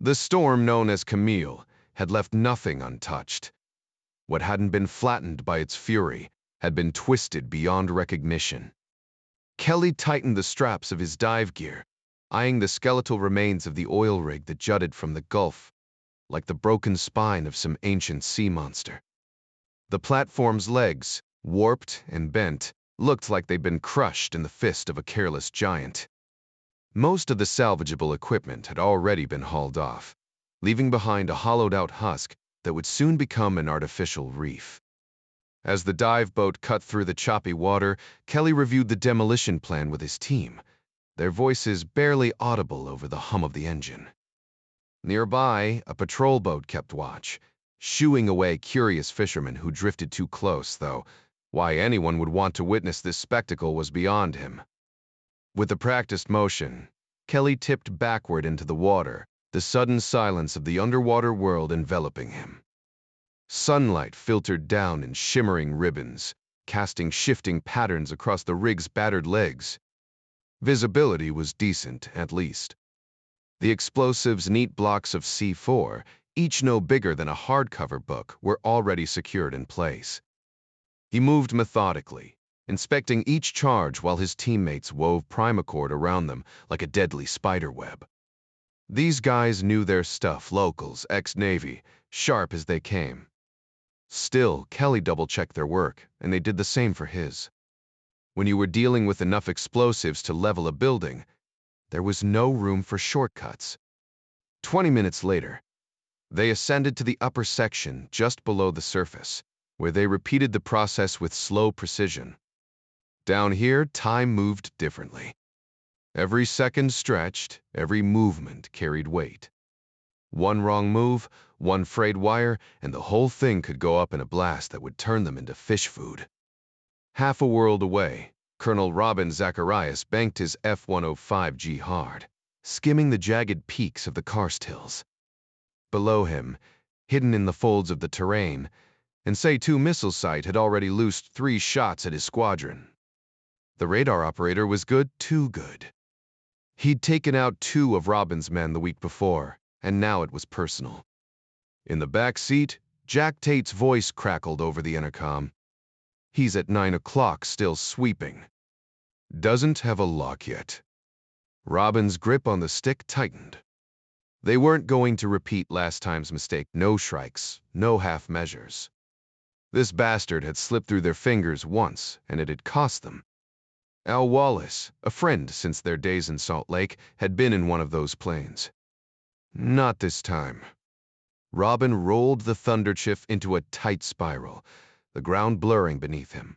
The storm known as Camille had left nothing untouched. What hadn't been flattened by its fury had been twisted beyond recognition. Kelly tightened the straps of his dive gear, eyeing the skeletal remains of the oil rig that jutted from the Gulf, like the broken spine of some ancient sea monster. The platform's legs, warped and bent, looked like they'd been crushed in the fist of a careless giant. Most of the salvageable equipment had already been hauled off, leaving behind a hollowed-out husk that would soon become an artificial reef. As the dive boat cut through the choppy water, Kelly reviewed the demolition plan with his team, their voices barely audible over the hum of the engine. Nearby, a patrol boat kept watch, shooing away curious fishermen who drifted too close, though why anyone would want to witness this spectacle was beyond him. With a practiced motion, Kelly tipped backward into the water, the sudden silence of the underwater world enveloping him. Sunlight filtered down in shimmering ribbons, casting shifting patterns across the rig's battered legs. Visibility was decent, at least. The explosive's neat blocks of C4, each no bigger than a hardcover book, were already secured in place. He moved methodically, inspecting each charge while his teammates wove primacord around them like a deadly spiderweb. These guys knew their stuff, locals, ex-Navy, sharp as they came. Still, Kelly double-checked their work, and they did the same for his. When you were dealing with enough explosives to level a building, there was no room for shortcuts. 20 minutes later, they ascended to the upper section just below the surface, where they repeated the process with slow precision. Down here, time moved differently. Every second stretched, every movement carried weight. One wrong move, one frayed wire, and the whole thing could go up in a blast that would turn them into fish food. Half a world away, Colonel Robin Zacharias banked his F-105G hard, skimming the jagged peaks of the karst hills. Below him, hidden in the folds of the terrain, and Say-2 missile site had already loosed 3 shots at his squadron. The radar operator was good, too good. He'd taken out 2 of Robin's men the week before, and now it was personal. In the back seat, Jack Tate's voice crackled over the intercom. He's at 9 o'clock, still sweeping. Doesn't have a lock yet. Robin's grip on the stick tightened. They weren't going to repeat last time's mistake. No shrikes, no half measures. This bastard had slipped through their fingers once, and it had cost them. Al Wallace, a friend since their days in Salt Lake, had been in one of those planes. Not this time. Robin rolled the Thunderchief into a tight spiral, the ground blurring beneath him.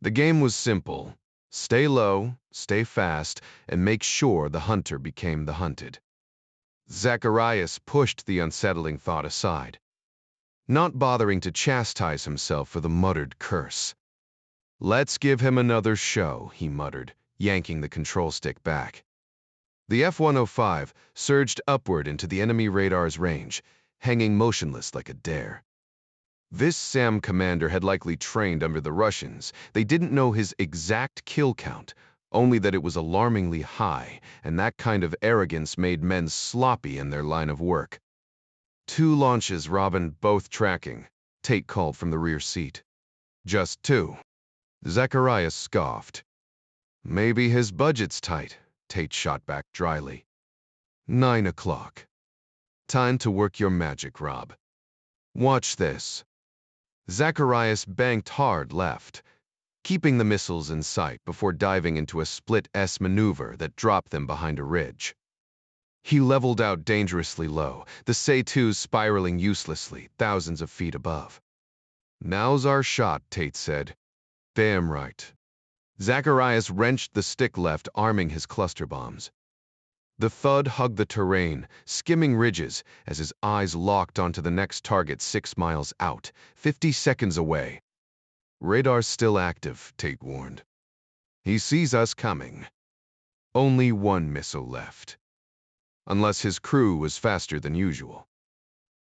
The game was simple. Stay low, stay fast, and make sure the hunter became the hunted. Zacharias pushed the unsettling thought aside, not bothering to chastise himself for the muttered curse. Let's give him another show, he muttered, yanking the control stick back. The F-105 surged upward into the enemy radar's range, hanging motionless like a dare. This SAM commander had likely trained under the Russians. They didn't know his exact kill count, only that it was alarmingly high, and that kind of arrogance made men sloppy in their line of work. 2 launches, Robin, both tracking, Tate called from the rear seat. Just 2. Zacharias scoffed. Maybe his budget's tight, Tate shot back dryly. 9 o'clock. Time to work your magic, Rob. Watch this. Zacharias banked hard left, keeping the missiles in sight before diving into a split S maneuver that dropped them behind a ridge. He leveled out dangerously low, the Say-2 spiraling uselessly, thousands of feet above. Now's our shot, Tate said. Damn right. Zacharias wrenched the stick left, arming his cluster bombs. The thud hugged the terrain, skimming ridges as his eyes locked onto the next target 6 miles out, 50 seconds away. Radar's still active, Tate warned. He sees us coming. Only 1 missile left. Unless his crew was faster than usual.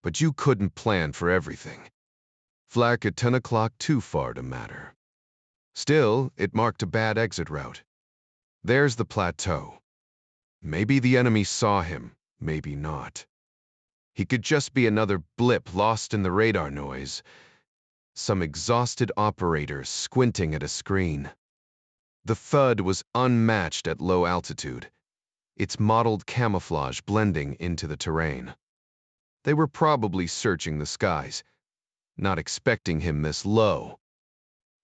But you couldn't plan for everything. Flak at 10 o'clock, too far to matter. Still, it marked a bad exit route. There's the plateau. Maybe the enemy saw him, maybe not. He could just be another blip lost in the radar noise. Some exhausted operator squinting at a screen. The thud was unmatched at low altitude, its mottled camouflage blending into the terrain. They were probably searching the skies, not expecting him this low.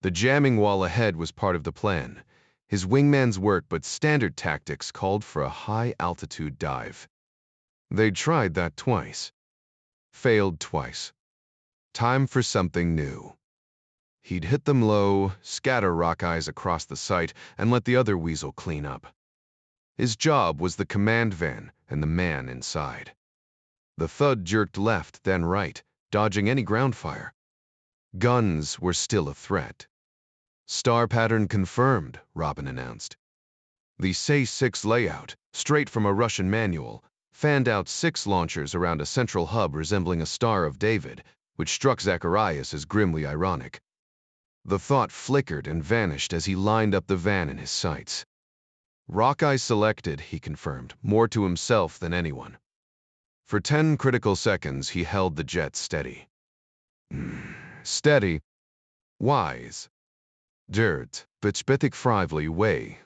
The jamming wall ahead was part of the plan. His wingman's work, but standard tactics called for a high-altitude dive. They tried that twice. Failed twice. Time for something new. He'd hit them low, scatter Rockeyes across the site, and let the other weasel clean up. His job was the command van and the man inside. The thud jerked left, then right, dodging any ground fire. Guns were still a threat. Star pattern confirmed, Robin announced. The Say-6 layout, straight from a Russian manual, fanned out 6 launchers around a central hub resembling a Star of David, which struck Zacharias as grimly ironic. The thought flickered and vanished as he lined up the van in his sights. Rockeye selected, he confirmed, more to himself than anyone. For 10 critical seconds, he held the jet steady. Steady. Wise. Dirt, Bichbithik Frively way.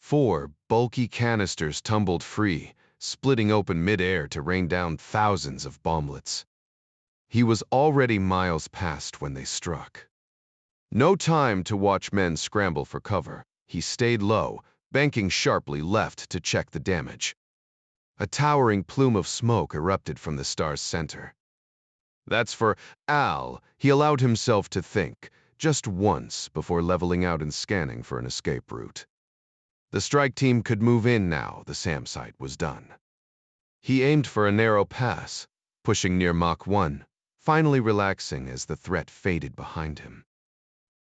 4 bulky canisters tumbled free, splitting open mid-air to rain down thousands of bomblets. He was already miles past when they struck. No time to watch men scramble for cover. He stayed low, banking sharply left to check the damage. A towering plume of smoke erupted from the star's center. That's for Al, he allowed himself to think, just once before leveling out and scanning for an escape route. The strike team could move in now the SAM site was done. He aimed for a narrow pass, pushing near Mach 1, finally relaxing as the threat faded behind him.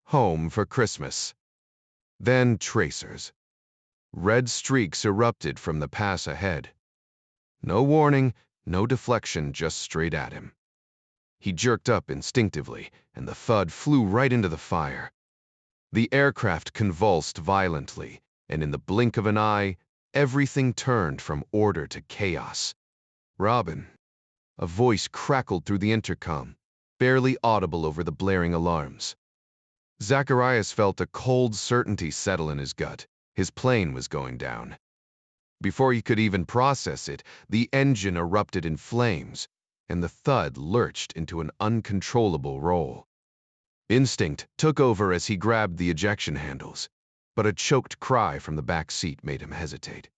Home for Christmas. Then tracers. Red streaks erupted from the pass ahead. No warning, no deflection, just straight at him. He jerked up instinctively, and the thud flew right into the fire. The aircraft convulsed violently, and in the blink of an eye, everything turned from order to chaos. Robin. A voice crackled through the intercom, barely audible over the blaring alarms. Zacharias felt a cold certainty settle in his gut. His plane was going down. Before he could even process it, the engine erupted in flames, and the thud lurched into an uncontrollable roll. Instinct took over as he grabbed the ejection handles, but a choked cry from the back seat made him hesitate.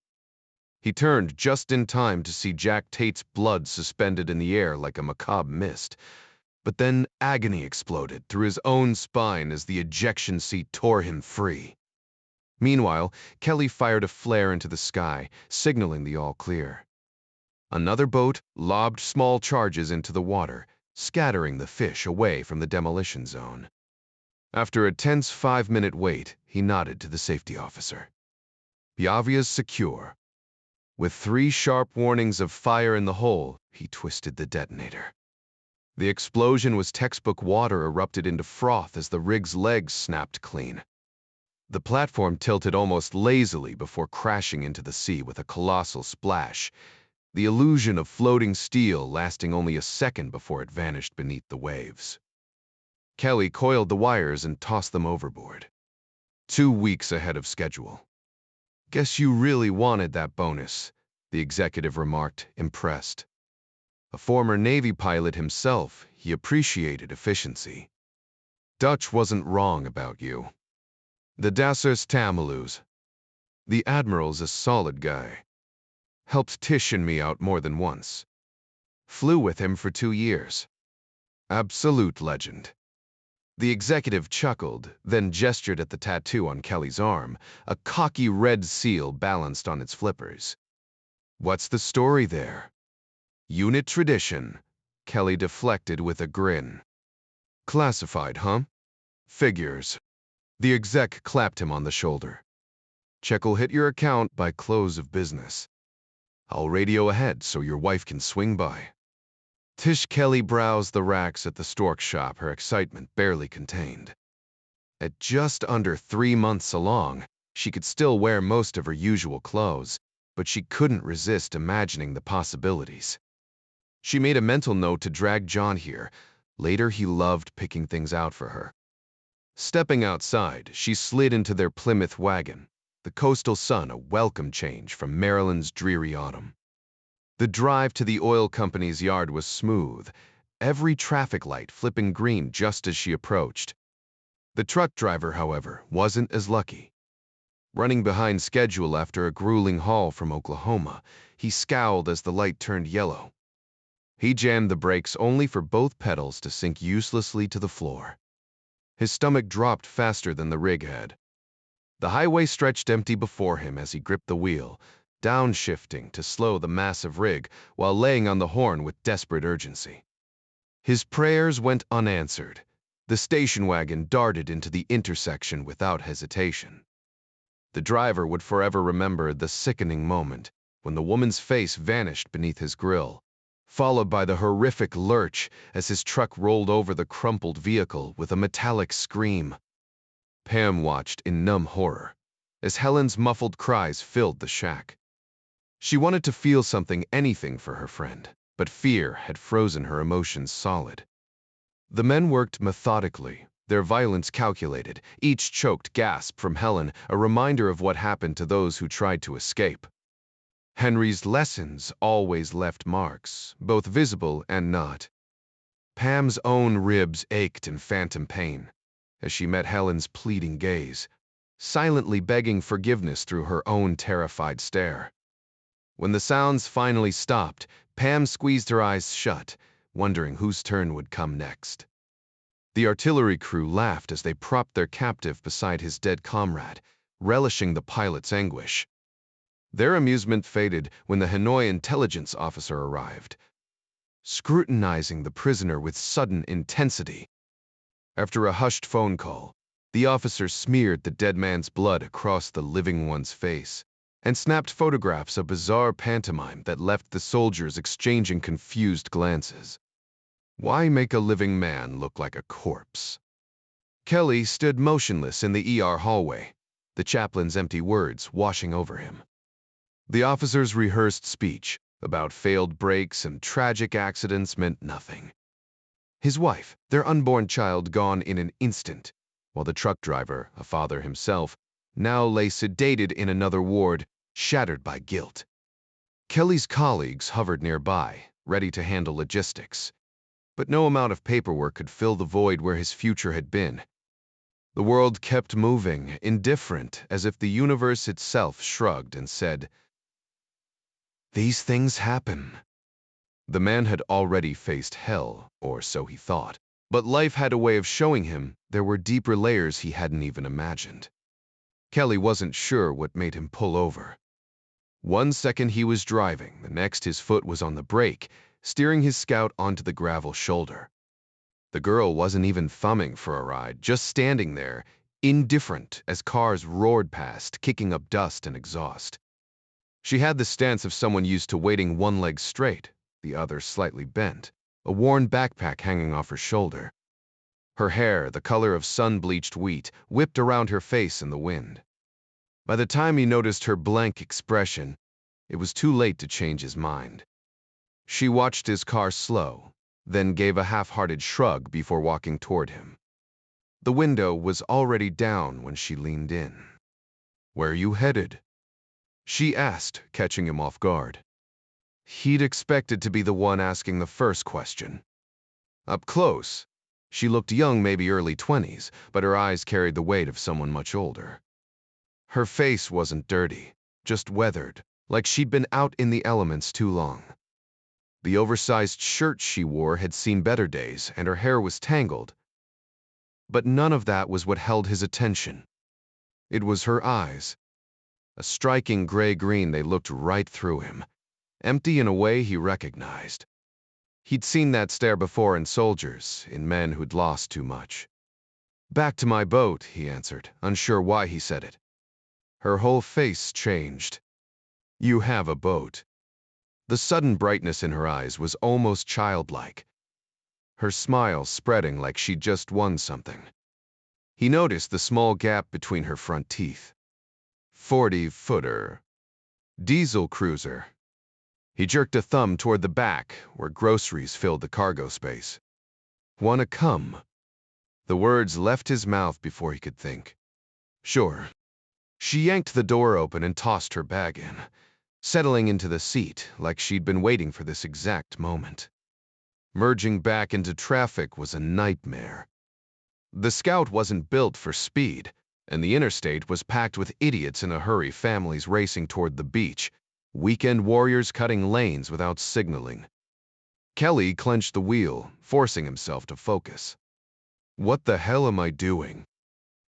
He turned just in time to see Jack Tate's blood suspended in the air like a macabre mist, but then agony exploded through his own spine as the ejection seat tore him free. Meanwhile, Kelly fired a flare into the sky, signaling the all-clear. Another boat lobbed small charges into the water, scattering the fish away from the demolition zone. After a tense 5-minute wait, he nodded to the safety officer. Piavia's secure. With 3 sharp warnings of fire in the hole, he twisted the detonator. The explosion was textbook water erupted into froth as the rig's legs snapped clean. The platform tilted almost lazily before crashing into the sea with a colossal splash, the illusion of floating steel lasting only a second before it vanished beneath the waves. Kelly coiled the wires and tossed them overboard. 2 weeks ahead of schedule. Guess you really wanted that bonus, the executive remarked, impressed. A former Navy pilot himself, he appreciated efficiency. Dutch wasn't wrong about you. The Dassers Tamalus. The Admiral's a solid guy. Helped Tish and me out more than once. Flew with him for 2 years. Absolute legend. The executive chuckled, then gestured at the tattoo on Kelly's arm, a cocky red seal balanced on its flippers. What's the story there? Unit tradition, Kelly deflected with a grin. Classified, huh? Figures. The exec clapped him on the shoulder. Check will hit your account by close of business. I'll radio ahead so your wife can swing by. Tish Kelly browsed the racks at the stork shop, her excitement barely contained. At just under 3 months along, she could still wear most of her usual clothes, but she couldn't resist imagining the possibilities. She made a mental note to drag John here. Later, he loved picking things out for her. Stepping outside, she slid into their Plymouth wagon, the coastal sun a welcome change from Maryland's dreary autumn. The drive to the oil company's yard was smooth, every traffic light flipping green just as she approached. The truck driver, however, wasn't as lucky. Running behind schedule after a grueling haul from Oklahoma, he scowled as the light turned yellow. He jammed the brakes only for both pedals to sink uselessly to the floor. His stomach dropped faster than the rig had. The highway stretched empty before him as he gripped the wheel, downshifting to slow the massive rig while laying on the horn with desperate urgency. His prayers went unanswered. The station wagon darted into the intersection without hesitation. The driver would forever remember the sickening moment when the woman's face vanished beneath his grill, followed by the horrific lurch as his truck rolled over the crumpled vehicle with a metallic scream. Pam watched in numb horror as Helen's muffled cries filled the shack. She wanted to feel something, anything for her friend, but fear had frozen her emotions solid. The men worked methodically, their violence calculated, each choked gasp from Helen a reminder of what happened to those who tried to escape. Henry's lessons always left marks, both visible and not. Pam's own ribs ached in phantom pain as she met Helen's pleading gaze, silently begging forgiveness through her own terrified stare. When the sounds finally stopped, Pam squeezed her eyes shut, wondering whose turn would come next. The artillery crew laughed as they propped their captive beside his dead comrade, relishing the pilot's anguish. Their amusement faded when the Hanoi intelligence officer arrived, scrutinizing the prisoner with sudden intensity. After a hushed phone call, the officer smeared the dead man's blood across the living one's face and snapped photographs of bizarre pantomime that left the soldiers exchanging confused glances. Why make a living man look like a corpse? Kelly stood motionless in the ER hallway, the chaplain's empty words washing over him. The officer's rehearsed speech about failed brakes and tragic accidents meant nothing. His wife, their unborn child, gone in an instant, while the truck driver, a father himself, now lay sedated in another ward, shattered by guilt. Kelly's colleagues hovered nearby, ready to handle logistics, but no amount of paperwork could fill the void where his future had been. The world kept moving, indifferent, as if the universe itself shrugged and said, "These things happen." The man had already faced hell, or so he thought, but life had a way of showing him there were deeper layers he hadn't even imagined. Kelly wasn't sure what made him pull over. One second he was driving, the next his foot was on the brake, steering his Scout onto the gravel shoulder. The girl wasn't even thumbing for a ride, just standing there, indifferent as cars roared past, kicking up dust and exhaust. She had the stance of someone used to waiting one leg straight, the other slightly bent, a worn backpack hanging off her shoulder. Her hair, the color of sun-bleached wheat, whipped around her face in the wind. By the time he noticed her blank expression, it was too late to change his mind. She watched his car slow, then gave a half-hearted shrug before walking toward him. The window was already down when she leaned in. "Where are you headed?" she asked, catching him off guard. He'd expected to be the one asking the first question. Up close, she looked young, maybe early 20s, but her eyes carried the weight of someone much older. Her face wasn't dirty, just weathered, like she'd been out in the elements too long. The oversized shirt she wore had seen better days, and her hair was tangled. But none of that was what held his attention. It was her eyes. A striking gray-green, they looked right through him, empty in a way he recognized. He'd seen that stare before in soldiers, in men who'd lost too much. "Back to my boat," he answered, unsure why he said it. Her whole face changed. "You have a boat." The sudden brightness in her eyes was almost childlike, her smile spreading like she'd just won something. He noticed the small gap between her front teeth. 40-footer. Diesel cruiser. He jerked a thumb toward the back, where groceries filled the cargo space. "Wanna come?" The words left his mouth before he could think. "Sure." She yanked the door open and tossed her bag in, settling into the seat like she'd been waiting for this exact moment. Merging back into traffic was a nightmare. The Scout wasn't built for speed, and the interstate was packed with idiots in a hurry, families racing toward the beach, weekend warriors cutting lanes without signaling. Kelly clenched the wheel, forcing himself to focus. What the hell am I doing?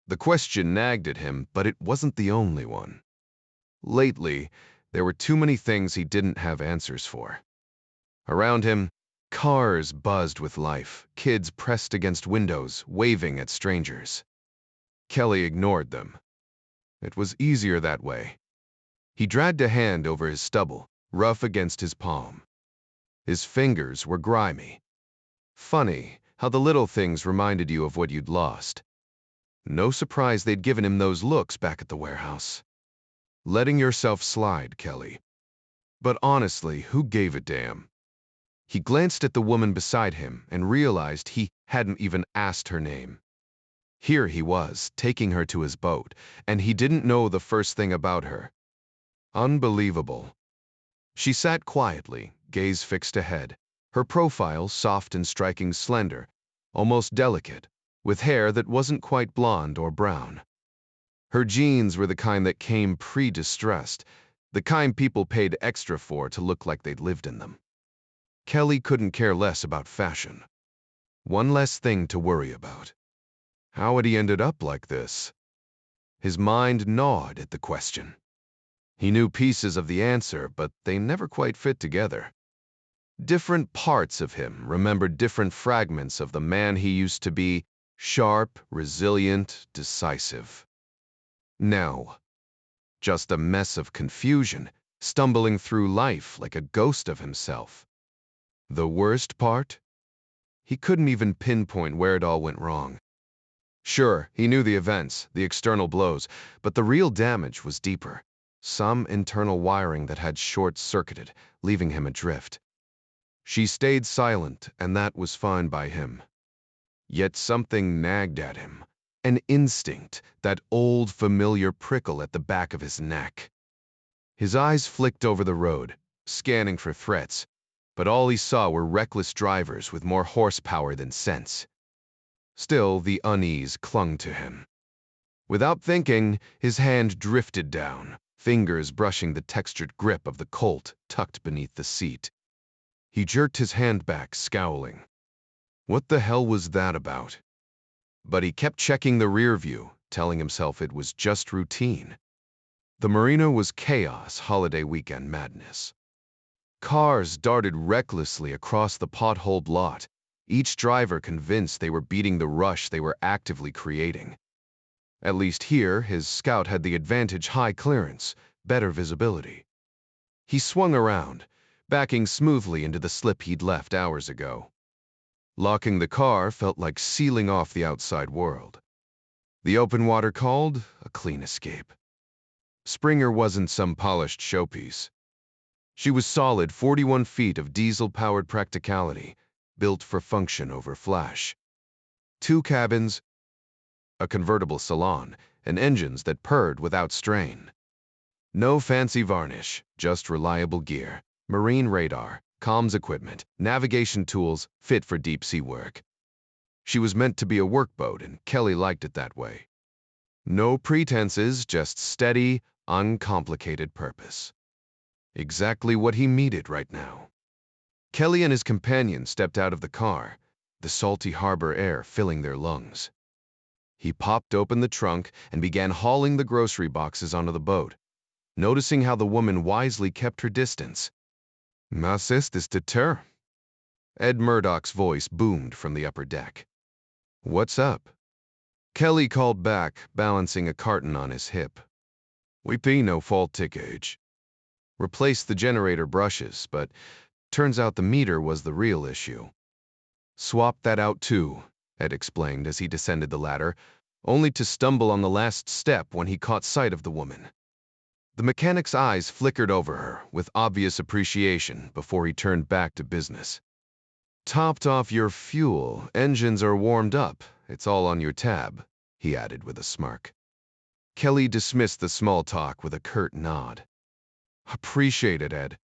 The question nagged at him, but it wasn't the only one. Lately, there were too many things he didn't have answers for. Around him, cars buzzed with life, kids pressed against windows, waving at strangers. Kelly ignored them. It was easier that way. He dragged a hand over his stubble, rough against his palm. His fingers were grimy. Funny how the little things reminded you of what you'd lost. No surprise they'd given him those looks back at the warehouse. Letting yourself slide, Kelly. But honestly, who gave a damn? He glanced at the woman beside him and realized he hadn't even asked her name. Here he was, taking her to his boat, and he didn't know the first thing about her. Unbelievable. She sat quietly, gaze fixed ahead, her profile soft and striking, slender, almost delicate, with hair that wasn't quite blonde or brown. Her jeans were the kind that came pre-distressed, the kind people paid extra for to look like they'd lived in them. Kelly couldn't care less about fashion. One less thing to worry about. How had he ended up like this? His mind gnawed at the question. He knew pieces of the answer, but they never quite fit together. Different parts of him remembered different fragments of the man he used to be, sharp, resilient, decisive. Now, just a mess of confusion, stumbling through life like a ghost of himself. The worst part? He couldn't even pinpoint where it all went wrong. Sure, he knew the events, the external blows, but the real damage was deeper. Some internal wiring that had short-circuited, leaving him adrift. She stayed silent, and that was fine by him. Yet something nagged at him. An instinct, that old familiar prickle at the back of his neck. His eyes flicked over the road, scanning for threats, but all he saw were reckless drivers with more horsepower than sense. Still, the unease clung to him. Without thinking, his hand drifted down, fingers brushing the textured grip of the Colt tucked beneath the seat. He jerked his hand back, scowling. What the hell was that about? But he kept checking the rear view, telling himself it was just routine. The marina was chaos, holiday weekend madness. Cars darted recklessly across the potholed lot, each driver convinced they were beating the rush they were actively creating. At least here, his Scout had the advantage: high clearance, better visibility. He swung around, backing smoothly into the slip he'd left hours ago. Locking the car felt like sealing off the outside world. The open water called, a clean escape. Springer wasn't some polished showpiece. She was solid 41 feet of diesel-powered practicality, built for function over flash. 2 cabins, a convertible salon, and engines that purred without strain. No fancy varnish, just reliable gear, marine radar, comms equipment, navigation tools fit for deep-sea work. She was meant to be a workboat, and Kelly liked it that way. No pretenses, just steady, uncomplicated purpose. Exactly what he needed right now. Kelly and his companion stepped out of the car, the salty harbor air filling their lungs. He popped open the trunk and began hauling the grocery boxes onto the boat, noticing how the woman wisely kept her distance. "Was ist es deter?" Ed Murdoch's voice boomed from the upper deck. "What's up?" Kelly called back, balancing a carton on his hip. "We pay no fault tickage." Replaced the generator brushes, but turns out the meter was the real issue. "Swap that out too," Ed explained as he descended the ladder, only to stumble on the last step when he caught sight of the woman. The mechanic's eyes flickered over her with obvious appreciation before he turned back to business. Topped off your fuel, engines are warmed up. It's all on your tab, he added with a smirk. Kelly dismissed the small talk with a curt nod. Appreciate it, Ed.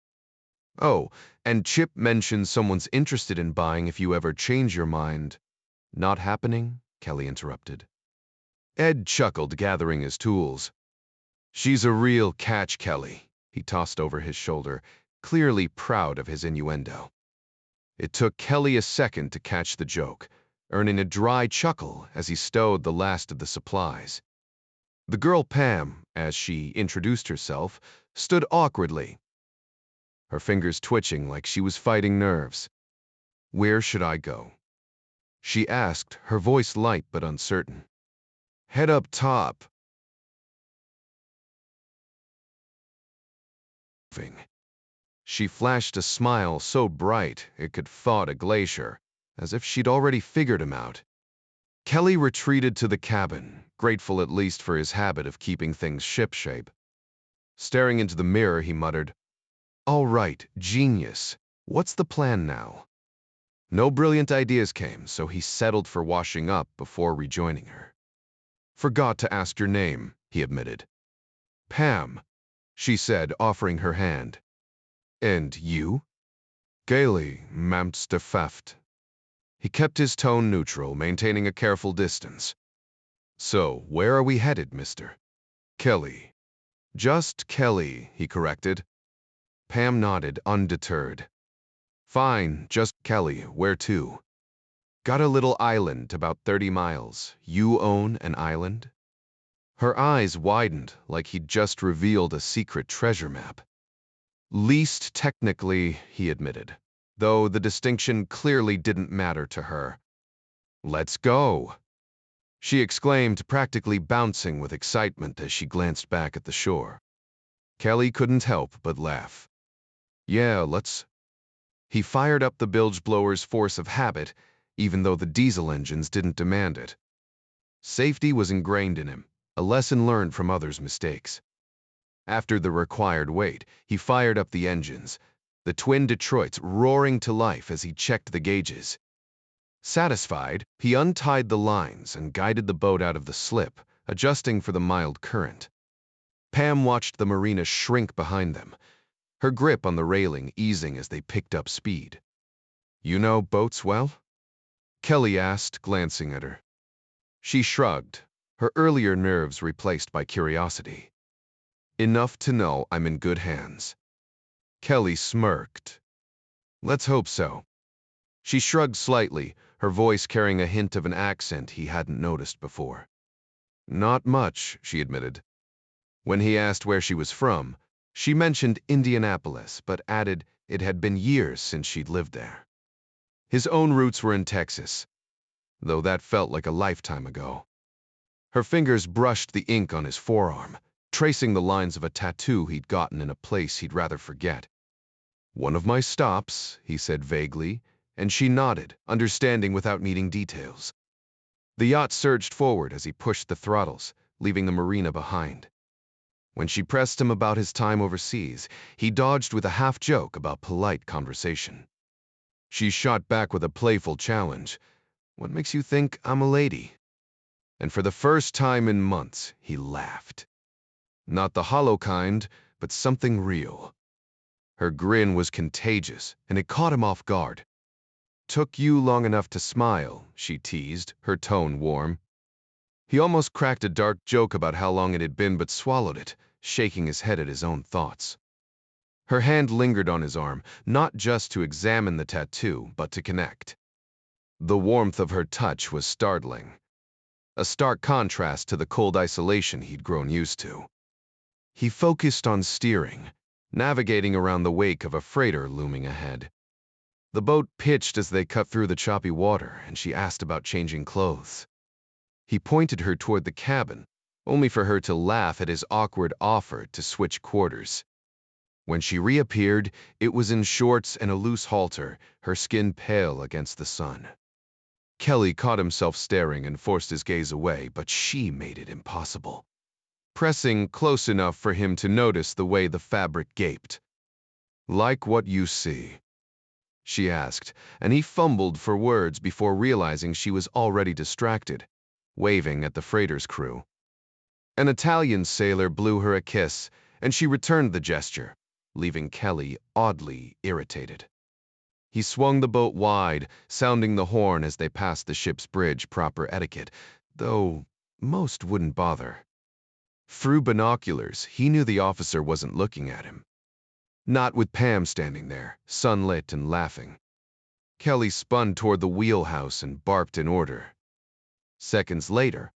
Oh, and Chip mentioned someone's interested in buying if you ever change your mind. Not happening? Kelly interrupted. Ed chuckled, gathering his tools. She's a real catch, Kelly, he tossed over his shoulder, clearly proud of his innuendo. It took Kelly a second to catch the joke, earning a dry chuckle as he stowed the last of the supplies. The girl Pam, as she introduced herself, stood awkwardly, her fingers twitching like she was fighting nerves. Where should I go? She asked, her voice light but uncertain. Head up top. She flashed a smile so bright it could thaw a glacier, as if she'd already figured him out. Kelly retreated to the cabin, grateful at least for his habit of keeping things shipshape. Staring into the mirror, he muttered, All right, genius. What's the plan now? No brilliant ideas came, so he settled for washing up before rejoining her. Forgot to ask your name, he admitted. Pam, she said, offering her hand. And you? Gaily, Mamstefeft. He kept his tone neutral, maintaining a careful distance. So, where are we headed, mister? Kelly. Just Kelly, he corrected. Pam nodded, undeterred. Fine, just Kelly. Where to? Got a little island about 30 miles. You own an island? Her eyes widened like he'd just revealed a secret treasure map. Least technically, he admitted, though the distinction clearly didn't matter to her. Let's go, she exclaimed, practically bouncing with excitement as she glanced back at the shore. Kelly couldn't help but laugh. Yeah, let's. He fired up the bilge blower's force of habit, even though the diesel engines didn't demand it. Safety was ingrained in him, a lesson learned from others' mistakes. After the required wait, he fired up the engines, the twin Detroits roaring to life as he checked the gauges. Satisfied, he untied the lines and guided the boat out of the slip, adjusting for the mild current. Pam watched the marina shrink behind them, her grip on the railing easing as they picked up speed. You know boats well? Kelly asked, glancing at her. She shrugged, her earlier nerves replaced by curiosity. Enough to know I'm in good hands. Kelly smirked. Let's hope so. She shrugged slightly, her voice carrying a hint of an accent he hadn't noticed before. Not much, she admitted. When he asked where she was from, she mentioned Indianapolis, but added it had been years since she'd lived there. His own roots were in Texas, though that felt like a lifetime ago. Her fingers brushed the ink on his forearm, tracing the lines of a tattoo he'd gotten in a place he'd rather forget. One of my stops, he said vaguely, and she nodded, understanding without needing details. The yacht surged forward as he pushed the throttles, leaving the marina behind. When she pressed him about his time overseas, he dodged with a half-joke about polite conversation. She shot back with a playful challenge. What makes you think I'm a lady? And for the first time in months, he laughed. Not the hollow kind, but something real. Her grin was contagious, and it caught him off guard. Took you long enough to smile, she teased, her tone warm. He almost cracked a dark joke about how long it had been but swallowed it, shaking his head at his own thoughts. Her hand lingered on his arm, not just to examine the tattoo, but to connect. The warmth of her touch was startling, a stark contrast to the cold isolation he'd grown used to. He focused on steering, navigating around the wake of a freighter looming ahead. The boat pitched as they cut through the choppy water, and she asked about changing clothes. He pointed her toward the cabin, only for her to laugh at his awkward offer to switch quarters. When she reappeared, it was in shorts and a loose halter, her skin pale against the sun. Kelly caught himself staring and forced his gaze away, but she made it impossible. pressing close enough for him to notice the way the fabric gaped. "Like what you see?" she asked, and he fumbled for words before realizing she was already distracted, waving at the freighter's crew. An Italian sailor blew her a kiss, and she returned the gesture, leaving Kelly oddly irritated. He swung the boat wide, sounding the horn as they passed the ship's bridge, proper etiquette, though most wouldn't bother. Through binoculars, he knew the officer wasn't looking at him. Not with Pam standing there, sunlit and laughing. Kelly spun toward the wheelhouse and barked an order. Seconds later,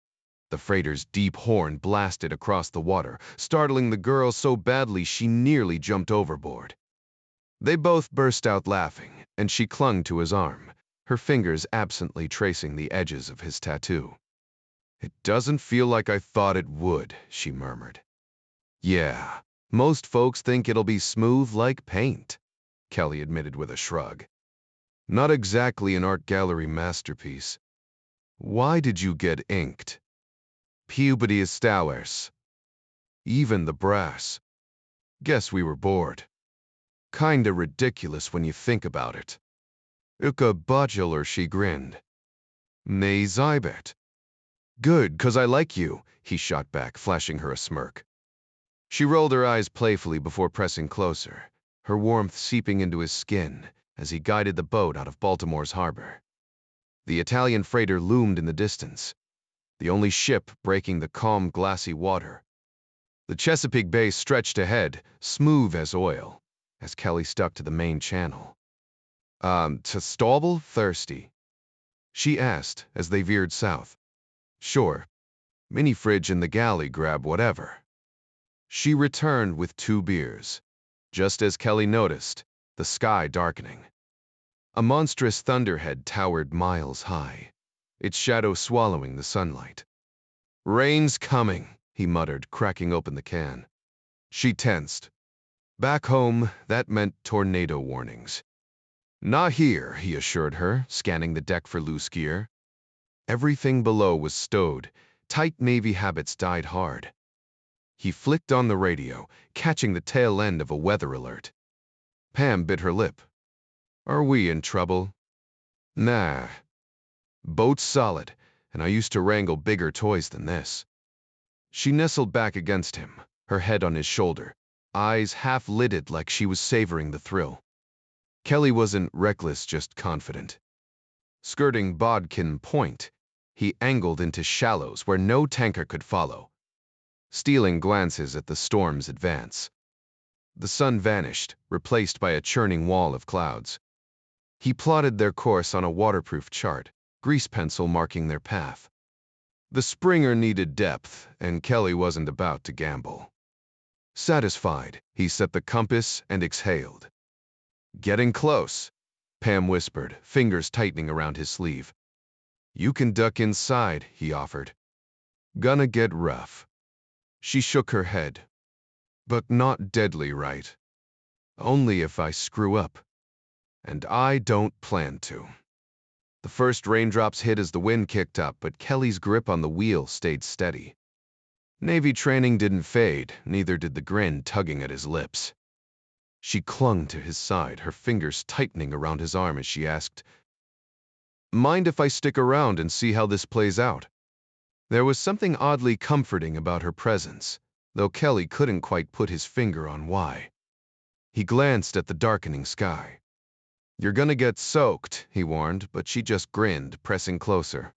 the freighter's deep horn blasted across the water, startling the girl so badly she nearly jumped overboard. They both burst out laughing, and she clung to his arm, her fingers absently tracing the edges of his tattoo. "It doesn't feel like I thought it would," she murmured. "Yeah, most folks think it'll be smooth like paint," Kelly admitted with a shrug. "Not exactly an art gallery masterpiece. Why did you get inked?" "Puberty establers. Even the brass. Guess we were bored. Kinda ridiculous when you think about it." "Uka bachelor," she grinned. "Nee, Zybet." "Good, 'cause I like you," he shot back, flashing her a smirk. She rolled her eyes playfully before pressing closer, her warmth seeping into his skin as he guided the boat out of Baltimore's harbor. The Italian freighter loomed in the distance, the only ship breaking the calm, glassy water. The Chesapeake Bay stretched ahead, smooth as oil, as Kelly stuck to the main channel. To Stauble, thirsty?" she asked as they veered south. "Sure. Mini fridge in the galley, grab whatever." She returned with 2 beers, just as Kelly noticed, the sky darkening. A monstrous thunderhead towered miles high, its shadow swallowing the sunlight. "Rain's coming," he muttered, cracking open the can. She tensed. Back home, that meant tornado warnings. "Not here," he assured her, scanning the deck for loose gear. Everything below was stowed, tight Navy habits died hard. He flicked on the radio, catching the tail end of a weather alert. Pam bit her lip. "Are we in trouble?" "Nah. Boat's solid, and I used to wrangle bigger toys than this." She nestled back against him, her head on his shoulder, eyes half-lidded like she was savoring the thrill. Kelly wasn't reckless, just confident. Skirting Bodkin Point, he angled into shallows where no tanker could follow, stealing glances at the storm's advance. The sun vanished, replaced by a churning wall of clouds. He plotted their course on a waterproof chart, grease pencil marking their path. The Springer needed depth, and Kelly wasn't about to gamble. Satisfied, he set the compass and exhaled. "Getting close," Pam whispered, fingers tightening around his sleeve. "You can duck inside," he offered. "Gonna get rough." She shook her head. "But not deadly, right? Only if I screw up. And I don't plan to." The first raindrops hit as the wind kicked up, but Kelly's grip on the wheel stayed steady. Navy training didn't fade, neither did the grin tugging at his lips. She clung to his side, her fingers tightening around his arm as she asked, "Mind if I stick around and see how this plays out?" There was something oddly comforting about her presence, though Kelly couldn't quite put his finger on why. He glanced at the darkening sky. "You're gonna get soaked," he warned, but she just grinned, pressing closer.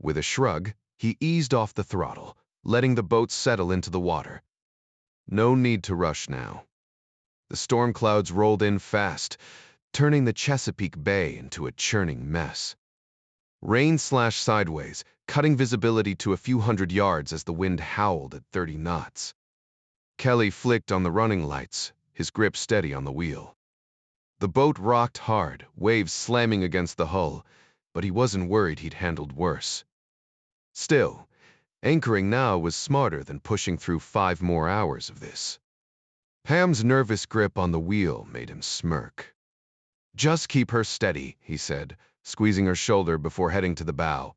With a shrug, he eased off the throttle, letting the boat settle into the water. No need to rush now. The storm clouds rolled in fast, turning the Chesapeake Bay into a churning mess. Rain slashed sideways, cutting visibility to a few hundred yards as the wind howled at 30 knots. Kelly flicked on the running lights, his grip steady on the wheel. The boat rocked hard, waves slamming against the hull, but he wasn't worried he'd handled worse. Still, anchoring now was smarter than pushing through 5 more hours of this. Pam's nervous grip on the wheel made him smirk. "Just keep her steady," he said, squeezing her shoulder before heading to the bow.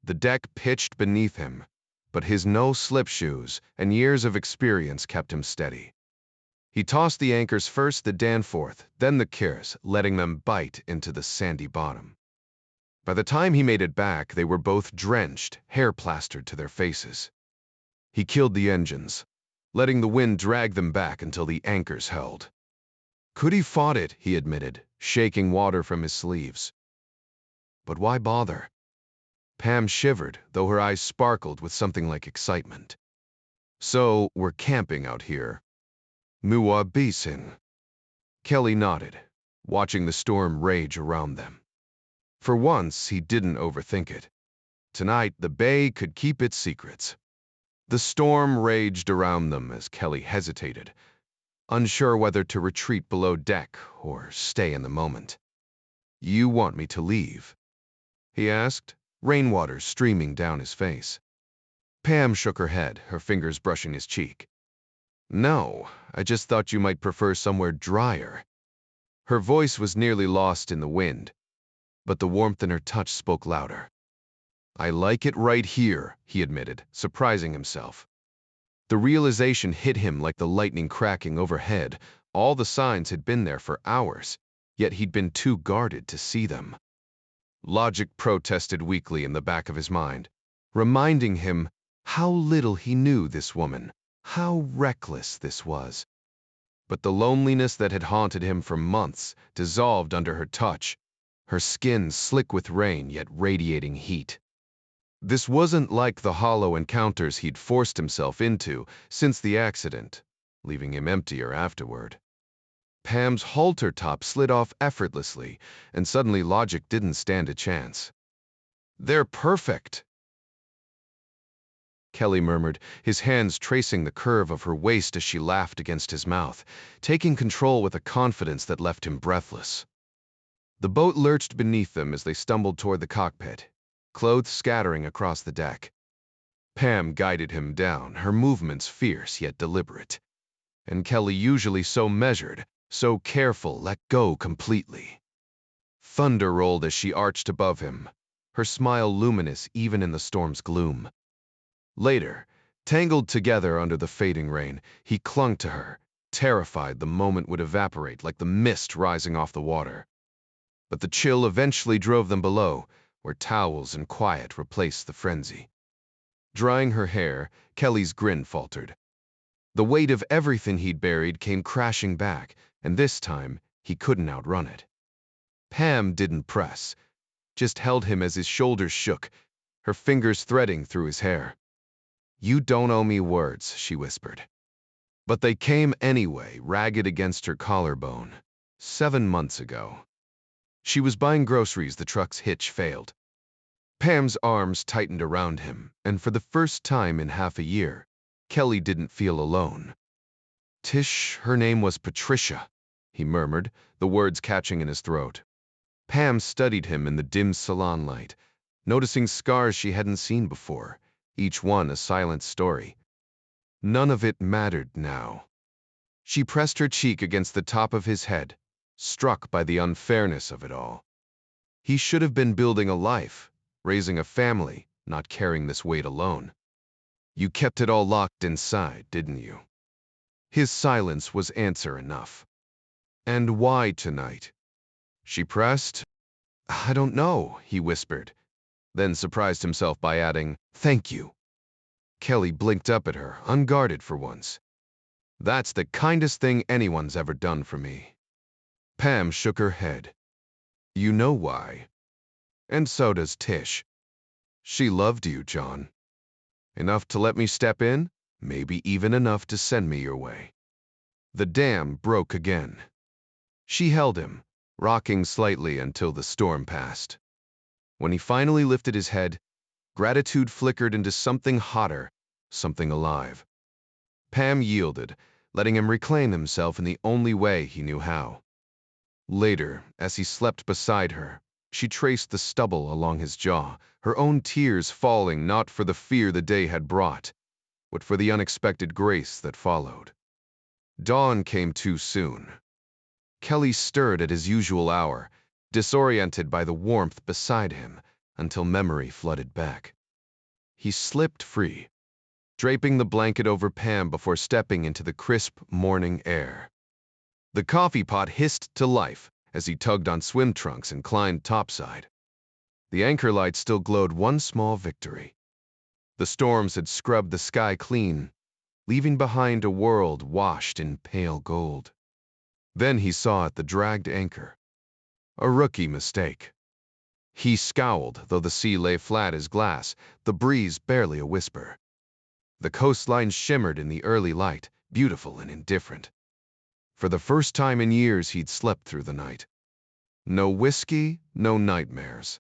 The deck pitched beneath him, but his no-slip shoes and years of experience kept him steady. He tossed the anchors first the Danforth, then the Kears, letting them bite into the sandy bottom. By the time he made it back, they were both drenched, hair plastered to their faces. He killed the engines, letting the wind drag them back until the anchors held. Could he fought it, he admitted, shaking water from his sleeves. But why bother? Pam shivered, though her eyes sparkled with something like excitement. So, we're camping out here. Muwa Bisin. Kelly nodded, watching the storm rage around them. For once, he didn't overthink it. Tonight, the bay could keep its secrets. The storm raged around them as Kelly hesitated, unsure whether to retreat below deck or stay in the moment. You want me to leave? He asked, rainwater streaming down his face. Pam shook her head, her fingers brushing his cheek. No, I just thought you might prefer somewhere drier. Her voice was nearly lost in the wind, but the warmth in her touch spoke louder. I like it right here, he admitted, surprising himself. The realization hit him like the lightning cracking overhead. All the signs had been there for hours, yet he'd been too guarded to see them. Logic protested weakly in the back of his mind, reminding him how little he knew this woman, how reckless this was. But the loneliness that had haunted him for months dissolved under her touch, her skin slick with rain yet radiating heat. This wasn't like the hollow encounters he'd forced himself into since the accident, leaving him emptier afterward. Pam's halter top slid off effortlessly, and suddenly logic didn't stand a chance. They're perfect, Kelly murmured, his hands tracing the curve of her waist as she laughed against his mouth, taking control with a confidence that left him breathless. The boat lurched beneath them as they stumbled toward the cockpit, clothes scattering across the deck. Pam guided him down, her movements fierce yet deliberate. And Kelly, usually so measured, so careful, let go completely. Thunder rolled as she arched above him, her smile luminous even in the storm's gloom. Later, tangled together under the fading rain, he clung to her, terrified the moment would evaporate like the mist rising off the water. But the chill eventually drove them below, where towels and quiet replaced the frenzy. Drying her hair, Kelly's grin faltered. The weight of everything he'd buried came crashing back, and this time, he couldn't outrun it. Pam didn't press, just held him as his shoulders shook, her fingers threading through his hair. You don't owe me words, she whispered. But they came anyway, ragged against her collarbone. 7 months ago. She was buying groceries, the truck's hitch failed. Pam's arms tightened around him, and for the first time in half a year, Kelly didn't feel alone. Tish, her name was Patricia, he murmured, the words catching in his throat. Pam studied him in the dim salon light, noticing scars she hadn't seen before, each one a silent story. None of it mattered now. She pressed her cheek against the top of his head, struck by the unfairness of it all. He should have been building a life, raising a family, not carrying this weight alone. You kept it all locked inside, didn't you? His silence was answer enough. And why tonight? She pressed. I don't know, he whispered, then surprised himself by adding, thank you. Kelly blinked up at her, unguarded for once. That's the kindest thing anyone's ever done for me. Pam shook her head. You know why. And so does Tish. She loved you, John. Enough to let me step in, maybe even enough to send me your way. The dam broke again. She held him, rocking slightly until the storm passed. When he finally lifted his head, gratitude flickered into something hotter, something alive. Pam yielded, letting him reclaim himself in the only way he knew how. Later, as he slept beside her, she traced the stubble along his jaw, her own tears falling not for the fear the day had brought, but for the unexpected grace that followed. Dawn came too soon. Kelly stirred at his usual hour, disoriented by the warmth beside him, until memory flooded back. He slipped free, draping the blanket over Pam before stepping into the crisp morning air. The coffee pot hissed to life as he tugged on swim trunks and climbed topside. The anchor light still glowed one small victory. The storms had scrubbed the sky clean, leaving behind a world washed in pale gold. Then he saw at the dragged anchor. A rookie mistake. He scowled, though the sea lay flat as glass, the breeze barely a whisper. The coastline shimmered in the early light, beautiful and indifferent. For the first time in years, he'd slept through the night. No whiskey, no nightmares.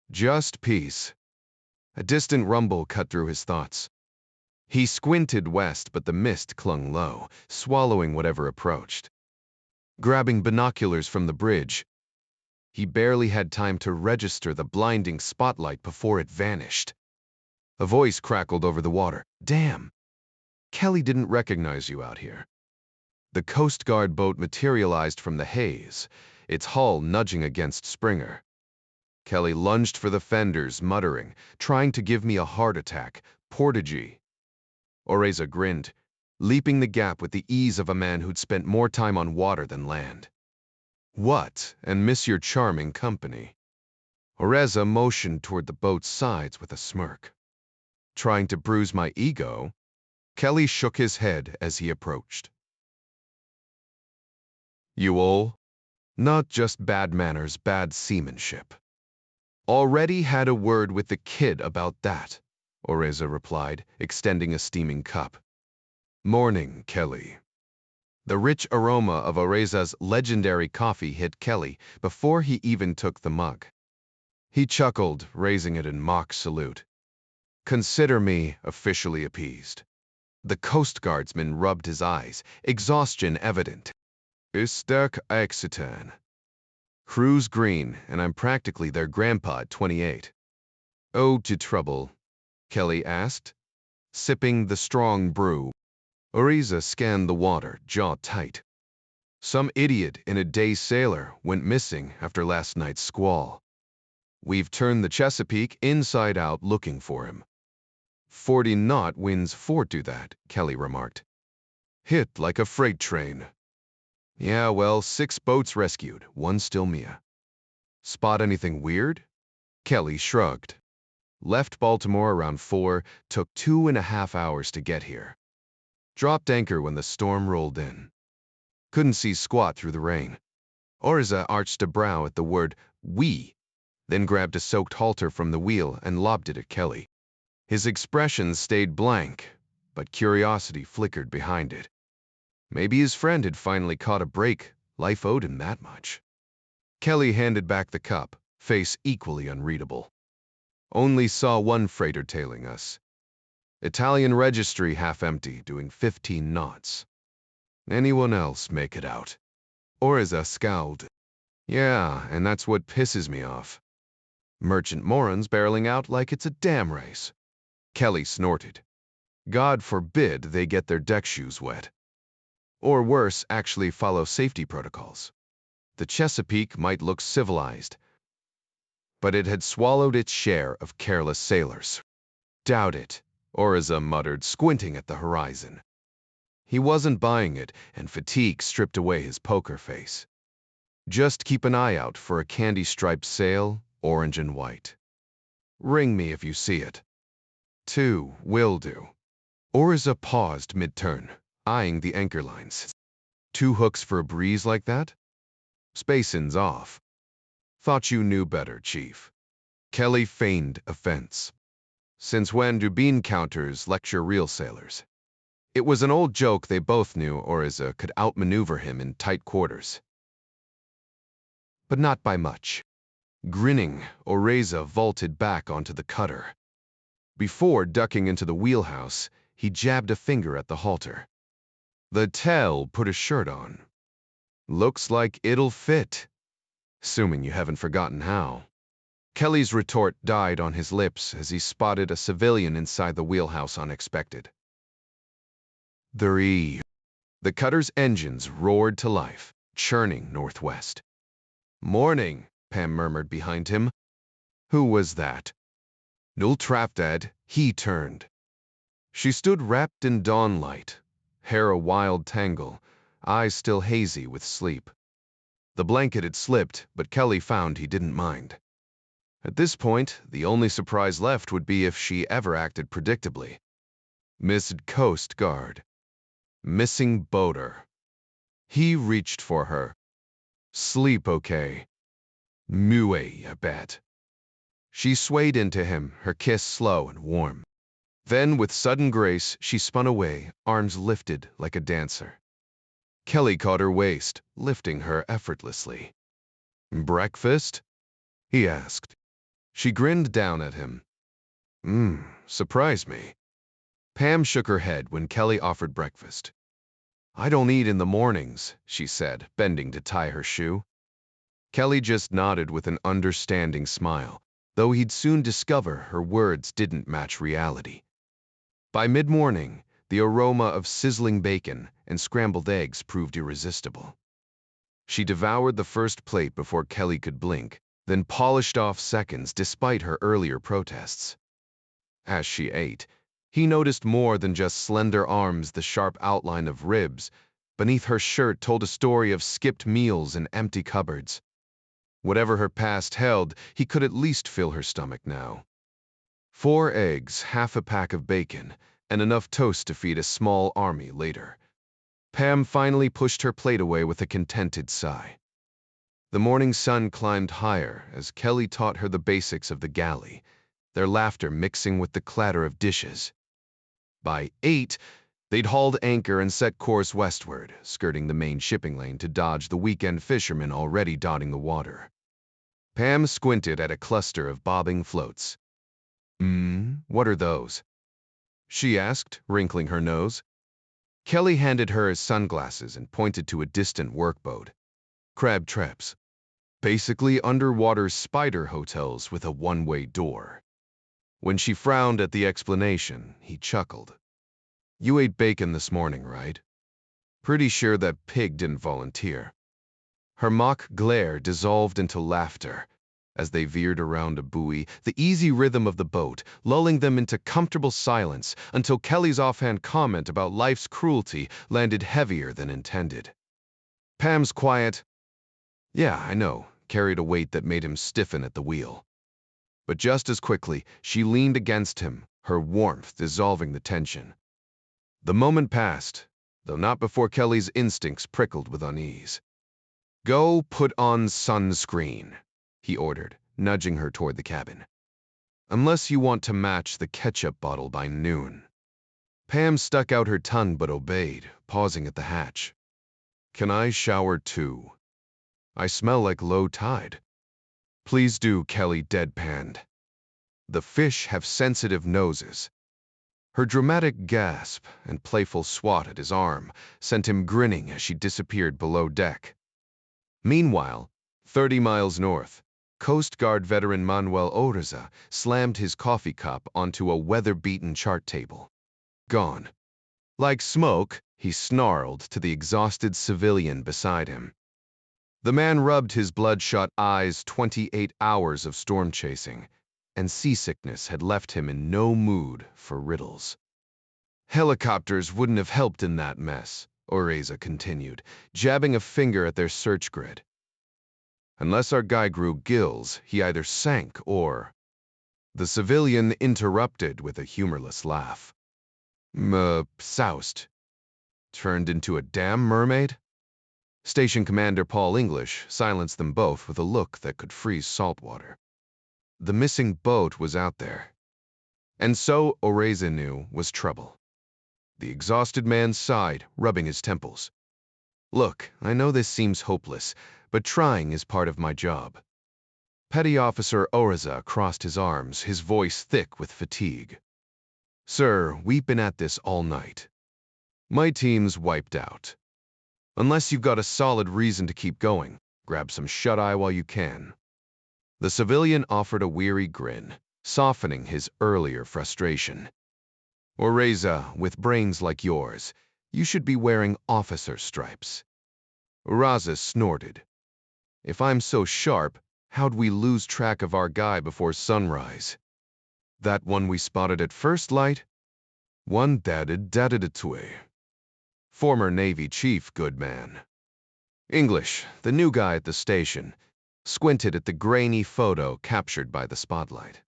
Just peace. A distant rumble cut through his thoughts. He squinted west, but the mist clung low, swallowing whatever approached. Grabbing binoculars from the bridge, he barely had time to register the blinding spotlight before it vanished. A voice crackled over the water. "Damn! Kelly didn't recognize you out here." The Coast Guard boat materialized from the haze, its hull nudging against Springer. Kelly lunged for the fenders, muttering, "Trying to give me a heart attack. Portagee." Oreza grinned, leaping the gap with the ease of a man who'd spent more time on water than land. "What, and miss your charming company." Oreza motioned toward the boat's sides with a smirk. "Trying to bruise my ego?" Kelly shook his head as he approached. "You all? Not just bad manners, bad seamanship." "Already had a word with the kid about that," Oreza replied, extending a steaming cup. "Morning, Kelly." The rich aroma of Oreza's legendary coffee hit Kelly before he even took the mug. He chuckled, raising it in mock salute. "Consider me officially appeased." The Coast Guardsman rubbed his eyes, exhaustion evident. "Sterk Exetan. Crew's green, and I'm practically their grandpa at 28. "Ode to trouble?" Kelly asked, sipping the strong brew. Oreza scanned the water, jaw tight. "Some idiot in a day sailor went missing after last night's squall. We've turned the Chesapeake inside out looking for him." 40 knot winds do that, Kelly remarked. "Hit like a freight train." "Yeah, well, 6 boats rescued, 1 still Mia." "Spot anything weird?" Kelly shrugged. "Left Baltimore around 4, took 2.5 hours to get here. Dropped anchor when the storm rolled in. Couldn't see squat through the rain." Oreza arched a brow at the word "we," then grabbed a soaked halter from the wheel and lobbed it at Kelly. His expression stayed blank, but curiosity flickered behind it. Maybe his friend had finally caught a break. Life owed him that much. Kelly handed back the cup, face equally unreadable. "Only saw one freighter tailing us. Italian registry half empty, doing 15 knots. Anyone else make it out?" Oreza scowled. "Yeah, and that's what pisses me off. Merchant morons barreling out like it's a damn race." Kelly snorted. "God forbid they get their deck shoes wet. Or worse, actually follow safety protocols. The Chesapeake might look civilized, but it had swallowed its share of careless sailors." "Doubt it," Oreza muttered, squinting at the horizon. He wasn't buying it, and fatigue stripped away his poker face. "Just keep an eye out for a candy-striped sail, orange and white. Ring me if you see it." 2 will do." Oreza paused mid-turn, eyeing the anchor lines. 2 hooks for a breeze like that? Spacing's off. Thought you knew better, Chief." Kelly feigned offense. "Since when do bean counters lecture real sailors?" It was an old joke they both knew Oreza could outmaneuver him in tight quarters. But not by much. Grinning, Oreza vaulted back onto the cutter. Before ducking into the wheelhouse, he jabbed a finger at the halter. "The tail put a shirt on. Looks like it'll fit. Assuming you haven't forgotten how." Kelly's retort died on his lips as he spotted a civilian inside the wheelhouse unexpected. The cutter's engines roared to life, churning northwest. "Morning," Pam murmured behind him. "Who was that?" "Null Trapdad," he turned. She stood wrapped in dawn light, hair a wild tangle, eyes still hazy with sleep. The blanket had slipped, but Kelly found he didn't mind. At this point, the only surprise left would be if she ever acted predictably. Missed Coast Guard. Missing boater. He reached for her. Sleep okay. Mue, I bet. She swayed into him, her kiss slow and warm. Then, with sudden grace, she spun away, arms lifted like a dancer. Kelly caught her waist, lifting her effortlessly. Breakfast? He asked. She grinned down at him. Surprised me. Pam shook her head when Kelly offered breakfast. I don't eat in the mornings, she said, bending to tie her shoe. Kelly just nodded with an understanding smile, though he'd soon discover her words didn't match reality. By mid-morning, the aroma of sizzling bacon and scrambled eggs proved irresistible. She devoured the first plate before Kelly could blink, then polished off seconds despite her earlier protests. As she ate, he noticed more than just slender arms. The sharp outline of ribs beneath her shirt told a story of skipped meals and empty cupboards. Whatever her past held, he could at least fill her stomach now. 4 eggs, half a pack of bacon, and enough toast to feed a small army later. Pam finally pushed her plate away with a contented sigh. The morning sun climbed higher as Kelly taught her the basics of the galley, their laughter mixing with the clatter of dishes. By 8, they'd hauled anchor and set course westward, skirting the main shipping lane to dodge the weekend fishermen already dotting the water. Pam squinted at a cluster of bobbing floats. What are those? She asked, wrinkling her nose. Kelly handed her his sunglasses and pointed to a distant workboat. Crab traps. Basically underwater spider hotels with a one-way door. When she frowned at the explanation, he chuckled. You ate bacon this morning, right? Pretty sure that pig didn't volunteer. Her mock glare dissolved into laughter as they veered around a buoy, the easy rhythm of the boat lulling them into comfortable silence until Kelly's offhand comment about life's cruelty landed heavier than intended. Pam's quiet, "Yeah, I know," carried a weight that made him stiffen at the wheel. But just as quickly, she leaned against him, her warmth dissolving the tension. The moment passed, though not before Kelly's instincts prickled with unease. Go put on sunscreen, he ordered, nudging her toward the cabin. Unless you want to match the ketchup bottle by noon. Pam stuck out her tongue but obeyed, pausing at the hatch. Can I shower too? I smell like low tide. Please do, Kelly deadpanned. The fish have sensitive noses. Her dramatic gasp and playful swat at his arm sent him grinning as she disappeared below deck. Meanwhile, 30 miles north, Coast Guard veteran Manuel Orza slammed his coffee cup onto a weather-beaten chart table. Gone. Like smoke, he snarled to the exhausted civilian beside him. The man rubbed his bloodshot eyes. 28 hours of storm chasing, and seasickness had left him in no mood for riddles. Helicopters wouldn't have helped in that mess, Orza continued, jabbing a finger at their search grid. Unless our guy grew gills, he either sank or... The civilian interrupted with a humorless laugh. Soused. Turned into a damn mermaid? Station Commander Paul English silenced them both with a look that could freeze salt water. The missing boat was out there. And so, Orza knew, was trouble. The exhausted man sighed, rubbing his temples. Look, I know this seems hopeless, but trying is part of my job. Petty Officer Orza crossed his arms, his voice thick with fatigue. Sir, we've been at this all night. My team's wiped out. Unless you've got a solid reason to keep going, grab some shut-eye while you can. The civilian offered a weary grin, softening his earlier frustration. Orza, with brains like yours, you should be wearing officer stripes. Orza snorted. If I'm so sharp, how'd we lose track of our guy before sunrise? That one we spotted at first light? One daddy, former Navy chief, good man. English, the new guy at the station, squinted at the grainy photo captured by the spotlight.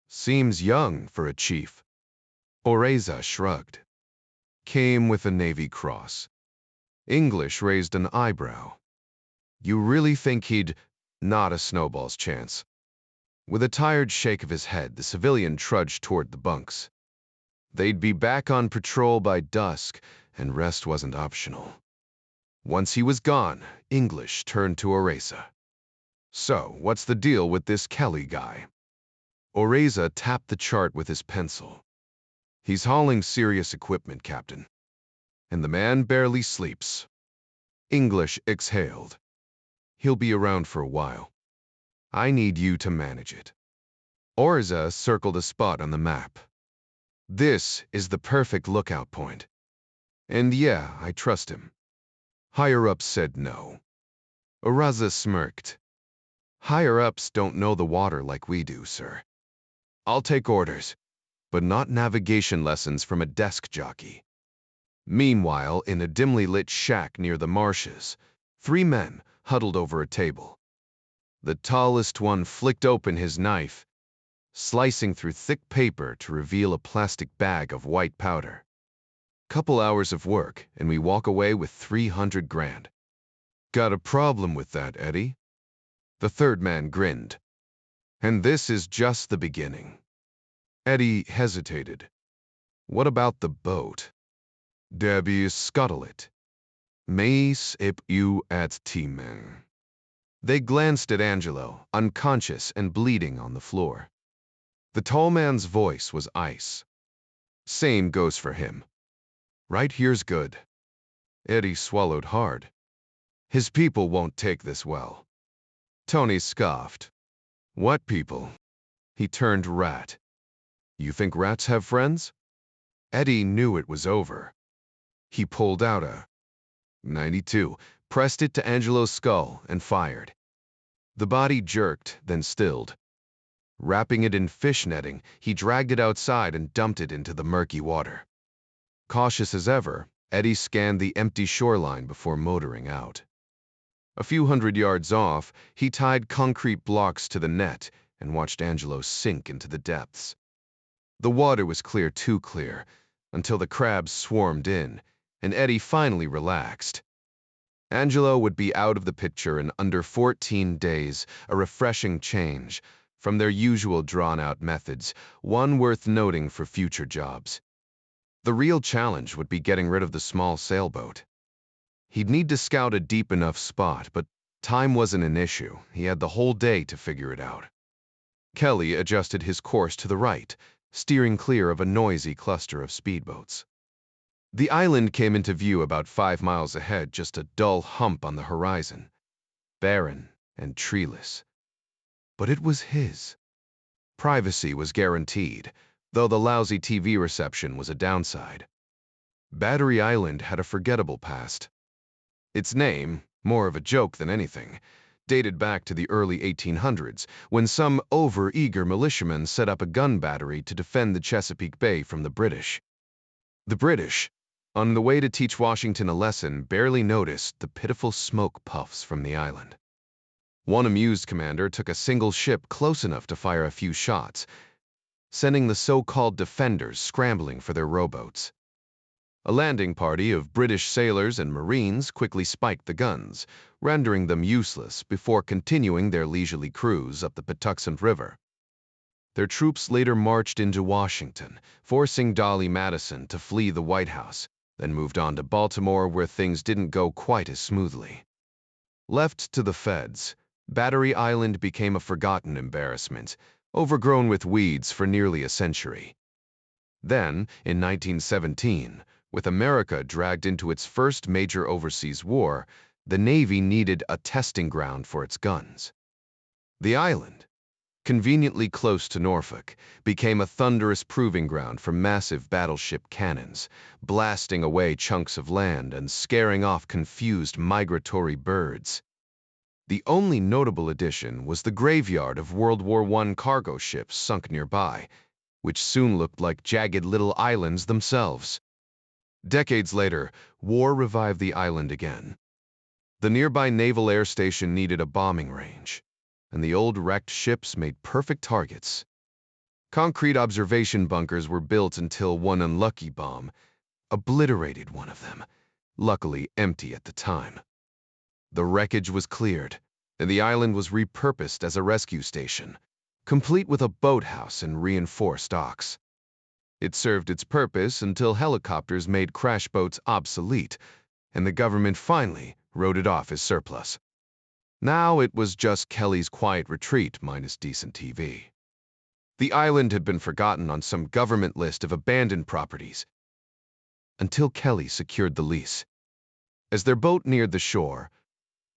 Seems young for a chief. Oreza shrugged. Came with a Navy cross. English raised an eyebrow. You really think he'd... Not a snowball's chance. With a tired shake of his head, the civilian trudged toward the bunks. They'd be back on patrol by dusk, and rest wasn't optional. Once he was gone, English turned to Oreza. So, what's the deal with this Kelly guy? Oreza tapped the chart with his pencil. He's hauling serious equipment, Captain. And the man barely sleeps. English exhaled. He'll be around for a while. I need you to manage it. Oreza circled a spot on the map. This is the perfect lookout point. And yeah, I trust him. Higher-ups said no. Oreza smirked. Higher-ups don't know the water like we do, sir. I'll take orders, but not navigation lessons from a desk jockey. Meanwhile, in a dimly lit shack near the marshes, 3 men huddled over a table. The tallest one flicked open his knife, slicing through thick paper to reveal a plastic bag of white powder. Couple hours of work, and we walk away with 300 grand. Got a problem with that, Eddie? The third man grinned. And this is just the beginning. Eddie hesitated. What about the boat? Debbie scuttle it. Mais ip you at teaming. They glanced at Angelo, unconscious and bleeding on the floor. The tall man's voice was ice. Same goes for him. Right here's good. Eddie swallowed hard. His people won't take this well. Tony scoffed. What people? He turned rat. You think rats have friends? Eddie knew it was over. He pulled out a .92, pressed it to Angelo's skull, and fired. The body jerked, then stilled. Wrapping it in fish netting, he dragged it outside and dumped it into the murky water. Cautious as ever, Eddie scanned the empty shoreline before motoring out. A few hundred yards off, he tied concrete blocks to the net and watched Angelo sink into the depths. The water was clear, too clear, until the crabs swarmed in, and Eddie finally relaxed. Angelo would be out of the picture in under 14 days, a refreshing change from their usual drawn-out methods, one worth noting for future jobs. The real challenge would be getting rid of the small sailboat. He'd need to scout a deep enough spot, but time wasn't an issue. He had the whole day to figure it out. Kelly adjusted his course to the right, steering clear of a noisy cluster of speedboats. The island came into view about 5 miles ahead, just a dull hump on the horizon, barren and treeless. But it was his. Privacy was guaranteed, though the lousy TV reception was a downside. Battery Island had a forgettable past. Its name, more of a joke than anything, dated back to the early 1800s, when some over-eager militiamen set up a gun battery to defend the Chesapeake Bay from the British. The British, on the way to teach Washington a lesson, barely noticed the pitiful smoke puffs from the island. One amused commander took a single ship close enough to fire a few shots, sending the so-called defenders scrambling for their rowboats. A landing party of British sailors and Marines quickly spiked the guns, rendering them useless before continuing their leisurely cruise up the Patuxent River. Their troops later marched into Washington, forcing Dolly Madison to flee the White House, then moved on to Baltimore, where things didn't go quite as smoothly. Left to the feds, Battery Island became a forgotten embarrassment, overgrown with weeds for nearly a century. Then, in 1917, with America dragged into its first major overseas war, the Navy needed a testing ground for its guns. The island, conveniently close to Norfolk, became a thunderous proving ground for massive battleship cannons, blasting away chunks of land and scaring off confused migratory birds. The only notable addition was the graveyard of World War I cargo ships sunk nearby, which soon looked like jagged little islands themselves. Decades later, war revived the island again. The nearby naval air station needed a bombing range, and the old wrecked ships made perfect targets. Concrete observation bunkers were built until one unlucky bomb obliterated one of them, luckily empty at the time. The wreckage was cleared, and the island was repurposed as a rescue station, complete with a boathouse and reinforced docks. It served its purpose until helicopters made crash boats obsolete, and the government finally wrote it off as surplus. Now it was just Kelly's quiet retreat minus decent TV. The island had been forgotten on some government list of abandoned properties until Kelly secured the lease. As their boat neared the shore,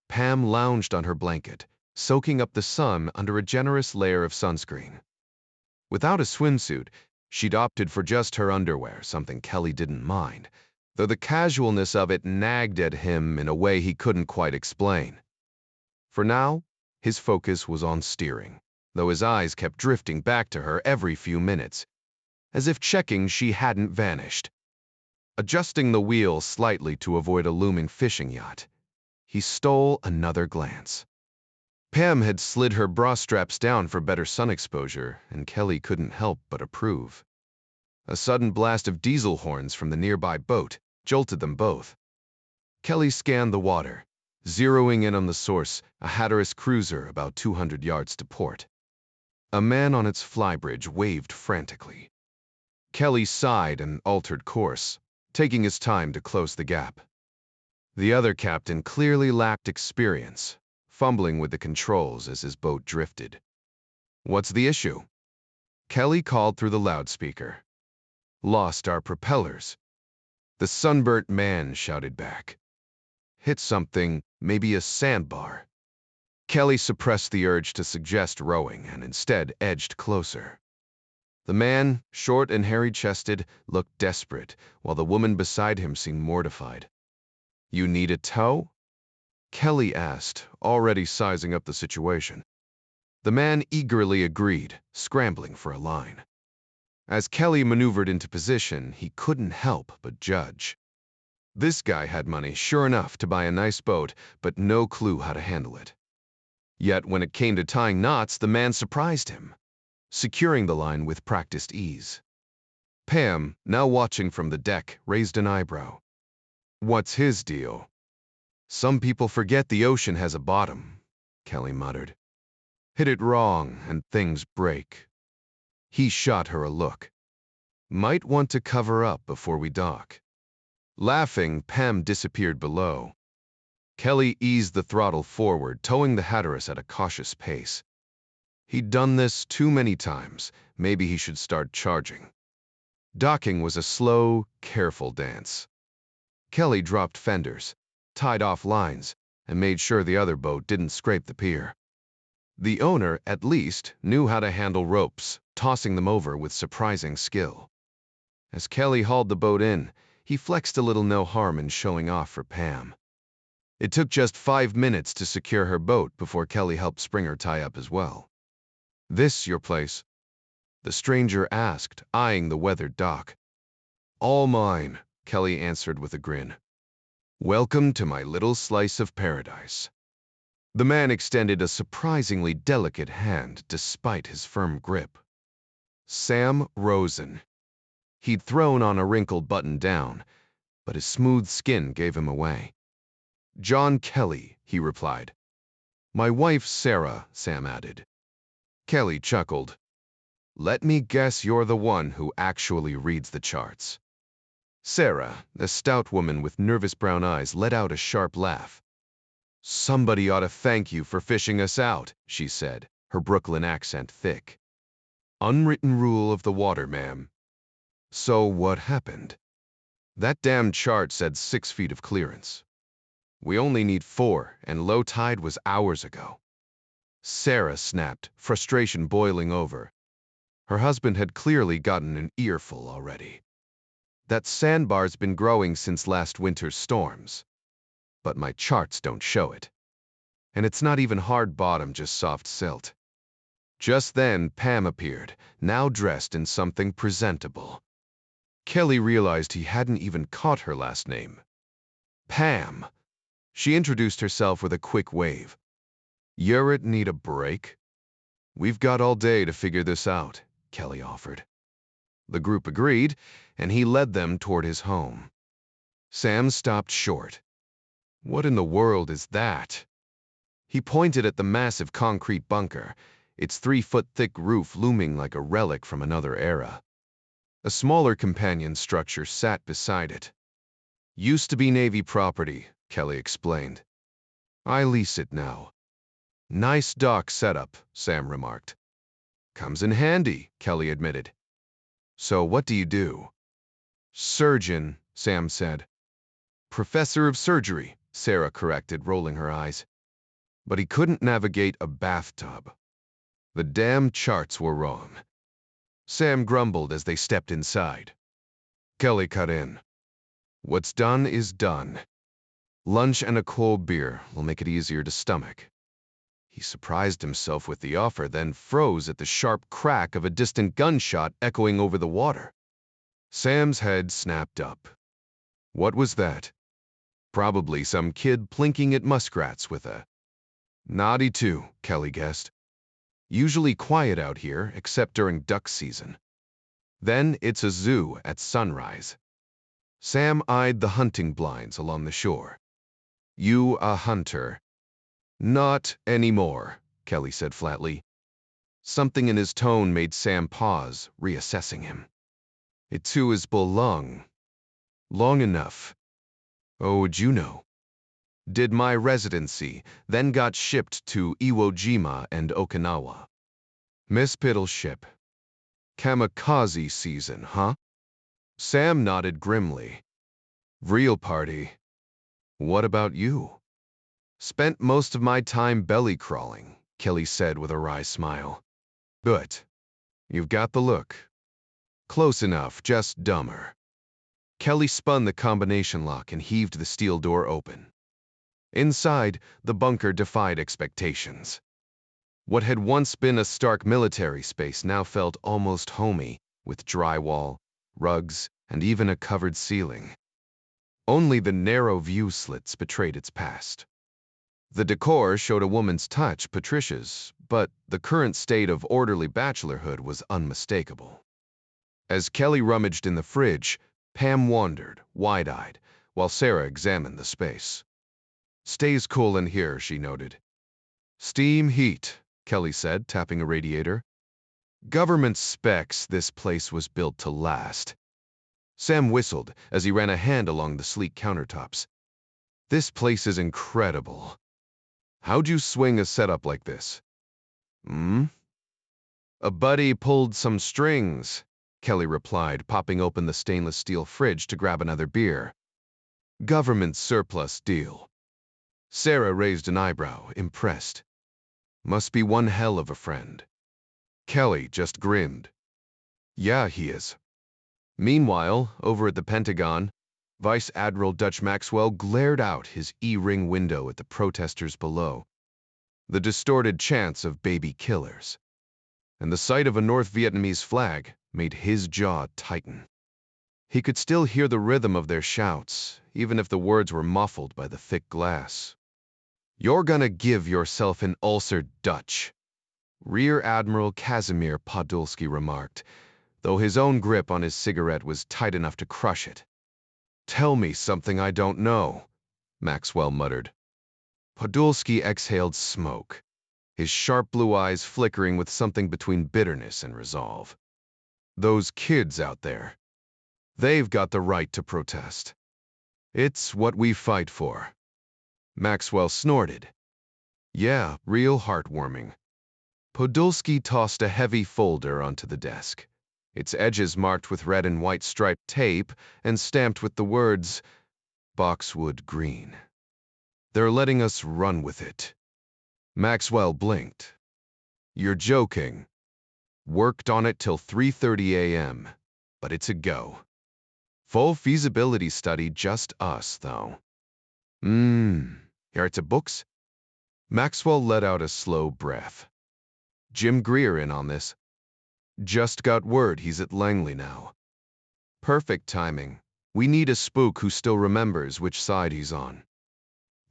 Pam lounged on her blanket, soaking up the sun under a generous layer of sunscreen. Without a swimsuit, she'd opted for just her underwear, something Kelly didn't mind, though the casualness of it nagged at him in a way he couldn't quite explain. For now, his focus was on steering, though his eyes kept drifting back to her every few minutes, as if checking she hadn't vanished. Adjusting the wheel slightly to avoid a looming fishing yacht, he stole another glance. Pam had slid her bra straps down for better sun exposure, and Kelly couldn't help but approve. A sudden blast of diesel horns from the nearby boat jolted them both. Kelly scanned the water, zeroing in on the source, a Hatteras cruiser about 200 yards to port. A man on its flybridge waved frantically. Kelly sighed and altered course, taking his time to close the gap. The other captain clearly lacked experience, fumbling with the controls as his boat drifted. "What's the issue?" Kelly called through the loudspeaker. "Lost our propellers," the sunburnt man shouted back. "Hit something, maybe a sandbar." Kelly suppressed the urge to suggest rowing and instead edged closer. The man, short and hairy-chested, looked desperate, while the woman beside him seemed mortified. "You need a tow?" Kelly asked, already sizing up the situation. The man eagerly agreed, scrambling for a line. As Kelly maneuvered into position, he couldn't help but judge. This guy had money, sure enough, to buy a nice boat, but no clue how to handle it. Yet when it came to tying knots, the man surprised him, securing the line with practiced ease. Pam, now watching from the deck, raised an eyebrow. "What's his deal?" "Some people forget the ocean has a bottom," Kelly muttered. "Hit it wrong and things break." He shot her a look. "Might want to cover up before we dock." Laughing, Pam disappeared below. Kelly eased the throttle forward, towing the Hatteras at a cautious pace. He'd done this too many times. Maybe he should start charging. Docking was a slow, careful dance. Kelly dropped fenders, tied off lines, and made sure the other boat didn't scrape the pier. The owner, at least, knew how to handle ropes, tossing them over with surprising skill. As Kelly hauled the boat in, he flexed a little no harm in showing off for Pam. It took just 5 minutes to secure her boat before Kelly helped Springer tie up as well. "This your place?" the stranger asked, eyeing the weathered dock. "All mine," Kelly answered with a grin. "Welcome to my little slice of paradise." The man extended a surprisingly delicate hand despite his firm grip. Sam Rosen. He'd thrown on a wrinkled button-down, but his smooth skin gave him away. "John Kelly," he replied. "My wife, Sarah," Sam added. Kelly chuckled. "Let me guess you're the one who actually reads the charts." Sarah, a stout woman with nervous brown eyes, let out a sharp laugh. "Somebody ought to thank you for fishing us out," she said, her Brooklyn accent thick. "Unwritten rule of the water, ma'am." "So what happened?" "That damn chart said 6 feet of clearance. We only need 4, and low tide was hours ago." Sarah snapped, frustration boiling over. Her husband had clearly gotten an earful already. "That sandbar's been growing since last winter's storms. But my charts don't show it. And it's not even hard bottom, just soft silt." Just then, Pam appeared, now dressed in something presentable. Kelly realized he hadn't even caught her last name. Pam. She introduced herself with a quick wave. "You'd need a break?" "We've got all day to figure this out," Kelly offered. The group agreed, and he led them toward his home. Sam stopped short. "What in the world is that?" He pointed at the massive concrete bunker, its 3-foot-thick roof looming like a relic from another era. A smaller companion structure sat beside it. "Used to be Navy property," Kelly explained. "I lease it now." "Nice dock setup," Sam remarked. "Comes in handy," Kelly admitted. "So what do you do?" "Surgeon," Sam said. "Professor of surgery," Sarah corrected, rolling her eyes. But he couldn't navigate a bathtub. The damn charts were wrong. Sam grumbled as they stepped inside. Kelly cut in. "What's done is done. Lunch and a cold beer will make it easier to stomach." He surprised himself with the offer, then froze at the sharp crack of a distant gunshot echoing over the water. Sam's head snapped up. What was that? Probably some kid plinking at muskrats with a naughty two, Kelly guessed. Usually quiet out here, except during duck season. Then it's a zoo at sunrise. Sam eyed the hunting blinds along the shore. "You a hunter?" "Not anymore," Kelly said flatly. Something in his tone made Sam pause, reassessing him. "It too is long. Long enough." "Oh'd you know?" "Did my residency, then got shipped to Iwo Jima and Okinawa." "Mispittle ship. Kamikaze season, huh?" Sam nodded grimly. "Real party. What about you?" "Spent most of my time belly crawling," Kelly said with a wry smile. "Good. You've got the look." "Close enough, just dumber." Kelly spun the combination lock and heaved the steel door open. Inside, the bunker defied expectations. What had once been a stark military space now felt almost homey, with drywall, rugs, and even a covered ceiling. Only the narrow view slits betrayed its past. The decor showed a woman's touch, Patricia's, but the current state of orderly bachelorhood was unmistakable. As Kelly rummaged in the fridge, Pam wandered, wide-eyed, while Sarah examined the space. "Stays cool in here," she noted. "Steam heat," Kelly said, tapping a radiator. "Government specs, this place was built to last." Sam whistled as he ran a hand along the sleek countertops. "This place is incredible. How'd you swing a setup like this?" "A buddy pulled some strings," Kelly replied, popping open the stainless steel fridge to grab another beer. "Government surplus deal." Sarah raised an eyebrow, impressed. "Must be one hell of a friend." Kelly just grinned. "Yeah, he is." Meanwhile, over at the Pentagon, Vice Admiral Dutch Maxwell glared out his E-ring window at the protesters below. The distorted chants of baby killers. And the sight of a North Vietnamese flag made his jaw tighten. He could still hear the rhythm of their shouts, even if the words were muffled by the thick glass. "You're gonna give yourself an ulcer, Dutch," Rear Admiral Casimir Podolsky remarked, though his own grip on his cigarette was tight enough to crush it. "Tell me something I don't know," Maxwell muttered. Podolsky exhaled smoke, his sharp blue eyes flickering with something between bitterness and resolve. "Those kids out there. They've got the right to protest. It's what we fight for." Maxwell snorted. "Yeah, real heartwarming." Podolsky tossed a heavy folder onto the desk, its edges marked with red and white striped tape and stamped with the words, "Boxwood Green." "They're letting us run with it." Maxwell blinked. "You're joking." "Worked on it till 3:30 a.m., but it's a go. Full feasibility study, just us, though." Here to books?" Maxwell let out a slow breath. Jim Greer in on this. Just got word he's at Langley now. Perfect timing. We need a spook who still remembers which side he's on.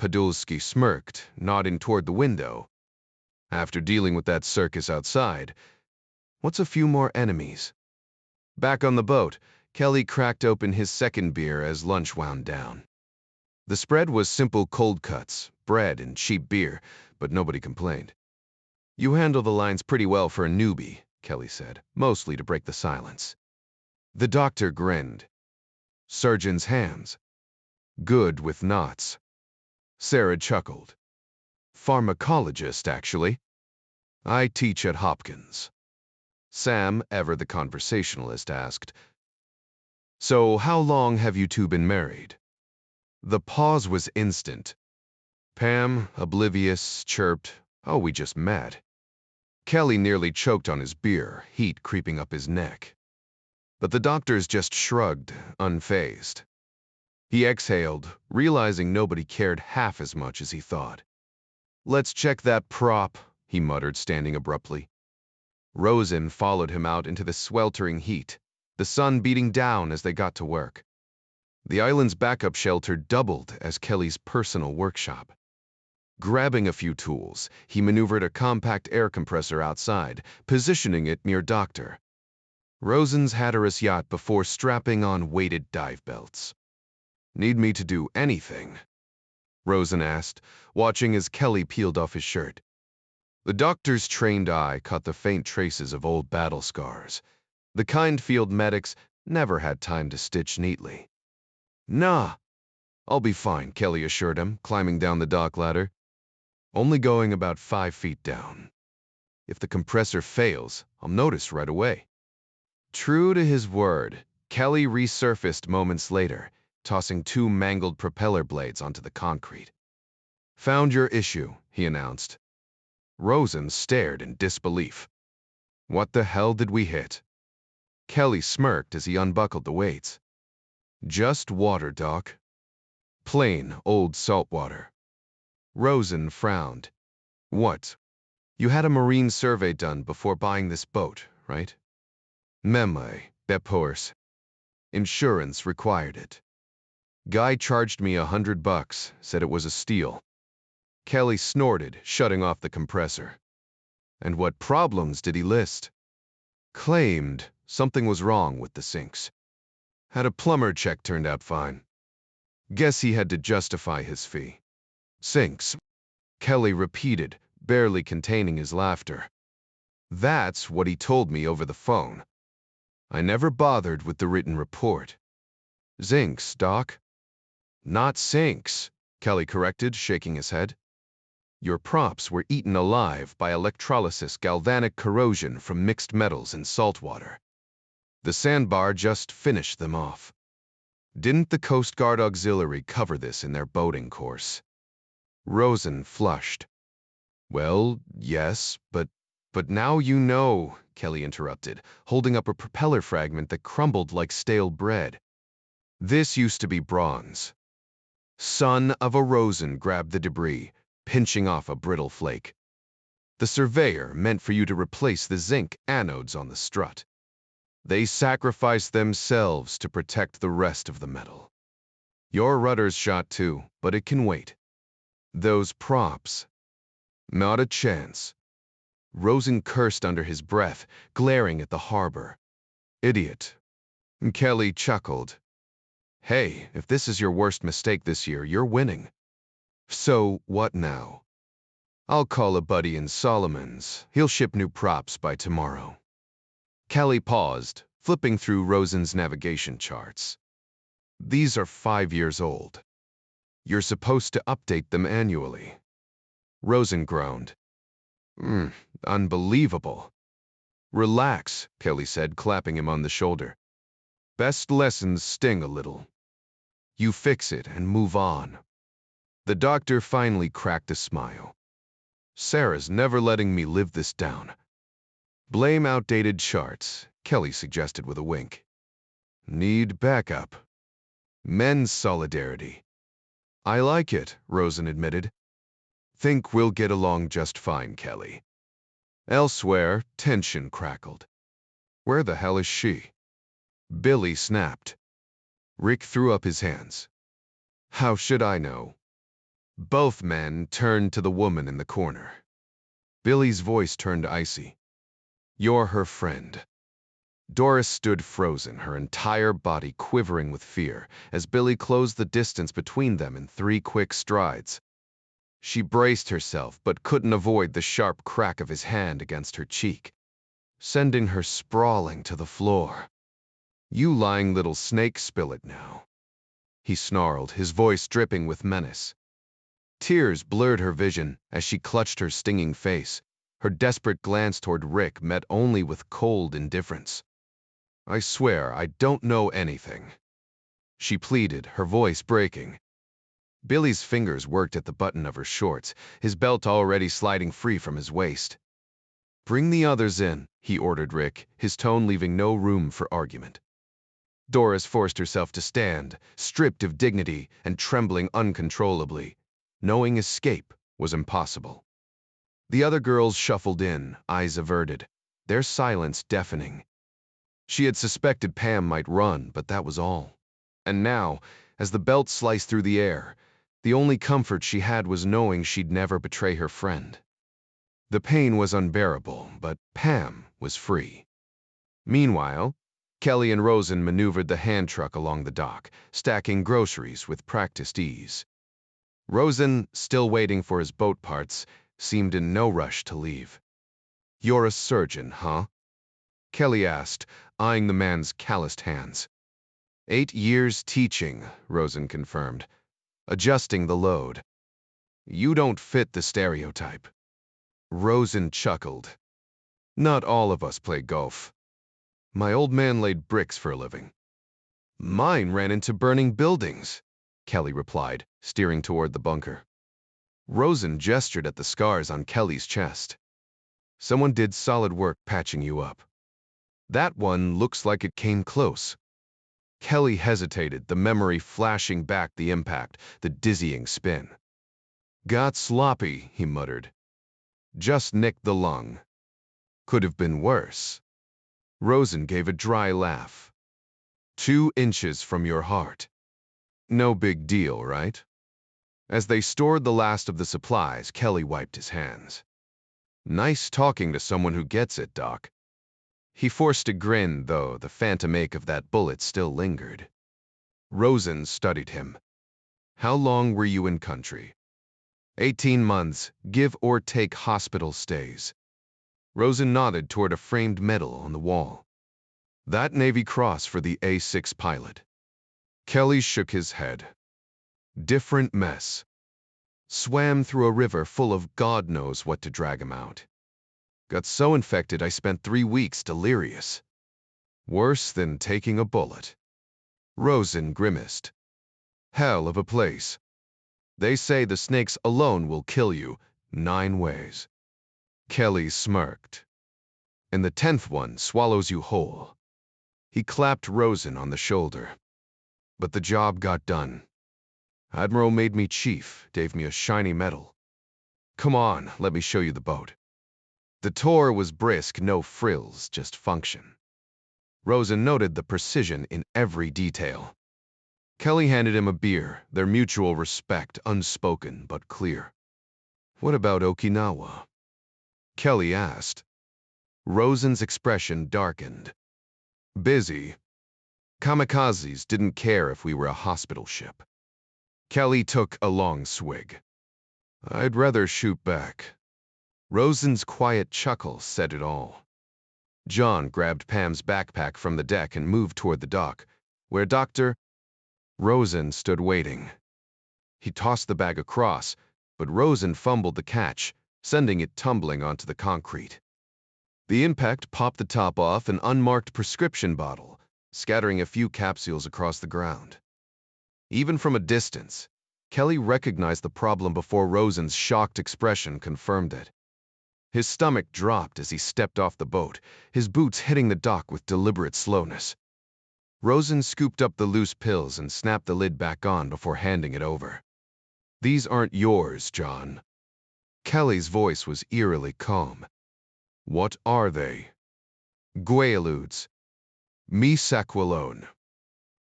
Podolsky smirked, nodding toward the window. After dealing with that circus outside, what's a few more enemies? Back on the boat, Kelly cracked open his second beer as lunch wound down. The spread was simple cold cuts, bread, and cheap beer, but nobody complained. You handle the lines pretty well for a newbie, Kelly said, mostly to break the silence. The doctor grinned. Surgeon's hands. Good with knots. Sarah chuckled. Pharmacologist, actually. I teach at Hopkins. Sam, ever the conversationalist, asked, So how long have you two been married? The pause was instant. Pam, oblivious, chirped, Oh, we just met. Kelly nearly choked on his beer, heat creeping up his neck. But the doctors just shrugged, unfazed. He exhaled, realizing nobody cared half as much as he thought. Let's check that prop, he muttered, standing abruptly. Rosen followed him out into the sweltering heat, the sun beating down as they got to work. The island's backup shelter doubled as Kelly's personal workshop. Grabbing a few tools, he maneuvered a compact air compressor outside, positioning it near Doctor. Rosen's Hatteras yacht before strapping on weighted dive belts. Need me to do anything? Rosen asked, watching as Kelly peeled off his shirt. The doctor's trained eye caught the faint traces of old battle scars, the kind field medics never had time to stitch neatly. Nah, I'll be fine, Kelly assured him, climbing down the dock ladder. Only going about 5 feet down. If the compressor fails, I'll notice right away. True to his word, Kelly resurfaced moments later, tossing 2 mangled propeller blades onto the concrete. Found your issue, he announced. Rosen stared in disbelief. What the hell did we hit? Kelly smirked as he unbuckled the weights. Just water, Doc. Plain, old salt water. Rosen frowned. What? You had a marine survey done before buying this boat, right? Memai, Bephorse. Insurance required it. Guy charged me $100, said it was a steal. Kelly snorted, shutting off the compressor. And what problems did he list? Claimed something was wrong with the sinks. Had a plumber check, turned out fine. Guess he had to justify his fee. Sinks, Kelly repeated, barely containing his laughter. That's what he told me over the phone. I never bothered with the written report. Zincs, Doc. Not sinks, Kelly corrected, shaking his head. Your props were eaten alive by electrolysis galvanic corrosion from mixed metals and salt water. The sandbar just finished them off. Didn't the Coast Guard Auxiliary cover this in their boating course? Rosen flushed. Well, yes, but now you know, Kelly interrupted, holding up a propeller fragment that crumbled like stale bread. This used to be bronze. Son of a Rosen grabbed the debris, pinching off a brittle flake. The surveyor meant for you to replace the zinc anodes on the strut. They sacrificed themselves to protect the rest of the metal. Your rudder's shot too, but it can wait. Those props. Not a chance. Rosen cursed under his breath, glaring at the harbor. Idiot. Kelly chuckled. Hey, if this is your worst mistake this year, you're winning. So, what now? I'll call a buddy in Solomon's. He'll ship new props by tomorrow. Kelly paused, flipping through Rosen's navigation charts. These are 5 years old. You're supposed to update them annually. Rosen groaned. Unbelievable. Relax, Kelly said, clapping him on the shoulder. Best lessons sting a little. You fix it and move on. The doctor finally cracked a smile. Sarah's never letting me live this down. Blame outdated charts, Kelly suggested with a wink. Need backup. Men's solidarity. I like it, Rosen admitted. Think we'll get along just fine, Kelly. Elsewhere, tension crackled. Where the hell is she? Billy snapped. Rick threw up his hands. How should I know? Both men turned to the woman in the corner. Billy's voice turned icy. You're her friend. Doris stood frozen, her entire body quivering with fear, as Billy closed the distance between them in 3 quick strides. She braced herself, but couldn't avoid the sharp crack of his hand against her cheek, sending her sprawling to the floor. You lying little snake, spill it now. He snarled, his voice dripping with menace. Tears blurred her vision as she clutched her stinging face. Her desperate glance toward Rick met only with cold indifference. I swear, I don't know anything, she pleaded, her voice breaking. Billy's fingers worked at the button of her shorts, his belt already sliding free from his waist. Bring the others in, he ordered Rick, his tone leaving no room for argument. Doris forced herself to stand, stripped of dignity and trembling uncontrollably, knowing escape was impossible. The other girls shuffled in, eyes averted, their silence deafening. She had suspected Pam might run, but that was all. And now, as the belt sliced through the air, the only comfort she had was knowing she'd never betray her friend. The pain was unbearable, but Pam was free. Meanwhile, Kelly and Rosen maneuvered the hand truck along the dock, stacking groceries with practiced ease. Rosen, still waiting for his boat parts, seemed in no rush to leave. You're a surgeon, huh? Kelly asked, eyeing the man's calloused hands. 8 years teaching, Rosen confirmed, adjusting the load. You don't fit the stereotype. Rosen chuckled. Not all of us play golf. My old man laid bricks for a living. Mine ran into burning buildings, Kelly replied, steering toward the bunker. Rosen gestured at the scars on Kelly's chest. Someone did solid work patching you up. That one looks like it came close. Kelly hesitated, the memory flashing back the impact, the dizzying spin. Got sloppy, he muttered. Just nicked the lung. Could have been worse. Rosen gave a dry laugh. 2 inches from your heart. No big deal, right? As they stored the last of the supplies, Kelly wiped his hands. Nice talking to someone who gets it, Doc. He forced a grin, though the phantom ache of that bullet still lingered. Rosen studied him. How long were you in country? 18 months, give or take hospital stays. Rosen nodded toward a framed medal on the wall. That Navy Cross for the A6 pilot. Kelly shook his head. Different mess. Swam through a river full of God knows what to drag him out. Got so infected I spent 3 weeks delirious. Worse than taking a bullet. Rosen grimaced. Hell of a place. They say the snakes alone will kill you 9 ways. Kelly smirked. And the 10th one swallows you whole. He clapped Rosen on the shoulder. But the job got done. Admiral made me chief, gave me a shiny medal. Come on, let me show you the boat. The tour was brisk, no frills, just function. Rosen noted the precision in every detail. Kelly handed him a beer, their mutual respect unspoken but clear. What about Okinawa? Kelly asked. Rosen's expression darkened. Busy. Kamikazes didn't care if we were a hospital ship. Kelly took a long swig. I'd rather shoot back. Rosen's quiet chuckle said it all. John grabbed Pam's backpack from the deck and moved toward the dock, where Dr. Rosen stood waiting. He tossed the bag across, but Rosen fumbled the catch, sending it tumbling onto the concrete. The impact popped the top off an unmarked prescription bottle, scattering a few capsules across the ground. Even from a distance, Kelly recognized the problem before Rosen's shocked expression confirmed it. His stomach dropped as he stepped off the boat, his boots hitting the dock with deliberate slowness. Rosen scooped up the loose pills and snapped the lid back on before handing it over. These aren't yours, John. Kelly's voice was eerily calm. What are they? Quaaludes. Misaquilone.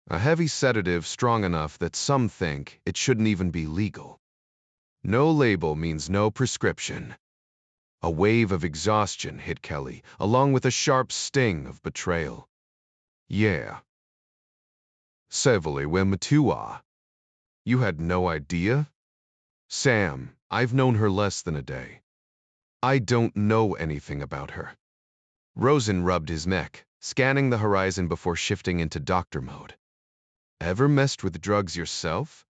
A heavy sedative strong enough that some think it shouldn't even be legal. No label means no prescription. A wave of exhaustion hit Kelly, along with a sharp sting of betrayal. Yeah. Sevoli Wematua. You had no idea? Sam, I've known her less than a day. I don't know anything about her. Rosen rubbed his neck, scanning the horizon before shifting into doctor mode. Ever messed with drugs yourself?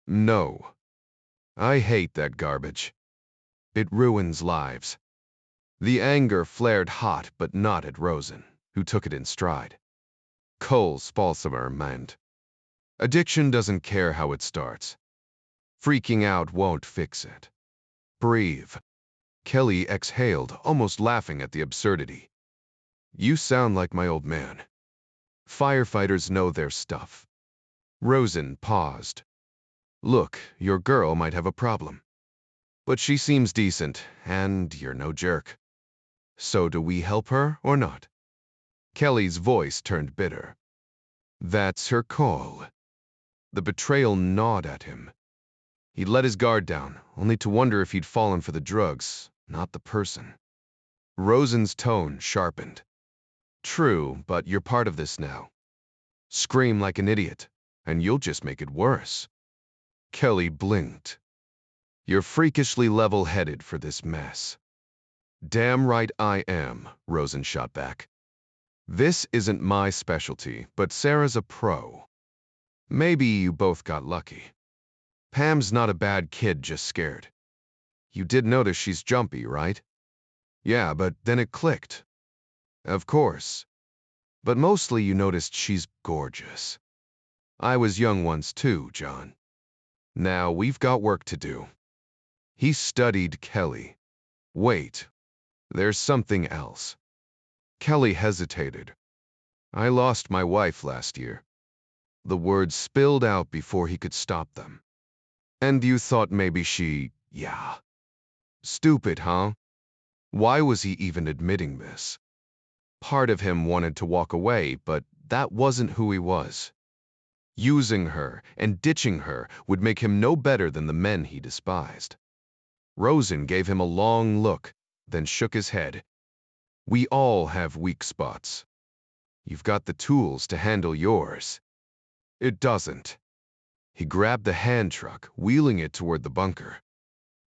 No. I hate that garbage. It ruins lives. The anger flared hot, but not at Rosen, who took it in stride. Cole Spalsamer meant. Addiction doesn't care how it starts. Freaking out won't fix it. Breathe. Kelly exhaled, almost laughing at the absurdity. You sound like my old man. Firefighters know their stuff. Rosen paused. Look, your girl might have a problem. But she seems decent, and you're no jerk. So do we help her or not? Kelly's voice turned bitter. That's her call. The betrayal gnawed at him. He let his guard down, only to wonder if he'd fallen for the drugs, not the person. Rosen's tone sharpened. True, but you're part of this now. Scream like an idiot, and you'll just make it worse. Kelly blinked. You're freakishly level-headed for this mess. Damn right I am, Rosen shot back. This isn't my specialty, but Sarah's a pro. Maybe you both got lucky. Pam's not a bad kid, just scared. You did notice she's jumpy, right? Yeah, but then it clicked. Of course. But mostly you noticed she's gorgeous. I was young once too, John. Now we've got work to do. He studied Kelly. Wait, there's something else. Kelly hesitated. I lost my wife last year. The words spilled out before he could stop them. And you thought maybe yeah. Stupid, huh? Why was he even admitting this? Part of him wanted to walk away, but that wasn't who he was. Using her and ditching her would make him no better than the men he despised. Rosen gave him a long look, then shook his head. We all have weak spots. You've got the tools to handle yours. It doesn't. He grabbed the hand truck, wheeling it toward the bunker.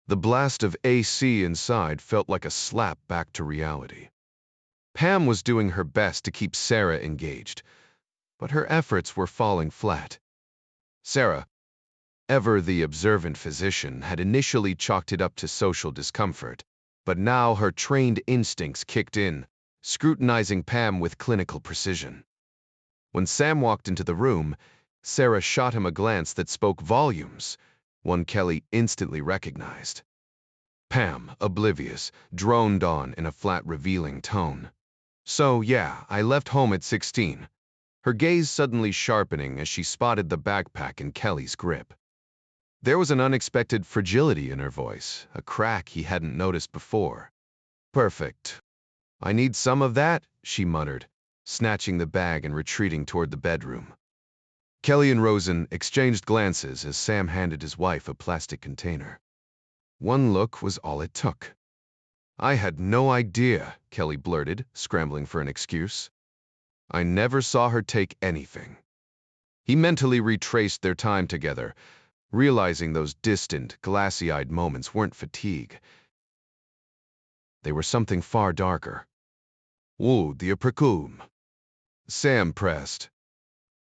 The blast of AC inside felt like a slap back to reality. Pam was doing her best to keep Sarah engaged, but her efforts were falling flat. Sarah, ever the observant physician, had initially chalked it up to social discomfort, but now her trained instincts kicked in, scrutinizing Pam with clinical precision. When Sam walked into the room, Sarah shot him a glance that spoke volumes, one Kelly instantly recognized. Pam, oblivious, droned on in a flat, revealing tone. So, yeah, I left home at 16. Her gaze suddenly sharpening as she spotted the backpack in Kelly's grip. There was an unexpected fragility in her voice, a crack he hadn't noticed before. Perfect. I need some of that, she muttered, snatching the bag and retreating toward the bedroom. Kelly and Rosen exchanged glances as Sam handed his wife a plastic container. One look was all it took. I had no idea, Kelly blurted, scrambling for an excuse. I never saw her take anything. He mentally retraced their time together, realizing those distant, glassy-eyed moments weren't fatigue. They were something far darker. Woo, the precum. Sam pressed.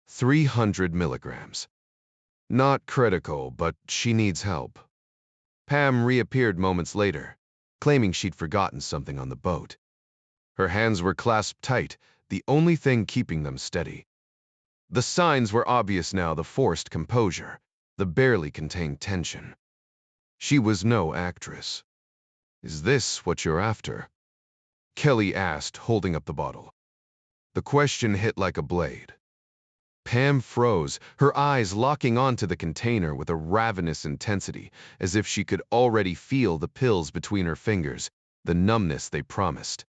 300 milligrams. Not critical, but she needs help. Pam reappeared moments later, claiming she'd forgotten something on the boat. Her hands were clasped tight, the only thing keeping them steady. The signs were obvious now, the forced composure, the barely contained tension. She was no actress. Is this what you're after? Kelly asked, holding up the bottle. The question hit like a blade. Pam froze, her eyes locking onto the container with a ravenous intensity, as if she could already feel the pills between her fingers, the numbness they promised.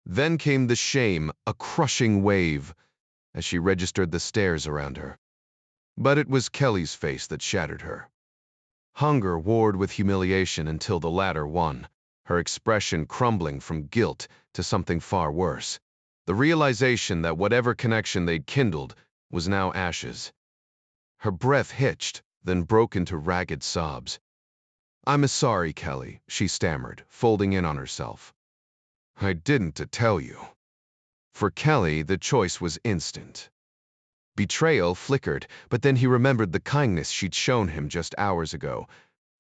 Then came the shame, a crushing wave, as she registered the stares around her. But it was Kelly's face that shattered her. Hunger warred with humiliation until the latter won, her expression crumbling from guilt to something far worse. The realization that whatever connection they'd kindled was now ashes. Her breath hitched, then broke into ragged sobs. "I'm sorry, Kelly," she stammered, folding in on herself. "I didn't tell you." For Kelly, the choice was instant. Betrayal flickered, but then he remembered the kindness she'd shown him just hours ago,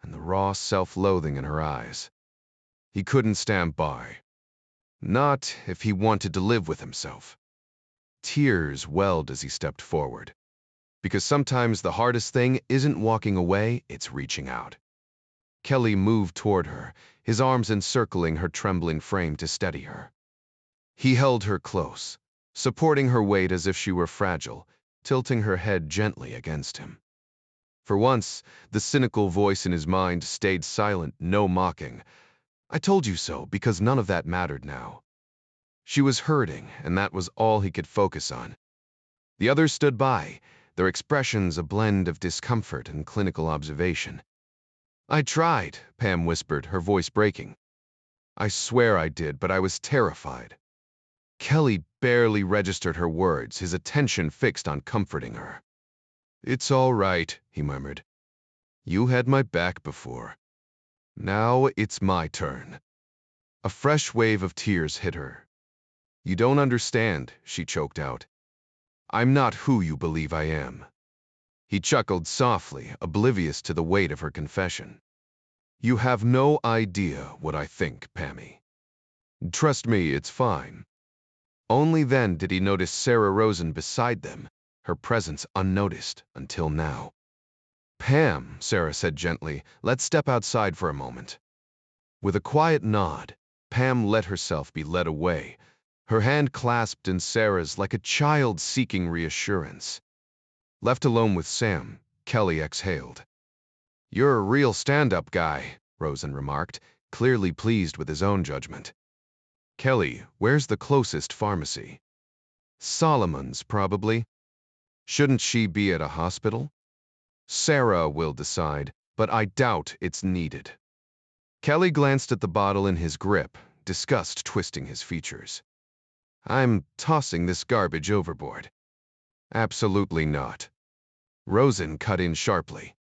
and the raw self-loathing in her eyes. He couldn't stand by. Not if he wanted to live with himself. Tears welled as he stepped forward. Because sometimes the hardest thing isn't walking away, it's reaching out. Kelly moved toward her, his arms encircling her trembling frame to steady her. He held her close, supporting her weight as if she were fragile, tilting her head gently against him. For once, the cynical voice in his mind stayed silent, no mocking. "I told you so because none of that mattered now." She was hurting, and that was all he could focus on. The others stood by, their expressions a blend of discomfort and clinical observation. "I tried," Pam whispered, her voice breaking. "I swear I did, but I was terrified." Kelly barely registered her words, his attention fixed on comforting her. "It's all right," he murmured. "You had my back before. Now it's my turn." A fresh wave of tears hit her. "You don't understand," she choked out. "I'm not who you believe I am." He chuckled softly, oblivious to the weight of her confession. "You have no idea what I think, Pammy. Trust me, it's fine." Only then did he notice Sarah Rosen beside them, her presence unnoticed until now. "Pam," Sarah said gently, "let's step outside for a moment." With a quiet nod, Pam let herself be led away, her hand clasped in Sarah's like a child seeking reassurance. Left alone with Sam, Kelly exhaled. "You're a real stand-up guy," Rosen remarked, clearly pleased with his own judgment. "Kelly, where's the closest pharmacy?" "Solomon's, probably." "Shouldn't she be at a hospital?" "Sarah will decide, but I doubt it's needed." Kelly glanced at the bottle in his grip, disgust twisting his features. "I'm tossing this garbage overboard." "Absolutely not." Rosen cut in sharply.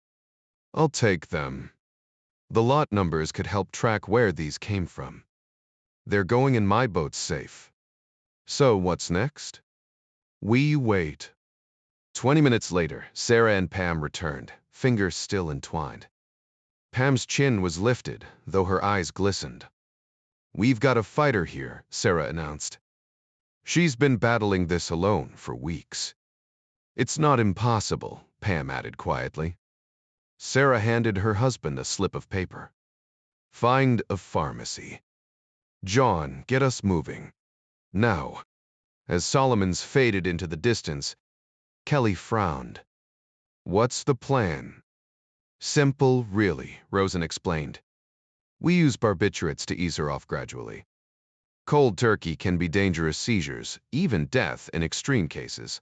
"I'll take them. The lot numbers could help track where these came from. They're going in my boat's safe." "So what's next?" "We wait." 20 minutes later, Sarah and Pam returned, fingers still entwined. Pam's chin was lifted, though her eyes glistened. "We've got a fighter here," Sarah announced. "She's been battling this alone for weeks." "It's not impossible," Pam added quietly. Sarah handed her husband a slip of paper. "Find a pharmacy. John, get us moving. Now." As Solomon's faded into the distance, Kelly frowned. "What's the plan?" "Simple, really," Rosen explained. "We use barbiturates to ease her off gradually. Cold turkey can be dangerous seizures, even death in extreme cases."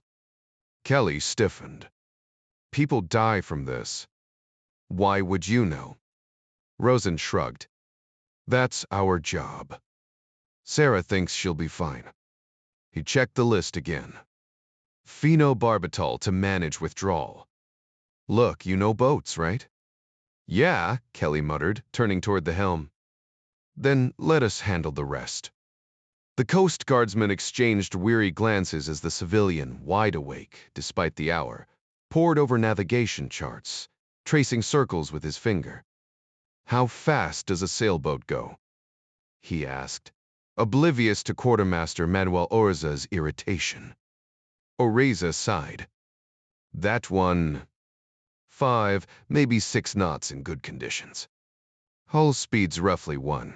Kelly stiffened. "People die from this." "Why would you know?" Rosen shrugged. "That's our job. Sarah thinks she'll be fine." He checked the list again. "Phenobarbital to manage withdrawal." "Look, you know boats, right?" "Yeah," Kelly muttered, turning toward the helm. "Then let us handle the rest." The Coast Guardsman exchanged weary glances as the civilian, wide awake, despite the hour, pored over navigation charts, tracing circles with his finger. "How fast does a sailboat go?" he asked, oblivious to Quartermaster Manuel Orza's irritation. Orza sighed. "That one, 5, maybe 6 knots in good conditions. Hull speed's roughly 1.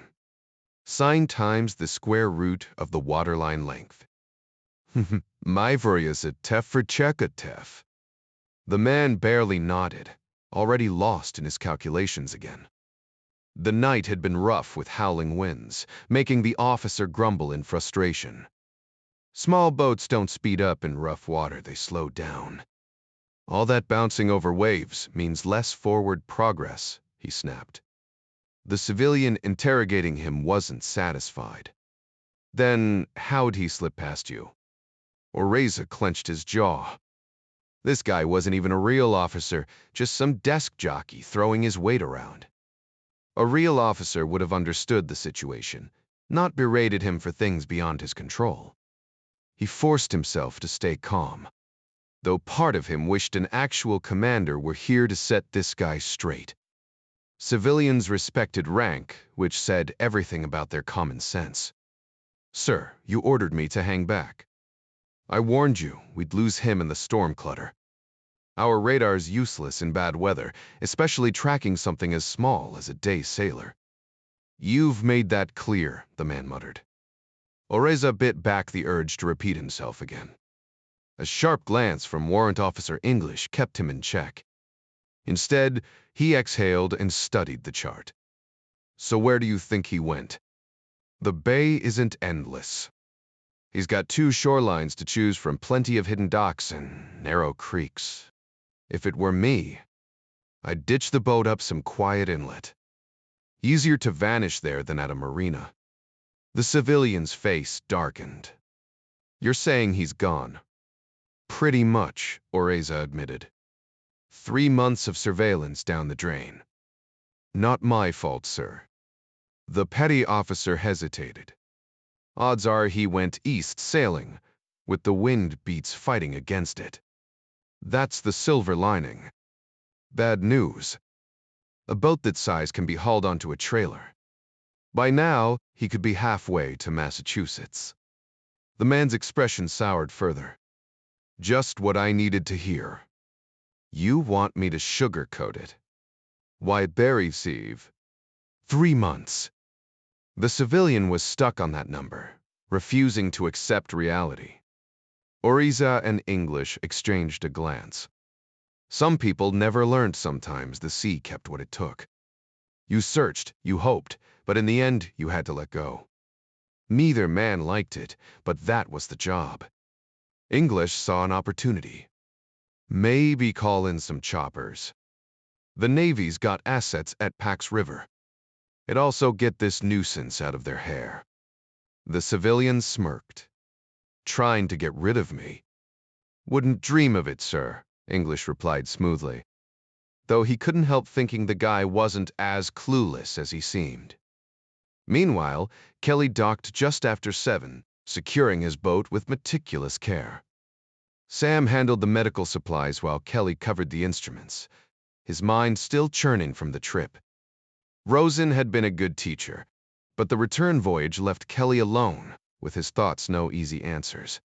Sine times the square root of the waterline length." "My is a tef for check a tef." The man barely nodded, already lost in his calculations again. The night had been rough with howling winds, making the officer grumble in frustration. Small boats don't speed up in rough water, they slow down. All that bouncing over waves means less forward progress, he snapped. The civilian interrogating him wasn't satisfied. Then how'd he slip past you? Oreza clenched his jaw. This guy wasn't even a real officer, just some desk jockey throwing his weight around. A real officer would have understood the situation, not berated him for things beyond his control. He forced himself to stay calm, though part of him wished an actual commander were here to set this guy straight. Civilians respected rank, which said everything about their common sense. Sir, you ordered me to hang back. I warned you we'd lose him in the storm clutter. Our radar's useless in bad weather, especially tracking something as small as a day sailor. You've made that clear, the man muttered. Oreza bit back the urge to repeat himself again. A sharp glance from Warrant Officer English kept him in check. Instead, he exhaled and studied the chart. So where do you think he went? The bay isn't endless. He's got 2 shorelines to choose from, plenty of hidden docks and narrow creeks. If it were me, I'd ditch the boat up some quiet inlet. Easier to vanish there than at a marina. The civilian's face darkened. You're saying he's gone? Pretty much, Oreza admitted. 3 months of surveillance down the drain. Not my fault, sir. The petty officer hesitated. Odds are he went east sailing, with the wind beats fighting against it. That's the silver lining. Bad news. A boat that size can be hauled onto a trailer. By now, he could be halfway to Massachusetts. The man's expression soured further. Just what I needed to hear. You want me to sugarcoat it? Why, Barry Sieve. 3 months. The civilian was stuck on that number, refusing to accept reality. Oreza and English exchanged a glance. Some people never learned sometimes the sea kept what it took. You searched, you hoped, but in the end you had to let go. Neither man liked it, but that was the job. English saw an opportunity. Maybe call in some choppers. The Navy's got assets at Pax River. It'd also get this nuisance out of their hair. The civilian smirked. Trying to get rid of me? Wouldn't dream of it, sir, English replied smoothly, though he couldn't help thinking the guy wasn't as clueless as he seemed. Meanwhile, Kelly docked just after 7, securing his boat with meticulous care. Sam handled the medical supplies while Kelly covered the instruments, his mind still churning from the trip. Rosen had been a good teacher, but the return voyage left Kelly alone, with his thoughts no easy answers.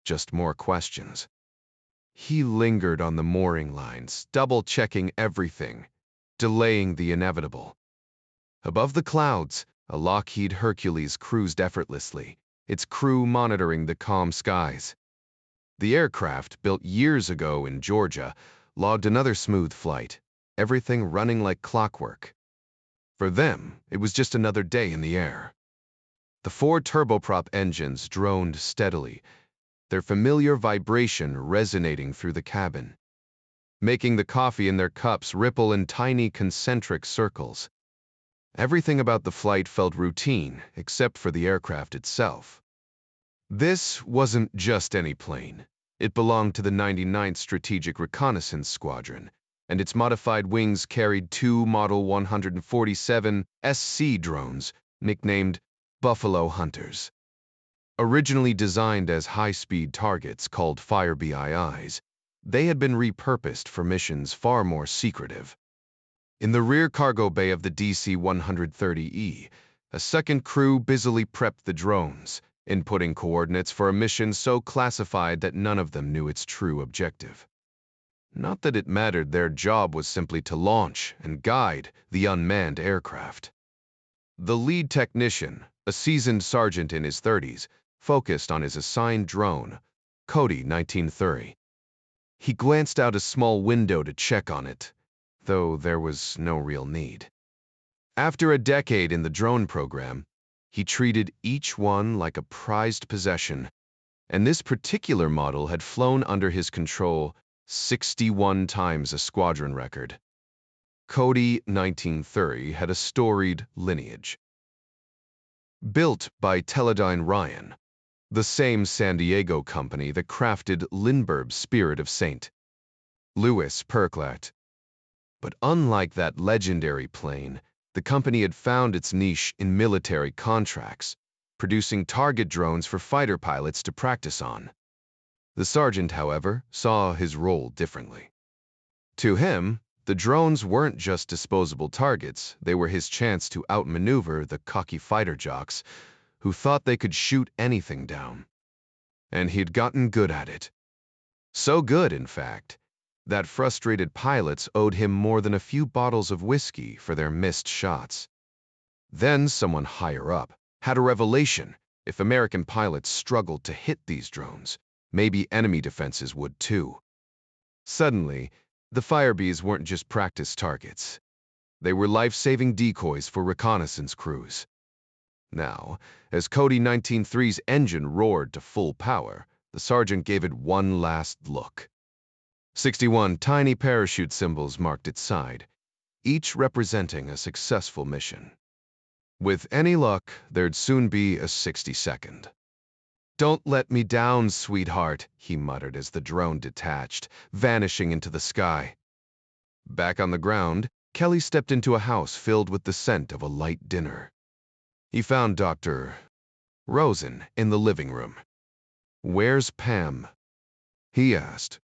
Just more questions. He lingered on the mooring lines, double-checking everything, delaying the inevitable. Above the clouds, a Lockheed Hercules cruised effortlessly, its crew monitoring the calm skies. The aircraft, built years ago in Georgia, logged another smooth flight, everything running like clockwork. For them, it was just another day in the air. The 4 turboprop engines droned steadily, their familiar vibration resonating through the cabin, making the coffee in their cups ripple in tiny concentric circles. Everything about the flight felt routine, except for the aircraft itself. This wasn't just any plane. It belonged to the 99th Strategic Reconnaissance Squadron, and its modified wings carried 2 Model 147 SC drones, nicknamed Buffalo Hunters. Originally designed as high-speed targets called Fire BIIs, they had been repurposed for missions far more secretive. In the rear cargo bay of the DC-130E, a second crew busily prepped the drones, inputting coordinates for a mission so classified that none of them knew its true objective. Not that it mattered, their job was simply to launch and guide the unmanned aircraft. The lead technician, a seasoned sergeant in his 30s, focused on his assigned drone, Cody 1930. He glanced out a small window to check on it, though there was no real need. After a decade in the drone program, he treated each one like a prized possession, and this particular model had flown under his control 61 times, a squadron record. Cody 1930 had a storied lineage. Built by Teledyne Ryan, the same San Diego company that crafted Lindbergh's Spirit of St. Louis Perclat. But unlike that legendary plane, the company had found its niche in military contracts, producing target drones for fighter pilots to practice on. The sergeant, however, saw his role differently. To him, the drones weren't just disposable targets, they were his chance to outmaneuver the cocky fighter jocks who thought they could shoot anything down. And he'd gotten good at it. So good, in fact, that frustrated pilots owed him more than a few bottles of whiskey for their missed shots. Then someone higher up had a revelation: if American pilots struggled to hit these drones, maybe enemy defenses would too. Suddenly, the Firebees weren't just practice targets. They were life-saving decoys for reconnaissance crews. Now, as Cody 19-3's engine roared to full power, the sergeant gave it one last look. 61 tiny parachute symbols marked its side, each representing a successful mission. With any luck, there'd soon be a 62nd. "Don't let me down, sweetheart," he muttered as the drone detached, vanishing into the sky. Back on the ground, Kelly stepped into a house filled with the scent of a light dinner. He found Dr. Rosen in the living room. "Where's Pam?" he asked.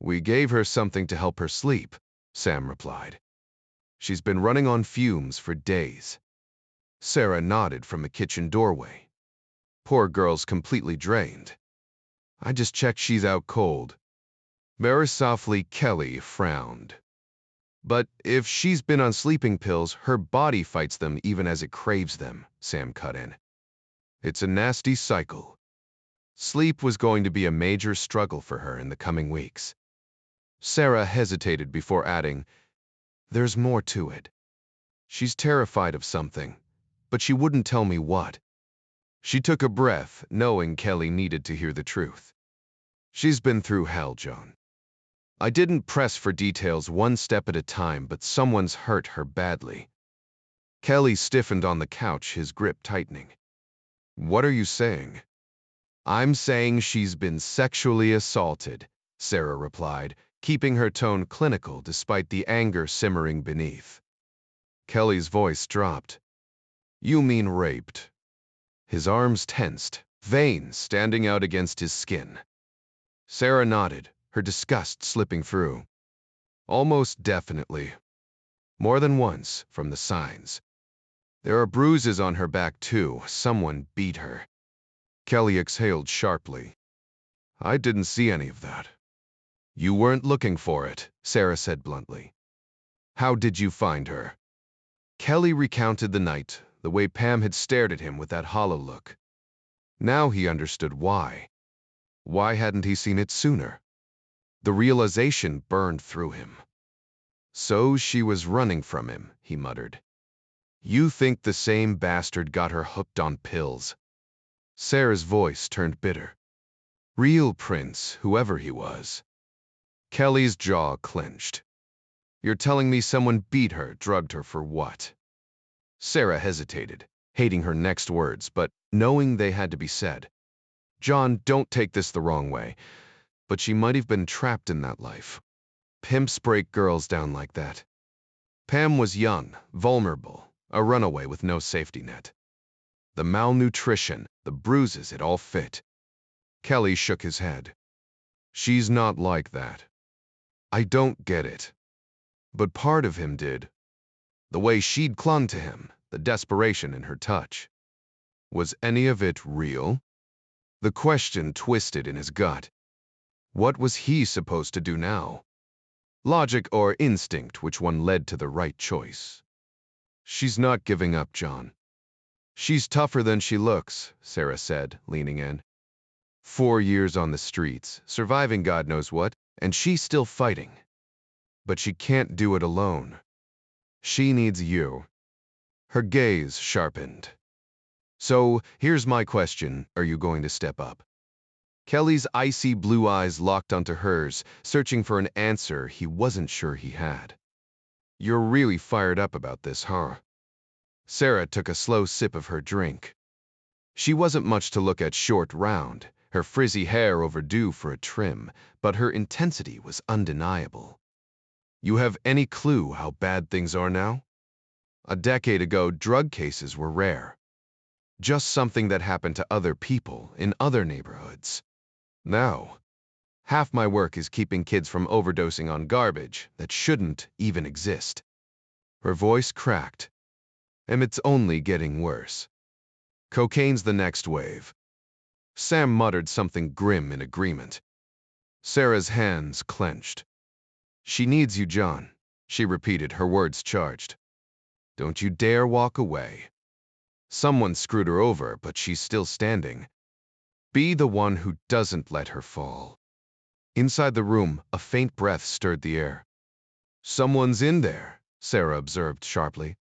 "We gave her something to help her sleep," Sam replied. "She's been running on fumes for days." Sarah nodded from the kitchen doorway. "Poor girl's completely drained. I just checked she's out cold." Very softly, Kelly frowned. "But if she's been on sleeping pills, her body fights them even as it craves them," Sam cut in. "It's a nasty cycle." Sleep was going to be a major struggle for her in the coming weeks. Sarah hesitated before adding, "There's more to it. She's terrified of something, but she wouldn't tell me what." She took a breath, knowing Kelly needed to hear the truth. "She's been through hell, John. I didn't press for details one step at a time, but someone's hurt her badly." Kelly stiffened on the couch, his grip tightening. "What are you saying?" "I'm saying she's been sexually assaulted," Sarah replied, keeping her tone clinical despite the anger simmering beneath. Kelly's voice dropped. "You mean raped?" His arms tensed, veins standing out against his skin. Sarah nodded, her disgust slipping through. "Almost definitely. More than once, from the signs. There are bruises on her back, too. Someone beat her." Kelly exhaled sharply. "I didn't see any of that." "You weren't looking for it," Sarah said bluntly. "How did you find her?" Kelly recounted the night, the way Pam had stared at him with that hollow look. Now he understood why. Why hadn't he seen it sooner? The realization burned through him. "So she was running from him," he muttered. "You think the same bastard got her hooked on pills?" Sarah's voice turned bitter. "Real Prince, whoever he was." Kelly's jaw clenched. "You're telling me someone beat her, drugged her for what?" Sarah hesitated, hating her next words, but knowing they had to be said. "John, don't take this the wrong way, but she might have been trapped in that life. Pimps break girls down like that. Pam was young, vulnerable, a runaway with no safety net. The malnutrition, the bruises, it all fit." Kelly shook his head. "She's not like that." "I don't get it." But part of him did. The way she'd clung to him, the desperation in her touch. Was any of it real? The question twisted in his gut. What was he supposed to do now? Logic or instinct, which one led to the right choice? "She's not giving up, John." "She's tougher than she looks," Sarah said, leaning in. 4 years on the streets, surviving God knows what, and she's still fighting. But she can't do it alone. She needs you." Her gaze sharpened. So, here's my question, are you going to step up? Kelly's icy blue eyes locked onto hers, searching for an answer he wasn't sure he had. You're really fired up about this, huh? Sarah took a slow sip of her drink. She wasn't much to look at short round, her frizzy hair overdue for a trim, but her intensity was undeniable. You have any clue how bad things are now? A decade ago, drug cases were rare. Just something that happened to other people in other neighborhoods. Now, half my work is keeping kids from overdosing on garbage that shouldn't even exist. Her voice cracked. And it's only getting worse. Cocaine's the next wave. Sam muttered something grim in agreement. Sarah's hands clenched. She needs you, John, she repeated, her words charged. Don't you dare walk away. Someone screwed her over, but she's still standing. Be the one who doesn't let her fall. Inside the room, a faint breath stirred the air. Someone's in there, Sarah observed sharply.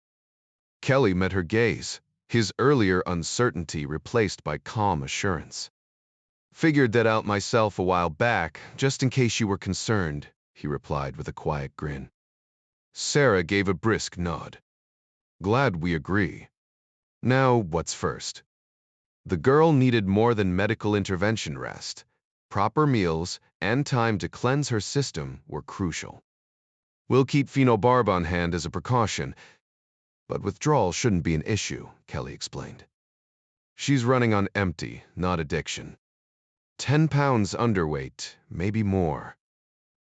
Kelly met her gaze, his earlier uncertainty replaced by calm assurance. Figured that out myself a while back, just in case you were concerned, he replied with a quiet grin. Sarah gave a brisk nod. Glad we agree. Now, what's first? The girl needed more than medical intervention rest. Proper meals and time to cleanse her system were crucial. We'll keep phenobarb on hand as a precaution, but withdrawal shouldn't be an issue, Kelly explained. She's running on empty, not addiction. 10 pounds underweight, maybe more.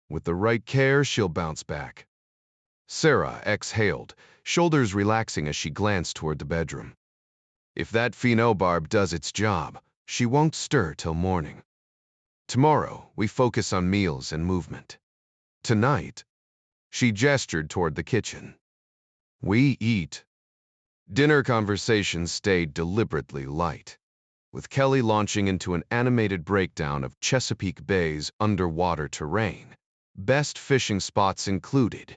With the right care, she'll bounce back. Sarah exhaled, shoulders relaxing as she glanced toward the bedroom. If that phenobarb does its job, she won't stir till morning. Tomorrow, we focus on meals and movement. Tonight, she gestured toward the kitchen. We eat. Dinner conversations stayed deliberately light, with Kelly launching into an animated breakdown of Chesapeake Bay's underwater terrain, best fishing spots included.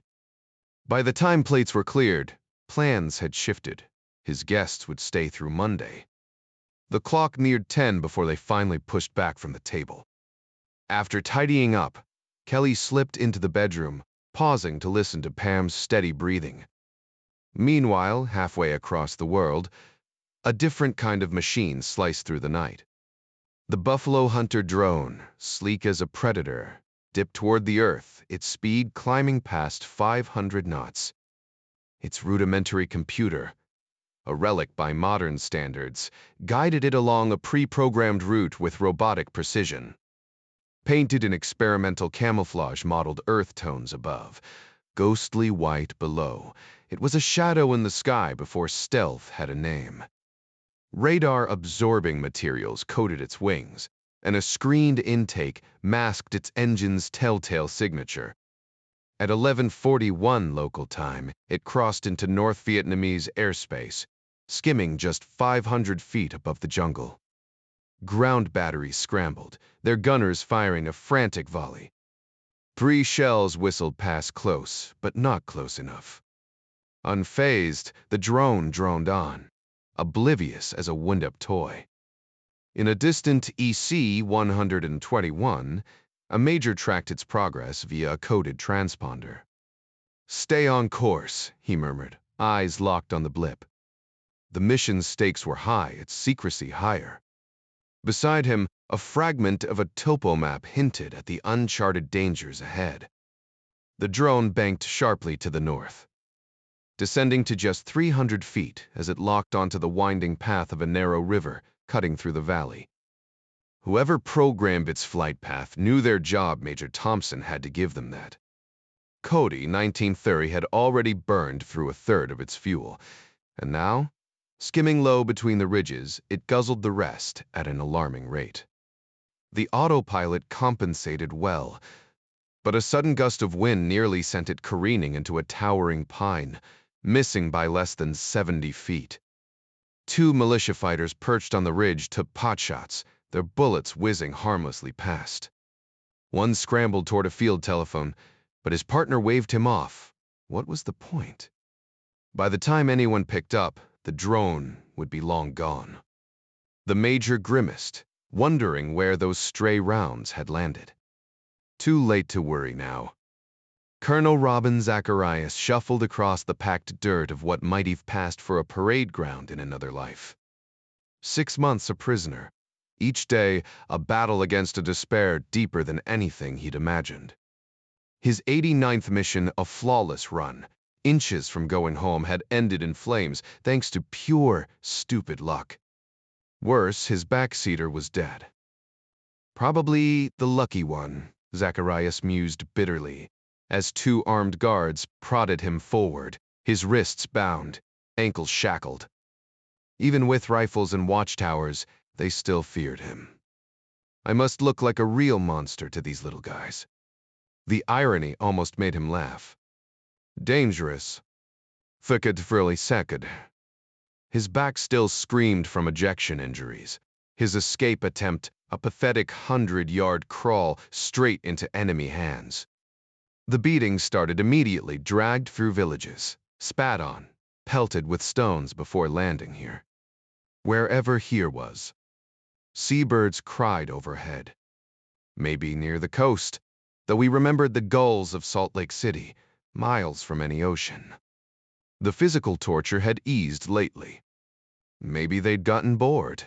By the time plates were cleared, plans had shifted. His guests would stay through Monday. The clock neared 10 before they finally pushed back from the table. After tidying up, Kelly slipped into the bedroom, pausing to listen to Pam's steady breathing. Meanwhile, halfway across the world, a different kind of machine sliced through the night. The Buffalo Hunter drone, sleek as a predator, dipped toward the earth, its speed climbing past 500 knots. Its rudimentary computer, a relic by modern standards, guided it along a pre-programmed route with robotic precision. Painted in experimental camouflage-modeled earth tones above, ghostly white below, it was a shadow in the sky before stealth had a name. Radar-absorbing materials coated its wings, and a screened intake masked its engine's telltale signature. At 11:41 local time, it crossed into North Vietnamese airspace, skimming just 500 feet above the jungle. Ground batteries scrambled, their gunners firing a frantic volley. 3 shells whistled past close, but not close enough. Unfazed, the drone droned on, oblivious as a wind-up toy. In a distant EC-121, a major tracked its progress via a coded transponder. Stay on course, he murmured, eyes locked on the blip. The mission's stakes were high, its secrecy higher. Beside him, a fragment of a topo map hinted at the uncharted dangers ahead. The drone banked sharply to the north, descending to just 300 feet as it locked onto the winding path of a narrow river cutting through the valley. Whoever programmed its flight path knew their job. Major Thompson had to give them that. Cody, 1930, had already burned through a third of its fuel, and now, skimming low between the ridges, it guzzled the rest at an alarming rate. The autopilot compensated well, but a sudden gust of wind nearly sent it careening into a towering pine, missing by less than 70 feet. 2 militia fighters perched on the ridge took potshots, their bullets whizzing harmlessly past. One scrambled toward a field telephone, but his partner waved him off. What was the point? By the time anyone picked up, the drone would be long gone. The Major grimaced, wondering where those stray rounds had landed. Too late to worry now. Colonel Robin Zacharias shuffled across the packed dirt of what might have passed for a parade ground in another life. 6 months a prisoner, each day a battle against a despair deeper than anything he'd imagined. His 89th mission, a flawless run, inches from going home, had ended in flames thanks to pure, stupid luck. Worse, his backseater was dead. Probably the lucky one, Zacharias mused bitterly, as 2 armed guards prodded him forward, his wrists bound, ankles shackled. Even with rifles and watchtowers, they still feared him. I must look like a real monster to these little guys. The irony almost made him laugh. Dangerous. Thicket frilly second. His back still screamed from ejection injuries. His escape attempt, a pathetic 100-yard crawl straight into enemy hands. The beating started immediately, dragged through villages, spat on, pelted with stones before landing here. Wherever here was. Seabirds cried overhead. Maybe near the coast, though we remembered the gulls of Salt Lake City, miles from any ocean. The physical torture had eased lately. Maybe they'd gotten bored.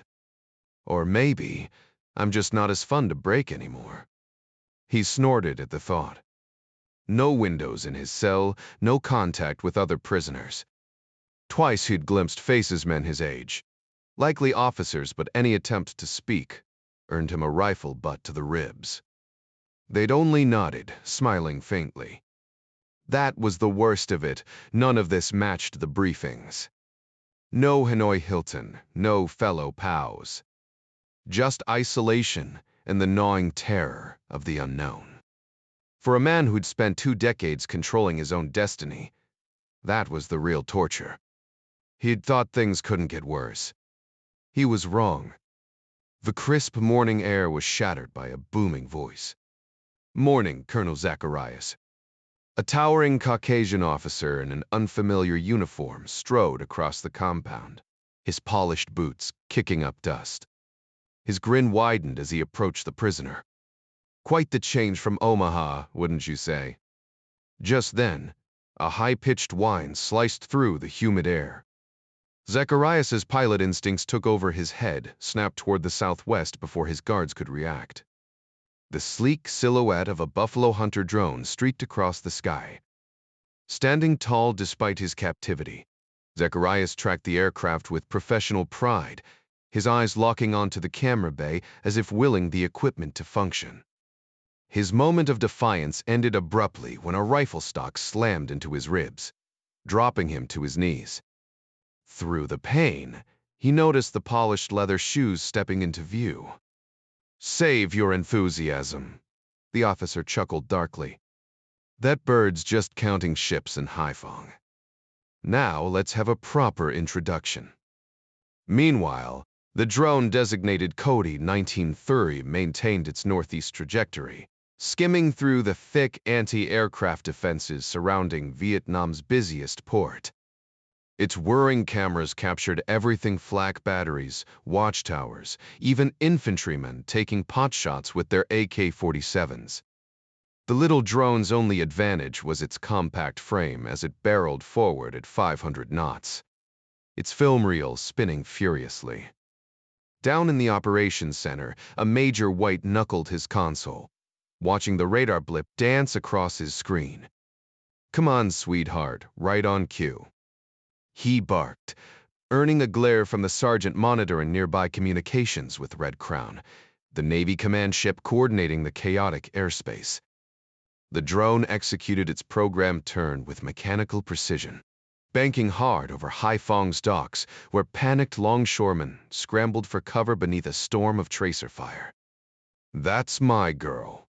Or maybe I'm just not as fun to break anymore. He snorted at the thought. No windows in his cell, no contact with other prisoners. Twice he'd glimpsed faces men his age, likely officers, but any attempt to speak earned him a rifle butt to the ribs. They'd only nodded, smiling faintly. That was the worst of it. None of this matched the briefings. No Hanoi Hilton, no fellow POWs. Just isolation and the gnawing terror of the unknown. For a man who'd spent 2 decades controlling his own destiny, that was the real torture. He'd thought things couldn't get worse. He was wrong. The crisp morning air was shattered by a booming voice. "Morning, Colonel Zacharias." A towering Caucasian officer in an unfamiliar uniform strode across the compound, his polished boots kicking up dust. His grin widened as he approached the prisoner. Quite the change from Omaha, wouldn't you say? Just then, a high-pitched whine sliced through the humid air. Zacharias's pilot instincts took over. His head snapped toward the southwest before his guards could react. The sleek silhouette of a Buffalo Hunter drone streaked across the sky. Standing tall despite his captivity, Zacharias tracked the aircraft with professional pride, his eyes locking onto the camera bay as if willing the equipment to function. His moment of defiance ended abruptly when a rifle stock slammed into his ribs, dropping him to his knees. Through the pain, he noticed the polished leather shoes stepping into view. "Save your enthusiasm," the officer chuckled darkly. "That bird's just counting ships in Haiphong. Now let's have a proper introduction." Meanwhile, the drone designated Cody 1930 maintained its northeast trajectory, skimming through the thick anti-aircraft defenses surrounding Vietnam's busiest port. Its whirring cameras captured everything: flak batteries, watchtowers, even infantrymen taking potshots with their AK-47s. The little drone's only advantage was its compact frame as it barreled forward at 500 knots, its film reel spinning furiously. Down in the operations center, a major white-knuckled his console, watching the radar blip dance across his screen. "Come on, sweetheart, right on cue," he barked, earning a glare from the sergeant monitoring nearby communications with Red Crown, the Navy command ship coordinating the chaotic airspace. The drone executed its programmed turn with mechanical precision, banking hard over Haiphong's docks, where panicked longshoremen scrambled for cover beneath a storm of tracer fire. "That's my girl,"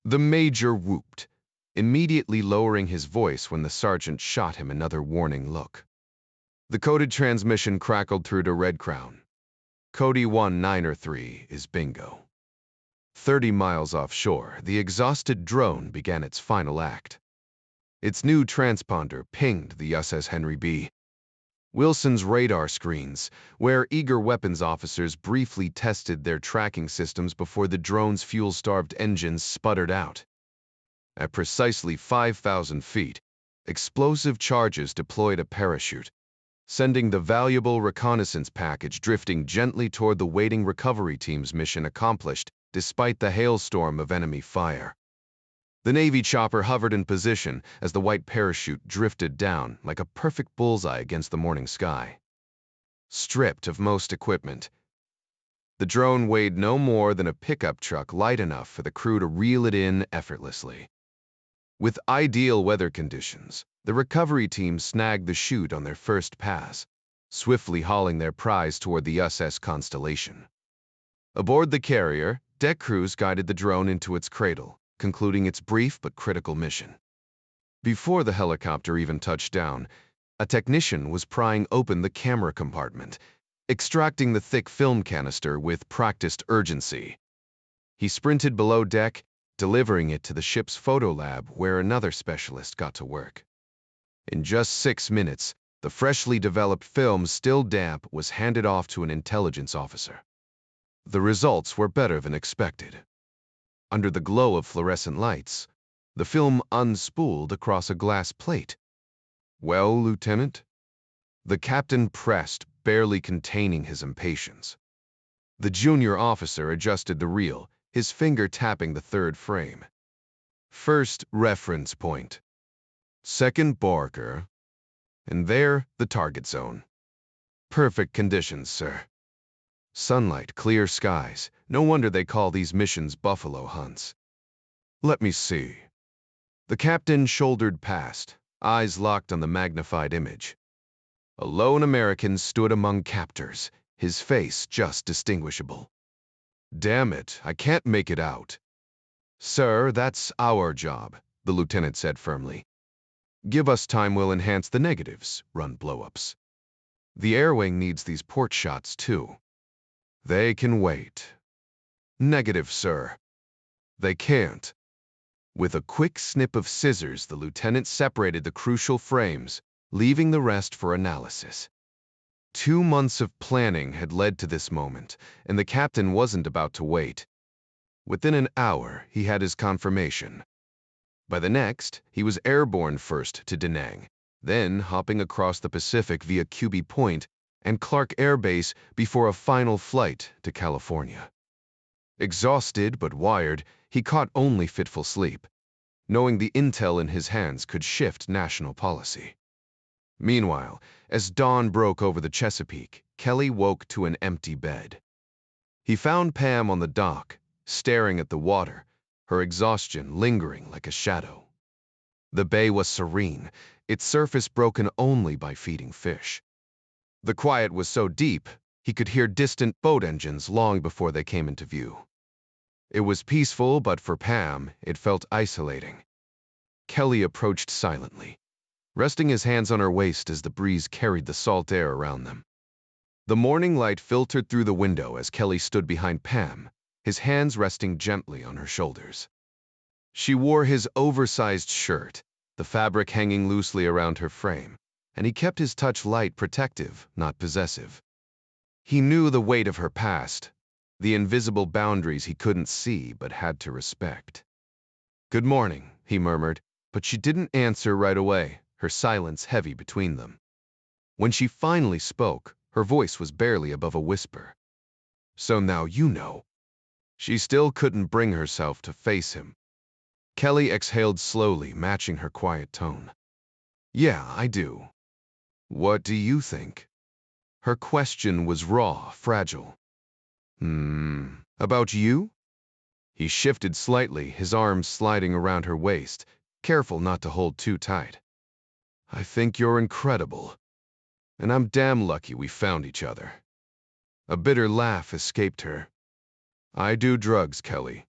the major whooped, immediately lowering his voice when the sergeant shot him another warning look. The coded transmission crackled through to Red Crown. "Cody 193 is bingo." 30 miles offshore, the exhausted drone began its final act. Its new transponder pinged the USS Henry B. Wilson's radar screens, where eager weapons officers briefly tested their tracking systems before the drone's fuel-starved engines sputtered out. At precisely 5,000 feet, explosive charges deployed a parachute, sending the valuable reconnaissance package drifting gently toward the waiting recovery team's mission accomplished despite the hailstorm of enemy fire. The Navy chopper hovered in position as the white parachute drifted down like a perfect bullseye against the morning sky. Stripped of most equipment, the drone weighed no more than a pickup truck light enough for the crew to reel it in effortlessly. With ideal weather conditions, the recovery team snagged the chute on their first pass, swiftly hauling their prize toward the USS Constellation. Aboard the carrier, deck crews guided the drone into its cradle, concluding its brief but critical mission. Before the helicopter even touched down, a technician was prying open the camera compartment, extracting the thick film canister with practiced urgency. He sprinted below deck, delivering it to the ship's photo lab where another specialist got to work. In just 6 minutes, the freshly developed film, still damp, was handed off to an intelligence officer. The results were better than expected. Under the glow of fluorescent lights, the film unspooled across a glass plate. "Well, Lieutenant?" The captain pressed, barely containing his impatience. The junior officer adjusted the reel, his finger tapping the third frame. "First reference point. Second Barker. And there, the target zone. Perfect conditions, sir. Sunlight, clear skies. No wonder they call these missions buffalo hunts. Let me see." The captain shouldered past, eyes locked on the magnified image. A lone American stood among captors, his face just distinguishable. "Damn it, I can't make it out." "Sir, that's our job," the lieutenant said firmly. "Give us time, we'll enhance the negatives, run blow-ups. The air wing needs these port shots too." "They can wait." "Negative, sir." "They can't." With a quick snip of scissors, the lieutenant separated the crucial frames, leaving the rest for analysis. 2 months of planning had led to this moment, and the captain wasn't about to wait. Within an hour, he had his confirmation. By the next, he was airborne first to Da Nang, then hopping across the Pacific via QB Point and Clark Air Base before a final flight to California. Exhausted but wired, he caught only fitful sleep, knowing the intel in his hands could shift national policy. Meanwhile, as dawn broke over the Chesapeake, Kelly woke to an empty bed. He found Pam on the dock, staring at the water, her exhaustion lingering like a shadow. The bay was serene, its surface broken only by feeding fish. The quiet was so deep, he could hear distant boat engines long before they came into view. It was peaceful, but for Pam, it felt isolating. Kelly approached silently, resting his hands on her waist as the breeze carried the salt air around them. The morning light filtered through the window as Kelly stood behind Pam, his hands resting gently on her shoulders. She wore his oversized shirt, the fabric hanging loosely around her frame, and he kept his touch light, protective, not possessive. He knew the weight of her past, the invisible boundaries he couldn't see but had to respect. "Good morning," he murmured, but she didn't answer right away, her silence heavy between them. When she finally spoke, her voice was barely above a whisper. "So now you know." She still couldn't bring herself to face him. Kelly exhaled slowly, matching her quiet tone. "Yeah, I do." "What do you think?" Her question was raw, fragile. About you?" He shifted slightly, his arms sliding around her waist, careful not to hold too tight. "I think you're incredible. And I'm damn lucky we found each other." A bitter laugh escaped her. "I do drugs, Kelly.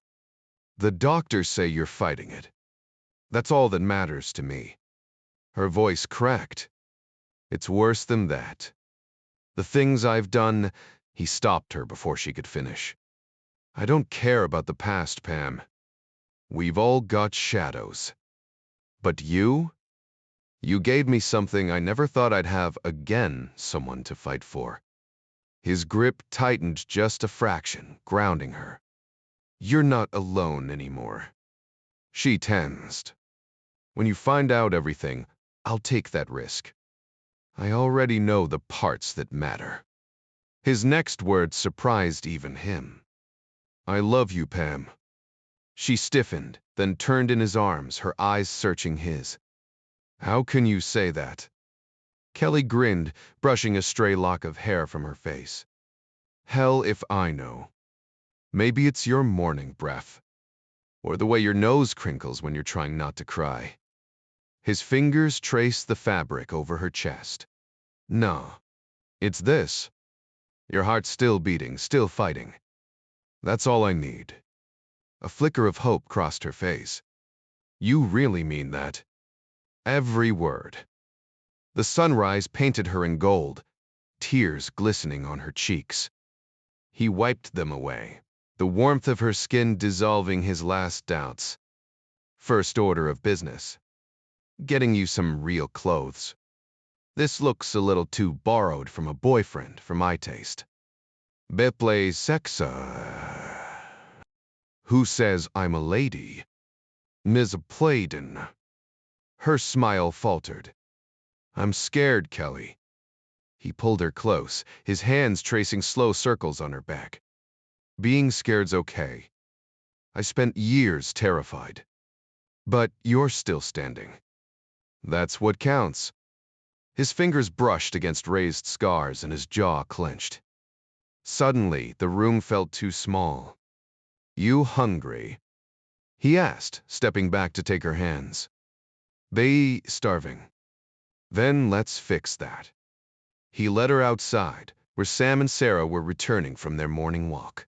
The doctors say you're fighting it. That's all that matters to me." Her voice cracked. "It's worse than that. The things I've done—" He stopped her before she could finish. "I don't care about the past, Pam. We've all got shadows. But you? You gave me something I never thought I'd have again, someone to fight for. His grip tightened just a fraction, grounding her. You're not alone anymore. She tensed. When you find out everything, I'll take that risk. I already know the parts that matter. His next words surprised even him. I love you, Pam. She stiffened, then turned in his arms, her eyes searching his. How can you say that? Kelly grinned, brushing a stray lock of hair from her face. Hell if I know. Maybe it's your morning breath, or the way your nose crinkles when you're trying not to cry. His fingers traced the fabric over her chest. No, it's this. Your heart's still beating, still fighting. That's all I need. A flicker of hope crossed her face. You really mean that? Every word. The sunrise painted her in gold, tears glistening on her cheeks. He wiped them away, the warmth of her skin dissolving his last doubts. First order of business. Getting you some real clothes. This looks a little too borrowed from a boyfriend for my taste. Beple sexa. Who says I'm a lady? Ms. Playden. Her smile faltered. I'm scared, Kelly. He pulled her close, his hands tracing slow circles on her back. Being scared's okay. I spent years terrified. But you're still standing. That's what counts. His fingers brushed against raised scars and his jaw clenched. Suddenly, the room felt too small. You hungry? He asked, stepping back to take her hands. They starving. Then let's fix that. He led her outside, where Sam and Sarah were returning from their morning walk.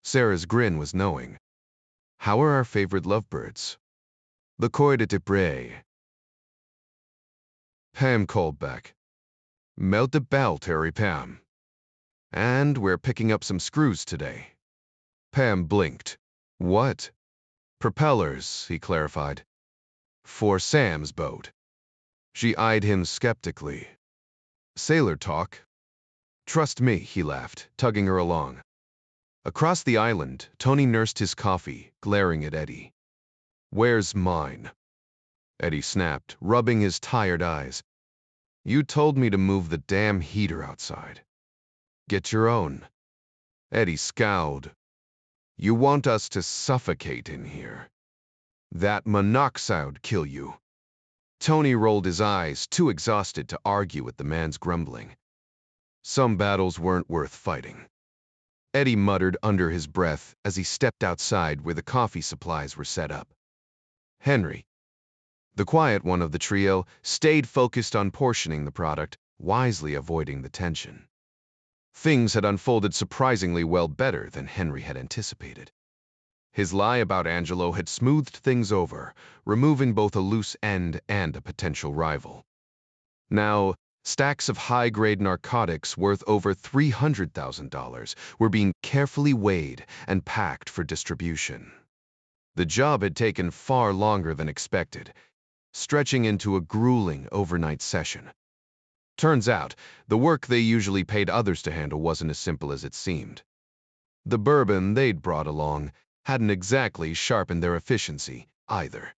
Sarah's grin was knowing. How are our favorite lovebirds? The Coy de Debray. Pam called back. Melt the bell, Terry Pam. And we're picking up some screws today. Pam blinked. What? Propellers, he clarified. For Sam's boat. She eyed him skeptically. Sailor talk. Trust me, he laughed, tugging her along. Across the island, Tony nursed his coffee, glaring at Eddie. Where's mine? Eddie snapped, rubbing his tired eyes. You told me to move the damn heater outside. Get your own. Eddie scowled. You want us to suffocate in here. That monoxide'd kill you. Tony rolled his eyes, too exhausted to argue with the man's grumbling. Some battles weren't worth fighting. Eddie muttered under his breath as he stepped outside where the coffee supplies were set up. Henry, the quiet one of the trio, stayed focused on portioning the product, wisely avoiding the tension. Things had unfolded surprisingly well, better than Henry had anticipated. His lie about Angelo had smoothed things over, removing both a loose end and a potential rival. Now, stacks of high-grade narcotics worth over $300,000 were being carefully weighed and packed for distribution. The job had taken far longer than expected, stretching into a grueling overnight session. Turns out, the work they usually paid others to handle wasn't as simple as it seemed. The bourbon they'd brought along hadn't exactly sharpened their efficiency, either.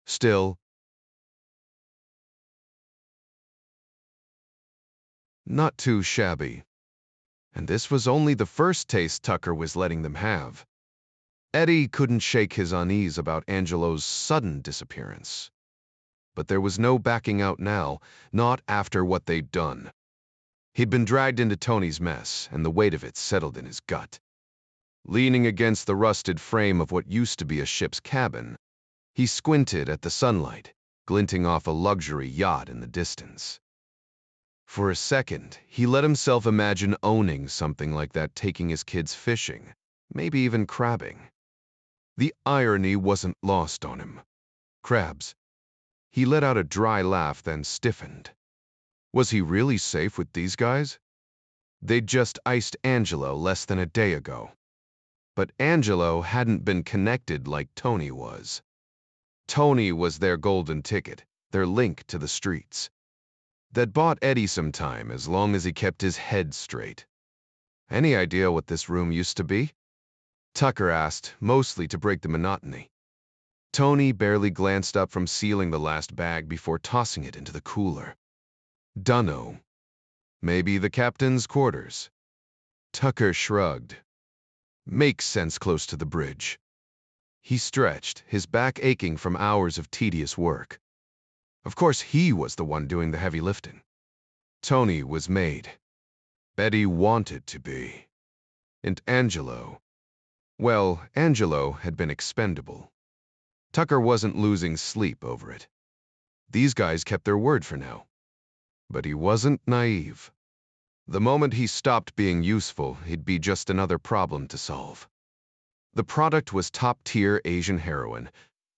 Still, not too shabby. And this was only the first taste Tucker was letting them have. Eddie couldn't shake his unease about Angelo's sudden disappearance. But there was no backing out now, not after what they'd done. He'd been dragged into Tony's mess, and the weight of it settled in his gut. Leaning against the rusted frame of what used to be a ship's cabin, he squinted at the sunlight, glinting off a luxury yacht in the distance. For a second, he let himself imagine owning something like that, taking his kids fishing, maybe even crabbing. The irony wasn't lost on him. Crabs. He let out a dry laugh, then stiffened. Was he really safe with these guys? They'd just iced Angelo less than a day ago. But Angelo hadn't been connected like Tony was. Tony was their golden ticket, their link to the streets. That bought Eddie some time as long as he kept his head straight. Any idea what this room used to be? Tucker asked, mostly to break the monotony. Tony barely glanced up from sealing the last bag before tossing it into the cooler. Dunno. Maybe the captain's quarters. Tucker shrugged. Makes sense close to the bridge. He stretched, his back aching from hours of tedious work. Of course he was the one doing the heavy lifting. Tony was made. Betty wanted to be. And Angelo. Well, Angelo had been expendable. Tucker wasn't losing sleep over it. These guys kept their word for now. But he wasn't naive. The moment he stopped being useful, he'd be just another problem to solve. The product was top-tier Asian heroin,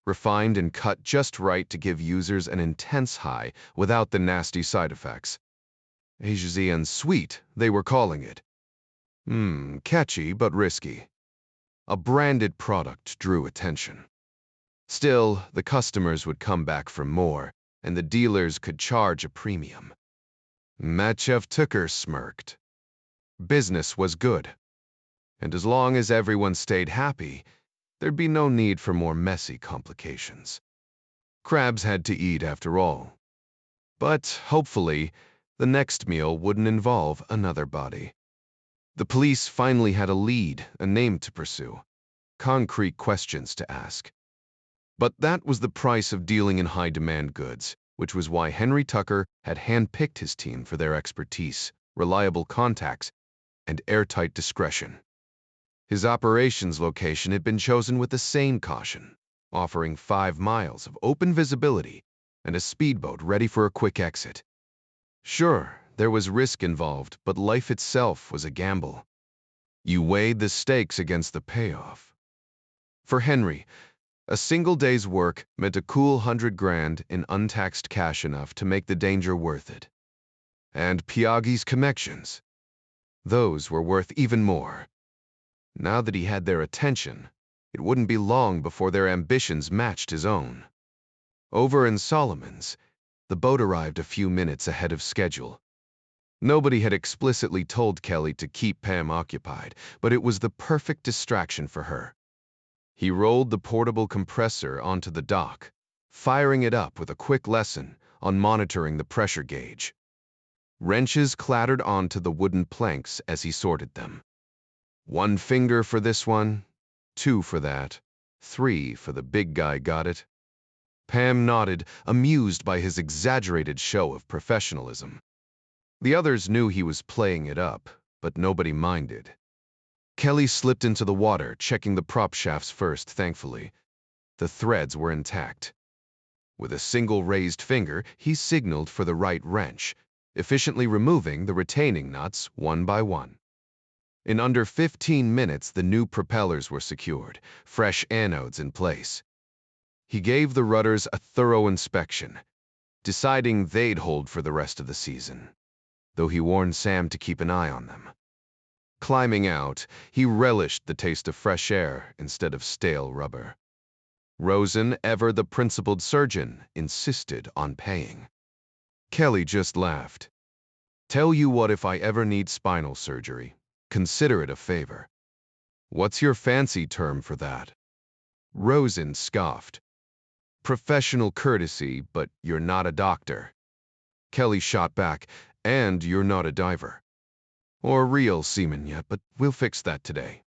refined and cut just right to give users an intense high without the nasty side effects. Asian sweet, they were calling it. Catchy but risky. A branded product drew attention. Still, the customers would come back for more, and the dealers could charge a premium. Machev Tucker smirked. Business was good. And as long as everyone stayed happy, there'd be no need for more messy complications. Crabs had to eat after all. But, hopefully, the next meal wouldn't involve another body. The police finally had a lead, a name to pursue, concrete questions to ask. But that was the price of dealing in high-demand goods, which was why Henry Tucker had handpicked his team for their expertise, reliable contacts, and airtight discretion. His operations location had been chosen with the same caution, offering 5 miles of open visibility and a speedboat ready for a quick exit. Sure, there was risk involved, but life itself was a gamble. You weighed the stakes against the payoff. For Henry, a single day's work meant a cool 100 grand in untaxed cash enough to make the danger worth it. And Piaghi's connections. Those were worth even more. Now that he had their attention, it wouldn't be long before their ambitions matched his own. Over in Solomon's, the boat arrived a few minutes ahead of schedule. Nobody had explicitly told Kelly to keep Pam occupied, but it was the perfect distraction for her. He rolled the portable compressor onto the dock, firing it up with a quick lesson on monitoring the pressure gauge. Wrenches clattered onto the wooden planks as he sorted them. 1 finger for this one, 2 for that, 3 for the big guy, got it? Pam nodded, amused by his exaggerated show of professionalism. The others knew he was playing it up, but nobody minded. Kelly slipped into the water, checking the prop shafts first, thankfully. The threads were intact. With a single raised finger, he signaled for the right wrench, efficiently removing the retaining nuts one by one. In under 15 minutes, the new propellers were secured, fresh anodes in place. He gave the rudders a thorough inspection, deciding they'd hold for the rest of the season, though he warned Sam to keep an eye on them. Climbing out, he relished the taste of fresh air instead of stale rubber. Rosen, ever the principled surgeon, insisted on paying. Kelly just laughed. Tell you what, if I ever need spinal surgery, consider it a favor. What's your fancy term for that? Rosen scoffed. Professional courtesy, but you're not a doctor. Kelly shot back, and you're not a diver. Or real seaman yet, but we'll fix that today.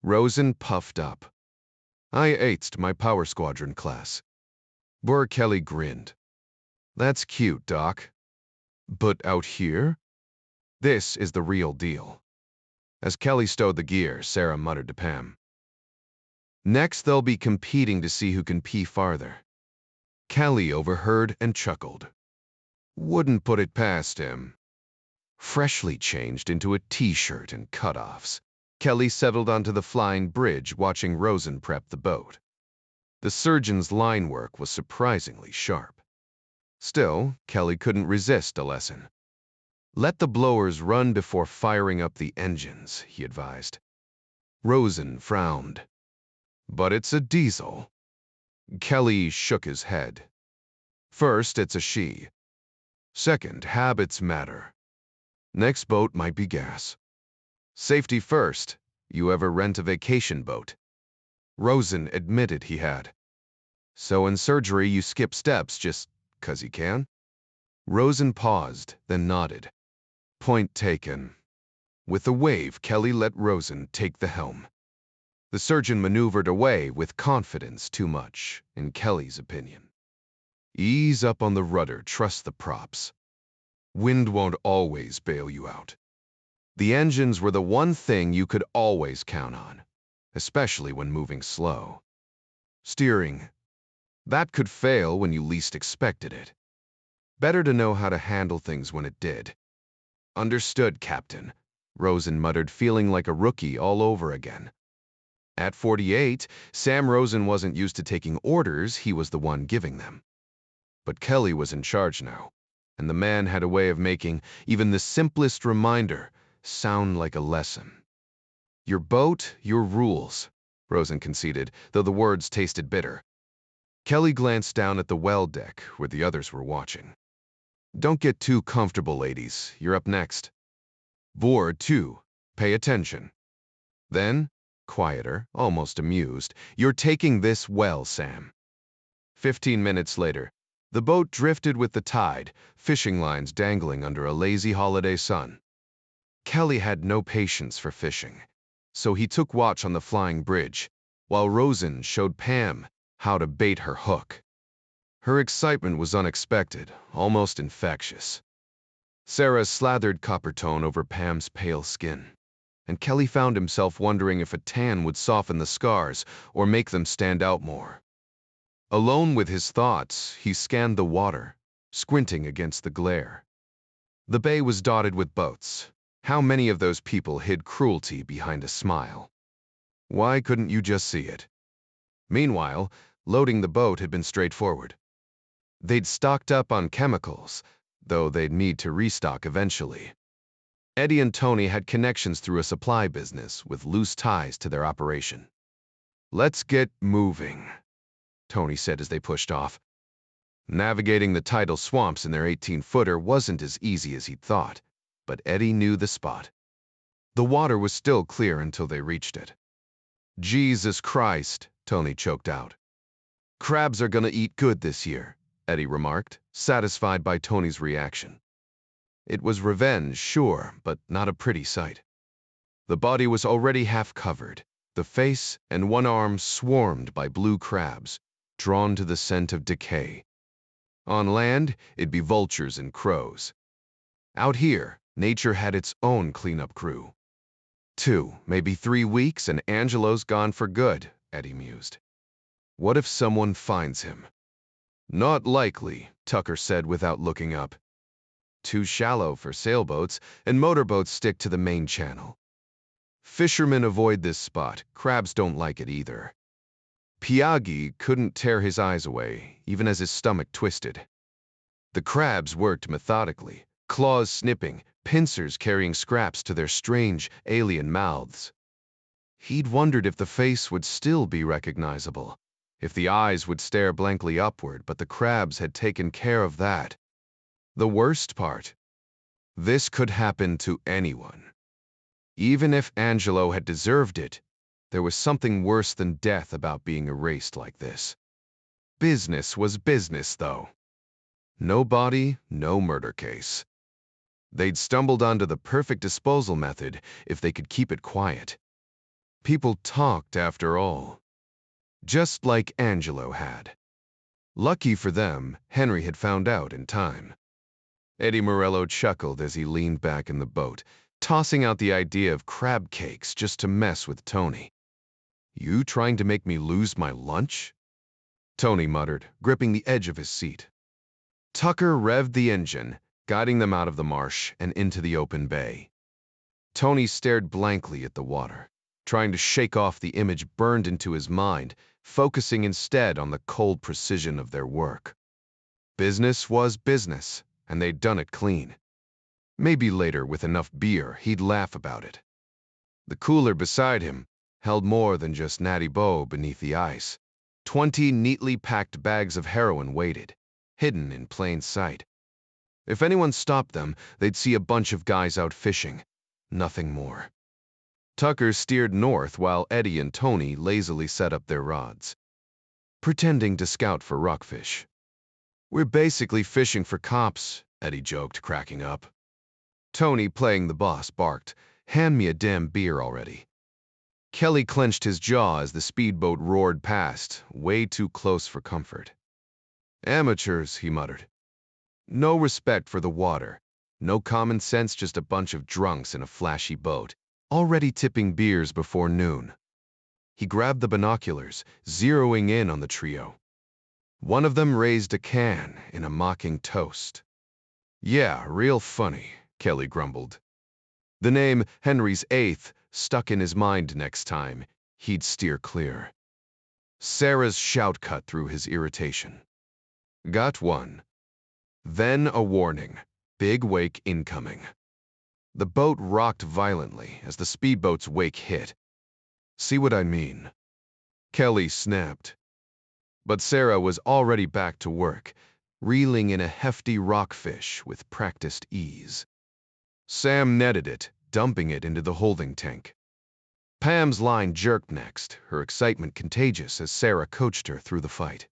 Rosen puffed up. I aced my power squadron class. Burr Kelly grinned. That's cute, Doc. But out here? This is the real deal. As Kelly stowed the gear, Sarah muttered to Pam. Next, they'll be competing to see who can pee farther. Kelly overheard and chuckled. Wouldn't put it past him. Freshly changed into a t-shirt and cutoffs, Kelly settled onto the flying bridge, watching Rosen prep the boat. The surgeon's line work was surprisingly sharp. Still, Kelly couldn't resist a lesson. Let the blowers run before firing up the engines, he advised. Rosen frowned. But it's a diesel. Kelly shook his head. First, it's a she. Second, habits matter. Next boat might be gas. Safety first. You ever rent a vacation boat? Rosen admitted he had. So in surgery, you skip steps just 'cause you can? Rosen paused, then nodded. Point taken. With a wave, Kelly let Rosen take the helm. The surgeon maneuvered away with confidence too much, in Kelly's opinion. Ease up on the rudder, trust the props. Wind won't always bail you out. The engines were the one thing you could always count on, especially when moving slow. Steering. That could fail when you least expected it. Better to know how to handle things when it did. Understood, Captain, Rosen muttered, feeling like a rookie all over again. At 48, Sam Rosen wasn't used to taking orders, he was the one giving them. But Kelly was in charge now, and the man had a way of making even the simplest reminder sound like a lesson. Your boat, your rules, Rosen conceded, though the words tasted bitter. Kelly glanced down at the well deck where the others were watching. Don't get too comfortable, ladies. You're up next. Board 2. Pay attention. Then, quieter, almost amused, you're taking this well, Sam. 15 minutes later, the boat drifted with the tide, fishing lines dangling under a lazy holiday sun. Kelly had no patience for fishing, so he took watch on the flying bridge, while Rosen showed Pam how to bait her hook. Her excitement was unexpected, almost infectious. Sarah slathered Coppertone over Pam's pale skin, and Kelly found himself wondering if a tan would soften the scars or make them stand out more. Alone with his thoughts, he scanned the water, squinting against the glare. The bay was dotted with boats. How many of those people hid cruelty behind a smile? Why couldn't you just see it? Meanwhile, loading the boat had been straightforward. They'd stocked up on chemicals, though they'd need to restock eventually. Eddie and Tony had connections through a supply business with loose ties to their operation. Let's get moving, Tony said as they pushed off. Navigating the tidal swamps in their 18-footer wasn't as easy as he'd thought, but Eddie knew the spot. The water was still clear until they reached it. Jesus Christ, Tony choked out. Crabs are gonna eat good this year, Eddie remarked, satisfied by Tony's reaction. It was revenge, sure, but not a pretty sight. The body was already half covered, the face and one arm swarmed by blue crabs, drawn to the scent of decay. On land, it'd be vultures and crows. Out here, nature had its own cleanup crew. 2, maybe 3 weeks, and Angelo's gone for good, Eddie mused. What if someone finds him? Not likely, Tucker said without looking up. Too shallow for sailboats, and motorboats stick to the main channel. Fishermen avoid this spot, crabs don't like it either. Piaghi couldn't tear his eyes away, even as his stomach twisted. The crabs worked methodically, claws snipping, pincers carrying scraps to their strange, alien mouths. He'd wondered if the face would still be recognizable, if the eyes would stare blankly upward, but the crabs had taken care of that. The worst part? This could happen to anyone. Even if Angelo had deserved it, there was something worse than death about being erased like this. Business was business, though. No body, no murder case. They'd stumbled onto the perfect disposal method if they could keep it quiet. People talked, after all. Just like Angelo had. Lucky for them, Henry had found out in time. Eddie Morello chuckled as he leaned back in the boat, tossing out the idea of crab cakes just to mess with Tony. You trying to make me lose my lunch? Tony muttered, gripping the edge of his seat. Tucker revved the engine, guiding them out of the marsh and into the open bay. Tony stared blankly at the water, trying to shake off the image burned into his mind, focusing instead on the cold precision of their work. Business was business, and they'd done it clean. Maybe later, with enough beer, he'd laugh about it. The cooler beside him held more than just Natty Boh beneath the ice. 20 neatly packed bags of heroin waited, hidden in plain sight. If anyone stopped them, they'd see a bunch of guys out fishing. Nothing more. Tucker steered north while Eddie and Tony lazily set up their rods, pretending to scout for rockfish. "We're basically fishing for cops," Eddie joked, cracking up. Tony, playing the boss, barked, "Hand me a damn beer already." Kelly clenched his jaw as the speedboat roared past, way too close for comfort. "Amateurs," he muttered. "No respect for the water. No common sense, just a bunch of drunks in a flashy boat, already tipping beers before noon." He grabbed the binoculars, zeroing in on the trio. One of them raised a can in a mocking toast. "Yeah, real funny," Kelly grumbled. The name Henry's Eighth stuck in his mind next time he'd steer clear. Sarah's shout cut through his irritation. "Got one." Then a warning. Big wake incoming. The boat rocked violently as the speedboat's wake hit. "See what I mean?" Kelly snapped. But Sarah was already back to work, reeling in a hefty rockfish with practiced ease. Sam netted it, dumping it into the holding tank. Pam's line jerked next, her excitement contagious as Sarah coached her through the fight.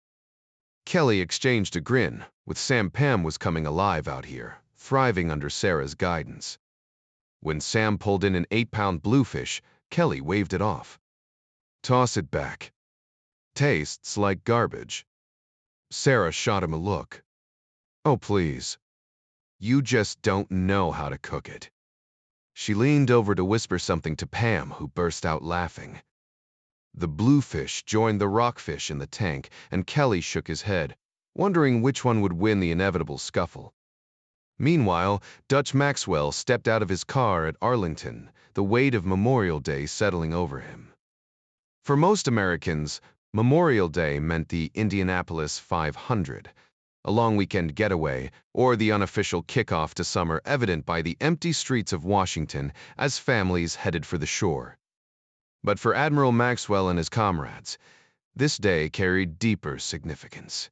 Kelly exchanged a grin, with Pam was coming alive out here, thriving under Sarah's guidance. When Sam pulled in an 8-pound bluefish, Kelly waved it off. "Toss it back. Tastes like garbage." Sarah shot him a look. "Oh, please. You just don't know how to cook it." She leaned over to whisper something to Pam, who burst out laughing. The bluefish joined the rockfish in the tank, and Kelly shook his head, wondering which one would win the inevitable scuffle. Meanwhile, Dutch Maxwell stepped out of his car at Arlington, the weight of Memorial Day settling over him. For most Americans, Memorial Day meant the Indianapolis 500, a long weekend getaway, or the unofficial kickoff to summer evident by the empty streets of Washington as families headed for the shore. But for Admiral Maxwell and his comrades, this day carried deeper significance.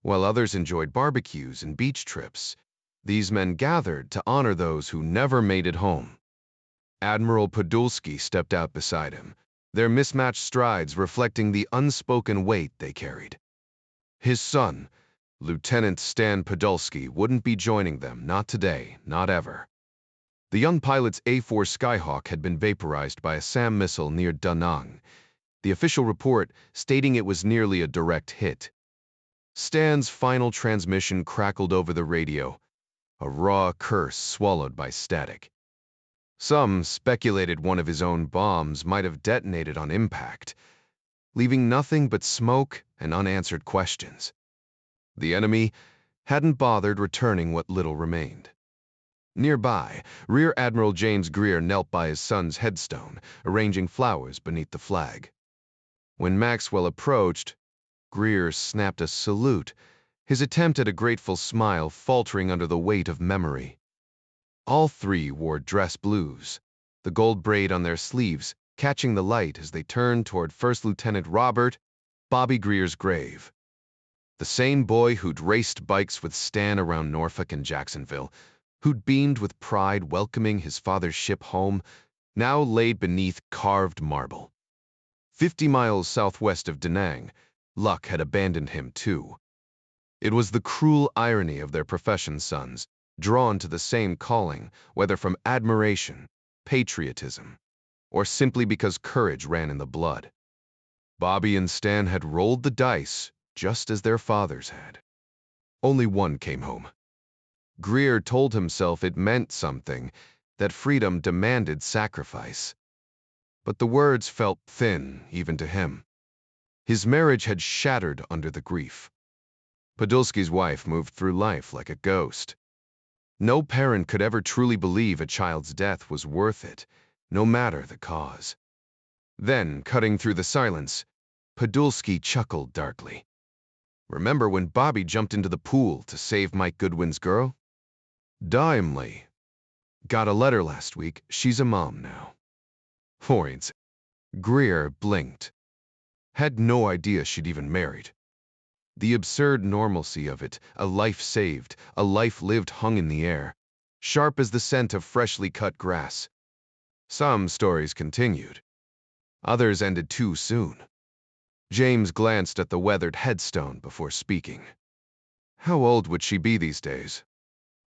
While others enjoyed barbecues and beach trips, these men gathered to honor those who never made it home. Admiral Podolsky stepped out beside him, their mismatched strides reflecting the unspoken weight they carried. His son, Lieutenant Stan Podolsky, wouldn't be joining them, not today, not ever. The young pilot's A-4 Skyhawk had been vaporized by a SAM missile near Da Nang, the official report stating it was nearly a direct hit. Stan's final transmission crackled over the radio, a raw curse swallowed by static. Some speculated one of his own bombs might have detonated on impact, leaving nothing but smoke and unanswered questions. The enemy hadn't bothered returning what little remained. Nearby, Rear Admiral James Greer knelt by his son's headstone, arranging flowers beneath the flag. When Maxwell approached, Greer snapped a salute, his attempt at a grateful smile faltering under the weight of memory. All three wore dress blues, the gold braid on their sleeves catching the light as they turned toward First Lieutenant Robert Bobby Greer's grave. The same boy who'd raced bikes with Stan around Norfolk and Jacksonville, who'd beamed with pride welcoming his father's ship home, now laid beneath carved marble. 50 miles southwest of Da Nang, luck had abandoned him too. It was the cruel irony of their profession's sons, drawn to the same calling, whether from admiration, patriotism, or simply because courage ran in the blood. Bobby and Stan had rolled the dice just as their fathers had. Only one came home. Greer told himself it meant something, that freedom demanded sacrifice. But the words felt thin, even to him. His marriage had shattered under the grief. Podolsky's wife moved through life like a ghost. No parent could ever truly believe a child's death was worth it, no matter the cause. Then, cutting through the silence, Podolsky chuckled darkly. "Remember when Bobby jumped into the pool to save Mike Goodwin's girl?" "Dimely. Got a letter last week. She's a mom now." Points. Greer blinked. Had no idea she'd even married. The absurd normalcy of it, a life saved, a life lived hung in the air, sharp as the scent of freshly cut grass. Some stories continued. Others ended too soon. James glanced at the weathered headstone before speaking. How old would she be these days?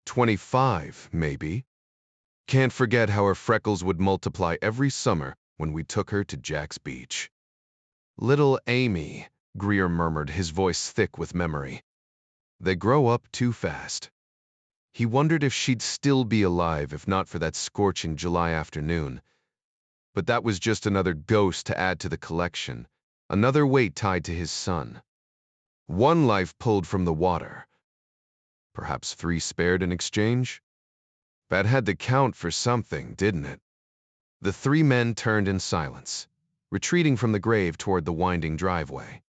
25, maybe. Can't forget how her freckles would multiply every summer when we took her to Jack's Beach. Little Amy, Greer murmured, his voice thick with memory. They grow up too fast. He wondered if she'd still be alive if not for that scorching July afternoon. But that was just another ghost to add to the collection, another weight tied to his son. One life pulled from the water. Perhaps 3 spared in exchange? That had to count for something, didn't it? The 3 men turned in silence, retreating from the grave toward the winding driveway.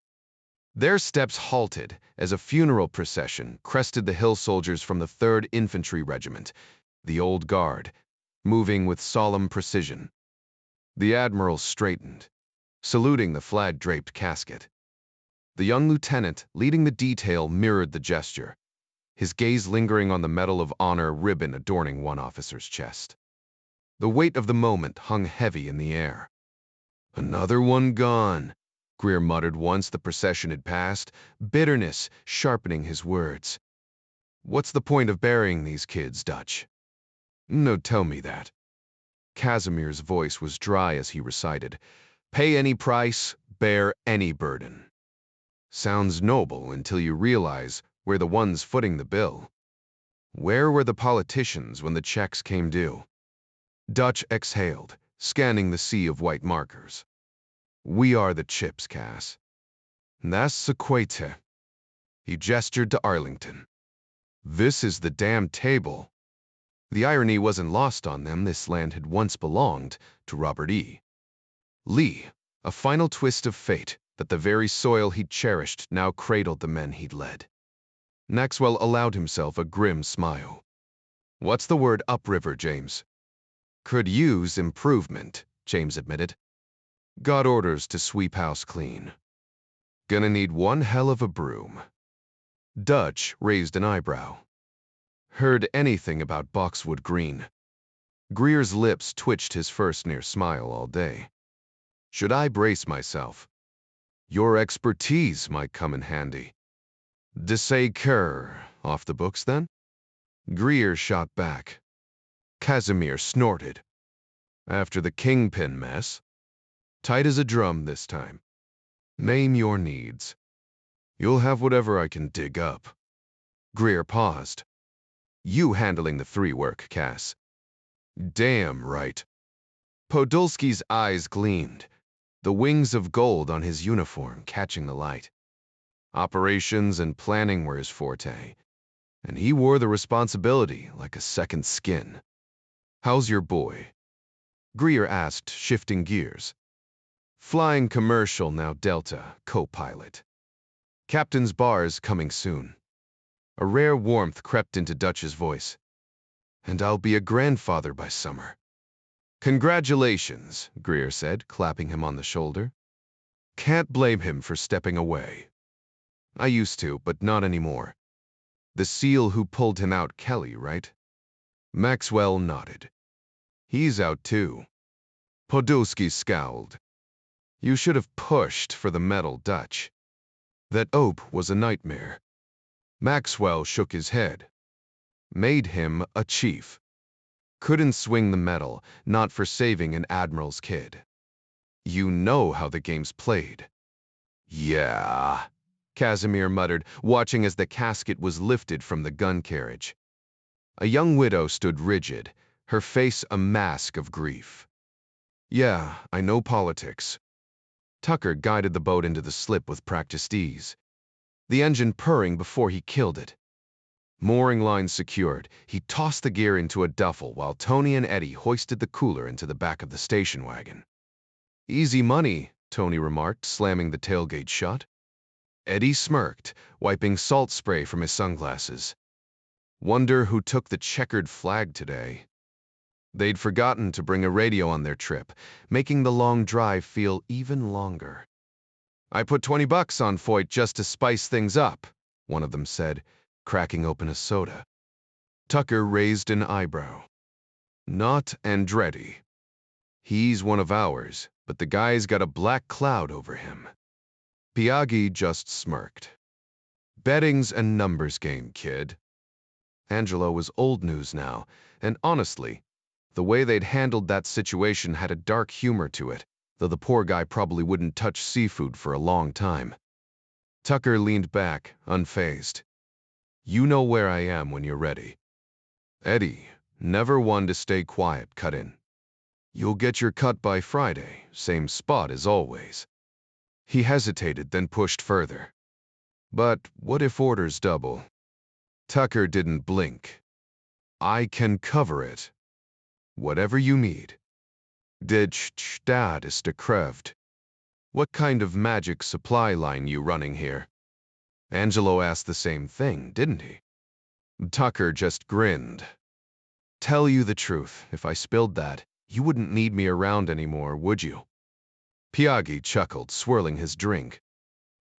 Their steps halted as a funeral procession crested the hill soldiers from the 3rd Infantry Regiment, the Old Guard, moving with solemn precision. The admiral straightened, saluting the flag-draped casket. The young lieutenant leading the detail mirrored the gesture, his gaze lingering on the Medal of Honor ribbon adorning one officer's chest. The weight of the moment hung heavy in the air. Another one gone, Greer muttered once the procession had passed, bitterness sharpening his words. What's the point of burying these kids, Dutch? No, tell me that. Casimir's voice was dry as he recited, pay any price, bear any burden. Sounds noble until you realize we're the ones footing the bill. Where were the politicians when the checks came due? Dutch exhaled, scanning the sea of white markers. We are the chips, Cass. That's Sequate. He gestured to Arlington. This is the damn table. The irony wasn't lost on them. This land had once belonged to Robert E. Lee, a final twist of fate that the very soil he'd cherished now cradled the men he'd led. Maxwell allowed himself a grim smile. What's the word upriver, James? Could use improvement, James admitted. Got orders to sweep house clean. Gonna need one hell of a broom. Dutch raised an eyebrow. Heard anything about Boxwood Green? Greer's lips twitched his first near smile all day. Should I brace myself? Your expertise might come in handy. De say cur, off the books then? Greer shot back. Casimir snorted. After the kingpin mess? Tight as a drum this time. Name your needs. You'll have whatever I can dig up. Greer paused. You handling the 3 work, Cass. Damn right. Podolsky's eyes gleamed, the wings of gold on his uniform catching the light. Operations and planning were his forte, and he wore the responsibility like a second skin. How's your boy? Greer asked, shifting gears. Flying commercial, now Delta, co-pilot. Captain's bars coming soon. A rare warmth crept into Dutch's voice. And I'll be a grandfather by summer. Congratulations, Greer said, clapping him on the shoulder. Can't blame him for stepping away. I used to, but not anymore. The SEAL who pulled him out, Kelly, right? Maxwell nodded. He's out too. Podolsky scowled. You should have pushed for the medal, Dutch. That ope was a nightmare. Maxwell shook his head. Made him a chief. Couldn't swing the medal, not for saving an admiral's kid. You know how the game's played. Yeah, Casimir muttered, watching as the casket was lifted from the gun carriage. A young widow stood rigid, her face a mask of grief. Yeah, I know politics. Tucker guided the boat into the slip with practiced ease, the engine purring before he killed it. Mooring lines secured, he tossed the gear into a duffel while Tony and Eddie hoisted the cooler into the back of the station wagon. Easy money, Tony remarked, slamming the tailgate shut. Eddie smirked, wiping salt spray from his sunglasses. Wonder who took the checkered flag today. They'd forgotten to bring a radio on their trip, making the long drive feel even longer. I put $20 on Foyt just to spice things up, one of them said, cracking open a soda. Tucker raised an eyebrow. Not Andretti. He's one of ours, but the guy's got a black cloud over him. Piaggi just smirked. Betting's a numbers game, kid. Angelo was old news now, and honestly, the way they'd handled that situation had a dark humor to it, though the poor guy probably wouldn't touch seafood for a long time. Tucker leaned back, unfazed. You know where I am when you're ready. Eddie, never one to stay quiet, cut in. You'll get your cut by Friday, same spot as always. He hesitated, then pushed further. But what if orders double? Tucker didn't blink. I can cover it. Whatever you need. Dad is dekrevd. What kind of magic supply line you running here? Angelo asked the same thing, didn't he? Tucker just grinned. Tell you the truth, if I spilled that, you wouldn't need me around anymore, would you? Piaggi chuckled, swirling his drink.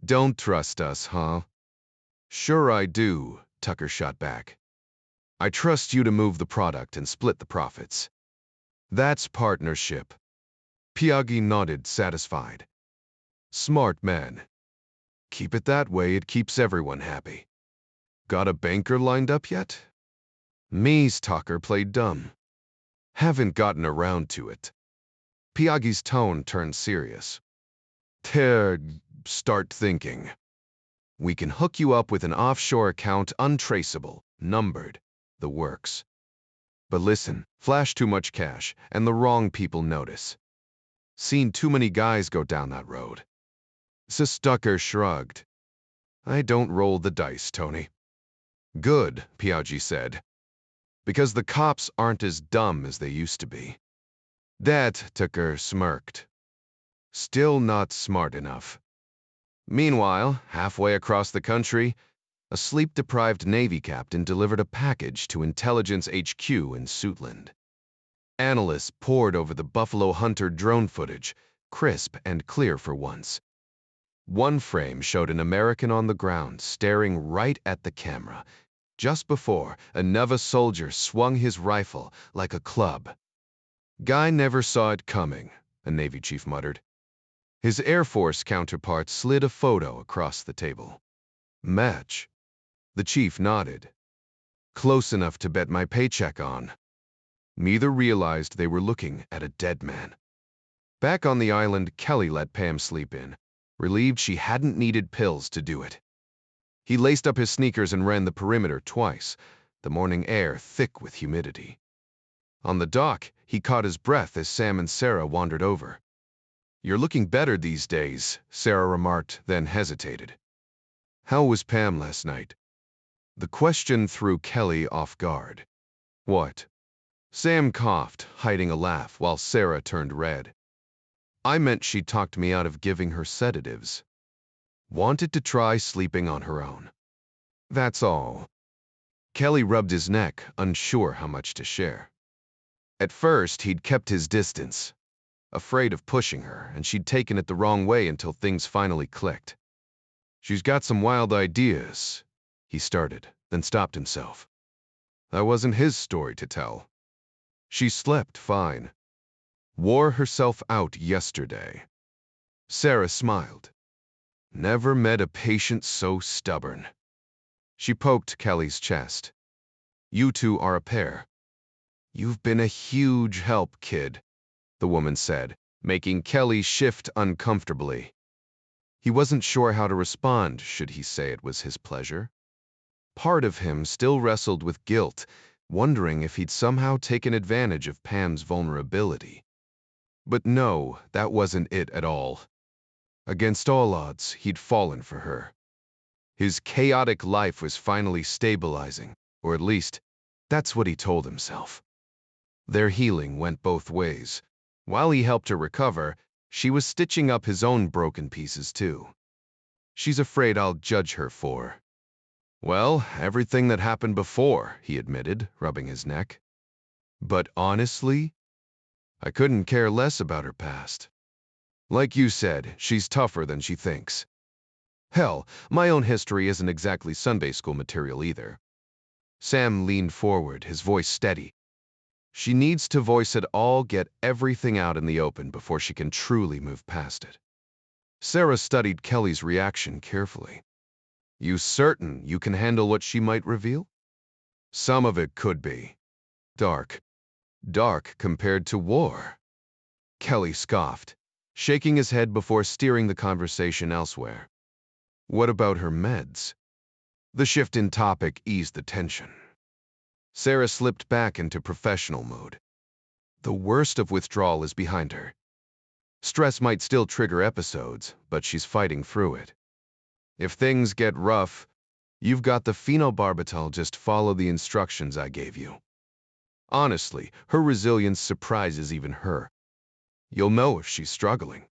Don't trust us, huh? Sure I do, Tucker shot back. I trust you to move the product and split the profits. That's partnership. Piaggi nodded, satisfied. Smart man. Keep it that way, it keeps everyone happy. Got a banker lined up yet? Me's Tucker played dumb. Haven't gotten around to it. Piaggi's tone turned serious. Start thinking. We can hook you up with an offshore account, untraceable, numbered, the works. But listen, flash too much cash, and the wrong people notice. Seen too many guys go down that road. Tucker shrugged. I don't roll the dice, Tony. Good, Piaggi said. Because the cops aren't as dumb as they used to be. That, Tucker smirked. Still not smart enough. Meanwhile, halfway across the country, a sleep-deprived Navy captain delivered a package to Intelligence HQ in Suitland. Analysts pored over the Buffalo Hunter drone footage, crisp and clear for once. One frame showed an American on the ground staring right at the camera, just before a Neva soldier swung his rifle like a club. Guy never saw it coming, a Navy chief muttered. His Air Force counterpart slid a photo across the table. Match. The chief nodded. Close enough to bet my paycheck on. Neither realized they were looking at a dead man. Back on the island, Kelly let Pam sleep in, relieved she hadn't needed pills to do it. He laced up his sneakers and ran the perimeter twice, the morning air thick with humidity. On the dock, he caught his breath as Sam and Sarah wandered over. You're looking better these days, Sarah remarked, then hesitated. How was Pam last night? The question threw Kelly off guard. What? Sam coughed, hiding a laugh, while Sarah turned red. I meant she talked me out of giving her sedatives. Wanted to try sleeping on her own. That's all. Kelly rubbed his neck, unsure how much to share. At first, he'd kept his distance, afraid of pushing her, and she'd taken it the wrong way until things finally clicked. She's got some wild ideas, he started, then stopped himself. That wasn't his story to tell. She slept fine. Wore herself out yesterday. Sarah smiled. Never met a patient so stubborn. She poked Kelly's chest. You two are a pair. You've been a huge help, kid, the woman said, making Kelly shift uncomfortably. He wasn't sure how to respond, should he say it was his pleasure. Part of him still wrestled with guilt, wondering if he'd somehow taken advantage of Pam's vulnerability. But no, that wasn't it at all. Against all odds, he'd fallen for her. His chaotic life was finally stabilizing, or at least, that's what he told himself. Their healing went both ways. While he helped her recover, she was stitching up his own broken pieces too. She's afraid I'll judge her for. Well, everything that happened before, he admitted, rubbing his neck. But honestly, I couldn't care less about her past. Like you said, she's tougher than she thinks. Hell, my own history isn't exactly Sunday school material either. Sam leaned forward, his voice steady. She needs to voice it all, get everything out in the open before she can truly move past it. Sarah studied Kelly's reaction carefully. You certain you can handle what she might reveal? Some of it could be. Dark. Dark compared to war. Kelly scoffed, shaking his head before steering the conversation elsewhere. What about her meds? The shift in topic eased the tension. Sarah slipped back into professional mode. The worst of withdrawal is behind her. Stress might still trigger episodes, but she's fighting through it. If things get rough, you've got the phenobarbital, just follow the instructions I gave you. Honestly, her resilience surprises even her. You'll know if she's struggling.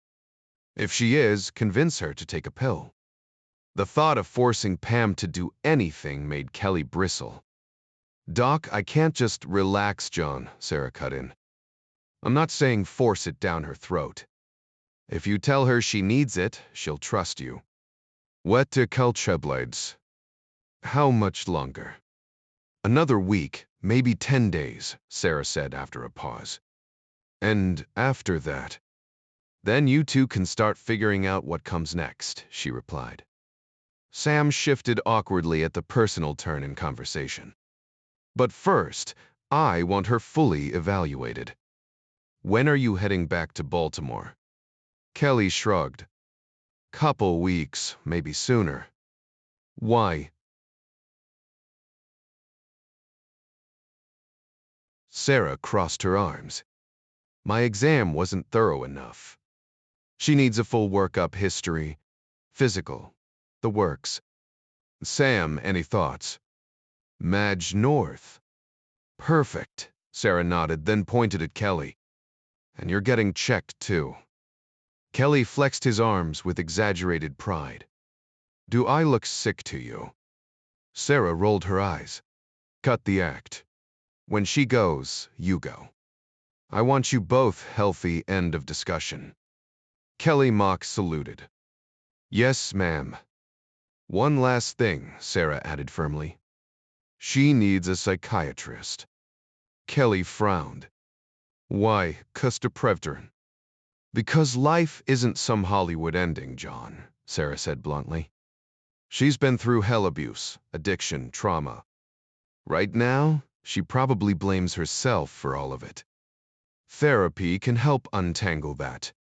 If she is, convince her to take a pill. The thought of forcing Pam to do anything made Kelly bristle. Doc, I can't just relax, John, Sarah cut in. I'm not saying force it down her throat. If you tell her she needs it, she'll trust you. What to blades? How much longer? Another week, maybe 10 days, Sarah said after a pause. And after that? Then you two can start figuring out what comes next, she replied. Sam shifted awkwardly at the personal turn in conversation. But first, I want her fully evaluated. When are you heading back to Baltimore? Kelly shrugged. Couple weeks, maybe sooner. Why? Sarah crossed her arms. My exam wasn't thorough enough. She needs a full workup, history, physical, the works. Sam, any thoughts? Madge North. Perfect, Sarah nodded, then pointed at Kelly. And you're getting checked, too. Kelly flexed his arms with exaggerated pride. Do I look sick to you? Sarah rolled her eyes. Cut the act. When she goes, you go. I want you both healthy, end of discussion. Kelly mock saluted. Yes, ma'am. One last thing, Sarah added firmly. She needs a psychiatrist. Kelly frowned. Why, Kustaprevdern? Because life isn't some Hollywood ending, John, Sarah said bluntly. She's been through hell, abuse, addiction, trauma. Right now, she probably blames herself for all of it. Therapy can help untangle that.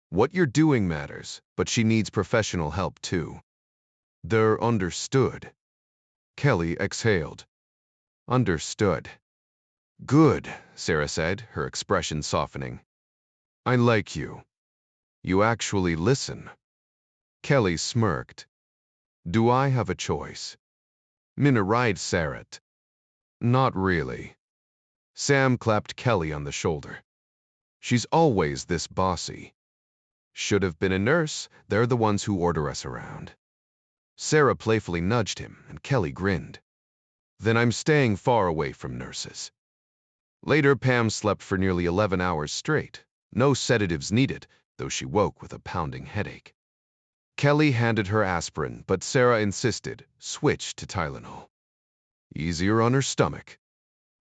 What you're doing matters, but she needs professional help too. They're understood. Kelly exhaled. Understood. Good, Sarah said, her expression softening. I like you. You actually listen. Kelly smirked. Do I have a choice? Minna right, Sarah. Not really. Sam clapped Kelly on the shoulder. She's always this bossy. Should have been a nurse, they're the ones who order us around. Sarah playfully nudged him, and Kelly grinned. Then I'm staying far away from nurses. Later, Pam slept for nearly 11 hours straight. No sedatives needed, though she woke with a pounding headache. Kelly handed her aspirin, but Sarah insisted, switch to Tylenol. Easier on her stomach.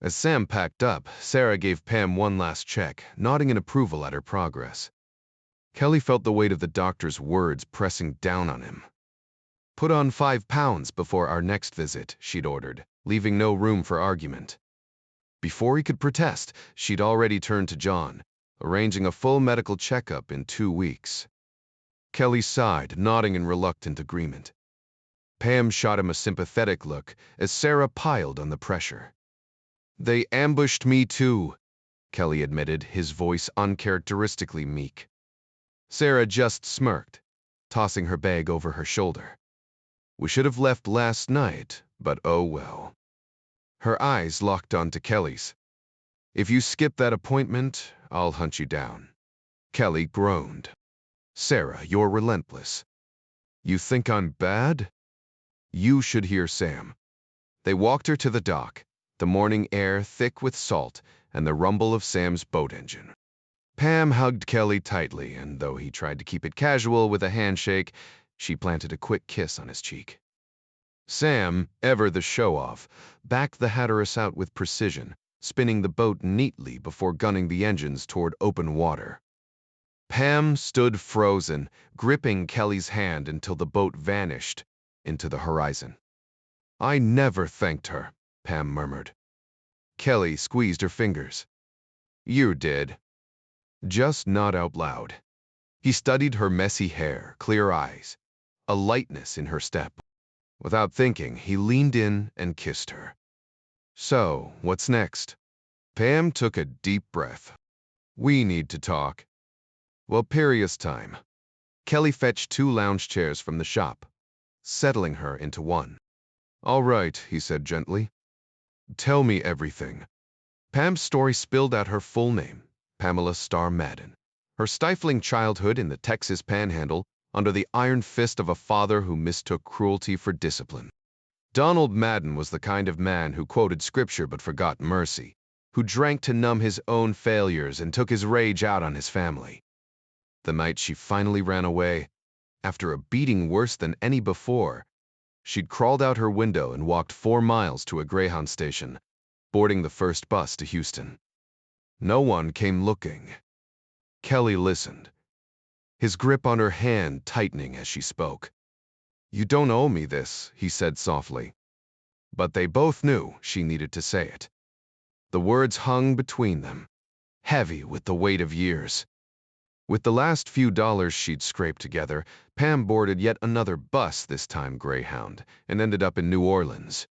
As Sam packed up, Sarah gave Pam one last check, nodding in approval at her progress. Kelly felt the weight of the doctor's words pressing down on him. Put on 5 pounds before our next visit, she'd ordered, leaving no room for argument. Before he could protest, she'd already turned to John, arranging a full medical checkup in 2 weeks. Kelly sighed, nodding in reluctant agreement. Pam shot him a sympathetic look as Sarah piled on the pressure. They ambushed me too, Kelly admitted, his voice uncharacteristically meek. Sarah just smirked, tossing her bag over her shoulder. We should have left last night, but oh well. Her eyes locked onto Kelly's. If you skip that appointment, I'll hunt you down. Kelly groaned. Sarah, you're relentless. You think I'm bad? You should hear Sam. They walked her to the dock, the morning air thick with salt and the rumble of Sam's boat engine. Pam hugged Kelly tightly, and though he tried to keep it casual with a handshake, she planted a quick kiss on his cheek. Sam, ever the show-off, backed the Hatteras out with precision, spinning the boat neatly before gunning the engines toward open water. Pam stood frozen, gripping Kelly's hand until the boat vanished into the horizon. "I never thanked her," Pam murmured. Kelly squeezed her fingers. "You did. Just not out loud." He studied her messy hair, clear eyes, a lightness in her step. Without thinking, he leaned in and kissed her. "So, what's next?" Pam took a deep breath. "We need to talk." "Well, perious time." Kelly fetched 2 lounge chairs from the shop, settling her into one. "All right," he said gently. "Tell me everything." Pam's story spilled out her full name, Pamela Starr Madden. Her stifling childhood in the Texas Panhandle under the iron fist of a father who mistook cruelty for discipline. Donald Madden was the kind of man who quoted scripture but forgot mercy, who drank to numb his own failures and took his rage out on his family. The night she finally ran away, after a beating worse than any before, she'd crawled out her window and walked 4 miles to a Greyhound station, boarding the first bus to Houston. No one came looking. Kelly listened, his grip on her hand tightening as she spoke. "You don't owe me this," he said softly. But they both knew she needed to say it. The words hung between them, heavy with the weight of years. With the last few dollars she'd scraped together, Pam boarded yet another bus, this time Greyhound, and ended up in New Orleans.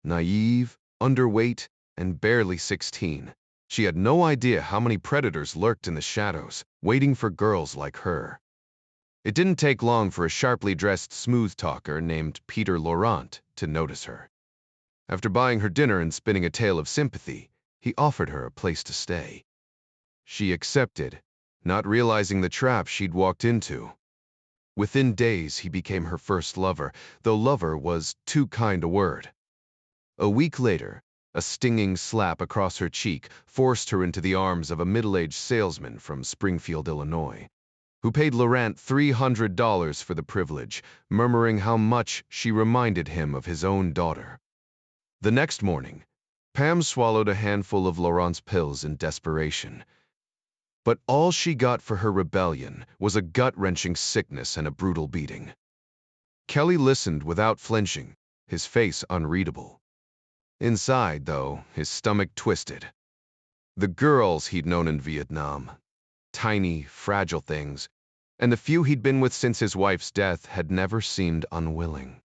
Naive, underweight, and barely 16, she had no idea how many predators lurked in the shadows, waiting for girls like her. It didn't take long for a sharply dressed smooth talker named Peter Laurent to notice her. After buying her dinner and spinning a tale of sympathy, he offered her a place to stay. She accepted, not realizing the trap she'd walked into. Within days, he became her first lover, though lover was too kind a word. A week later, a stinging slap across her cheek forced her into the arms of a middle-aged salesman from Springfield, Illinois, who paid Laurent $300 for the privilege, murmuring how much she reminded him of his own daughter. The next morning, Pam swallowed a handful of Laurent's pills in desperation. But all she got for her rebellion was a gut-wrenching sickness and a brutal beating. Kelly listened without flinching, his face unreadable. Inside, though, his stomach twisted. The girls he'd known in Vietnam, tiny, fragile things, and the few he'd been with since his wife's death had never seemed unwilling.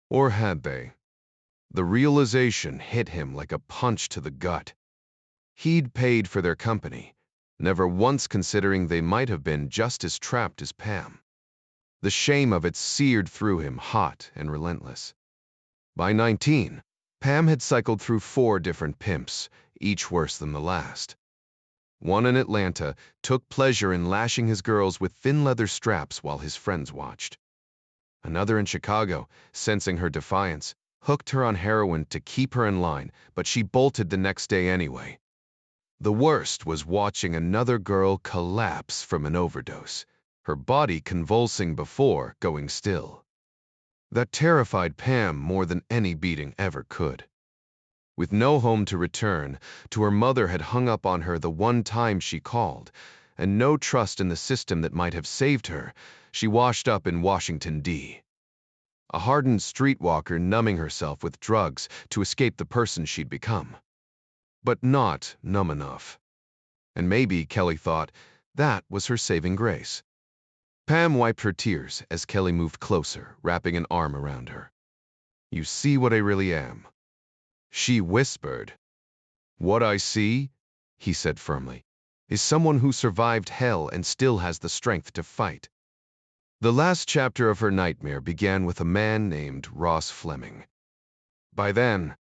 Or had they? The realization hit him like a punch to the gut. He'd paid for their company, never once considering they might have been just as trapped as Pam. The shame of it seared through him, hot and relentless. By 19, Pam had cycled through 4 different pimps, each worse than the last. One in Atlanta took pleasure in lashing his girls with thin leather straps while his friends watched. Another in Chicago, sensing her defiance, hooked her on heroin to keep her in line, but she bolted the next day anyway. The worst was watching another girl collapse from an overdose, her body convulsing before going still. That terrified Pam more than any beating ever could. With no home to return to, her mother had hung up on her the one time she called, and no trust in the system that might have saved her, she washed up in Washington, D. A hardened streetwalker numbing herself with drugs to escape the person she'd become. But not numb enough. And maybe, Kelly thought, that was her saving grace. Pam wiped her tears as Kelly moved closer, wrapping an arm around her. "You see what I really am?" She whispered. "What I see," he said firmly, "is someone who survived hell and still has the strength to fight." The last chapter of her nightmare began with a man named Ross Fleming. By then,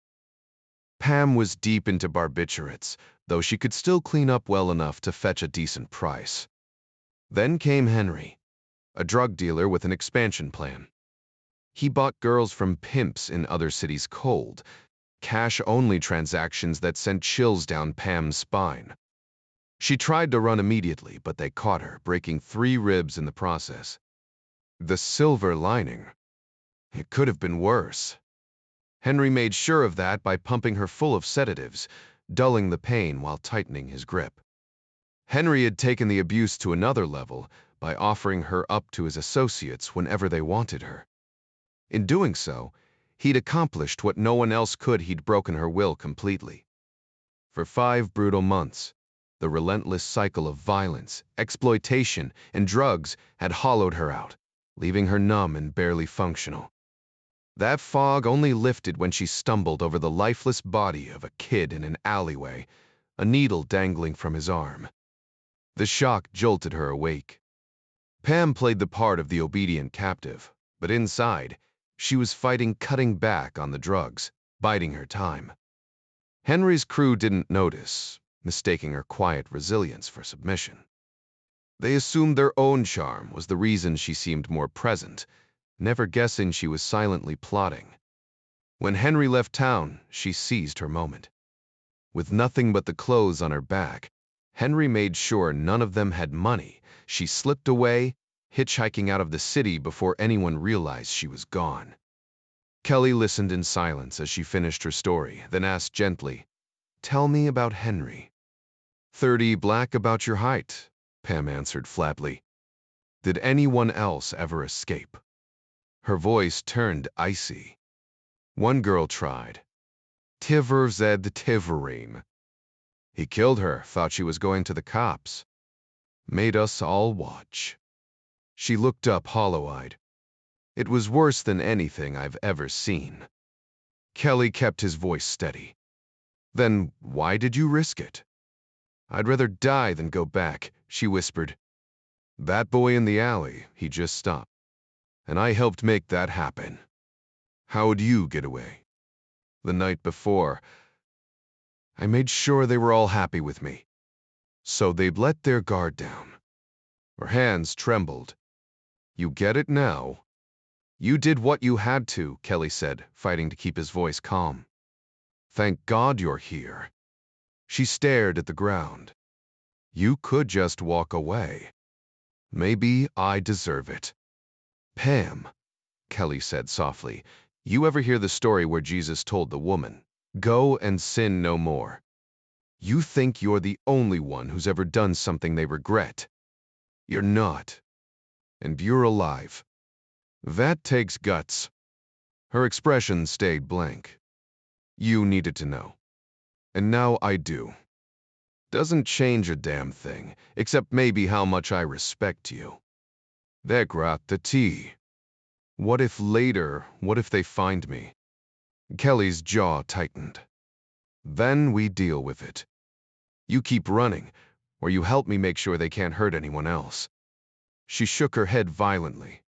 Pam was deep into barbiturates, though she could still clean up well enough to fetch a decent price. Then came Henry, a drug dealer with an expansion plan. He bought girls from pimps in other cities cold, cash-only transactions that sent chills down Pam's spine. She tried to run immediately, but they caught her, breaking 3 ribs in the process. The silver lining. It could have been worse. Henry made sure of that by pumping her full of sedatives, dulling the pain while tightening his grip. Henry had taken the abuse to another level by offering her up to his associates whenever they wanted her. In doing so, he'd accomplished what no one else could. He'd broken her will completely. For 5 brutal months, the relentless cycle of violence, exploitation, and drugs had hollowed her out, leaving her numb and barely functional. That fog only lifted when she stumbled over the lifeless body of a kid in an alleyway, a needle dangling from his arm. The shock jolted her awake. Pam played the part of the obedient captive, but inside, she was fighting cutting back on the drugs, biding her time. Henry's crew didn't notice, mistaking her quiet resilience for submission. They assumed their own charm was the reason she seemed more present, never guessing she was silently plotting. When Henry left town, she seized her moment. With nothing but the clothes on her back, Henry made sure none of them had money. She slipped away, hitchhiking out of the city before anyone realized she was gone. Kelly listened in silence as she finished her story, then asked gently, "Tell me about Henry." 30 black about your height, Pam answered flatly. Did anyone else ever escape? Her voice turned icy. One girl tried. Tiver zed Tiverim. He killed her, thought she was going to the cops. Made us all watch. She looked up hollow-eyed. It was worse than anything I've ever seen. Kelly kept his voice steady. Then why did you risk it? I'd rather die than go back, she whispered. That boy in the alley, he just stopped. And I helped make that happen. How'd you get away? The night before, I made sure they were all happy with me. So they'd let their guard down. Her hands trembled. You get it now? You did what you had to, Kelly said, fighting to keep his voice calm. Thank God you're here. She stared at the ground. You could just walk away. Maybe I deserve it. Pam, Kelly said softly, you ever hear the story where Jesus told the woman, "Go and sin no more"? You think you're the only one who's ever done something they regret. You're not. And you're alive. That takes guts. Her expression stayed blank. You needed to know. And now I do. Doesn't change a damn thing, except maybe how much I respect you. That got the tea. What if they find me? Kelly's jaw tightened. Then we deal with it. You keep running, or you help me make sure they can't hurt anyone else. She shook her head violently.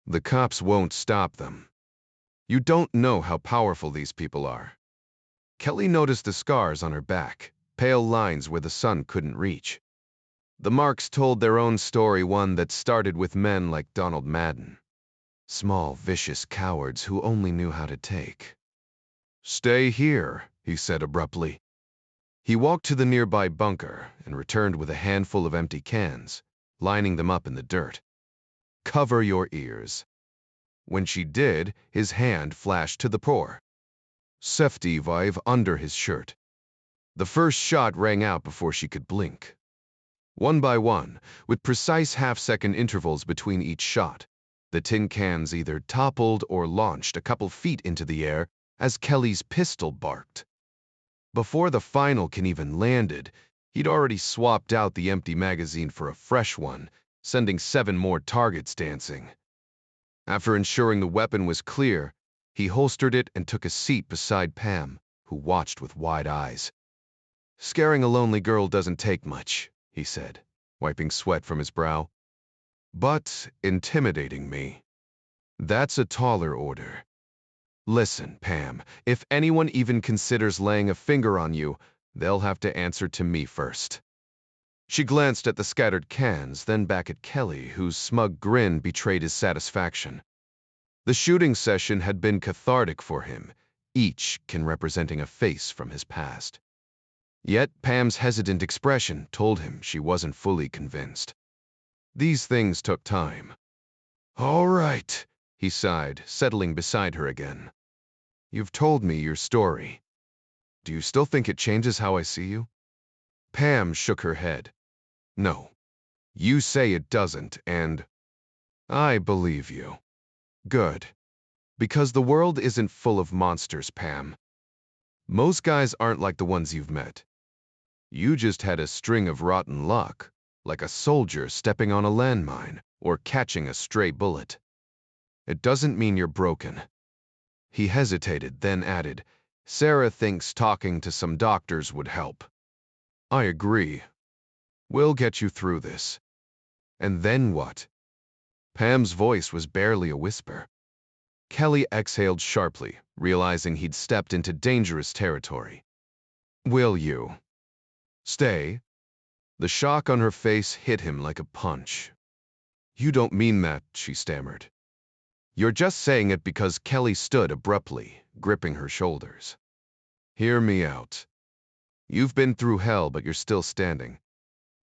The cops won't stop them. You don't know how powerful these people are. Kelly noticed the scars on her back, pale lines where the sun couldn't reach. The marks told their own story, one that started with men like Donald Madden. Small, vicious cowards who only knew how to take. Stay here, he said abruptly. He walked to the nearby bunker and returned with a handful of empty cans, lining them up in the dirt. Cover your ears. When she did, his hand flashed to the pour. Safety valve under his shirt. The first shot rang out before she could blink. One by one, with precise half-second intervals between each shot, the tin cans either toppled or launched a couple feet into the air as Kelly's pistol barked. Before the final can even landed, he'd already swapped out the empty magazine for a fresh one, sending 7 more targets dancing. After ensuring the weapon was clear, he holstered it and took a seat beside Pam, who watched with wide eyes. Scaring a lonely girl doesn't take much, he said, wiping sweat from his brow. But intimidating me. That's a taller order. Listen, Pam, if anyone even considers laying a finger on you, they'll have to answer to me first. She glanced at the scattered cans, then back at Kelly, whose smug grin betrayed his satisfaction. The shooting session had been cathartic for him, each can representing a face from his past. Yet Pam's hesitant expression told him she wasn't fully convinced. These things took time. "All right," he sighed, settling beside her again. "You've told me your story. Do you still think it changes how I see you?" Pam shook her head. "No. You say it doesn't, and I believe you." "Good. Because the world isn't full of monsters, Pam. Most guys aren't like the ones you've met. You just had a string of rotten luck, like a soldier stepping on a landmine or catching a stray bullet. It doesn't mean you're broken." He hesitated, then added, "Sarah thinks talking to some doctors would help." "I agree. We'll get you through this." "And then what?" Pam's voice was barely a whisper. Kelly exhaled sharply, realizing he'd stepped into dangerous territory. "Will you stay?" The shock on her face hit him like a punch. "You don't mean that," she stammered. "You're just saying it because..." Kelly stood abruptly, gripping her shoulders. "Hear me out. You've been through hell, but you're still standing.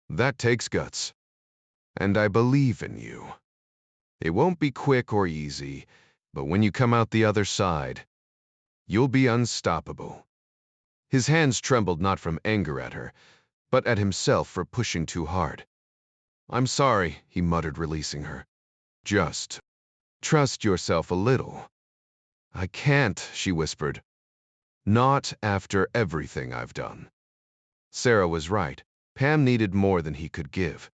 That takes guts. And I believe in you. It won't be quick or easy, but when you come out the other side, you'll be unstoppable." His hands trembled not from anger at her, but at himself for pushing too hard. "I'm sorry," he muttered, releasing her. "Just trust yourself a little." "I can't," she whispered. "Not after everything I've done." Sarah was right. Pam needed more than he could give.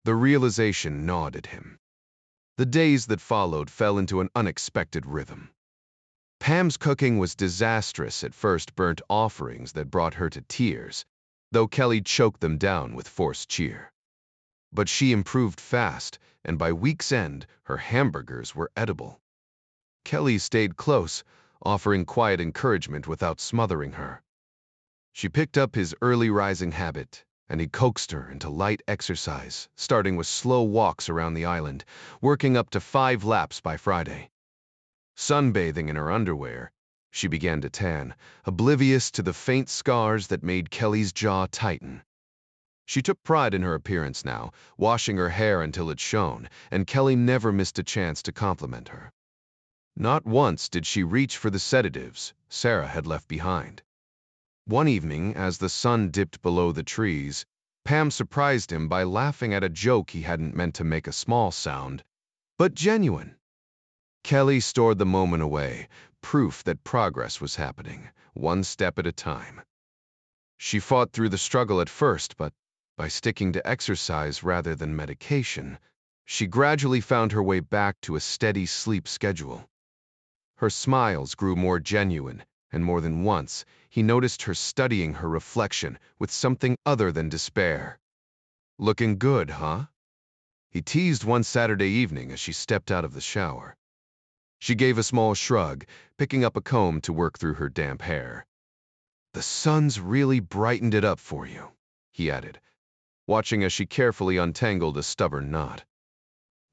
The realization gnawed at him. The days that followed fell into an unexpected rhythm. Pam's cooking was disastrous at first, burnt offerings that brought her to tears, though Kelly choked them down with forced cheer. But she improved fast, and by week's end, her hamburgers were edible. Kelly stayed close, offering quiet encouragement without smothering her. She picked up his early rising habit, and he coaxed her into light exercise, starting with slow walks around the island, working up to 5 laps by Friday. Sunbathing in her underwear, she began to tan, oblivious to the faint scars that made Kelly's jaw tighten. She took pride in her appearance now, washing her hair until it shone, and Kelly never missed a chance to compliment her. Not once did she reach for the sedatives Sarah had left behind. One evening, as the sun dipped below the trees, Pam surprised him by laughing at a joke he hadn't meant to make a small sound, but genuine. Kelly stored the moment away, proof that progress was happening, one step at a time. She fought through the struggle at first, but by sticking to exercise rather than medication, she gradually found her way back to a steady sleep schedule. Her smiles grew more genuine, and more than once, he noticed her studying her reflection with something other than despair. "Looking good, huh?" he teased one Saturday evening as she stepped out of the shower. She gave a small shrug, picking up a comb to work through her damp hair. "The sun's really brightened it up for you," he added, watching as she carefully untangled a stubborn knot.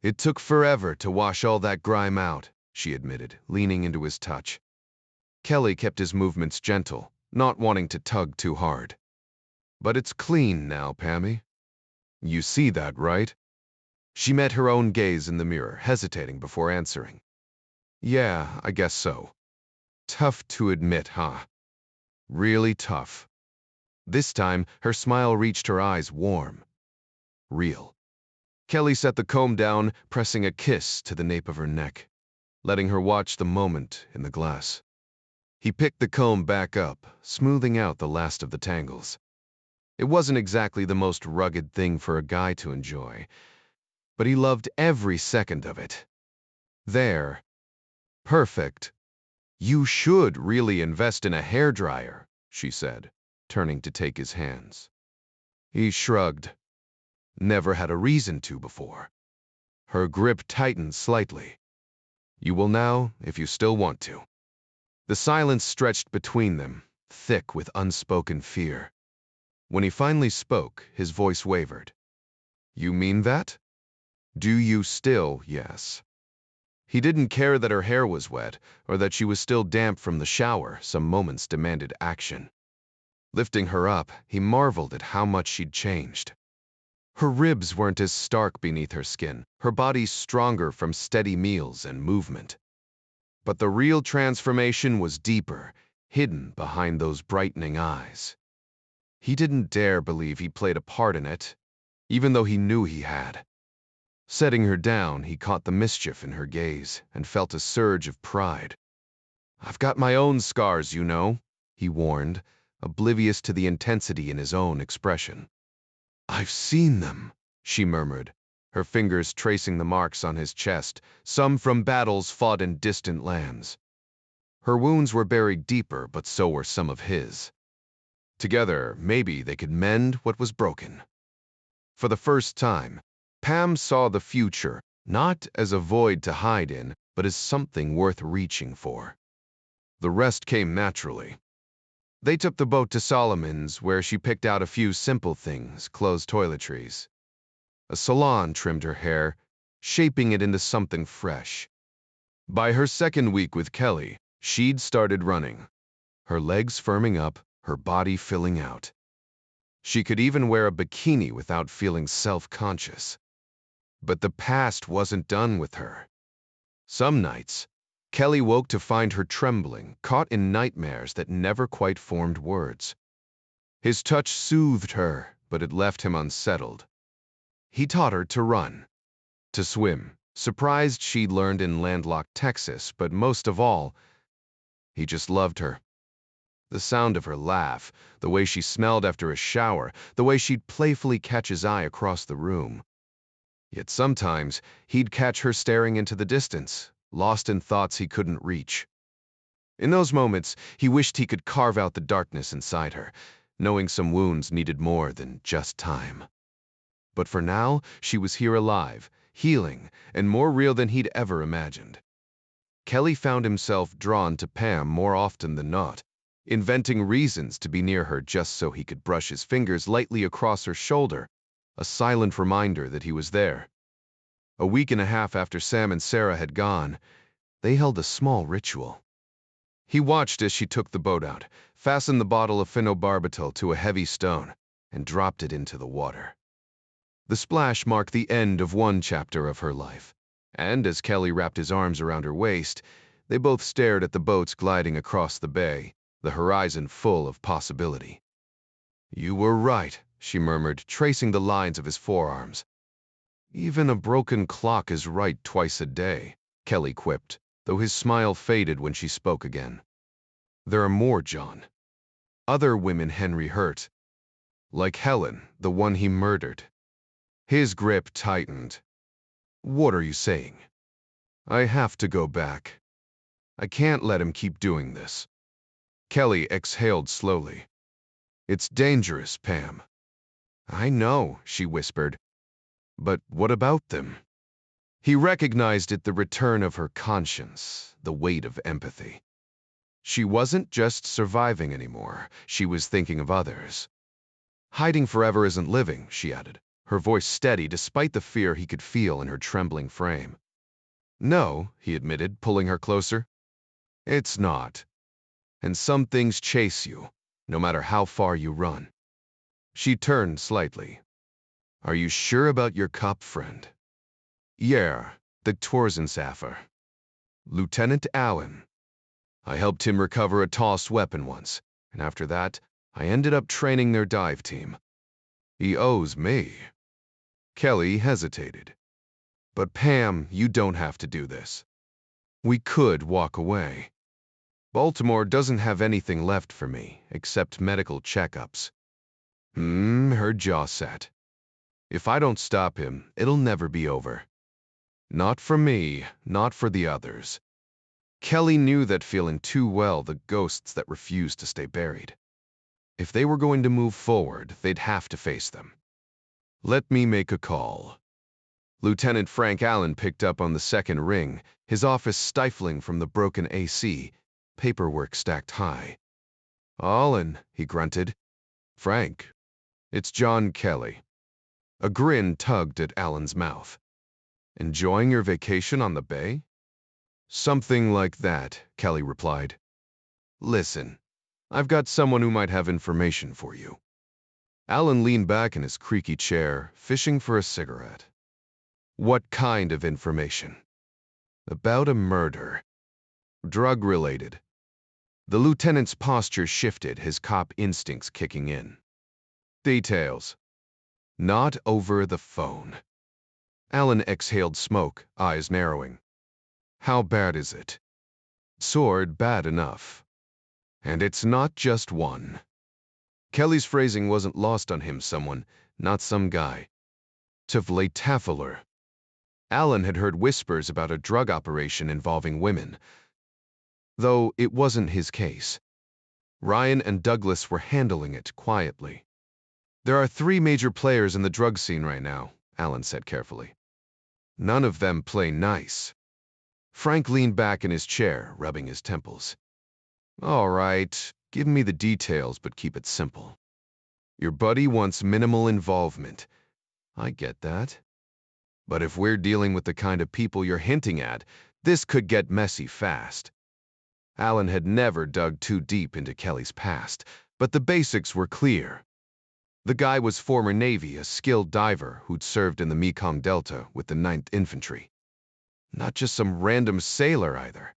"It took forever to wash all that grime out," she admitted, leaning into his touch. Kelly kept his movements gentle, not wanting to tug too hard. "But it's clean now, Pammy. You see that, right?" She met her own gaze in the mirror, hesitating before answering. "Yeah, I guess so. Tough to admit, huh? Really tough." This time, her smile reached her eyes warm. Real. Kelly set the comb down, pressing a kiss to the nape of her neck, letting her watch the moment in the glass. He picked the comb back up, smoothing out the last of the tangles. It wasn't exactly the most rugged thing for a guy to enjoy, but he loved every second of it. There. Perfect. "You should really invest in a hairdryer," she said, turning to take his hands. He shrugged. Never had a reason to before. Her grip tightened slightly. "You will now, if you still want to." The silence stretched between them, thick with unspoken fear. When he finally spoke, his voice wavered. "You mean that? Do you still, yes?" He didn't care that her hair was wet or that she was still damp from the shower. Some moments demanded action. Lifting her up, he marveled at how much she'd changed. Her ribs weren't as stark beneath her skin, her body stronger from steady meals and movement. But the real transformation was deeper, hidden behind those brightening eyes. He didn't dare believe he'd played a part in it, even though he knew he had. Setting her down, he caught the mischief in her gaze and felt a surge of pride. "I've got my own scars, you know," he warned, oblivious to the intensity in his own expression. "I've seen them," she murmured, her fingers tracing the marks on his chest, some from battles fought in distant lands. Her wounds were buried deeper, but so were some of his. Together, maybe they could mend what was broken. For the first time, Pam saw the future not as a void to hide in, but as something worth reaching for. The rest came naturally. They took the boat to Solomon's, where she picked out a few simple things, clothes, toiletries. A salon trimmed her hair, shaping it into something fresh. By her second week with Kelly, she'd started running, her legs firming up, her body filling out. She could even wear a bikini without feeling self-conscious. But the past wasn't done with her. Some nights, Kelly woke to find her trembling, caught in nightmares that never quite formed words. His touch soothed her, but it left him unsettled. He taught her to run, to swim, surprised she'd learned in landlocked Texas, but most of all, he just loved her. The sound of her laugh, the way she smelled after a shower, the way she'd playfully catch his eye across the room. Yet sometimes, he'd catch her staring into the distance, lost in thoughts he couldn't reach. In those moments, he wished he could carve out the darkness inside her, knowing some wounds needed more than just time. But for now, she was here alive, healing, and more real than he'd ever imagined. Kelly found himself drawn to Pam more often than not, inventing reasons to be near her just so he could brush his fingers lightly across her shoulder, a silent reminder that he was there. A week and a half after Sam and Sarah had gone, they held a small ritual. He watched as she took the boat out, fastened the bottle of phenobarbital to a heavy stone, and dropped it into the water. The splash marked the end of one chapter of her life, and as Kelly wrapped his arms around her waist, they both stared at the boats gliding across the bay, the horizon full of possibility. "You were right," she murmured, tracing the lines of his forearms. "Even a broken clock is right twice a day," Kelly quipped, though his smile faded when she spoke again. "There are more, John. Other women Henry hurt. Like Helen, the one he murdered." His grip tightened. "What are you saying?" "I have to go back. I can't let him keep doing this." Kelly exhaled slowly. "It's dangerous, Pam." "I know," she whispered. "But what about them?" He recognized it, the return of her conscience, the weight of empathy. She wasn't just surviving anymore, she was thinking of others. "Hiding forever isn't living," she added, her voice steady despite the fear he could feel in her trembling frame. "No," he admitted, pulling her closer. "It's not. And some things chase you, no matter how far you run." She turned slightly. "Are you sure about your cop friend?" "Yeah, the Torsensafer. Lieutenant Allen. I helped him recover a tossed weapon once, and after that, I ended up training their dive team. He owes me." Kelly hesitated. "But Pam, you don't have to do this. We could walk away. Baltimore doesn't have anything left for me, except medical checkups." Her jaw set. "If I don't stop him, it'll never be over. Not for me, not for the others." Kelly knew that feeling too well, the ghosts that refused to stay buried. If they were going to move forward, they'd have to face them. "Let me make a call." Lieutenant Frank Allen picked up on the second ring, his office stifling from the broken AC, paperwork stacked high. "Allen," he grunted. "Frank, it's John Kelly." A grin tugged at Allen's mouth. "Enjoying your vacation on the bay?" "Something like that," Kelly replied. "Listen, I've got someone who might have information for you. Alan leaned back in his creaky chair, fishing for a cigarette. What kind of information? About a murder. Drug-related. The lieutenant's posture shifted, his cop instincts kicking in. Details. Not over the phone. Alan exhaled smoke, eyes narrowing. How bad is it? Sword bad enough. And it's not just one. Kelly's phrasing wasn't lost on him, someone, not some guy. Tovley Taffeler. Alan had heard whispers about a drug operation involving women, though it wasn't his case. Ryan and Douglas were handling it quietly. There are 3 major players in the drug scene right now, Alan said carefully. None of them play nice. Frank leaned back in his chair, rubbing his temples. All right, give me the details, but keep it simple. Your buddy wants minimal involvement. I get that. But if we're dealing with the kind of people you're hinting at, this could get messy fast. Alan had never dug too deep into Kelly's past, but the basics were clear. The guy was former Navy, a skilled diver who'd served in the Mekong Delta with the 9th Infantry. Not just some random sailor either.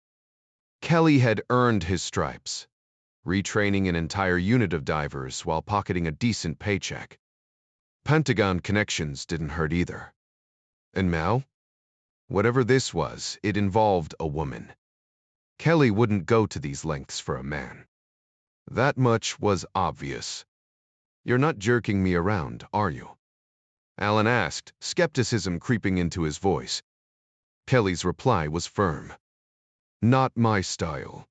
Kelly had earned his stripes, retraining an entire unit of divers while pocketing a decent paycheck. Pentagon connections didn't hurt either. And now? Whatever this was, it involved a woman. Kelly wouldn't go to these lengths for a man. That much was obvious. You're not jerking me around, are you? Alan asked, skepticism creeping into his voice. Kelly's reply was firm. Not my style.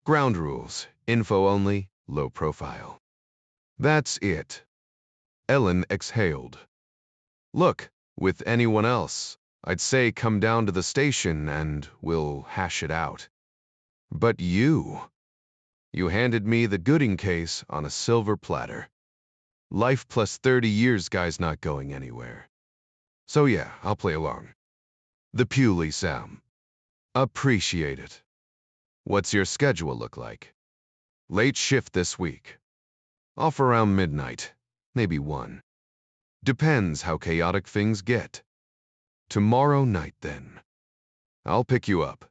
Ground rules, info only, low profile. That's it. Ellen exhaled. Look, with anyone else, I'd say come down to the station and we'll hash it out. But you handed me the Gooding case on a silver platter. Life plus 30 years guy's not going anywhere. So yeah, I'll play along. The Pewley Sam. Appreciate it. What's your schedule look like? Late shift this week. Off around midnight, maybe 1. Depends how chaotic things get. Tomorrow night, then. I'll pick you up.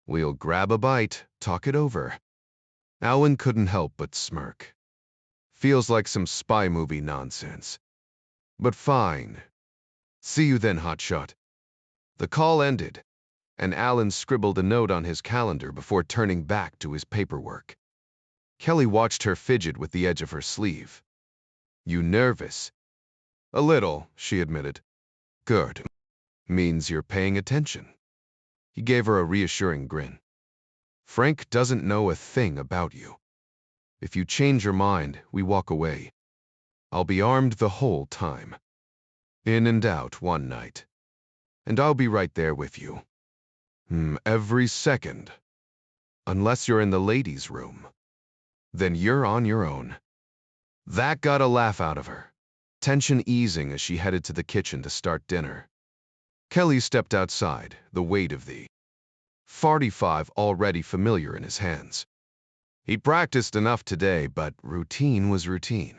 We'll grab a bite, talk it over. Alan couldn't help but smirk. Feels like some spy movie nonsense. But fine. See you then, hotshot. The call ended, and Alan scribbled a note on his calendar before turning back to his paperwork. Kelly watched her fidget with the edge of her sleeve. You nervous? A little, she admitted. Good. Means you're paying attention. He gave her a reassuring grin. Frank doesn't know a thing about you. If you change your mind, we walk away. I'll be armed the whole time. In and out one night. And I'll be right there with you. Every second. Unless you're in the ladies' room. Then you're on your own. That got a laugh out of her, tension easing as she headed to the kitchen to start dinner. Kelly stepped outside, the weight of the .45 already familiar in his hands. He'd practiced enough today, but routine was routine.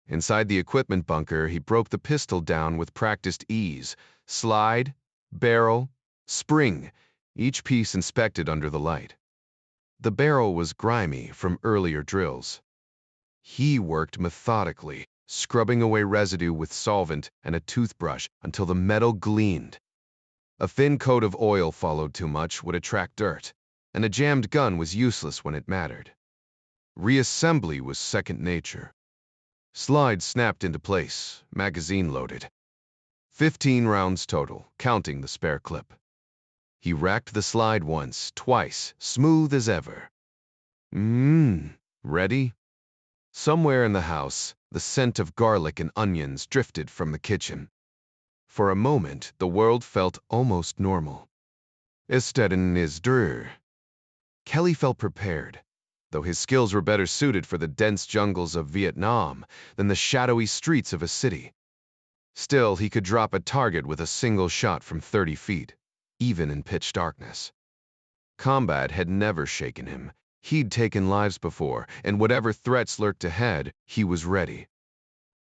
Inside the equipment bunker, he broke the pistol down with practiced ease. Slide, barrel, spring, each piece inspected under the light. The barrel was grimy from earlier drills. He worked methodically, scrubbing away residue with solvent and a toothbrush until the metal gleamed. A thin coat of oil followed too much would attract dirt, and a jammed gun was useless when it mattered. Reassembly was second nature. Slide snapped into place, magazine loaded. 15 rounds total, counting the spare clip. He racked the slide once, twice, smooth as ever. Ready? Somewhere in the house, the scent of garlic and onions drifted from the kitchen. For a moment, the world felt almost normal. Isteden is drr. Kelly felt prepared, though his skills were better suited for the dense jungles of Vietnam than the shadowy streets of a city. Still, he could drop a target with a single shot from 30 feet, even in pitch darkness. Combat had never shaken him, He'd taken lives before, and whatever threats lurked ahead, he was ready.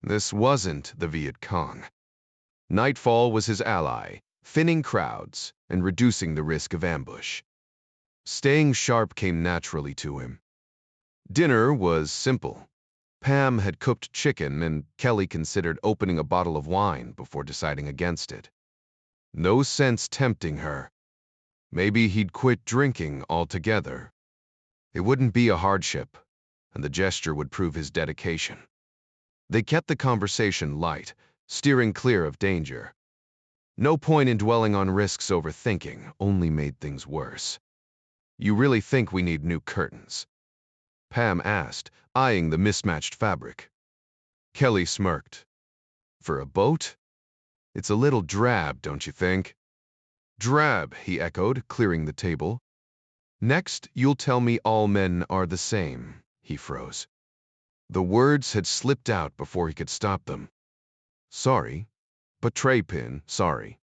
This wasn't the Viet Cong. Nightfall was his ally, thinning crowds and reducing the risk of ambush. Staying sharp came naturally to him. Dinner was simple. Pam had cooked chicken, and Kelly considered opening a bottle of wine before deciding against it. No sense tempting her. Maybe he'd quit drinking altogether. It wouldn't be a hardship, and the gesture would prove his dedication. They kept the conversation light, steering clear of danger. No point in dwelling on risks overthinking, only made things worse. You really think we need new curtains? Pam asked, eyeing the mismatched fabric. Kelly smirked. For a boat? It's a little drab, don't you think? Drab, he echoed, clearing the table. Next, you'll tell me all men are the same, he froze. The words had slipped out before he could stop them. Sorry, but tray pin, sorry.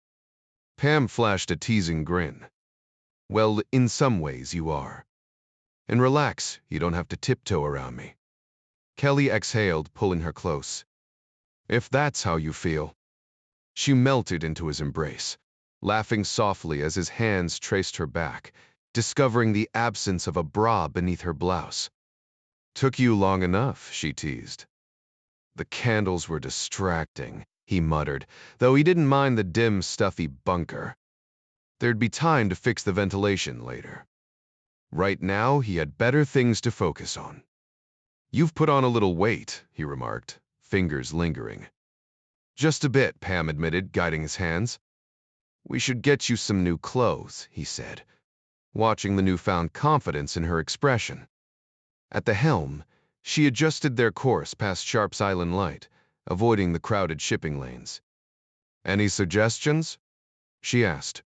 Pam flashed a teasing grin. Well, in some ways you are. And relax, you don't have to tiptoe around me. Kelly exhaled, pulling her close. If that's how you feel. She melted into his embrace, laughing softly as his hands traced her back, discovering the absence of a bra beneath her blouse. Took you long enough, she teased. The candles were distracting, he muttered, though he didn't mind the dim, stuffy bunker. There'd be time to fix the ventilation later. Right now, he had better things to focus on. You've put on a little weight, he remarked, fingers lingering. Just a bit, Pam admitted, guiding his hands. We should get you some new clothes, he said, watching the newfound confidence in her expression. At the helm, she adjusted their course past Sharp's Island Light, avoiding the crowded shipping lanes. Any suggestions? She asked.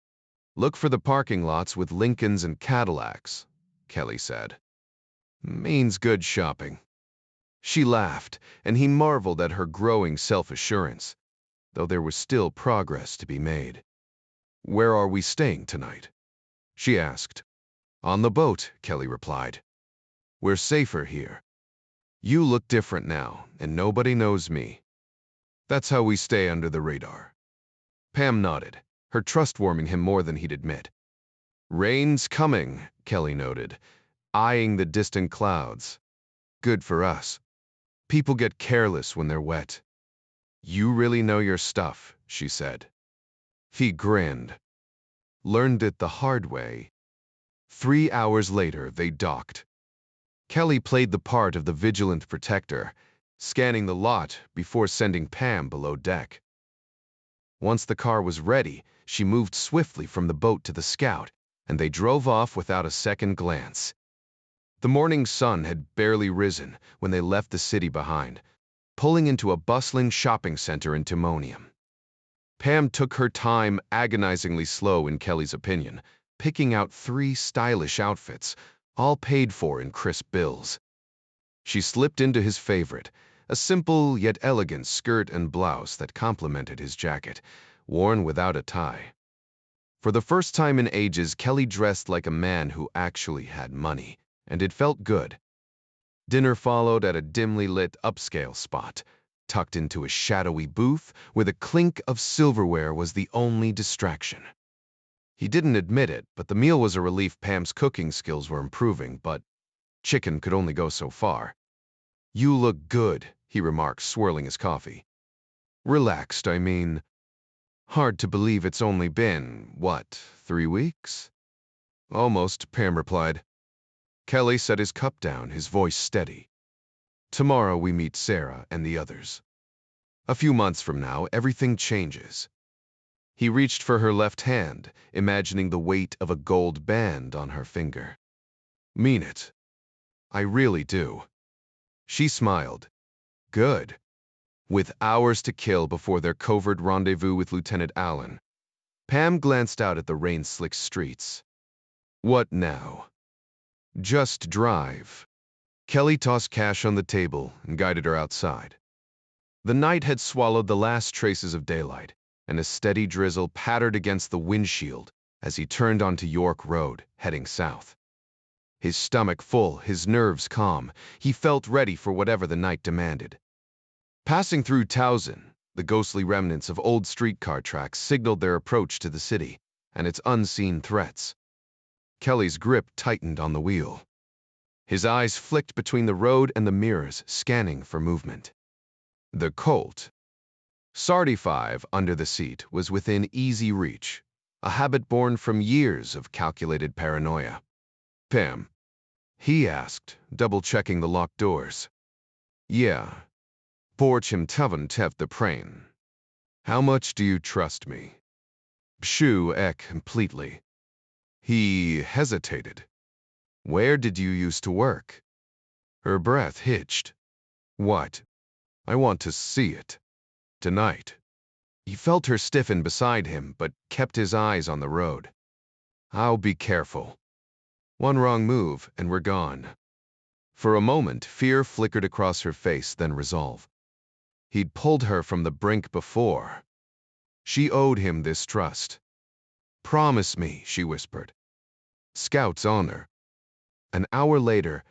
Look for the parking lots with Lincolns and Cadillacs, Kelly said. Means good shopping. She laughed, and he marveled at her growing self-assurance, though there was still progress to be made. Where are we staying tonight? She asked. On the boat, Kelly replied. We're safer here. You look different now, and nobody knows me. That's how we stay under the radar. Pam nodded, her trust warming him more than he'd admit. Rain's coming, Kelly noted, eyeing the distant clouds. Good for us. People get careless when they're wet. You really know your stuff, she said. He grinned. Learned it the hard way. 3 hours later, they docked. Kelly played the part of the vigilant protector, scanning the lot before sending Pam below deck. Once the car was ready, she moved swiftly from the boat to the Scout, and they drove off without a second glance. The morning sun had barely risen when they left the city behind, pulling into a bustling shopping center in Timonium. Pam took her time, agonizingly slow in Kelly's opinion, picking out 3 stylish outfits, all paid for in crisp bills. She slipped into his favorite, a simple yet elegant skirt and blouse that complemented his jacket, worn without a tie. For the first time in ages, Kelly dressed like a man who actually had money, and it felt good. Dinner followed at a dimly lit upscale spot, tucked into a shadowy booth where the clink of silverware was the only distraction. He didn't admit it, but the meal was a relief. Pam's cooking skills were improving, but chicken could only go so far. You look good, he remarked, swirling his coffee. Relaxed, I mean. Hard to believe it's only been, 3 weeks? Almost, Pam replied. Kelly set his cup down, his voice steady. Tomorrow we meet Sarah and the others. A few months from now, everything changes. He reached for her left hand, imagining the weight of a gold band on her finger. Mean it. I really do. She smiled. Good. With hours to kill before their covert rendezvous with Lieutenant Allen, Pam glanced out at the rain-slicked streets. What now? Just drive. Kelly tossed cash on the table and guided her outside. The night had swallowed the last traces of daylight, and a steady drizzle pattered against the windshield as he turned onto York Road, heading south. His stomach full, his nerves calm, he felt ready for whatever the night demanded. Passing through Towson, the ghostly remnants of old streetcar tracks signaled their approach to the city and its unseen threats. Kelly's grip tightened on the wheel. His eyes flicked between the road and the mirrors, scanning for movement. The Colt, Sardy-5 under the seat, was within easy reach, a habit born from years of calculated paranoia. "Pam?" he asked, double-checking the locked doors. "Yeah. Porch him tavan tev the prain. How much do you trust me?" Pshu ek completely. He hesitated. "Where did you used to work?" Her breath hitched. "What? I want to see it. Tonight." He felt her stiffen beside him, but kept his eyes on the road. "I'll be careful. One wrong move, and we're gone." For a moment, fear flickered across her face, then resolve. He'd pulled her from the brink before. She owed him this trust. "Promise me," she whispered. Scout's honor. An hour later,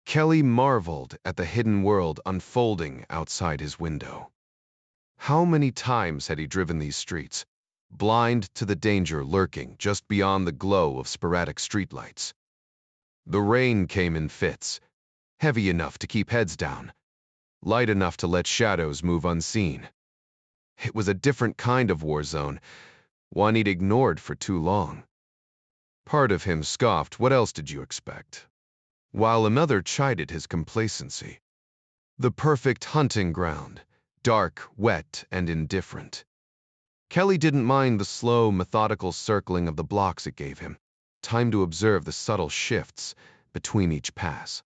Kelly marveled at the hidden world unfolding outside his window. How many times had he driven these streets, blind to the danger lurking just beyond the glow of sporadic streetlights? The rain came in fits, heavy enough to keep heads down, light enough to let shadows move unseen. It was a different kind of war zone, one he'd ignored for too long. Part of him scoffed, "What else did you expect?" While another chided his complacency. The perfect hunting ground, dark, wet, and indifferent. Kelly didn't mind the slow, methodical circling of the blocks it gave him, time to observe the subtle shifts between each pass.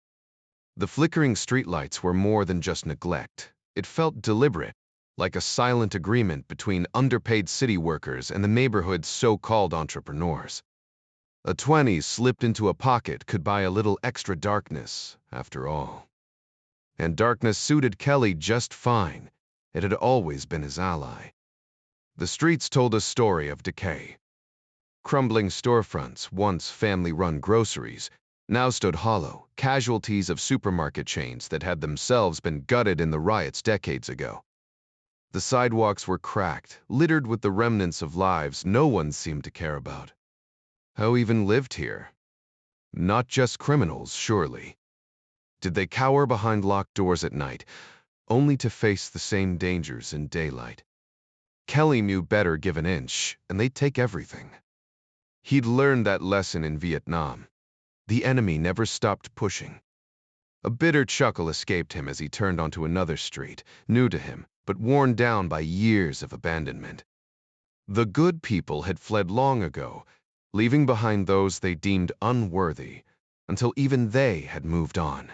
The flickering streetlights were more than just neglect. It felt deliberate, like a silent agreement between underpaid city workers and the neighborhood's so-called entrepreneurs. A 20 slipped into a pocket could buy a little extra darkness, after all. And darkness suited Kelly just fine. It had always been his ally. The streets told a story of decay. Crumbling storefronts, once family-run groceries, now stood hollow, casualties of supermarket chains that had themselves been gutted in the riots decades ago. The sidewalks were cracked, littered with the remnants of lives no one seemed to care about. Who even lived here? Not just criminals, surely. Did they cower behind locked doors at night, only to face the same dangers in daylight? Kelly knew better give an inch, and they'd take everything. He'd learned that lesson in Vietnam. The enemy never stopped pushing. A bitter chuckle escaped him as he turned onto another street, new to him, but worn down by years of abandonment. The good people had fled long ago, leaving behind those they deemed unworthy, until even they had moved on.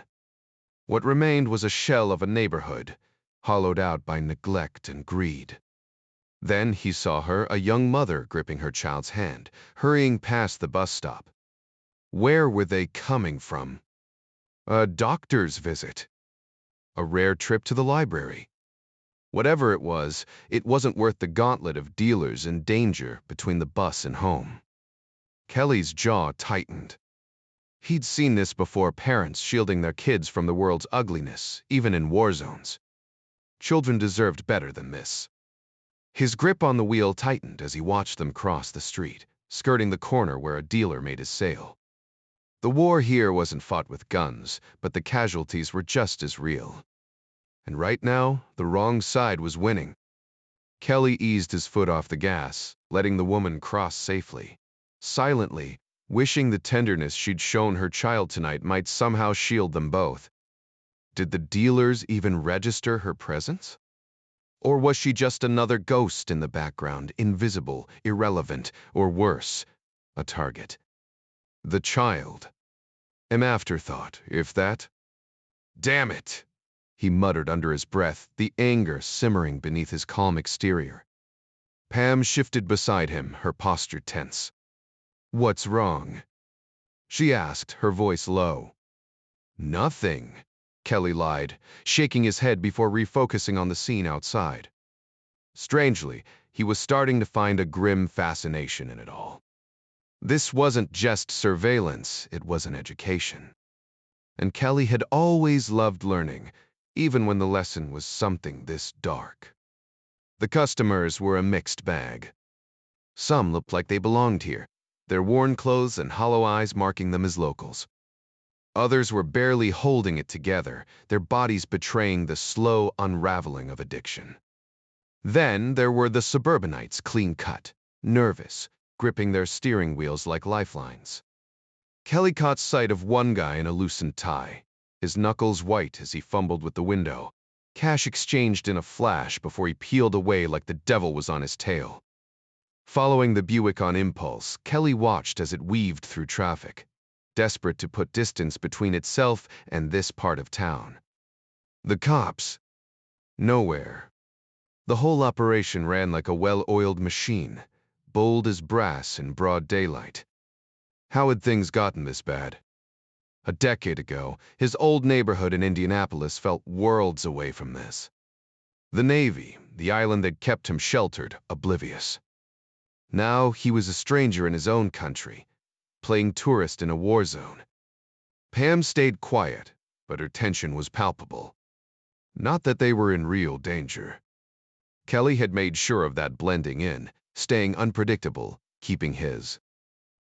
What remained was a shell of a neighborhood, hollowed out by neglect and greed. Then he saw her, a young mother gripping her child's hand, hurrying past the bus stop. Where were they coming from? A doctor's visit? A rare trip to the library? Whatever it wasn't worth the gauntlet of dealers and danger between the bus and home. Kelly's jaw tightened. He'd seen this before, parents shielding their kids from the world's ugliness, even in war zones. Children deserved better than this. His grip on the wheel tightened as he watched them cross the street, skirting the corner where a dealer made his sale. The war here wasn't fought with guns, but the casualties were just as real. And right now, the wrong side was winning. Kelly eased his foot off the gas, letting the woman cross safely, silently, wishing the tenderness she'd shown her child tonight might somehow shield them both. Did the dealers even register her presence? Or was she just another ghost in the background, invisible, irrelevant, or worse, a target? The child. An afterthought, if that. "Damn it," he muttered under his breath, the anger simmering beneath his calm exterior. Pam shifted beside him, her posture tense. "What's wrong?" she asked, her voice low. "Nothing," Kelly lied, shaking his head before refocusing on the scene outside. Strangely, he was starting to find a grim fascination in it all. This wasn't just surveillance, it was an education. And Kelly had always loved learning, even when the lesson was something this dark. The customers were a mixed bag. Some looked like they belonged here, their worn clothes and hollow eyes marking them as locals. Others were barely holding it together, their bodies betraying the slow unraveling of addiction. Then there were the suburbanites, clean-cut, nervous, gripping their steering wheels like lifelines. Kelly caught sight of one guy in a loosened tie, his knuckles white as he fumbled with the window. Cash exchanged in a flash before he peeled away like the devil was on his tail. Following the Buick on impulse, Kelly watched as it weaved through traffic, desperate to put distance between itself and this part of town. The cops? Nowhere. The whole operation ran like a well-oiled machine, bold as brass in broad daylight. How had things gotten this bad? A decade ago, his old neighborhood in Indianapolis felt worlds away from this. The Navy, the island that kept him sheltered, oblivious. Now he was a stranger in his own country, playing tourist in a war zone. Pam stayed quiet, but her tension was palpable. Not that they were in real danger. Kelly had made sure of that, blending in, staying unpredictable, keeping his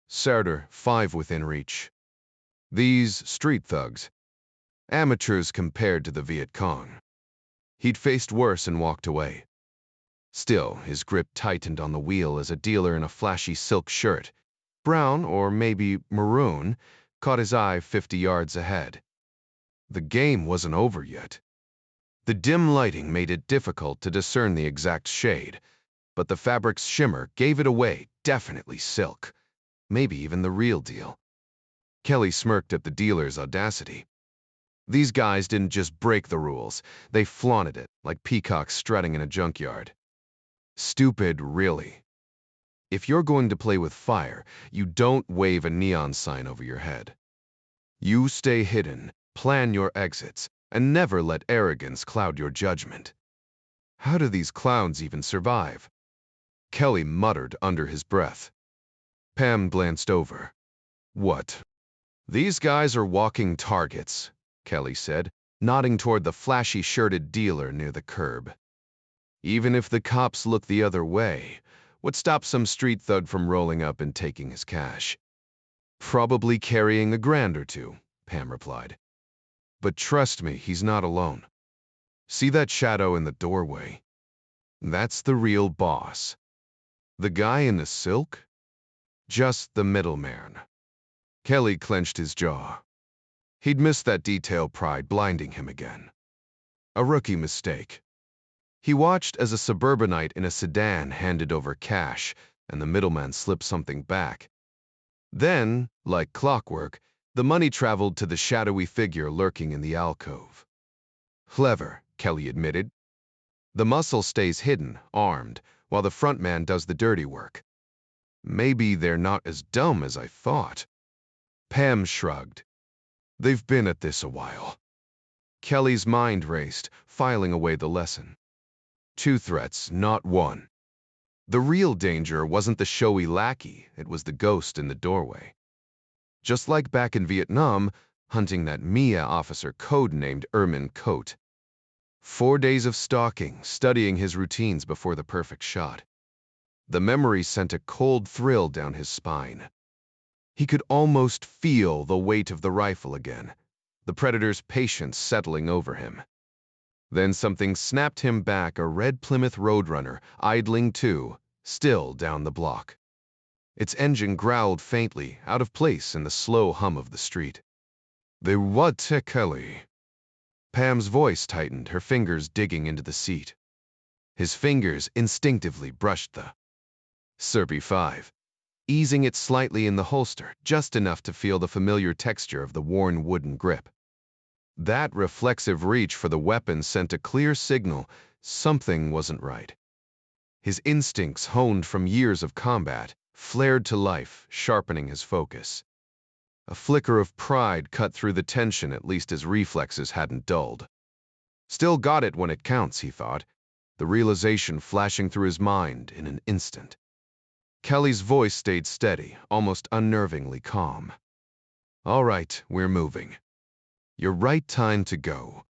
Sartor 5 within reach. These street thugs, amateurs compared to the Viet Cong. He'd faced worse and walked away. Still, his grip tightened on the wheel as a dealer in a flashy silk shirt, brown or maybe maroon, caught his eye 50 yards ahead. The game wasn't over yet. The dim lighting made it difficult to discern the exact shade, but the fabric's shimmer gave it away, definitely silk, maybe even the real deal. Kelly smirked at the dealer's audacity. These guys didn't just break the rules, they flaunted it, like peacocks strutting in a junkyard. Stupid, really. If you're going to play with fire, you don't wave a neon sign over your head. You stay hidden, plan your exits, and never let arrogance cloud your judgment. How do these clowns even survive? Kelly muttered under his breath. Pam glanced over. What? These guys are walking targets, Kelly said, nodding toward the flashy shirted dealer near the curb. Even if the cops look the other way, what stops some street thug from rolling up and taking his cash? Probably carrying $1,000 or $2, Pam replied. But trust me, he's not alone. See that shadow in the doorway? That's the real boss. The guy in the silk? Just the middleman. Kelly clenched his jaw. He'd missed that detail, pride blinding him again. A rookie mistake. He watched as a suburbanite in a sedan handed over cash, and the middleman slipped something back. Then, like clockwork, the money traveled to the shadowy figure lurking in the alcove. Clever, Kelly admitted. The muscle stays hidden, armed, while the front man does the dirty work. Maybe they're not as dumb as I thought. Pam shrugged. They've been at this a while. Kelly's mind raced, filing away the lesson. 2 threats, not 1. The real danger wasn't the showy lackey, it was the ghost in the doorway. Just like back in Vietnam, hunting that Mia officer codenamed Ermine Coate. 4 days of stalking, studying his routines before the perfect shot. The memory sent a cold thrill down his spine. He could almost feel the weight of the rifle again, the predator's patience settling over him. Then something snapped him back, a red Plymouth Roadrunner, idling too, still down the block. Its engine growled faintly, out of place in the slow hum of the street. "They what, Kelly?" Pam's voice tightened, her fingers digging into the seat. His fingers instinctively brushed the Serpy 5, easing it slightly in the holster, just enough to feel the familiar texture of the worn wooden grip. That reflexive reach for the weapon sent a clear signal something wasn't right. His instincts, honed from years of combat, flared to life, sharpening his focus. A flicker of pride cut through the tension, at least his reflexes hadn't dulled. Still got it when it counts, he thought, the realization flashing through his mind in an instant. Kelly's voice stayed steady, almost unnervingly calm. All right, we're moving. Your right time to go.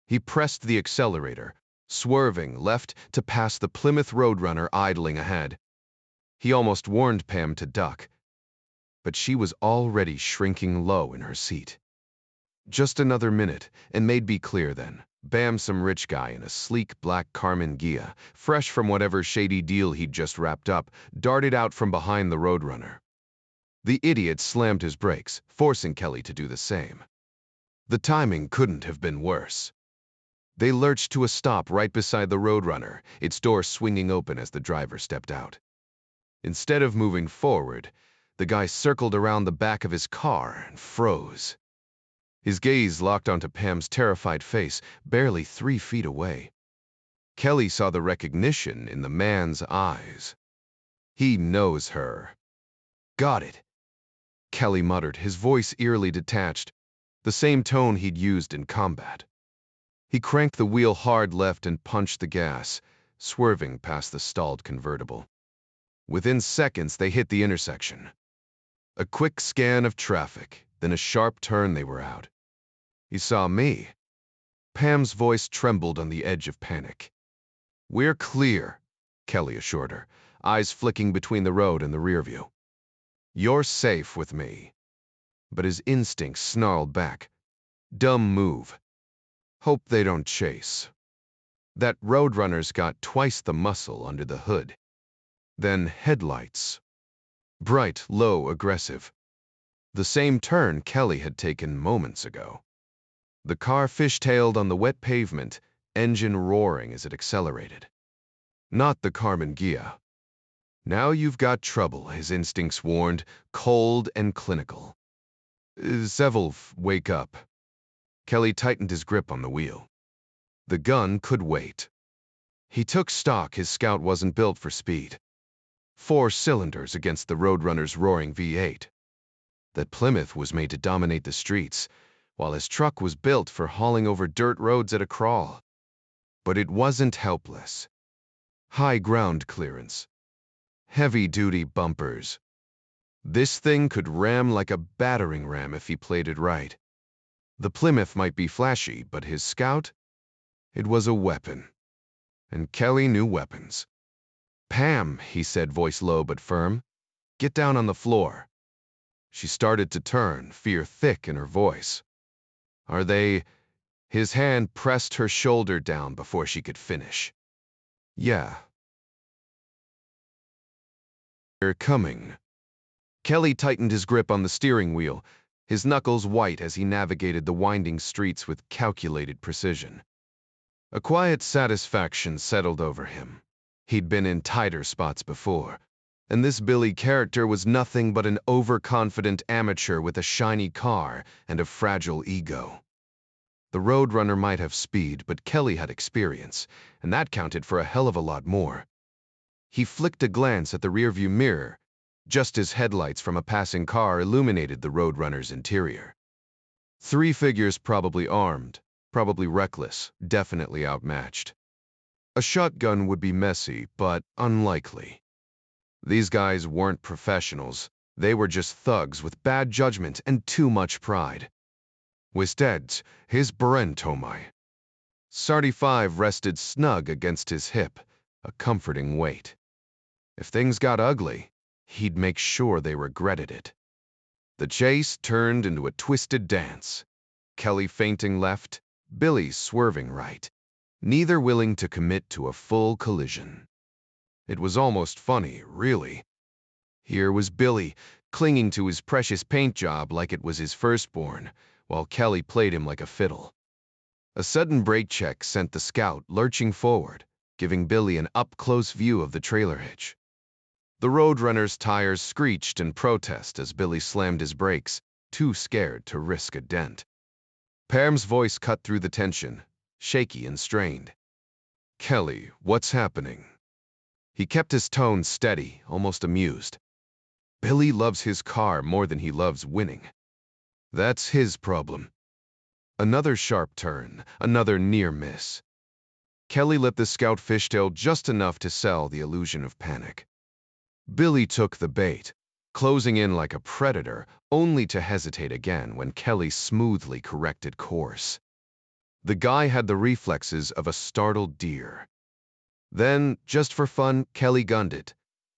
He pressed the accelerator, swerving left to pass the Plymouth Roadrunner idling ahead. He almost warned Pam to duck, but she was already shrinking low in her seat. Just another minute, and made be clear then. Bam, some rich guy in a sleek black Carmen Ghia, fresh from whatever shady deal he'd just wrapped up, darted out from behind the Roadrunner. The idiot slammed his brakes, forcing Kelly to do the same. The timing couldn't have been worse. They lurched to a stop right beside the Roadrunner, its door swinging open as the driver stepped out. Instead of moving forward, the guy circled around the back of his car and froze. His gaze locked onto Pam's terrified face, barely 3 feet away. Kelly saw the recognition in the man's eyes. He knows her. Got it, Kelly muttered, his voice eerily detached, the same tone he'd used in combat. He cranked the wheel hard left and punched the gas, swerving past the stalled convertible. Within seconds, they hit the intersection. A quick scan of traffic, then a sharp turn, they were out. He saw me. Pam's voice trembled on the edge of panic. We're clear, Kelly assured her, eyes flicking between the road and the rear view. You're safe with me. But his instincts snarled back. Dumb move. Hope they don't chase. That Roadrunner's got twice the muscle under the hood. Then headlights. Bright, low, aggressive. The same turn Kelly had taken moments ago. The car fishtailed on the wet pavement, engine roaring as it accelerated. Not the Carmen Ghia. Now you've got trouble, his instincts warned, cold and clinical. Zevolv, wake up. Kelly tightened his grip on the wheel. The gun could wait. He took stock his Scout wasn't built for speed. 4 cylinders against the Roadrunner's roaring V8. That Plymouth was made to dominate the streets, while his truck was built for hauling over dirt roads at a crawl. But it wasn't helpless. High ground clearance. Heavy-duty bumpers. This thing could ram like a battering ram if he played it right. The Plymouth might be flashy, but his Scout? It was a weapon. And Kelly knew weapons. Pam, he said, voice low but firm, get down on the floor. She started to turn, fear thick in her voice. Are they? His hand pressed her shoulder down before she could finish. Yeah. They're coming. Kelly tightened his grip on the steering wheel, his knuckles white as he navigated the winding streets with calculated precision. A quiet satisfaction settled over him. He'd been in tighter spots before, and this Billy character was nothing but an overconfident amateur with a shiny car and a fragile ego. The Roadrunner might have speed, but Kelly had experience, and that counted for a hell of a lot more. He flicked a glance at the rearview mirror, just as headlights from a passing car illuminated the Roadrunner's interior. 3 figures probably armed, probably reckless, definitely outmatched. A shotgun would be messy, but unlikely. These guys weren't professionals. They were just thugs with bad judgment and too much pride. Wisted, his Brentomai. Sarty-5 rested snug against his hip, a comforting weight. If things got ugly, he'd make sure they regretted it. The chase turned into a twisted dance. Kelly feinting left, Billy swerving right, neither willing to commit to a full collision. It was almost funny, really. Here was Billy, clinging to his precious paint job like it was his firstborn, while Kelly played him like a fiddle. A sudden brake check sent the Scout lurching forward, giving Billy an up-close view of the trailer hitch. The Roadrunner's tires screeched in protest as Billy slammed his brakes, too scared to risk a dent. Pam's voice cut through the tension, shaky and strained. Kelly, what's happening? He kept his tone steady, almost amused. Billy loves his car more than he loves winning. That's his problem. Another sharp turn, another near miss. Kelly let the Scout fishtail just enough to sell the illusion of panic. Billy took the bait, closing in like a predator, only to hesitate again when Kelly smoothly corrected course. The guy had the reflexes of a startled deer. Then, just for fun, Kelly gunned it,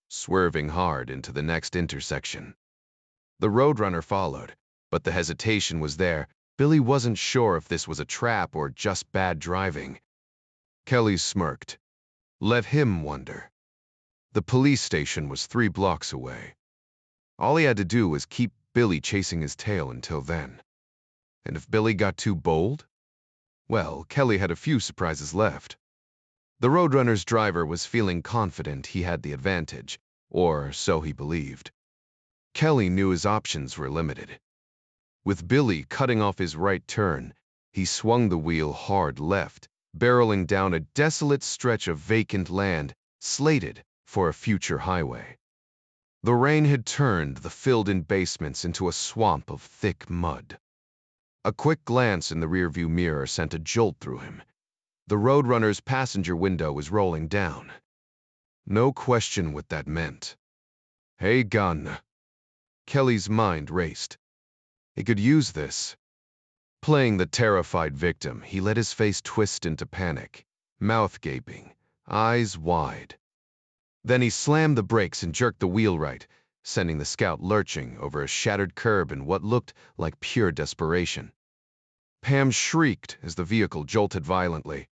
swerving hard into the next intersection. The roadrunner followed, but the hesitation was there. Billy wasn't sure if this was a trap or just bad driving. Kelly smirked. Let him wonder. The police station was 3 blocks away. All he had to do was keep Billy chasing his tail until then. And if Billy got too bold? Well, Kelly had a few surprises left. The Roadrunner's driver was feeling confident he had the advantage, or so he believed. Kelly knew his options were limited. With Billy cutting off his right turn, he swung the wheel hard left, barreling down a desolate stretch of vacant land, slated for a future highway. The rain had turned the filled-in basements into a swamp of thick mud. A quick glance in the rearview mirror sent a jolt through him. The Roadrunner's passenger window was rolling down. No question what that meant. Hey, gun. Kelly's mind raced. He could use this. Playing the terrified victim, he let his face twist into panic, mouth gaping, eyes wide. Then he slammed the brakes and jerked the wheel right, sending the Scout lurching over a shattered curb in what looked like pure desperation. Pam shrieked as the vehicle jolted violently.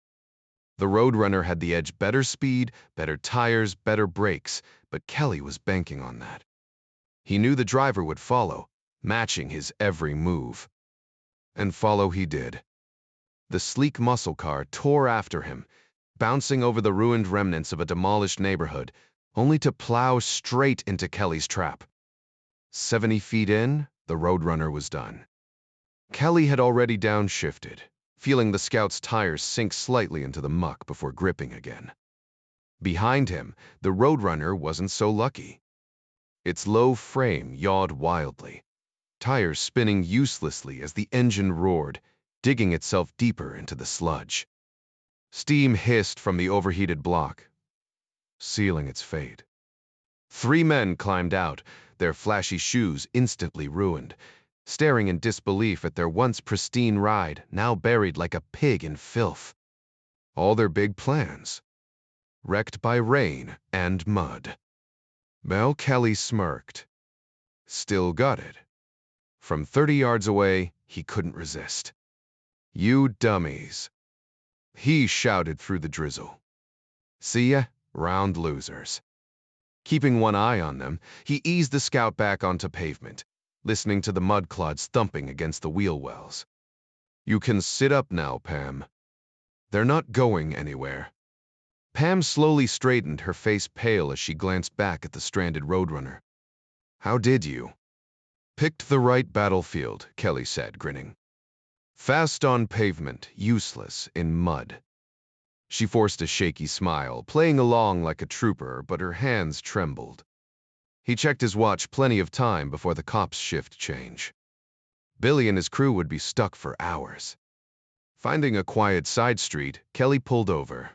The Roadrunner had the edge: better speed, better tires, better brakes, but Kelly was banking on that. He knew the driver would follow, matching his every move. And follow he did. The sleek muscle car tore after him, bouncing over the ruined remnants of a demolished neighborhood, only to plow straight into Kelly's trap. 70 feet in, the Roadrunner was done. Kelly had already downshifted, feeling the Scout's tires sink slightly into the muck before gripping again. Behind him, the Roadrunner wasn't so lucky. Its low frame yawed wildly, tires spinning uselessly as the engine roared, digging itself deeper into the sludge. Steam hissed from the overheated block, sealing its fate. 3 men climbed out, their flashy shoes instantly ruined, staring in disbelief at their once pristine ride, now buried like a pig in filth. All their big plans, wrecked by rain and mud. Mel Kelly smirked. Still got it. From 30 yards away, he couldn't resist. You dummies. He shouted through the drizzle. See ya, round losers. Keeping one eye on them, he eased the Scout back onto pavement, listening to the mud clods thumping against the wheel wells. You can sit up now, Pam. They're not going anywhere. Pam slowly straightened, her face pale as she glanced back at the stranded Roadrunner. How did you? Picked the right battlefield, Kelly said, grinning. Fast on pavement, useless in mud. She forced a shaky smile, playing along like a trooper, but her hands trembled. He checked his watch, plenty of time before the cops' shift change. Billy and his crew would be stuck for hours. Finding a quiet side street, Kelly pulled over.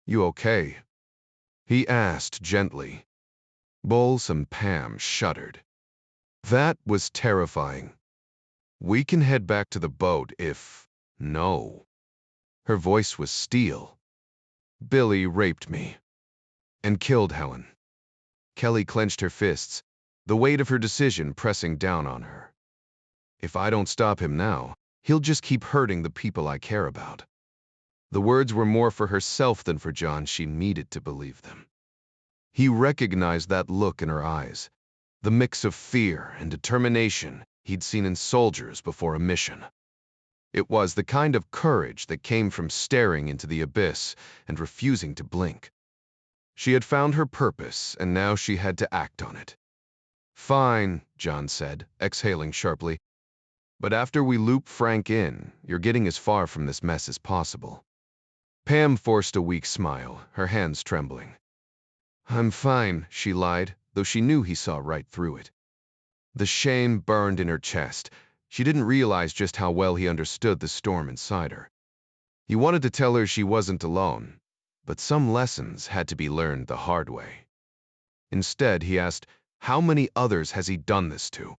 You okay? He asked gently. Bowles and Pam shuddered. That was terrifying. We can head back to the boat if... No. Her voice was steel. Billy raped me. And killed Helen. Kelly clenched her fists, the weight of her decision pressing down on her. If I don't stop him now, he'll just keep hurting the people I care about. The words were more for herself than for John. She needed to believe them. He recognized that look in her eyes, the mix of fear and determination he'd seen in soldiers before a mission. It was the kind of courage that came from staring into the abyss and refusing to blink. She had found her purpose, and now she had to act on it. Fine, John said, exhaling sharply. But after we loop Frank in, you're getting as far from this mess as possible. Pam forced a weak smile, her hands trembling. I'm fine, she lied, though she knew he saw right through it. The shame burned in her chest. She didn't realize just how well he understood the storm inside her. He wanted to tell her she wasn't alone, but some lessons had to be learned the hard way. Instead, he asked, "How many others has he done this to?"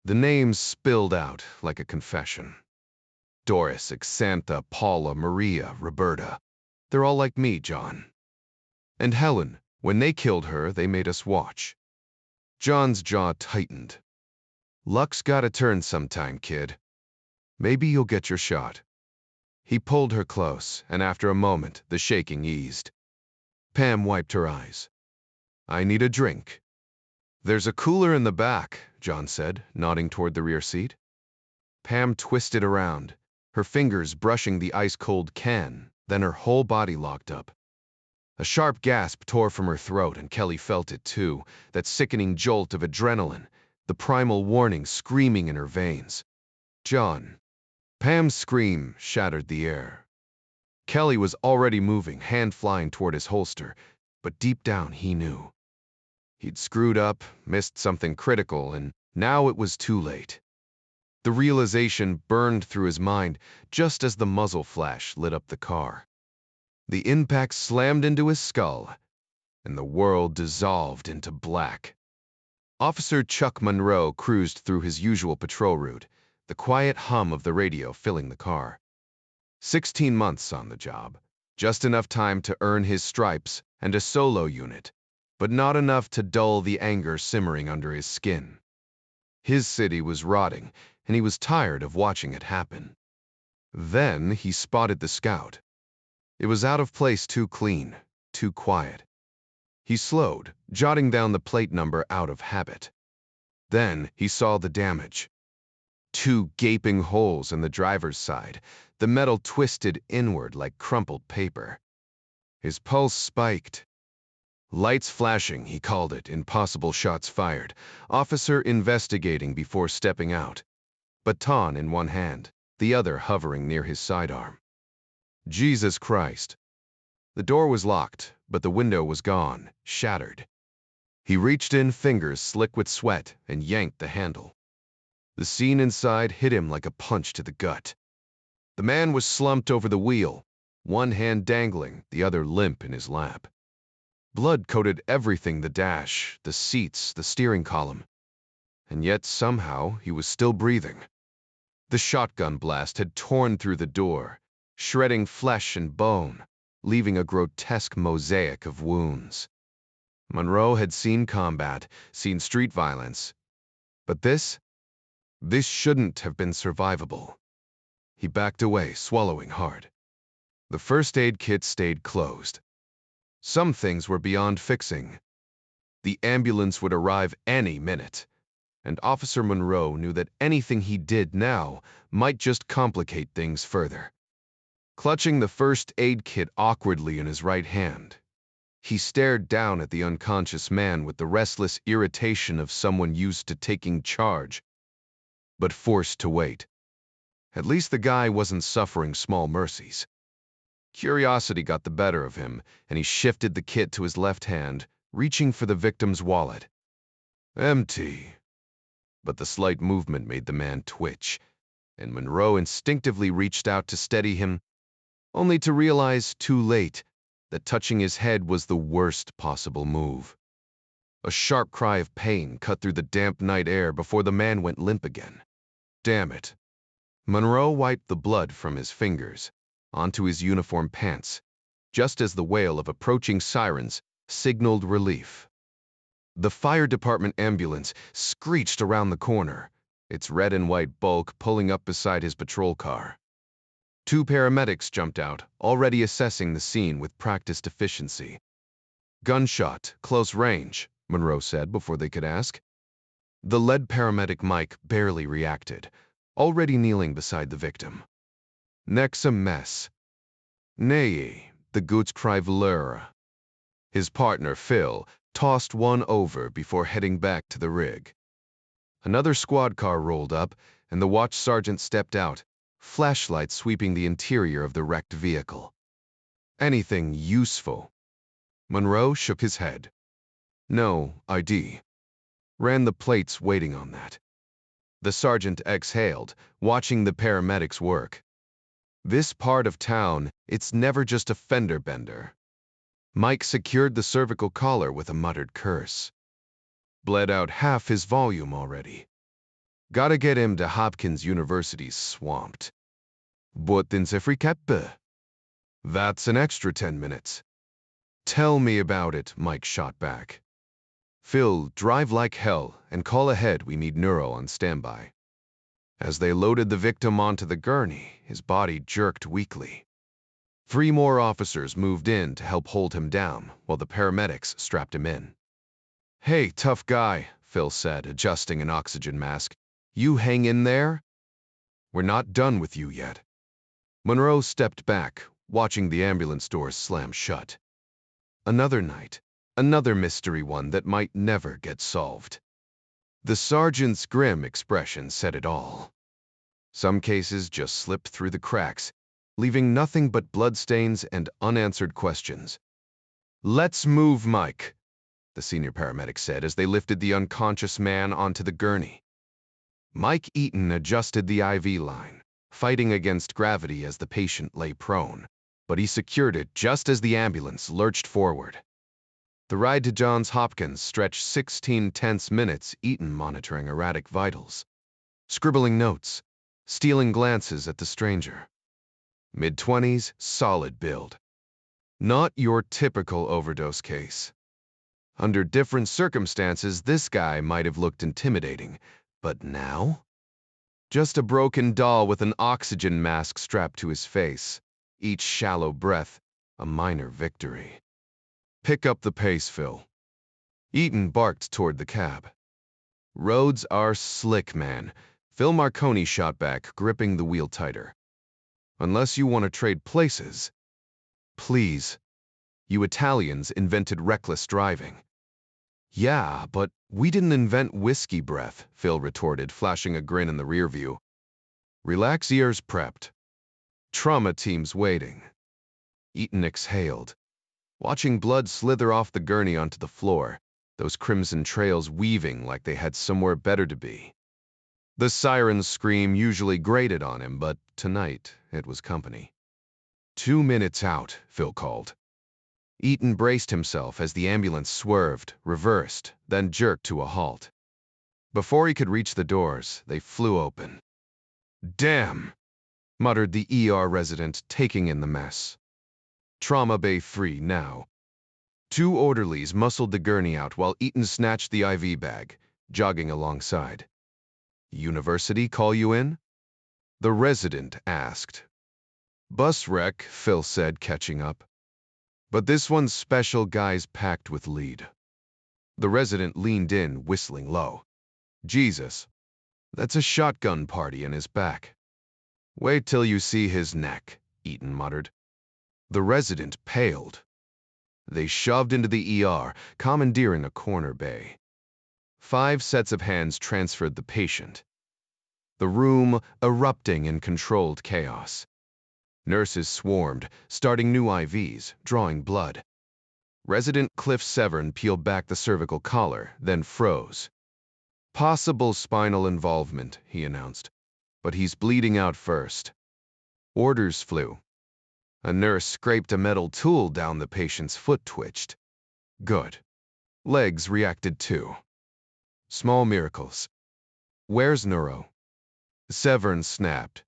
The names spilled out like a confession. Doris, Xantha, Paula, Maria, Roberta. They're all like me, John. And Helen, when they killed her, they made us watch. John's jaw tightened. Luck's gotta turn sometime, kid. Maybe you'll get your shot. He pulled her close, and after a moment, the shaking eased. Pam wiped her eyes. "I need a drink." "There's a cooler in the back," John said, nodding toward the rear seat. Pam twisted around, her fingers brushing the ice-cold can, then her whole body locked up. A sharp gasp tore from her throat, and Kelly felt it too, that sickening jolt of adrenaline, the primal warning screaming in her veins. "John." Pam's scream shattered the air. Kelly was already moving, hand flying toward his holster, but deep down he knew. He'd screwed up, missed something critical, and now it was too late. The realization burned through his mind just as the muzzle flash lit up the car. The impact slammed into his skull, and the world dissolved into black. Officer Chuck Monroe cruised through his usual patrol route, the quiet hum of the radio filling the car. 16 months on the job, just enough time to earn his stripes and a solo unit, but not enough to dull the anger simmering under his skin. His city was rotting, and he was tired of watching it happen. Then he spotted the Scout. It was out of place, too clean, too quiet. He slowed, jotting down the plate number out of habit. Then he saw the damage. 2 gaping holes in the driver's side, the metal twisted inward like crumpled paper. His pulse spiked. "Lights flashing," he called it, impossible shots fired. Officer investigating before stepping out. Baton in one hand, the other hovering near his sidearm. Jesus Christ. The door was locked, but the window was gone, shattered. He reached in, fingers slick with sweat, and yanked the handle. The scene inside hit him like a punch to the gut. The man was slumped over the wheel, one hand dangling, the other limp in his lap. Blood coated everything, the dash, the seats, the steering column. And yet somehow he was still breathing. The shotgun blast had torn through the door, shredding flesh and bone, leaving a grotesque mosaic of wounds. Monroe had seen combat, seen street violence. But this shouldn't have been survivable. He backed away, swallowing hard. The first aid kit stayed closed. Some things were beyond fixing. The ambulance would arrive any minute, and Officer Monroe knew that anything he did now might just complicate things further. Clutching the first aid kit awkwardly in his right hand, he stared down at the unconscious man with the restless irritation of someone used to taking charge, but forced to wait. At least the guy wasn't suffering small mercies. Curiosity got the better of him, and he shifted the kit to his left hand, reaching for the victim's wallet. Empty. But the slight movement made the man twitch, and Monroe instinctively reached out to steady him, only to realize too late that touching his head was the worst possible move. A sharp cry of pain cut through the damp night air before the man went limp again. Damn it. Monroe wiped the blood from his fingers onto his uniform pants, just as the wail of approaching sirens signaled relief. The fire department ambulance screeched around the corner, its red and white bulk pulling up beside his patrol car. 2 paramedics jumped out, already assessing the scene with practiced efficiency. "Gunshot, close range," Monroe said before they could ask. The lead paramedic Mike barely reacted, already kneeling beside the victim. "Neck's a mess. Nay, the goods cry vleur." His partner, Phil, tossed one over before heading back to the rig. Another squad car rolled up, and the watch sergeant stepped out, flashlight sweeping the interior of the wrecked vehicle. "Anything useful?" Monroe shook his head. "No ID. Ran the plates waiting on that." The sergeant exhaled, watching the paramedics work. "This part of town, it's never just a fender bender." Mike secured the cervical collar with a muttered curse. Bled out half his volume already. Gotta get him to Hopkins University's swamped. But then Sefrikeppe. That's an extra 10 minutes. Tell me about it, Mike shot back. Phil, drive like hell and call ahead, we need Neuro on standby. As they loaded the victim onto the gurney, his body jerked weakly. 3 more officers moved in to help hold him down while the paramedics strapped him in. Hey, tough guy, Phil said, adjusting an oxygen mask. You hang in there? We're not done with you yet. Monroe stepped back, watching the ambulance doors slam shut. Another night, another mystery one that might never get solved. The sergeant's grim expression said it all. Some cases just slipped through the cracks, leaving nothing but bloodstains and unanswered questions. Let's move, Mike, the senior paramedic said as they lifted the unconscious man onto the gurney. Mike Eaton adjusted the IV line, fighting against gravity as the patient lay prone, but he secured it just as the ambulance lurched forward. The ride to Johns Hopkins stretched 16 tense minutes, Eaton monitoring erratic vitals, scribbling notes, stealing glances at the stranger. Mid-20s, solid build. Not your typical overdose case. Under different circumstances, this guy might have looked intimidating, but now? Just a broken doll with an oxygen mask strapped to his face, each shallow breath a minor victory. Pick up the pace, Phil. Eaton barked toward the cab. Roads are slick, man. Phil Marconi shot back, gripping the wheel tighter. Unless you want to trade places. Please. You Italians invented reckless driving. Yeah, but we didn't invent whiskey breath, Phil retorted, flashing a grin in the rear view. Relax, ears prepped. Trauma team's waiting. Eaton exhaled, watching blood slither off the gurney onto the floor, those crimson trails weaving like they had somewhere better to be. The siren's scream usually grated on him, but tonight it was company. 2 minutes out, Phil called. Eaton braced himself as the ambulance swerved, reversed, then jerked to a halt. Before he could reach the doors, they flew open. Damn, muttered the ER resident, taking in the mess. Trauma bay free now. 2 orderlies muscled the gurney out while Eaton snatched the IV bag, jogging alongside. University call you in? The resident asked. Bus wreck, Phil said, catching up. But this one's special, guys packed with lead. The resident leaned in, whistling low. Jesus, that's a shotgun party in his back. Wait till you see his neck, Eaton muttered. The resident paled. They shoved into the ER, commandeering a corner bay. 5 sets of hands transferred the patient. The room erupting in controlled chaos. Nurses swarmed, starting new IVs, drawing blood. Resident Cliff Severn peeled back the cervical collar, then froze. Possible spinal involvement, he announced, but he's bleeding out first. Orders flew. A nurse scraped a metal tool down the patient's foot, twitched. Good. Legs reacted too. Small miracles. Where's Neuro? Severn snapped.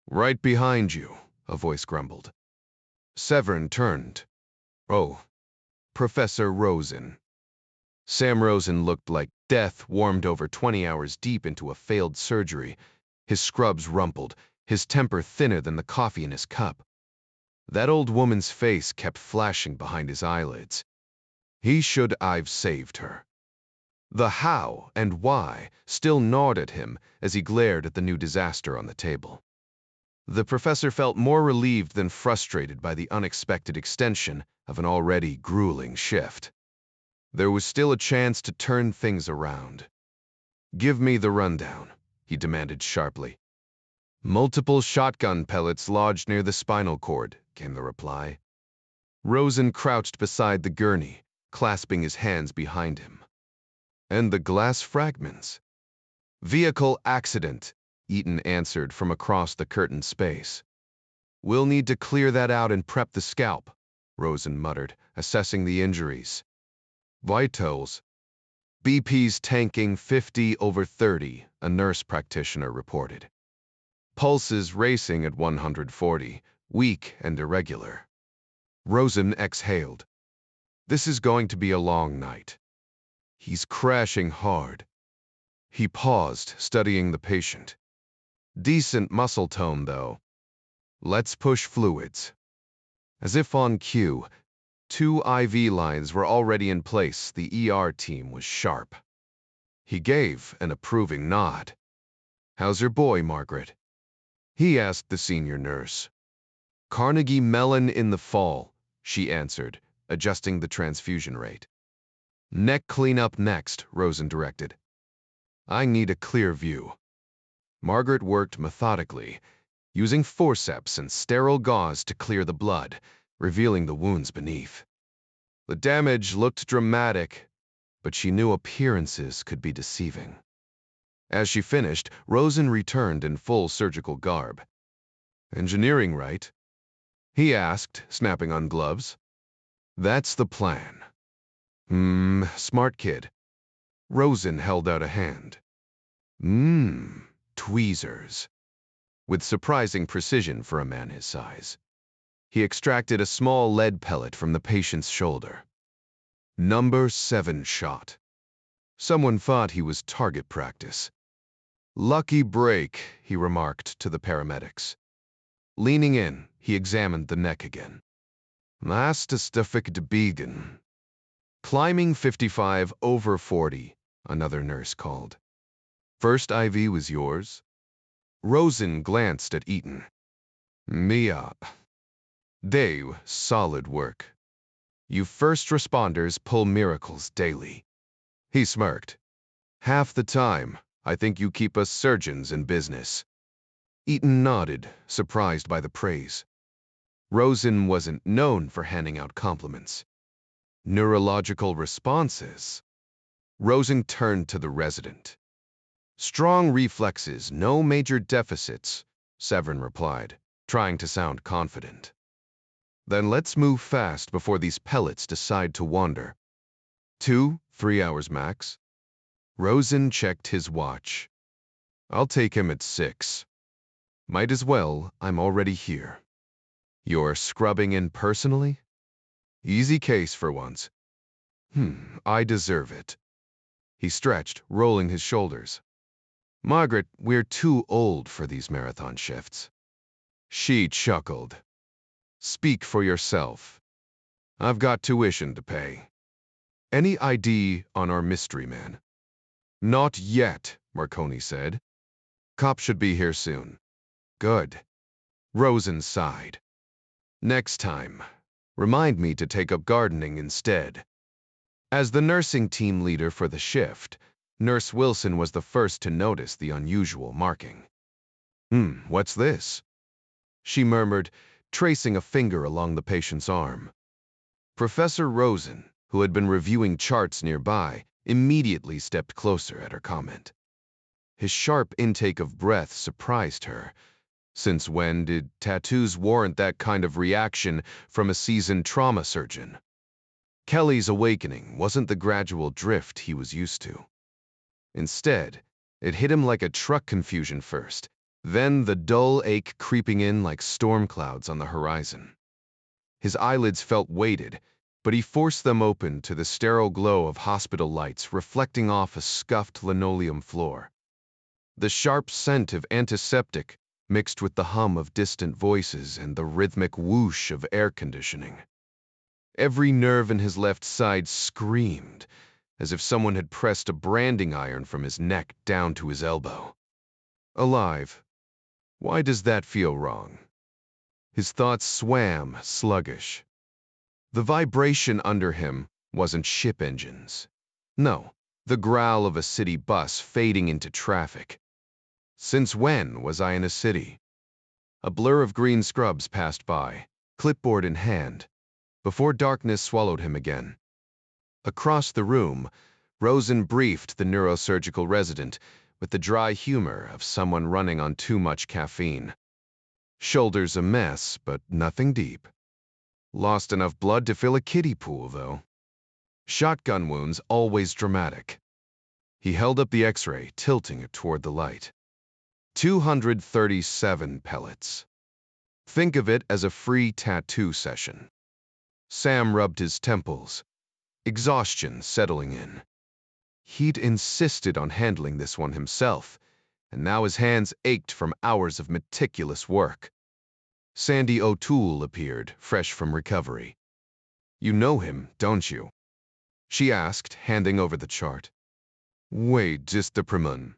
Right behind you, a voice grumbled. Severn turned. Oh, Professor Rosen. Sam Rosen looked like death warmed over 20 hours deep into a failed surgery, his scrubs rumpled, his temper thinner than the coffee in his cup. That old woman's face kept flashing behind his eyelids. He should I've saved her. The how and why still gnawed at him as he glared at the new disaster on the table. The professor felt more relieved than frustrated by the unexpected extension of an already grueling shift. There was still a chance to turn things around. Give me the rundown, he demanded sharply. Multiple shotgun pellets lodged near the spinal cord, came the reply. Rosen crouched beside the gurney, clasping his hands behind him. And the glass fragments? Vehicle accident, Eaton answered from across the curtained space. We'll need to clear that out and prep the scalp, Rosen muttered, assessing the injuries. Vitals. BP's tanking 50/30, a nurse practitioner reported. Pulses racing at 140, weak and irregular. Rosen exhaled. This is going to be a long night. He's crashing hard. He paused, studying the patient. Decent muscle tone, though. Let's push fluids. As if on cue, 2 IV lines were already in place. The ER team was sharp. He gave an approving nod. How's your boy, Margaret? He asked the senior nurse. Carnegie Mellon in the fall, she answered, adjusting the transfusion rate. Neck cleanup next, Rosen directed. I need a clear view. Margaret worked methodically, using forceps and sterile gauze to clear the blood, revealing the wounds beneath. The damage looked dramatic, but she knew appearances could be deceiving. As she finished, Rosen returned in full surgical garb. Engineering, right? He asked, snapping on gloves. That's the plan. Smart kid. Rosen held out a hand. Tweezers. With surprising precision for a man his size. He extracted a small lead pellet from the patient's shoulder. Number 7 shot. Someone thought he was target practice. Lucky break, he remarked to the paramedics. Leaning in, he examined the neck again. Mastostafic debegen. Climbing 55/40, another nurse called. First IV was yours? Rosen glanced at Eaton. Mia. Dave, solid work. You first responders pull miracles daily. He smirked. Half the time, I think you keep us surgeons in business. Eaton nodded, surprised by the praise. Rosen wasn't known for handing out compliments. Neurological responses. Rosen turned to the resident. Strong reflexes, no major deficits, Severin replied, trying to sound confident. Then let's move fast before these pellets decide to wander. 2-3 hours max. Rosen checked his watch. I'll take him at 6. Might as well, I'm already here. You're scrubbing in personally? Easy case for once. I deserve it. He stretched, rolling his shoulders. Margaret, we're too old for these marathon shifts. She chuckled. Speak for yourself. I've got tuition to pay. Any ID on our mystery man? Not yet, Marconi said. Cop should be here soon. Good. Rosen sighed. Next time, remind me to take up gardening instead. As the nursing team leader for the shift, Nurse Wilson was the first to notice the unusual marking. What's this? She murmured, tracing a finger along the patient's arm. Professor Rosen, who had been reviewing charts nearby, immediately stepped closer at her comment. His sharp intake of breath surprised her. Since when did tattoos warrant that kind of reaction from a seasoned trauma surgeon? Kelly's awakening wasn't the gradual drift he was used to. Instead, it hit him like a truck confusion first, then the dull ache creeping in like storm clouds on the horizon. His eyelids felt weighted, but he forced them open to the sterile glow of hospital lights reflecting off a scuffed linoleum floor. The sharp scent of antiseptic mixed with the hum of distant voices and the rhythmic whoosh of air conditioning. Every nerve in his left side screamed, as if someone had pressed a branding iron from his neck down to his elbow. Alive. Why does that feel wrong? His thoughts swam, sluggish. The vibration under him wasn't ship engines. No, the growl of a city bus fading into traffic. Since when was I in a city? A blur of green scrubs passed by, clipboard in hand, before darkness swallowed him again. Across the room, Rosen briefed the neurosurgical resident with the dry humor of someone running on too much caffeine. Shoulders a mess, but nothing deep. Lost enough blood to fill a kiddie pool, though. Shotgun wounds always dramatic. He held up the X-ray, tilting it toward the light. 237 pellets. Think of it as a free tattoo session. Sam rubbed his temples, exhaustion settling in. He'd insisted on handling this one himself, and now his hands ached from hours of meticulous work. Sandy O'Toole appeared, fresh from recovery. "You know him, don't you?" she asked, handing over the chart. "Wait, just the Pramun."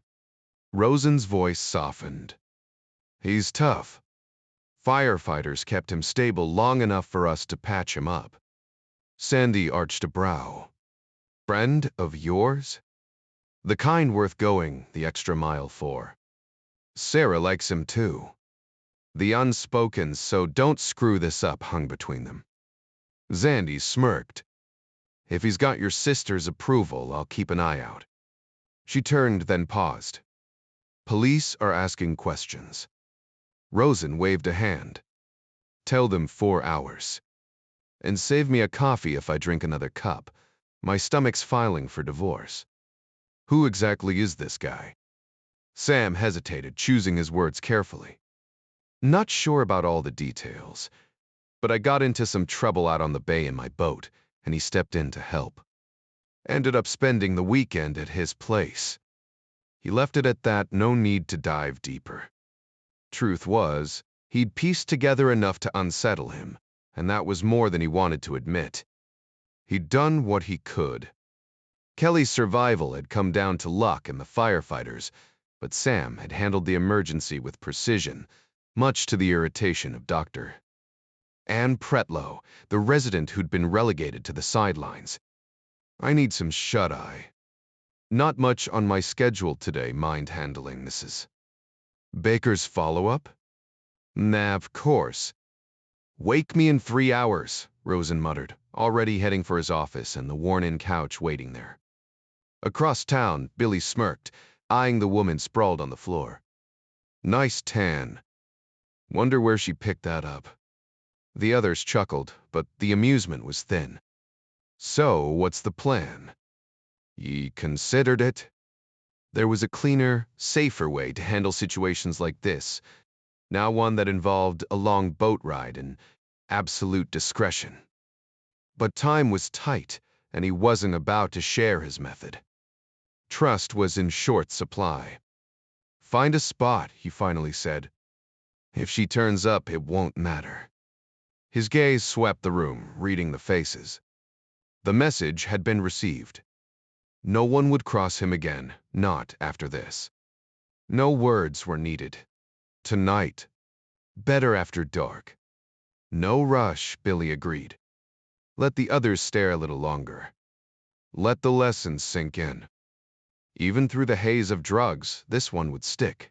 Rosen's voice softened. "He's tough. Firefighters kept him stable long enough for us to patch him up." Sandy arched a brow. "Friend of yours?" "The kind worth going the extra mile for. Sarah likes him too." The unspoken "so don't screw this up" hung between them. Sandy smirked. "If he's got your sister's approval, I'll keep an eye out." She turned, then paused. "Police are asking questions." Rosen waved a hand. "Tell them 4 hours. And save me a coffee if I drink another cup. My stomach's filing for divorce." "Who exactly is this guy?" Sam hesitated, choosing his words carefully. "Not sure about all the details, but I got into some trouble out on the bay in my boat, and he stepped in to help. Ended up spending the weekend at his place." He left it at that, no need to dive deeper. Truth was, he'd pieced together enough to unsettle him, and that was more than he wanted to admit. He'd done what he could. Kelly's survival had come down to luck and the firefighters, but Sam had handled the emergency with precision, much to the irritation of Dr. Ann Pretlow, the resident who'd been relegated to the sidelines. "I need some shut-eye. Not much on my schedule today, mind handling, Mrs. Baker's follow-up?" "Nah, of course." "Wake me in 3 hours," Rosen muttered, already heading for his office and the worn-in couch waiting there. Across town, Billy smirked, eyeing the woman sprawled on the floor. "Nice tan. Wonder where she picked that up." The others chuckled, but the amusement was thin. "So, what's the plan? Ye considered it?" There was a cleaner, safer way to handle situations like this, now one that involved a long boat ride and absolute discretion. But time was tight, and he wasn't about to share his method. Trust was in short supply. "Find a spot," he finally said. "If she turns up, it won't matter." His gaze swept the room, reading the faces. The message had been received. No one would cross him again, not after this. No words were needed. Tonight. Better after dark. "No rush," Billy agreed. Let the others stare a little longer. Let the lessons sink in. Even through the haze of drugs, this one would stick.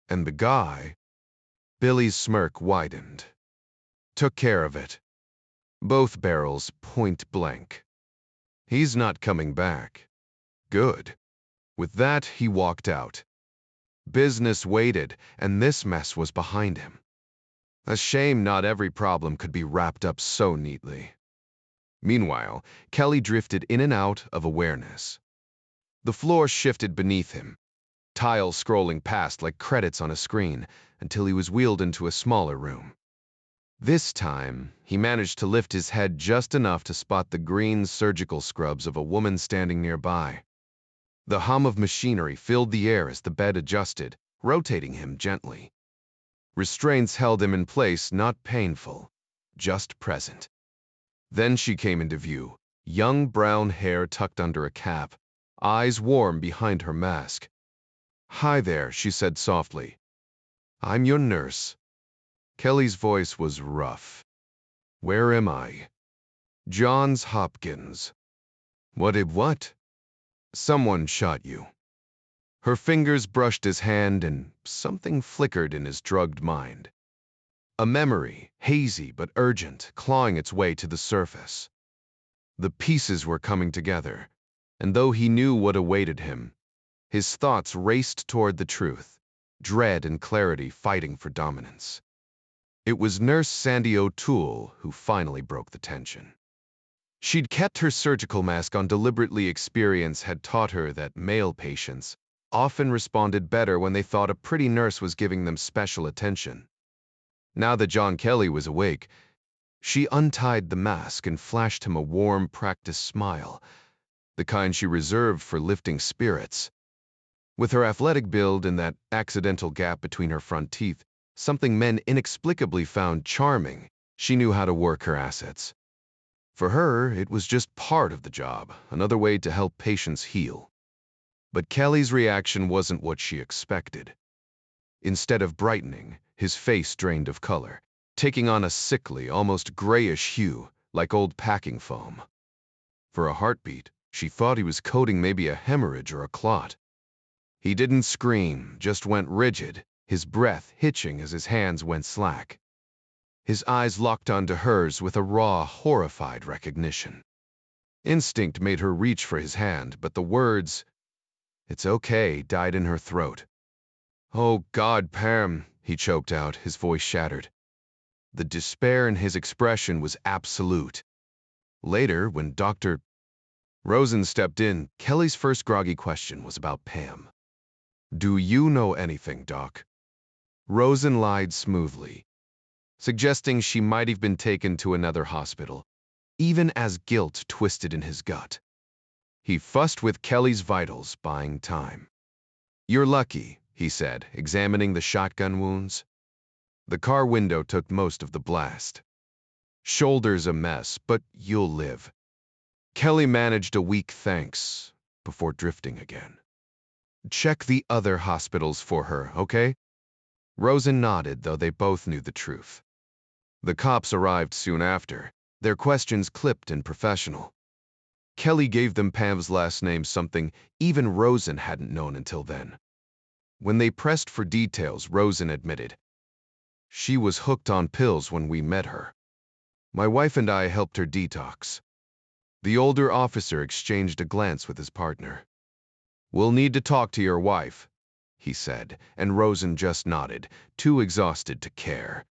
And the guy, Billy's smirk widened, took care of it. Both barrels point blank. He's not coming back. Good. With that, he walked out. Business waited, and this mess was behind him. A shame not every problem could be wrapped up so neatly. Meanwhile, Kelly drifted in and out of awareness. The floor shifted beneath him, tiles scrolling past like credits on a screen, until he was wheeled into a smaller room. This time, he managed to lift his head just enough to spot the green surgical scrubs of a woman standing nearby. The hum of machinery filled the air as the bed adjusted, rotating him gently. Restraints held him in place, not painful, just present. Then she came into view, young brown hair tucked under a cap, eyes warm behind her mask. "Hi there," she said softly. "I'm your nurse." Kelly's voice was rough. "Where am I?" "Johns Hopkins." What? "Someone shot you." Her fingers brushed his hand and something flickered in his drugged mind. A memory, hazy but urgent, clawing its way to the surface. The pieces were coming together, and though he knew what awaited him, his thoughts raced toward the truth, dread and clarity fighting for dominance. It was Nurse Sandy O'Toole who finally broke the tension. She'd kept her surgical mask on deliberately. Experience had taught her that male patients often responded better when they thought a pretty nurse was giving them special attention. Now that John Kelly was awake, she untied the mask and flashed him a warm, practiced smile, the kind she reserved for lifting spirits. With her athletic build and that accidental gap between her front teeth, something men inexplicably found charming, she knew how to work her assets. For her, it was just part of the job, another way to help patients heal. But Kelly's reaction wasn't what she expected. Instead of brightening, his face drained of color, taking on a sickly, almost grayish hue, like old packing foam. For a heartbeat, she thought he was coding maybe a hemorrhage or a clot. He didn't scream, just went rigid, his breath hitching as his hands went slack. His eyes locked onto hers with a raw, horrified recognition. Instinct made her reach for his hand, but the words, "It's okay," died in her throat. "Oh, God, Pam," he choked out, his voice shattered. The despair in his expression was absolute. Later, when Dr. Rosen stepped in, Kelly's first groggy question was about Pam. "Do you know anything, Doc?" Rosen lied smoothly, suggesting she might have been taken to another hospital, even as guilt twisted in his gut. He fussed with Kelly's vitals, buying time. "You're lucky," he said, examining the shotgun wounds. The car window took most of the blast. "Shoulder's a mess, but you'll live." Kelly managed a weak thanks before drifting again. "Check the other hospitals for her, okay?" Rosen nodded, though they both knew the truth. The cops arrived soon after, their questions clipped and professional. Kelly gave them Pam's last name, something even Rosen hadn't known until then. When they pressed for details, Rosen admitted, "She was hooked on pills when we met her. My wife and I helped her detox." The older officer exchanged a glance with his partner. "We'll need to talk to your wife," he said, and Rosen just nodded, too exhausted to care.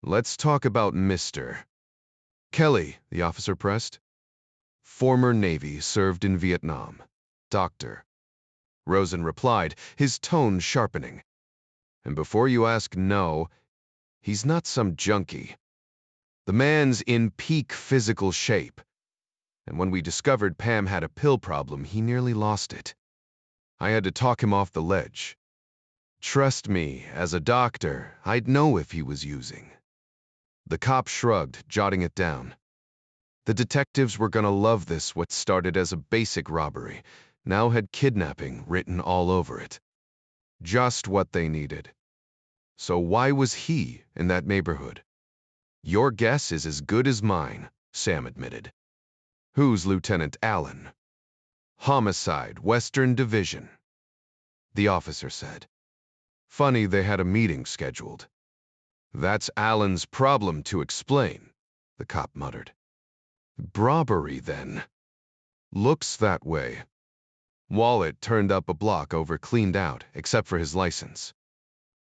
"Let's talk about Mr. Kelly," the officer pressed. "Former Navy, served in Vietnam. Doctor." Rosen replied, his tone sharpening. "And before you ask, no, he's not some junkie. The man's in peak physical shape. And when we discovered Pam had a pill problem, he nearly lost it. I had to talk him off the ledge. Trust me, as a doctor, I'd know if he was using." The cop shrugged, jotting it down. The detectives were gonna love this. What started as a basic robbery now had kidnapping written all over it. Just what they needed. So why was he in that neighborhood? "Your guess is as good as mine," Sam admitted. "Who's Lieutenant Allen?" "Homicide, Western Division," the officer said. "Funny they had a meeting scheduled." "That's Allen's problem to explain," the cop muttered. "Robbery, then." "Looks that way." Wallet turned up a block over, cleaned out, except for his license.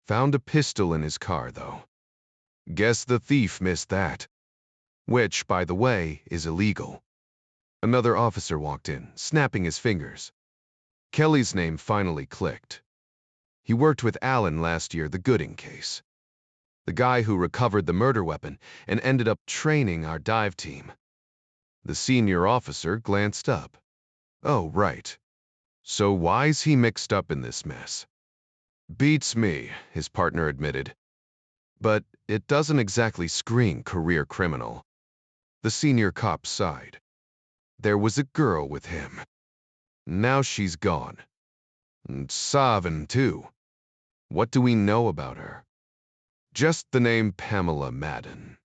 Found a pistol in his car, though. Guess the thief missed that. Which, by the way, is illegal. Another officer walked in, snapping his fingers. Kelly's name finally clicked. He worked with Allen last year, the Gooding case. The guy who recovered the murder weapon and ended up training our dive team. The senior officer glanced up. "Oh, right. So why's he mixed up in this mess?" "Beats me," his partner admitted. "But it doesn't exactly scream career criminal." The senior cop sighed. "There was a girl with him. Now she's gone. And Savin, too. What do we know about her?" "Just the name Pamela Madden.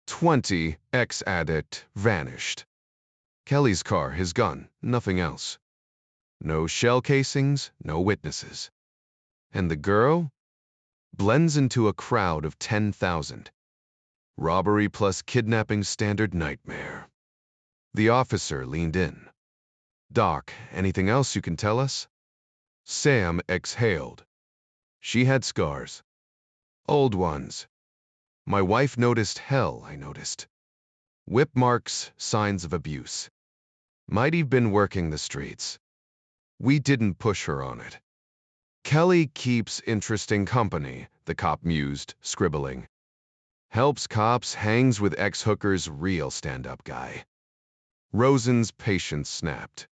20, ex-addict, vanished. Kelly's car, his gun, nothing else. No shell casings, no witnesses. And the girl? Blends into a crowd of 10,000. Robbery plus kidnapping, standard nightmare." The officer leaned in. "Doc, anything else you can tell us?" Sam exhaled. "She had scars. Old ones. My wife noticed hell, I noticed. Whip marks, signs of abuse. Might have been working the streets. We didn't push her on it. Kelly keeps interesting company, the cop mused, scribbling. Helps cops, hangs with ex-hookers, real stand-up guy. Rosen's patience snapped.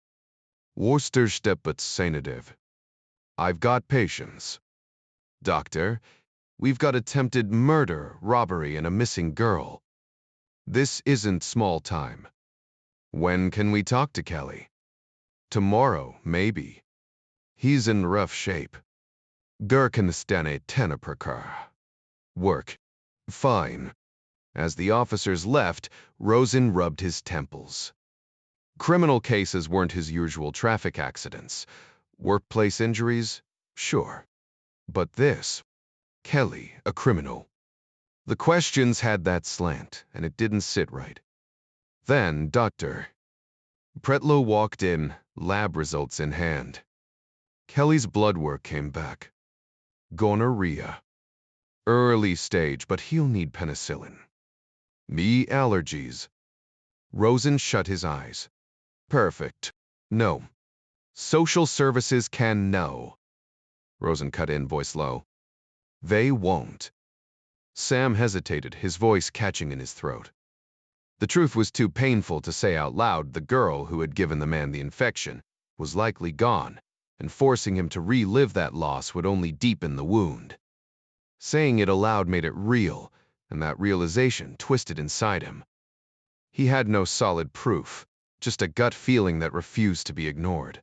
Worcestershire sanative. I've got patience. Doctor, we've got attempted murder, robbery, and a missing girl. This isn't small time. When can we talk to Kelly? Tomorrow, maybe. He's in rough shape. Gurkenstane tenaprakar. Work. Fine. As the officers left, Rosen rubbed his temples. Criminal cases weren't his usual traffic accidents. Workplace injuries? Sure. But this? Kelly, a criminal. The questions had that slant, and it didn't sit right. Then, Dr. Pretlow walked in, lab results in hand. Kelly's blood work came back. Gonorrhea. Early stage, but he'll need penicillin. Me allergies. Rosen shut his eyes. Perfect. No. Social services can no. Rosen cut in, voice low. They won't. Sam hesitated, his voice catching in his throat. The truth was too painful to say out loud. The girl who had given the man the infection was likely gone, and forcing him to relive that loss would only deepen the wound. Saying it aloud made it real, and that realization twisted inside him. He had no solid proof, just a gut feeling that refused to be ignored.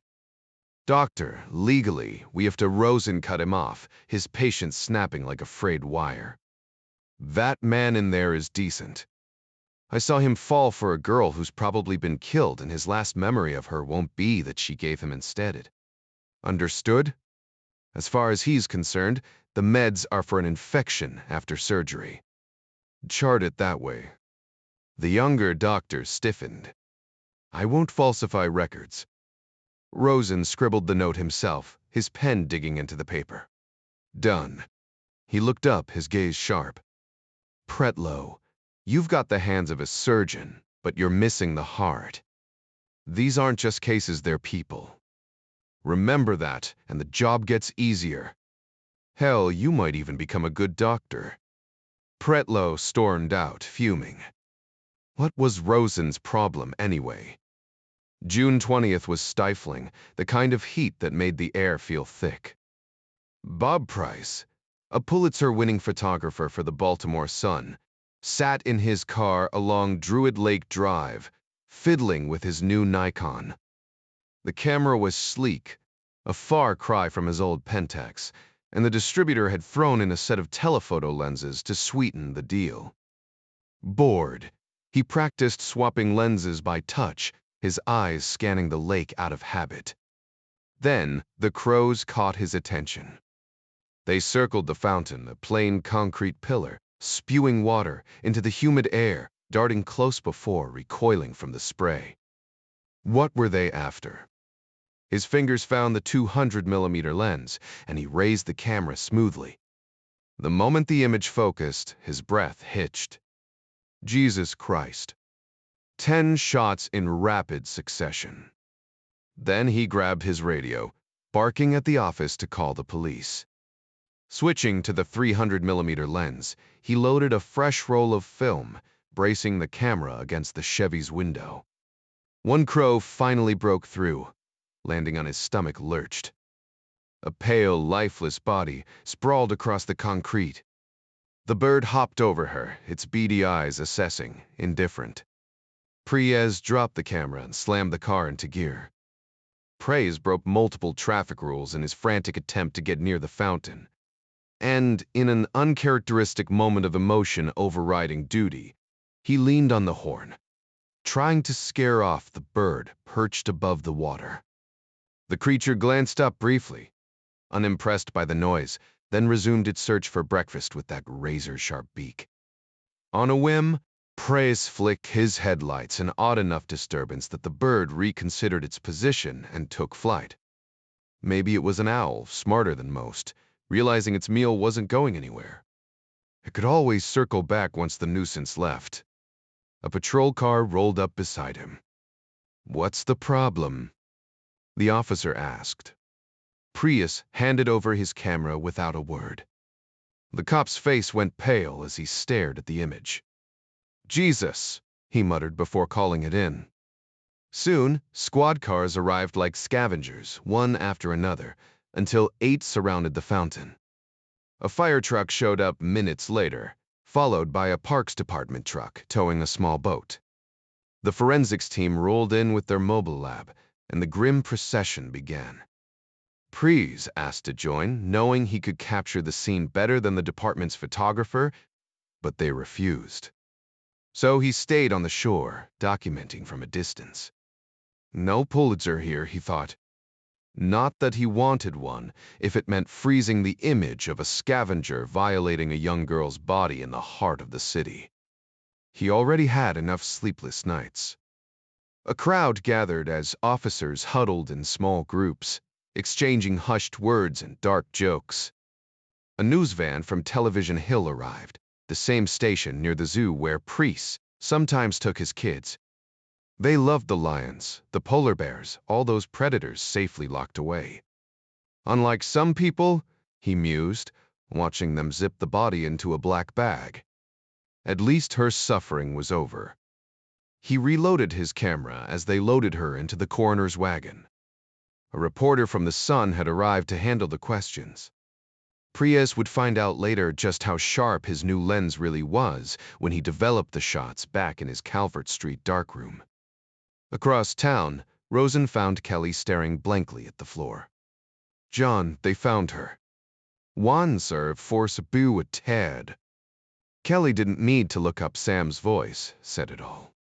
Doctor, legally, we have to. Rosen cut him off, his patience snapping like a frayed wire. That man in there is decent. I saw him fall for a girl who's probably been killed, and his last memory of her won't be that she gave him instead it. Understood? As far as he's concerned, the meds are for an infection after surgery. Chart it that way. The younger doctor stiffened. I won't falsify records. Rosen scribbled the note himself, his pen digging into the paper. Done. He looked up, his gaze sharp. Pretlow, you've got the hands of a surgeon, but you're missing the heart. These aren't just cases, they're people. Remember that, and the job gets easier. Hell, you might even become a good doctor. Pretlow stormed out, fuming. What was Rosen's problem, anyway? June 20th was stifling, the kind of heat that made the air feel thick. Bob Price, a Pulitzer-winning photographer for the Baltimore Sun, sat in his car along Druid Lake Drive, fiddling with his new Nikon. The camera was sleek, a far cry from his old Pentax, and the distributor had thrown in a set of telephoto lenses to sweeten the deal. Bored, he practiced swapping lenses by touch, his eyes scanning the lake out of habit. Then, the crows caught his attention. They circled the fountain, a plain concrete pillar, spewing water into the humid air, darting close before recoiling from the spray. What were they after? His fingers found the 200mm lens, and he raised the camera smoothly. The moment the image focused, his breath hitched. Jesus Christ. 10 shots in rapid succession. Then he grabbed his radio, barking at the office to call the police. Switching to the 300mm lens, he loaded a fresh roll of film, bracing the camera against the Chevy's window. One crow finally broke through, landing on his stomach lurched. A pale, lifeless body sprawled across the concrete. The bird hopped over her, its beady eyes assessing, indifferent. Priez dropped the camera and slammed the car into gear. Priez broke multiple traffic rules in his frantic attempt to get near the fountain. And, in an uncharacteristic moment of emotion overriding duty, he leaned on the horn, trying to scare off the bird perched above the water. The creature glanced up briefly, unimpressed by the noise, then resumed its search for breakfast with that razor-sharp beak. On a whim, Priez flicked his headlights, an odd enough disturbance that the bird reconsidered its position and took flight. Maybe it was an owl, smarter than most, realizing its meal wasn't going anywhere. It could always circle back once the nuisance left. A patrol car rolled up beside him. "What's the problem?" the officer asked. Prius handed over his camera without a word. The cop's face went pale as he stared at the image. "Jesus," he muttered before calling it in. Soon, squad cars arrived like scavengers, one after another, until 8 surrounded the fountain. A fire truck showed up minutes later, followed by a Parks Department truck towing a small boat. The forensics team rolled in with their mobile lab, and the grim procession began. Prees asked to join, knowing he could capture the scene better than the department's photographer, but they refused. So he stayed on the shore, documenting from a distance. No Pulitzer here, he thought. Not that he wanted one, if it meant freezing the image of a scavenger violating a young girl's body in the heart of the city. He already had enough sleepless nights. A crowd gathered as officers huddled in small groups, exchanging hushed words and dark jokes. A news van from Television Hill arrived, the same station near the zoo where Priest sometimes took his kids. They loved the lions, the polar bears, all those predators safely locked away. Unlike some people, he mused, watching them zip the body into a black bag. At least her suffering was over. He reloaded his camera as they loaded her into the coroner's wagon. A reporter from the Sun had arrived to handle the questions. Prius would find out later just how sharp his new lens really was when he developed the shots back in his Calvert Street darkroom. Across town, Rosen found Kelly staring blankly at the floor. "John, they found her." "One, sir, for Sabu a Ted." Kelly didn't need to look up. Sam's voice said it all.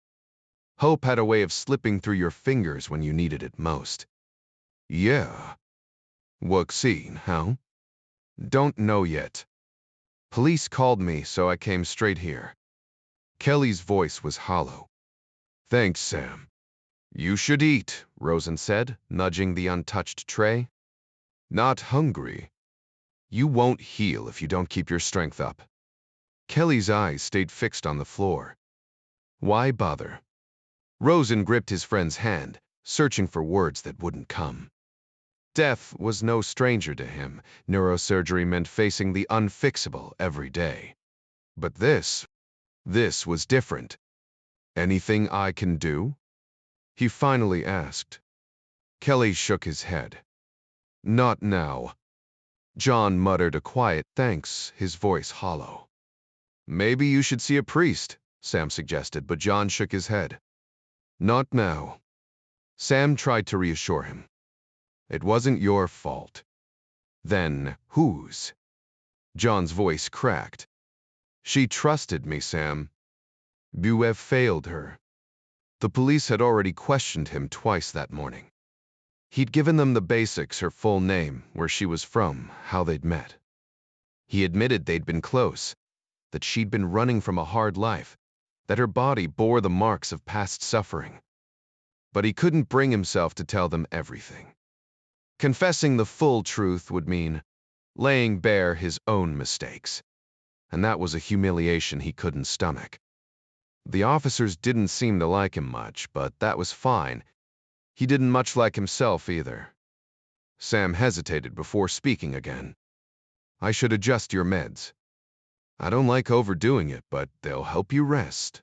Hope had a way of slipping through your fingers when you needed it most. "Yeah." "What scene, how?" "Don't know yet. Police called me, so I came straight here." Kelly's voice was hollow. "Thanks, Sam." "You should eat," Rosen said, nudging the untouched tray. "Not hungry." "You won't heal if you don't keep your strength up." Kelly's eyes stayed fixed on the floor. "Why bother?" Rosen gripped his friend's hand, searching for words that wouldn't come. Death was no stranger to him. Neurosurgery meant facing the unfixable every day. But this was different. "Anything I can do?" he finally asked. Kelly shook his head. "Not now." John muttered a quiet thanks, his voice hollow. "Maybe you should see a priest," Sam suggested, but John shook his head. "Not now." Sam tried to reassure him. "It wasn't your fault." "Then whose?" John's voice cracked. "She trusted me, Sam. You have failed her." The police had already questioned him twice that morning. He'd given them the basics: her full name, where she was from, how they'd met. He admitted they'd been close, that she'd been running from a hard life, that her body bore the marks of past suffering. But he couldn't bring himself to tell them everything. Confessing the full truth would mean laying bare his own mistakes, and that was a humiliation he couldn't stomach. The officers didn't seem to like him much, but that was fine. He didn't much like himself either. Sam hesitated before speaking again. "I should adjust your meds. I don't like overdoing it, but they'll help you rest."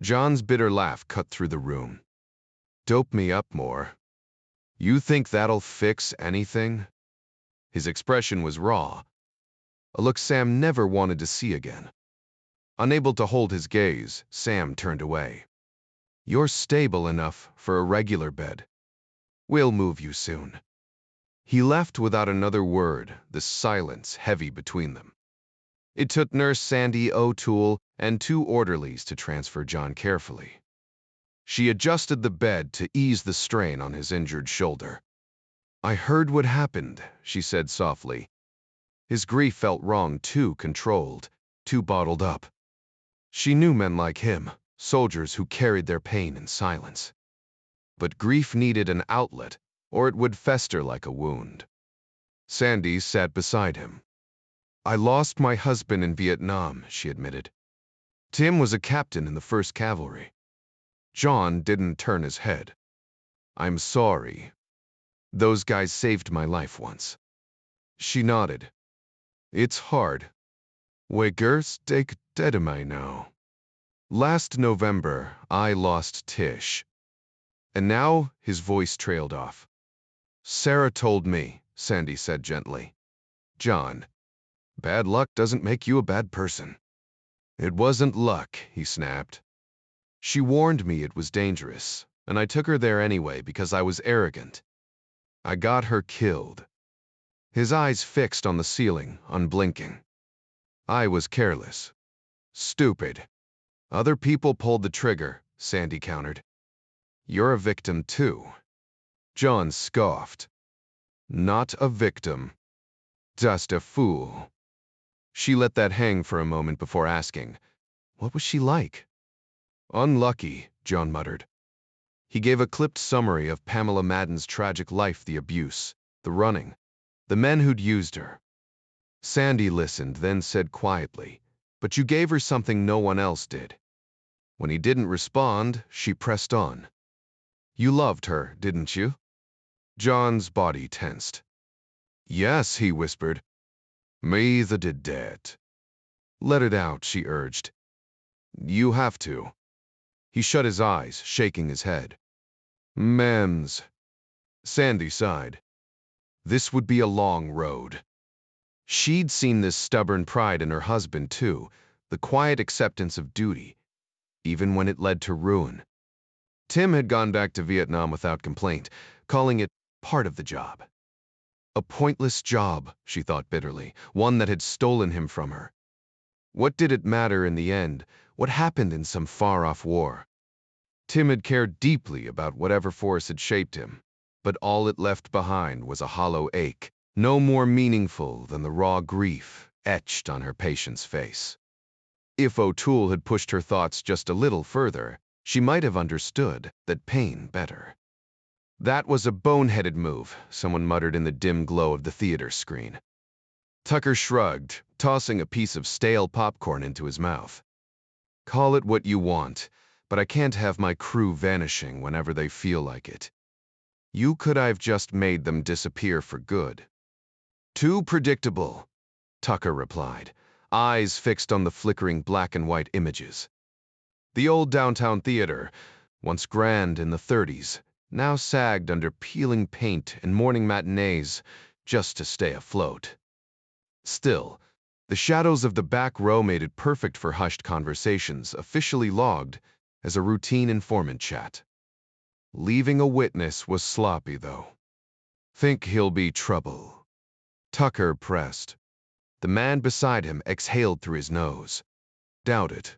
John's bitter laugh cut through the room. "Dope me up more. You think that'll fix anything?" His expression was raw, a look Sam never wanted to see again. Unable to hold his gaze, Sam turned away. "You're stable enough for a regular bed. We'll move you soon." He left without another word, the silence heavy between them. It took Nurse Sandy O'Toole and 2 orderlies to transfer John carefully. She adjusted the bed to ease the strain on his injured shoulder. "I heard what happened," she said softly. His grief felt wrong, too controlled, too bottled up. She knew men like him, soldiers who carried their pain in silence. But grief needed an outlet, or it would fester like a wound. Sandy sat beside him. I lost my husband in Vietnam, she admitted. Tim was a captain in the 1st Cavalry. John didn't turn his head. I'm sorry. Those guys saved my life once. She nodded. It's hard. Wakers take dead am I now. Last November, I lost Tish. And now his voice trailed off. Sarah told me, Sandy said gently. John, bad luck doesn't make you a bad person. It wasn't luck, he snapped. She warned me it was dangerous, and I took her there anyway because I was arrogant. I got her killed. His eyes fixed on the ceiling, unblinking. I was careless. Stupid. Other people pulled the trigger, Sandy countered. You're a victim too. John scoffed. Not a victim. Just a fool. She let that hang for a moment before asking, what was she like? Unlucky, John muttered. He gave a clipped summary of Pamela Madden's tragic life, the abuse, the running, the men who'd used her. Sandy listened, then said quietly, but you gave her something no one else did. When he didn't respond, she pressed on. You loved her, didn't you? John's body tensed. Yes, he whispered. Me that did that. Let it out, she urged. You have to. He shut his eyes, shaking his head. Mems. Sandy sighed. This would be a long road. She'd seen this stubborn pride in her husband, too, the quiet acceptance of duty, even when it led to ruin. Tim had gone back to Vietnam without complaint, calling it part of the job. A pointless job, she thought bitterly, one that had stolen him from her. What did it matter in the end? What happened in some far-off war? Tim had cared deeply about whatever force had shaped him, but all it left behind was a hollow ache, no more meaningful than the raw grief etched on her patient's face. If O'Toole had pushed her thoughts just a little further, she might have understood that pain better. That was a boneheaded move, someone muttered in the dim glow of the theater screen. Tucker shrugged, tossing a piece of stale popcorn into his mouth. Call it what you want, but I can't have my crew vanishing whenever they feel like it. You could have just made them disappear for good. Too predictable, Tucker replied, eyes fixed on the flickering black and white images. The old downtown theater, once grand in the 30s, now sagged under peeling paint and morning matinees just to stay afloat. Still, the shadows of the back row made it perfect for hushed conversations, officially logged as a routine informant chat. Leaving a witness was sloppy, though. Think he'll be trouble. Tucker pressed. The man beside him exhaled through his nose. Doubt it.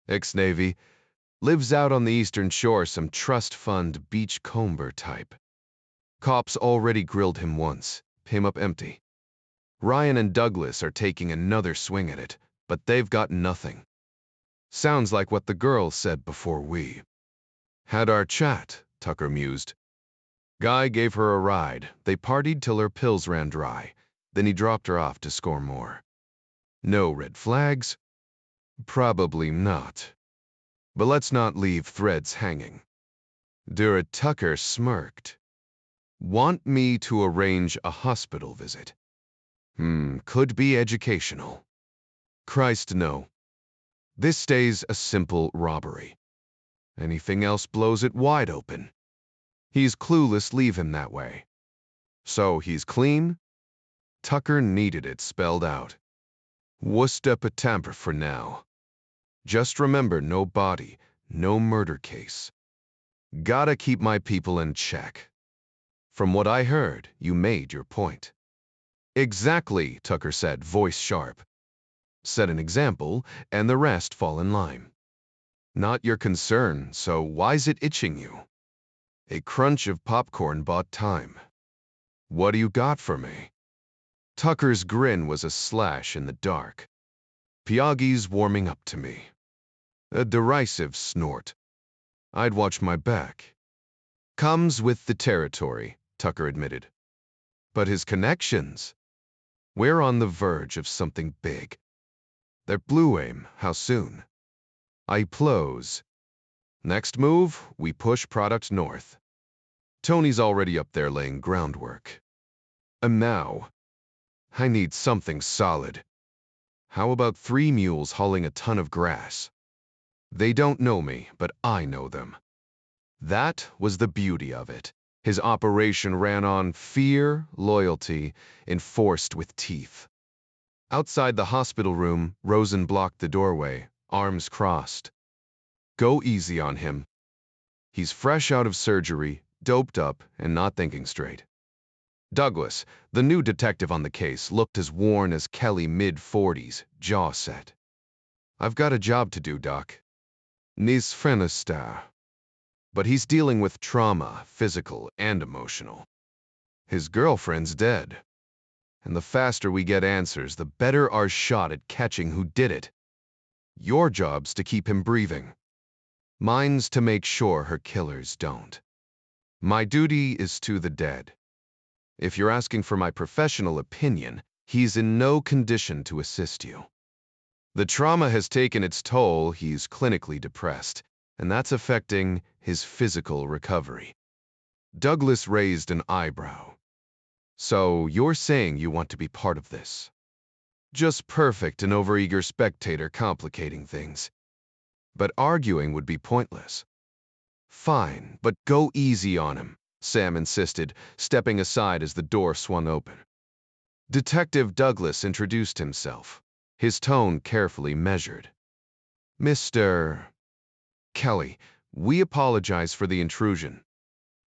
Ex-Navy, lives out on the eastern shore, some trust fund beachcomber type. Cops already grilled him once, came up empty. Ryan and Douglas are taking another swing at it, but they've got nothing. Sounds like what the girl said before we had our chat, Tucker mused. Guy gave her a ride. They partied till her pills ran dry. Then he dropped her off to score more. No red flags? Probably not. But let's not leave threads hanging. Dura Tucker smirked. Want me to arrange a hospital visit? Could be educational. Christ, no. This stays a simple robbery. Anything else blows it wide open. He's clueless, leave him that way. So he's clean? Tucker needed it spelled out. Worcester Patamper for now. Just remember, no body, no murder case. Gotta keep my people in check. From what I heard, you made your point. Exactly, Tucker said, voice sharp. Set an example, and the rest fall in line. Not your concern, so why's it itching you? A crunch of popcorn bought time. What do you got for me? Tucker's grin was a slash in the dark. Pyoggy's warming up to me. A derisive snort. I'd watch my back. Comes with the territory, Tucker admitted. But his connections? We're on the verge of something big. That blue aim, how soon? I close. Next move, we push product north. Tony's already up there laying groundwork. And now, I need something solid. How about 3 mules hauling a ton of grass? They don't know me, but I know them. That was the beauty of it. His operation ran on fear, loyalty, enforced with teeth. Outside the hospital room, Rosen blocked the doorway, arms crossed. Go easy on him. He's fresh out of surgery, doped up, and not thinking straight. Douglas, the new detective on the case, looked as worn as Kelly, mid-40s, jaw set. I've got a job to do, Doc. Nis Frenester. But he's dealing with trauma, physical and emotional. His girlfriend's dead. And the faster we get answers, the better our shot at catching who did it. Your job's to keep him breathing. Mine's to make sure her killers don't. My duty is to the dead. If you're asking for my professional opinion, he's in no condition to assist you. The trauma has taken its toll, he's clinically depressed, and that's affecting his physical recovery. Douglas raised an eyebrow. So you're saying you want to be part of this? Just perfect and overeager spectator complicating things. But arguing would be pointless. Fine, but go easy on him, Sam insisted, stepping aside as the door swung open. Detective Douglas introduced himself, his tone carefully measured. Mr. Kelly, we apologize for the intrusion.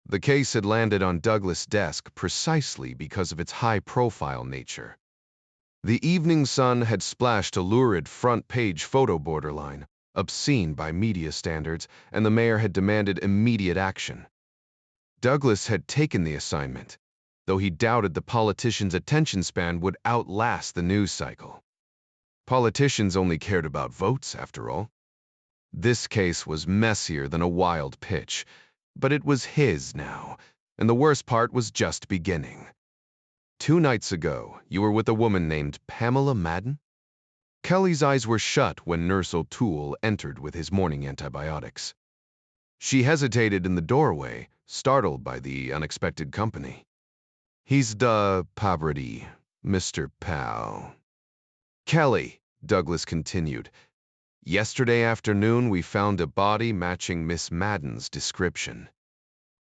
The case had landed on Douglas' desk precisely because of its high-profile nature. The Evening Sun had splashed a lurid front-page photo borderline, obscene by media standards, and the mayor had demanded immediate action. Douglas had taken the assignment, though he doubted the politician's attention span would outlast the news cycle. Politicians only cared about votes, after all. This case was messier than a wild pitch, but it was his now, and the worst part was just beginning. 2 nights ago, you were with a woman named Pamela Madden? Kelly's eyes were shut when Nurse O'Toole entered with his morning antibiotics. She hesitated in the doorway, startled by the unexpected company. He's the poverty, Mr. Powell. Kelly, Douglas continued. Yesterday afternoon, we found a body matching Miss Madden's description.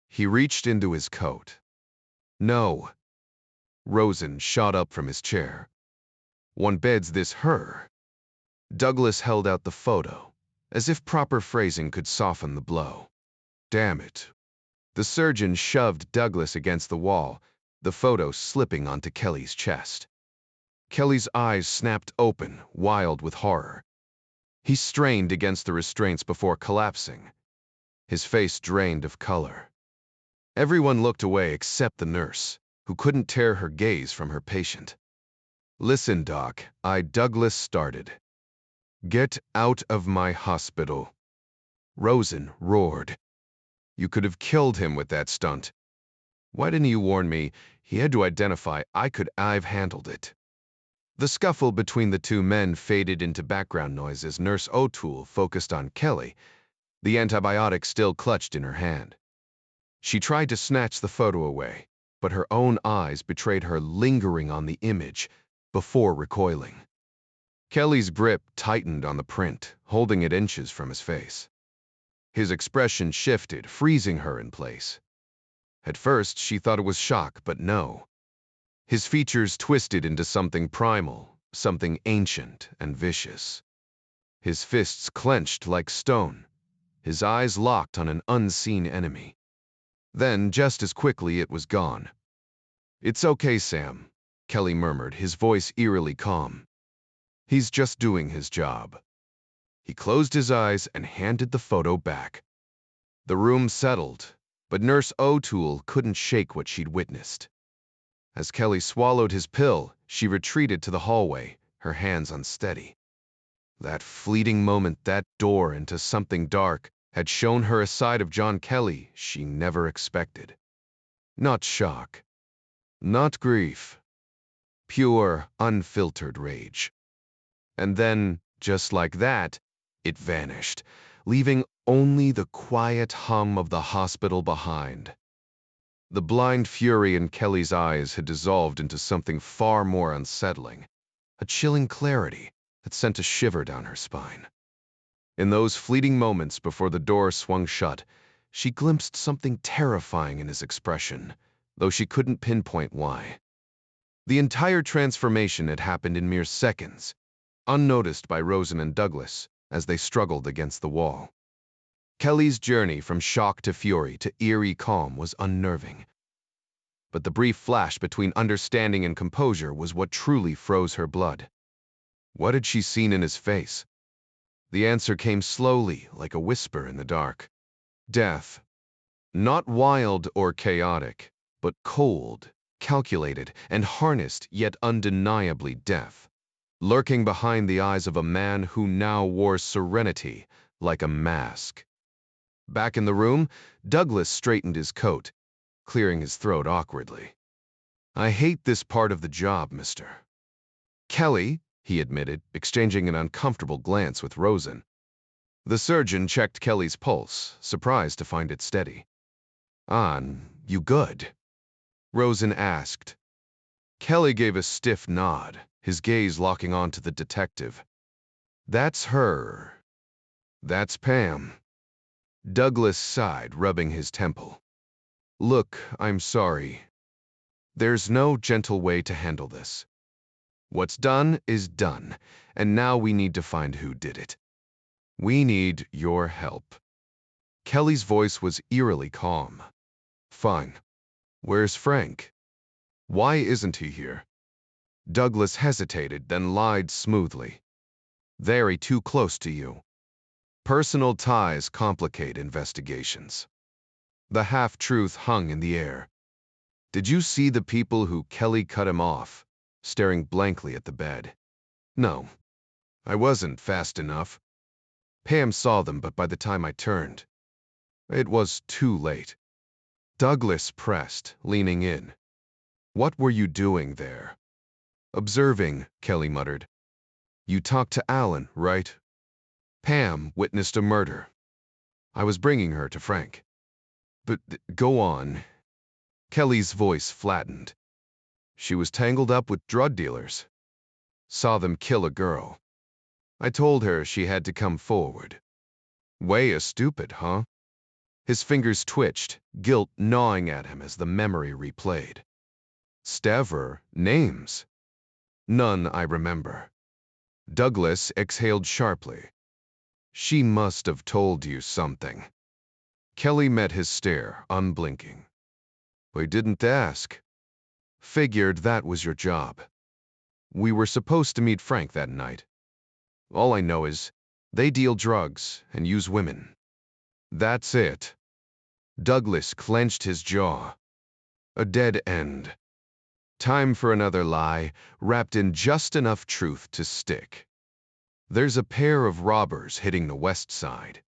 He reached into his coat. No. Rosen shot up from his chair. One beds this her. Douglas held out the photo, as if proper phrasing could soften the blow. Damn it. The surgeon shoved Douglas against the wall, the photo slipping onto Kelly's chest. Kelly's eyes snapped open, wild with horror. He strained against the restraints before collapsing. His face drained of color. Everyone looked away except the nurse, who couldn't tear her gaze from her patient. Listen, Doc, Douglas started. Get out of my hospital. Rosen roared. You could have killed him with that stunt. Why didn't you warn me? He had to identify. I've handled it. The scuffle between the 2 men faded into background noise as Nurse O'Toole focused on Kelly, the antibiotic still clutched in her hand. She tried to snatch the photo away, but her own eyes betrayed her lingering on the image before recoiling. Kelly's grip tightened on the print, holding it inches from his face. His expression shifted, freezing her in place. At first, she thought it was shock, but no. His features twisted into something primal, something ancient and vicious. His fists clenched like stone, his eyes locked on an unseen enemy. Then, just as quickly, it was gone. It's okay, Sam, Kelly murmured, his voice eerily calm. He's just doing his job. He closed his eyes and handed the photo back. The room settled, but Nurse O'Toole couldn't shake what she'd witnessed. As Kelly swallowed his pill, she retreated to the hallway, her hands unsteady. That fleeting moment, that door into something dark, had shown her a side of John Kelly she never expected. Not shock. Not grief. Pure, unfiltered rage. And then, just like that, it vanished, leaving only the quiet hum of the hospital behind. The blind fury in Kelly's eyes had dissolved into something far more unsettling, a chilling clarity that sent a shiver down her spine. In those fleeting moments before the door swung shut, she glimpsed something terrifying in his expression, though she couldn't pinpoint why. The entire transformation had happened in mere seconds, unnoticed by Rosen and Douglas as they struggled against the wall. Kelly's journey from shock to fury to eerie calm was unnerving. But the brief flash between understanding and composure was what truly froze her blood. What had she seen in his face? The answer came slowly, like a whisper in the dark. Death. Not wild or chaotic, but cold, calculated, and harnessed, yet undeniably death, lurking behind the eyes of a man who now wore serenity like a mask. Back in the room, Douglas straightened his coat, clearing his throat awkwardly. "I hate this part of the job, mister." "Kelly," he admitted, exchanging an uncomfortable glance with Rosen. The surgeon checked Kelly's pulse, surprised to find it steady. You good?" Rosen asked. Kelly gave a stiff nod, his gaze locking onto the detective. "That's her. That's Pam." Douglas sighed, rubbing his temple. "Look, I'm sorry. There's no gentle way to handle this. What's done is done, and now we need to find who did it. We need your help." Kelly's voice was eerily calm. "Fine. Where's Frank? Why isn't he here?" Douglas hesitated, then lied smoothly. "Very too close to you. Personal ties complicate investigations." The half-truth hung in the air. "Did you see the people who Kelly cut him off?" Staring blankly at the bed. "No. I wasn't fast enough. Pam saw them, but by the time I turned, it was too late." Douglas pressed, leaning in. "What were you doing there?" "Observing," Kelly muttered. "You talked to Alan, right?" "Pam witnessed a murder. I was bringing her to Frank." "But go on." Kelly's voice flattened. "She was tangled up with drug dealers. Saw them kill a girl. I told her she had to come forward." "Way a stupid, huh?" His fingers twitched, guilt gnawing at him as the memory replayed. "Stever, names?" "None I remember." Douglas exhaled sharply. "She must have told you something." Kelly met his stare, unblinking. "I didn't ask. Figured that was your job. We were supposed to meet Frank that night. All I know is they deal drugs and use women. That's it." Douglas clenched his jaw. A dead end. Time for another lie, wrapped in just enough truth to stick. "There's a pair of robbers hitting the west side.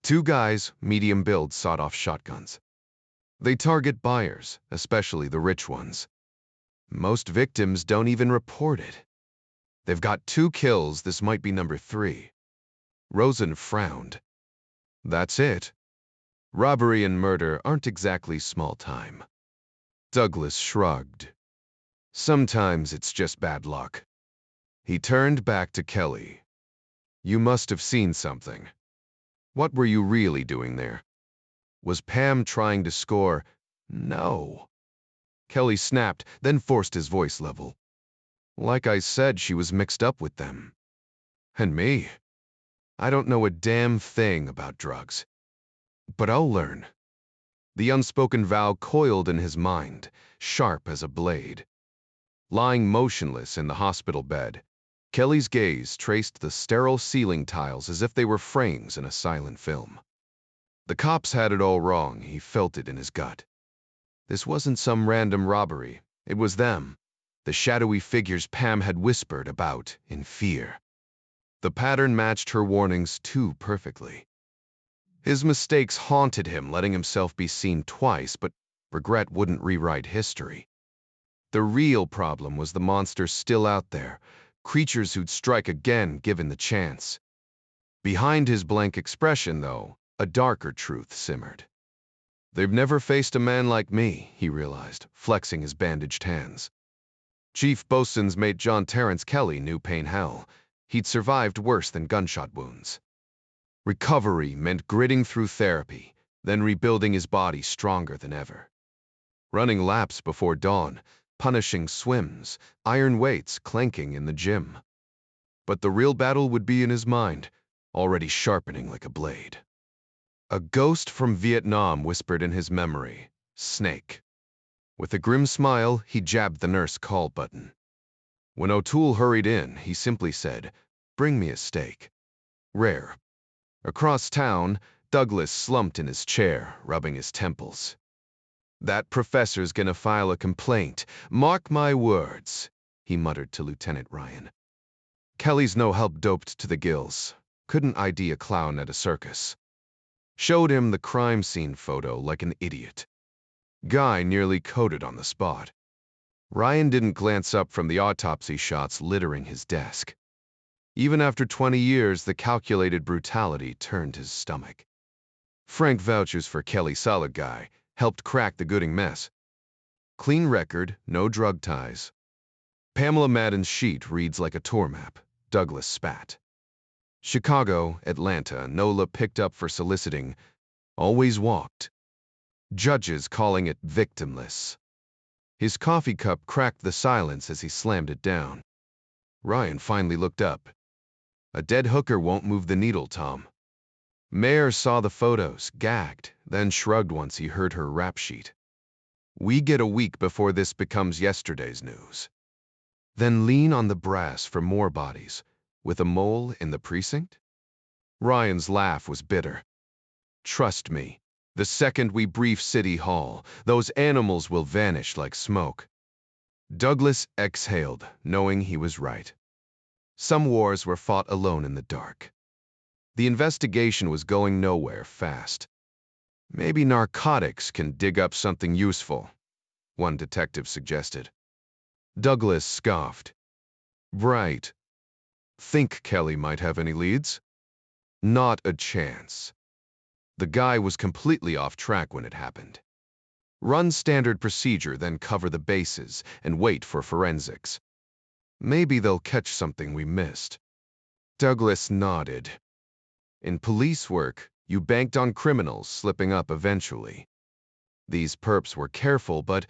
Two guys, medium build, sawed-off shotguns. They target buyers, especially the rich ones. Most victims don't even report it. They've got 2 kills, this might be number 3. Rosen frowned. "That's it. Robbery and murder aren't exactly small time." Douglas shrugged. "Sometimes it's just bad luck." He turned back to Kelly. "You must have seen something. What were you really doing there? Was Pam trying to score?" "No." Kelly snapped, then forced his voice level. "Like I said, she was mixed up with them. And me. I don't know a damn thing about drugs. But I'll learn." The unspoken vow coiled in his mind, sharp as a blade. Lying motionless in the hospital bed, Kelly's gaze traced the sterile ceiling tiles as if they were frames in a silent film. The cops had it all wrong, he felt it in his gut. This wasn't some random robbery, it was them, the shadowy figures Pam had whispered about in fear. The pattern matched her warnings too perfectly. His mistakes haunted him, letting himself be seen twice, but regret wouldn't rewrite history. The real problem was the monsters still out there, creatures who'd strike again given the chance. Behind his blank expression, though, a darker truth simmered. They've never faced a man like me, he realized, flexing his bandaged hands. Chief Bosun's mate John Terrence Kelly knew pain hell. He'd survived worse than gunshot wounds. Recovery meant gritting through therapy, then rebuilding his body stronger than ever. Running laps before dawn, punishing swims, iron weights clanking in the gym. But the real battle would be in his mind, already sharpening like a blade. A ghost from Vietnam whispered in his memory, "Snake." With a grim smile, he jabbed the nurse call button. When O'Toole hurried in, he simply said, "Bring me a steak." Rare. Across town, Douglas slumped in his chair, rubbing his temples. "That professor's gonna file a complaint. Mark my words," he muttered to Lieutenant Ryan. Kelly's no help doped to the gills. Couldn't ID a clown at a circus. Showed him the crime scene photo like an idiot. Guy nearly coded on the spot. Ryan didn't glance up from the autopsy shots littering his desk. Even after 20 years, the calculated brutality turned his stomach. Frank vouchers for Kelly Solid Guy, helped crack the Gooding mess. Clean record, no drug ties. Pamela Madden's sheet reads like a tour map. Douglas spat. Chicago, Atlanta, Nola picked up for soliciting. Always walked. Judges calling it victimless. His coffee cup cracked the silence as he slammed it down. Ryan finally looked up. "A dead hooker won't move the needle, Tom." Mayer saw the photos, gagged, then shrugged once he heard her rap sheet. "We get a week before this becomes yesterday's news. Then lean on the brass for more bodies, with a mole in the precinct?" Ryan's laugh was bitter. "Trust me, the second we brief City Hall, those animals will vanish like smoke." Douglas exhaled, knowing he was right. Some wars were fought alone in the dark. The investigation was going nowhere fast. "Maybe narcotics can dig up something useful," one detective suggested. Douglas scoffed. "Right. Think Kelly might have any leads?" Not a chance. The guy was completely off track when it happened. Run standard procedure, then cover the bases and wait for forensics. Maybe they'll catch something we missed. Douglas nodded. In police work, you banked on criminals slipping up eventually. These perps were careful, but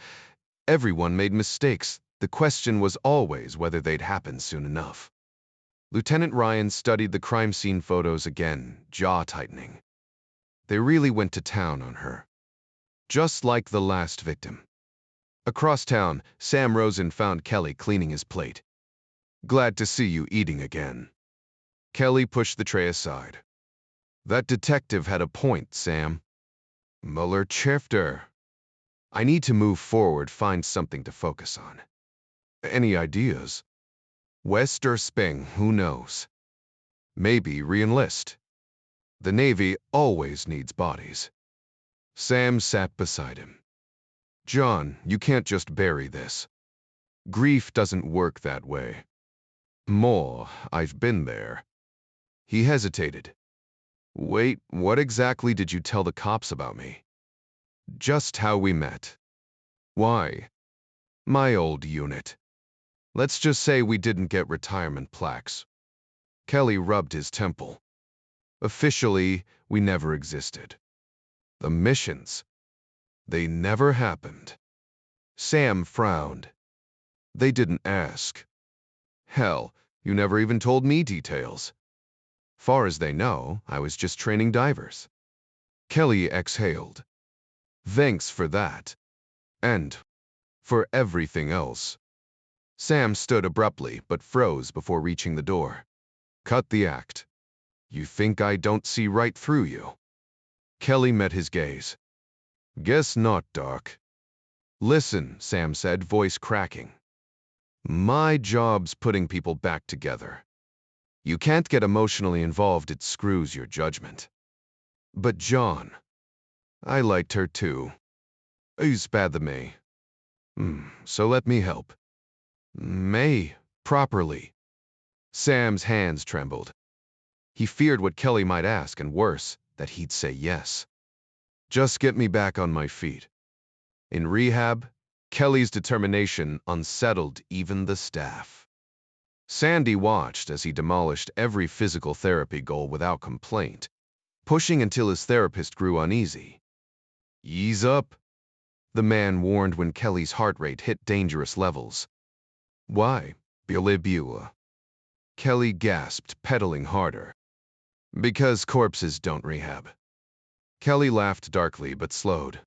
everyone made mistakes. The question was always whether they'd happen soon enough. Lieutenant Ryan studied the crime scene photos again, jaw tightening. They really went to town on her. Just like the last victim. Across town, Sam Rosen found Kelly cleaning his plate. "Glad to see you eating again." Kelly pushed the tray aside. "That detective had a point, Sam." Muller chafed her. "I need to move forward, find something to focus on." "Any ideas?" "West or Sping, who knows? Maybe re-enlist. The Navy always needs bodies." Sam sat beside him. "John, you can't just bury this. Grief doesn't work that way." "More, I've been there." He hesitated. "Wait, what exactly did you tell the cops about me?" "Just how we met." "Why?" "My old unit. Let's just say we didn't get retirement plaques." Kelly rubbed his temple. "Officially, we never existed. The missions, they never happened." Sam frowned. "They didn't ask. Hell, you never even told me details." "Far as they know, I was just training divers." Kelly exhaled. "Thanks for that. And for everything else." Sam stood abruptly but froze before reaching the door. "Cut the act. You think I don't see right through you?" Kelly met his gaze. "Guess not, Doc." "Listen," Sam said, voice cracking. "My job's putting people back together. You can't get emotionally involved, it screws your judgment." "But John." "I liked her too. Who's bad than me?" So let me help. May, properly. Sam's hands trembled. He feared what Kelly might ask, and worse, that he'd say yes. Just get me back on my feet. In rehab, Kelly's determination unsettled even the staff. Sandy watched as he demolished every physical therapy goal without complaint, pushing until his therapist grew uneasy. Ease up, the man warned when Kelly's heart rate hit dangerous levels. Why, Bilibula? Kelly gasped, pedaling harder. Because corpses don't rehab. Kelly laughed darkly but slowed.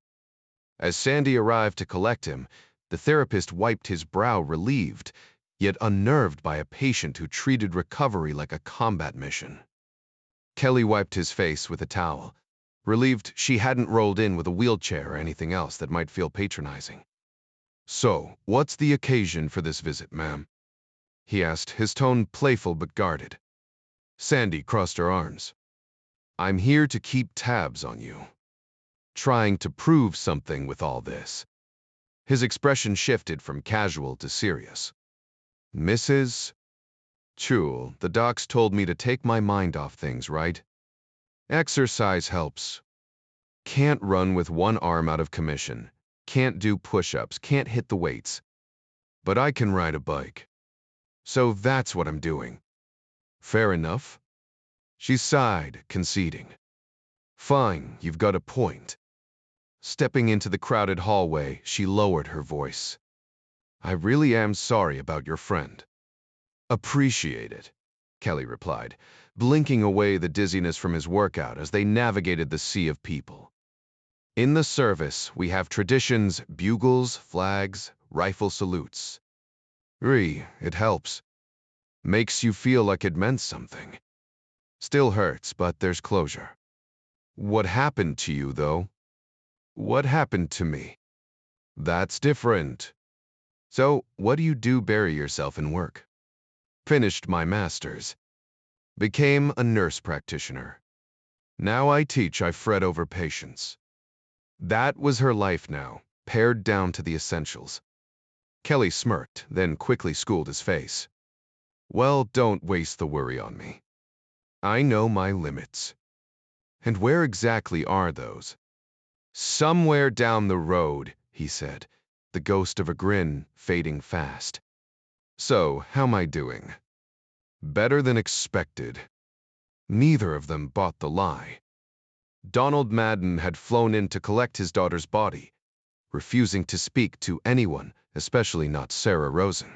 As Sandy arrived to collect him, the therapist wiped his brow, relieved, yet unnerved by a patient who treated recovery like a combat mission. Kelly wiped his face with a towel, relieved she hadn't rolled in with a wheelchair or anything else that might feel patronizing. So, what's the occasion for this visit, ma'am? He asked, his tone playful but guarded. Sandy crossed her arms. I'm here to keep tabs on you. Trying to prove something with all this. His expression shifted from casual to serious. Mrs. Chul, the docs told me to take my mind off things, right? Exercise helps. Can't run with one arm out of commission. Can't do push-ups. Can't hit the weights. But I can ride a bike. So that's what I'm doing. Fair enough? She sighed, conceding. Fine, you've got a point. Stepping into the crowded hallway, she lowered her voice. I really am sorry about your friend. Appreciate it, Kelly replied, blinking away the dizziness from his workout as they navigated the sea of people. In the service, we have traditions, bugles, flags, rifle salutes. It helps. Makes you feel like it meant something. Still hurts, but there's closure. What happened to you, though? What happened to me? That's different. So, what do you do? Bury yourself in work? Finished my master's. Became a nurse practitioner. Now I teach. I fret over patients. That was her life now, pared down to the essentials. Kelly smirked, then quickly schooled his face. Well, don't waste the worry on me. I know my limits. And where exactly are those? Somewhere down the road, he said, the ghost of a grin fading fast. So, how am I doing? Better than expected. Neither of them bought the lie. Donald Madden had flown in to collect his daughter's body, refusing to speak to anyone, especially not Sarah Rosen.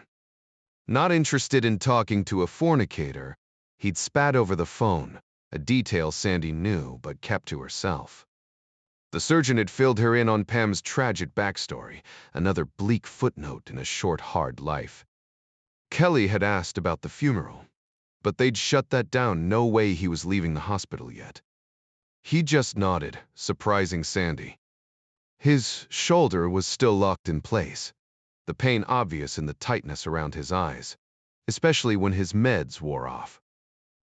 Not interested in talking to a fornicator, he'd spat over the phone, a detail Sandy knew but kept to herself. The surgeon had filled her in on Pam's tragic backstory, another bleak footnote in a short, hard life. Kelly had asked about the funeral, but they'd shut that down. No way he was leaving the hospital yet. He just nodded, surprising Sandy. His shoulder was still locked in place, the pain obvious in the tightness around his eyes, especially when his meds wore off.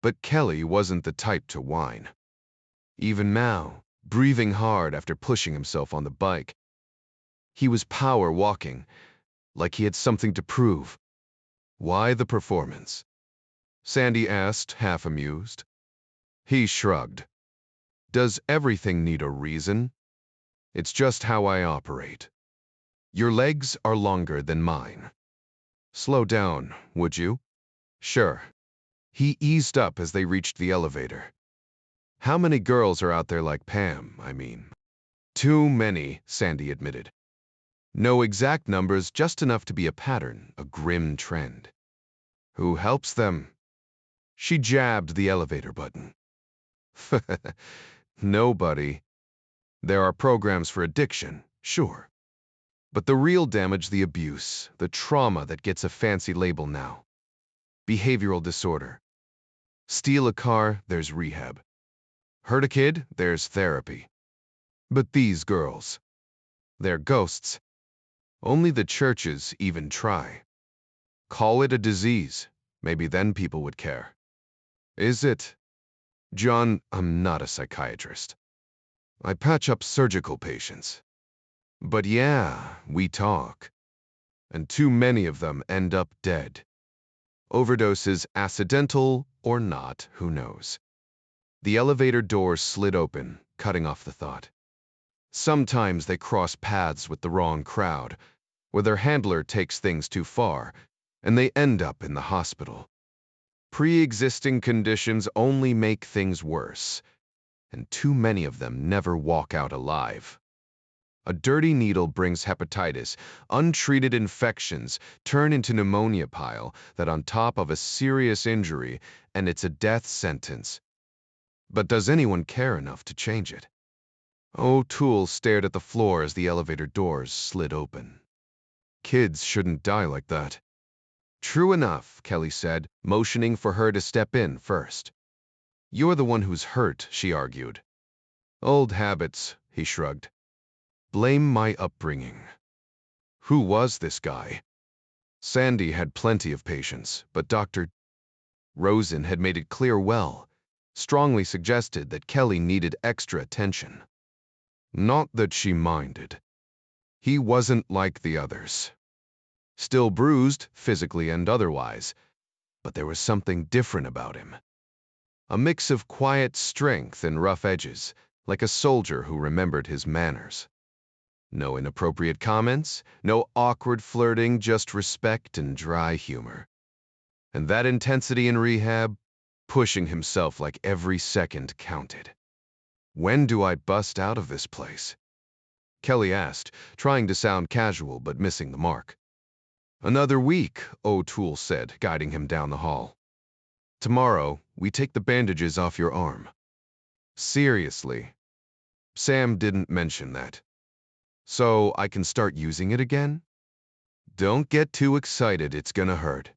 But Kelly wasn't the type to whine. Even now, breathing hard after pushing himself on the bike, he was power walking, like he had something to prove. Why the performance? Sandy asked, half amused. He shrugged. Does everything need a reason? It's just how I operate. Your legs are longer than mine. Slow down, would you? Sure. He eased up as they reached the elevator. How many girls are out there like Pam, I mean? Too many, Sandy admitted. No exact numbers, just enough to be a pattern, a grim trend. Who helps them? She jabbed the elevator button. Nobody. There are programs for addiction, sure. But the real damage, the abuse, the trauma that gets a fancy label now. Behavioral disorder. Steal a car, there's rehab. Hurt a kid, there's therapy. But these girls, they're ghosts. Only the churches even try. Call it a disease, maybe then people would care. Is it? John, I'm not a psychiatrist. I patch up surgical patients. But yeah, we talk. and too many of them end up dead. Overdoses, accidental or not, who knows. The elevator door slid open, cutting off the thought. Sometimes they cross paths with the wrong crowd, where their handler takes things too far, and they end up in the hospital. Pre-existing conditions only make things worse, and too many of them never walk out alive. A dirty needle brings hepatitis. Untreated infections turn into pneumonia pile that on top of a serious injury, and it's a death sentence. But does anyone care enough to change it? O'Toole stared at the floor as the elevator doors slid open. Kids shouldn't die like that. True enough, Kelly said, motioning for her to step in first. You're the one who's hurt, she argued. Old habits, he shrugged. Blame my upbringing. Who was this guy? Sandy had plenty of patience, but Dr. Rosen had made it clear well, strongly suggested that Kelly needed extra attention. Not that she minded. He wasn't like the others. Still bruised, physically and otherwise, but there was something different about him. A mix of quiet strength and rough edges, like a soldier who remembered his manners. No inappropriate comments, no awkward flirting, just respect and dry humor. And that intensity in rehab, pushing himself like every second counted. When do I bust out of this place? Kelly asked, trying to sound casual but missing the mark. Another week, O'Toole said, guiding him down the hall. Tomorrow, we take the bandages off your arm. Seriously. Sam didn't mention that. So I can start using it again? Don't get too excited, it's gonna hurt.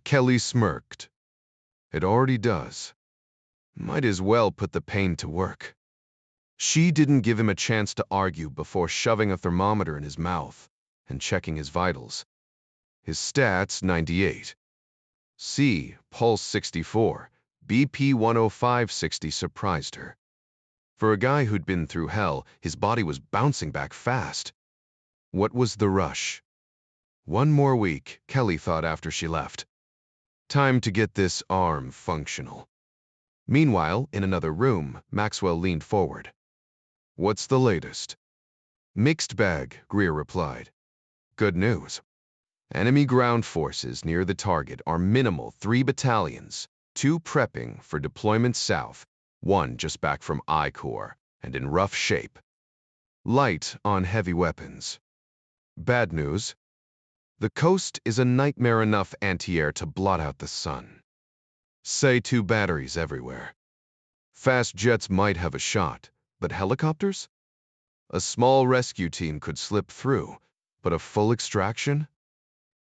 Kelly smirked. It already does. Might as well put the pain to work. She didn't give him a chance to argue before shoving a thermometer in his mouth and checking his vitals. His stats, 98. C, pulse 64, BP 105/60 surprised her. For a guy who'd been through hell, his body was bouncing back fast. What was the rush? One more week, Kelly thought after she left. Time to get this arm functional. Meanwhile, in another room, Maxwell leaned forward. What's the latest? Mixed bag, Greer replied. Good news. Enemy ground forces near the target are minimal 3 battalions, 2 prepping for deployment south, 1 just back from I Corps, and in rough shape. Light on heavy weapons. Bad news. The coast is a nightmare enough anti-air to blot out the sun. Say 2 batteries everywhere. Fast jets might have a shot, but helicopters? A small rescue team could slip through, but a full extraction?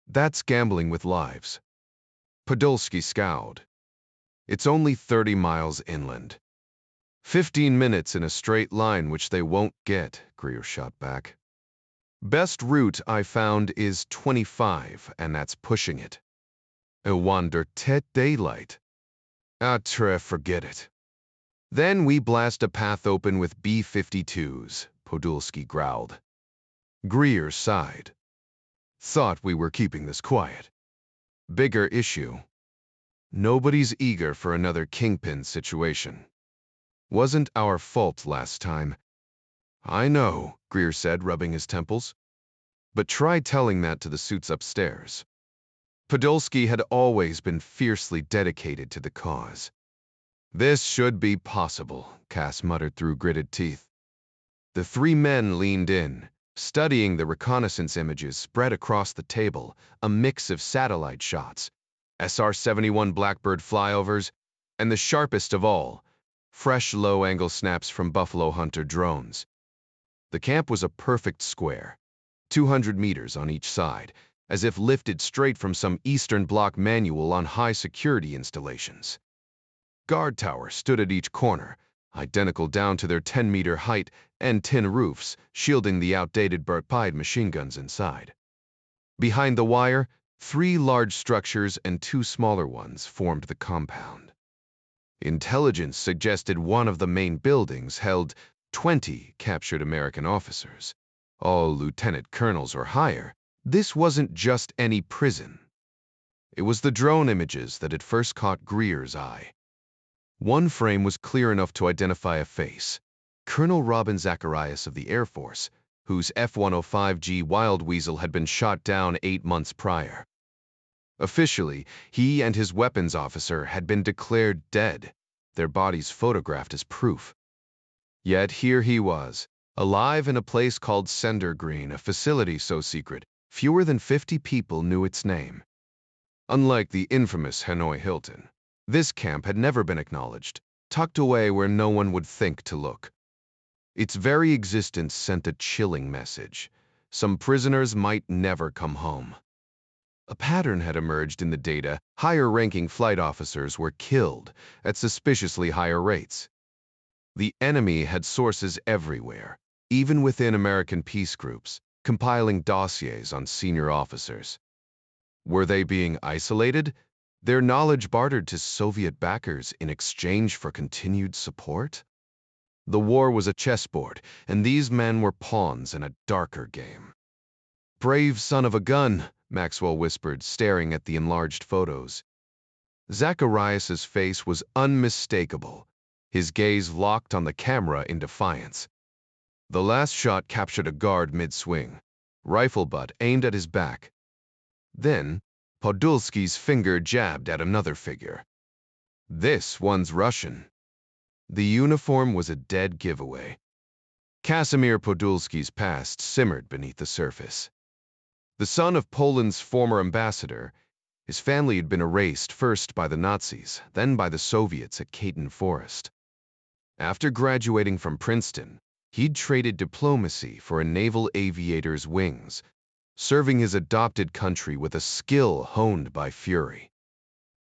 That's gambling with lives. Podolsky scowled. It's only 30 miles inland. 15 minutes in a straight line, which they won't get, Greer shot back. Best route I found is 25, and that's pushing it. A wander tet daylight. Forget it. Then we blast a path open with B-52s, Podolsky growled. Greer sighed. Thought we were keeping this quiet. Bigger issue. Nobody's eager for another kingpin situation. Wasn't our fault last time. I know, Greer said, rubbing his temples. But try telling that to the suits upstairs. Podolsky had always been fiercely dedicated to the cause. This should be possible, Cass muttered through gritted teeth. The 3 men leaned in, studying the reconnaissance images spread across the table, a mix of satellite shots, SR-71 Blackbird flyovers, and the sharpest of all, fresh low-angle snaps from Buffalo Hunter drones. The camp was a perfect square, 200 meters on each side, as if lifted straight from some Eastern Bloc manual on high-security installations. Guard towers stood at each corner, identical down to their 10-meter height and tin roofs, shielding the outdated Burt-Pied machine guns inside. Behind the wire, 3 large structures and 2 smaller ones formed the compound. Intelligence suggested one of the main buildings held 20 captured American officers, all lieutenant colonels or higher. This wasn't just any prison. It was the drone images that had first caught Greer's eye. One frame was clear enough to identify a face, Colonel Robin Zacharias of the Air Force, whose F-105G Wild Weasel had been shot down 8 months prior. Officially, he and his weapons officer had been declared dead, their bodies photographed as proof. Yet here he was, alive in a place called Sender Green, a facility so secret, fewer than 50 people knew its name. Unlike the infamous Hanoi Hilton, this camp had never been acknowledged, tucked away where no one would think to look. Its very existence sent a chilling message. Some prisoners might never come home. A pattern had emerged in the data. Higher-ranking flight officers were killed at suspiciously higher rates. The enemy had sources everywhere, even within American peace groups, compiling dossiers on senior officers. Were they being isolated? Their knowledge bartered to Soviet backers in exchange for continued support? The war was a chessboard, and these men were pawns in a darker game. "Brave son of a gun," Maxwell whispered, staring at the enlarged photos. Zacharias's face was unmistakable, his gaze locked on the camera in defiance. The last shot captured a guard mid-swing, rifle butt aimed at his back. Then, Podolsky's finger jabbed at another figure. This one's Russian. The uniform was a dead giveaway. Casimir Podolsky's past simmered beneath the surface. The son of Poland's former ambassador, his family had been erased first by the Nazis, then by the Soviets at Caton Forest. After graduating from Princeton, he'd traded diplomacy for a naval aviator's wings, serving his adopted country with a skill honed by fury.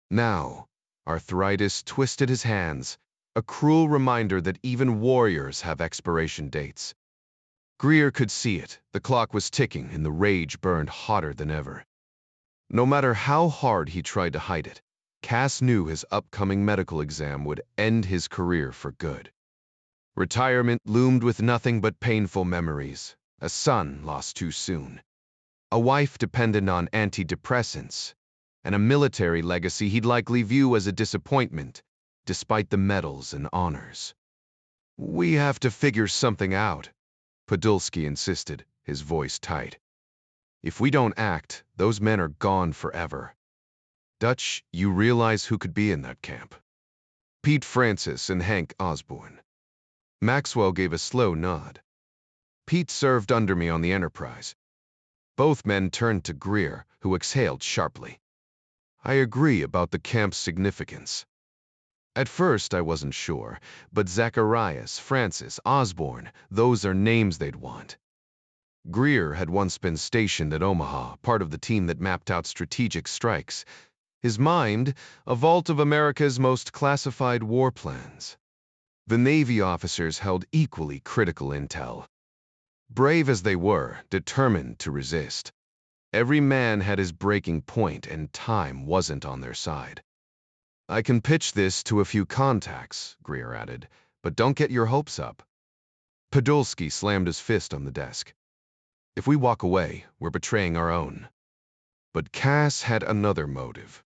Now, arthritis twisted his hands, a cruel reminder that even warriors have expiration dates. Greer could see it. The clock was ticking, and the rage burned hotter than ever. No matter how hard he tried to hide it, Cass knew his upcoming medical exam would end his career for good. Retirement loomed with nothing but painful memories, a son lost too soon, a wife dependent on antidepressants, and a military legacy he'd likely view as a disappointment, despite the medals and honors. "We have to figure something out," Podolsky insisted, his voice tight. "If we don't act, those men are gone forever." "Dutch, you realize who could be in that camp?" "Pete Francis and Hank Osborne." Maxwell gave a slow nod. "Pete served under me on the Enterprise." Both men turned to Greer, who exhaled sharply. "I agree about the camp's significance. At first I wasn't sure, but Zacharias, Francis, Osborne, those are names they'd want." Greer had once been stationed at Omaha, part of the team that mapped out strategic strikes. His mind, a vault of America's most classified war plans. The Navy officers held equally critical intel. Brave as they were, determined to resist. Every man had his breaking point, and time wasn't on their side. "I can pitch this to a few contacts," Greer added, "but don't get your hopes up." Podolsky slammed his fist on the desk. "If we walk away, we're betraying our own." But Cass had another motive.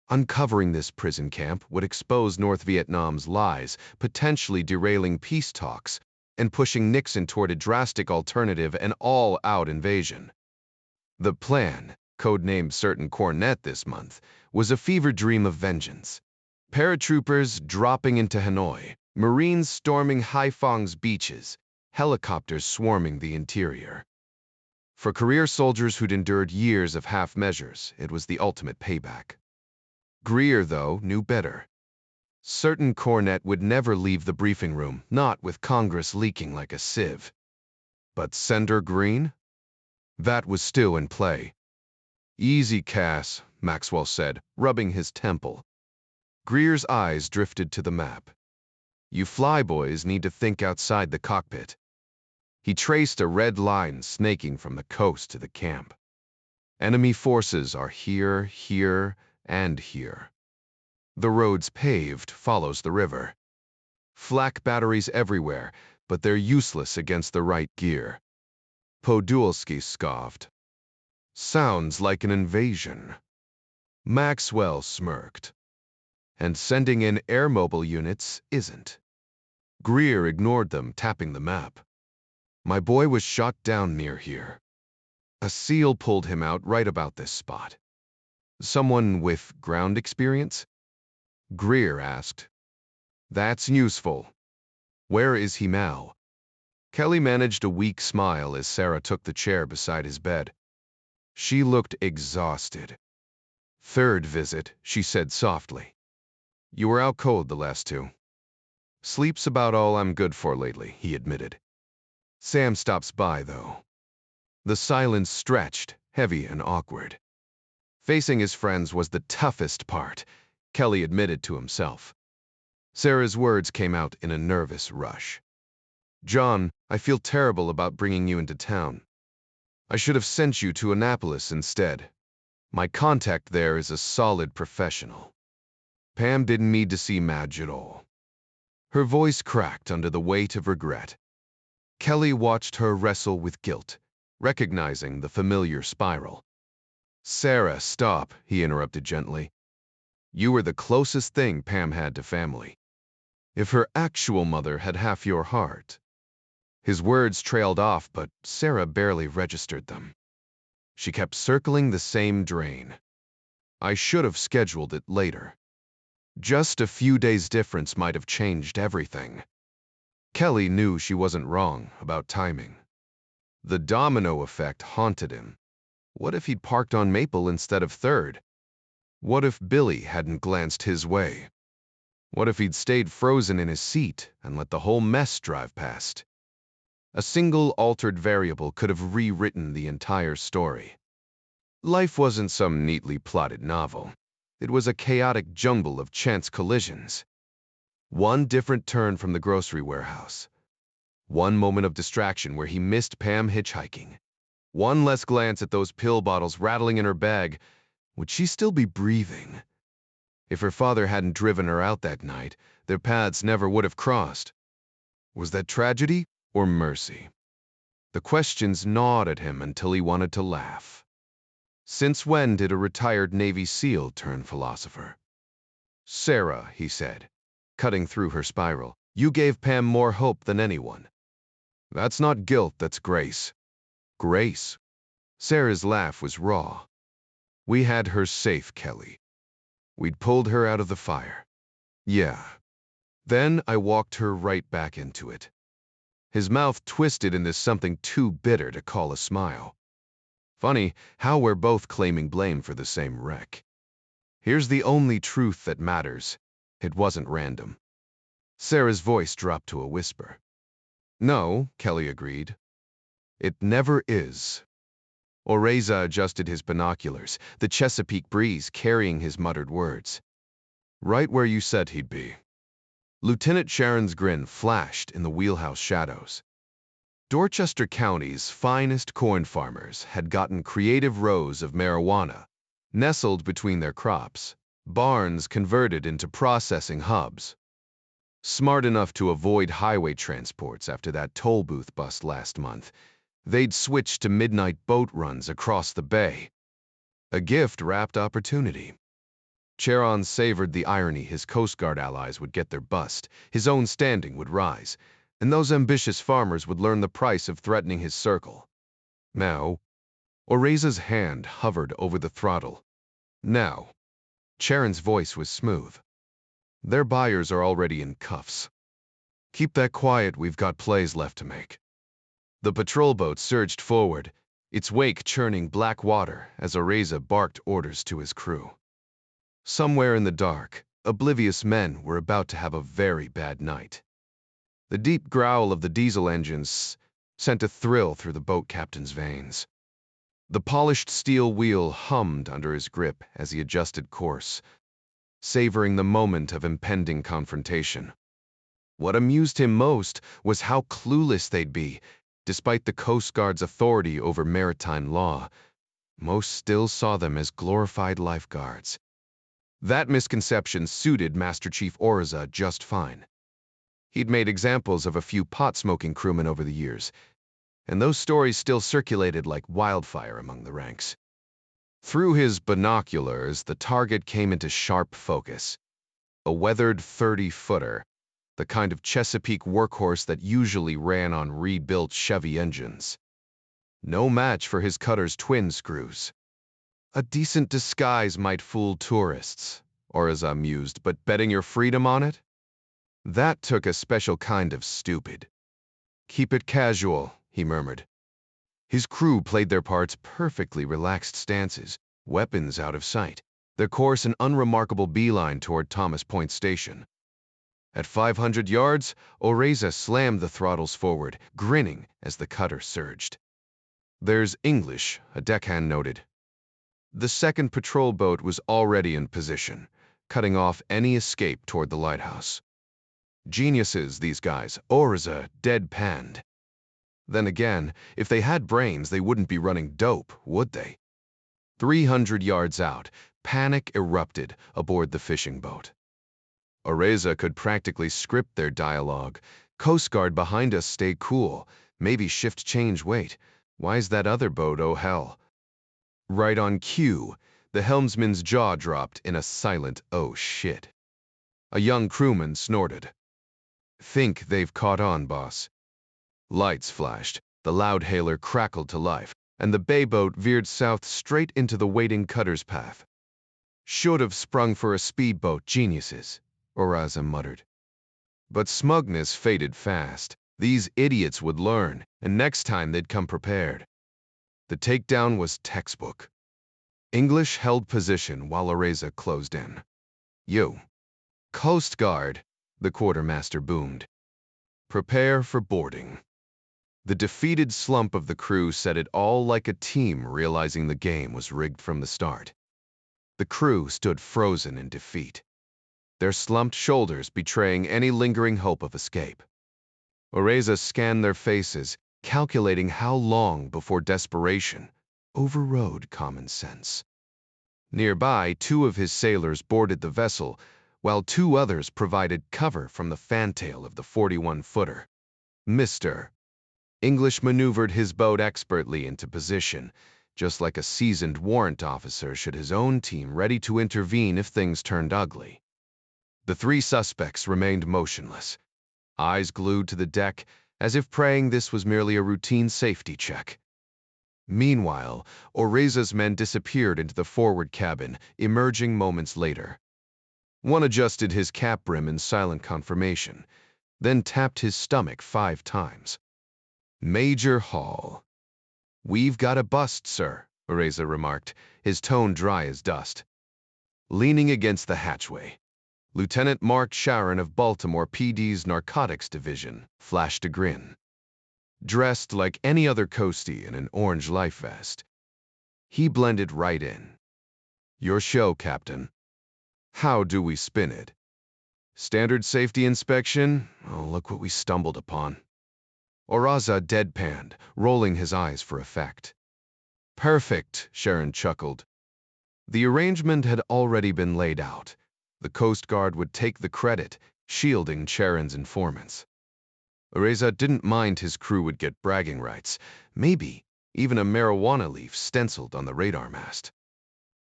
Uncovering this prison camp would expose North Vietnam's lies, potentially derailing peace talks and pushing Nixon toward a drastic alternative, an all-out invasion. The plan, codenamed Certain Cornet this month, was a fever dream of vengeance. Paratroopers dropping into Hanoi, Marines storming Haiphong's beaches, helicopters swarming the interior. For career soldiers who'd endured years of half measures, it was the ultimate payback. Greer, though, knew better. Certain Cornet would never leave the briefing room, not with Congress leaking like a sieve. But Sender Green? That was still in play. "Easy, Cass," Maxwell said, rubbing his temple. Greer's eyes drifted to the map. "You flyboys need to think outside the cockpit." He traced a red line snaking from the coast to the camp. "Enemy forces are here, here, and here. The road's paved, follows the river. Flak batteries everywhere, but they're useless against the right gear. Podolsky scoffed. Sounds like an invasion. Maxwell smirked. And sending in air mobile units isn't. Greer ignored them, tapping the map. My boy was shot down near here. A SEAL pulled him out right about this spot. Someone with ground experience? Greer asked. That's useful. Where is he now? Kelly managed a weak smile as Sarah took the chair beside his bed. She looked exhausted. Third visit, she said softly. You were out cold the last two. Sleep's about all I'm good for lately, he admitted. Sam stops by, though. The silence stretched, heavy and awkward. Facing his friends was the toughest part, Kelly admitted to himself. Sarah's words came out in a nervous rush. John, I feel terrible about bringing you into town. I should have sent you to Annapolis instead. My contact there is a solid professional. Pam didn't need to see Madge at all. Her voice cracked under the weight of regret. Kelly watched her wrestle with guilt, recognizing the familiar spiral. Sarah, stop, he interrupted gently. You were the closest thing Pam had to family. If her actual mother had half your heart. His words trailed off, but Sarah barely registered them. She kept circling the same drain. I should have scheduled it later. Just a few days' difference might have changed everything. Kelly knew she wasn't wrong about timing. The domino effect haunted him. What if he'd parked on Maple instead of Third? What if Billy hadn't glanced his way? What if he'd stayed frozen in his seat and let the whole mess drive past? A single altered variable could have rewritten the entire story. Life wasn't some neatly plotted novel. It was a chaotic jumble of chance collisions. One different turn from the grocery warehouse. One moment of distraction where he missed Pam hitchhiking. One less glance at those pill bottles rattling in her bag. Would she still be breathing? If her father hadn't driven her out that night, their paths never would have crossed. Was that tragedy or mercy? The questions gnawed at him until he wanted to laugh. Since when did a retired Navy SEAL turn philosopher? Sarah, he said, cutting through her spiral, you gave Pam more hope than anyone. That's not guilt, that's grace. Grace? Sarah's laugh was raw. We had her safe, Kelly. We'd pulled her out of the fire. Yeah. Then I walked her right back into it. His mouth twisted into something too bitter to call a smile. Funny how we're both claiming blame for the same wreck. Here's the only truth that matters. It wasn't random. Sarah's voice dropped to a whisper. No, Kelly agreed. It never is. Oreza adjusted his binoculars, the Chesapeake breeze carrying his muttered words. Right where you said he'd be. Lieutenant Sharon's grin flashed in the wheelhouse shadows. Dorchester County's finest corn farmers had gotten creative rows of marijuana, nestled between their crops, barns converted into processing hubs. Smart enough to avoid highway transports after that toll booth bust last month, they'd switched to midnight boat runs across the bay. A gift-wrapped opportunity. Charon savored the irony his Coast Guard allies would get their bust, his own standing would rise, and those ambitious farmers would learn the price of threatening his circle. Now, Oreza's hand hovered over the throttle. Now, Charon's voice was smooth. Their buyers are already in cuffs. Keep that quiet, we've got plays left to make. The patrol boat surged forward, its wake churning black water as Oreza barked orders to his crew. Somewhere in the dark, oblivious men were about to have a very bad night. The deep growl of the diesel engines sent a thrill through the boat captain's veins. The polished steel wheel hummed under his grip as he adjusted course, savoring the moment of impending confrontation. What amused him most was how clueless they'd be, despite the Coast Guard's authority over maritime law. Most still saw them as glorified lifeguards. That misconception suited Master Chief Oreza just fine. He'd made examples of a few pot-smoking crewmen over the years, and those stories still circulated like wildfire among the ranks. Through his binoculars, the target came into sharp focus. A weathered 30-footer, the kind of Chesapeake workhorse that usually ran on rebuilt Chevy engines. No match for his cutter's twin screws. A decent disguise might fool tourists, Oriza mused, but betting your freedom on it? That took a special kind of stupid. Keep it casual, he murmured. His crew played their parts perfectly relaxed stances, weapons out of sight, their course an unremarkable beeline toward Thomas Point Station. At 500 yards, Oriza slammed the throttles forward, grinning as the cutter surged. There's English, a deckhand noted. The second patrol boat was already in position, cutting off any escape toward the lighthouse. Geniuses, these guys, Oriza deadpanned. Then again, if they had brains, they wouldn't be running dope, would they? 300 yards out, panic erupted aboard the fishing boat. Oriza could practically script their dialogue. Coast Guard behind us, stay cool. Maybe shift change weight. Why's that other boat, oh hell? Right on cue, the helmsman's jaw dropped in a silent oh shit. A young crewman snorted. Think they've caught on, boss. Lights flashed, the loudhailer crackled to life, and the bay boat veered south straight into the waiting cutter's path. Should have sprung for a speedboat, geniuses, Oriza muttered. But smugness faded fast. These idiots would learn, and next time they'd come prepared. The takedown was textbook. English held position while Oriza closed in. You. Coast Guard, the quartermaster boomed. Prepare for boarding. The defeated slump of the crew said it all like a team realizing the game was rigged from the start. The crew stood frozen in defeat, their slumped shoulders betraying any lingering hope of escape. Oriza scanned their faces, calculating how long before desperation overrode common sense. Nearby, 2 of his sailors boarded the vessel, while 2 others provided cover from the fantail of the 41-footer. Mr. English maneuvered his boat expertly into position, just like a seasoned warrant officer should his own team ready to intervene if things turned ugly. The 3 suspects remained motionless, eyes glued to the deck, as if praying this was merely a routine safety check. Meanwhile, Oriza's men disappeared into the forward cabin, emerging moments later. One adjusted his cap brim in silent confirmation, then tapped his stomach 5 times. Major Hall. We've got a bust, sir, Oriza remarked, his tone dry as dust. Leaning against the hatchway, Lieutenant Mark Sharon of Baltimore PD's Narcotics Division flashed a grin. Dressed like any other coastie in an orange life vest, he blended right in. Your show, Captain. How do we spin it? Standard safety inspection? Oh, look what we stumbled upon. Oriza deadpanned, rolling his eyes for effect. Perfect, Sharon chuckled. The arrangement had already been laid out. The Coast Guard would take the credit, shielding Sharon's informants. Oriza didn't mind his crew would get bragging rights, maybe even a marijuana leaf stenciled on the radar mast.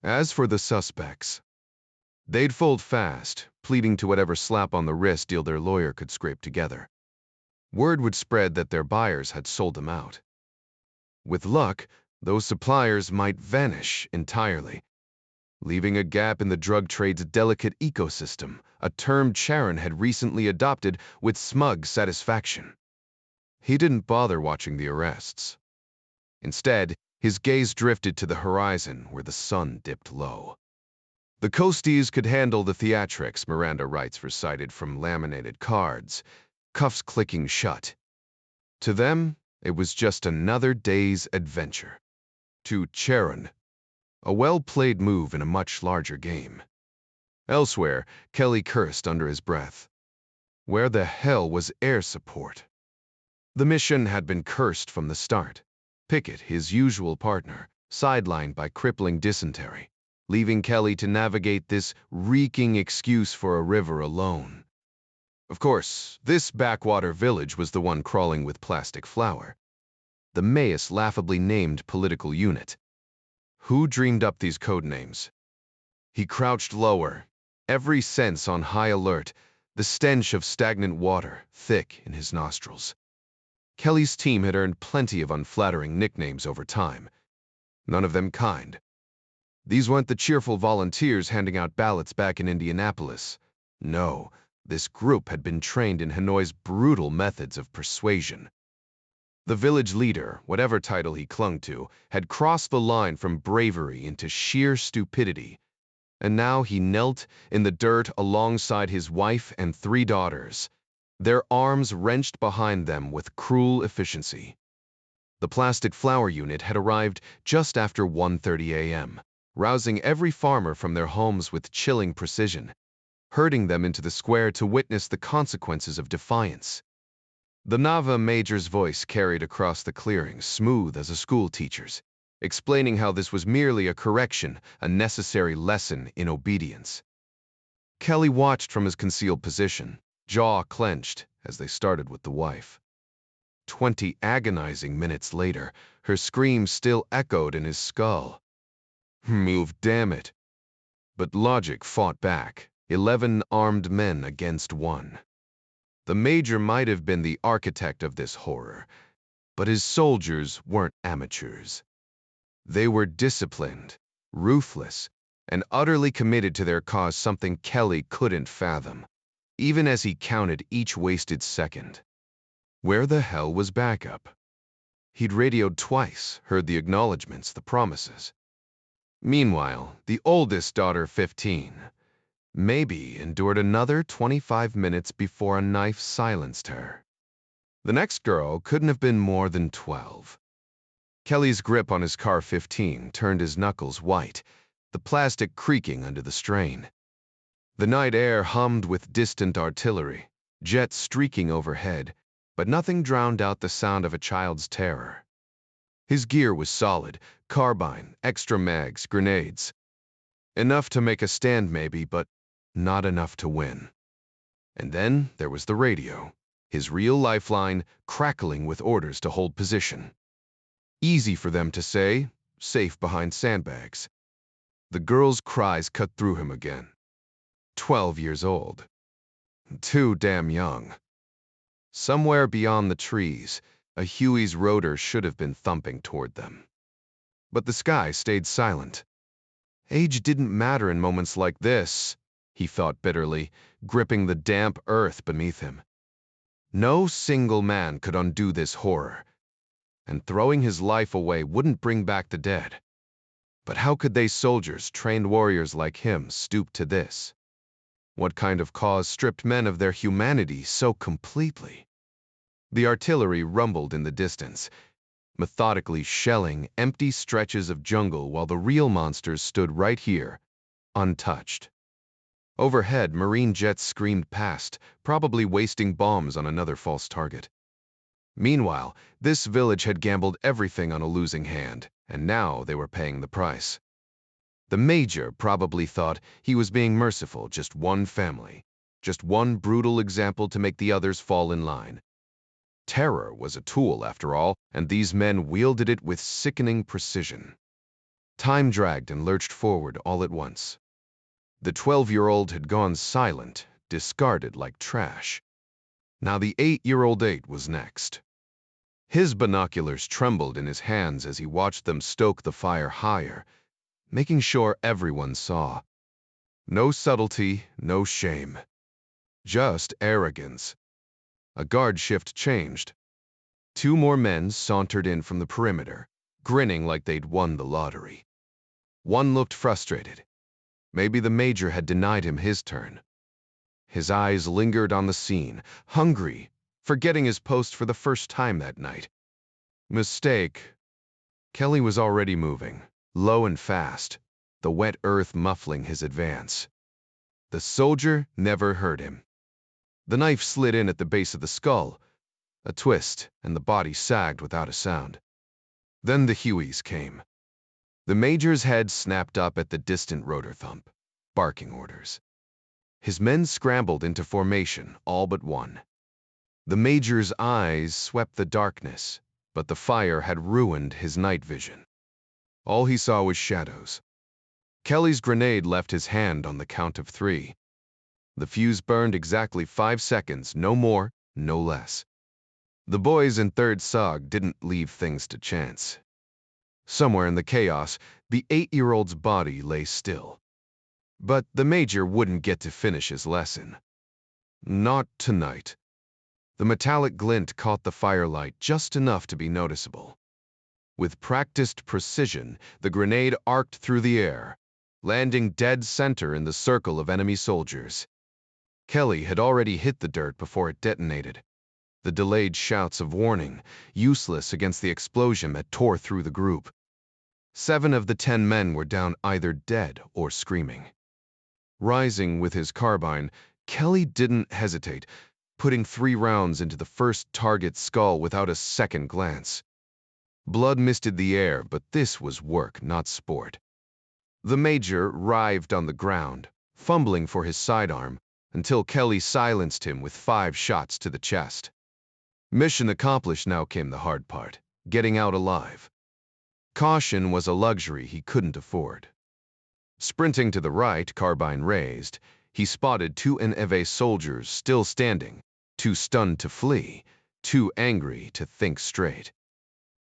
As for the suspects, they'd fold fast, pleading to whatever slap on the wrist deal their lawyer could scrape together. Word would spread that their buyers had sold them out. With luck, those suppliers might vanish entirely, leaving a gap in the drug trade's delicate ecosystem, a term Sharon had recently adopted with smug satisfaction. He didn't bother watching the arrests. Instead, his gaze drifted to the horizon where the sun dipped low. The coasties could handle the theatrics, Miranda Rights recited from laminated cards, cuffs clicking shut. To them, it was just another day's adventure. To Sharon, a well-played move in a much larger game. Elsewhere, Kelly cursed under his breath. Where the hell was air support? The mission had been cursed from the start. Pickett, his usual partner, sidelined by crippling dysentery, leaving Kelly to navigate this reeking excuse for a river alone. Of course, this backwater village was the one crawling with plastic flour. the Mayus laughably named political unit. Who dreamed up these code names? He crouched lower, every sense on high alert, the stench of stagnant water thick in his nostrils. Kelly's team had earned plenty of unflattering nicknames over time, none of them kind. These weren't the cheerful volunteers handing out ballots back in Indianapolis. No, this group had been trained in Hanoi's brutal methods of persuasion. The village leader, whatever title he clung to, had crossed the line from bravery into sheer stupidity, and now he knelt in the dirt alongside his wife and 3 daughters, their arms wrenched behind them with cruel efficiency. The plastic flower unit had arrived just after 1:30 a.m., rousing every farmer from their homes with chilling precision, herding them into the square to witness the consequences of defiance. The Nava major's voice carried across the clearing, smooth as a schoolteacher's, explaining how this was merely a correction, a necessary lesson in obedience. Kelly watched from his concealed position, jaw clenched, as they started with the wife. 20 agonizing minutes later, her scream still echoed in his skull. Move, damn it. But logic fought back, 11 armed men against 1. The major might have been the architect of this horror, but his soldiers weren't amateurs. They were disciplined, ruthless, and utterly committed to their cause, something Kelly couldn't fathom, even as he counted each wasted second. Where the hell was backup? He'd radioed twice, heard the acknowledgments, the promises. Meanwhile, the oldest daughter, 15, maybe endured another 25 minutes before a knife silenced her. The next girl couldn't have been more than 12. Kelly's grip on his car 15 turned his knuckles white, the plastic creaking under the strain. The night air hummed with distant artillery, jets streaking overhead, but nothing drowned out the sound of a child's terror. His gear was solid, carbine, extra mags, grenades. Enough to make a stand maybe, but not enough to win. And then there was the radio, his real lifeline crackling with orders to hold position. Easy for them to say, safe behind sandbags. The girl's cries cut through him again. 12 years old. Too damn young. Somewhere beyond the trees, a Huey's rotor should have been thumping toward them. But the sky stayed silent. Age didn't matter in moments like this, he thought bitterly, gripping the damp earth beneath him. No single man could undo this horror, and throwing his life away wouldn't bring back the dead. But how could they soldiers, trained warriors like him, stoop to this? What kind of cause stripped men of their humanity so completely? The artillery rumbled in the distance, methodically shelling empty stretches of jungle while the real monsters stood right here, untouched. Overhead, Marine jets screamed past, probably wasting bombs on another false target. Meanwhile, this village had gambled everything on a losing hand, and now they were paying the price. The major probably thought he was being merciful, just one family, just one brutal example to make the others fall in line. Terror was a tool, after all, and these men wielded it with sickening precision. Time dragged and lurched forward all at once. The 12-year-old had gone silent, discarded like trash. Now the 8-year-old was next. His binoculars trembled in his hands as he watched them stoke the fire higher, making sure everyone saw. No subtlety, no shame. Just arrogance. A guard shift changed. 2 more men sauntered in from the perimeter, grinning like they'd won the lottery. One looked frustrated. Maybe the major had denied him his turn. His eyes lingered on the scene, hungry, forgetting his post for the first time that night. Mistake. Kelly was already moving, low and fast, the wet earth muffling his advance. The soldier never heard him. The knife slid in at the base of the skull, a twist, and the body sagged without a sound. Then the Hueys came. The major's head snapped up at the distant rotor thump, barking orders. His men scrambled into formation, all but one. The major's eyes swept the darkness, but the fire had ruined his night vision. All he saw was shadows. Kelly's grenade left his hand on the count of 3. The fuse burned exactly 5 seconds, no more, no less. The boys in Third SOG didn't leave things to chance. Somewhere in the chaos, the 8-year-old's body lay still. But the Major wouldn't get to finish his lesson. Not tonight. The metallic glint caught the firelight just enough to be noticeable. With practiced precision, the grenade arced through the air, landing dead center in the circle of enemy soldiers. Kelly had already hit the dirt before it detonated. The delayed shouts of warning, useless against the explosion that tore through the group. 7 of the 10 men were down either dead or screaming. Rising with his carbine, Kelly didn't hesitate, putting 3 rounds into the first target's skull without a second glance. Blood misted the air, but this was work, not sport. The Major writhed on the ground, fumbling for his sidearm, until Kelly silenced him with 5 shots to the chest. Mission accomplished. Now came the hard part, getting out alive. Caution was a luxury he couldn't afford. Sprinting to the right, carbine raised, he spotted 2 NVA soldiers still standing, too stunned to flee, too angry to think straight.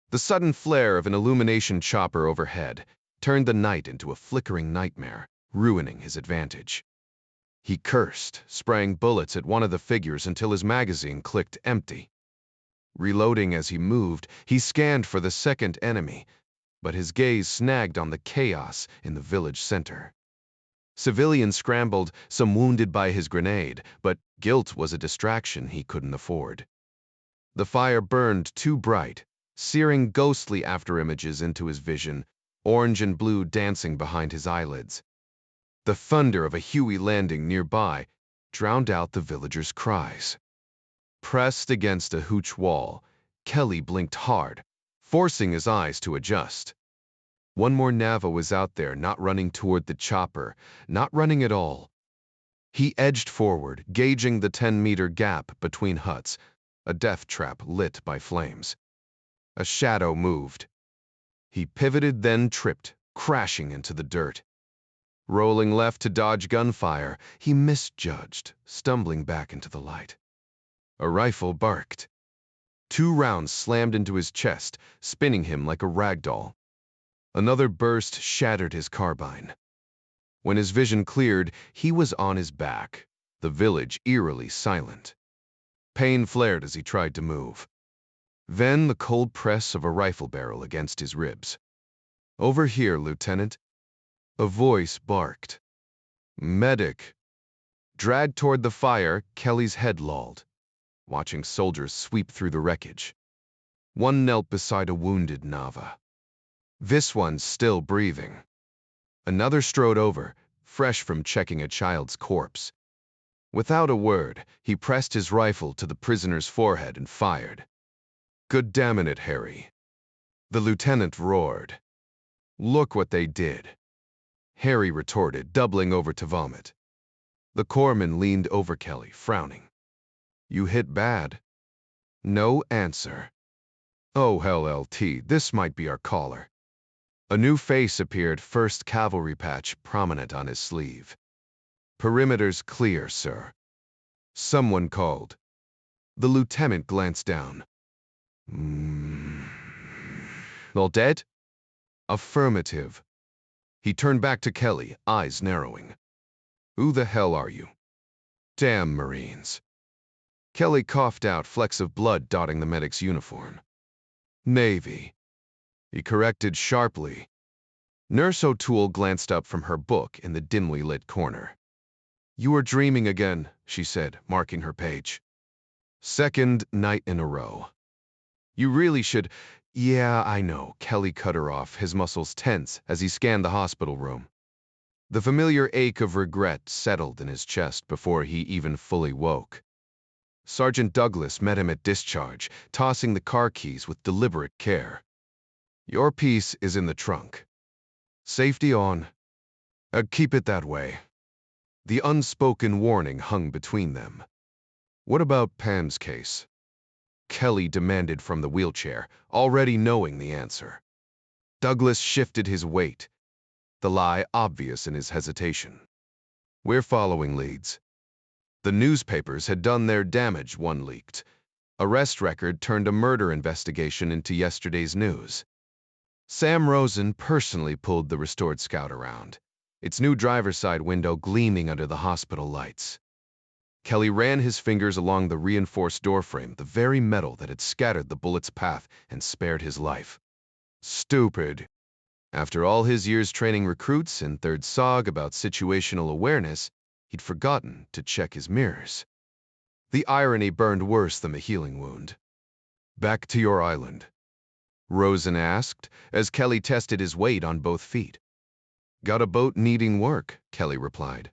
The sudden flare of an illumination chopper overhead turned the night into a flickering nightmare, ruining his advantage. He cursed, spraying bullets at one of the figures until his magazine clicked empty. Reloading as he moved, he scanned for the second enemy, but his gaze snagged on the chaos in the village center. Civilians scrambled, some wounded by his grenade, but guilt was a distraction he couldn't afford. The fire burned too bright, searing ghostly afterimages into his vision, orange and blue dancing behind his eyelids. The thunder of a Huey landing nearby drowned out the villagers' cries. Pressed against a hooch wall, Kelly blinked hard, forcing his eyes to adjust. One more Nava was out there, not running toward the chopper, not running at all. He edged forward, gauging the 10-meter gap between huts, a death trap lit by flames. A shadow moved. He pivoted, then tripped, crashing into the dirt. Rolling left to dodge gunfire, he misjudged, stumbling back into the light. A rifle barked. 2 rounds slammed into his chest, spinning him like a rag doll. Another burst shattered his carbine. When his vision cleared, he was on his back, the village eerily silent. Pain flared as he tried to move. Then the cold press of a rifle barrel against his ribs. "Over here, Lieutenant." A voice barked. "Medic." Dragged toward the fire, Kelly's head lolled, watching soldiers sweep through the wreckage. One knelt beside a wounded Nava. This one's still breathing. Another strode over, fresh from checking a child's corpse. Without a word, he pressed his rifle to the prisoner's forehead and fired. "Good damn it, Harry." The lieutenant roared. "Look what they did." Harry retorted, doubling over to vomit. The corpsman leaned over Kelly, frowning. "You hit bad." No answer. "Oh, hell, LT, this might be our caller." A new face appeared, 1st Cavalry patch prominent on his sleeve. "Perimeter's clear, sir." Someone called. The lieutenant glanced down. "All dead?" "Affirmative." He turned back to Kelly, eyes narrowing. "Who the hell are you?" "Damn Marines." Kelly coughed out, flecks of blood dotting the medic's uniform. "Navy." He corrected sharply. Nurse O'Toole glanced up from her book in the dimly lit corner. "You were dreaming again," she said, marking her page. "2nd night in a row." "You really should—" "Yeah, I know," Kelly cut her off, his muscles tense as he scanned the hospital room. The familiar ache of regret settled in his chest before he even fully woke. Sergeant Douglas met him at discharge, tossing the car keys with deliberate care. "Your piece is in the trunk. Safety on. Keep it that way." The unspoken warning hung between them. "What about Pam's case?" Kelly demanded from the wheelchair, already knowing the answer. Douglas shifted his weight, the lie obvious in his hesitation. "We're following leads." The newspapers had done their damage, one leaked. Arrest record turned a murder investigation into yesterday's news. Sam Rosen personally pulled the restored Scout around, its new driver's side window gleaming under the hospital lights. Kelly ran his fingers along the reinforced doorframe, the very metal that had scattered the bullet's path and spared his life. Stupid. After all his years training recruits and Third SOG about situational awareness, he'd forgotten to check his mirrors. The irony burned worse than the healing wound. "Back to your island?" Rosen asked, as Kelly tested his weight on both feet. "Got a boat needing work," Kelly replied.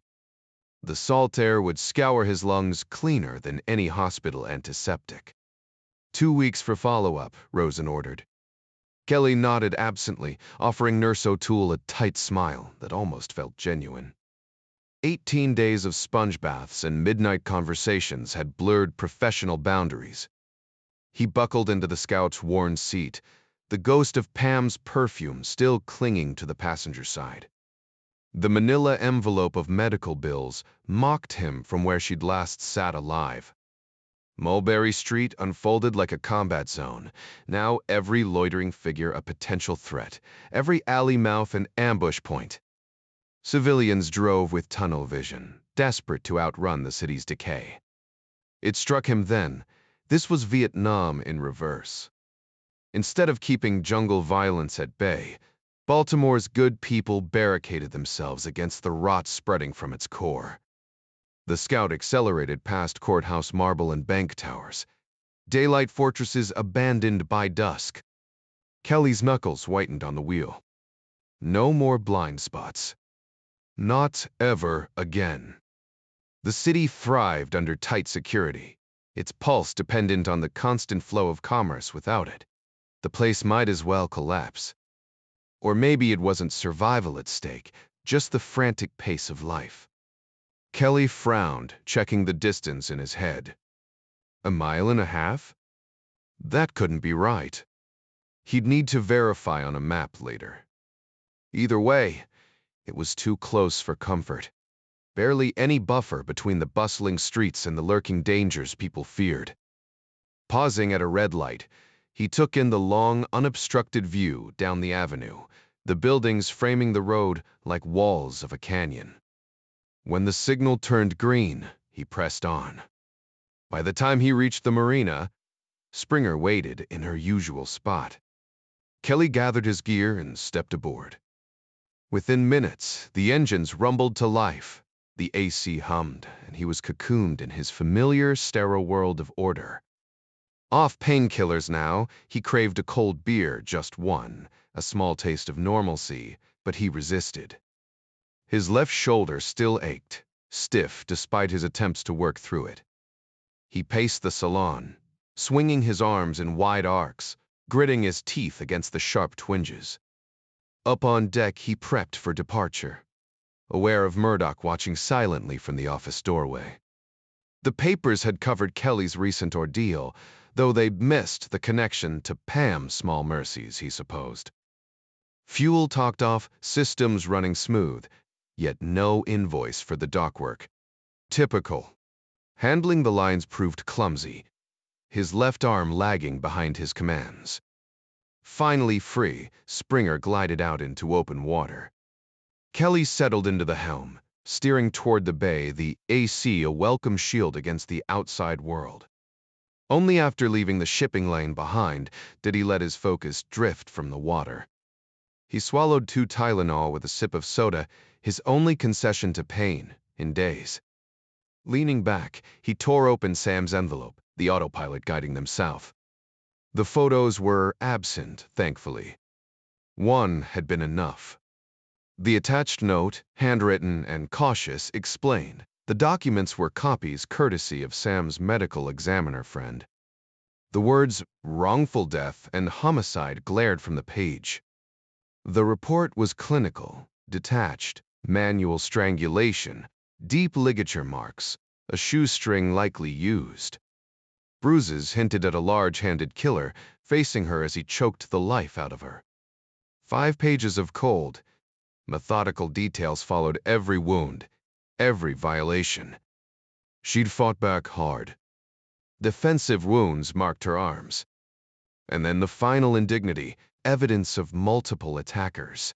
The salt air would scour his lungs cleaner than any hospital antiseptic. 2 weeks for follow-up, Rosen ordered. Kelly nodded absently, offering Nurse O'Toole a tight smile that almost felt genuine. 18 days of sponge baths and midnight conversations had blurred professional boundaries. He buckled into the Scout's worn seat, the ghost of Pam's perfume still clinging to the passenger side. The manila envelope of medical bills mocked him from where she'd last sat alive. Mulberry Street unfolded like a combat zone, now every loitering figure a potential threat, every alley mouth an ambush point. Civilians drove with tunnel vision, desperate to outrun the city's decay. It struck him then, this was Vietnam in reverse. Instead of keeping jungle violence at bay, Baltimore's good people barricaded themselves against the rot spreading from its core. The Scout accelerated past courthouse marble and bank towers, daylight fortresses abandoned by dusk. Kelly's knuckles whitened on the wheel. No more blind spots. Not ever again. The city thrived under tight security, its pulse dependent on the constant flow of commerce. Without it, the place might as well collapse. Or maybe it wasn't survival at stake, just the frantic pace of life. Kelly frowned, checking the distance in his head. 1.5 miles? That couldn't be right. He'd need to verify on a map later. Either way, it was too close for comfort. Barely any buffer between the bustling streets and the lurking dangers people feared. Pausing at a red light, he took in the long, unobstructed view down the avenue, the buildings framing the road like walls of a canyon. When the signal turned green, he pressed on. By the time he reached the marina, Springer waited in her usual spot. Kelly gathered his gear and stepped aboard. Within minutes, the engines rumbled to life, the AC hummed, and he was cocooned in his familiar, sterile world of order. Off painkillers now, he craved a cold beer, just one, a small taste of normalcy, but he resisted. His left shoulder still ached, stiff despite his attempts to work through it. He paced the salon, swinging his arms in wide arcs, gritting his teeth against the sharp twinges. Up on deck, he prepped for departure, aware of Murdoch watching silently from the office doorway. The papers had covered Kelly's recent ordeal, though they'd missed the connection to Pam's small mercies, he supposed. Fuel talked off, systems running smooth, yet no invoice for the dockwork. Typical. Handling the lines proved clumsy, his left arm lagging behind his commands. Finally free, Springer glided out into open water. Kelly settled into the helm, steering toward the bay, the AC a welcome shield against the outside world. Only after leaving the shipping lane behind did he let his focus drift from the water. He swallowed 2 Tylenol with a sip of soda, his only concession to pain in days. Leaning back, he tore open Sam's envelope, the autopilot guiding them south. The photos were absent, thankfully. One had been enough. The attached note, handwritten and cautious, explained the documents were copies courtesy of Sam's medical examiner friend. The words wrongful death and homicide glared from the page. The report was clinical, detached, manual strangulation, deep ligature marks, a shoestring likely used. Bruises hinted at a large-handed killer facing her as he choked the life out of her. 5 pages of cold, methodical details followed every wound, every violation. She'd fought back hard. Defensive wounds marked her arms. And then the final indignity, evidence of multiple attackers.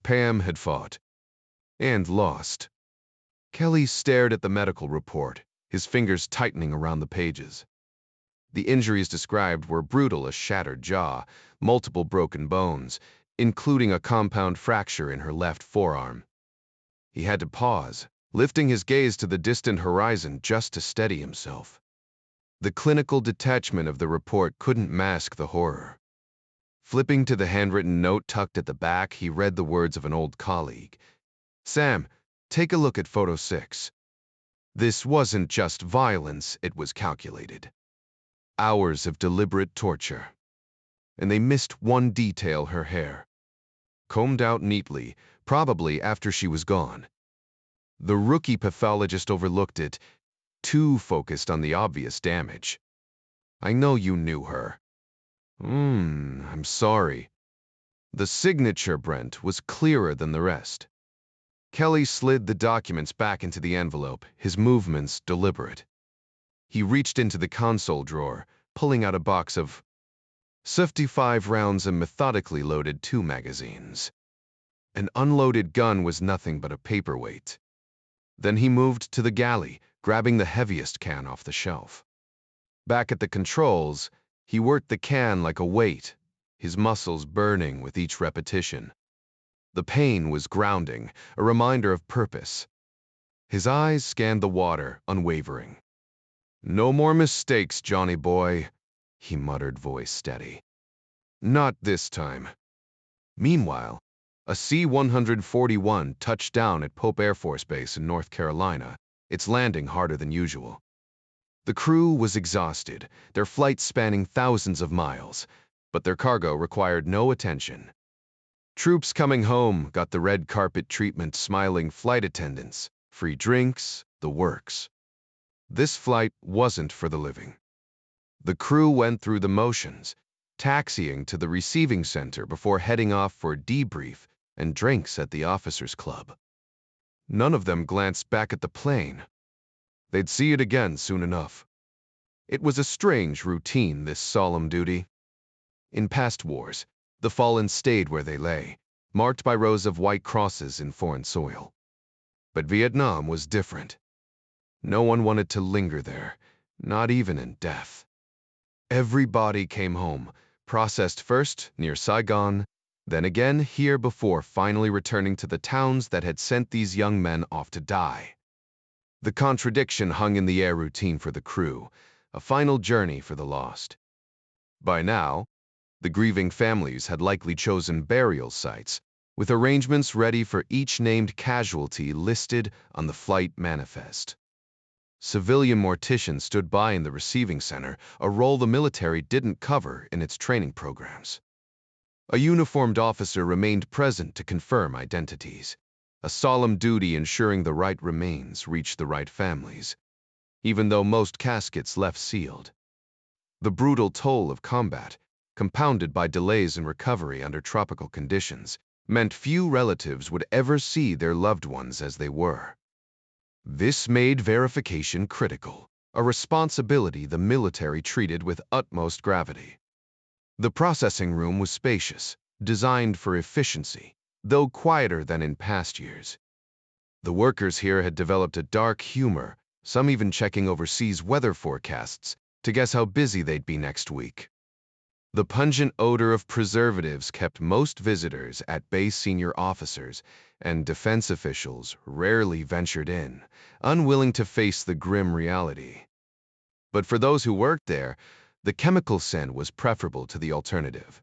Pam had fought. And lost. Kelly stared at the medical report, his fingers tightening around the pages. The injuries described were brutal: a shattered jaw, multiple broken bones, including a compound fracture in her left forearm. He had to pause, lifting his gaze to the distant horizon just to steady himself. The clinical detachment of the report couldn't mask the horror. Flipping to the handwritten note tucked at the back, he read the words of an old colleague. "Sam, take a look at photo 6. This wasn't just violence, it was calculated. Hours of deliberate torture. And they missed one detail: her hair. Combed out neatly, probably after she was gone. The rookie pathologist overlooked it, too focused on the obvious damage. I know you knew her." I'm sorry." The signature, Brent, was clearer than the rest. Kelly slid the documents back into the envelope, his movements deliberate. He reached into the console drawer, pulling out a box of 55 rounds and methodically loaded 2 magazines. An unloaded gun was nothing but a paperweight. Then he moved to the galley, grabbing the heaviest can off the shelf. Back at the controls, he worked the can like a weight, his muscles burning with each repetition. The pain was grounding, a reminder of purpose. His eyes scanned the water, unwavering. "No more mistakes, Johnny boy," he muttered, voice steady. "Not this time." Meanwhile, a C-141 touched down at Pope Air Force Base in North Carolina, its landing harder than usual. The crew was exhausted, their flight spanning thousands of miles, but their cargo required no attention. Troops coming home got the red carpet treatment: smiling flight attendants, free drinks, the works. This flight wasn't for the living. The crew went through the motions, taxiing to the receiving center before heading off for debrief and drinks at the officers' club. None of them glanced back at the plane. They'd see it again soon enough. It was a strange routine, this solemn duty. In past wars, the fallen stayed where they lay, marked by rows of white crosses in foreign soil. But Vietnam was different. No one wanted to linger there, not even in death. Every body came home, processed first near Saigon, then again here before finally returning to the towns that had sent these young men off to die. The contradiction hung in the air: routine for the crew, a final journey for the lost. By now, the grieving families had likely chosen burial sites, with arrangements ready for each named casualty listed on the flight manifest. Civilian morticians stood by in the receiving center, a role the military didn't cover in its training programs. A uniformed officer remained present to confirm identities, a solemn duty ensuring the right remains reached the right families, even though most caskets left sealed. The brutal toll of combat, compounded by delays in recovery under tropical conditions, meant few relatives would ever see their loved ones as they were. This made verification critical, a responsibility the military treated with utmost gravity. The processing room was spacious, designed for efficiency, though quieter than in past years. The workers here had developed a dark humor, some even checking overseas weather forecasts to guess how busy they'd be next week. The pungent odor of preservatives kept most visitors at base senior officers, and defense officials rarely ventured in, unwilling to face the grim reality. But for those who worked there, the chemical scent was preferable to the alternative.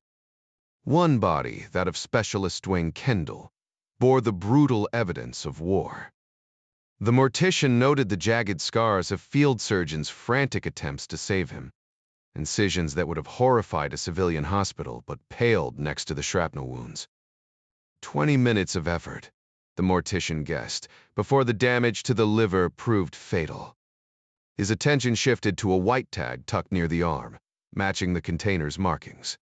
One body, that of Specialist Dwayne Kendall, bore the brutal evidence of war. The mortician noted the jagged scars of field surgeons' frantic attempts to save him, incisions that would have horrified a civilian hospital but paled next to the shrapnel wounds. 20 minutes of effort, the mortician guessed, before the damage to the liver proved fatal. His attention shifted to a white tag tucked near the arm, matching the container's markings.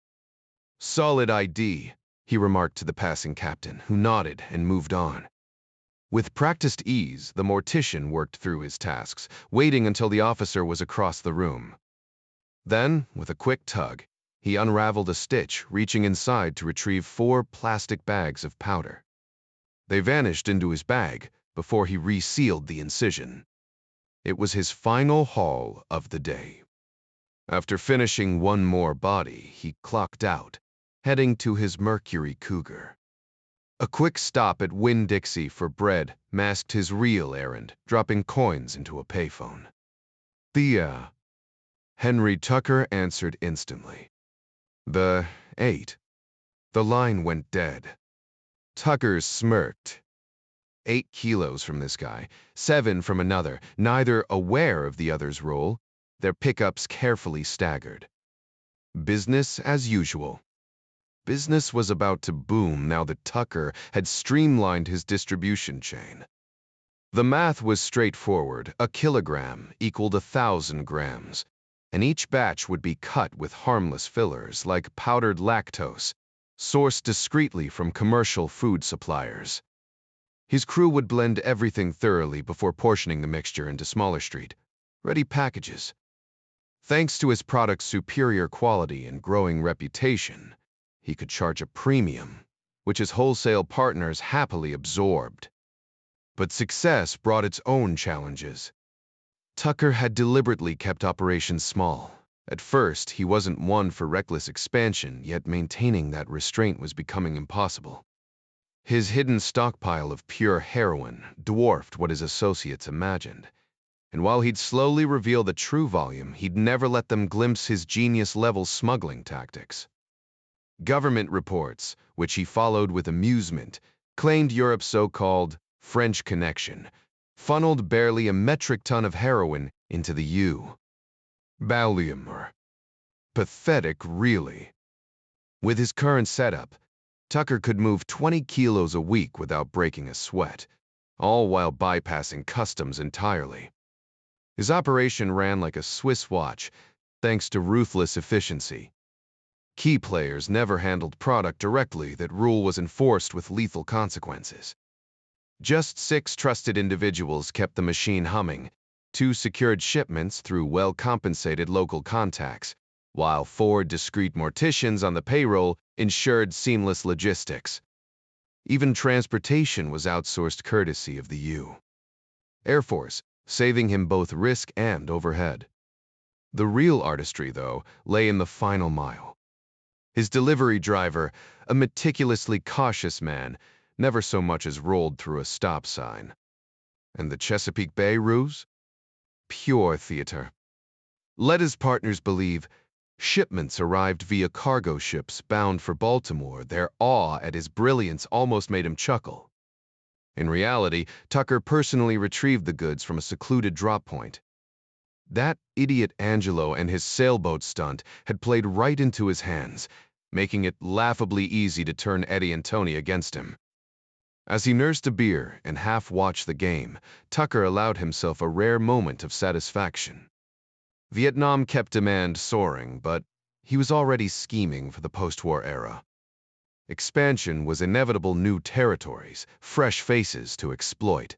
"Solid ID," he remarked to the passing captain, who nodded and moved on. With practiced ease, the mortician worked through his tasks, waiting until the officer was across the room. Then, with a quick tug, he unraveled a stitch, reaching inside to retrieve 4 plastic bags of powder. They vanished into his bag before he resealed the incision. It was his final haul of the day. After finishing one more body, he clocked out, heading to his Mercury Cougar. A quick stop at Winn-Dixie for bread masked his real errand, dropping coins into a payphone. Henry Tucker answered instantly. The 8. The line went dead. Tucker smirked. 8 kilos from this guy, 7 from another, neither aware of the other's role, their pickups carefully staggered. Business as usual. Business was about to boom now that Tucker had streamlined his distribution chain. The math was straightforward. A kilogram equaled 1,000 grams, and each batch would be cut with harmless fillers like powdered lactose, sourced discreetly from commercial food suppliers. His crew would blend everything thoroughly before portioning the mixture into smaller street-ready packages. Thanks to his product's superior quality and growing reputation, he could charge a premium, which his wholesale partners happily absorbed. But success brought its own challenges. Tucker had deliberately kept operations small. At first, he wasn't one for reckless expansion, yet maintaining that restraint was becoming impossible. His hidden stockpile of pure heroin dwarfed what his associates imagined, and while he'd slowly reveal the true volume, he'd never let them glimpse his genius-level smuggling tactics. Government reports, which he followed with amusement, claimed Europe's so-called French Connection funneled barely a metric ton of heroin into the Ballium. Pathetic, really. With his current setup, Tucker could move 20 kilos a week without breaking a sweat, all while bypassing customs entirely. His operation ran like a Swiss watch, thanks to ruthless efficiency. Key players never handled product directly. That rule was enforced with lethal consequences. Just 6 trusted individuals kept the machine humming. 2 secured shipments through well-compensated local contacts, while 4 discreet morticians on the payroll ensured seamless logistics. Even transportation was outsourced courtesy of the Air Force, saving him both risk and overhead. The real artistry, though, lay in the final mile. His delivery driver, a meticulously cautious man, never so much as rolled through a stop sign. And the Chesapeake Bay ruse? Pure theater. Let his partners believe shipments arrived via cargo ships bound for Baltimore. Their awe at his brilliance almost made him chuckle. In reality, Tucker personally retrieved the goods from a secluded drop point. That idiot Angelo and his sailboat stunt had played right into his hands, making it laughably easy to turn Eddie and Tony against him. As he nursed a beer and half-watched the game, Tucker allowed himself a rare moment of satisfaction. Vietnam kept demand soaring, but he was already scheming for the post-war era. Expansion was inevitable. New territories, fresh faces to exploit.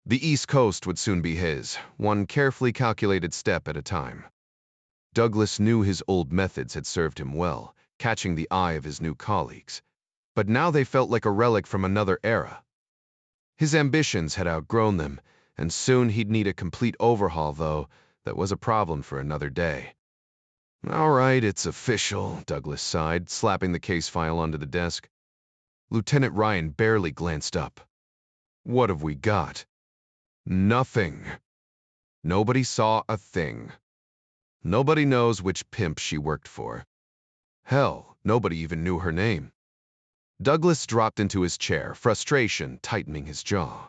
The East Coast would soon be his, one carefully calculated step at a time. Douglas knew his old methods had served him well, catching the eye of his new colleagues, but now they felt like a relic from another era. His ambitions had outgrown them, and soon he'd need a complete overhaul, though that was a problem for another day. "All right, it's official," Douglas sighed, slapping the case file onto the desk. Lieutenant Ryan barely glanced up. "What have we got?" "Nothing." Nobody saw a thing. Nobody knows which pimp she worked for. Hell, nobody even knew her name. Douglas dropped into his chair, frustration tightening his jaw.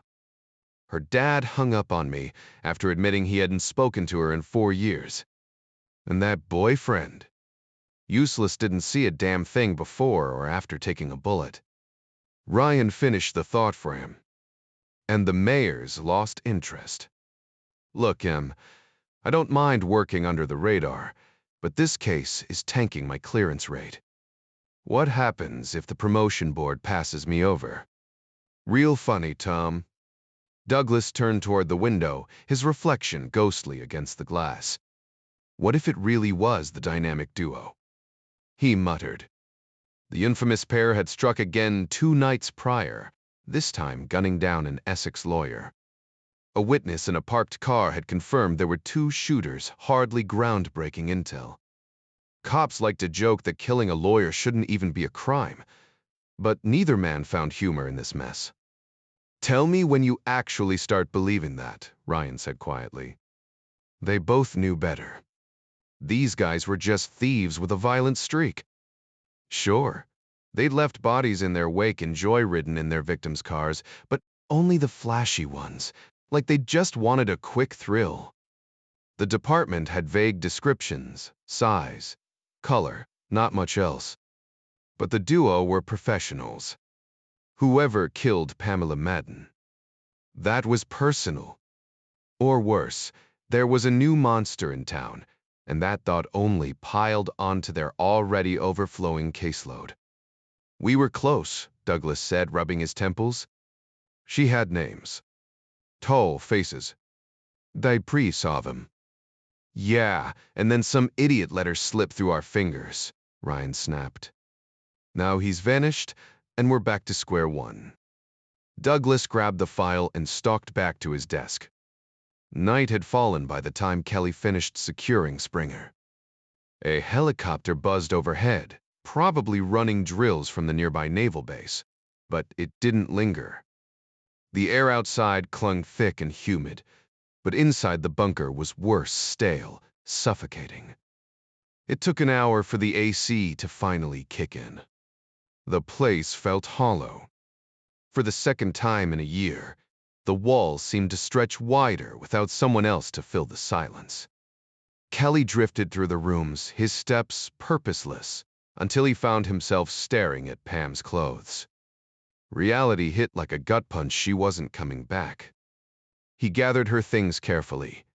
Her dad hung up on me after admitting he hadn't spoken to her in 4 years. And that boyfriend. Useless didn't see a damn thing before or after taking a bullet. Ryan finished the thought for him. And the mayors lost interest. "Look, I don't mind working under the radar, but this case is tanking my clearance rate. What happens if the promotion board passes me over? Real funny, Tom. Douglas turned toward the window, his reflection ghostly against the glass. What if it really was the dynamic duo? He muttered. The infamous pair had struck again 2 nights prior, this time gunning down an Essex lawyer. A witness in a parked car had confirmed there were 2 shooters, hardly groundbreaking intel. Cops like to joke that killing a lawyer shouldn't even be a crime, but neither man found humor in this mess. Tell me when you actually start believing that, Ryan said quietly. They both knew better. These guys were just thieves with a violent streak. Sure, they'd left bodies in their wake and joy-ridden in their victims' cars, but only the flashy ones, like they just wanted a quick thrill. The department had vague descriptions, size, color, not much else. But the duo were professionals. Whoever killed Pamela Madden. That was personal. Or worse, there was a new monster in town, and that thought only piled onto their already overflowing caseload. We were close, Douglas said, rubbing his temples. She had names. Tall faces. Dupree saw them. Yeah, and then some idiot let her slip through our fingers, Ryan snapped. Now he's vanished, and we're back to square one. Douglas grabbed the file and stalked back to his desk. Night had fallen by the time Kelly finished securing Springer. A helicopter buzzed overhead, probably running drills from the nearby naval base, but it didn't linger. The air outside clung thick and humid, but inside the bunker was worse, stale, suffocating. It took an hour for the AC to finally kick in. The place felt hollow. For the second time in a year, the walls seemed to stretch wider without someone else to fill the silence. Kelly drifted through the rooms, his steps purposeless, until he found himself staring at Pam's clothes. Reality hit like a gut punch. She wasn't coming back. He gathered her things carefully.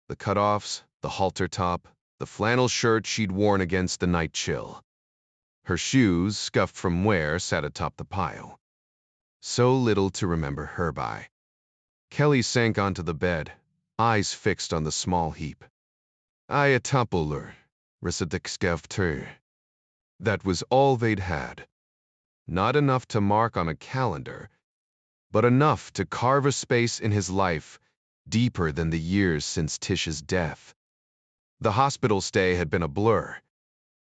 The cutoffs, the halter top, the flannel shirt she'd worn against the night chill. Her shoes, scuffed from wear, sat atop the pile. So little to remember her by. Kelly sank onto the bed, eyes fixed on the small heap. I atapulur, residixgevtur. That was all they'd had. Not enough to mark on a calendar, but enough to carve a space in his life deeper than the years since Tish's death. The hospital stay had been a blur,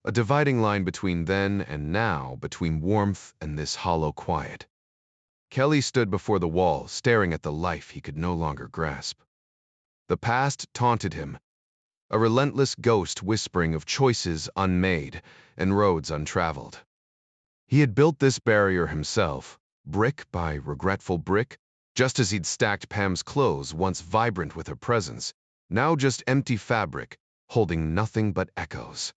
a dividing line between then and now, between warmth and this hollow quiet. Kelly stood before the wall, staring at the life he could no longer grasp. The past taunted him, a relentless ghost whispering of choices unmade and roads untraveled. He had built this barrier himself, brick by regretful brick, just as he'd stacked Pam's clothes, once vibrant with her presence, now just empty fabric, holding nothing but echoes.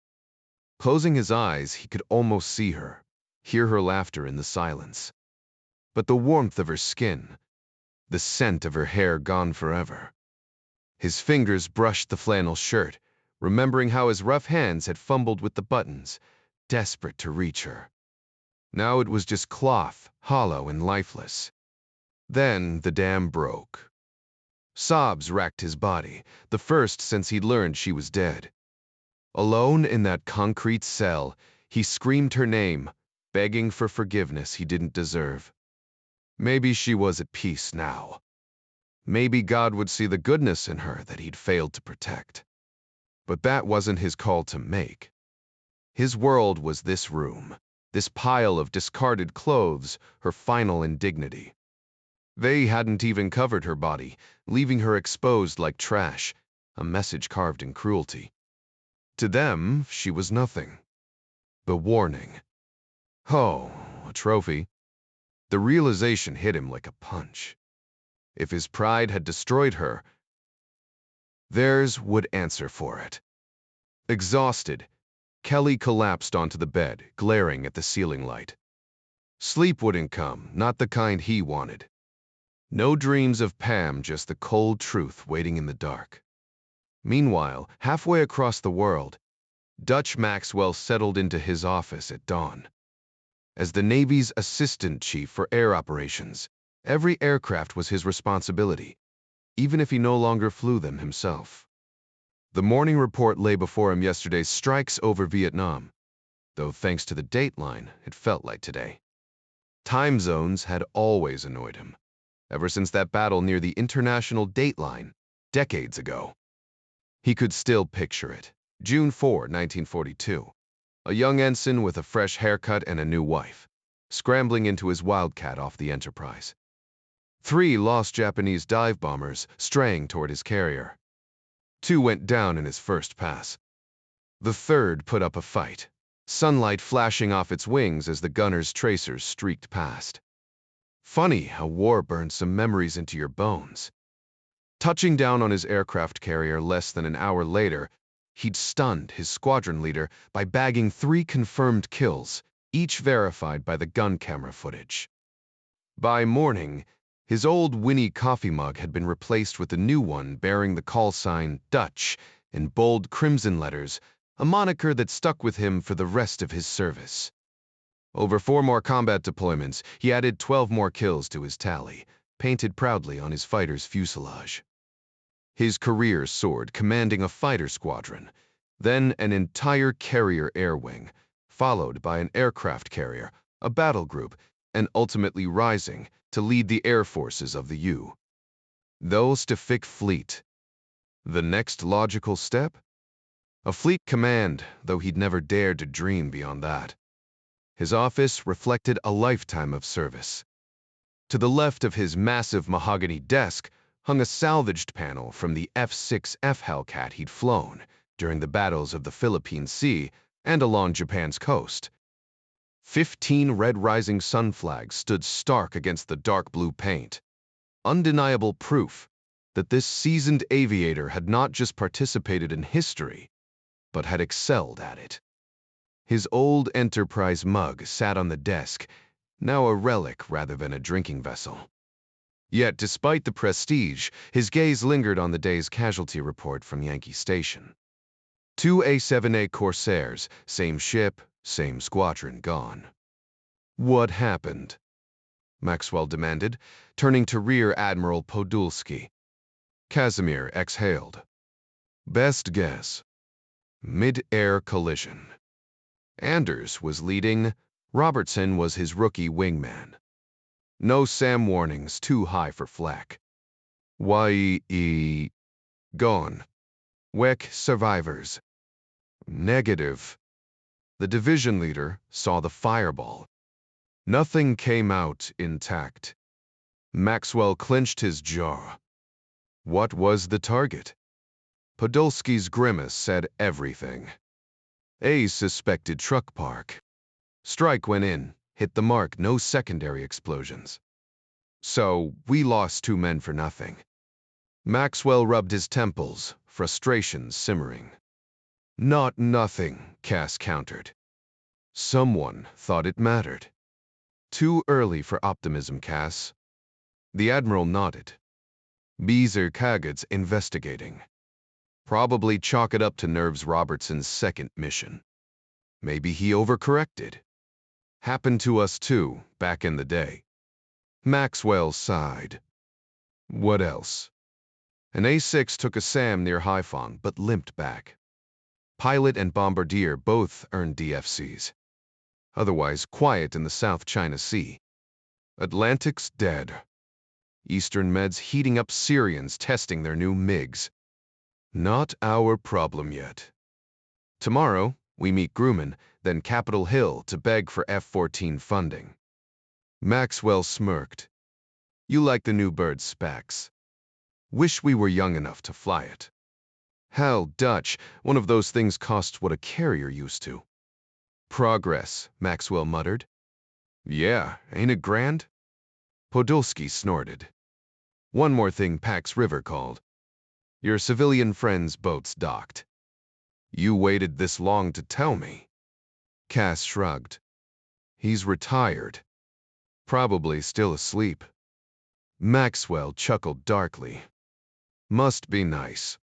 Closing his eyes, he could almost see her, hear her laughter in the silence. But the warmth of her skin, the scent of her hair gone forever. His fingers brushed the flannel shirt, remembering how his rough hands had fumbled with the buttons, desperate to reach her. Now it was just cloth, hollow and lifeless. Then the dam broke. Sobs racked his body, the first since he'd learned she was dead. Alone in that concrete cell, he screamed her name, begging for forgiveness he didn't deserve. Maybe she was at peace now. Maybe God would see the goodness in her that he'd failed to protect. But that wasn't his call to make. His world was this room, this pile of discarded clothes, her final indignity. They hadn't even covered her body, leaving her exposed like trash, a message carved in cruelty. To them, she was nothing. The warning. Oh, a trophy. The realization hit him like a punch. If his pride had destroyed her, theirs would answer for it. Exhausted, Kelly collapsed onto the bed, glaring at the ceiling light. Sleep wouldn't come, not the kind he wanted. No dreams of Pam, just the cold truth waiting in the dark. Meanwhile, halfway across the world, Dutch Maxwell settled into his office at dawn. As the Navy's assistant chief for air operations, every aircraft was his responsibility, even if he no longer flew them himself. The morning report lay before him yesterday's strikes over Vietnam, though thanks to the dateline, it felt like today. Time zones had always annoyed him, ever since that battle near the international dateline decades ago. He could still picture it. June 4, 1942. A young ensign with a fresh haircut and a new wife, scrambling into his Wildcat off the Enterprise. 3 lost Japanese dive bombers straying toward his carrier. 2 went down in his first pass. The third put up a fight, sunlight flashing off its wings as the gunner's tracers streaked past. Funny how war burns some memories into your bones. Touching down on his aircraft carrier less than an hour later, he'd stunned his squadron leader by bagging 3 confirmed kills, each verified by the gun camera footage. By morning, his old Winnie coffee mug had been replaced with a new one bearing the call sign Dutch in bold crimson letters, a moniker that stuck with him for the rest of his service. Over 4 more combat deployments, he added 12 more kills to his tally, painted proudly on his fighter's fuselage. His career soared, commanding a fighter squadron, then an entire carrier air wing, followed by an aircraft carrier, a battle group, and ultimately rising to lead the air forces of the U. The Pacific Fleet. The next logical step? A fleet command, though he'd never dared to dream beyond that. His office reflected a lifetime of service. To the left of his massive mahogany desk hung a salvaged panel from the F-6F Hellcat he'd flown during the battles of the Philippine Sea and along Japan's coast. 15 red rising sun flags stood stark against the dark blue paint, undeniable proof that this seasoned aviator had not just participated in history, but had excelled at it. His old Enterprise mug sat on the desk, now a relic rather than a drinking vessel. Yet, despite the prestige, his gaze lingered on the day's casualty report from Yankee Station. 2 A-7A Corsairs, same ship, same squadron, gone. What happened? Maxwell demanded, turning to Rear Admiral Podolsky. Casimir exhaled. Best guess. Mid-air collision. Anders was leading, Robertson was his rookie wingman. No SAM warnings too high for flak. YE. Gone. WEC survivors. Negative. The division leader saw the fireball. Nothing came out intact. Maxwell clenched his jaw. What was the target? Podolsky's grimace said everything. A suspected truck park. Strike went in, hit the mark, no secondary explosions. So, we lost 2 men for nothing. Maxwell rubbed his temples, frustration simmering. Not nothing, Cass countered. Someone thought it mattered. Too early for optimism, Cass. The Admiral nodded. Beezer Kagad's investigating. Probably chalk it up to Nerves Robertson's second mission. Maybe he overcorrected. Happened to us too, back in the day. Maxwell sighed. What else? An A-6 took a SAM near Haiphong, but limped back. Pilot and bombardier both earned DFCs. Otherwise quiet in the South China Sea. Atlantic's dead. Eastern Med's heating up Syrians testing their new MiGs. Not our problem yet. Tomorrow, we meet Grumman, then Capitol Hill to beg for F-14 funding. Maxwell smirked. You like the new bird specs. Wish we were young enough to fly it. Hell, Dutch, one of those things costs what a carrier used to. Progress, Maxwell muttered. Yeah, ain't it grand? Podolsky snorted. One more thing Pax River called. Your civilian friend's boat's docked. You waited this long to tell me. Cass shrugged. He's retired. Probably still asleep. Maxwell chuckled darkly. Must be nice.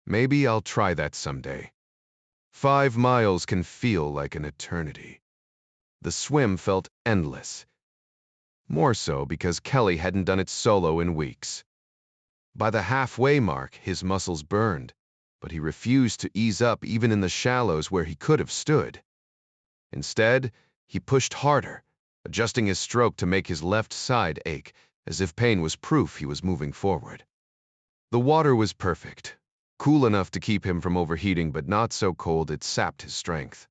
Maybe I'll try that someday. 5 miles can feel like an eternity. The swim felt endless, more so because Kelly hadn't done it solo in weeks. By the halfway mark, his muscles burned, but he refused to ease up even in the shallows where he could have stood. Instead, he pushed harder, adjusting his stroke to make his left side ache, as if pain was proof he was moving forward. The water was perfect, cool enough to keep him from overheating, but not so cold it sapped his strength.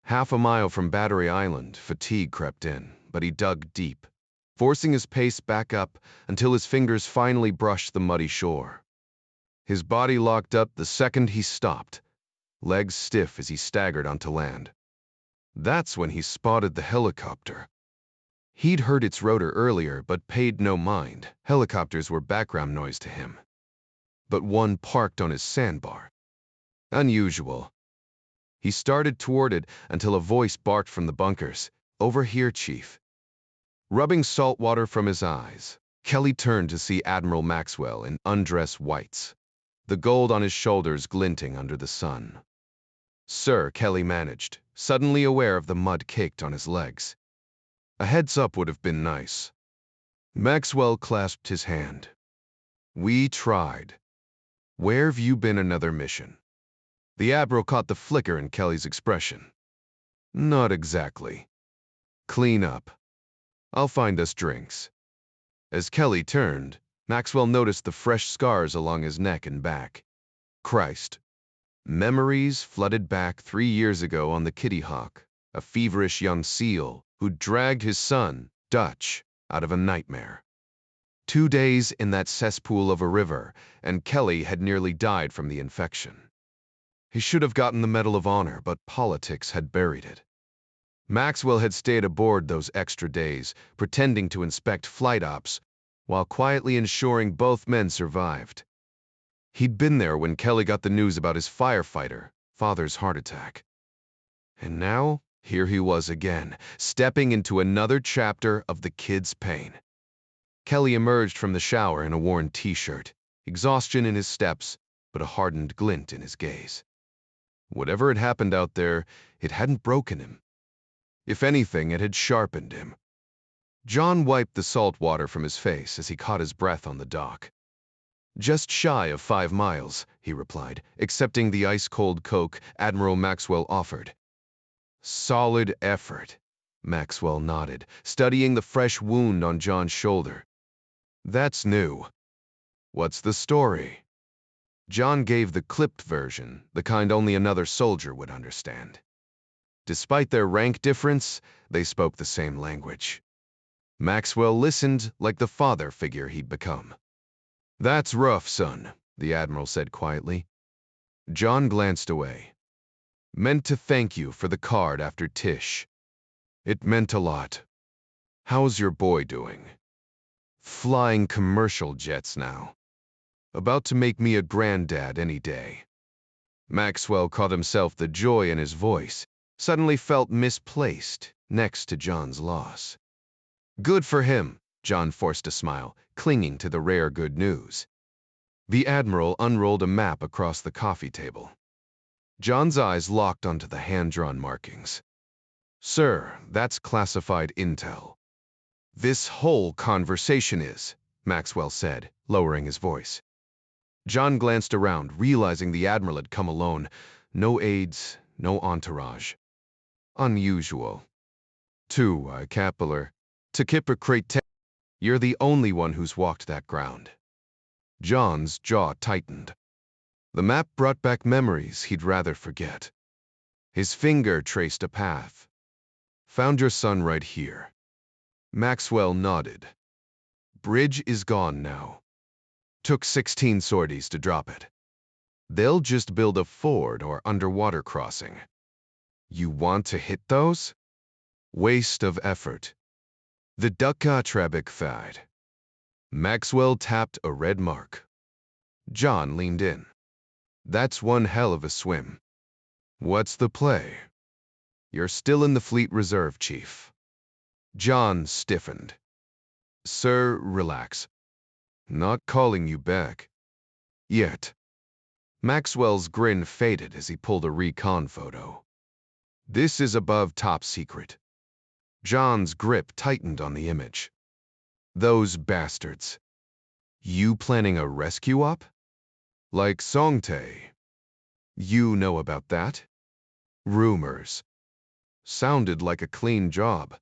Half a mile from Battery Island, fatigue crept in, but he dug deep, forcing his pace back up until his fingers finally brushed the muddy shore. His body locked up the second he stopped, legs stiff as he staggered onto land. That's when he spotted the helicopter. He'd heard its rotor earlier, but paid no mind. Helicopters were background noise to him. But one parked on his sandbar. Unusual. He started toward it until a voice barked from the bunkers, "Over here, Chief." Rubbing salt water from his eyes, Kelly turned to see Admiral Maxwell in undress whites, the gold on his shoulders glinting under the sun. "Sir," Kelly managed, suddenly aware of the mud caked on his legs. "A heads up would have been nice." Maxwell clasped his hand. "We tried. Where've you been another mission?" The Admiral caught the flicker in Kelly's expression. "Not exactly. Clean up. I'll find us drinks." As Kelly turned, Maxwell noticed the fresh scars along his neck and back. Christ. Memories flooded back 3 years ago on the Kitty Hawk, a feverish young seal who dragged his son, Dutch, out of a nightmare. 2 days in that cesspool of a river, and Kelly had nearly died from the infection. He should have gotten the Medal of Honor, but politics had buried it. Maxwell had stayed aboard those extra days, pretending to inspect flight ops, while quietly ensuring both men survived. He'd been there when Kelly got the news about his firefighter, father's heart attack. And now, here he was again, stepping into another chapter of the kid's pain. Kelly emerged from the shower in a worn t-shirt, exhaustion in his steps, but a hardened glint in his gaze. Whatever had happened out there, it hadn't broken him. If anything, it had sharpened him. John wiped the salt water from his face as he caught his breath on the dock. "Just shy of 5 miles, he replied, accepting the ice-cold Coke Admiral Maxwell offered. "Solid effort," Maxwell nodded, studying the fresh wound on John's shoulder. "That's new. What's the story?" John gave the clipped version, the kind only another soldier would understand. Despite their rank difference, they spoke the same language. Maxwell listened like the father figure he'd become. "That's rough, son," the Admiral said quietly. John glanced away. "Meant to thank you for the card after Tish. It meant a lot. How's your boy doing?" "Flying commercial jets now. About to make me a granddad any day." Maxwell caught himself, the joy in his voice, suddenly felt misplaced next to John's loss. "Good for him," John forced a smile, clinging to the rare good news. The Admiral unrolled a map across the coffee table. John's eyes locked onto the hand-drawn markings. "Sir, that's classified intel." "This whole conversation is," Maxwell said, lowering his voice. John glanced around, realizing the Admiral had come alone. No aides, no entourage. Unusual. "To Capeller, to Kippocrate, you're the only one who's walked that ground." John's jaw tightened. The map brought back memories he'd rather forget. His finger traced a path. "Found your son right here." Maxwell nodded. "Bridge is gone now. Took 16 sorties to drop it. They'll just build a ford or underwater crossing." "You want to hit those?" "Waste of effort. The Duckatrabik fight." Maxwell tapped a red mark. John leaned in. "That's one hell of a swim." "What's the play?" "You're still in the Fleet Reserve, Chief." John stiffened. "Sir, relax. Not calling you back. Yet." Maxwell's grin faded as he pulled a recon photo. This is above top secret. John's grip tightened on the image. Those bastards. You planning a rescue op? Like Songtae. You know about that? Rumors. Sounded like a clean job.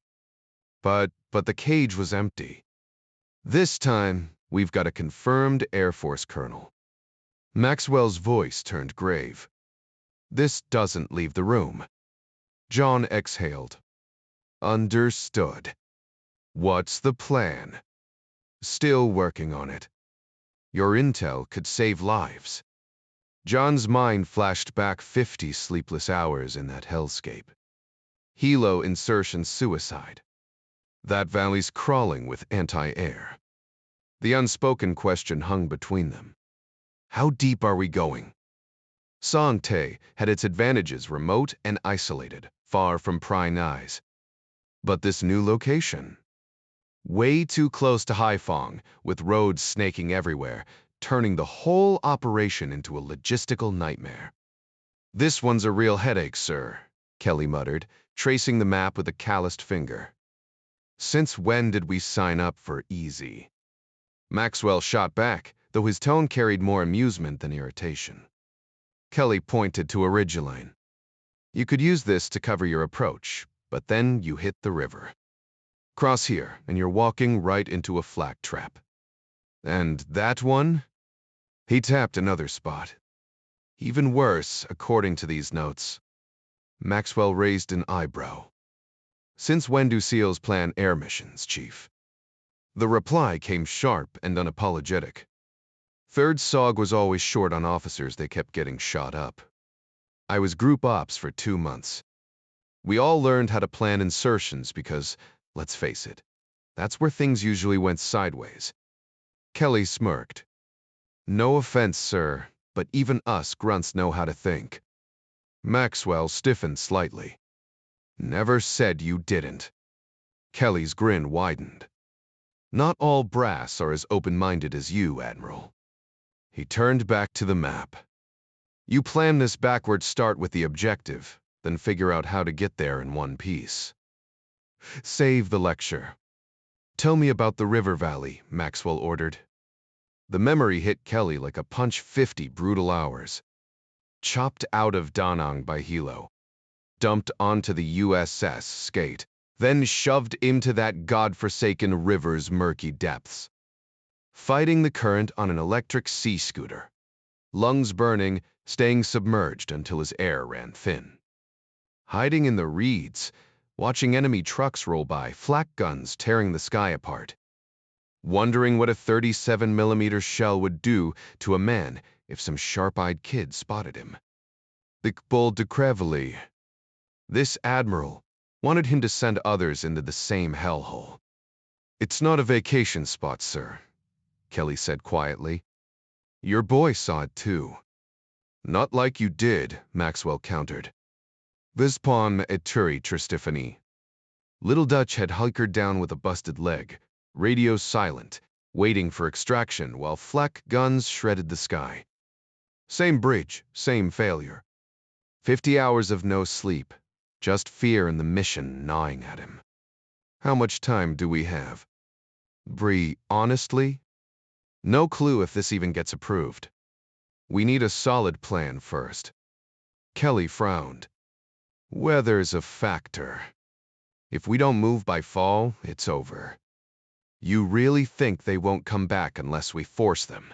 But the cage was empty. This time, we've got a confirmed Air Force colonel. Maxwell's voice turned grave. This doesn't leave the room. John exhaled. Understood. What's the plan? Still working on it. Your intel could save lives. John's mind flashed back 50 sleepless hours in that hellscape. Helo insertion suicide. That valley's crawling with anti-air. The unspoken question hung between them. How deep are we going? Songtae had its advantages remote and isolated, far from prying eyes. But this new location? Way too close to Haiphong, with roads snaking everywhere, turning the whole operation into a logistical nightmare. This one's a real headache, sir, Kelly muttered, tracing the map with a calloused finger. Since when did we sign up for easy? Maxwell shot back, though his tone carried more amusement than irritation. Kelly pointed to a ridgeline. You could use this to cover your approach, but then you hit the river. Cross here, and you're walking right into a flak trap. And that one? He tapped another spot. Even worse, according to these notes. Maxwell raised an eyebrow. Since when do SEALs plan air missions, Chief? The reply came sharp and unapologetic. Third SOG was always short on officers, they kept getting shot up. I was group ops for 2 months. We all learned how to plan insertions because, let's face it, that's where things usually went sideways. Kelly smirked. No offense, sir, but even us grunts know how to think. Maxwell stiffened slightly. Never said you didn't. Kelly's grin widened. Not all brass are as open-minded as you, Admiral. He turned back to the map. You plan this backward start with the objective, then figure out how to get there in one piece. Save the lecture. Tell me about the river valley, Maxwell ordered. The memory hit Kelly like a punch. 50 brutal hours. Chopped out of Da Nang by Helo. Dumped onto the USS Skate, then shoved into that godforsaken river's murky depths. Fighting the current on an electric sea scooter. Lungs burning, staying submerged until his air ran thin. Hiding in the reeds, watching enemy trucks roll by, flak guns tearing the sky apart. Wondering what a 37mm shell would do to a man if some sharp-eyed kid spotted him. Iqbal de Crevely. This admiral wanted him to send others into the same hellhole. It's not a vacation spot, sir, Kelly said quietly. Your boy saw it too. Not like you did, Maxwell countered. Vispon eturi Tristifani. Little Dutch had hunkered down with a busted leg, radio silent, waiting for extraction while flak guns shredded the sky. Same bridge, same failure. 50 hours of no sleep, just fear and the mission gnawing at him. How much time do we have? Bree, honestly? No clue if this even gets approved. We need a solid plan first. Kelly frowned. Weather's a factor. If we don't move by fall, it's over. You really think they won't come back unless we force them?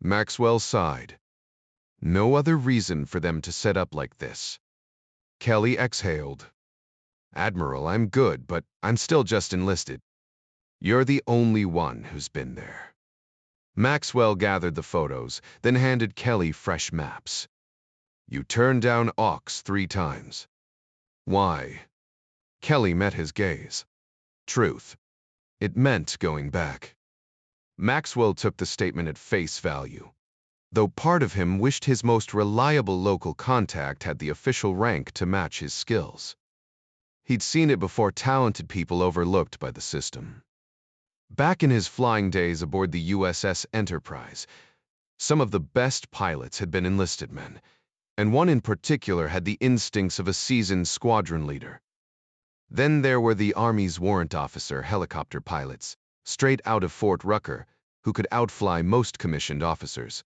Maxwell sighed. No other reason for them to set up like this. Kelly exhaled. Admiral, I'm good, but I'm still just enlisted. You're the only one who's been there. Maxwell gathered the photos, then handed Kelly fresh maps. You turned down Aux 3 times. Why? Kelly met his gaze. Truth. It meant going back. Maxwell took the statement at face value, though part of him wished his most reliable local contact had the official rank to match his skills. He'd seen it before, talented people overlooked by the system. Back in his flying days aboard the USS Enterprise, Some of the best pilots had been enlisted men, and one in particular had the instincts of a seasoned squadron leader. Then there were the Army's warrant officer helicopter pilots, straight out of Fort Rucker, who could outfly most commissioned officers.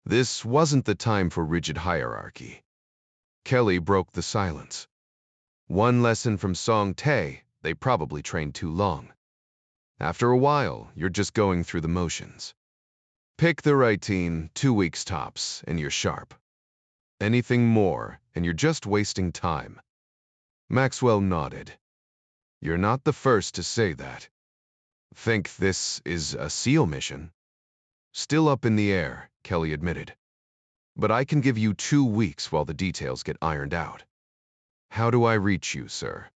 This wasn't the time for rigid hierarchy. Kelly broke the silence. One lesson from Song Tae, they probably trained too long. After a while, you're just going through the motions. Pick the right team, 2 weeks tops, and you're sharp. Anything more, and you're just wasting time. Maxwell nodded. You're not the first to say that. Think this is a SEAL mission? Still up in the air, Kelly admitted. But I can give you 2 weeks while the details get ironed out. How do I reach you, sir?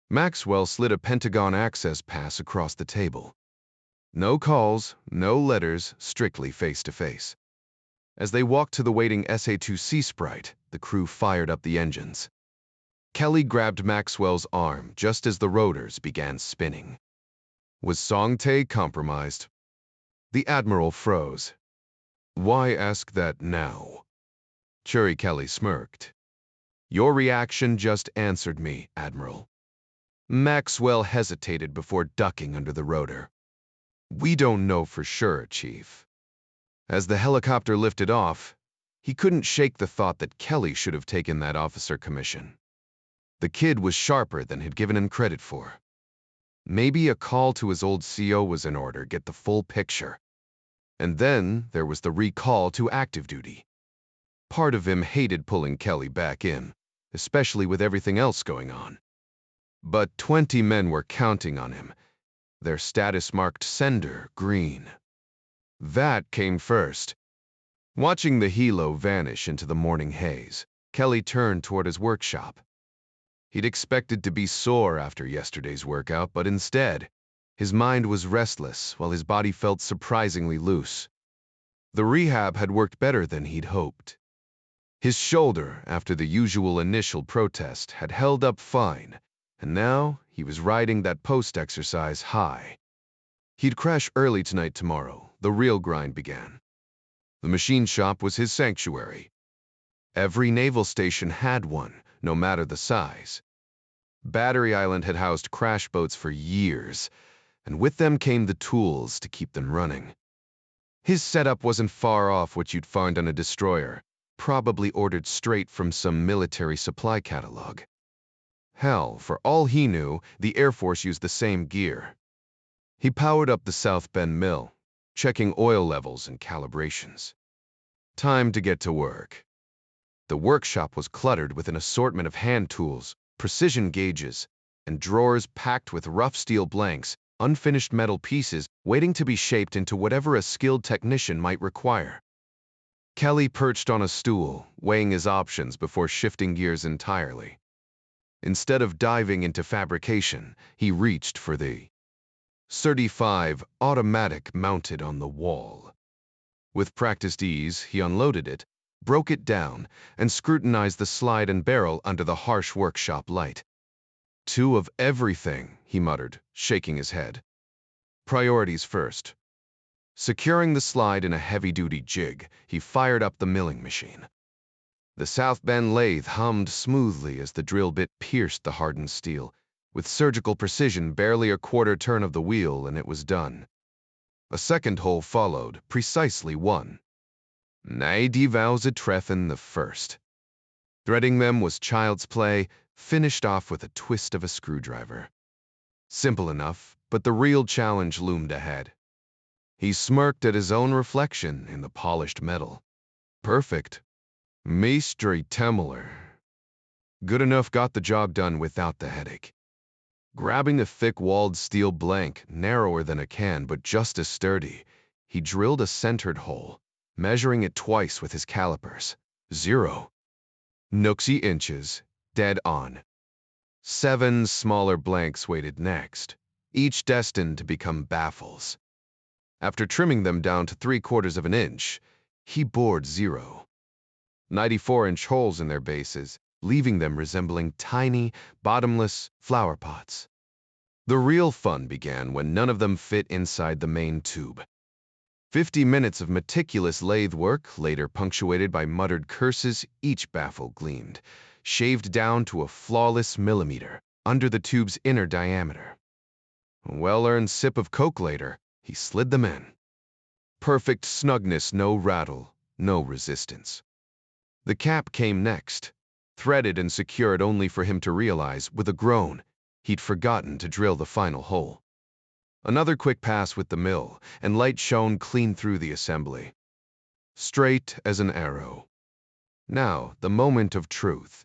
Maxwell slid a Pentagon access pass across the table. No calls, no letters, strictly face-to-face. As they walked to the waiting SA-2C Sprite, the crew fired up the engines. Kelly grabbed Maxwell's arm just as the rotors began spinning. Was Song Tae compromised? The Admiral froze. Why ask that now? Cherry Kelly smirked. Your reaction just answered me, Admiral. Maxwell hesitated before ducking under the rotor. We don't know for sure, Chief. As the helicopter lifted off, he couldn't shake the thought that Kelly should have taken that officer commission. The kid was sharper than he'd given him credit for. Maybe a call to his old CO was in order, get the full picture. And then there was the recall to active duty. Part of him hated pulling Kelly back in, especially with everything else going on. But 20 men were counting on him, their status marked sender green. That came first. Watching the helo vanish into the morning haze, Kelly turned toward his workshop. He'd expected to be sore after yesterday's workout, but instead, his mind was restless while his body felt surprisingly loose. The rehab had worked better than he'd hoped. His shoulder, after the usual initial protest, had held up fine, and now he was riding that post-exercise high. He'd crash early tonight tomorrow. The real grind began. The machine shop was his sanctuary. Every naval station had one, no matter the size. Battery Island had housed crash boats for years, and with them came the tools to keep them running. His setup wasn't far off what you'd find on a destroyer, probably ordered straight from some military supply catalog. Hell, for all he knew, the Air Force used the same gear. He powered up the South Bend mill, checking oil levels and calibrations. Time to get to work. The workshop was cluttered with an assortment of hand tools, precision gauges, and drawers packed with rough steel blanks, unfinished metal pieces waiting to be shaped into whatever a skilled technician might require. Kelly perched on a stool, weighing his options before shifting gears entirely. Instead of diving into fabrication, he reached for the 35 automatic mounted on the wall. With practiced ease, he unloaded it, broke it down, and scrutinized the slide and barrel under the harsh workshop light. 2 of everything, he muttered, shaking his head. Priorities first. Securing the slide in a heavy-duty jig, he fired up the milling machine. The South Bend lathe hummed smoothly as the drill bit pierced the hardened steel. With surgical precision, barely a quarter turn of the wheel, and it was done. A second hole followed, precisely 1. Nej, die vows treffen the first. Threading them was child's play, finished off with a twist of a screwdriver. Simple enough, but the real challenge loomed ahead. He smirked at his own reflection in the polished metal. Perfect. Meistri Temmeler. Good enough got the job done without the headache. Grabbing a thick-walled steel blank, narrower than a can but just as sturdy, he drilled a centered hole, measuring it twice with his calipers. 0. Nooksy inches, dead on. 7 smaller blanks waited next, each destined to become baffles. After trimming them down to 3/4 of an inch, he bored 0. 94-inch holes in their bases, leaving them resembling tiny, bottomless flower pots. The real fun began when none of them fit inside the main tube. 50 minutes of meticulous lathe work, later punctuated by muttered curses, each baffle gleamed, shaved down to a flawless millimeter under the tube's inner diameter. A well-earned sip of Coke later, he slid them in. Perfect snugness, no rattle, no resistance. The cap came next, threaded and secured only for him to realize, with a groan, he'd forgotten to drill the final hole. Another quick pass with the mill, and light shone clean through the assembly. Straight as an arrow. Now, the moment of truth.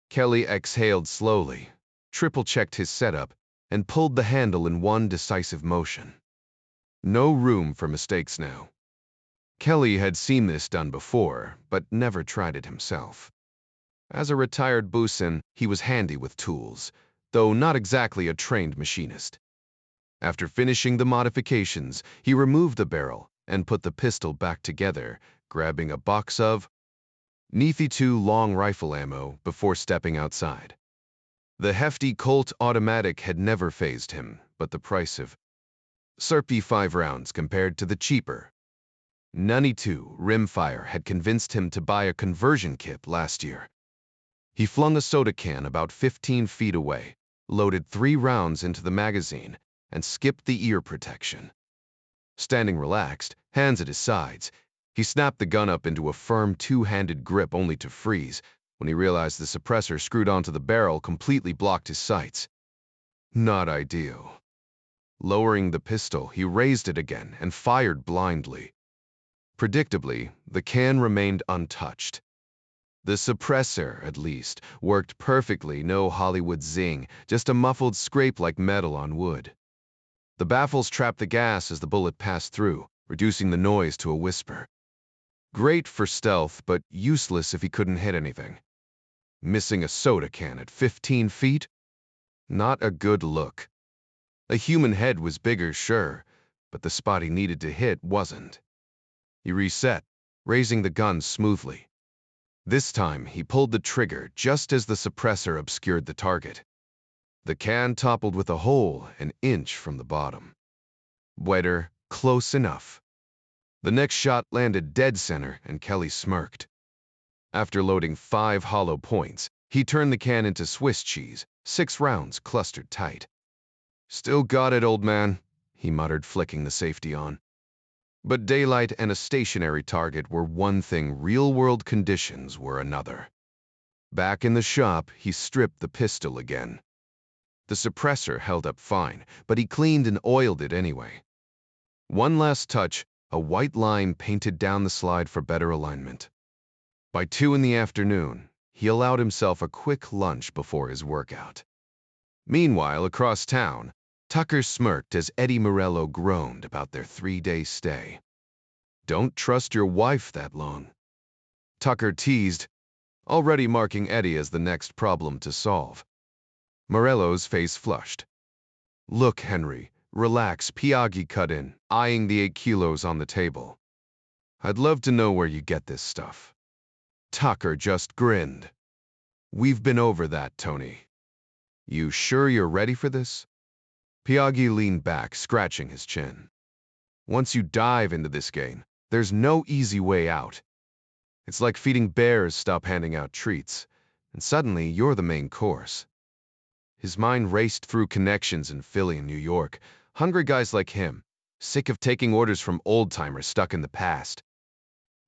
Kelly exhaled slowly, triple-checked his setup, and pulled the handle in one decisive motion. No room for mistakes now. Kelly had seen this done before, but never tried it himself. As a retired bosun, he was handy with tools, though not exactly a trained machinist. After finishing the modifications, he removed the barrel and put the pistol back together, grabbing a box of .22 long rifle ammo before stepping outside. The hefty Colt automatic had never fazed him, but the price of Serpy 5 rounds compared to the cheaper .92 rimfire had convinced him to buy a conversion kit last year. He flung a soda can about 15 feet away, loaded 3 rounds into the magazine, and skipped the ear protection. Standing relaxed, hands at his sides, he snapped the gun up into a firm two-handed grip only to freeze when he realized the suppressor screwed onto the barrel completely blocked his sights. Not ideal. Lowering the pistol, he raised it again and fired blindly. Predictably, the can remained untouched. The suppressor, at least, worked perfectly, no Hollywood zing, just a muffled scrape like metal on wood. The baffles trapped the gas as the bullet passed through, reducing the noise to a whisper. Great for stealth, but useless if he couldn't hit anything. Missing a soda can at 15 feet? Not a good look. A human head was bigger, sure, but the spot he needed to hit wasn't. He reset, raising the gun smoothly. This time, he pulled the trigger just as the suppressor obscured the target. The can toppled with a hole an inch from the bottom. Wetter, close enough. The next shot landed dead center, and Kelly smirked. After loading 5 hollow points, he turned the can into Swiss cheese, 6 rounds clustered tight. Still got it, old man, he muttered, flicking the safety on. But daylight and a stationary target were one thing, real-world conditions were another. Back in the shop, he stripped the pistol again. The suppressor held up fine, but he cleaned and oiled it anyway. One last touch, a white line painted down the slide for better alignment. By 2 in the afternoon, he allowed himself a quick lunch before his workout. Meanwhile, across town, Tucker smirked as Eddie Morello groaned about their 3-day stay. Don't trust your wife that long. Tucker teased, already marking Eddie as the next problem to solve. Morello's face flushed. Look, Henry, relax, Piaggi cut in, eyeing the 8 kilos on the table. I'd love to know where you get this stuff. Tucker just grinned. We've been over that, Tony. You sure you're ready for this? Piaggi leaned back, scratching his chin. Once you dive into this game, there's no easy way out. It's like feeding bears stop handing out treats, and suddenly you're the main course. His mind raced through connections in Philly and New York, hungry guys like him, sick of taking orders from old-timers stuck in the past.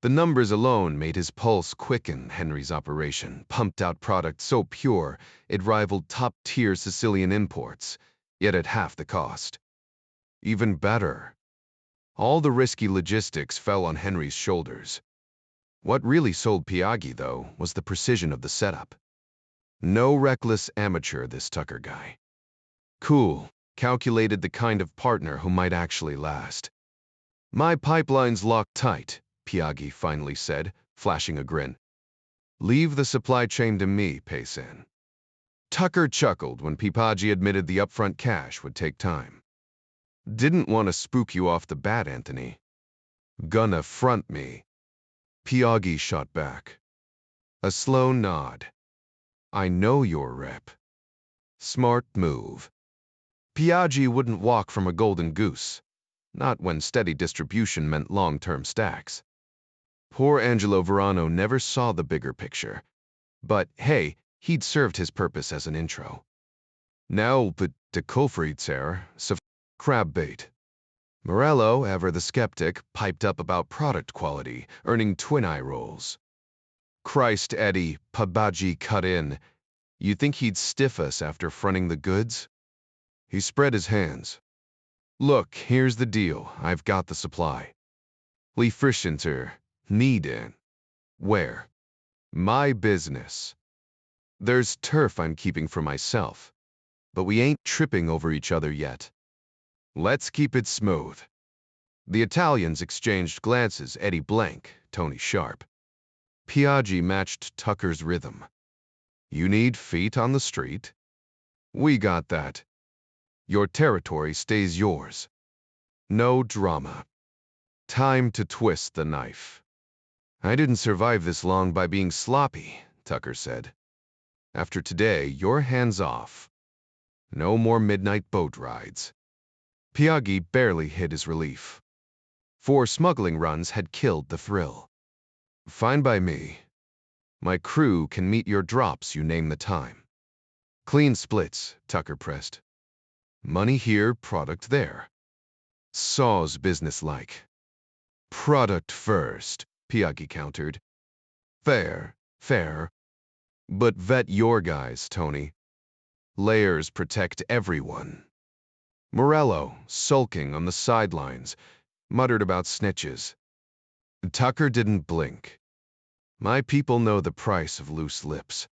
The numbers alone made his pulse quicken. Henry's operation pumped out product so pure it rivaled top-tier Sicilian imports, yet at half the cost. Even better. All the risky logistics fell on Henry's shoulders. What really sold Piaggi, though, was the precision of the setup. No reckless amateur, this Tucker guy. Cool, calculated the kind of partner who might actually last. My pipeline's locked tight, Piaggi finally said, flashing a grin. Leave the supply chain to me, Paysan. Tucker chuckled when Piaggi admitted the upfront cash would take time. Didn't want to spook you off the bat, Anthony. Gonna front me. Piaggi shot back. A slow nod. I know your rep. Smart move. Piaggi wouldn't walk from a golden goose. not when steady distribution meant long-term stacks. Poor Angelo Verano never saw the bigger picture. But hey, he'd served his purpose as an intro. Now, but de Kofriedser, crab bait. Morello, ever the skeptic, piped up about product quality, earning twin eye rolls. Christ, Eddie, Pabaji cut in. You think he'd stiff us after fronting the goods? He spread his hands. Look, here's the deal. I've got the supply. Lee Frischenter, need in. Where? My business. There's turf I'm keeping for myself, but we ain't tripping over each other yet. Let's keep it smooth. The Italians exchanged glances, Eddie blank, Tony sharp. Piaggi matched Tucker's rhythm. You need feet on the street? We got that. Your territory stays yours. No drama. Time to twist the knife. I didn't survive this long by being sloppy, Tucker said. After today, you're hands off. No more midnight boat rides. Piaggi barely hid his relief. 4 smuggling runs had killed the thrill. Fine by me. My crew can meet your drops, you name the time. Clean splits, Tucker pressed. Money here, product there. Saw's businesslike. Product first, Piaggi countered. Fair, fair. But vet your guys, Tony. Layers protect everyone. Morello, sulking on the sidelines, muttered about snitches. Tucker didn't blink. My people know the price of loose lips.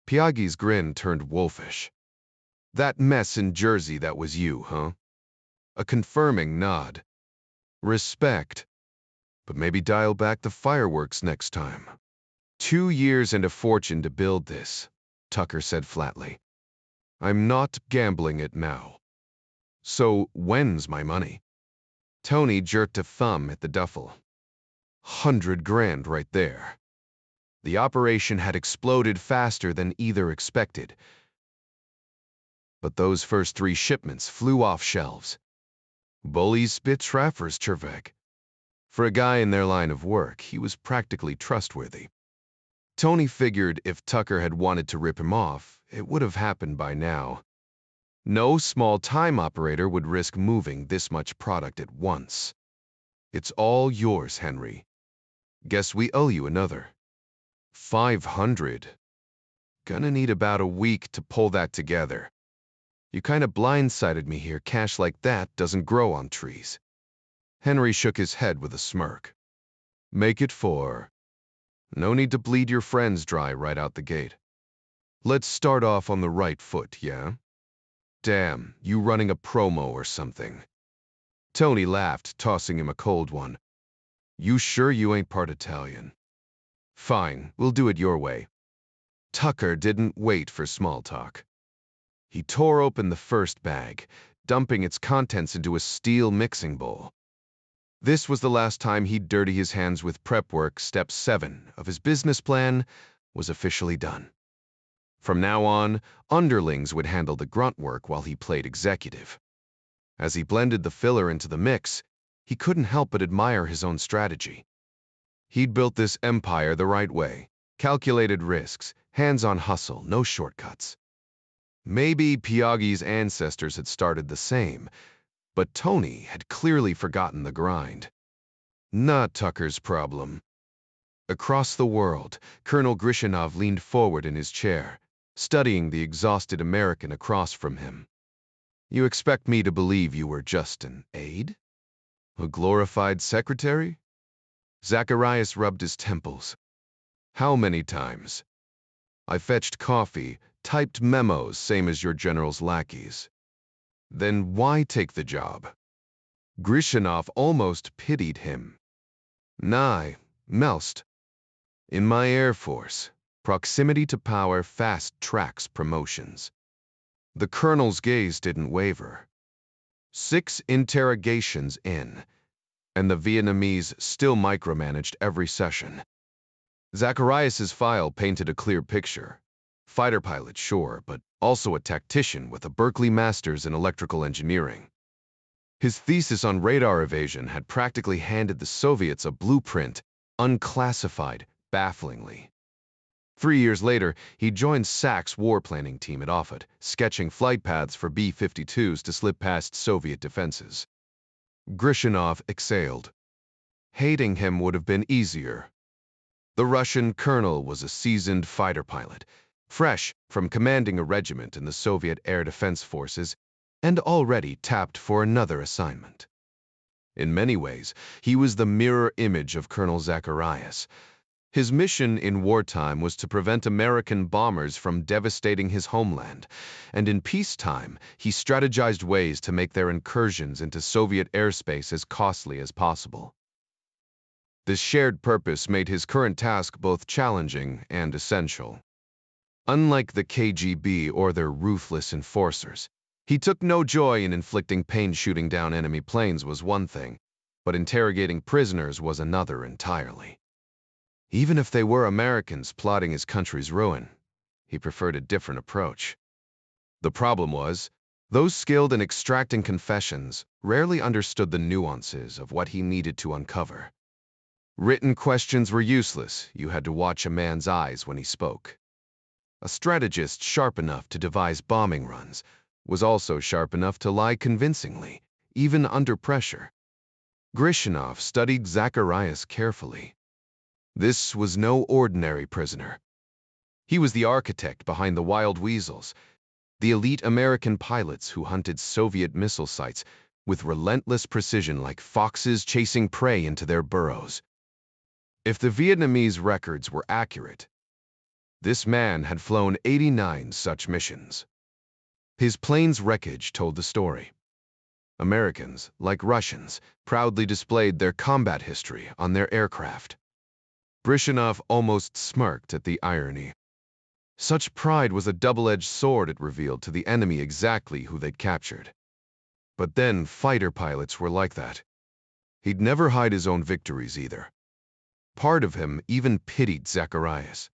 Piaggi's grin turned wolfish. That mess in Jersey, that was you, huh? A confirming nod. Respect. But maybe dial back the fireworks next time. 2 years and a fortune to build this, Tucker said flatly. I'm not gambling it now. So when's my money? Tony jerked a thumb at the duffel. 100 grand right there. The operation had exploded faster than either expected. But those first 3 shipments flew off shelves. Bullies spit Traffers Chervek. For a guy in their line of work, he was practically trustworthy. Tony figured if Tucker had wanted to rip him off, it would have happened by now. No small-time operator would risk moving this much product at once. It's all yours, Henry. Guess we owe you another. 500. Gonna need about a week to pull that together. You kinda blindsided me here. Cash like that doesn't grow on trees. Henry shook his head with a smirk. Make it 4. No need to bleed your friends dry right out the gate. Let's start off on the right foot, yeah? Damn, you running a promo or something. Tony laughed, tossing him a cold one. You sure you ain't part Italian? Fine, we'll do it your way. Tucker didn't wait for small talk. He tore open the first bag, dumping its contents into a steel mixing bowl. This was the last time he'd dirty his hands with prep work. Step 7 of his business plan was officially done. From now on, underlings would handle the grunt work while he played executive. As he blended the filler into the mix, he couldn't help but admire his own strategy. He'd built this empire the right way. Calculated risks, hands-on hustle, no shortcuts. Maybe Piaggi's ancestors had started the same, but Tony had clearly forgotten the grind. Not Tucker's problem. Across the world, Colonel Grishinov leaned forward in his chair, studying the exhausted American across from him. You expect me to believe you were just an aide? A glorified secretary? Zacharias rubbed his temples. How many times? I fetched coffee, typed memos, same as your general's lackeys. Then why take the job? Grishinov almost pitied him. Nay, Melst. In my Air Force, proximity to power fast-tracks promotions. The colonel's gaze didn't waver. 6 interrogations in, and the Vietnamese still micromanaged every session. Zacharias's file painted a clear picture. Fighter pilot, sure, but also a tactician with a Berkeley master's in electrical engineering. His thesis on radar evasion had practically handed the Soviets a blueprint, unclassified, bafflingly. 3 years later, he joined SAC's war planning team at Offutt, sketching flight paths for B-52s to slip past Soviet defenses. Grishinov exhaled. Hating him would have been easier. The Russian colonel was a seasoned fighter pilot, fresh from commanding a regiment in the Soviet Air Defense Forces, and already tapped for another assignment. In many ways, he was the mirror image of Colonel Zacharias. His mission in wartime was to prevent American bombers from devastating his homeland, and in peacetime, he strategized ways to make their incursions into Soviet airspace as costly as possible. This shared purpose made his current task both challenging and essential. Unlike the KGB or their ruthless enforcers, he took no joy in inflicting pain. Shooting down enemy planes was one thing, but interrogating prisoners was another entirely. Even if they were Americans plotting his country's ruin, he preferred a different approach. The problem was, those skilled in extracting confessions rarely understood the nuances of what he needed to uncover. Written questions were useless. You had to watch a man's eyes when he spoke. A strategist sharp enough to devise bombing runs was also sharp enough to lie convincingly, even under pressure. Grishinov studied Zacharias carefully. This was no ordinary prisoner. He was the architect behind the Wild Weasels, the elite American pilots who hunted Soviet missile sites with relentless precision like foxes chasing prey into their burrows. If the Vietnamese records were accurate, this man had flown 89 such missions. His plane's wreckage told the story. Americans, like Russians, proudly displayed their combat history on their aircraft. Grishinov almost smirked at the irony. Such pride was a double-edged sword. It revealed to the enemy exactly who they'd captured. But then fighter pilots were like that. He'd never hide his own victories either. Part of him even pitied Zacharias.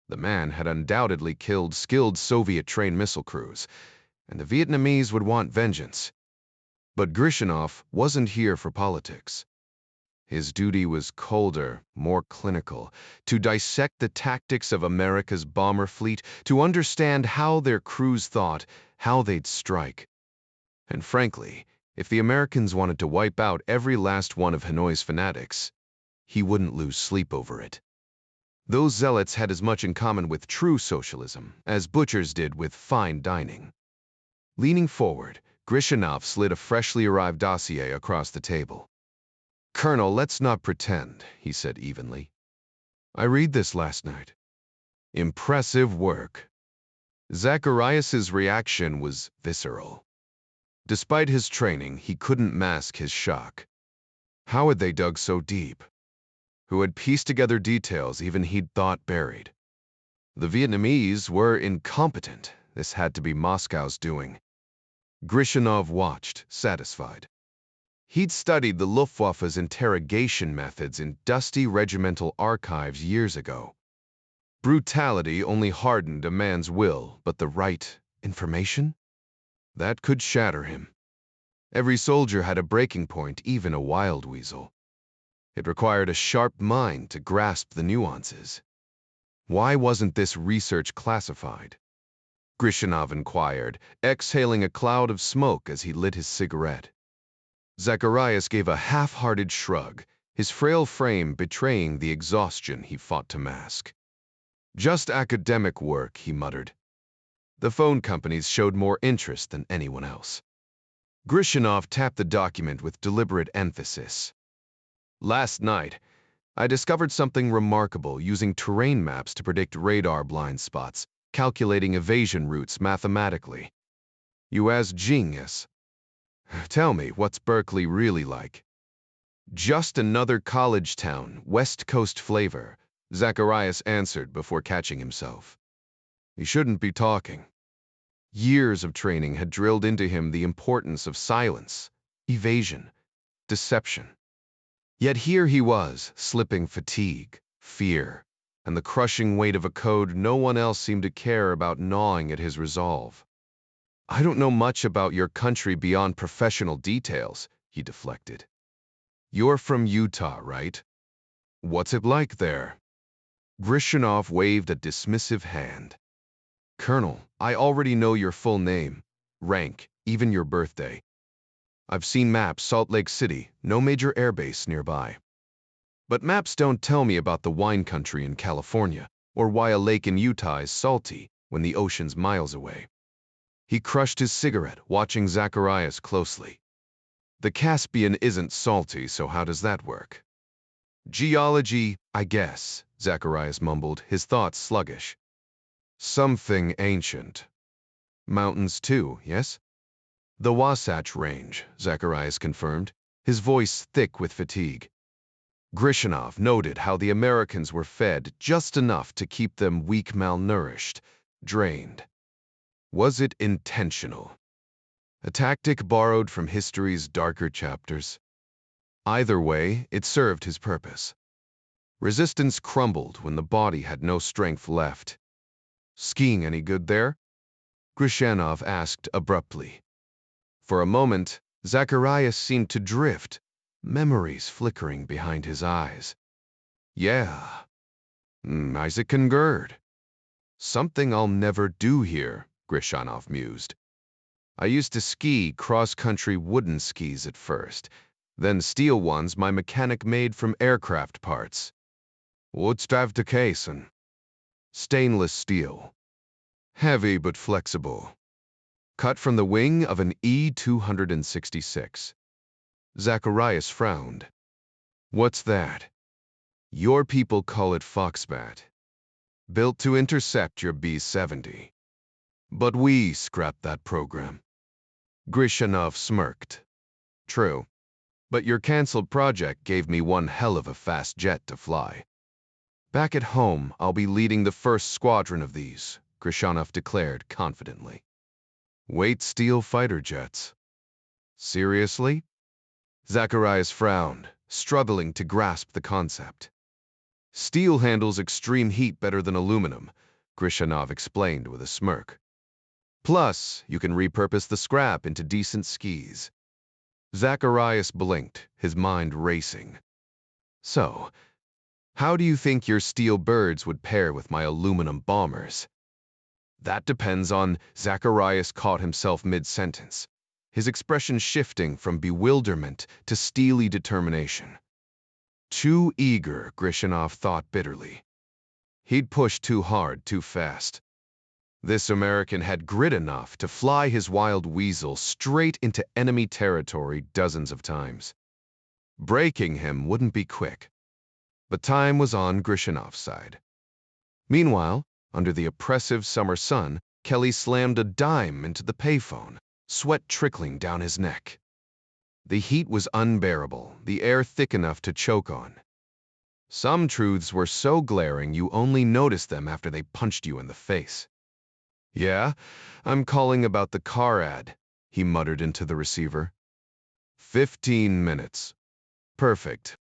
The man had undoubtedly killed skilled Soviet-trained missile crews, and the Vietnamese would want vengeance. But Grishinov wasn't here for politics. His duty was colder, more clinical, to dissect the tactics of America's bomber fleet, to understand how their crews thought, how they'd strike. And frankly, if the Americans wanted to wipe out every last one of Hanoi's fanatics, he wouldn't lose sleep over it. Those zealots had as much in common with true socialism as butchers did with fine dining. Leaning forward, Grishinov slid a freshly arrived dossier across the table. "Colonel, let's not pretend," he said evenly. "I read this last night. Impressive work." Zacharias's reaction was visceral. Despite his training, he couldn't mask his shock. How had they dug so deep? Who had pieced together details even he'd thought buried? The Vietnamese were incompetent. This had to be Moscow's doing. Grishinov watched, satisfied. He'd studied the Luftwaffe's interrogation methods in dusty regimental archives years ago. Brutality only hardened a man's will, but the right information? That could shatter him. Every soldier had a breaking point, even a wild weasel. It required a sharp mind to grasp the nuances. Why wasn't this research classified? Grishinov inquired, exhaling a cloud of smoke as he lit his cigarette. Zacharias gave a half-hearted shrug, his frail frame betraying the exhaustion he fought to mask. "Just academic work," he muttered. "The phone companies showed more interest than anyone else." Grishinov tapped the document with deliberate emphasis. "Last night, I discovered something remarkable using terrain maps to predict radar blind spots, calculating evasion routes mathematically. U.S. genius. Tell me, what's Berkeley really like?" "Just another college town, West Coast flavor," Zacharias answered before catching himself. He shouldn't be talking. Years of training had drilled into him the importance of silence, evasion, deception. Yet here he was, slipping fatigue, fear, and the crushing weight of a code no one else seemed to care about gnawing at his resolve. I don't know much about your country beyond professional details, he deflected. You're from Utah, right? What's it like there? Grishanov waved a dismissive hand. Colonel, I already know your full name, rank, even your birthday. I've seen maps, Salt Lake City, no major airbase nearby. But maps don't tell me about the wine country in California, or why a lake in Utah is salty when the ocean's miles away. He crushed his cigarette, watching Zacharias closely. The Caspian isn't salty, so how does that work? Geology, I guess, Zacharias mumbled, his thoughts sluggish. Something ancient. Mountains too, yes? The Wasatch Range, Zacharias confirmed, his voice thick with fatigue. Grishanov noted how the Americans were fed just enough to keep them weak, malnourished, drained. Was it intentional? A tactic borrowed from history's darker chapters? Either way, it served his purpose. Resistance crumbled when the body had no strength left. Skiing any good there? Grishanov asked abruptly. For a moment, Zacharias seemed to drift, memories flickering behind his eyes. Yeah. Isaac and Gerd. Something I'll never do here, Grishanov mused. I used to ski cross-country wooden skis at first, then steel ones my mechanic made from aircraft parts. Woodstavdekaisen. Stainless steel. Heavy but flexible. Cut from the wing of an E-266. Zacharias frowned. What's that? Your people call it Foxbat. Built to intercept your B-70. But we scrapped that program. Grishanov smirked. True. But your canceled project gave me one hell of a fast jet to fly. Back at home, I'll be leading the first squadron of these, Grishanov declared confidently. Weight steel fighter jets. Seriously? Zacharias frowned, struggling to grasp the concept. Steel handles extreme heat better than aluminum, Grishanov explained with a smirk. Plus, you can repurpose the scrap into decent skis. Zacharias blinked, his mind racing. So, how do you think your steel birds would pair with my aluminum bombers? That depends on. Zacharias caught himself mid-sentence, his expression shifting from bewilderment to steely determination. Too eager, Grishanov thought bitterly. He'd pushed too hard, too fast. This American had grit enough to fly his wild weasel straight into enemy territory dozens of times. Breaking him wouldn't be quick. But time was on Grishanov's side. Meanwhile, under the oppressive summer sun, Kelly slammed a dime into the payphone, sweat trickling down his neck. The heat was unbearable, the air thick enough to choke on. Some truths were so glaring you only noticed them after they punched you in the face. Yeah, I'm calling about the car ad, he muttered into the receiver. 15 minutes. Perfect.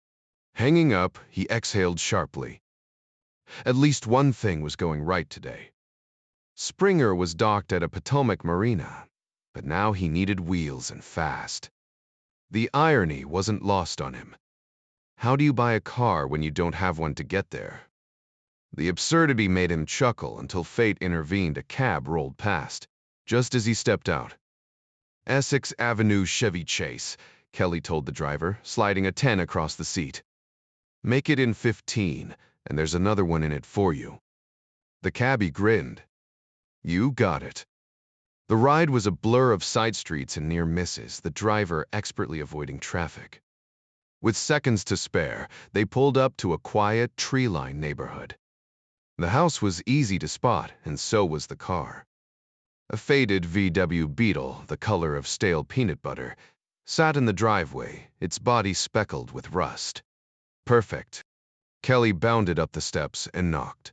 Hanging up, he exhaled sharply. At least one thing was going right today. Springer was docked at a Potomac marina, but now he needed wheels and fast. The irony wasn't lost on him. How do you buy a car when you don't have one to get there? The absurdity made him chuckle until fate intervened. A cab rolled past, just as he stepped out. Essex Avenue Chevy Chase, Kelly told the driver, sliding a 10 across the seat. Make it in 15, and there's another one in it for you. The cabbie grinned. You got it. The ride was a blur of side streets and near misses, the driver expertly avoiding traffic. With seconds to spare, they pulled up to a quiet, tree-lined neighborhood. The house was easy to spot, and so was the car. A faded VW Beetle, the color of stale peanut butter, sat in the driveway, its body speckled with rust. Perfect. Kelly bounded up the steps and knocked.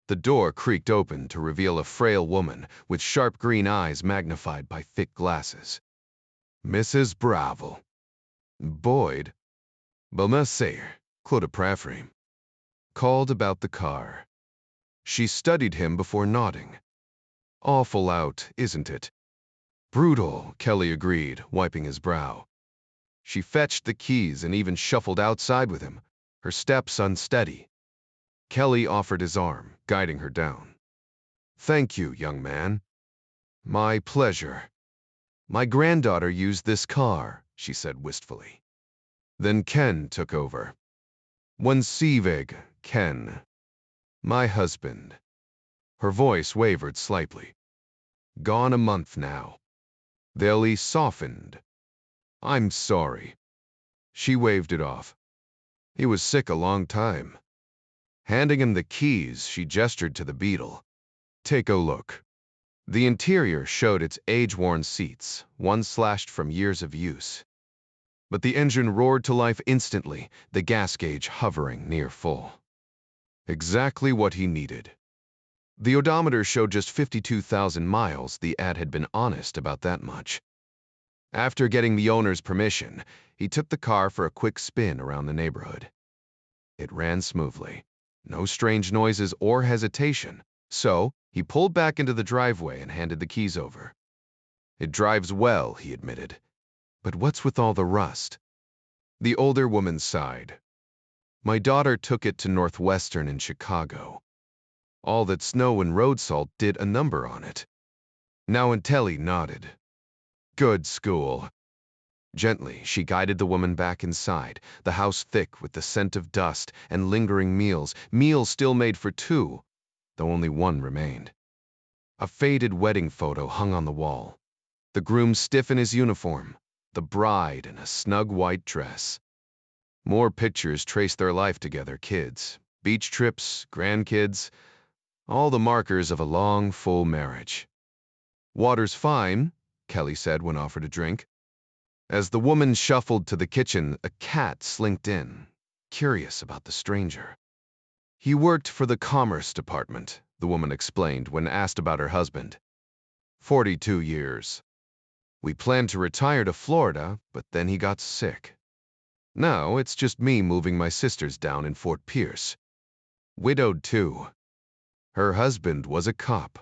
The door creaked open to reveal a frail woman with sharp green eyes magnified by thick glasses. Mrs. Bravel. Boyd. Belmesser, Claude Prafrim. Called about the car. She studied him before nodding. Awful out, isn't it? Brutal, Kelly agreed, wiping his brow. She fetched the keys and even shuffled outside with him, her steps unsteady. Kelly offered his arm, guiding her down. Thank you, young man. My pleasure. My granddaughter used this car, she said wistfully. Then Ken took over. One Sivig, Ken. My husband. Her voice wavered slightly. Gone a month now. They'll softened. I'm sorry. She waved it off. He was sick a long time. Handing him the keys, she gestured to the Beetle. Take a look. The interior showed its age-worn seats, one slashed from years of use. But the engine roared to life instantly, the gas gauge hovering near full. Exactly what he needed. The odometer showed just 52,000 miles. The ad had been honest about that much. After getting the owner's permission, he took the car for a quick spin around the neighborhood. It ran smoothly. No strange noises or hesitation, so he pulled back into the driveway and handed the keys over. It drives well, he admitted. But what's with all the rust? The older woman sighed. My daughter took it to Northwestern in Chicago. All that snow and road salt did a number on it. Now Telly nodded. Good school. Gently, she guided the woman back inside, the house thick with the scent of dust and lingering meals still made for two, though only one remained. A faded wedding photo hung on the wall. The groom stiff in his uniform, the bride in a snug white dress. More pictures traced their life together, kids, beach trips, grandkids, all the markers of a long, full marriage. Water's fine, Kelly said when offered a drink. As the woman shuffled to the kitchen, a cat slinked in, curious about the stranger. He worked for the Commerce Department, the woman explained when asked about her husband. 42 years. We planned to retire to Florida, but then he got sick. Now it's just me moving my sisters down in Fort Pierce. Widowed too. Her husband was a cop.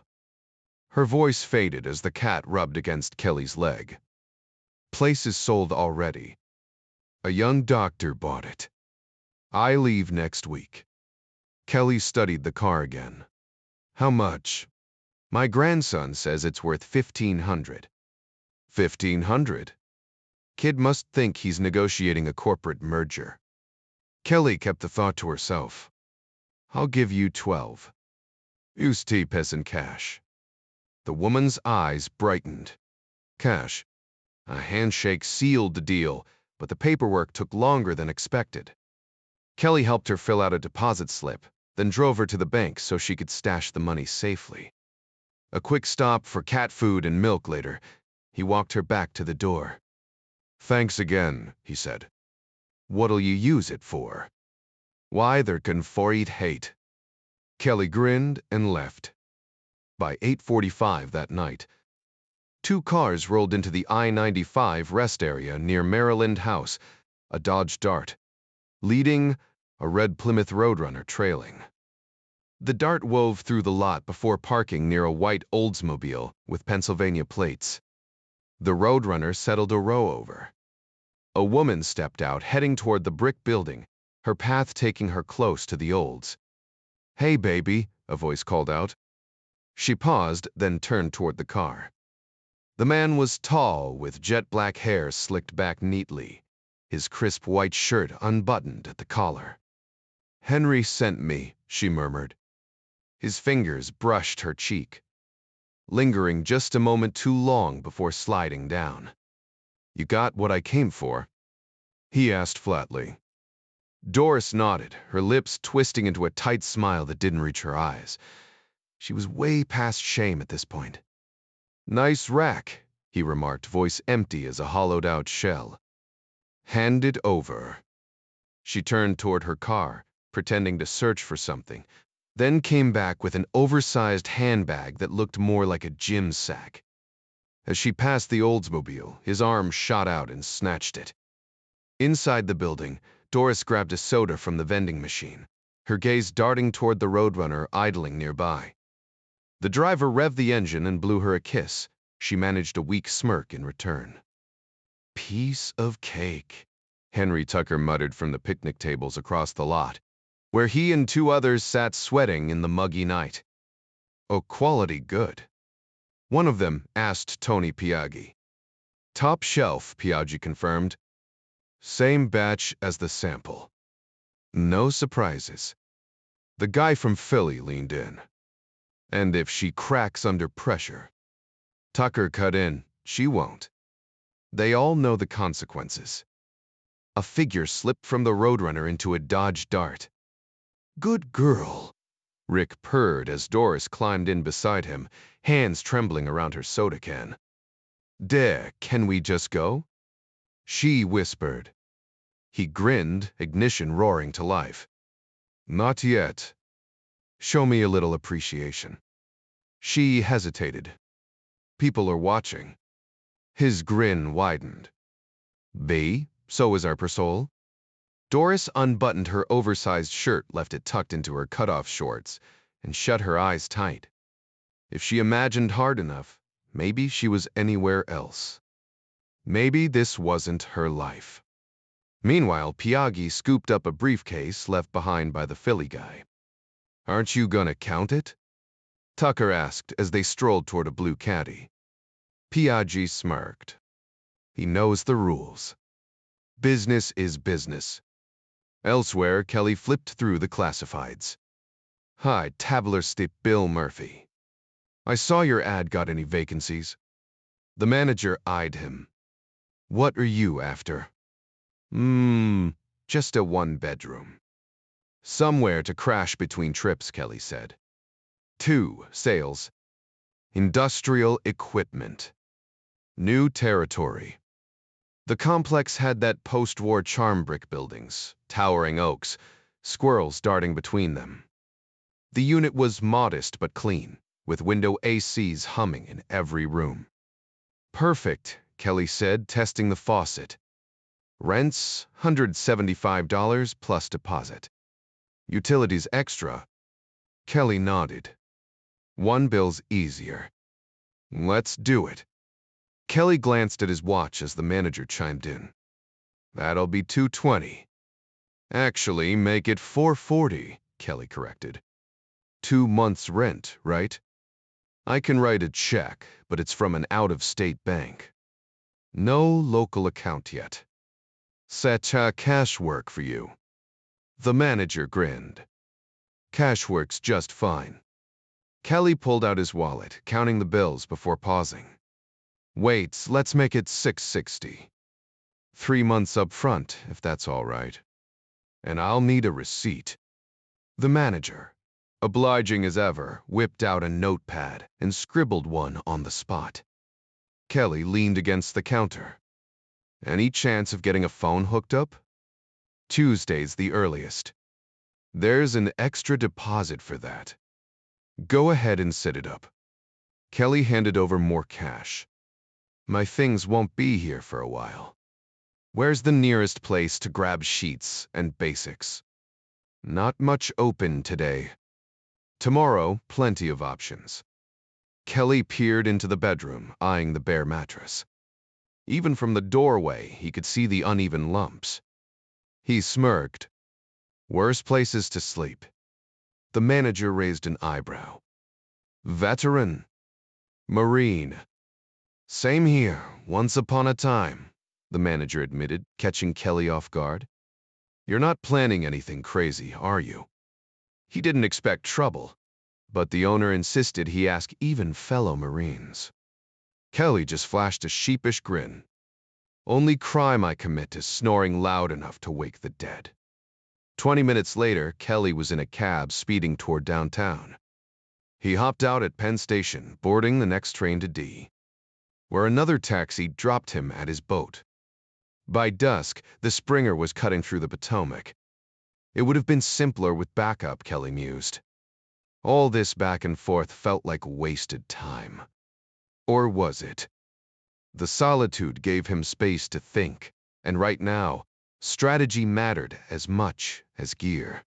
Her voice faded as the cat rubbed against Kelly's leg. Place is sold already. A young doctor bought it. I leave next week. Kelly studied the car again. How much? My grandson says it's worth $1,500. $1,500? Kid must think he's negotiating a corporate merger. Kelly kept the thought to herself. I'll give you 12. Usted peasant cash. The woman's eyes brightened. Cash. A handshake sealed the deal, but the paperwork took longer than expected. Kelly helped her fill out a deposit slip, then drove her to the bank so she could stash the money safely. A quick stop for cat food and milk later, he walked her back to the door. Thanks again, he said. What'll you use it for? Why, there can for eat hate. Kelly grinned and left. By 8:45 that night, two cars rolled into the I-95 rest area near Maryland House, a Dodge Dart. Leading, a red Plymouth Roadrunner trailing. The Dart wove through the lot before parking near a white Oldsmobile with Pennsylvania plates. The Roadrunner settled a row over. A woman stepped out, heading toward the brick building, her path taking her close to the Olds. Hey, baby, a voice called out. She paused, then turned toward the car. The man was tall, with jet-black hair slicked back neatly, his crisp white shirt unbuttoned at the collar. Henry sent me, she murmured. His fingers brushed her cheek, lingering just a moment too long before sliding down. You got what I came for? He asked flatly. Doris nodded, her lips twisting into a tight smile that didn't reach her eyes. She was way past shame at this point. Nice rack, he remarked, voice empty as a hollowed-out shell. Hand it over. She turned toward her car, pretending to search for something, then came back with an oversized handbag that looked more like a gym sack. As she passed the Oldsmobile, his arm shot out and snatched it. Inside the building, Doris grabbed a soda from the vending machine, her gaze darting toward the Roadrunner idling nearby. The driver revved the engine and blew her a kiss, she managed a weak smirk in return. Piece of cake, Henry Tucker muttered from the picnic tables across the lot, where he and two others sat sweating in the muggy night. Oh, quality good. One of them asked Tony Piaggi. Top shelf, Piaggi confirmed. Same batch as the sample. No surprises. The guy from Philly leaned in. And if she cracks under pressure, Tucker cut in, she won't. They all know the consequences. A figure slipped from the Roadrunner into a Dodge Dart. Good girl, Rick purred as Doris climbed in beside him, hands trembling around her soda can. Can we just go? She whispered. He grinned, ignition roaring to life. Not yet. Show me a little appreciation. She hesitated. People are watching. His grin widened. So is our Persol? Doris unbuttoned her oversized shirt, left it tucked into her cutoff shorts, and shut her eyes tight. If she imagined hard enough, maybe she was anywhere else. Maybe this wasn't her life. Meanwhile, Piaggi scooped up a briefcase left behind by the Philly guy. Aren't you gonna count it? Tucker asked as they strolled toward a blue caddy. Piaggi smirked. He knows the rules. Business is business. Elsewhere, Kelly flipped through the classifieds. Hi, Tabler Stip Bill Murphy. I saw your ad. Got any vacancies? The manager eyed him. What are you after? Just a one-bedroom. Somewhere to crash between trips, Kelly said. 2, sales. Industrial equipment. New territory. The complex had that post-war charm, brick buildings, towering oaks, squirrels darting between them. The unit was modest but clean, with window ACs humming in every room. Perfect, Kelly said, testing the faucet. Rents, $175 plus deposit. Utilities extra. Kelly nodded. One bill's easier. Let's do it. Kelly glanced at his watch as the manager chimed in. That'll be $220. Actually, make it $440, Kelly corrected. 2 months' rent, right? I can write a check, but it's from an out-of-state bank. No local account yet. Such cash work for you. The manager grinned. Cash works just fine. Kelly pulled out his wallet, counting the bills before pausing. Wait, let's make it $660. 3 months up front, if that's all right. And I'll need a receipt. The manager, obliging as ever, whipped out a notepad and scribbled one on the spot. Kelly leaned against the counter. Any chance of getting a phone hooked up? Tuesday's the earliest. There's an extra deposit for that. Go ahead and set it up. Kelly handed over more cash. My things won't be here for a while. Where's the nearest place to grab sheets and basics? Not much open today. Tomorrow, plenty of options. Kelly peered into the bedroom, eyeing the bare mattress. Even from the doorway, he could see the uneven lumps. He smirked. Worse places to sleep. The manager raised an eyebrow. Veteran. Marine. Same here, once upon a time, the manager admitted, catching Kelly off guard. You're not planning anything crazy, are you? He didn't expect trouble, but the owner insisted he ask even fellow Marines. Kelly just flashed a sheepish grin. Only crime I commit is snoring loud enough to wake the dead. 20 minutes later, Kelly was in a cab speeding toward downtown. He hopped out at Penn Station, boarding the next train to D, where another taxi dropped him at his boat. By dusk, the Springer was cutting through the Potomac. It would have been simpler with backup, Kelly mused. All this back and forth felt like wasted time. Or was it? The solitude gave him space to think, and right now, strategy mattered as much as gear.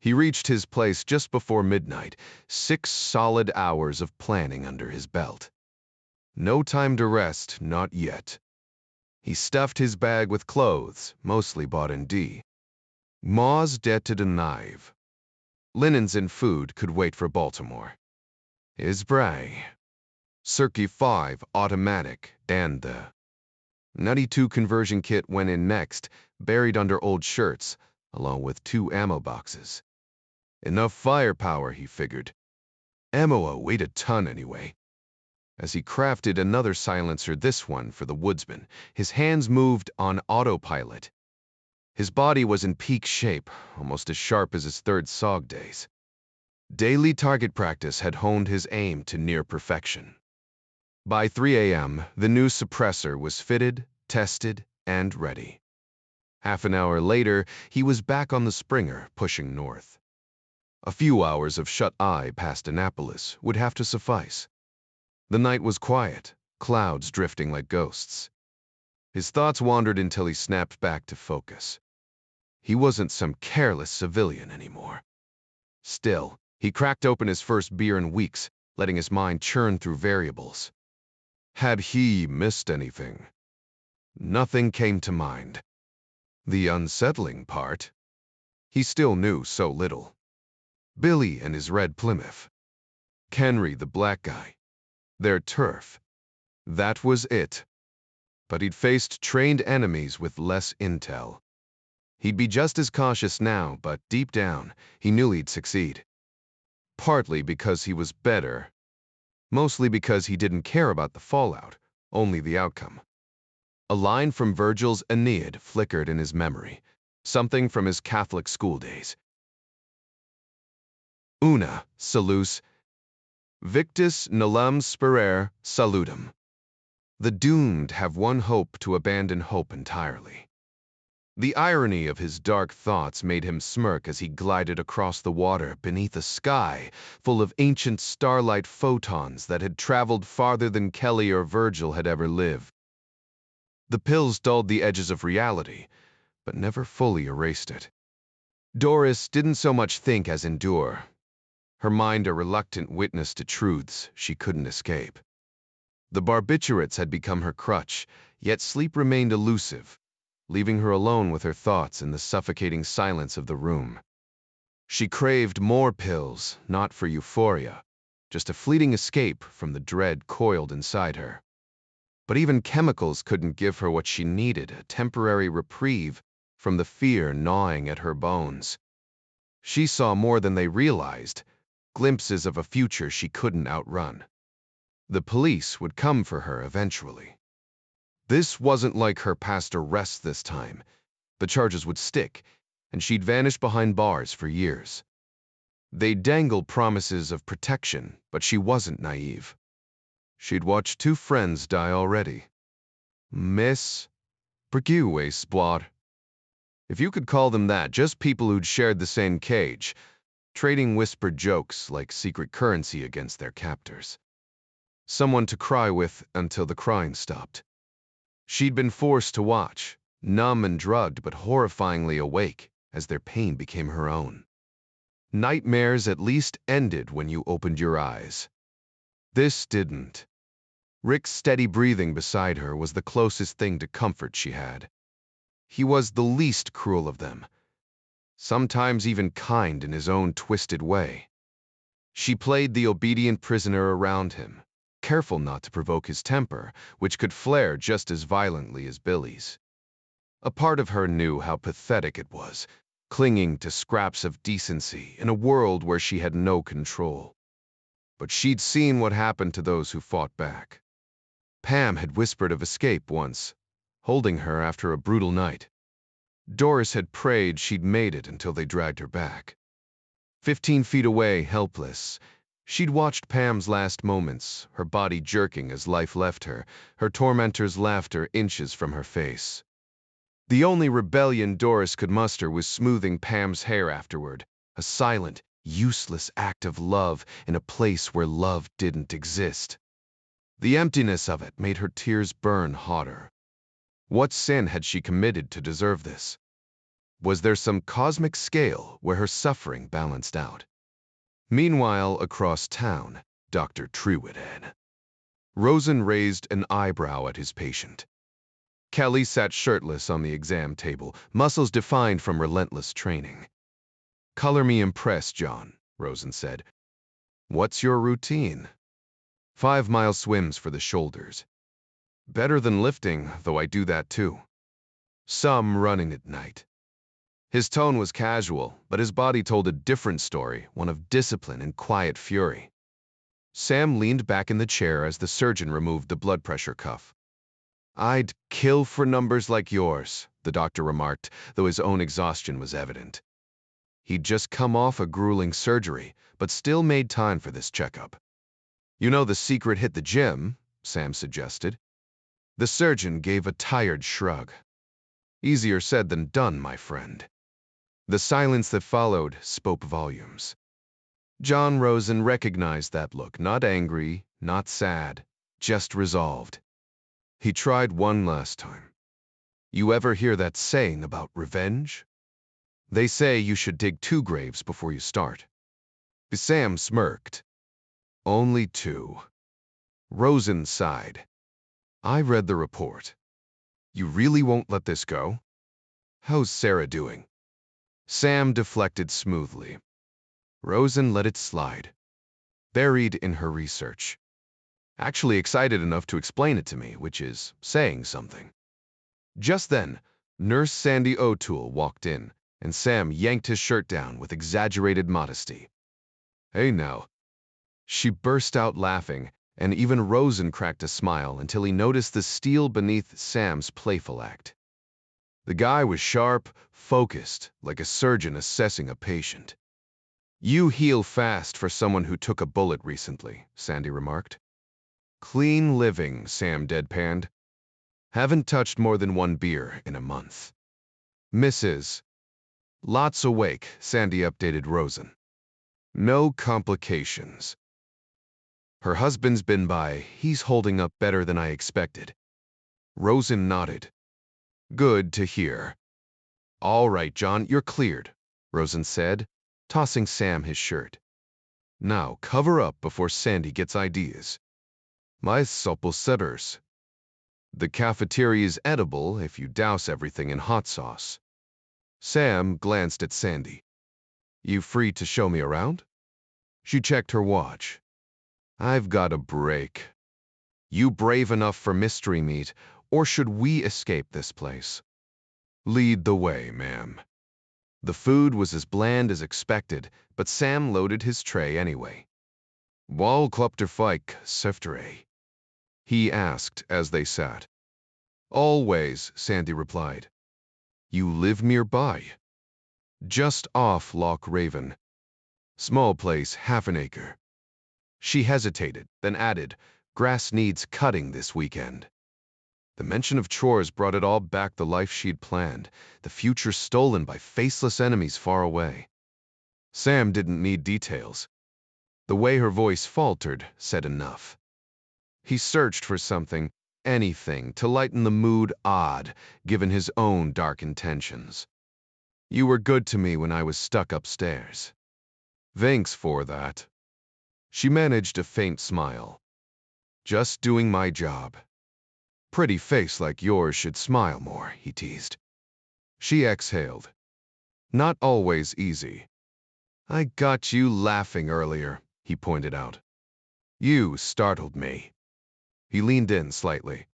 He reached his place just before midnight, 6 solid hours of planning under his belt. No time to rest, not yet. He stuffed his bag with clothes, mostly bought in D. Ma's debt to knife. Linens and food could wait for Baltimore. His bray. Circuit 5 automatic and the Nutty 2 conversion kit went in next, buried under old shirts, along with 2 ammo boxes. Enough firepower, he figured. Ammo weighed a ton anyway. As he crafted another silencer, this one for the woodsman, his hands moved on autopilot. His body was in peak shape, almost as sharp as his third SOG days. Daily target practice had honed his aim to near perfection. By 3 a.m., the new suppressor was fitted, tested, and ready. Half an hour later, he was back on the Springer, pushing north. A few hours of shut-eye past Annapolis would have to suffice. The night was quiet, clouds drifting like ghosts. His thoughts wandered until he snapped back to focus. He wasn't some careless civilian anymore. Still, he cracked open his first beer in weeks, letting his mind churn through variables. Had he missed anything? Nothing came to mind. The unsettling part? He still knew so little. Billy and his red Plymouth. Henry, the black guy. Their turf. That was it. But he'd faced trained enemies with less intel. He'd be just as cautious now, but deep down, he knew he'd succeed. Partly because he was better. Mostly because he didn't care about the fallout, only the outcome. A line from Virgil's Aeneid flickered in his memory, something from his Catholic school days. Una, salus, victis nullam sperare salutem. The doomed have one hope to abandon hope entirely. The irony of his dark thoughts made him smirk as he glided across the water beneath a sky full of ancient starlight photons that had traveled farther than Kelly or Virgil had ever lived. The pills dulled the edges of reality, but never fully erased it. Doris didn't so much think as endure, her mind a reluctant witness to truths she couldn't escape. The barbiturates had become her crutch, yet sleep remained elusive, leaving her alone with her thoughts in the suffocating silence of the room. She craved more pills, not for euphoria, just a fleeting escape from the dread coiled inside her. But even chemicals couldn't give her what she needed, a temporary reprieve from the fear gnawing at her bones. She saw more than they realized, glimpses of a future she couldn't outrun. The police would come for her eventually. This wasn't like her past arrests this time. The charges would stick, and she'd vanish behind bars for years. They'd dangle promises of protection, but she wasn't naive. She'd watched 2 friends die already. Miss Pergue Splot. If you could call them that, just people who'd shared the same cage, trading whispered jokes like secret currency against their captors. Someone to cry with until the crying stopped. She'd been forced to watch, numb and drugged but horrifyingly awake as their pain became her own. Nightmares at least ended when you opened your eyes. This didn't. Rick's steady breathing beside her was the closest thing to comfort she had. He was the least cruel of them, sometimes even kind in his own twisted way. She played the obedient prisoner around him, careful not to provoke his temper, which could flare just as violently as Billy's. A part of her knew how pathetic it was, clinging to scraps of decency in a world where she had no control. But she'd seen what happened to those who fought back. Pam had whispered of escape once, holding her after a brutal night. Doris had prayed she'd made it until they dragged her back. 15 feet away, helpless, she'd watched Pam's last moments, her body jerking as life left her, her tormentor's laughter inches from her face. The only rebellion Doris could muster was smoothing Pam's hair afterward, a silent, useless act of love in a place where love didn't exist. The emptiness of it made her tears burn hotter. What sin had she committed to deserve this? Was there some cosmic scale where her suffering balanced out? Meanwhile, across town, Dr. Trewood had. Rosen raised an eyebrow at his patient. Kelly sat shirtless on the exam table, muscles defined from relentless training. "Color me impressed, John," Rosen said. "What's your routine?" 5-mile swims for the shoulders. "Better than lifting, though I do that too. Some running at night." His tone was casual, but his body told a different story, one of discipline and quiet fury. Sam leaned back in the chair as the surgeon removed the blood pressure cuff. "I'd kill for numbers like yours," the doctor remarked, though his own exhaustion was evident. He'd just come off a grueling surgery, but still made time for this checkup. "You know the secret hit the gym," Sam suggested. The surgeon gave a tired shrug. "Easier said than done, my friend." The silence that followed spoke volumes. John Rosen recognized that look, not angry, not sad, just resolved. He tried one last time. "You ever hear that saying about revenge? They say you should dig 2 graves before you start." Sam smirked. "Only 2. Rosen sighed. "I read the report. You really won't let this go? How's Sarah doing?" Sam deflected smoothly. Rosen let it slide. "Buried in her research. Actually excited enough to explain it to me, which is saying something." Just then, Nurse Sandy O'Toole walked in, and Sam yanked his shirt down with exaggerated modesty. "Hey now." She burst out laughing, and even Rosen cracked a smile until he noticed the steel beneath Sam's playful act. The guy was sharp, focused, like a surgeon assessing a patient. "You heal fast for someone who took a bullet recently," Sandy remarked. "Clean living," Sam deadpanned. "Haven't touched more than 1 beer in a month." "Mrs. Lots awake," Sandy updated Rosen. "No complications. Her husband's been by. He's holding up better than I expected." Rosen nodded. "Good to hear." "All right, John, you're cleared," Rosen said, tossing Sam his shirt. "Now cover up before Sandy gets ideas." "My supple setters. The cafeteria is edible if you douse everything in hot sauce." Sam glanced at Sandy. "You free to show me around?" She checked her watch. "I've got a break. You brave enough for mystery meat, or should we escape this place?" "Lead the way, ma'am." The food was as bland as expected, but Sam loaded his tray anyway. "Wal klopter fike, siftere?" he asked as they sat. "Always," Sandy replied. "You live nearby?" "Just off Loch Raven. Small place, half an acre." She hesitated, then added, "Grass needs cutting this weekend." The mention of chores brought it all back, the life she'd planned, the future stolen by faceless enemies far away. Sam didn't need details. The way her voice faltered said enough. He searched for something, anything, to lighten the mood odd, given his own dark intentions. "You were good to me when I was stuck upstairs." "Thanks for that." She managed a faint smile. "Just doing my job." "Pretty face like yours should smile more," he teased. She exhaled. "Not always easy." "I got you laughing earlier," he pointed out. "You startled me." He leaned in slightly.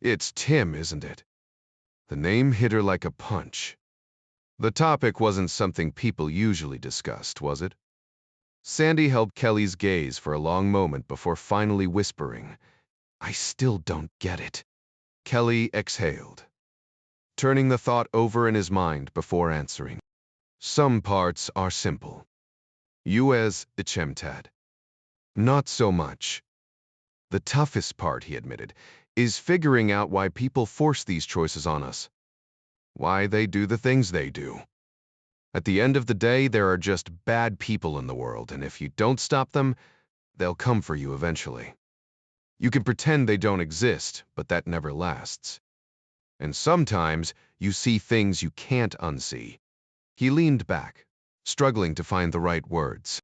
"It's Tim, isn't it?" The name hit her like a punch. The topic wasn't something people usually discussed, was it? Sandy held Kelly's gaze for a long moment before finally whispering, "I still don't get it." Kelly exhaled, turning the thought over in his mind before answering. "Some parts are simple. You as Ichemtad. Not so much. The toughest part," he admitted, "is figuring out why people force these choices on us. Why they do the things they do. At the end of the day, there are just bad people in the world, and if you don't stop them, they'll come for you eventually. You can pretend they don't exist, but that never lasts. And sometimes you see things you can't unsee." He leaned back, struggling to find the right words.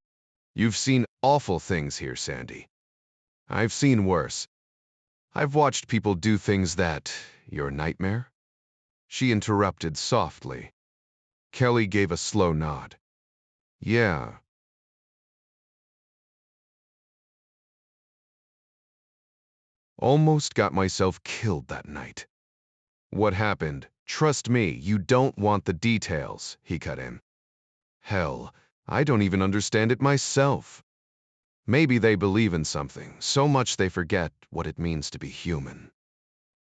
"You've seen awful things here, Sandy. I've seen worse, I've watched people do things that... Your nightmare? She interrupted softly. Kelly gave a slow nod. Yeah. Almost got myself killed that night. What happened? Trust me, you don't want the details, he cut in. Hell, I don't even understand it myself. Maybe they believe in something so much they forget what it means to be human.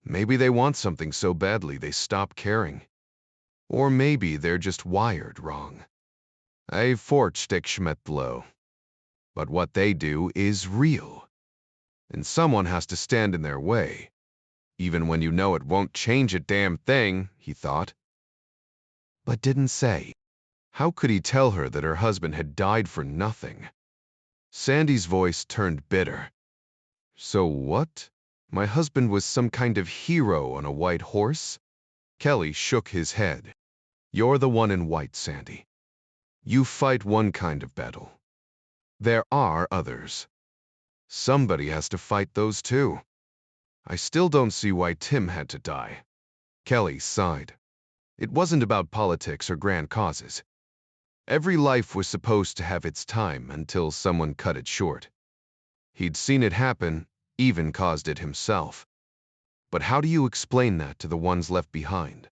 Maybe they want something so badly they stop caring. Or maybe they're just wired wrong. I fortstickschmetlow. But what they do is real. And someone has to stand in their way. Even when you know it won't change a damn thing, he thought. But didn't say. How could he tell her that her husband had died for nothing? Sandy's voice turned bitter. So what? My husband was some kind of hero on a white horse? Kelly shook his head. You're the one in white, Sandy. You fight one kind of battle. There are others. Somebody has to fight those too. I still don't see why Tim had to die. Kelly sighed. It wasn't about politics or grand causes. Every life was supposed to have its time until someone cut it short. He'd seen it happen, even caused it himself. But how do you explain that to the ones left behind?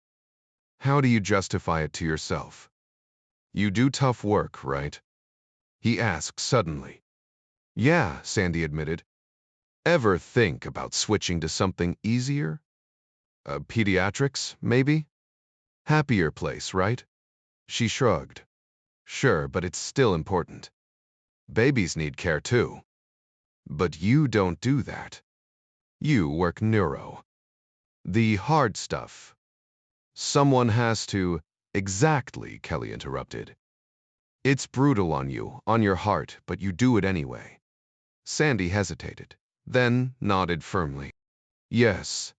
How do you justify it to yourself? You do tough work, right? He asked suddenly. Yeah, Sandy admitted. Ever think about switching to something easier? Pediatrics, maybe? Happier place, right? She shrugged. Sure, but it's still important. Babies need care too. But you don't do that. You work neuro. The hard stuff. Someone has to... Exactly, Kelly interrupted. It's brutal on you, on your heart, but you do it anyway. Sandy hesitated, then nodded firmly. Yes.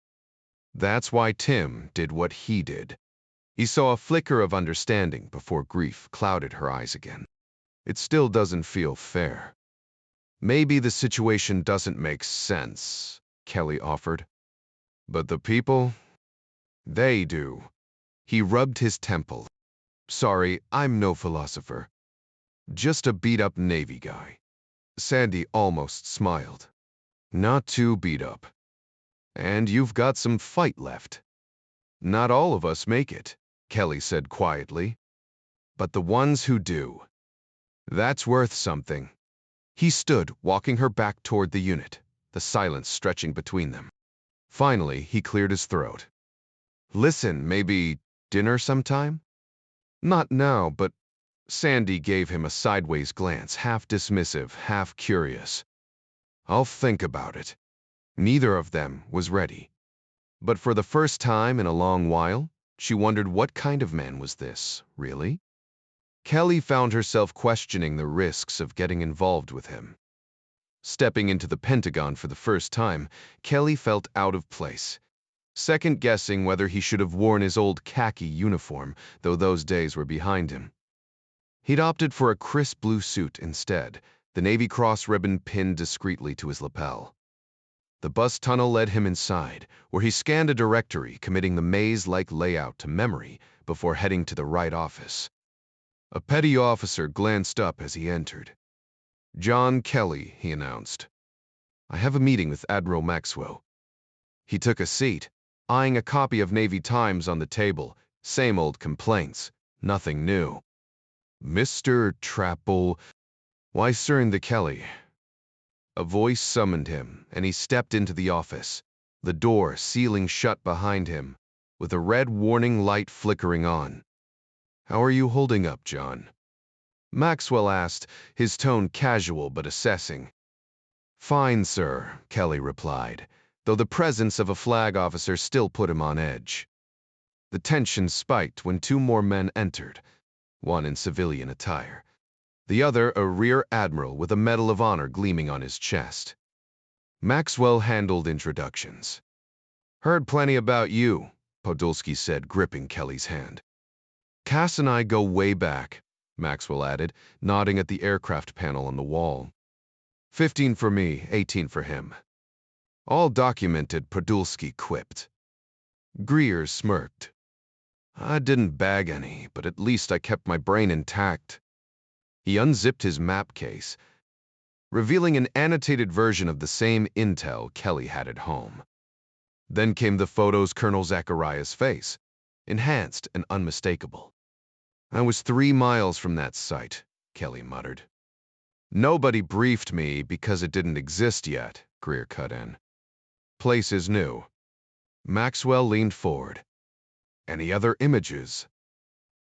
That's why Tim did what he did. He saw a flicker of understanding before grief clouded her eyes again. It still doesn't feel fair. Maybe the situation doesn't make sense, Kelly offered. But the people, they do. He rubbed his temple. Sorry, I'm no philosopher. Just a beat-up Navy guy. Sandy almost smiled. Not too beat up. And you've got some fight left. Not all of us make it, Kelly said quietly. But the ones who do, that's worth something. He stood, walking her back toward the unit, the silence stretching between them. Finally, he cleared his throat. Listen, maybe dinner sometime? Not now, but... Sandy gave him a sideways glance, half dismissive, half curious. I'll think about it. Neither of them was ready. But for the first time in a long while, she wondered what kind of man was this, really? Kelly found herself questioning the risks of getting involved with him. Stepping into the Pentagon for the first time, Kelly felt out of place, second-guessing whether he should have worn his old khaki uniform, though those days were behind him. He'd opted for a crisp blue suit instead, the Navy Cross ribbon pinned discreetly to his lapel. The bus tunnel led him inside, where he scanned a directory, committing the maze-like layout to memory before heading to the right office. A petty officer glanced up as he entered. John Kelly, he announced. I have a meeting with Admiral Maxwell. He took a seat, eyeing a copy of Navy Times on the table. Same old complaints, nothing new. Mr. Trapple, why, sir, in the Kelly. A voice summoned him, and he stepped into the office, the door sealing shut behind him, with a red warning light flickering on. How are you holding up, John? Maxwell asked, his tone casual but assessing. Fine, sir, Kelly replied, though the presence of a flag officer still put him on edge. The tension spiked when two more men entered, one in civilian attire, the other a rear admiral with a Medal of Honor gleaming on his chest. Maxwell handled introductions. Heard plenty about you, Podolsky said, gripping Kelly's hand. Cass and I go way back, Maxwell added, nodding at the aircraft panel on the wall. 15 for me, 18 for him. All documented, Podolsky quipped. Greer smirked. I didn't bag any, but at least I kept my brain intact. He unzipped his map case, revealing an annotated version of the same intel Kelly had at home. Then came the photos Colonel Zachariah's face, enhanced and unmistakable. I was 3 miles from that site, Kelly muttered. Nobody briefed me because it didn't exist yet, Greer cut in. Place is new. Maxwell leaned forward. Any other images?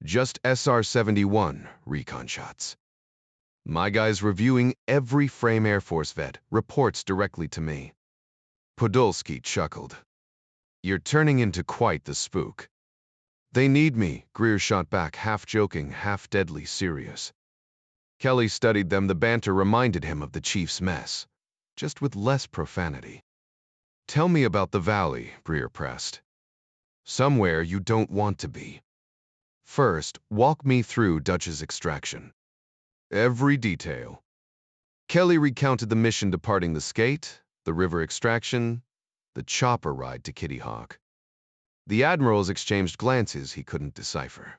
Just SR-71 recon shots. My guy's reviewing every frame Air Force vet, reports directly to me. Podolsky chuckled. You're turning into quite the spook. They need me, Greer shot back, half joking, half deadly serious. Kelly studied them. The banter reminded him of the chief's mess, just with less profanity. Tell me about the valley, Greer pressed. Somewhere you don't want to be. First, walk me through Dutch's extraction. Every detail. Kelly recounted the mission departing the skate, the river extraction, the chopper ride to Kitty Hawk. The admirals exchanged glances he couldn't decipher.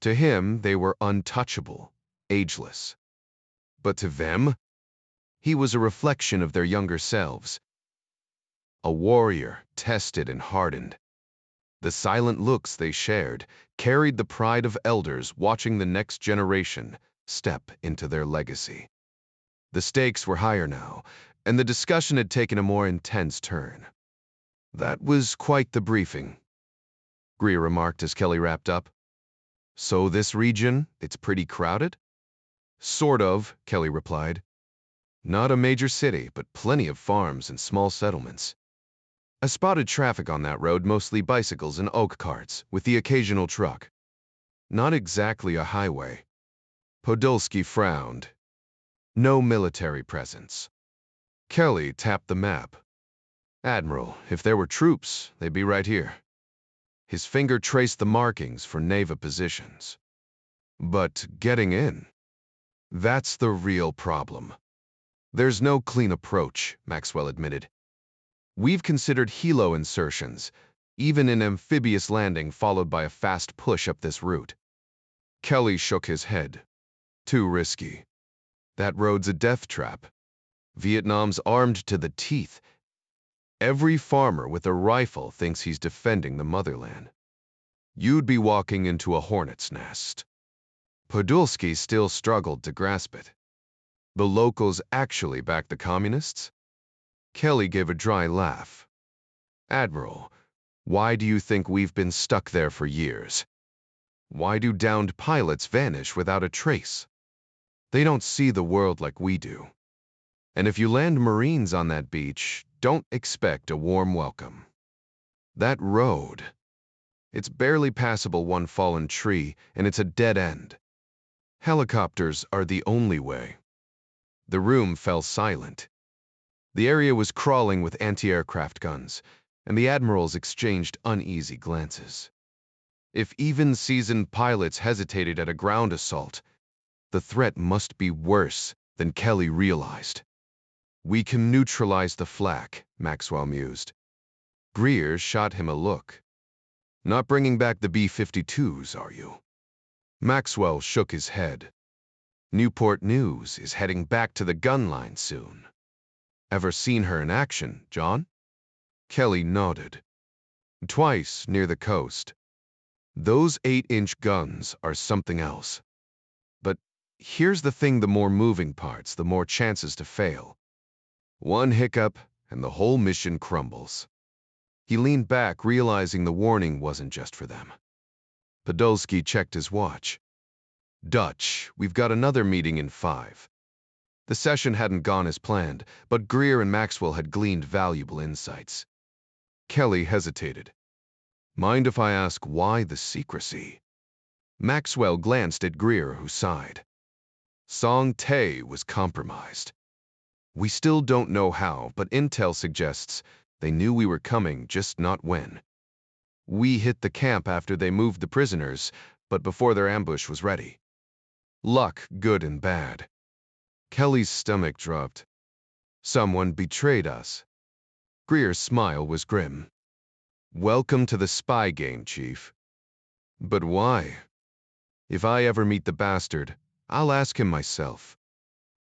To him, they were untouchable, ageless. But to them, he was a reflection of their younger selves. A warrior, tested and hardened. The silent looks they shared carried the pride of elders watching the next generation step into their legacy. The stakes were higher now, and the discussion had taken a more intense turn. That was quite the briefing, Greer remarked as Kelly wrapped up. So this region, it's pretty crowded? Sort of, Kelly replied. Not a major city, but plenty of farms and small settlements. I spotted traffic on that road, mostly bicycles and oak carts, with the occasional truck. Not exactly a highway. Podolsky frowned. No military presence. Kelly tapped the map. Admiral, if there were troops, they'd be right here. His finger traced the markings for Neva positions. But getting in, that's the real problem. There's no clean approach, Maxwell admitted. We've considered helo insertions, even an amphibious landing followed by a fast push up this route. Kelly shook his head. Too risky. That road's a death trap. Vietnam's armed to the teeth. Every farmer with a rifle thinks he's defending the motherland. You'd be walking into a hornet's nest. Podolsky still struggled to grasp it. The locals actually back the communists? Kelly gave a dry laugh. Admiral, why do you think we've been stuck there for years? Why do downed pilots vanish without a trace? They don't see the world like we do. And if you land Marines on that beach, don't expect a warm welcome. That road, it's barely passable, one fallen tree, and it's a dead end. Helicopters are the only way. The room fell silent. The area was crawling with anti-aircraft guns, and the admirals exchanged uneasy glances. If even seasoned pilots hesitated at a ground assault, the threat must be worse than Kelly realized. We can neutralize the flak, Maxwell mused. Greer shot him a look. Not bringing back the B-52s, are you? Maxwell shook his head. Newport News is heading back to the gun line soon. Ever seen her in action, John? Kelly nodded. Twice near the coast. Those 8-inch guns are something else. But here's the thing, the more moving parts, the more chances to fail. One hiccup, and the whole mission crumbles. He leaned back, realizing the warning wasn't just for them. Podolsky checked his watch. Dutch, we've got another meeting in 5. The session hadn't gone as planned, but Greer and Maxwell had gleaned valuable insights. Kelly hesitated. Mind if I ask why the secrecy? Maxwell glanced at Greer, who sighed. Song Tae was compromised. We still don't know how, but intel suggests they knew we were coming, just not when. We hit the camp after they moved the prisoners, but before their ambush was ready. Luck, good and bad. Kelly's stomach dropped. Someone betrayed us. Greer's smile was grim. Welcome to the spy game, Chief. But why? If I ever meet the bastard, I'll ask him myself.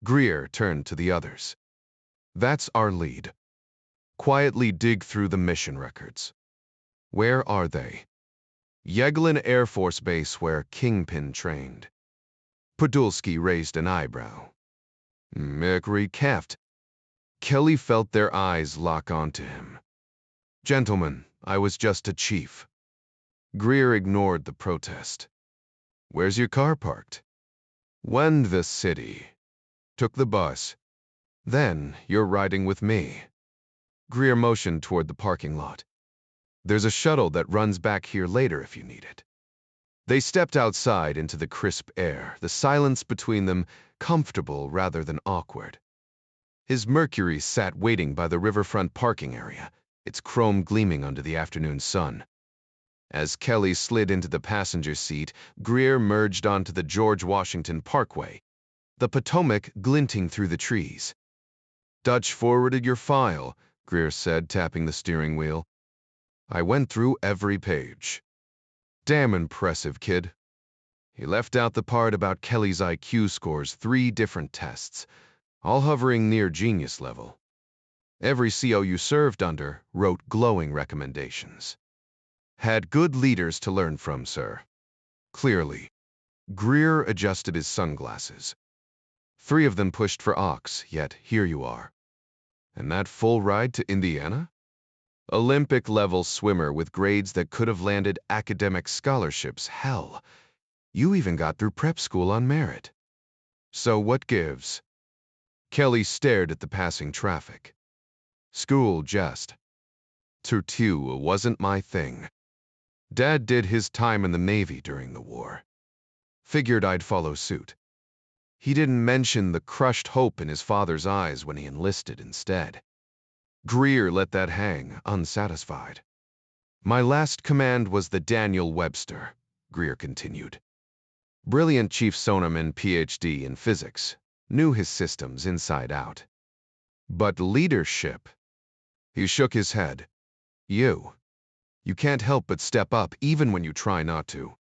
Greer turned to the others. That's our lead. Quietly dig through the mission records. Where are they? Yeglin Air Force Base where Kingpin trained. Podolsky raised an eyebrow. Mercury Keft. Kelly felt their eyes lock onto him. Gentlemen, I was just a chief. Greer ignored the protest. Where's your car parked? When the city. Took the bus. Then you're riding with me. Greer motioned toward the parking lot. There's a shuttle that runs back here later if you need it. They stepped outside into the crisp air, the silence between them comfortable rather than awkward. His Mercury sat waiting by the riverfront parking area, its chrome gleaming under the afternoon sun. As Kelly slid into the passenger seat, Greer merged onto the George Washington Parkway, the Potomac glinting through the trees. Dutch forwarded your file, Greer said, tapping the steering wheel. I went through every page. Damn impressive, kid. He left out the part about Kelly's IQ scores 3 different tests, all hovering near genius level. Every CO you served under wrote glowing recommendations. Had good leaders to learn from, sir. Clearly. Greer adjusted his sunglasses. 3 of them pushed for Ox, yet here you are. And that full ride to Indiana? Olympic-level swimmer with grades that could have landed academic scholarships, hell. You even got through prep school on merit. So what gives? Kelly stared at the passing traffic. School just. Tutu wasn't my thing. Dad did his time in the Navy during the war. Figured I'd follow suit. He didn't mention the crushed hope in his father's eyes when he enlisted instead. Greer let that hang, unsatisfied. My last command was the Daniel Webster, Greer continued. Brilliant Chief Sonaman, Ph.D. in physics, knew his systems inside out. But leadership? He shook his head. You can't help but step up even when you try not to.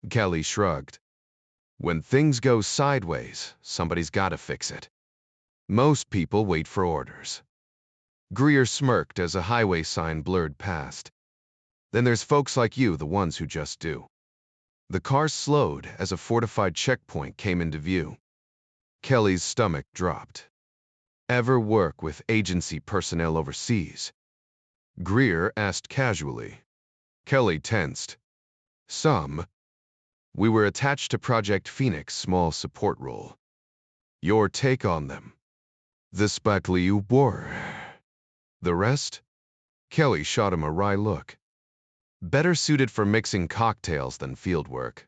Kelly shrugged. When things go sideways, somebody's got to fix it. Most people wait for orders. Greer smirked as a highway sign blurred past. Then there's folks like you, the ones who just do. The car slowed as a fortified checkpoint came into view. Kelly's stomach dropped. Ever work with agency personnel overseas? Greer asked casually. Kelly tensed. Some. We were attached to Project Phoenix small support role. Your take on them? The Spectly war. The rest? Kelly shot him a wry look. Better suited for mixing cocktails than field work.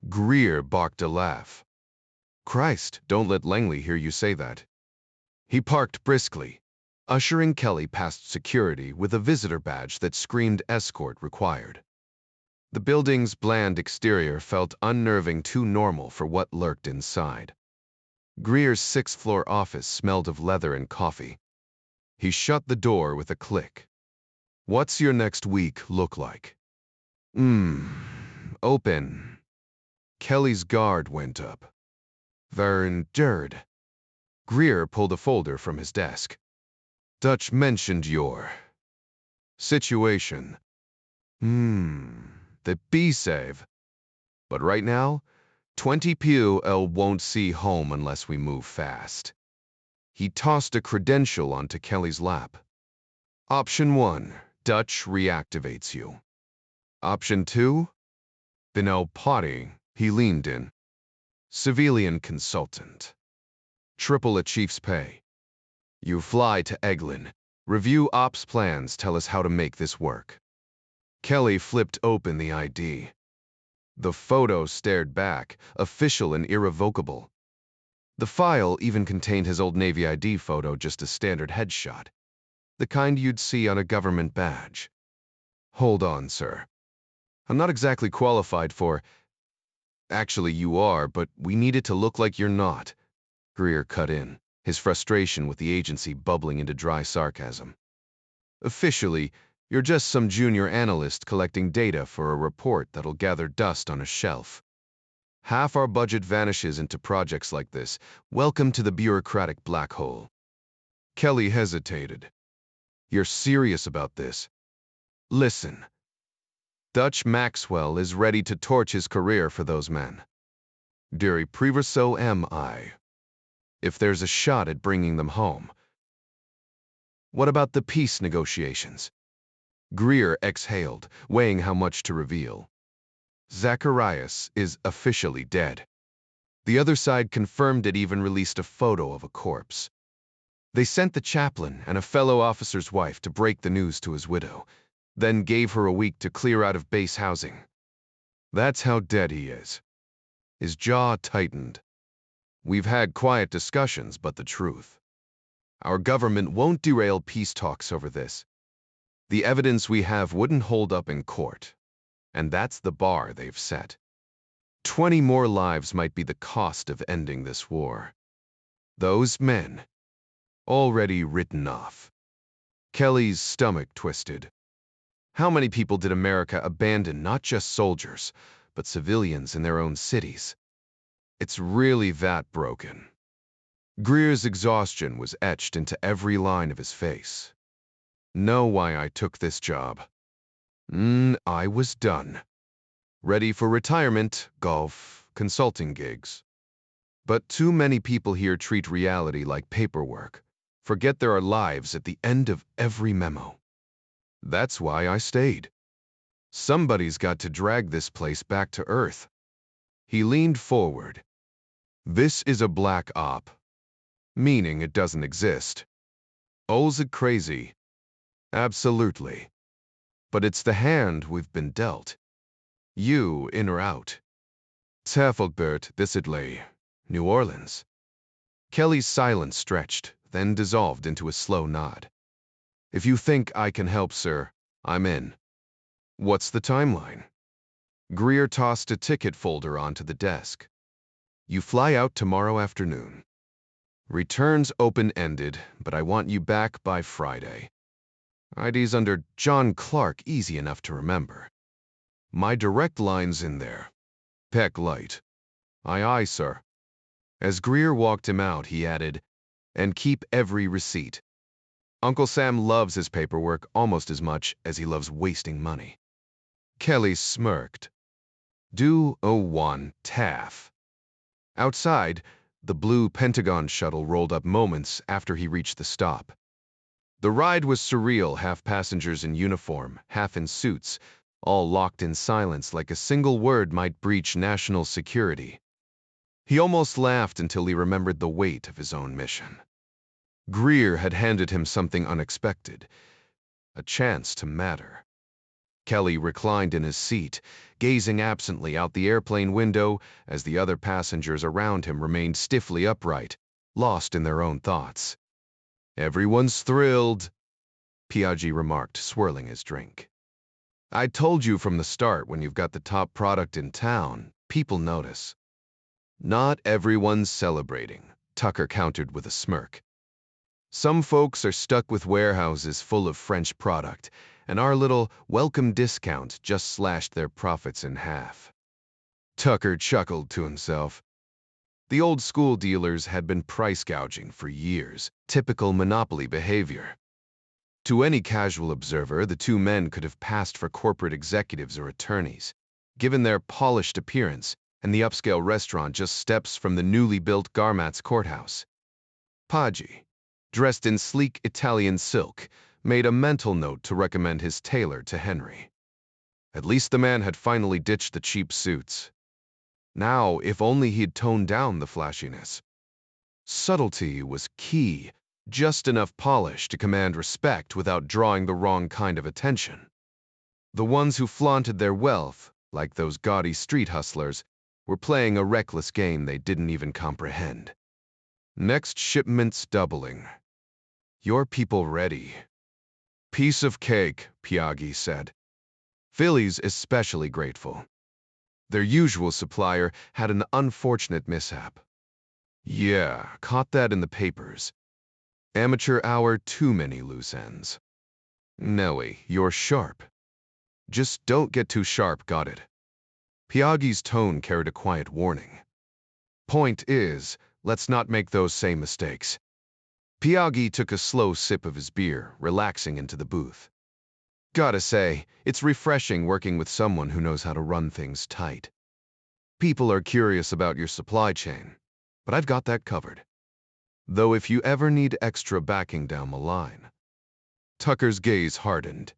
Greer barked a laugh. Christ, don't let Langley hear you say that. He parked briskly, ushering Kelly past security with a visitor badge that screamed escort required. The building's bland exterior felt unnerving too normal for what lurked inside. Greer's 6th-floor office smelled of leather and coffee. He shut the door with a click. What's your next week look like? Open. Kelly's guard went up. Vernderd. Greer pulled a folder from his desk. Dutch mentioned your situation. The B-save. But right now, 20 PUL won't see home unless we move fast. He tossed a credential onto Kelly's lap. Option 1, Dutch reactivates you. Option 2, Binel Potty, he leaned in. Civilian consultant. Triple a chief's pay. You fly to Eglin, review ops plans, tell us how to make this work. Kelly flipped open the ID. The photo stared back, official and irrevocable. The file even contained his old Navy ID photo, just a standard headshot. The kind you'd see on a government badge. Hold on, sir. I'm not exactly qualified for... Actually, you are, but we need it to look like you're not. Greer cut in, his frustration with the agency bubbling into dry sarcasm. Officially, you're just some junior analyst collecting data for a report that'll gather dust on a shelf. Half our budget vanishes into projects like this. Welcome to the bureaucratic black hole. Kelly hesitated. You're serious about this? Listen. Dutch Maxwell is ready to torch his career for those men. Deary Prever, so am I. If there's a shot at bringing them home. What about the peace negotiations? Greer exhaled, weighing how much to reveal. Zacharias is officially dead. The other side confirmed it, even released a photo of a corpse. They sent the chaplain and a fellow officer's wife to break the news to his widow, then gave her a week to clear out of base housing. That's how dead he is. His jaw tightened. We've had quiet discussions, but the truth. Our government won't derail peace talks over this. The evidence we have wouldn't hold up in court, and that's the bar they've set. 20 more lives might be the cost of ending this war. Those men, already written off. Kelly's stomach twisted. How many people did America abandon, not just soldiers, but civilians in their own cities? It's really that broken. Greer's exhaustion was etched into every line of his face. Know why I took this job? I was done. Ready for retirement, golf, consulting gigs. But too many people here treat reality like paperwork, forget there are lives at the end of every memo. That's why I stayed. Somebody's got to drag this place back to earth. He leaned forward. This is a black op, meaning it doesn't exist. Is it crazy? Absolutely. But it's the hand we've been dealt. You in or out. Tafelbert, decidedly. New Orleans. Kelly's silence stretched, then dissolved into a slow nod. If you think I can help, sir, I'm in. What's the timeline? Greer tossed a ticket folder onto the desk. You fly out tomorrow afternoon. Returns open-ended, but I want you back by Friday. ID's under John Clark, easy enough to remember. My direct line's in there. Peck light. Aye, aye, sir. As Greer walked him out, he added, and keep every receipt. Uncle Sam loves his paperwork almost as much as he loves wasting money. Kelly smirked. Do 01 Taff. Outside, the blue Pentagon shuttle rolled up moments after he reached the stop. The ride was surreal, half passengers in uniform, half in suits, all locked in silence like a single word might breach national security. He almost laughed until he remembered the weight of his own mission. Greer had handed him something unexpected, a chance to matter. Kelly reclined in his seat, gazing absently out the airplane window as the other passengers around him remained stiffly upright, lost in their own thoughts. Everyone's thrilled, Piaggi remarked, swirling his drink. I told you from the start, when you've got the top product in town, people notice. Not everyone's celebrating, Tucker countered with a smirk. Some folks are stuck with warehouses full of French product, and our little welcome discount just slashed their profits in half. Tucker chuckled to himself. The old school dealers had been price gouging for years, typical monopoly behavior. To any casual observer, the two men could have passed for corporate executives or attorneys, given their polished appearance and the upscale restaurant just steps from the newly built Garmatz courthouse. Piaggi, dressed in sleek Italian silk, made a mental note to recommend his tailor to Henry. At least the man had finally ditched the cheap suits. Now, if only he'd toned down the flashiness. Subtlety was key, just enough polish to command respect without drawing the wrong kind of attention. The ones who flaunted their wealth, like those gaudy street hustlers, were playing a reckless game they didn't even comprehend. Next shipment's doubling. Your people ready? Piece of cake, Piaggi said. Philly's especially grateful. Their usual supplier had an unfortunate mishap. Yeah, caught that in the papers. Amateur hour, too many loose ends. Nellie, you're sharp. Just don't get too sharp, got it? Piaggi's tone carried a quiet warning. Point is, let's not make those same mistakes. Piaggi took a slow sip of his beer, relaxing into the booth. Gotta say, it's refreshing working with someone who knows how to run things tight. People are curious about your supply chain, but I've got that covered. Though if you ever need extra backing down the line. Tucker's gaze hardened.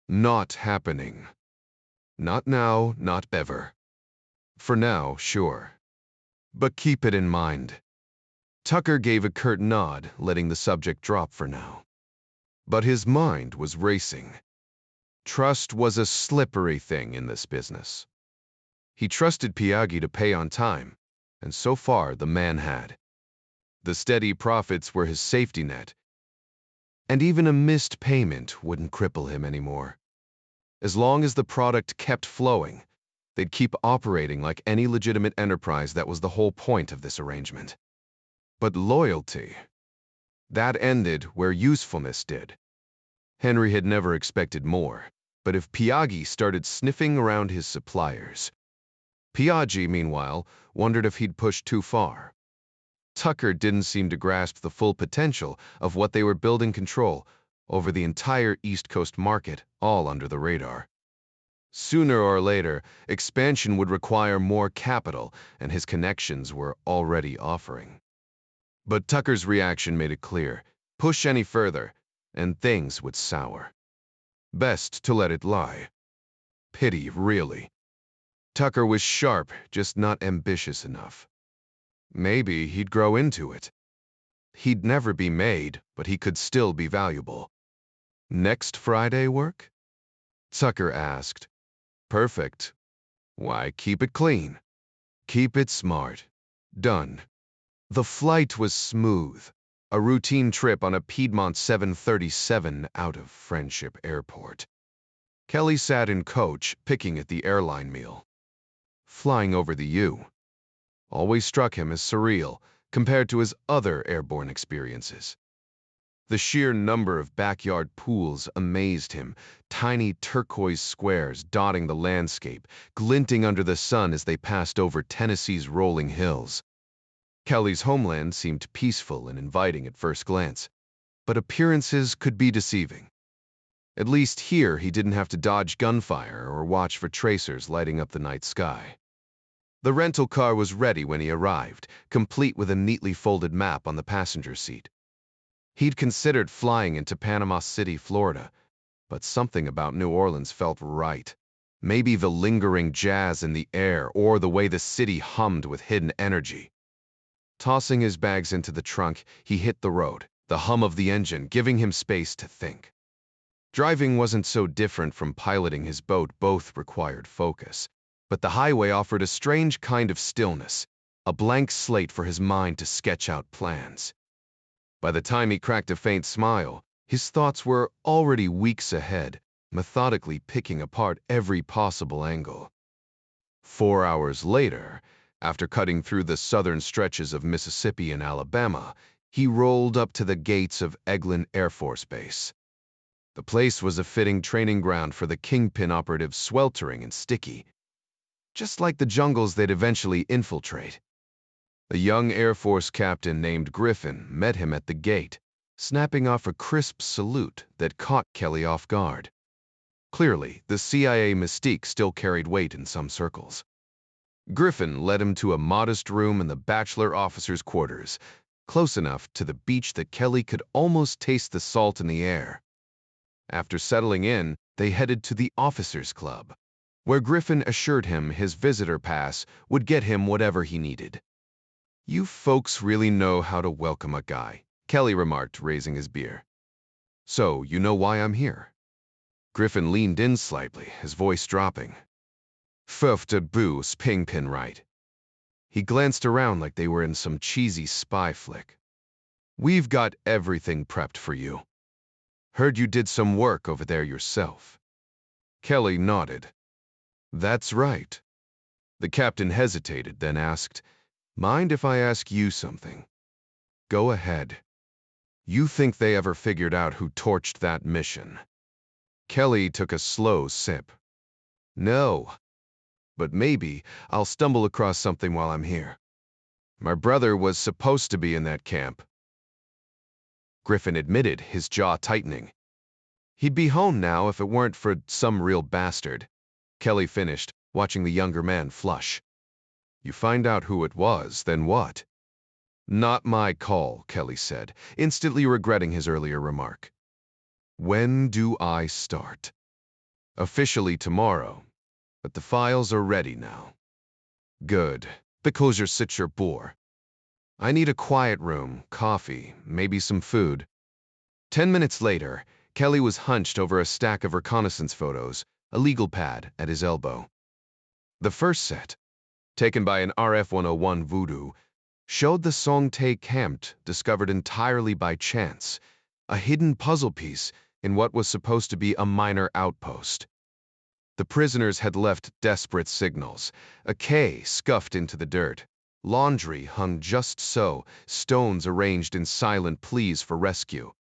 Not happening. Not now, not ever. For now, sure. But keep it in mind. Tucker gave a curt nod, letting the subject drop for now. But his mind was racing. Trust was a slippery thing in this business. He trusted Piaggi to pay on time, and so far the man had. The steady profits were his safety net, and even a missed payment wouldn't cripple him anymore. As long as the product kept flowing, they'd keep operating like any legitimate enterprise. That was the whole point of this arrangement. But loyalty, that ended where usefulness did. Henry had never expected more, but if Piaggi started sniffing around his suppliers. Piaggi, meanwhile, wondered if he'd pushed too far. Tucker didn't seem to grasp the full potential of what they were building control over the entire East Coast market, all under the radar. Sooner or later, expansion would require more capital, and his connections were already offering. But Tucker's reaction made it clear, push any further, and things would sour. Best to let it lie. Pity, really. Tucker was sharp, just not ambitious enough. Maybe he'd grow into it. He'd never be made, but he could still be valuable. Next Friday work? Tucker asked. Perfect. Why, keep it clean. Keep it smart. Done. The flight was smooth. A routine trip on a Piedmont 737 out of Friendship Airport. Kelly sat in coach, picking at the airline meal. Flying over the U always struck him as surreal compared to his other airborne experiences. The sheer number of backyard pools amazed him, tiny turquoise squares dotting the landscape, glinting under the sun as they passed over Tennessee's rolling hills. Kelly's homeland seemed peaceful and inviting at first glance, but appearances could be deceiving. At least here he didn't have to dodge gunfire or watch for tracers lighting up the night sky. The rental car was ready when he arrived, complete with a neatly folded map on the passenger seat. He'd considered flying into Panama City, Florida, but something about New Orleans felt right. Maybe the lingering jazz in the air or the way the city hummed with hidden energy. Tossing his bags into the trunk, he hit the road, the hum of the engine giving him space to think. Driving wasn't so different from piloting his boat, both required focus. But the highway offered a strange kind of stillness, a blank slate for his mind to sketch out plans. By the time he cracked a faint smile, his thoughts were already weeks ahead, methodically picking apart every possible angle. 4 hours later, after cutting through the southern stretches of Mississippi and Alabama, he rolled up to the gates of Eglin Air Force Base. The place was a fitting training ground for the kingpin operatives, sweltering and sticky, just like the jungles they'd eventually infiltrate. A young Air Force captain named Griffin met him at the gate, snapping off a crisp salute that caught Kelly off guard. Clearly, the CIA mystique still carried weight in some circles. Griffin led him to a modest room in the bachelor officers' quarters, close enough to the beach that Kelly could almost taste the salt in the air. After settling in, they headed to the Officers' Club, where Griffin assured him his visitor pass would get him whatever he needed. You folks really know how to welcome a guy, Kelly remarked, raising his beer. So, you know why I'm here? Griffin leaned in slightly, his voice dropping. Fufta boos pingpin right. He glanced around like they were in some cheesy spy flick. We've got everything prepped for you. Heard you did some work over there yourself. Kelly nodded. That's right. The captain hesitated, then asked, Mind if I ask you something? Go ahead. You think they ever figured out who torched that mission? Kelly took a slow sip. No, but maybe I'll stumble across something while I'm here. My brother was supposed to be in that camp. Griffin admitted, his jaw tightening. He'd be home now if it weren't for some real bastard. Kelly finished, watching the younger man flush. You find out who it was, then what? Not my call, Kelly said, instantly regretting his earlier remark. When do I start? Officially tomorrow, but the files are ready now. Good, because you're such your bore. I need a quiet room, coffee, maybe some food. 10 minutes later, Kelly was hunched over a stack of reconnaissance photos, a legal pad at his elbow. The first set, taken by an RF-101 Voodoo, showed the Song Tay camp discovered entirely by chance, a hidden puzzle piece in what was supposed to be a minor outpost. The prisoners had left desperate signals, a K scuffed into the dirt, laundry hung just so, stones arranged in silent pleas for rescue.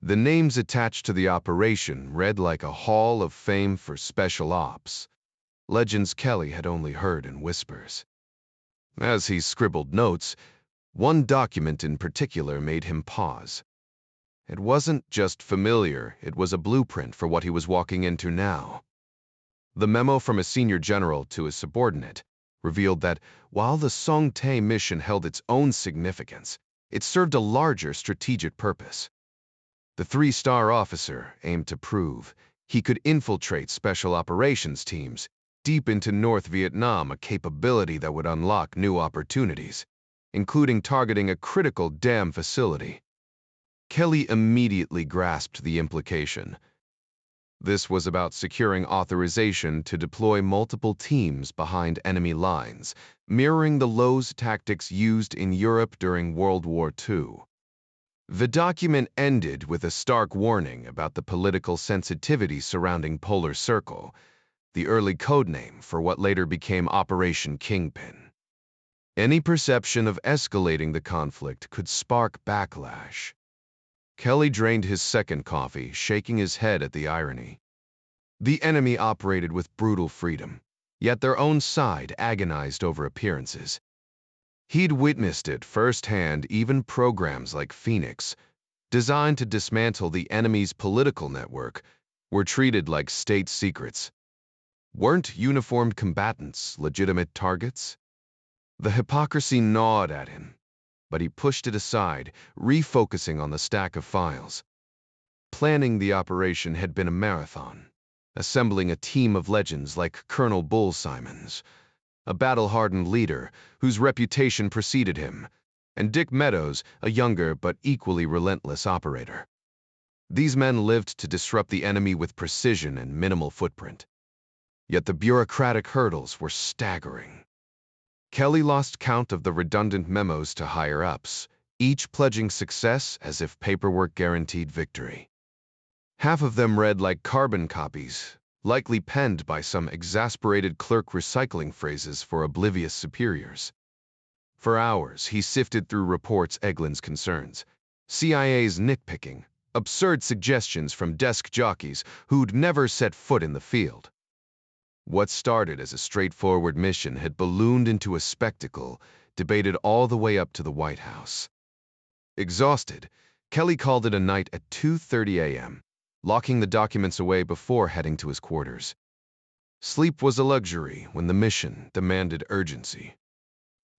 The names attached to the operation read like a hall of fame for special ops, legends Kelly had only heard in whispers. As he scribbled notes, one document in particular made him pause. It wasn't just familiar, it was a blueprint for what he was walking into now. The memo from a senior general to a subordinate revealed that while the Song Tay mission held its own significance, it served a larger strategic purpose. The three-star officer aimed to prove he could infiltrate special operations teams deep into North Vietnam, a capability that would unlock new opportunities, including targeting a critical dam facility. Kelly immediately grasped the implication. This was about securing authorization to deploy multiple teams behind enemy lines, mirroring the Lowe's tactics used in Europe during World War II. The document ended with a stark warning about the political sensitivity surrounding Polar Circle, the early codename for what later became Operation Kingpin. Any perception of escalating the conflict could spark backlash. Kelly drained his second coffee, shaking his head at the irony. The enemy operated with brutal freedom, yet their own side agonized over appearances. He'd witnessed it firsthand, even programs like Phoenix, designed to dismantle the enemy's political network, were treated like state secrets. Weren't uniformed combatants legitimate targets? The hypocrisy gnawed at him, but he pushed it aside, refocusing on the stack of files. Planning the operation had been a marathon, assembling a team of legends like Colonel Bull Simons, a battle-hardened leader whose reputation preceded him, and Dick Meadows, a younger but equally relentless operator. These men lived to disrupt the enemy with precision and minimal footprint. Yet the bureaucratic hurdles were staggering. Kelly lost count of the redundant memos to higher-ups, each pledging success as if paperwork guaranteed victory. Half of them read like carbon copies, likely penned by some exasperated clerk recycling phrases for oblivious superiors. For hours, he sifted through reports Eglin's concerns, CIA's nitpicking, absurd suggestions from desk jockeys who'd never set foot in the field. What started as a straightforward mission had ballooned into a spectacle, debated all the way up to the White House. Exhausted, Kelly called it a night at 2:30 a.m., locking the documents away before heading to his quarters. Sleep was a luxury when the mission demanded urgency.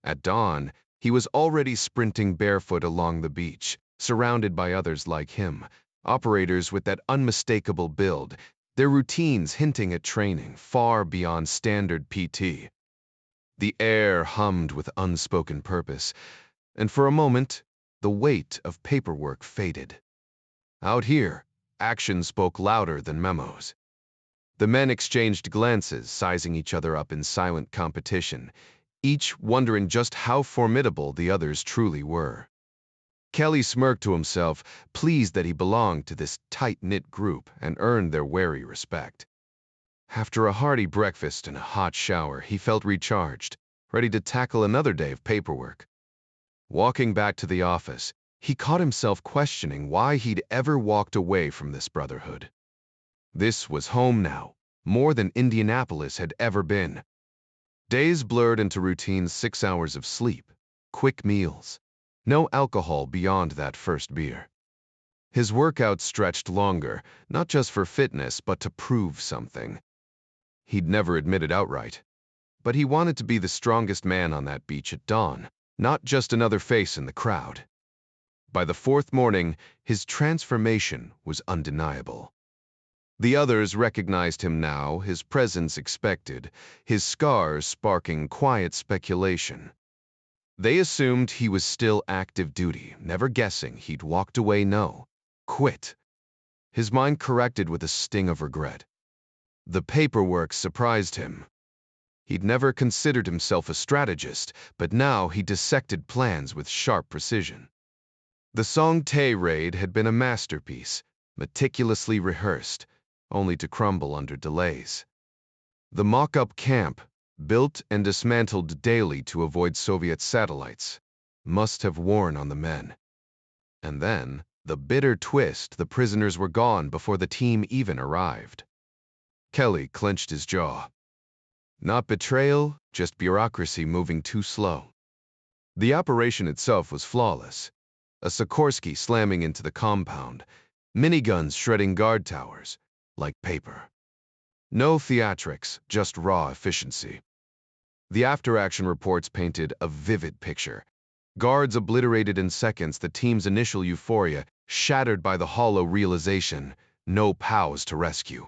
At dawn, he was already sprinting barefoot along the beach, surrounded by others like him, operators with that unmistakable build, their routines hinting at training far beyond standard PT. The air hummed with unspoken purpose, and for a moment, the weight of paperwork faded. Out here, action spoke louder than memos. The men exchanged glances, sizing each other up in silent competition, each wondering just how formidable the others truly were. Kelly smirked to himself, pleased that he belonged to this tight-knit group and earned their wary respect. After a hearty breakfast and a hot shower, he felt recharged, ready to tackle another day of paperwork. Walking back to the office, he caught himself questioning why he'd ever walked away from this brotherhood. This was home now, more than Indianapolis had ever been. Days blurred into routine 6 hours of sleep, quick meals, no alcohol beyond that first beer. His workouts stretched longer, not just for fitness, but to prove something. He'd never admit it outright, but he wanted to be the strongest man on that beach at dawn, not just another face in the crowd. By the fourth morning, his transformation was undeniable. The others recognized him now, his presence expected, his scars sparking quiet speculation. They assumed he was still active duty, never guessing he'd walked away quit. His mind corrected with a sting of regret. The paperwork surprised him. He'd never considered himself a strategist, but now he dissected plans with sharp precision. The Song Tae raid had been a masterpiece, meticulously rehearsed, only to crumble under delays. The mock-up camp, built and dismantled daily to avoid Soviet satellites, must have worn on the men. And then, the bitter twist, the prisoners were gone before the team even arrived. Kelly clenched his jaw. Not betrayal, just bureaucracy moving too slow. The operation itself was flawless. A Sikorsky slamming into the compound, miniguns shredding guard towers, like paper. No theatrics, just raw efficiency. The after-action reports painted a vivid picture. Guards obliterated in seconds, the team's initial euphoria shattered by the hollow realization, no POWs to rescue.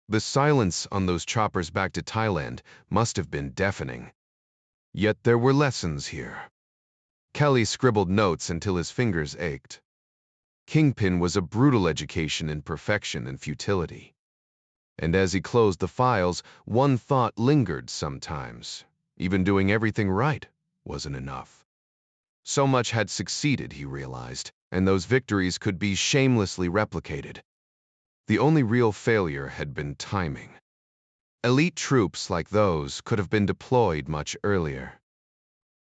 The silence on those choppers back to Thailand must have been deafening. Yet there were lessons here. Kelly scribbled notes until his fingers ached. Kingpin was a brutal education in perfection and futility. And as he closed the files, one thought lingered sometimes. Even doing everything right wasn't enough. So much had succeeded, he realized, and those victories could be shamelessly replicated. The only real failure had been timing. Elite troops like those could have been deployed much earlier.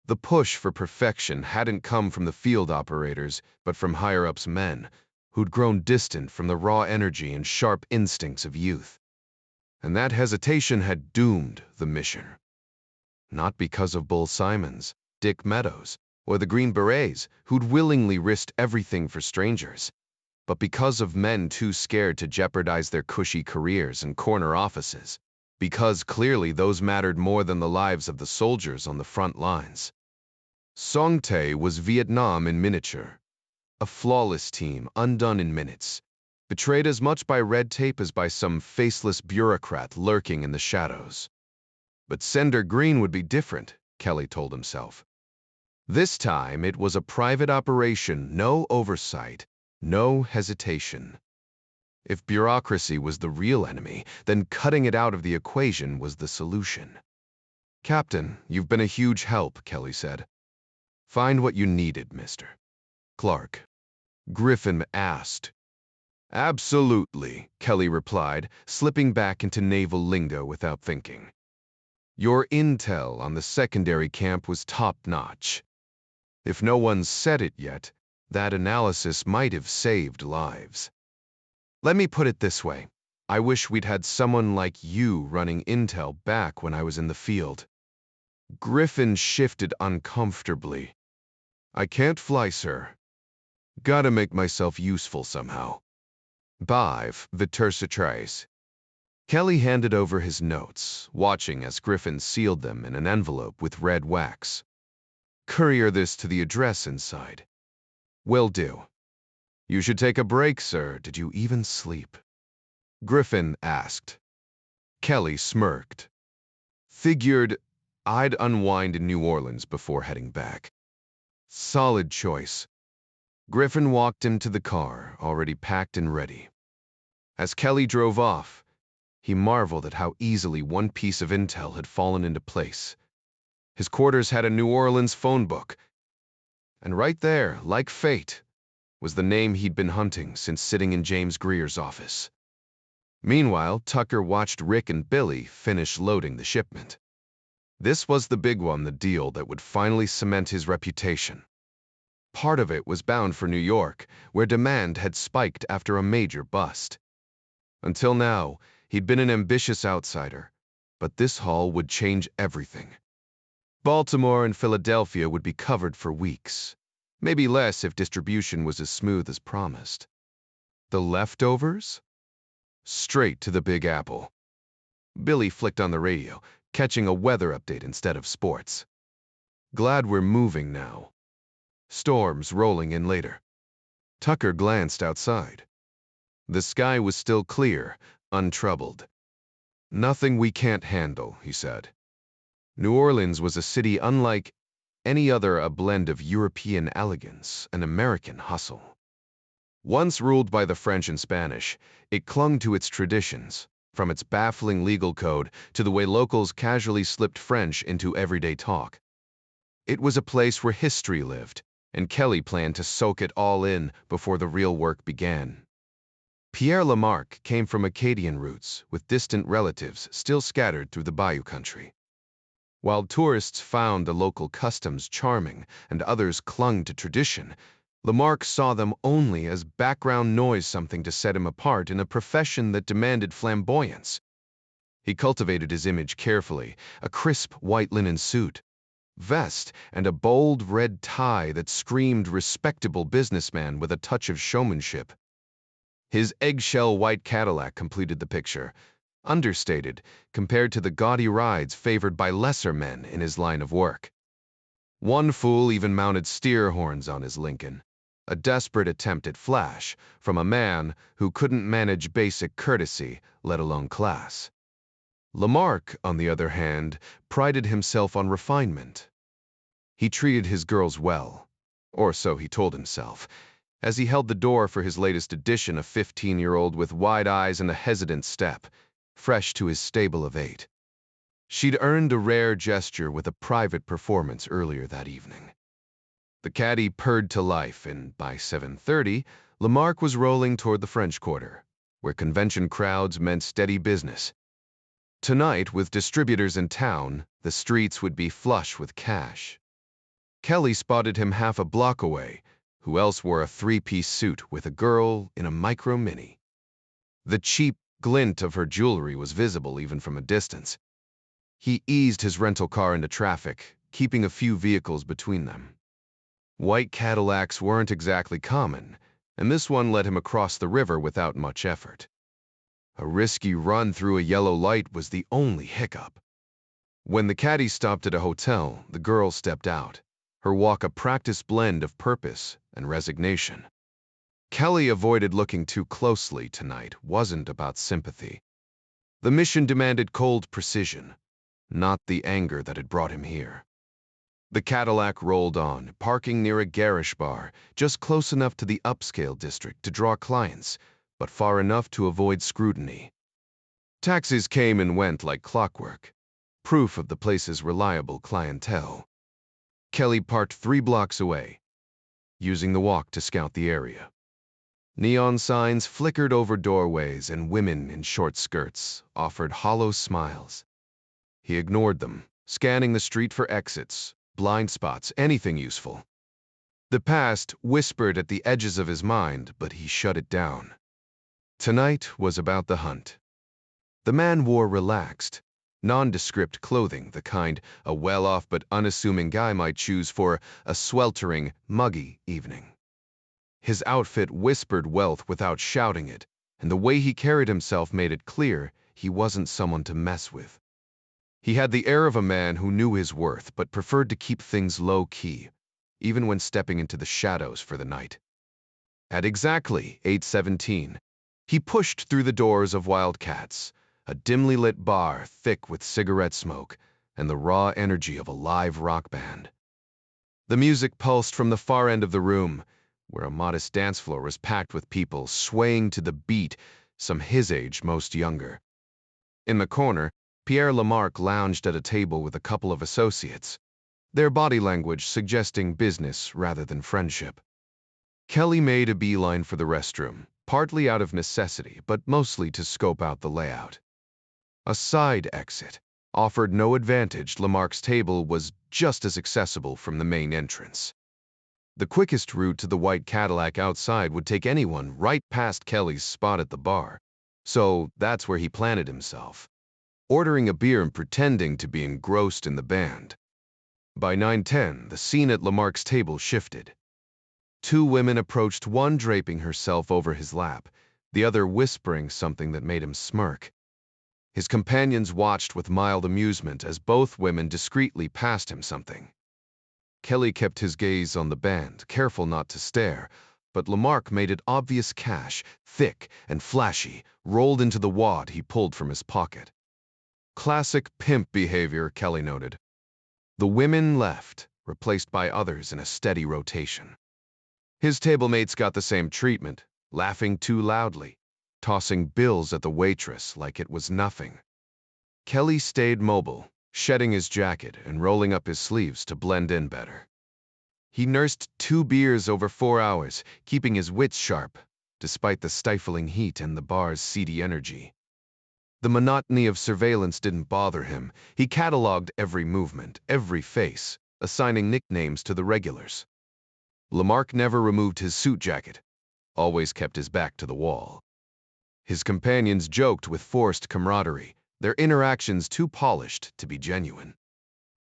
The push for perfection hadn't come from the field operators, but from higher-ups men, who'd grown distant from the raw energy and sharp instincts of youth. And that hesitation had doomed the mission. Not because of Bull Simons, Dick Meadows, or the Green Berets, who'd willingly risked everything for strangers, but because of men too scared to jeopardize their cushy careers and corner offices, because clearly those mattered more than the lives of the soldiers on the front lines. Song Tae was Vietnam in miniature. A flawless team, undone in minutes, betrayed as much by red tape as by some faceless bureaucrat lurking in the shadows. But Sender Green would be different, Kelly told himself. This time it was a private operation, no oversight, no hesitation. If bureaucracy was the real enemy, then cutting it out of the equation was the solution. "Captain, you've been a huge help," Kelly said. "Find what you needed, Mr. Clark." Griffin asked. "Absolutely," Kelly replied, slipping back into naval lingo without thinking. "Your intel on the secondary camp was top-notch. If no one's said it yet, that analysis might have saved lives. Let me put it this way. I wish we'd had someone like you running intel back when I was in the field." Griffin shifted uncomfortably. "I can't fly, sir. Gotta make myself useful somehow." Bive, Vitersatrace. Kelly handed over his notes, watching as Griffin sealed them in an envelope with red wax. "Courier this to the address inside." "Will do." "You should take a break, sir. Did you even sleep?" Griffin asked. Kelly smirked. "Figured I'd unwind in New Orleans before heading back." "Solid choice." Griffin walked him to the car, already packed and ready. As Kelly drove off, he marveled at how easily one piece of intel had fallen into place. His quarters had a New Orleans phone book, and right there, like fate, was the name he'd been hunting since sitting in James Greer's office. Meanwhile, Tucker watched Rick and Billy finish loading the shipment. This was the big one, the deal that would finally cement his reputation. Part of it was bound for New York, where demand had spiked after a major bust. Until now, he'd been an ambitious outsider, but this haul would change everything. Baltimore and Philadelphia would be covered for weeks, maybe less if distribution was as smooth as promised. The leftovers? Straight to the Big Apple. Billy flicked on the radio, catching a weather update instead of sports. Glad we're moving now. Storms rolling in later. Tucker glanced outside. The sky was still clear, untroubled. Nothing we can't handle, he said. New Orleans was a city unlike any other, a blend of European elegance and American hustle. Once ruled by the French and Spanish, it clung to its traditions, from its baffling legal code to the way locals casually slipped French into everyday talk. It was a place where history lived, and Kelly planned to soak it all in before the real work began. Pierre Lamarck came from Acadian roots, with distant relatives still scattered through the bayou country. While tourists found the local customs charming and others clung to tradition, Lamarck saw them only as background noise, something to set him apart in a profession that demanded flamboyance. He cultivated his image carefully, a crisp white linen suit, vest, and a bold red tie that screamed respectable businessman with a touch of showmanship. His eggshell white Cadillac completed the picture, understated compared to the gaudy rides favored by lesser men in his line of work. One fool even mounted steer horns on his Lincoln, a desperate attempt at flash from a man who couldn't manage basic courtesy, let alone class. Lamarck, on the other hand, prided himself on refinement. He treated his girls well, or so he told himself, as he held the door for his latest edition, a 15-year-old with wide eyes and a hesitant step, fresh to his stable of 8. She'd earned a rare gesture with a private performance earlier that evening. The caddy purred to life, and by 7:30, Lamarck was rolling toward the French Quarter, where convention crowds meant steady business. Tonight, with distributors in town, the streets would be flush with cash. Kelly spotted him half a block away, who else wore a 3-piece suit with a girl in a micro mini. The cheap glint of her jewelry was visible even from a distance. He eased his rental car into traffic, keeping a few vehicles between them. White Cadillacs weren't exactly common, and this one led him across the river without much effort. A risky run through a yellow light was the only hiccup. When the caddy stopped at a hotel, the girl stepped out, her walk a practiced blend of purpose and resignation. Kelly avoided looking too closely tonight. Wasn't about sympathy. The mission demanded cold precision, not the anger that had brought him here. The Cadillac rolled on, parking near a garish bar, just close enough to the upscale district to draw clients, but far enough to avoid scrutiny. Taxis came and went like clockwork, proof of the place's reliable clientele. Kelly parked 3 blocks away, using the walk to scout the area. Neon signs flickered over doorways, and women in short skirts offered hollow smiles. He ignored them, scanning the street for exits, blind spots, anything useful. The past whispered at the edges of his mind, but he shut it down. Tonight was about the hunt. The man wore relaxed, nondescript clothing, the kind a well-off but unassuming guy might choose for a sweltering, muggy evening. His outfit whispered wealth without shouting it, and the way he carried himself made it clear he wasn't someone to mess with. He had the air of a man who knew his worth but preferred to keep things low-key, even when stepping into the shadows for the night. At exactly 8:17, he pushed through the doors of Wildcats, a dimly lit bar thick with cigarette smoke and the raw energy of a live rock band. The music pulsed from the far end of the room, where a modest dance floor was packed with people swaying to the beat, some his age, most younger. In the corner, Pierre Lamarck lounged at a table with a couple of associates, their body language suggesting business rather than friendship. Kelly made a beeline for the restroom, partly out of necessity, but mostly to scope out the layout. A side exit offered no advantage. Lamarck's table was just as accessible from the main entrance. The quickest route to the white Cadillac outside would take anyone right past Kelly's spot at the bar, So that's where he planted himself, ordering a beer and pretending to be engrossed in the band. By 9:10, the scene at Lamarck's table shifted. Two women approached, one draping herself over his lap, the other whispering something that made him smirk. His companions watched with mild amusement as both women discreetly passed him something. Kelly kept his gaze on the band, careful not to stare, but Lamarck made it obvious cash, thick and flashy, rolled into the wad he pulled from his pocket. Classic pimp behavior, Kelly noted. The women left, replaced by others in a steady rotation. His tablemates got the same treatment, laughing too loudly, tossing bills at the waitress like it was nothing. Kelly stayed mobile, shedding his jacket and rolling up his sleeves to blend in better. He nursed 2 beers over 4 hours, keeping his wits sharp, despite the stifling heat and the bar's seedy energy. The monotony of surveillance didn't bother him. He cataloged every movement, every face, assigning nicknames to the regulars. Lamarck never removed his suit jacket, always kept his back to the wall. His companions joked with forced camaraderie, their interactions too polished to be genuine.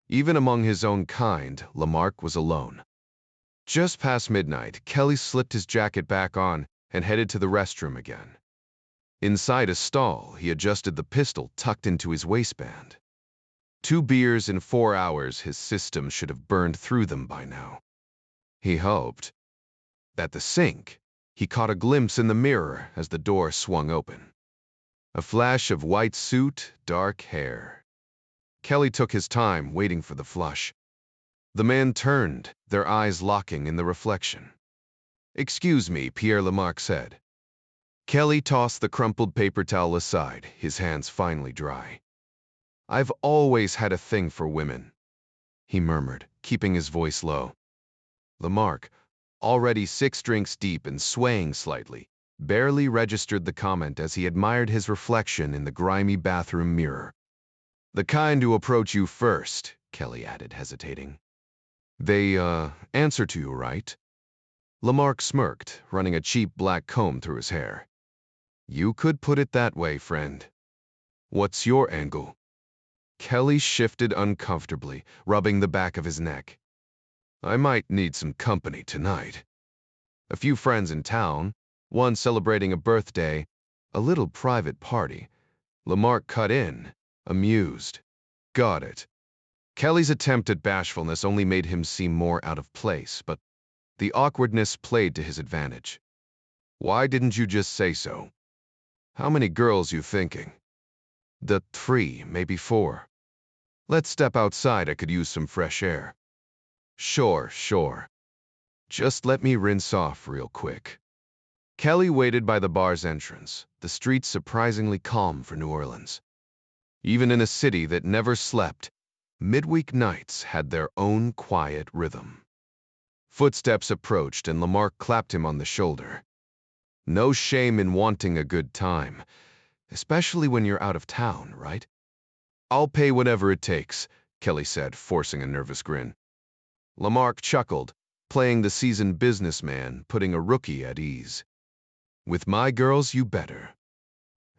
Even among his own kind, Lamarck was alone. Just past midnight, Kelly slipped his jacket back on and headed to the restroom again. Inside a stall, he adjusted the pistol tucked into his waistband. 2 beers in 4 hours, his system should have burned through them by now. He hoped. At the sink, he caught a glimpse in the mirror as the door swung open. A flash of white suit, dark hair. Kelly took his time, waiting for the flush. The man turned, their eyes locking in the reflection. "Excuse me," Pierre Lamarck said. Kelly tossed the crumpled paper towel aside, his hands finally dry. "I've always had a thing for women," he murmured, keeping his voice low. Lamarck, already 6 drinks deep and swaying slightly, barely registered the comment as he admired his reflection in the grimy bathroom mirror. "The kind who approach you first," Kelly added, hesitating. "They, answer to you, right?" Lamarck smirked, running a cheap black comb through his hair. "You could put it that way, friend. What's your angle?" Kelly shifted uncomfortably, rubbing the back of his neck. "I might need some company tonight. A few friends in town, one celebrating a birthday, a little private party." Lamarck cut in, amused. "Got it." Kelly's attempt at bashfulness only made him seem more out of place, but the awkwardness played to his advantage. "Why didn't you just say so? How many girls you thinking?" "The 3, maybe 4. Let's step outside, I could use some fresh air." Sure. Just let me rinse off real quick." Kelly waited by the bar's entrance, the streets surprisingly calm for New Orleans. Even in a city that never slept, midweek nights had their own quiet rhythm. Footsteps approached and Lamarck clapped him on the shoulder. "No shame in wanting a good time, especially when you're out of town, right?" "I'll pay whatever it takes," Kelly said, forcing a nervous grin. Lamarck chuckled, playing the seasoned businessman, putting a rookie at ease. "With my girls, you better.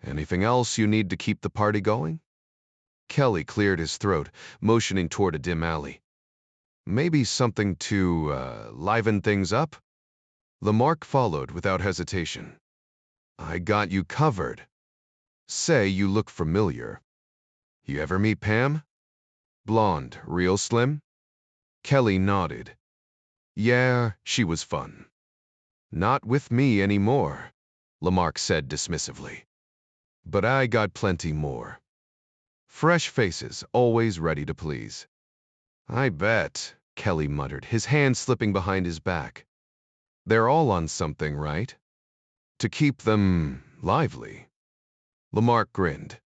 Anything else you need to keep the party going?" Kelly cleared his throat, motioning toward a dim alley. "Maybe something to, liven things up?" Lamarck followed without hesitation. "I got you covered." "Say, you look familiar. You ever meet Pam? Blonde, real slim?" Kelly nodded. "Yeah, she was fun." "Not with me anymore," Lamarck said dismissively. "But I got plenty more. Fresh faces, always ready to please." "I bet," Kelly muttered, his hand slipping behind his back. "They're all on something, right? To keep them lively." Lamarck grinned.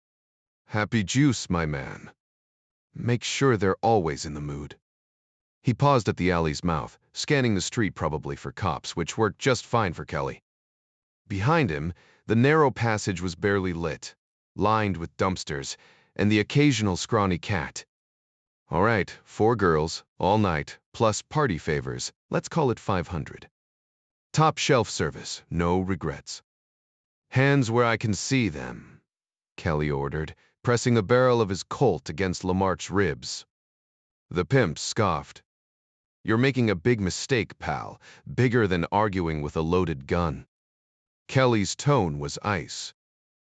"Happy juice, my man. Make sure they're always in the mood." He paused at the alley's mouth, scanning the street probably for cops, which worked just fine for Kelly. Behind him, the narrow passage was barely lit, lined with dumpsters, and the occasional scrawny cat. "All right, 4 girls, all night, plus party favors, let's call it 500. Top shelf service, no regrets." Hands where I can see them, Kelly ordered, pressing a barrel of his Colt against Lamarck's ribs. The pimp scoffed. You're making a big mistake, pal, bigger than arguing with a loaded gun. Kelly's tone was ice.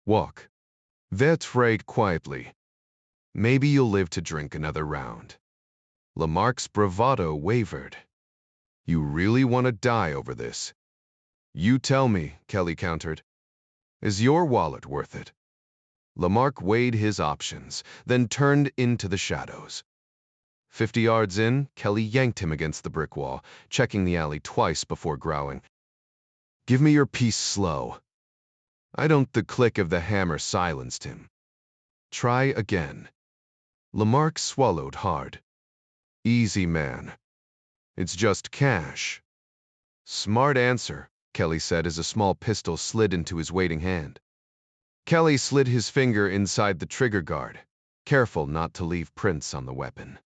Walk. That's right, quietly. Maybe you'll live to drink another round. Lamarck's bravado wavered. You really want to die over this? You tell me, Kelly countered. Is your wallet worth it? Lamarck weighed his options, then turned into the shadows. 50 yards in, Kelly yanked him against the brick wall, checking the alley twice before growling. Give me your piece slow. I don't. The click of the hammer silenced him. Try again. Lamarck swallowed hard. Easy, man. It's just cash. Smart answer, Kelly said as a small pistol slid into his waiting hand. Kelly slid his finger inside the trigger guard, careful not to leave prints on the weapon.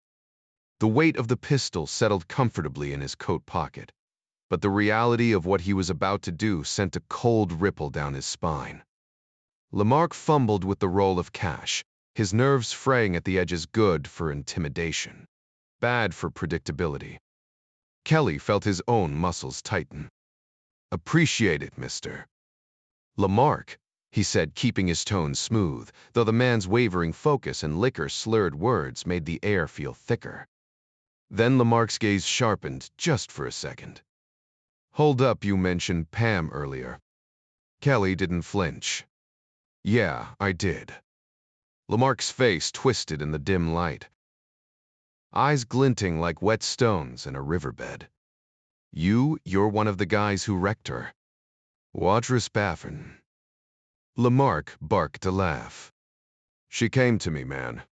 The weight of the pistol settled comfortably in his coat pocket, but the reality of what he was about to do sent a cold ripple down his spine. Lamarck fumbled with the roll of cash, his nerves fraying at the edges. Good for intimidation, bad for predictability. Kelly felt his own muscles tighten. Appreciate it, mister. Lamarck, he said, keeping his tone smooth, though the man's wavering focus and liquor-slurred words made the air feel thicker. Then Lamarck's gaze sharpened just for a second. Hold up, you mentioned Pam earlier. Kelly didn't flinch. Yeah, I did. Lamarck's face twisted in the dim light, eyes glinting like wet stones in a riverbed. You're one of the guys who wrecked her. Watch Spaffin. Lamarck barked a laugh. She came to me, man.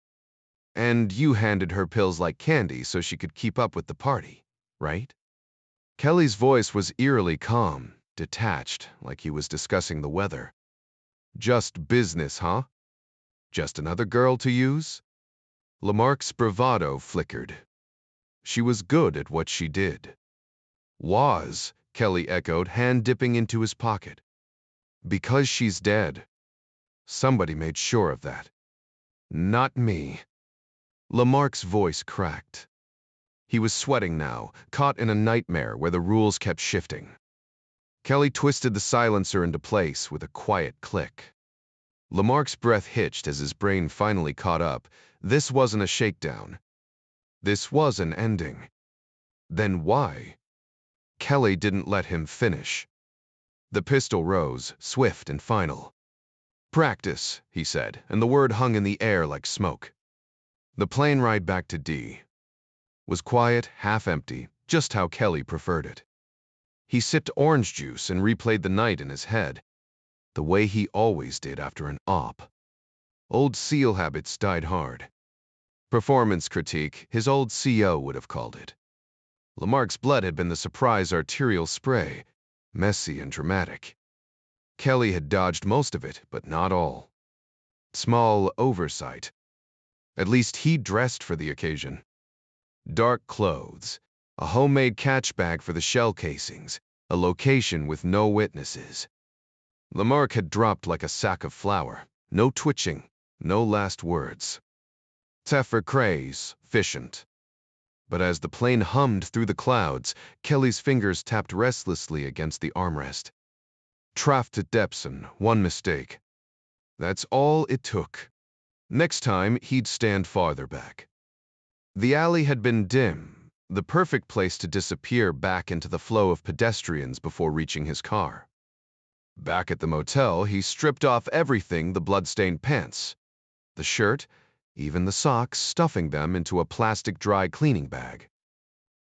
And you handed her pills like candy so she could keep up with the party, right? Kelly's voice was eerily calm, detached, like he was discussing the weather. Just business, huh? Just another girl to use? Lamarck's bravado flickered. She was good at what she did. Was, Kelly echoed, hand dipping into his pocket. Because she's dead. Somebody made sure of that. Not me. Lamarck's voice cracked. He was sweating now, caught in a nightmare where the rules kept shifting. Kelly twisted the silencer into place with a quiet click. Lamarck's breath hitched as his brain finally caught up. This wasn't a shakedown. This was an ending. Then why? Kelly didn't let him finish. The pistol rose, swift and final. Practice, he said, and the word hung in the air like smoke. The plane ride back to D was quiet, half-empty, just how Kelly preferred it. He sipped orange juice and replayed the night in his head, the way he always did after an op. Old SEAL habits died hard. Performance critique, his old CO would have called it. Lamarck's blood had been the surprise arterial spray, messy and dramatic. Kelly had dodged most of it, but not all. Small oversight. At least he dressed for the occasion. Dark clothes, a homemade catch bag for the shell casings, a location with no witnesses. Lamarck had dropped like a sack of flour. No twitching, no last words. Teffer craze, efficient. But as the plane hummed through the clouds, Kelly's fingers tapped restlessly against the armrest. Trapped at Depson, one mistake. That's all it took. Next time, he'd stand farther back. The alley had been dim, the perfect place to disappear back into the flow of pedestrians before reaching his car. Back at the motel, he stripped off everything, the blood-stained pants, the shirt, even the socks, stuffing them into a plastic dry cleaning bag.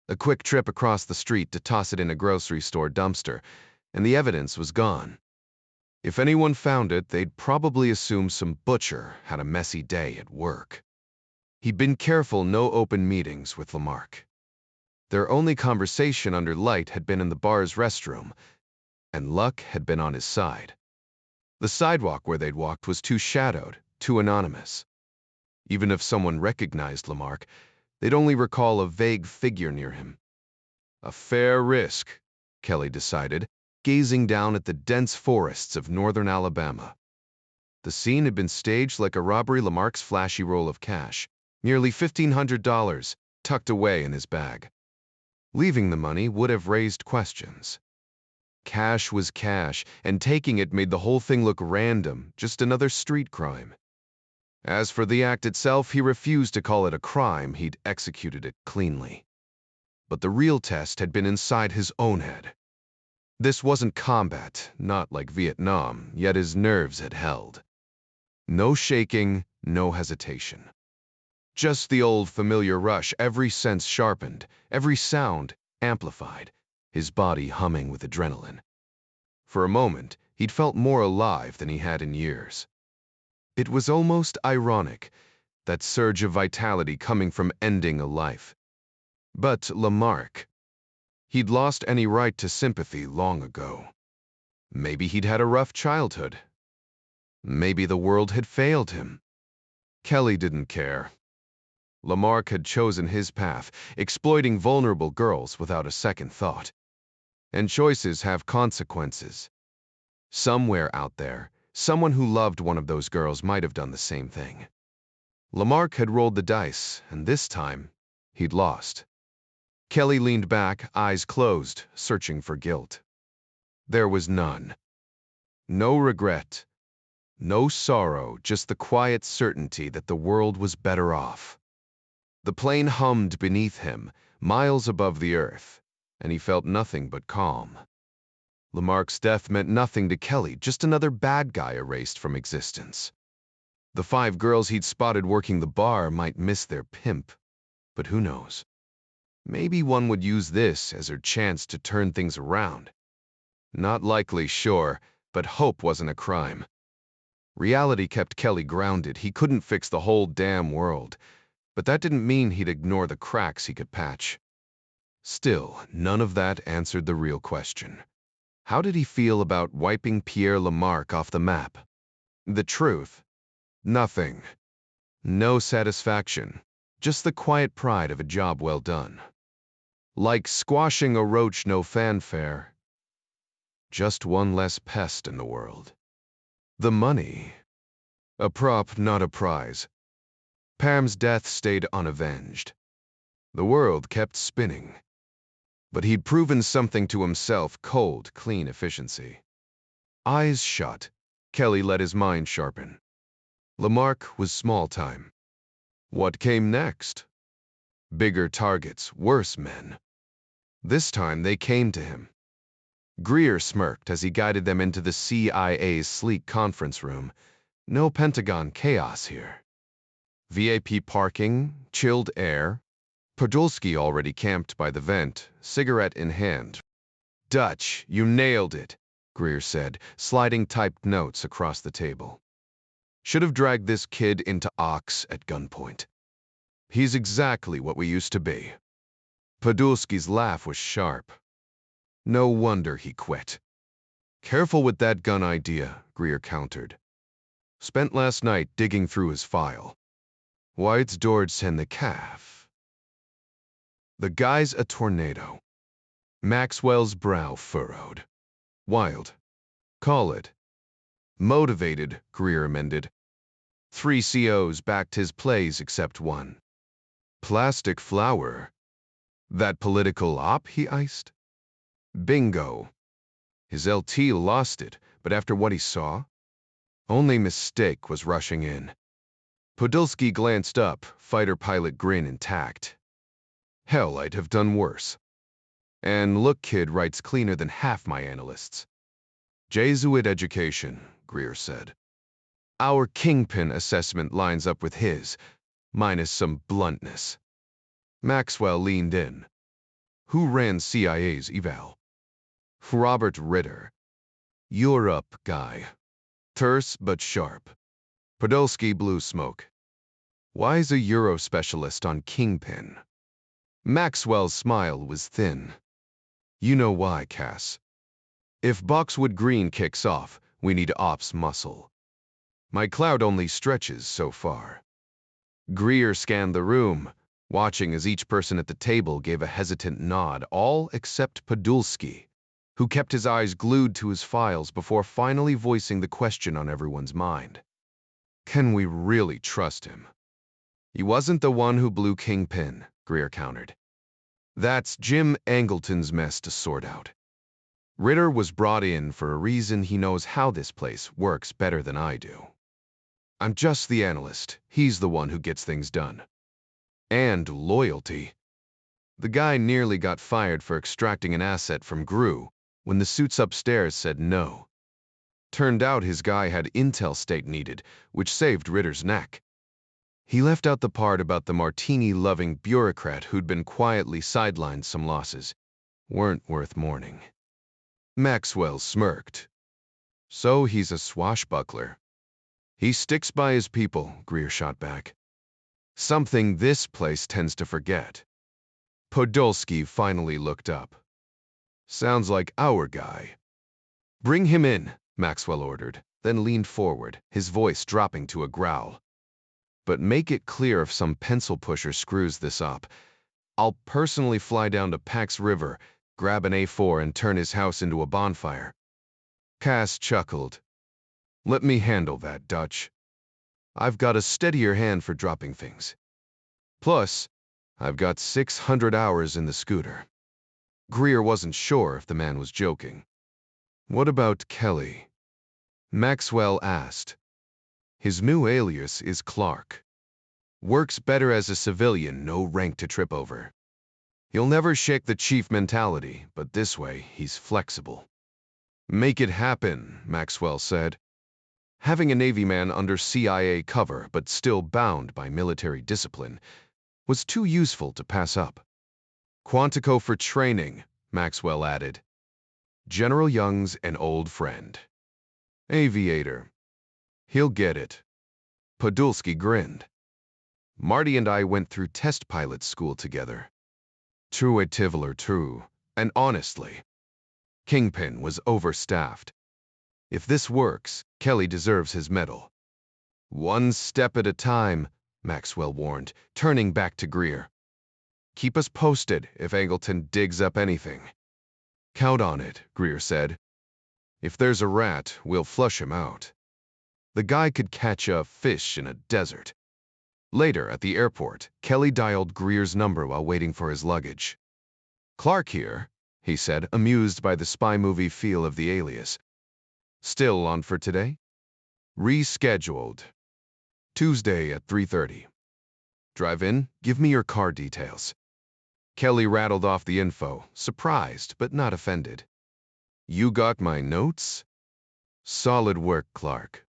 A quick trip across the street to toss it in a grocery store dumpster, and the evidence was gone. If anyone found it, they'd probably assume some butcher had a messy day at work. He'd been careful, no open meetings with Lamarck. Their only conversation under light had been in the bar's restroom, and luck had been on his side. The sidewalk where they'd walked was too shadowed, too anonymous. Even if someone recognized Lamarck, they'd only recall a vague figure near him. A fair risk, Kelly decided, gazing down at the dense forests of northern Alabama. The scene had been staged like a robbery. Lamarck's flashy roll of cash, nearly $1,500, tucked away in his bag. Leaving the money would have raised questions. Cash was cash, and taking it made the whole thing look random, just another street crime. As for the act itself, he refused to call it a crime. He'd executed it cleanly. But the real test had been inside his own head. This wasn't combat, not like Vietnam, yet his nerves had held. No shaking, no hesitation. Just the old familiar rush, every sense sharpened, every sound amplified, his body humming with adrenaline. For a moment, he'd felt more alive than he had in years. It was almost ironic, that surge of vitality coming from ending a life. But Lamarck, he'd lost any right to sympathy long ago. Maybe he'd had a rough childhood. Maybe the world had failed him. Kelly didn't care. Lamarck had chosen his path, exploiting vulnerable girls without a second thought. And choices have consequences. Somewhere out there, someone who loved one of those girls might have done the same thing. Lamarck had rolled the dice, and this time, he'd lost. Kelly leaned back, eyes closed, searching for guilt. There was none. No regret. No sorrow, just the quiet certainty that the world was better off. The plane hummed beneath him, miles above the earth, and he felt nothing but calm. Lamarck's death meant nothing to Kelly, just another bad guy erased from existence. The 5 girls he'd spotted working the bar might miss their pimp, but who knows? Maybe one would use this as her chance to turn things around. Not likely, sure, but hope wasn't a crime. Reality kept Kelly grounded. He couldn't fix the whole damn world, but that didn't mean he'd ignore the cracks he could patch. Still, none of that answered the real question. How did he feel about wiping Pierre Lamarck off the map? The truth? Nothing. No satisfaction. Just the quiet pride of a job well done. Like squashing a roach, no fanfare. Just one less pest in the world. The money. A prop, not a prize. Pam's death stayed unavenged. The world kept spinning. But he'd proven something to himself, cold, clean efficiency. Eyes shut, Kelly let his mind sharpen. Lamarck was small time. What came next? Bigger targets, worse men. This time they came to him. Greer smirked as he guided them into the CIA's sleek conference room. No Pentagon chaos here. VIP parking, chilled air. Podolsky already camped by the vent, cigarette in hand. "Dutch, you nailed it," Greer said, sliding typed notes across the table. "Should have dragged this kid into Ox at gunpoint. He's exactly what we used to be." Podolsky's laugh was sharp. No wonder he quit. "Careful with that gun idea," Greer countered. "Spent last night digging through his file. White's George and the calf. The guy's a tornado." Maxwell's brow furrowed. "Wild. Call it." "Motivated," Greer amended. 3 COs backed his plays except one. "Plastic flower. That political op he iced?" "Bingo. His LT lost it, but after what he saw? Only mistake was rushing in." Podolsky glanced up, fighter pilot grin intact. "Hell, I'd have done worse. And look, kid writes cleaner than half my analysts." "Jesuit education," Greer said. "Our kingpin assessment lines up with his, minus some bluntness." Maxwell leaned in. "Who ran CIA's eval?" "Robert Ritter. Europe guy. Terse but sharp." Podolsky blew smoke. "Why's a Euro specialist on Kingpin?" Maxwell's smile was thin. "You know why, Cass. If Boxwood Green kicks off, we need ops muscle. My cloud only stretches so far." Greer scanned the room, watching as each person at the table gave a hesitant nod, all except Podolsky, who kept his eyes glued to his files before finally voicing the question on everyone's mind. Can we really trust him? He wasn't the one who blew Kingpin, Greer countered. That's Jim Angleton's mess to sort out. Ritter was brought in for a reason. He knows how this place works better than I do. I'm just the analyst. He's the one who gets things done. And loyalty. The guy nearly got fired for extracting an asset from Gru when the suits upstairs said no. Turned out his guy had intel state needed, which saved Ritter's neck. He left out the part about the martini-loving bureaucrat who'd been quietly sidelined some losses. Weren't worth mourning. Maxwell smirked. So he's a swashbuckler. He sticks by his people, Greer shot back. Something this place tends to forget. Podolsky finally looked up. Sounds like our guy. Bring him in, Maxwell ordered, then leaned forward, his voice dropping to a growl. But make it clear if some pencil pusher screws this up. I'll personally fly down to Pax River, grab an A4 and turn his house into a bonfire. Cass chuckled. Let me handle that, Dutch. I've got a steadier hand for dropping things. Plus, I've got 600 hours in the scooter. Greer wasn't sure if the man was joking. What about Kelly? Maxwell asked. His new alias is Clark. Works better as a civilian, no rank to trip over. He'll never shake the chief mentality, but this way he's flexible. Make it happen, Maxwell said. Having a Navy man under CIA cover but still bound by military discipline was too useful to pass up. Quantico for training, Maxwell added. General Young's an old friend. Aviator. He'll get it. Podolsky grinned. Marty and I went through test pilot school together. True a tiveler true, and honestly, Kingpin was overstaffed. If this works, Kelly deserves his medal. One step at a time, Maxwell warned, turning back to Greer. Keep us posted if Angleton digs up anything. Count on it, Greer said. If there's a rat, we'll flush him out. The guy could catch a fish in a desert. Later, at the airport, Kelly dialed Greer's number while waiting for his luggage. Clark here, he said, amused by the spy movie feel of the alias. Still on for today? Rescheduled. Tuesday at 3:30. Drive in, give me your car details. Kelly rattled off the info, surprised but not offended. You got my notes? Solid work, Clark.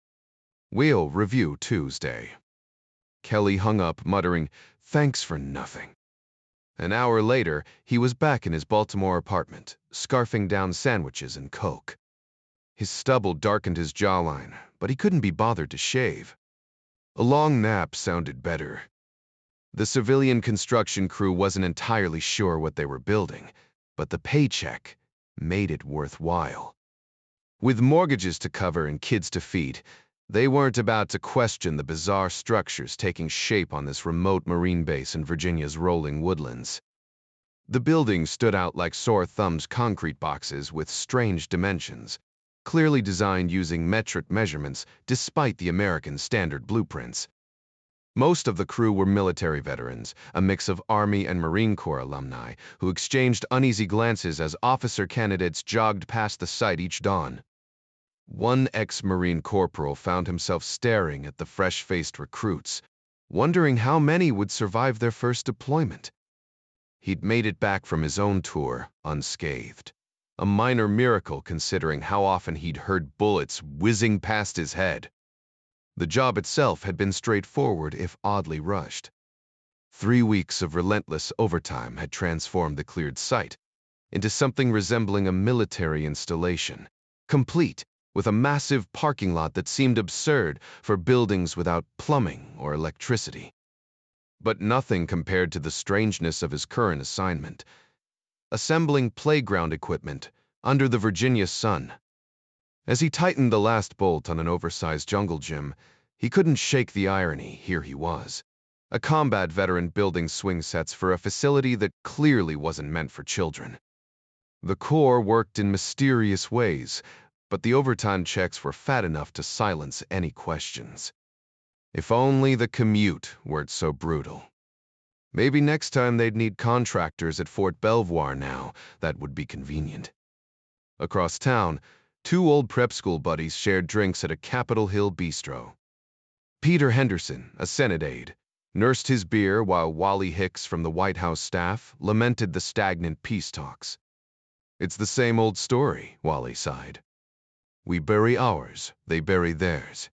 We'll review Tuesday. Kelly hung up, muttering, thanks for nothing. An hour later, he was back in his Baltimore apartment, scarfing down sandwiches and Coke. His stubble darkened his jawline, but he couldn't be bothered to shave. A long nap sounded better. The civilian construction crew wasn't entirely sure what they were building, but the paycheck made it worthwhile. With mortgages to cover and kids to feed, they weren't about to question the bizarre structures taking shape on this remote marine base in Virginia's rolling woodlands. The buildings stood out like sore thumbs concrete boxes with strange dimensions, clearly designed using metric measurements despite the American standard blueprints. Most of the crew were military veterans, a mix of Army and Marine Corps alumni, who exchanged uneasy glances as officer candidates jogged past the site each dawn. One ex-Marine corporal found himself staring at the fresh-faced recruits, wondering how many would survive their first deployment. He'd made it back from his own tour unscathed, a minor miracle considering how often he'd heard bullets whizzing past his head. The job itself had been straightforward if oddly rushed. 3 weeks of relentless overtime had transformed the cleared site into something resembling a military installation, complete with a massive parking lot that seemed absurd for buildings without plumbing or electricity. But nothing compared to the strangeness of his current assignment: assembling playground equipment under the Virginia sun. As he tightened the last bolt on an oversized jungle gym, he couldn't shake the irony. Here he was, a combat veteran building swing sets for a facility that clearly wasn't meant for children. The Corps worked in mysterious ways, but the overtime checks were fat enough to silence any questions. If only the commute weren't so brutal. Maybe next time they'd need contractors at Fort Belvoir now. That would be convenient. Across town, two old prep school buddies shared drinks at a Capitol Hill bistro. Peter Henderson, a Senate aide, nursed his beer while Wally Hicks from the White House staff lamented the stagnant peace talks. "It's the same old story," Wally sighed. "We bury ours, they bury theirs.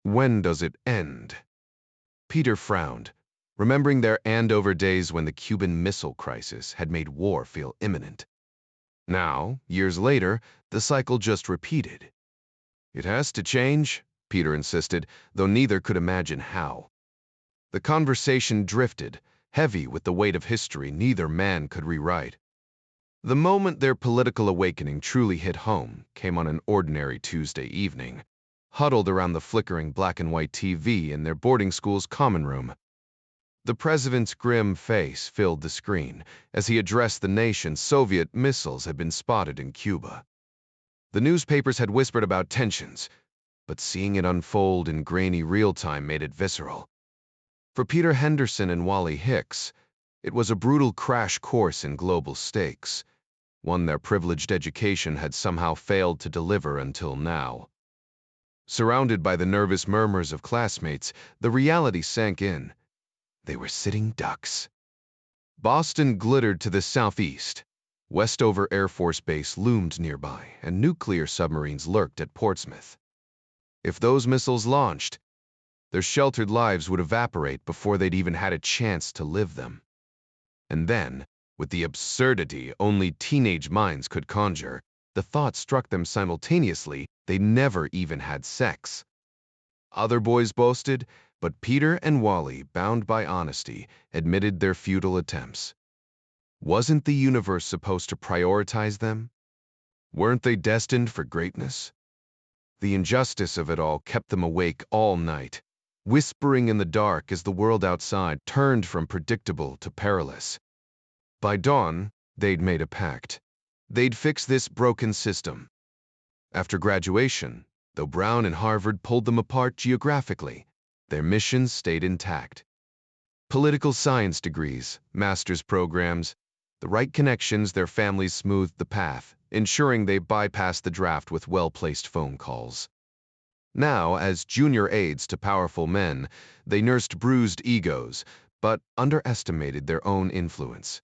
When does it end?" Peter frowned, remembering their Andover days when the Cuban Missile Crisis had made war feel imminent. Now, years later, the cycle just repeated. "It has to change," Peter insisted, though neither could imagine how. The conversation drifted, heavy with the weight of history neither man could rewrite. The moment their political awakening truly hit home came on an ordinary Tuesday evening, huddled around the flickering black and white TV in their boarding school's common room. The president's grim face filled the screen as he addressed the nation. Soviet missiles had been spotted in Cuba. The newspapers had whispered about tensions, but seeing it unfold in grainy real time made it visceral. For Peter Henderson and Wally Hicks, it was a brutal crash course in global stakes, one their privileged education had somehow failed to deliver until now. Surrounded by the nervous murmurs of classmates, the reality sank in. They were sitting ducks. Boston glittered to the southeast. Westover Air Force Base loomed nearby, and nuclear submarines lurked at Portsmouth. If those missiles launched, their sheltered lives would evaporate before they'd even had a chance to live them. And then, with the absurdity only teenage minds could conjure, the thought struck them simultaneously they never even had sex. Other boys boasted, but Peter and Wally, bound by honesty, admitted their futile attempts. Wasn't the universe supposed to prioritize them? Weren't they destined for greatness? The injustice of it all kept them awake all night, whispering in the dark as the world outside turned from predictable to perilous. By dawn, they'd made a pact. They'd fix this broken system. After graduation, though Brown and Harvard pulled them apart geographically, their missions stayed intact. Political science degrees, master's programs, the right connections, their families smoothed the path, ensuring they bypassed the draft with well-placed phone calls. Now, as junior aides to powerful men, they nursed bruised egos, but underestimated their own influence.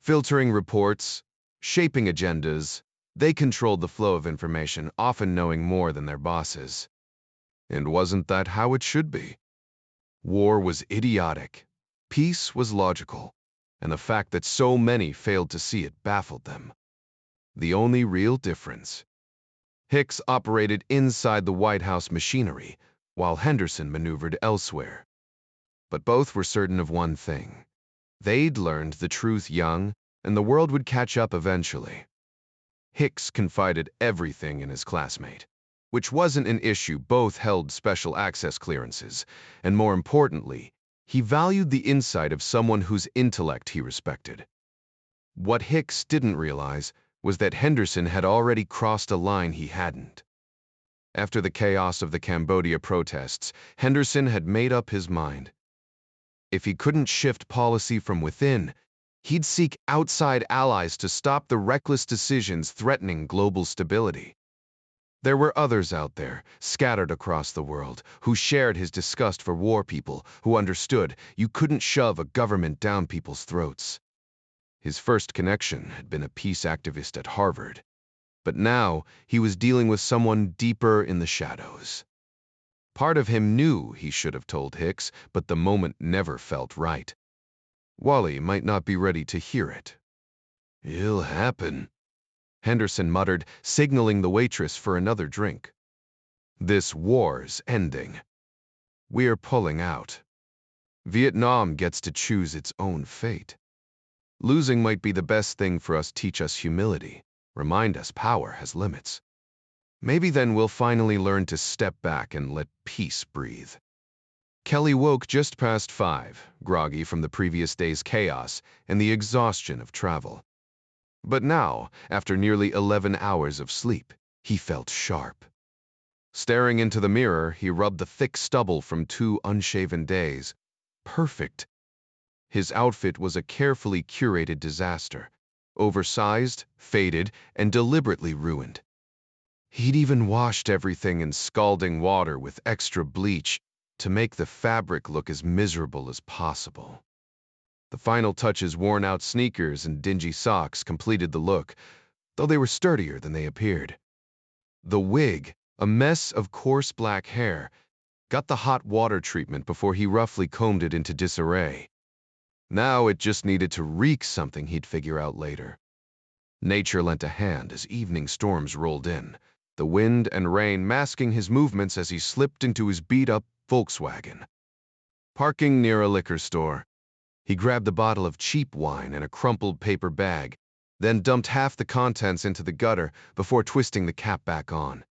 Filtering reports, shaping agendas, they controlled the flow of information, often knowing more than their bosses. And wasn't that how it should be? War was idiotic, peace was logical, and the fact that so many failed to see it baffled them. The only real difference. Hicks operated inside the White House machinery, while Henderson maneuvered elsewhere. But both were certain of one thing. They'd learned the truth young, and the world would catch up eventually. Hicks confided everything in his classmate, which wasn't an issue. Both held special access clearances, and more importantly, he valued the insight of someone whose intellect he respected. What Hicks didn't realize was that Henderson had already crossed a line he hadn't. After the chaos of the Cambodia protests, Henderson had made up his mind. If he couldn't shift policy from within, he'd seek outside allies to stop the reckless decisions threatening global stability. There were others out there, scattered across the world, who shared his disgust for war people, who understood you couldn't shove a government down people's throats. His first connection had been a peace activist at Harvard, but now he was dealing with someone deeper in the shadows. Part of him knew he should have told Hicks, but the moment never felt right. Wally might not be ready to hear it. "It'll happen," Henderson muttered, signaling the waitress for another drink. "This war's ending. We're pulling out. Vietnam gets to choose its own fate. Losing might be the best thing for us, teach us humility, remind us power has limits. Maybe then we'll finally learn to step back and let peace breathe." Kelly woke just past 5, groggy from the previous day's chaos and the exhaustion of travel. But now, after nearly 11 hours of sleep, he felt sharp. Staring into the mirror, he rubbed the thick stubble from 2 unshaven days. Perfect. His outfit was a carefully curated disaster. Oversized, faded, and deliberately ruined. He'd even washed everything in scalding water with extra bleach to make the fabric look as miserable as possible. The final touches, worn-out sneakers and dingy socks, completed the look, though they were sturdier than they appeared. The wig, a mess of coarse black hair, got the hot water treatment before he roughly combed it into disarray. Now it just needed to reek something he'd figure out later. Nature lent a hand as evening storms rolled in, the wind and rain masking his movements as he slipped into his beat-up Volkswagen. Parking near a liquor store, he grabbed a bottle of cheap wine in a crumpled paper bag, then dumped half the contents into the gutter before twisting the cap back on.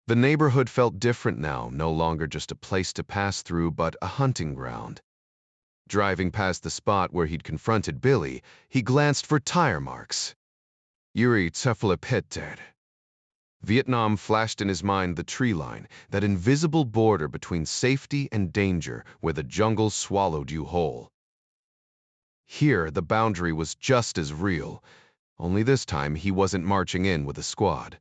The neighborhood felt different now, no longer just a place to pass through, but a hunting ground. Driving past the spot where he'd confronted Billy, he glanced for tire marks. Yuri Tefalapeter. Vietnam flashed in his mind, the tree line, that invisible border between safety and danger where the jungle swallowed you whole. Here, the boundary was just as real, only this time he wasn't marching in with a squad.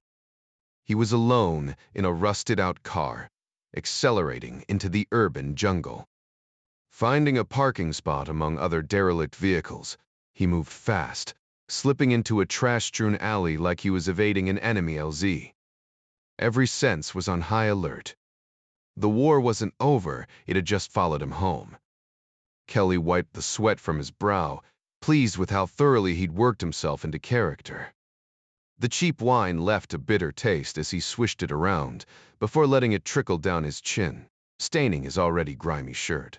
He was alone in a rusted-out car, accelerating into the urban jungle. Finding a parking spot among other derelict vehicles, he moved fast, slipping into a trash-strewn alley like he was evading an enemy LZ. Every sense was on high alert. The war wasn't over, it had just followed him home. Kelly wiped the sweat from his brow, pleased with how thoroughly he'd worked himself into character. The cheap wine left a bitter taste as he swished it around, before letting it trickle down his chin, staining his already grimy shirt.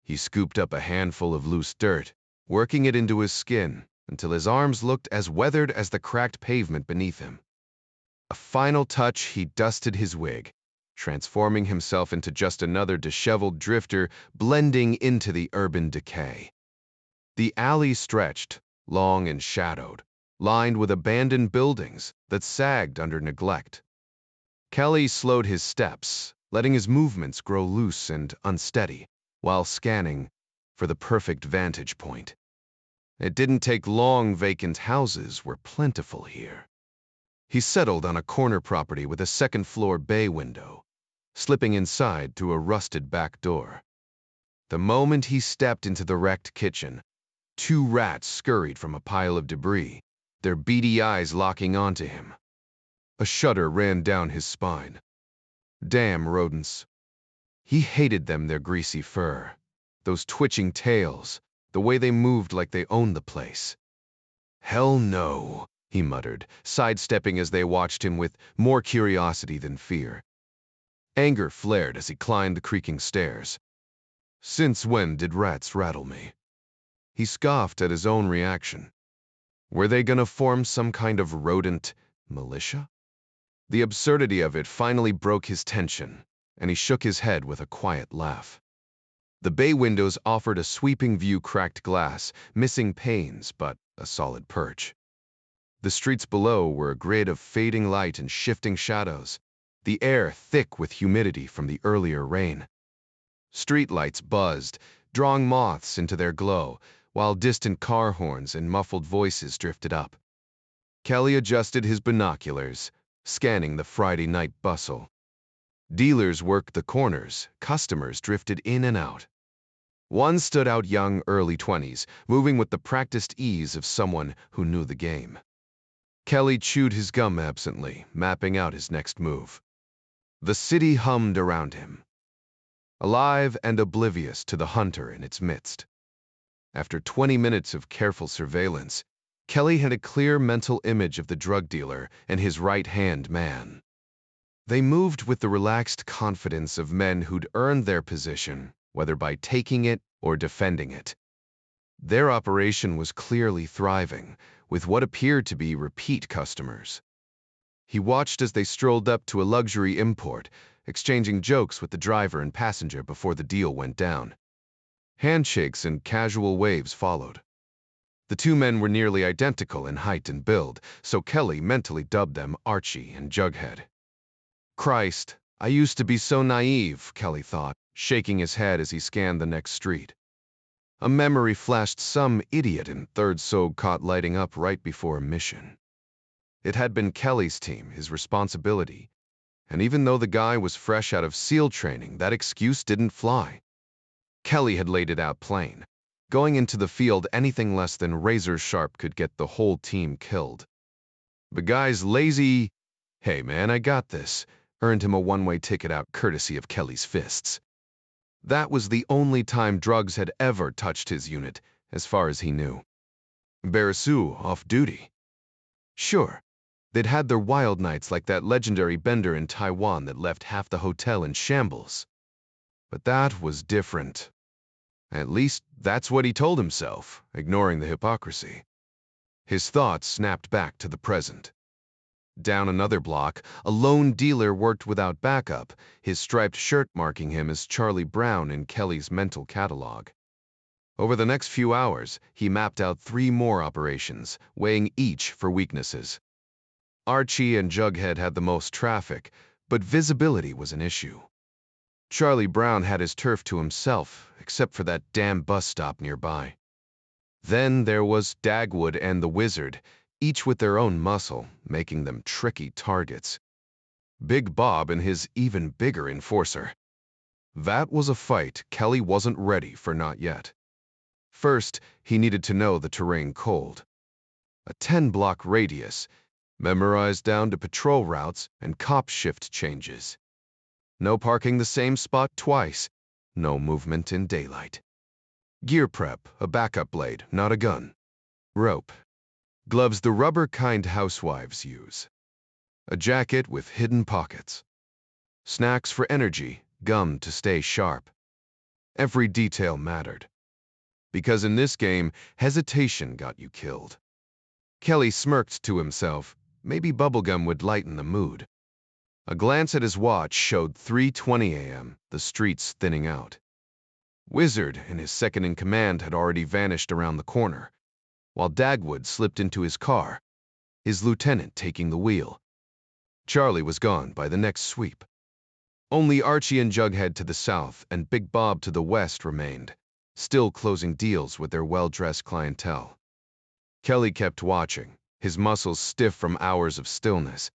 He scooped up a handful of loose dirt, working it into his skin, until his arms looked as weathered as the cracked pavement beneath him. A final touch, he dusted his wig, transforming himself into just another disheveled drifter, blending into the urban decay. The alley stretched, long and shadowed, lined with abandoned buildings that sagged under neglect. Kelly slowed his steps, letting his movements grow loose and unsteady, while scanning for the perfect vantage point. It didn't take long. Vacant houses were plentiful here. He settled on a corner property with a second-floor bay window, slipping inside through a rusted back door. The moment he stepped into the wrecked kitchen, 2 rats scurried from a pile of debris, their beady eyes locking onto him. A shudder ran down his spine. Damn rodents. He hated them, their greasy fur, those twitching tails, the way they moved like they owned the place. Hell no, he muttered, sidestepping as they watched him with more curiosity than fear. Anger flared as he climbed the creaking stairs. Since when did rats rattle me? He scoffed at his own reaction. Were they gonna form some kind of rodent militia? The absurdity of it finally broke his tension, and he shook his head with a quiet laugh. The bay windows offered a sweeping view, cracked glass, missing panes, but a solid perch. The streets below were a grid of fading light and shifting shadows, the air thick with humidity from the earlier rain. Streetlights buzzed, drawing moths into their glow, while distant car horns and muffled voices drifted up. Kelly adjusted his binoculars, scanning the Friday night bustle. Dealers worked the corners, customers drifted in and out. One stood out, young, early 20s, moving with the practiced ease of someone who knew the game. Kelly chewed his gum absently, mapping out his next move. The city hummed around him, alive and oblivious to the hunter in its midst. After 20 minutes of careful surveillance, Kelly had a clear mental image of the drug dealer and his right-hand man. They moved with the relaxed confidence of men who'd earned their position, whether by taking it or defending it. Their operation was clearly thriving, with what appeared to be repeat customers. He watched as they strolled up to a luxury import, exchanging jokes with the driver and passenger before the deal went down. Handshakes and casual waves followed. The two men were nearly identical in height and build, so Kelly mentally dubbed them Archie and Jughead. Christ, I used to be so naive, Kelly thought, shaking his head as he scanned the next street. A memory flashed some idiot in Third Sog caught lighting up right before a mission. It had been Kelly's team, his responsibility, and even though the guy was fresh out of SEAL training, that excuse didn't fly. Kelly had laid it out plain. Going into the field, anything less than razor sharp could get the whole team killed. The guy's lazy, "Hey man, I got this," earned him a one-way ticket out courtesy of Kelly's fists. That was the only time drugs had ever touched his unit, as far as he knew. Barasu off duty. Sure, they'd had their wild nights like that legendary bender in Taiwan that left half the hotel in shambles. But that was different. At least that's what he told himself, ignoring the hypocrisy. His thoughts snapped back to the present. Down another block, a lone dealer worked without backup, his striped shirt marking him as Charlie Brown in Kelly's mental catalog. Over the next few hours, he mapped out 3 more operations, weighing each for weaknesses. Archie and Jughead had the most traffic, but visibility was an issue. Charlie Brown had his turf to himself, except for that damn bus stop nearby. Then there was Dagwood and the Wizard, each with their own muscle, making them tricky targets. Big Bob and his even bigger enforcer. That was a fight Kelly wasn't ready for not yet. First, he needed to know the terrain cold. A 10-block radius, memorized down to patrol routes and cop shift changes. No parking the same spot twice, no movement in daylight. Gear prep, a backup blade, not a gun. Rope. Gloves the rubber kind housewives use. A jacket with hidden pockets. Snacks for energy, gum to stay sharp. Every detail mattered. Because in this game, hesitation got you killed. Kelly smirked to himself. Maybe bubblegum would lighten the mood. A glance at his watch showed 3:20 a.m., the streets thinning out. Wizard and his second-in-command had already vanished around the corner, while Dagwood slipped into his car, his lieutenant taking the wheel. Charlie was gone by the next sweep. Only Archie and Jughead to the south and Big Bob to the west remained, still closing deals with their well-dressed clientele. Kelly kept watching, his muscles stiff from hours of stillness,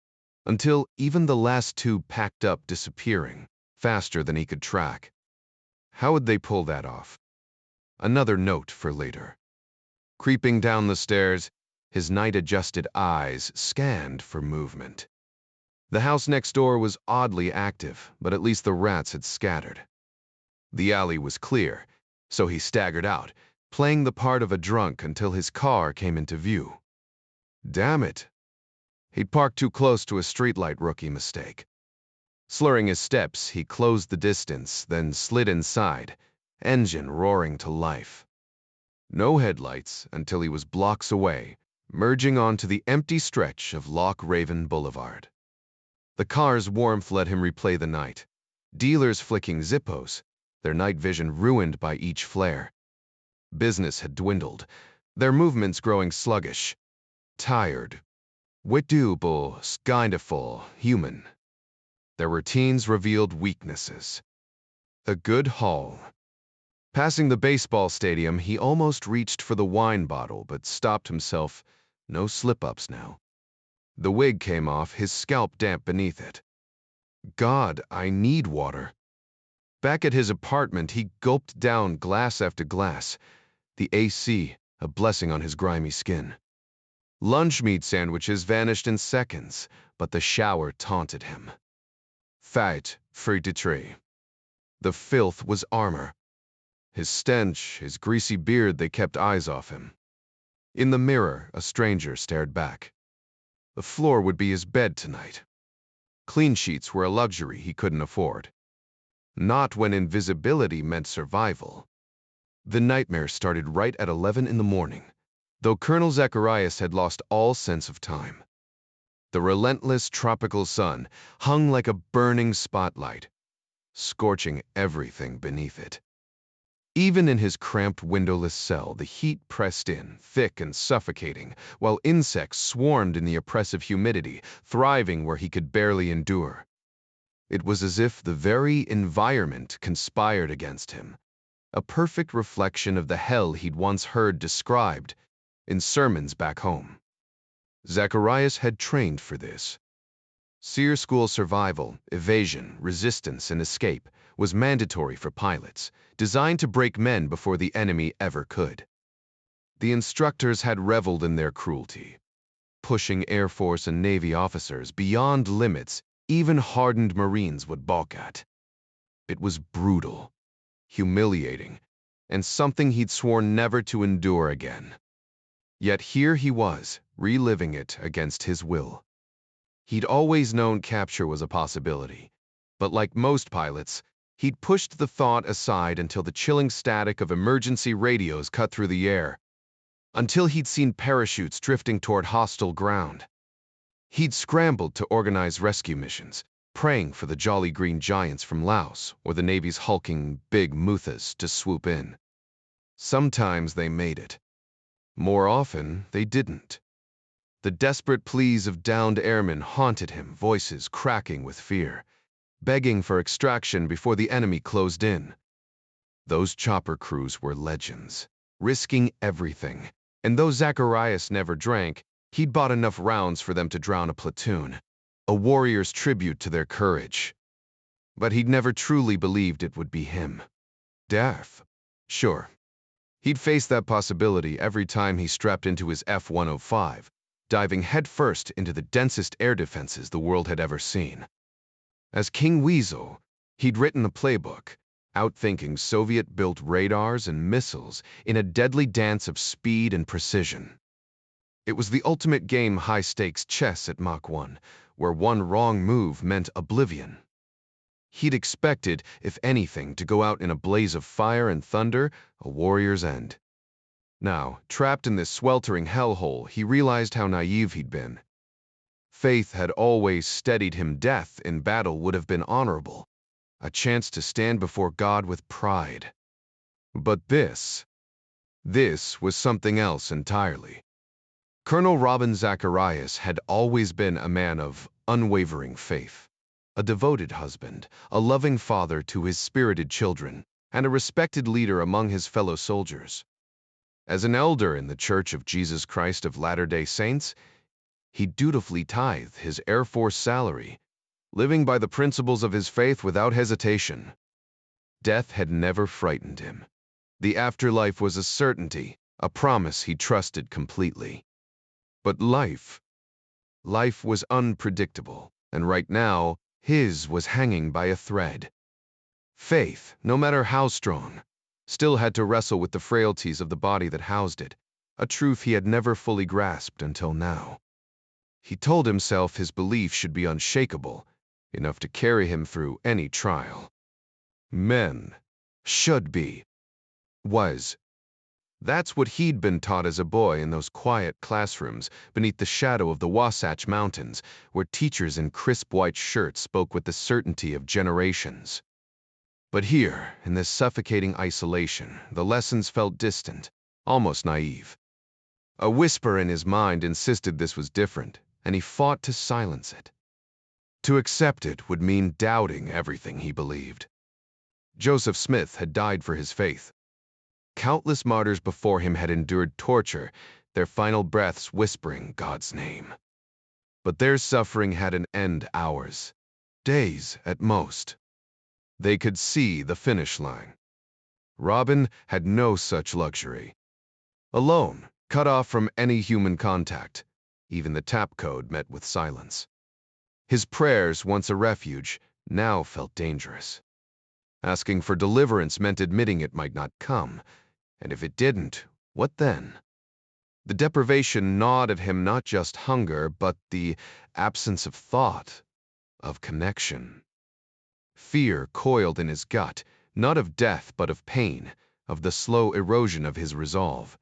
until even the last 2 packed up disappearing, faster than he could track. How would they pull that off? Another note for later. Creeping down the stairs, his night-adjusted eyes scanned for movement. The house next door was oddly active, but at least the rats had scattered. The alley was clear, so he staggered out, playing the part of a drunk until his car came into view. Damn it. He'd parked too close to a streetlight, rookie mistake. Slurring his steps, he closed the distance, then slid inside, engine roaring to life. No headlights until he was blocks away, merging onto the empty stretch of Loch Raven Boulevard. The car's warmth let him replay the night. Dealers flicking Zippos, their night vision ruined by each flare. Business had dwindled, their movements growing sluggish. Tired. Witduble, skindaful, human. Their routines revealed weaknesses. A good haul. Passing the baseball stadium, he almost reached for the wine bottle, but stopped himself. No slip-ups now. The wig came off, his scalp damp beneath it. God, I need water. Back at his apartment, he gulped down glass after glass. The AC, a blessing on his grimy skin. Lunch meat sandwiches vanished in seconds, but the shower taunted him. Fight, free de tree. The filth was armor. His stench, his greasy beard, they kept eyes off him. In the mirror, a stranger stared back. The floor would be his bed tonight. Clean sheets were a luxury he couldn't afford. Not when invisibility meant survival. The nightmare started right at 11 in the morning, though Colonel Zacharias had lost all sense of time. The relentless tropical sun hung like a burning spotlight, scorching everything beneath it. Even in his cramped windowless cell, the heat pressed in, thick and suffocating, while insects swarmed in the oppressive humidity, thriving where he could barely endure. It was as if the very environment conspired against him, a perfect reflection of the hell he'd once heard described in sermons back home. Zacharias had trained for this. SEER school survival, evasion, resistance, and escape was mandatory for pilots, designed to break men before the enemy ever could. The instructors had reveled in their cruelty, pushing Air Force and Navy officers beyond limits even hardened Marines would balk at. It was brutal, humiliating, and something he'd sworn never to endure again. Yet here he was, reliving it against his will. He'd always known capture was a possibility, but like most pilots, he'd pushed the thought aside until the chilling static of emergency radios cut through the air, until he'd seen parachutes drifting toward hostile ground. He'd scrambled to organize rescue missions, praying for the Jolly Green Giants from Laos or the Navy's hulking Big Muthas to swoop in. Sometimes they made it. More often, they didn't. The desperate pleas of downed airmen haunted him, voices cracking with fear, begging for extraction before the enemy closed in. Those chopper crews were legends, risking everything, and though Zacharias never drank, he'd bought enough rounds for them to drown a platoon, a warrior's tribute to their courage. But he'd never truly believed it would be him. Death? Sure. He'd faced that possibility every time he strapped into his F-105, diving headfirst into the densest air defenses the world had ever seen. As King Weasel, he'd written the playbook, outthinking Soviet-built radars and missiles in a deadly dance of speed and precision. It was the ultimate game high-stakes chess at Mach 1, where one wrong move meant oblivion. He'd expected, if anything, to go out in a blaze of fire and thunder, a warrior's end. Now, trapped in this sweltering hellhole, he realized how naive he'd been. Faith had always steadied him. Death in battle would have been honorable, a chance to stand before God with pride. But this was something else entirely. Colonel Robin Zacharias had always been a man of unwavering faith, a devoted husband, a loving father to his spirited children, and a respected leader among his fellow soldiers. As an elder in the Church of Jesus Christ of Latter-day Saints, he dutifully tithed his Air Force salary, living by the principles of his faith without hesitation. Death had never frightened him. The afterlife was a certainty, a promise he trusted completely. But life was unpredictable, and right now, his was hanging by a thread. Faith, no matter how strong, still had to wrestle with the frailties of the body that housed it, a truth he had never fully grasped until now. He told himself his belief should be unshakable, enough to carry him through any trial. Men should be. Was. That's what he'd been taught as a boy in those quiet classrooms beneath the shadow of the Wasatch Mountains, where teachers in crisp white shirts spoke with the certainty of generations. But here, in this suffocating isolation, the lessons felt distant, almost naive. A whisper in his mind insisted this was different, and he fought to silence it. To accept it would mean doubting everything he believed. Joseph Smith had died for his faith. Countless martyrs before him had endured torture, their final breaths whispering God's name. But their suffering had an end: hours, days at most. They could see the finish line. Robin had no such luxury. Alone, cut off from any human contact, even the tap code met with silence. His prayers, once a refuge, now felt dangerous. Asking for deliverance meant admitting it might not come, and if it didn't, what then? The deprivation gnawed at him not just hunger, but the absence of thought, of connection. Fear coiled in his gut, not of death but of pain, of the slow erosion of his resolve.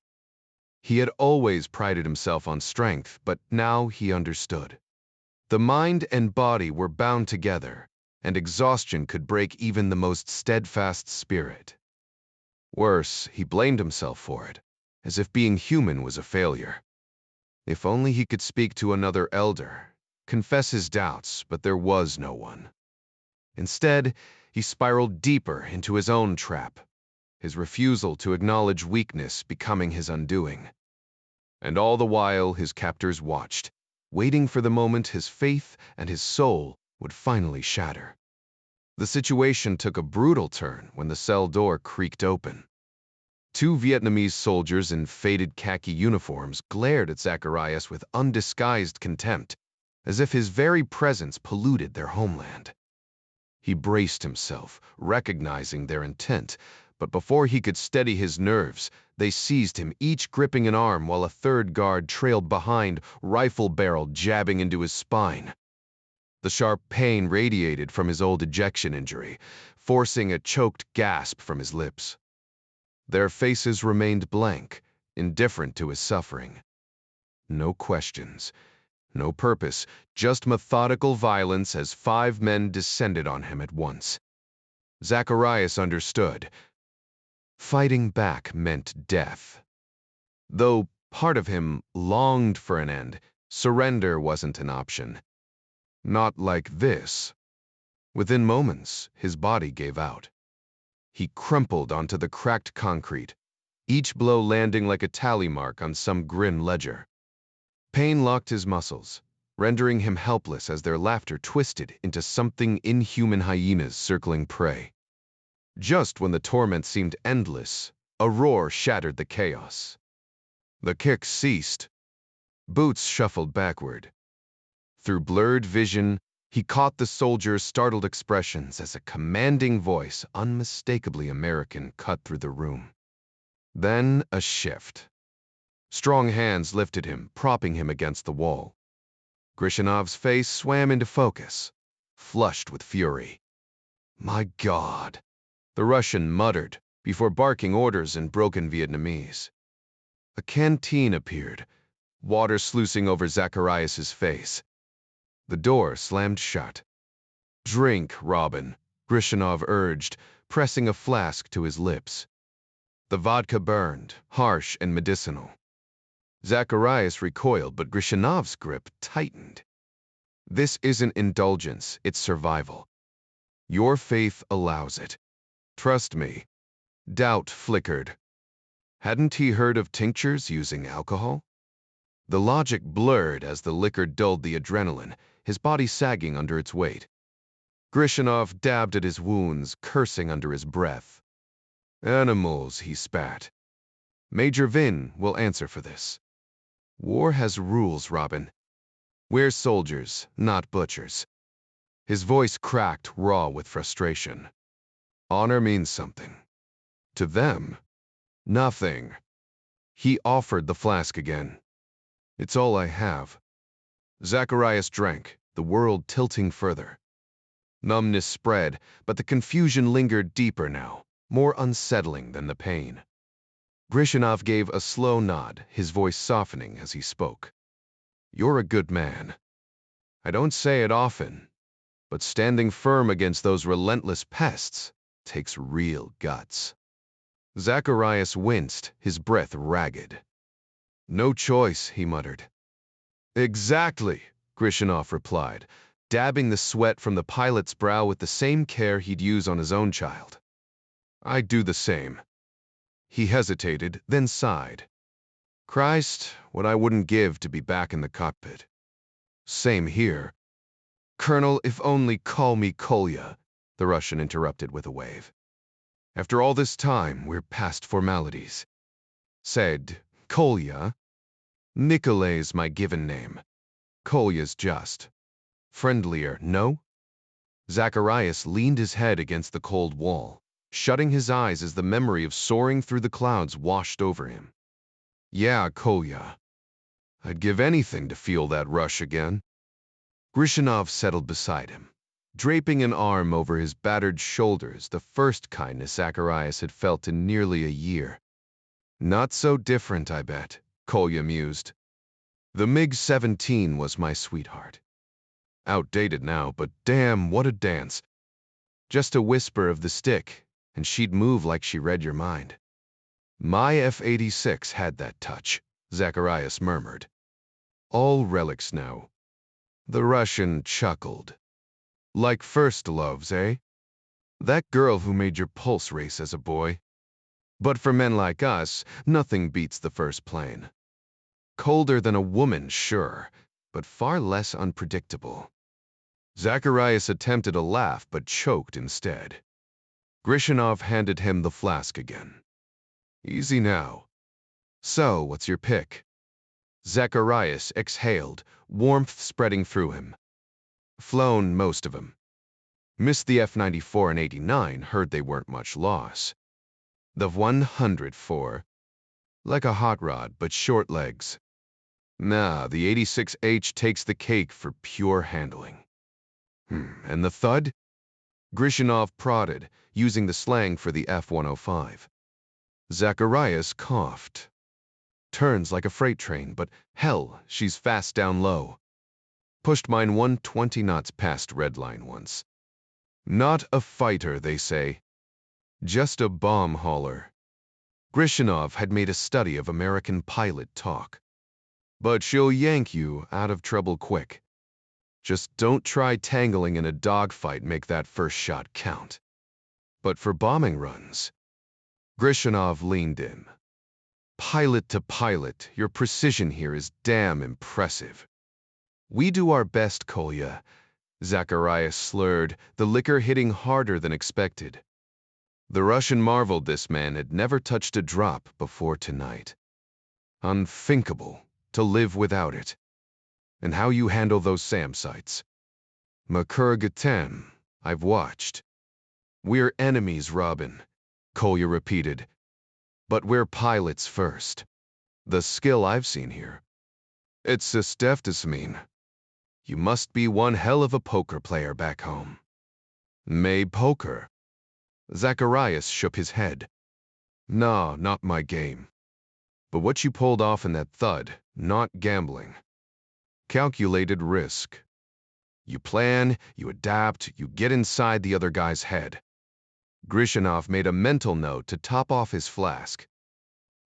He had always prided himself on strength, but now he understood. The mind and body were bound together, and exhaustion could break even the most steadfast spirit. Worse, he blamed himself for it, as if being human was a failure. If only he could speak to another elder, confess his doubts, but there was no one. Instead, he spiraled deeper into his own trap, his refusal to acknowledge weakness becoming his undoing. And all the while his captors watched, waiting for the moment his faith and his soul would finally shatter. The situation took a brutal turn when the cell door creaked open. Two Vietnamese soldiers in faded khaki uniforms glared at Zacharias with undisguised contempt, as if his very presence polluted their homeland. He braced himself, recognizing their intent, but before he could steady his nerves, they seized him, each gripping an arm while a third guard trailed behind, rifle barrel jabbing into his spine. The sharp pain radiated from his old ejection injury, forcing a choked gasp from his lips. Their faces remained blank, indifferent to his suffering. No questions, no purpose, just methodical violence as 5 men descended on him at once. Zacharias understood. Fighting back meant death. Though part of him longed for an end, surrender wasn't an option. Not like this. Within moments, his body gave out. He crumpled onto the cracked concrete, each blow landing like a tally mark on some grim ledger. Pain locked his muscles, rendering him helpless as their laughter twisted into something inhuman hyenas circling prey. Just when the torment seemed endless, a roar shattered the chaos. The kicks ceased. Boots shuffled backward. Through blurred vision, he caught the soldier's startled expressions as a commanding voice, unmistakably American, cut through the room. Then a shift. Strong hands lifted him, propping him against the wall. Grishanov's face swam into focus, flushed with fury. "My God," the Russian muttered, before barking orders in broken Vietnamese. A canteen appeared, water sluicing over Zacharias' face. The door slammed shut. "Drink, Robin," Grishanov urged, pressing a flask to his lips. The vodka burned, harsh and medicinal. Zacharias recoiled, but Grishanov's grip tightened. "This isn't indulgence, it's survival. Your faith allows it. Trust me." Doubt flickered. Hadn't he heard of tinctures using alcohol? The logic blurred as the liquor dulled the adrenaline, his body sagging under its weight. Grishanov dabbed at his wounds, cursing under his breath. "Animals," he spat. "Major Vin will answer for this. War has rules, Robin. We're soldiers, not butchers." His voice cracked, raw with frustration. "Honor means something. To them, nothing." He offered the flask again. "It's all I have." Zacharias drank, the world tilting further. Numbness spread, but the confusion lingered deeper now, more unsettling than the pain. Grishanov gave a slow nod, his voice softening as he spoke. "You're a good man. I don't say it often, but standing firm against those relentless pests takes real guts." Zacharias winced, his breath ragged. "No choice," he muttered. "Exactly," Grishanov replied, dabbing the sweat from the pilot's brow with the same care he'd use on his own child. "I'd do the same." He hesitated, then sighed. "Christ, what I wouldn't give to be back in the cockpit." "Same here." "Colonel, if only call me Kolya," the Russian interrupted with a wave. "After all this time, we're past formalities." Said, "Kolya? Nikolay's my given name. Kolya's just. Friendlier, no?" Zacharias leaned his head against the cold wall, shutting his eyes as the memory of soaring through the clouds washed over him. "Yeah, Kolya. I'd give anything to feel that rush again." Grishanov settled beside him, draping an arm over his battered shoulders, the first kindness Zacharias had felt in nearly a year. "Not so different, I bet," Kolya mused. "The MiG-17 was my sweetheart. Outdated now, but damn, what a dance. Just a whisper of the stick, and she'd move like she read your mind." My F-86 had that touch, Zacharias murmured. All relics now. The Russian chuckled. Like first loves, eh? That girl who made your pulse race as a boy. But for men like us, nothing beats the first plane. Colder than a woman, sure, but far less unpredictable. Zacharias attempted a laugh, but choked instead. Grishinov handed him the flask again. Easy now. So, what's your pick? Zacharias exhaled, warmth spreading through him. Flown most of 'em. Missed the F-94 and 89, heard they weren't much loss. The 104, like a hot rod, but short legs. Nah, the 86H takes the cake for pure handling. And the thud? Grishinov prodded, using the slang for the F-105. Zacharias coughed. Turns like a freight train, but hell, she's fast down low. Pushed mine 120 knots past red line once. Not a fighter, they say. Just a bomb hauler. Grishinov had made a study of American pilot talk. But she'll yank you out of trouble quick. Just don't try tangling in a dogfight, make that first shot count. But for bombing runs, Grishinov leaned in. Pilot to pilot, your precision here is damn impressive. We do our best, Kolya. Zacharias slurred, the liquor hitting harder than expected. The Russian marveled this man had never touched a drop before tonight. Unthinkable to live without it. And how you handle those SAM sites. Makurgatan, I've watched. We're enemies, Robin, Kolya repeated. But we're pilots first. The skill I've seen here. It's suspense-filled. You must be one hell of a poker player back home. May poker? Zacharias shook his head. Nah, not my game. But what you pulled off in that thud, not gambling. Calculated risk. You plan, you adapt, you get inside the other guy's head. Grishinov made a mental note to top off his flask.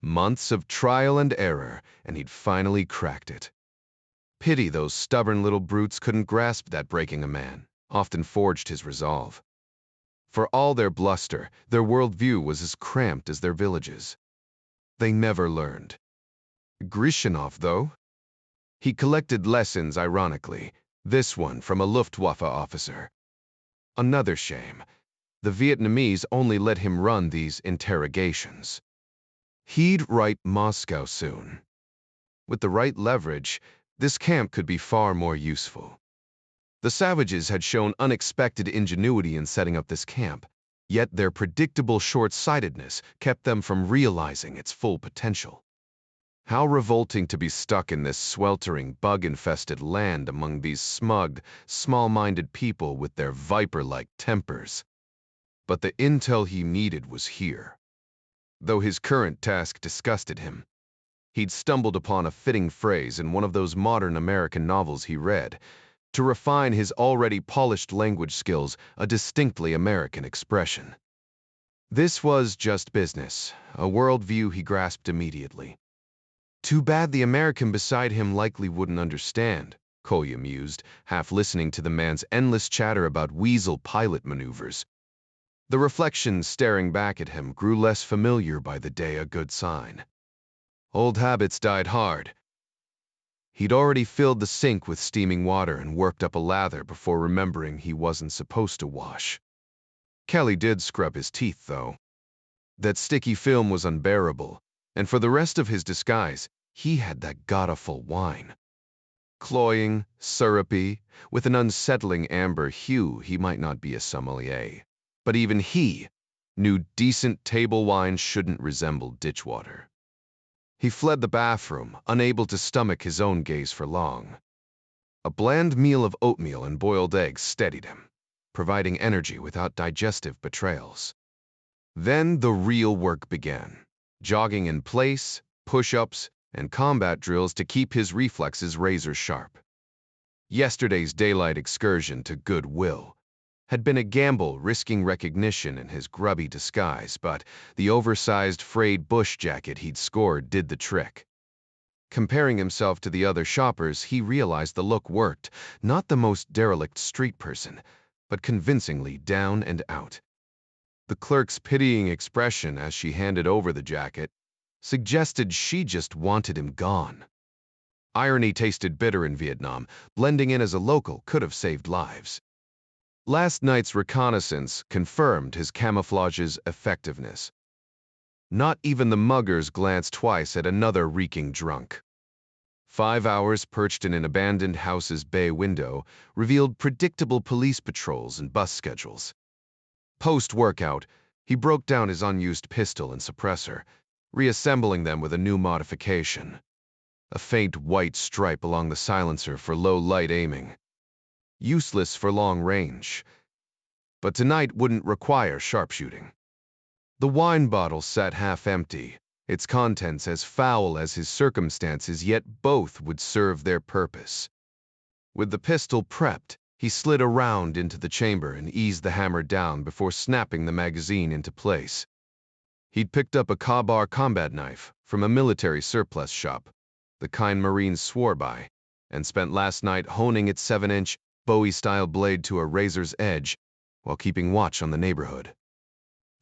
Months of trial and error, and he'd finally cracked it. Pity those stubborn little brutes couldn't grasp that breaking a man, often forged his resolve. For all their bluster, their worldview was as cramped as their villages. They never learned. Grishinov, though? He collected lessons, ironically, this one from a Luftwaffe officer. Another shame. The Vietnamese only let him run these interrogations. He'd write Moscow soon. With the right leverage, this camp could be far more useful. The savages had shown unexpected ingenuity in setting up this camp, yet their predictable short-sightedness kept them from realizing its full potential. How revolting to be stuck in this sweltering, bug-infested land among these smug, small-minded people with their viper-like tempers. But the intel he needed was here. Though his current task disgusted him, he'd stumbled upon a fitting phrase in one of those modern American novels he read, to refine his already polished language skills a distinctly American expression. This was just business, a worldview he grasped immediately. Too bad the American beside him likely wouldn't understand, Kolya mused, half listening to the man's endless chatter about weasel pilot maneuvers. The reflection staring back at him grew less familiar by the day, a good sign. Old habits died hard. He'd already filled the sink with steaming water and worked up a lather before remembering he wasn't supposed to wash. Kelly did scrub his teeth, though. That sticky film was unbearable, and for the rest of his disguise, he had that god-awful wine. Cloying, syrupy, with an unsettling amber hue, he might not be a sommelier. But even he knew decent table wine shouldn't resemble ditch water. He fled the bathroom, unable to stomach his own gaze for long. A bland meal of oatmeal and boiled eggs steadied him, providing energy without digestive betrayals. Then the real work began, jogging in place, push-ups, and combat drills to keep his reflexes razor-sharp. Yesterday's daylight excursion to Goodwill, had been a gamble, risking recognition in his grubby disguise, but the oversized frayed bush jacket he'd scored did the trick. Comparing himself to the other shoppers, he realized the look worked, not the most derelict street person, but convincingly down and out. The clerk's pitying expression as she handed over the jacket suggested she just wanted him gone. Irony tasted bitter in Vietnam. Blending in as a local could have saved lives. Last night's reconnaissance confirmed his camouflage's effectiveness. Not even the muggers glanced twice at another reeking drunk. 5 hours perched in an abandoned house's bay window revealed predictable police patrols and bus schedules. Post-workout, he broke down his unused pistol and suppressor, reassembling them with a new modification. A faint white stripe along the silencer for low-light aiming. Useless for long range. But tonight wouldn't require sharpshooting. The wine bottle sat half empty, its contents as foul as his circumstances, yet both would serve their purpose. With the pistol prepped, he slid around into the chamber and eased the hammer down before snapping the magazine into place. He'd picked up a Ka-Bar combat knife from a military surplus shop, the kind Marines swore by, and spent last night honing its 7-inch, Bowie-style blade to a razor's edge while keeping watch on the neighborhood.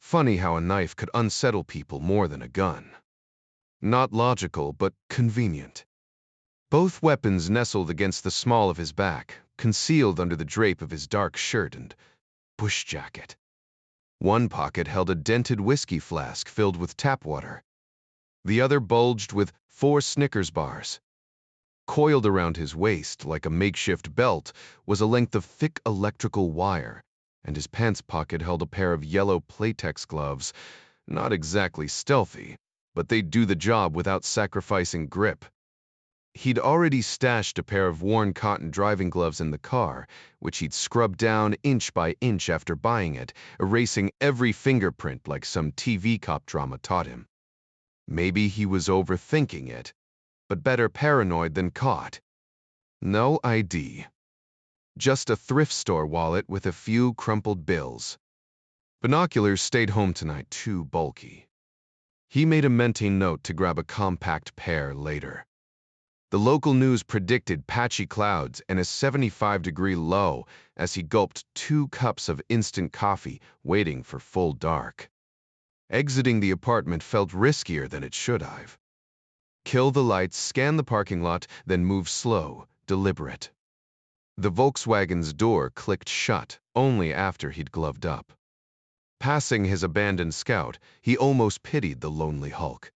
Funny how a knife could unsettle people more than a gun. Not logical, but convenient. Both weapons nestled against the small of his back, concealed under the drape of his dark shirt and bush jacket. One pocket held a dented whiskey flask filled with tap water. The other bulged with 4 Snickers bars. Coiled around his waist like a makeshift belt was a length of thick electrical wire, and his pants pocket held a pair of yellow Playtex gloves, not exactly stealthy, but they'd do the job without sacrificing grip. He'd already stashed a pair of worn cotton driving gloves in the car, which he'd scrubbed down inch by inch after buying it, erasing every fingerprint like some TV cop drama taught him. Maybe he was overthinking it, but better paranoid than caught. No ID. Just a thrift store wallet with a few crumpled bills. Binoculars stayed home tonight, too bulky. He made a mental note to grab a compact pair later. The local news predicted patchy clouds and a 75-degree low as he gulped 2 cups of instant coffee, waiting for full dark. Exiting the apartment felt riskier than it should have. Kill the lights, scan the parking lot, then move slow, deliberate. The Volkswagen's door clicked shut only after he'd gloved up. Passing his abandoned Scout, he almost pitied the lonely hulk.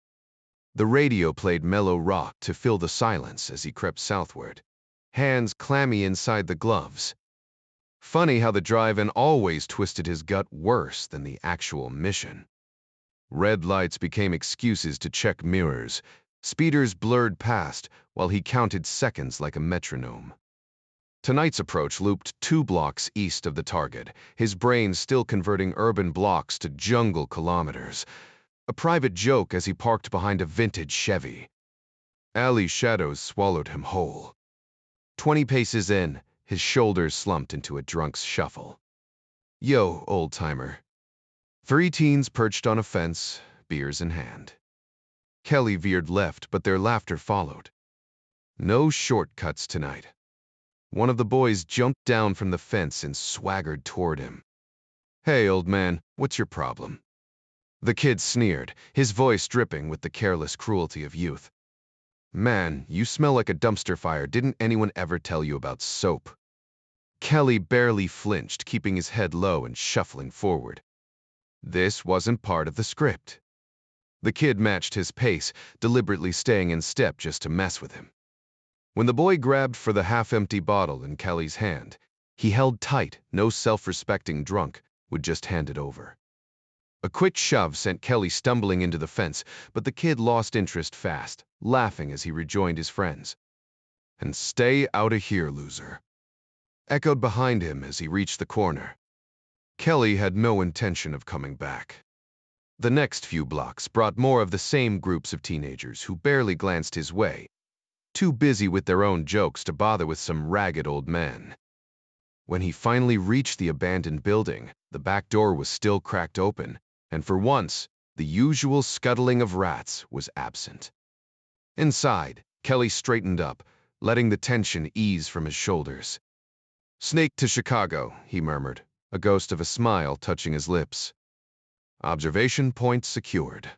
The radio played mellow rock to fill the silence as he crept southward, hands clammy inside the gloves. Funny how the drive-in always twisted his gut worse than the actual mission. Red lights became excuses to check mirrors. Speeders blurred past while he counted seconds like a metronome. Tonight's approach looped 2 blocks east of the target, his brain still converting urban blocks to jungle kilometers. A private joke as he parked behind a vintage Chevy. Alley shadows swallowed him whole. 20 paces in, his shoulders slumped into a drunk's shuffle. Yo, old-timer. 3 teens perched on a fence, beers in hand. Kelly veered left, but their laughter followed. No shortcuts tonight. One of the boys jumped down from the fence and swaggered toward him. Hey, old man, what's your problem? The kid sneered, his voice dripping with the careless cruelty of youth. Man, you smell like a dumpster fire. Didn't anyone ever tell you about soap? Kelly barely flinched, keeping his head low and shuffling forward. This wasn't part of the script. The kid matched his pace, deliberately staying in step just to mess with him. When the boy grabbed for the half-empty bottle in Kelly's hand, he held tight. No self-respecting drunk would just hand it over. A quick shove sent Kelly stumbling into the fence, but the kid lost interest fast, laughing as he rejoined his friends. And stay out of here, loser, echoed behind him as he reached the corner. Kelly had no intention of coming back. The next few blocks brought more of the same groups of teenagers who barely glanced his way, too busy with their own jokes to bother with some ragged old man. When he finally reached the abandoned building, the back door was still cracked open, and for once, the usual scuttling of rats was absent. Inside, Kelly straightened up, letting the tension ease from his shoulders. "Snake to Chicago," he murmured, a ghost of a smile touching his lips. Observation point secured.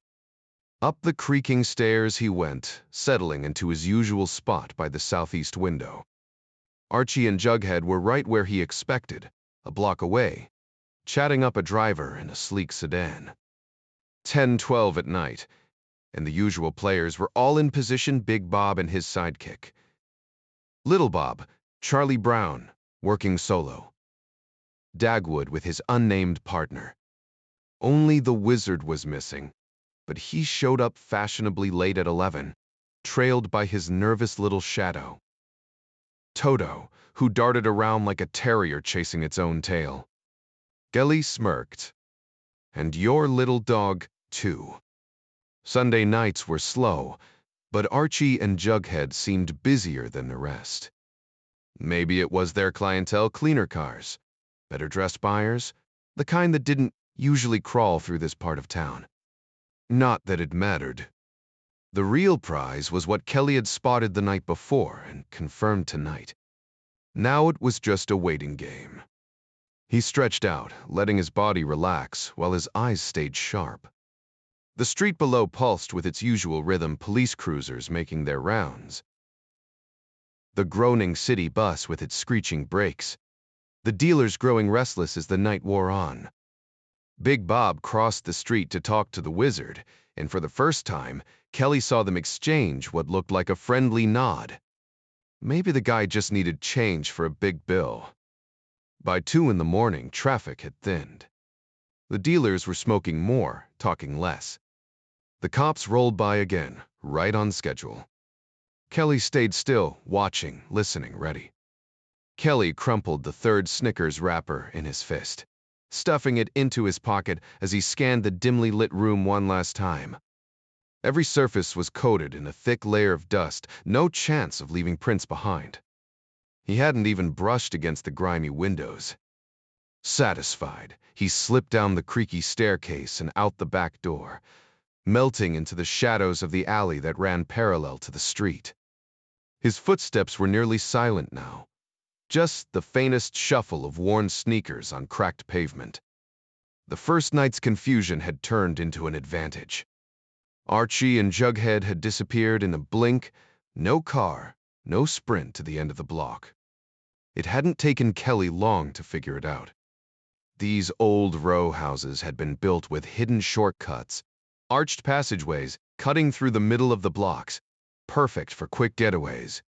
Up the creaking stairs he went, settling into his usual spot by the southeast window. Archie and Jughead were right where he expected, a block away, chatting up a driver in a sleek sedan. 10:12 at night, and the usual players were all in position: Big Bob and his sidekick. Little Bob, Charlie Brown, working solo. Dagwood with his unnamed partner. Only the wizard was missing, but he showed up fashionably late at 11, trailed by his nervous little shadow. Toto, who darted around like a terrier chasing its own tail. Gelly smirked. And your little dog, too. Sunday nights were slow, but Archie and Jughead seemed busier than the rest. Maybe it was their clientele: cleaner cars, better-dressed buyers, the kind that didn't usually crawl through this part of town. Not that it mattered. The real prize was what Kelly had spotted the night before and confirmed tonight. Now it was just a waiting game. He stretched out, letting his body relax while his eyes stayed sharp. The street below pulsed with its usual rhythm: police cruisers making their rounds. The groaning city bus with its screeching brakes. The dealers growing restless as the night wore on. Big Bob crossed the street to talk to the wizard, and for the first time, Kelly saw them exchange what looked like a friendly nod. Maybe the guy just needed change for a big bill. By 2 in the morning, traffic had thinned. The dealers were smoking more, talking less. The cops rolled by again, right on schedule. Kelly stayed still, watching, listening, ready. Kelly crumpled the third Snickers wrapper in his fist, stuffing it into his pocket as he scanned the dimly lit room one last time. Every surface was coated in a thick layer of dust, no chance of leaving prints behind. He hadn't even brushed against the grimy windows. Satisfied, he slipped down the creaky staircase and out the back door, melting into the shadows of the alley that ran parallel to the street. His footsteps were nearly silent now, just the faintest shuffle of worn sneakers on cracked pavement. The first night's confusion had turned into an advantage. Archie and Jughead had disappeared in a blink, no car, no sprint to the end of the block. It hadn't taken Kelly long to figure it out. These old row houses had been built with hidden shortcuts, arched passageways cutting through the middle of the blocks, perfect for quick getaways.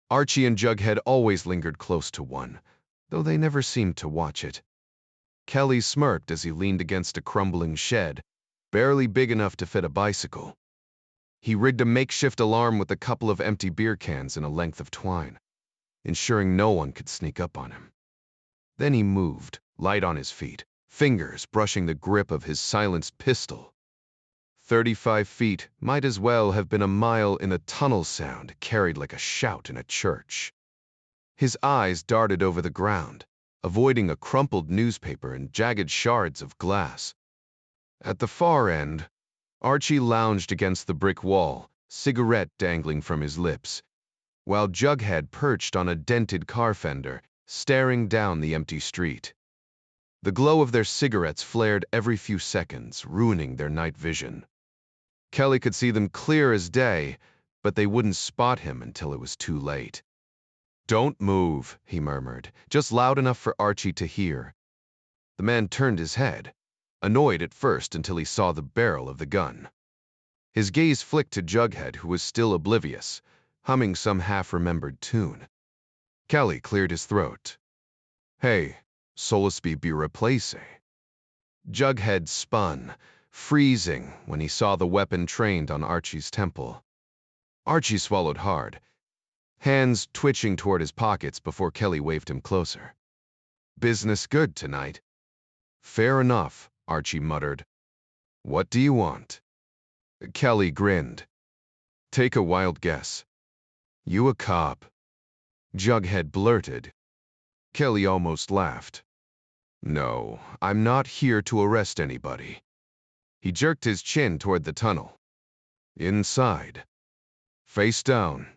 Archie and Jughead always lingered close to one, though they never seemed to watch it. Kelly smirked as he leaned against a crumbling shed, barely big enough to fit a bicycle. He rigged a makeshift alarm with a couple of empty beer cans and a length of twine, ensuring no one could sneak up on him. Then he moved, light on his feet, fingers brushing the grip of his silenced pistol. 35 feet might as well have been a mile in a tunnel sound carried like a shout in a church. His eyes darted over the ground, avoiding a crumpled newspaper and jagged shards of glass. At the far end, Archie lounged against the brick wall, cigarette dangling from his lips, while Jughead perched on a dented car fender, staring down the empty street. The glow of their cigarettes flared every few seconds, ruining their night vision. Kelly could see them clear as day, but they wouldn't spot him until it was too late. "Don't move," he murmured, just loud enough for Archie to hear. The man turned his head, annoyed at first until he saw the barrel of the gun. His gaze flicked to Jughead, who was still oblivious, humming some half-remembered tune. Kelly cleared his throat. "Hey, Solasby be replace." Jughead spun, freezing when he saw the weapon trained on Archie's temple. Archie swallowed hard, hands twitching toward his pockets before Kelly waved him closer. "Business good tonight." "Fair enough," Archie muttered. "What do you want?" Kelly grinned. "Take a wild guess." "You a cop?" Jughead blurted. Kelly almost laughed. No, I'm not here to arrest anybody. He jerked his chin toward the tunnel. Inside. Face down.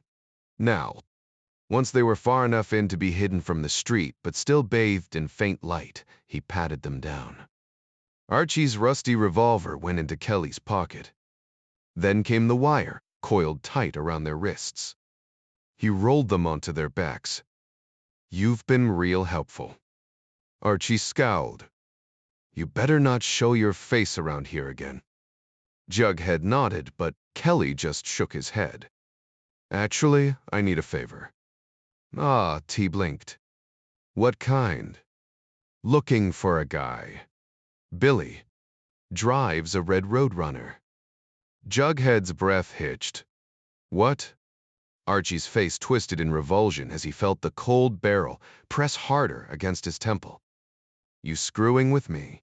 Now. Once they were far enough in to be hidden from the street, but still bathed in faint light, he patted them down. Archie's rusty revolver went into Kelly's pocket. Then came the wire, coiled tight around their wrists. He rolled them onto their backs. You've been real helpful. Archie scowled. You better not show your face around here again. Jughead nodded, but Kelly just shook his head. Actually, I need a favor. Ah, T blinked. What kind? Looking for a guy. Billy. Drives a red roadrunner. Jughead's breath hitched. What? Archie's face twisted in revulsion as he felt the cold barrel press harder against his temple. You screwing with me?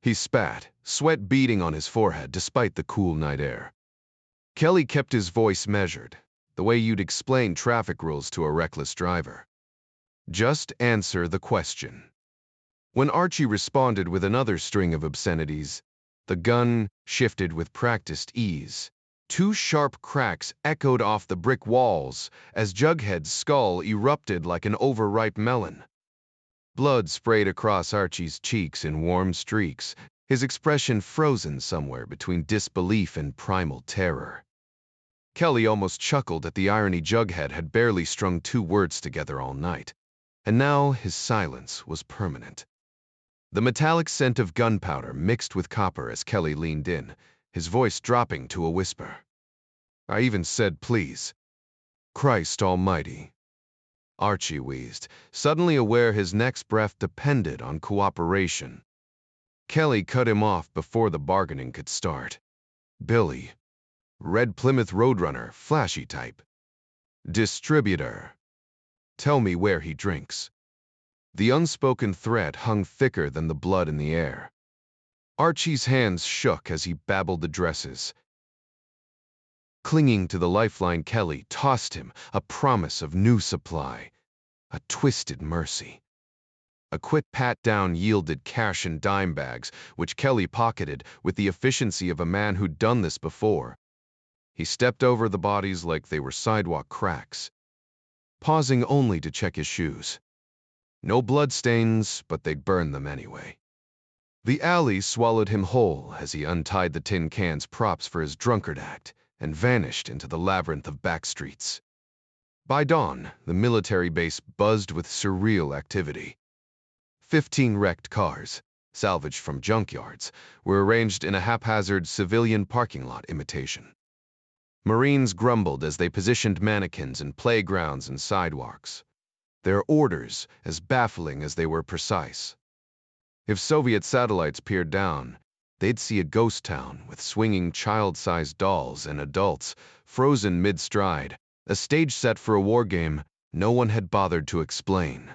He spat, sweat beading on his forehead despite the cool night air. Kelly kept his voice measured, the way you'd explain traffic rules to a reckless driver. Just answer the question. When Archie responded with another string of obscenities, the gun shifted with practiced ease. Two sharp cracks echoed off the brick walls as Jughead's skull erupted like an overripe melon. Blood sprayed across Archie's cheeks in warm streaks, his expression frozen somewhere between disbelief and primal terror. Kelly almost chuckled at the irony. Jughead had barely strung two words together all night, and now his silence was permanent. The metallic scent of gunpowder mixed with copper as Kelly leaned in, his voice dropping to a whisper. I even said please. Christ almighty. Archie wheezed, suddenly aware his next breath depended on cooperation. Kelly cut him off before the bargaining could start. Billy. Red Plymouth Roadrunner, flashy type. Distributor. Tell me where he drinks. The unspoken threat hung thicker than the blood in the air. Archie's hands shook as he babbled addresses. Clinging to the lifeline, Kelly tossed him a promise of new supply, a twisted mercy. A quick pat-down yielded cash in dime bags, which Kelly pocketed with the efficiency of a man who'd done this before. He stepped over the bodies like they were sidewalk cracks, pausing only to check his shoes. No bloodstains, but they'd burn them anyway. The alley swallowed him whole as he untied the tin cans props for his drunkard act and vanished into the labyrinth of back streets. By dawn, the military base buzzed with surreal activity. 15 wrecked cars, salvaged from junkyards, were arranged in a haphazard civilian parking lot imitation. Marines grumbled as they positioned mannequins in playgrounds and sidewalks, their orders as baffling as they were precise. If Soviet satellites peered down, they'd see a ghost town with swinging child-sized dolls and adults frozen mid-stride, a stage set for a war game no one had bothered to explain.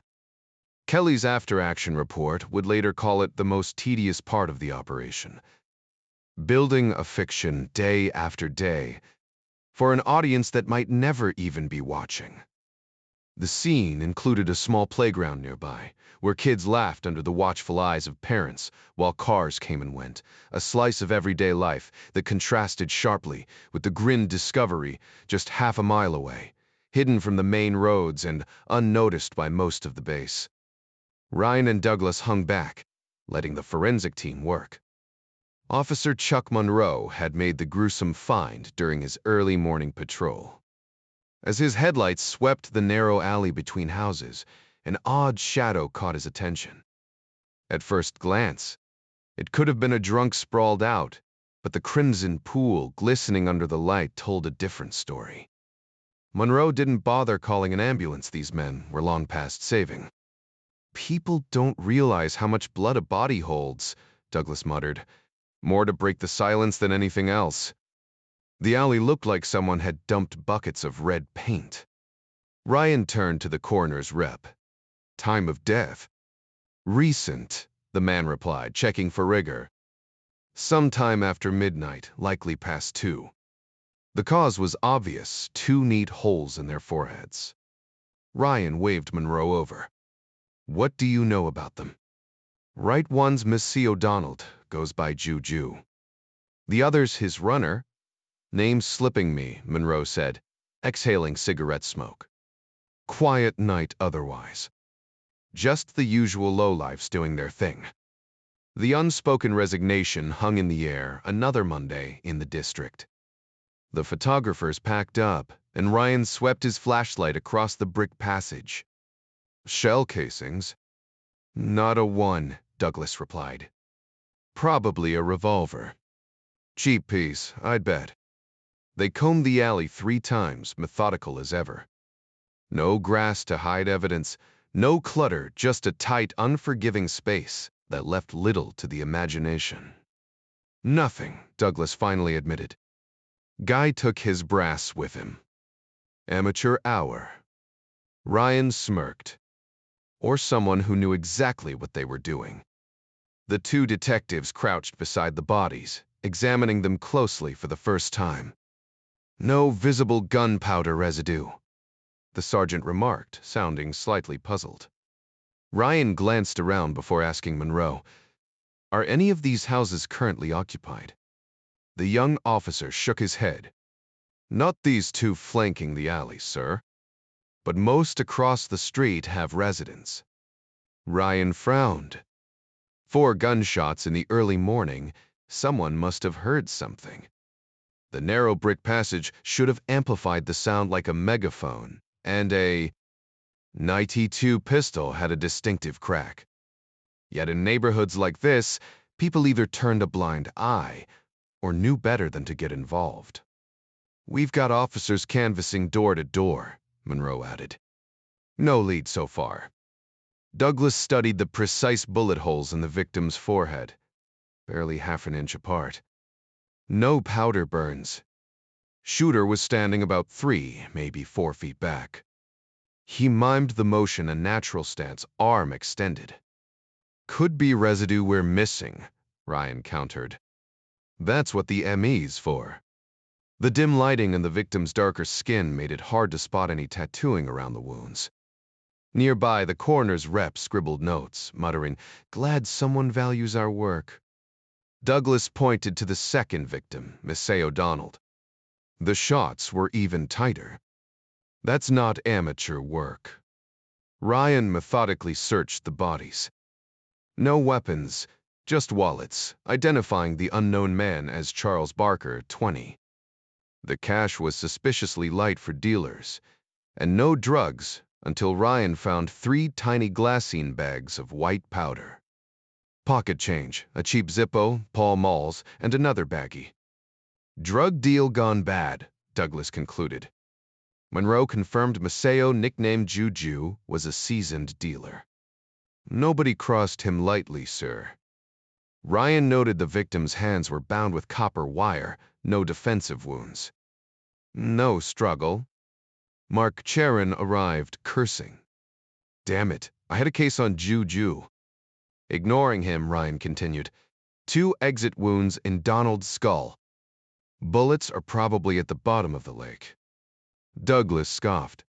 Kelly's after-action report would later call it the most tedious part of the operation. Building a fiction day after day for an audience that might never even be watching. The scene included a small playground nearby, where kids laughed under the watchful eyes of parents while cars came and went, a slice of everyday life that contrasted sharply with the grim discovery just half a mile away, hidden from the main roads and unnoticed by most of the base. Ryan and Douglas hung back, letting the forensic team work. Officer Chuck Monroe had made the gruesome find during his early morning patrol. As his headlights swept the narrow alley between houses, an odd shadow caught his attention. At first glance, it could have been a drunk sprawled out, but the crimson pool glistening under the light told a different story. Monroe didn't bother calling an ambulance. These men were long past saving. People don't realize how much blood a body holds, Douglas muttered. More to break the silence than anything else. The alley looked like someone had dumped buckets of red paint. Ryan turned to the coroner's rep. Time of death? Recent, the man replied, checking for rigor. Sometime after midnight, likely past 2. The cause was obvious, 2 neat holes in their foreheads. Ryan waved Monroe over. What do you know about them? Right one's Miss C. O'Donnell, goes by Juju. The other's his runner. Name's slipping me, Monroe said, exhaling cigarette smoke. Quiet night otherwise. Just the usual lowlifes doing their thing. The unspoken resignation hung in the air another Monday in the district. The photographers packed up, and Ryan swept his flashlight across the brick passage. Shell casings? Not a one, Douglas replied. Probably a revolver. Cheap piece, I'd bet. They combed the alley 3 times, methodical as ever. No grass to hide evidence, no clutter, just a tight, unforgiving space that left little to the imagination. Nothing, Douglas finally admitted. Guy took his brass with him. Amateur hour. Ryan smirked. Or someone who knew exactly what they were doing. The 2 detectives crouched beside the bodies, examining them closely for the first time. No visible gunpowder residue, the sergeant remarked, sounding slightly puzzled. Ryan glanced around before asking Monroe, "Are any of these houses currently occupied?" The young officer shook his head. "Not these 2 flanking the alley, sir. But most across the street have residents." Ryan frowned. 4 gunshots in the early morning. Someone must have heard something. The narrow brick passage should have amplified the sound like a megaphone, and a .92 pistol had a distinctive crack. Yet in neighborhoods like this, people either turned a blind eye or knew better than to get involved. "We've got officers canvassing door to door," Monroe added. "No lead so far." Douglas studied the precise bullet holes in the victim's forehead, barely half an inch apart. No powder burns. Shooter was standing about 3, maybe 4 feet back. He mimed the motion a natural stance, arm extended. "Could be residue we're missing," Ryan countered. "That's what the ME's for." The dim lighting and the victim's darker skin made it hard to spot any tattooing around the wounds. Nearby, the coroner's rep scribbled notes, muttering, "Glad someone values our work." Douglas pointed to the second victim, Miss C. O'Donnell. The shots were even tighter. "That's not amateur work." Ryan methodically searched the bodies. No weapons, just wallets, identifying the unknown man as Charles Barker, 20. The cash was suspiciously light for dealers, and no drugs until Ryan found 3 tiny glassine bags of white powder. Pocket change, a cheap Zippo, Pall Malls, and another baggie. Drug deal gone bad, Douglas concluded. Monroe confirmed Maceo, nicknamed Juju, was a seasoned dealer. "Nobody crossed him lightly, sir." Ryan noted the victim's hands were bound with copper wire, no defensive wounds. "No struggle." Mark Charon arrived, cursing. "Damn it, I had a case on Juju." Ignoring him, Ryan continued, 2 exit wounds in Donald's skull. Bullets are probably at the bottom of the lake. Douglas scoffed.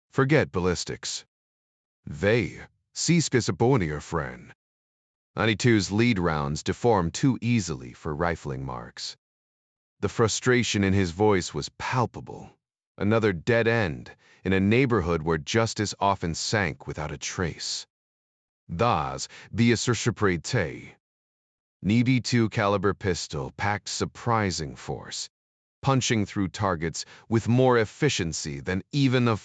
"Forget ballistics. They, Ciscasabonier friend." 92's lead rounds deformed too easily for rifling marks. The frustration in his voice was palpable. Another dead end in a neighborhood where justice often sank without a trace. "Das be a surprise." .92 caliber pistol packed surprising force, punching through targets with more efficiency than even a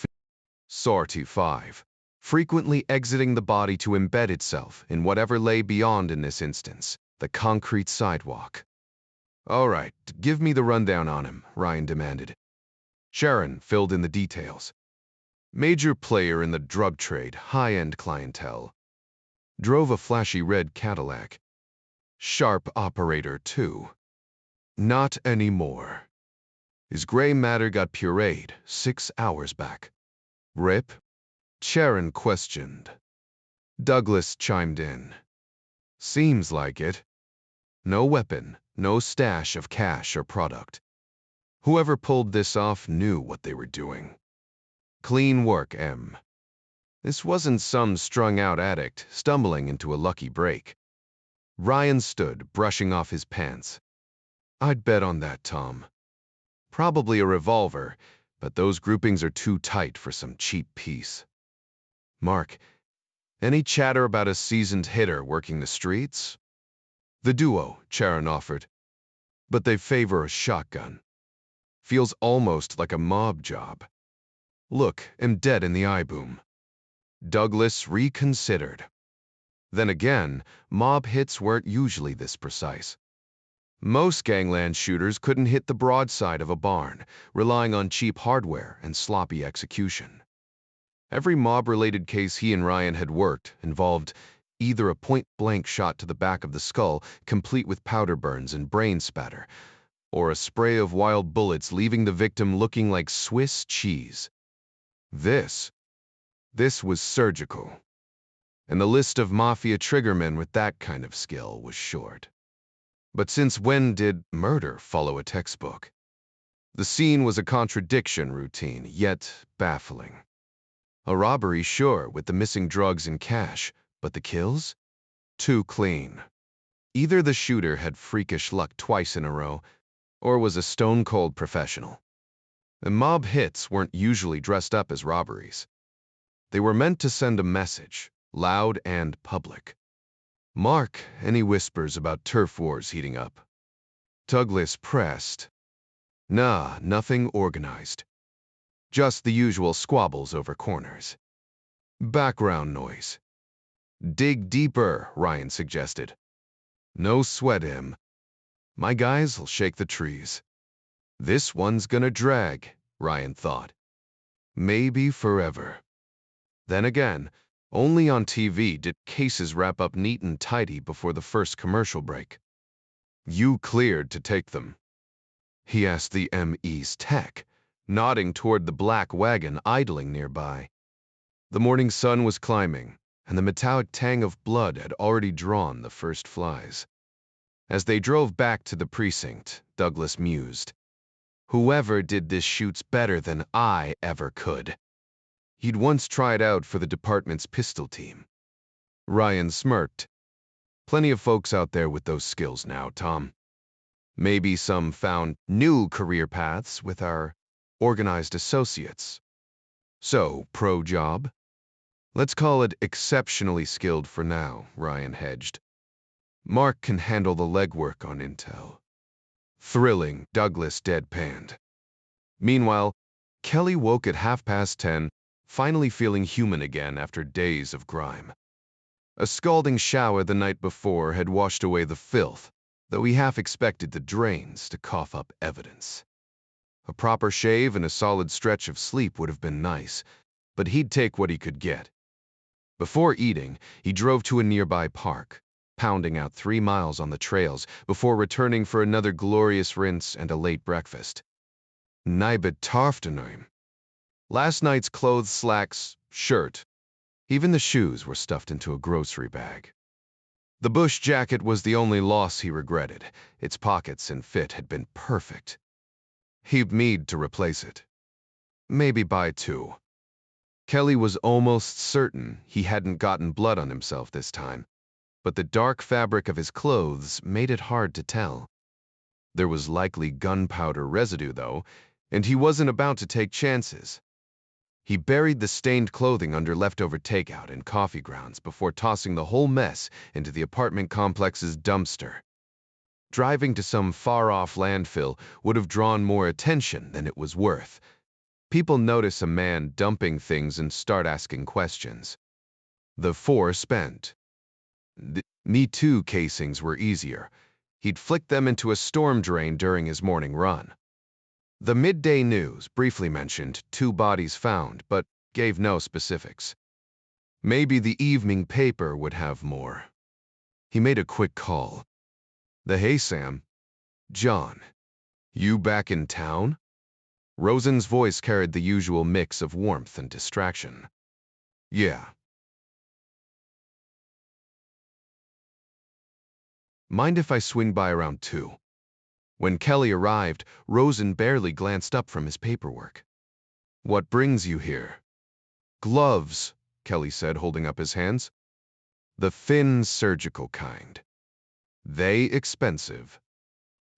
sortie 5, frequently exiting the body to embed itself in whatever lay beyond in this instance, the concrete sidewalk. "All right, give me the rundown on him," Ryan demanded. Sharon filled in the details. "Major player in the drug trade, high-end clientele. Drove a flashy red Cadillac. Sharp operator, too. Not anymore. His gray matter got pureed 6 hours back." "Rip?" Sharon questioned. Douglas chimed in. "Seems like it. No weapon, no stash of cash or product. Whoever pulled this off knew what they were doing. Clean work, M." This wasn't some strung-out addict stumbling into a lucky break. Ryan stood, brushing off his pants. I'd bet on that, Tom. Probably a revolver, but those groupings are too tight for some cheap piece. Mark, any chatter about a seasoned hitter working the streets? The duo, Charon offered. But they favor a shotgun. Feels almost like a mob job. Look, am dead in the eye boom. Douglas reconsidered. Then again, mob hits weren't usually this precise. Most gangland shooters couldn't hit the broadside of a barn, relying on cheap hardware and sloppy execution. Every mob-related case he and Ryan had worked involved either a point-blank shot to the back of the skull, complete with powder burns and brain spatter, or a spray of wild bullets leaving the victim looking like Swiss cheese. This was surgical. And the list of mafia triggermen with that kind of skill was short. But since when did murder follow a textbook? The scene was a contradiction routine, yet baffling. A robbery, sure, with the missing drugs and cash, but the kills? Too clean. Either the shooter had freakish luck twice in a row, or was a stone-cold professional. The mob hits weren't usually dressed up as robberies. They were meant to send a message, loud and public. Mark, any whispers about turf wars heating up? Douglas pressed. Nah, nothing organized. Just the usual squabbles over corners. Background noise. Dig deeper, Ryan suggested. No sweat him. My guys'll shake the trees. This one's gonna drag, Ryan thought. Maybe forever. Then again, only on TV did cases wrap up neat and tidy before the first commercial break. You cleared to take them? He asked the ME's tech, nodding toward the black wagon idling nearby. The morning sun was climbing, and the metallic tang of blood had already drawn the first flies. As they drove back to the precinct, Douglas mused. Whoever did this shoots better than I ever could. He'd once tried out for the department's pistol team. Ryan smirked. Plenty of folks out there with those skills now, Tom. Maybe some found new career paths with our organized associates. So, pro job? Let's call it exceptionally skilled for now, Ryan hedged. Mark can handle the legwork on intel. Thrilling, Douglas deadpanned. Meanwhile, Kelly woke at 10:30, finally feeling human again after days of grime. A scalding shower the night before had washed away the filth, though he half expected the drains to cough up evidence. A proper shave and a solid stretch of sleep would have been nice, but he'd take what he could get. Before eating, he drove to a nearby park, pounding out 3 miles on the trails before returning for another glorious rinse and a late breakfast. Nibet Tarftenheim. Last night's clothes, slacks, shirt, even the shoes were stuffed into a grocery bag. The bush jacket was the only loss he regretted. Its pockets and fit had been perfect. He'd need to replace it. Maybe buy 2. Kelly was almost certain he hadn't gotten blood on himself this time, but the dark fabric of his clothes made it hard to tell. There was likely gunpowder residue, though, and he wasn't about to take chances. He buried the stained clothing under leftover takeout and coffee grounds before tossing the whole mess into the apartment complex's dumpster. Driving to some far-off landfill would have drawn more attention than it was worth. People notice a man dumping things and start asking questions. The 4 spent. The Me Too casings were easier. He'd flicked them into a storm drain during his morning run. The midday news briefly mentioned 2 bodies found, but gave no specifics. Maybe the evening paper would have more. He made a quick call. Hey, Sam. John. You back in town? Rosen's voice carried the usual mix of warmth and distraction. Yeah. Mind if I swing by around 2? When Kelly arrived, Rosen barely glanced up from his paperwork. What brings you here? Gloves, Kelly said, holding up his hands. The thin surgical kind. They expensive.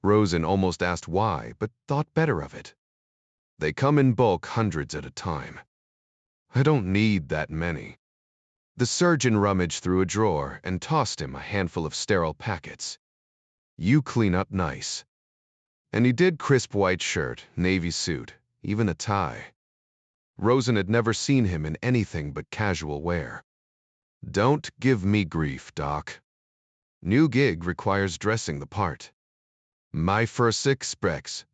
Rosen almost asked why, but thought better of it. They come in bulk, hundreds at a time. I don't need that many. The surgeon rummaged through a drawer and tossed him a handful of sterile packets. You clean up nice. And he did. Crisp white shirt, navy suit, even a tie. Rosen had never seen him in anything but casual wear. Don't give me grief, Doc. New gig requires dressing the part. My first specs.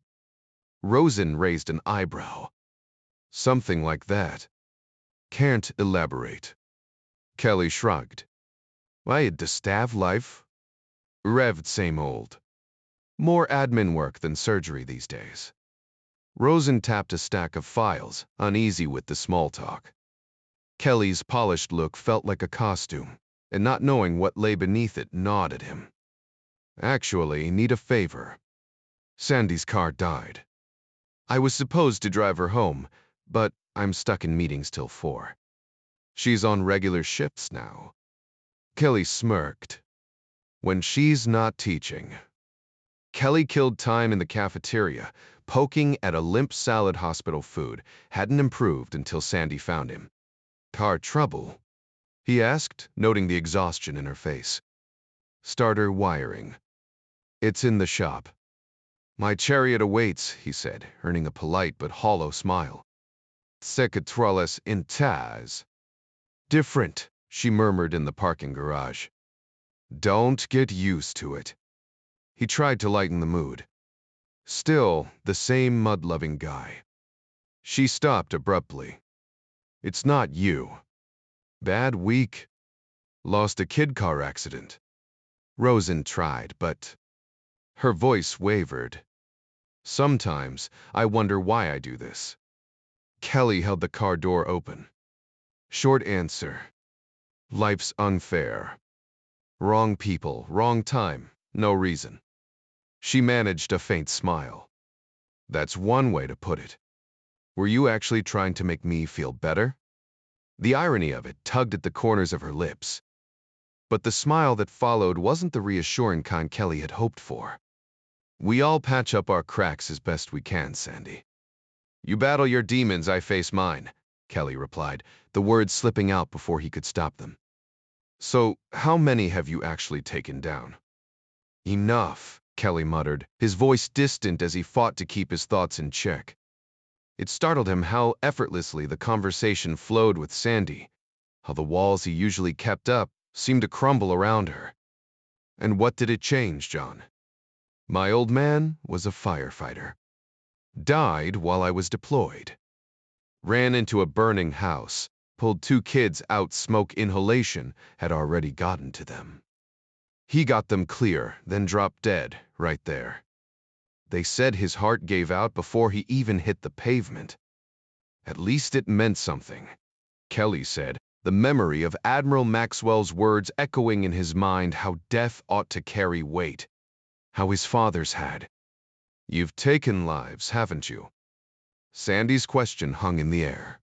Rosen raised an eyebrow. Something like that. Can't elaborate. Kelly shrugged. I had to staff life. Rev'd same old. More admin work than surgery these days. Rosen tapped a stack of files, uneasy with the small talk. Kelly's polished look felt like a costume, and not knowing what lay beneath it gnawed at him. Actually, need a favor. Sandy's car died. I was supposed to drive her home, but I'm stuck in meetings till 4. She's on regular shifts now. Kelly smirked. When she's not teaching. Kelly killed time in the cafeteria, poking at a limp salad. Hospital food hadn't improved until Sandy found him. Car trouble? He asked, noting the exhaustion in her face. Starter wiring. It's in the shop. My chariot awaits, he said, earning a polite but hollow smile. Secatrales in Taz. Different, she murmured in the parking garage. Don't get used to it. He tried to lighten the mood. Still, the same mud-loving guy. She stopped abruptly. It's not you. Bad week. Lost a kid car accident. Rosen tried, but her voice wavered. Sometimes I wonder why I do this. Kelly held the car door open. Short answer. Life's unfair. Wrong people, wrong time, no reason. She managed a faint smile. That's one way to put it. Were you actually trying to make me feel better? The irony of it tugged at the corners of her lips. But the smile that followed wasn't the reassuring kind Kelly had hoped for. We all patch up our cracks as best we can, Sandy. You battle your demons, I face mine, Kelly replied, the words slipping out before he could stop them. So, how many have you actually taken down? Enough, Kelly muttered, his voice distant as he fought to keep his thoughts in check. It startled him how effortlessly the conversation flowed with Sandy, how the walls he usually kept up seemed to crumble around her. And what did it change, John? My old man was a firefighter. Died while I was deployed. Ran into a burning house, pulled 2 kids out. Smoke inhalation had already gotten to them. He got them clear, then dropped dead right there. They said his heart gave out before he even hit the pavement. At least it meant something, Kelly said, the memory of Admiral Maxwell's words echoing in his mind, how death ought to carry weight, how his fathers had. You've taken lives, haven't you? Sandy's question hung in the air.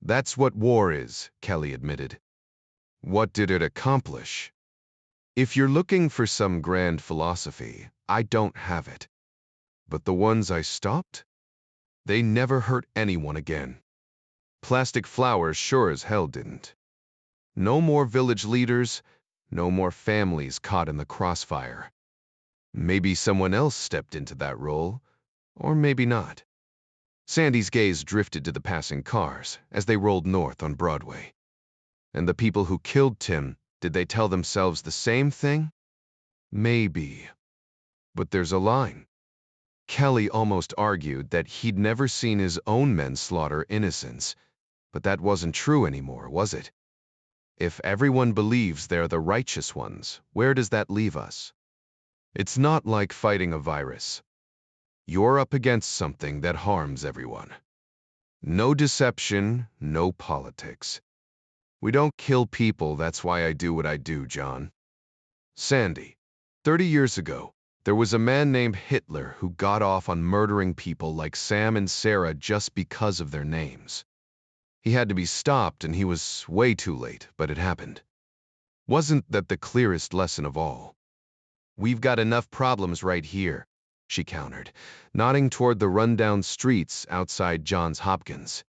That's what war is, Kelly admitted. What did it accomplish? If you're looking for some grand philosophy, I don't have it. But the ones I stopped? They never hurt anyone again. Plastic flowers sure as hell didn't. No more village leaders, no more families caught in the crossfire. Maybe someone else stepped into that role, or maybe not. Sandy's gaze drifted to the passing cars as they rolled north on Broadway. And the people who killed Tim, did they tell themselves the same thing? Maybe. But there's a line. Kelly almost argued that he'd never seen his own men slaughter innocents, but that wasn't true anymore, was it? If everyone believes they're the righteous ones, where does that leave us? It's not like fighting a virus. You're up against something that harms everyone. No deception, no politics. We don't kill people, that's why I do what I do, John. Sandy, 30 years ago, there was a man named Hitler who got off on murdering people like Sam and Sarah just because of their names. He had to be stopped, and he was way too late, but it happened. Wasn't that the clearest lesson of all? "We've got enough problems right here," she countered, nodding toward the rundown streets outside Johns Hopkins.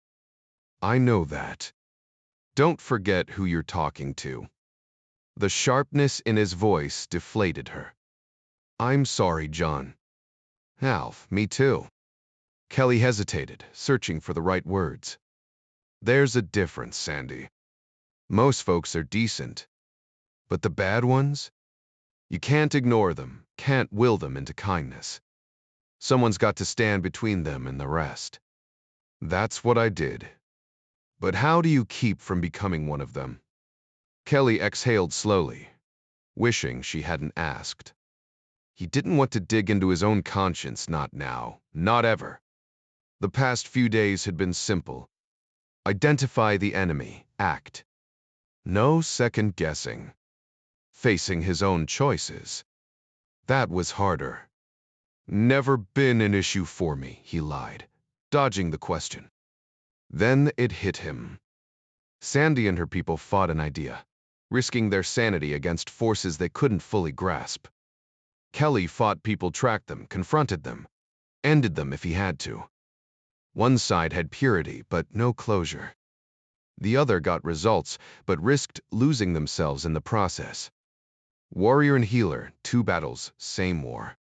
"I know that. Don't forget who you're talking to." The sharpness in his voice deflated her. "I'm sorry, John." "Alf, me too." Kelly hesitated, searching for the right words. "There's a difference, Sandy. Most folks are decent. But the bad ones? You can't ignore them, can't will them into kindness. Someone's got to stand between them and the rest. That's what I did. But how do you keep from becoming one of them?" Kelly exhaled slowly, wishing she hadn't asked. He didn't want to dig into his own conscience, not now, not ever. The past few days had been simple. Identify the enemy, act. No second guessing. Facing his own choices. That was harder. "Never been an issue for me," he lied, dodging the question. Then it hit him. Sandy and her people fought an idea, risking their sanity against forces they couldn't fully grasp. Kelly fought people, tracked them, confronted them, ended them if he had to. One side had purity, but no closure. The other got results, but risked losing themselves in the process. Warrior and healer, two battles, same war.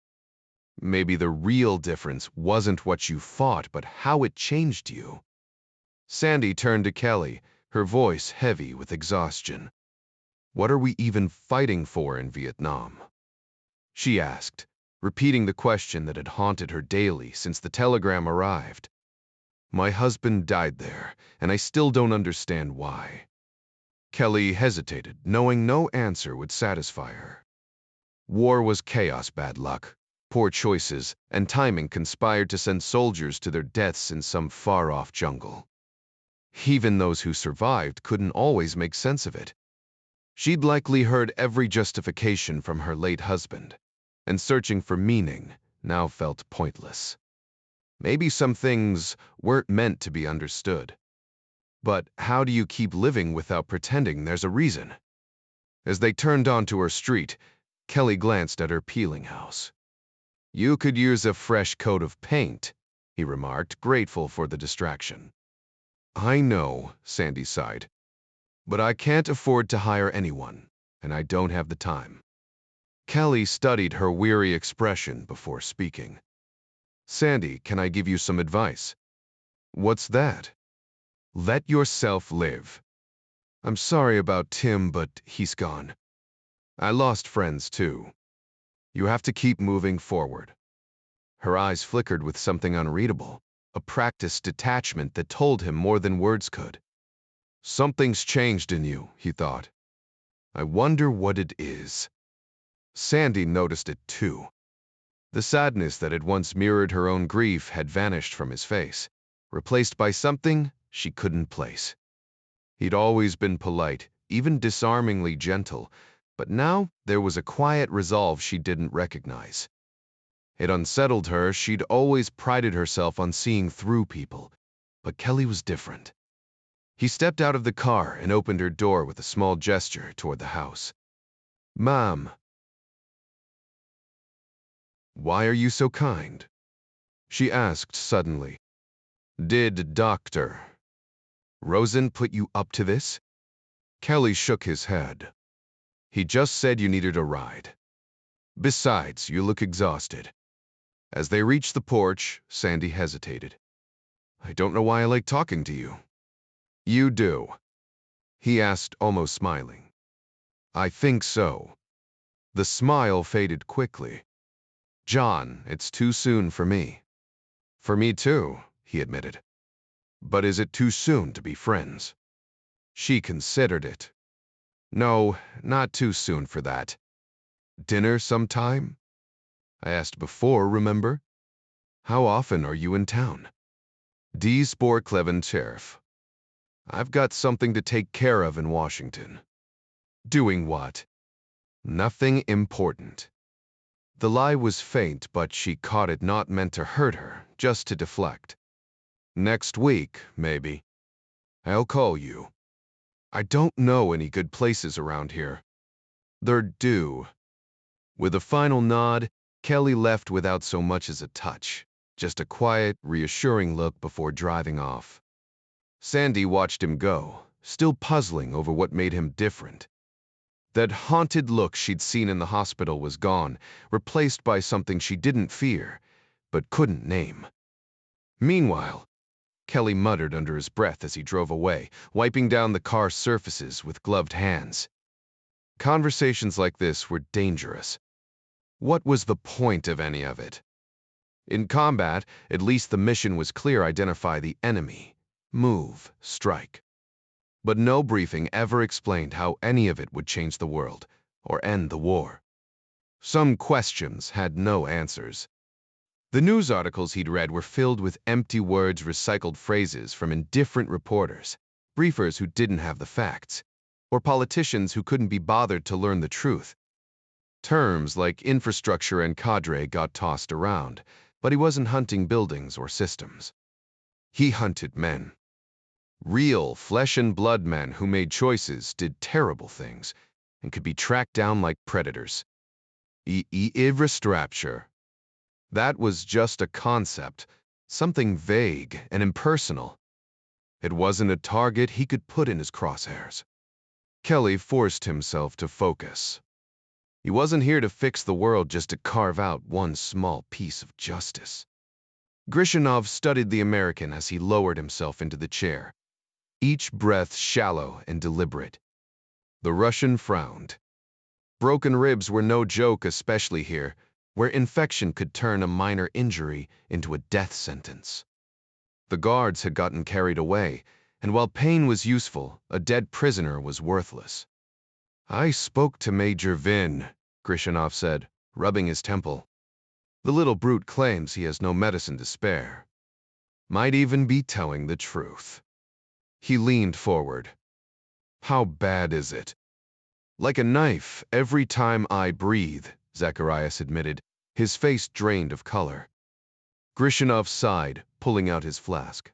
Maybe the real difference wasn't what you fought, but how it changed you. Sandy turned to Kelly, her voice heavy with exhaustion. "What are we even fighting for in Vietnam?" she asked, repeating the question that had haunted her daily since the telegram arrived. "My husband died there, and I still don't understand why." Kelly hesitated, knowing no answer would satisfy her. War was chaos, bad luck. Poor choices and timing conspired to send soldiers to their deaths in some far-off jungle. Even those who survived couldn't always make sense of it. She'd likely heard every justification from her late husband, and searching for meaning now felt pointless. Maybe some things weren't meant to be understood. But how do you keep living without pretending there's a reason? As they turned onto her street, Kelly glanced at her peeling house. "You could use a fresh coat of paint," he remarked, grateful for the distraction. "I know," Sandy sighed, "but I can't afford to hire anyone, and I don't have the time." Kelly studied her weary expression before speaking. "Sandy, can I give you some advice?" "What's that?" "Let yourself live. I'm sorry about Tim, but he's gone. I lost friends too. You have to keep moving forward." Her eyes flickered with something unreadable, a practiced detachment that told him more than words could. "Something's changed in you," he thought. "I wonder what it is." Sandy noticed it too. The sadness that had once mirrored her own grief had vanished from his face, replaced by something she couldn't place. He'd always been polite, even disarmingly gentle, but now there was a quiet resolve she didn't recognize. It unsettled her. She'd always prided herself on seeing through people, but Kelly was different. He stepped out of the car and opened her door with a small gesture toward the house. "Ma'am." "Why are you so kind?" she asked suddenly. "Did Dr. Rosen put you up to this?" Kelly shook his head. "He just said you needed a ride. Besides, you look exhausted." As they reached the porch, Sandy hesitated. "I don't know why I like talking to you." "You do?" he asked, almost smiling. "I think so." The smile faded quickly. "John, it's too soon for me." "For me too," he admitted. "But is it too soon to be friends?" She considered it. "No, not too soon for that." "Dinner sometime?" "I asked before, remember?" "How often are you in town?" "Die Sportkleven Sheriff. I've got something to take care of in Washington." "Doing what?" "Nothing important." The lie was faint, but she caught it, not meant to hurt her, just to deflect. "Next week, maybe." I'll call you. I don't know any good places around here. They're due. With a final nod, Kelly left without so much as a touch, just a quiet, reassuring look before driving off. Sandy watched him go, still puzzling over what made him different. That haunted look she'd seen in the hospital was gone, replaced by something she didn't fear, but couldn't name. Meanwhile, Kelly muttered under his breath as he drove away, wiping down the car's surfaces with gloved hands. Conversations like this were dangerous. What was the point of any of it? In combat, at least the mission was clear: identify the enemy, move, strike. But no briefing ever explained how any of it would change the world or end the war. Some questions had no answers. The news articles he'd read were filled with empty words, recycled phrases from indifferent reporters, briefers who didn't have the facts, or politicians who couldn't be bothered to learn the truth. Terms like infrastructure and cadre got tossed around, but he wasn't hunting buildings or systems. He hunted men. Real flesh and blood men who made choices, did terrible things, and could be tracked down like predators. Infrastructure. That was just a concept, something vague and impersonal. It wasn't a target he could put in his crosshairs. Kelly forced himself to focus. He wasn't here to fix the world, just to carve out one small piece of justice. Grishinov studied the American as he lowered himself into the chair, each breath shallow and deliberate. The Russian frowned. Broken ribs were no joke, especially here, where infection could turn a minor injury into a death sentence. The guards had gotten carried away, and while pain was useful, a dead prisoner was worthless. I spoke to Major Vin, Grishinov said, rubbing his temple. The little brute claims he has no medicine to spare. Might even be telling the truth. He leaned forward. How bad is it? Like a knife every time I breathe, Zacharias admitted, his face drained of color. Grishinov sighed, pulling out his flask.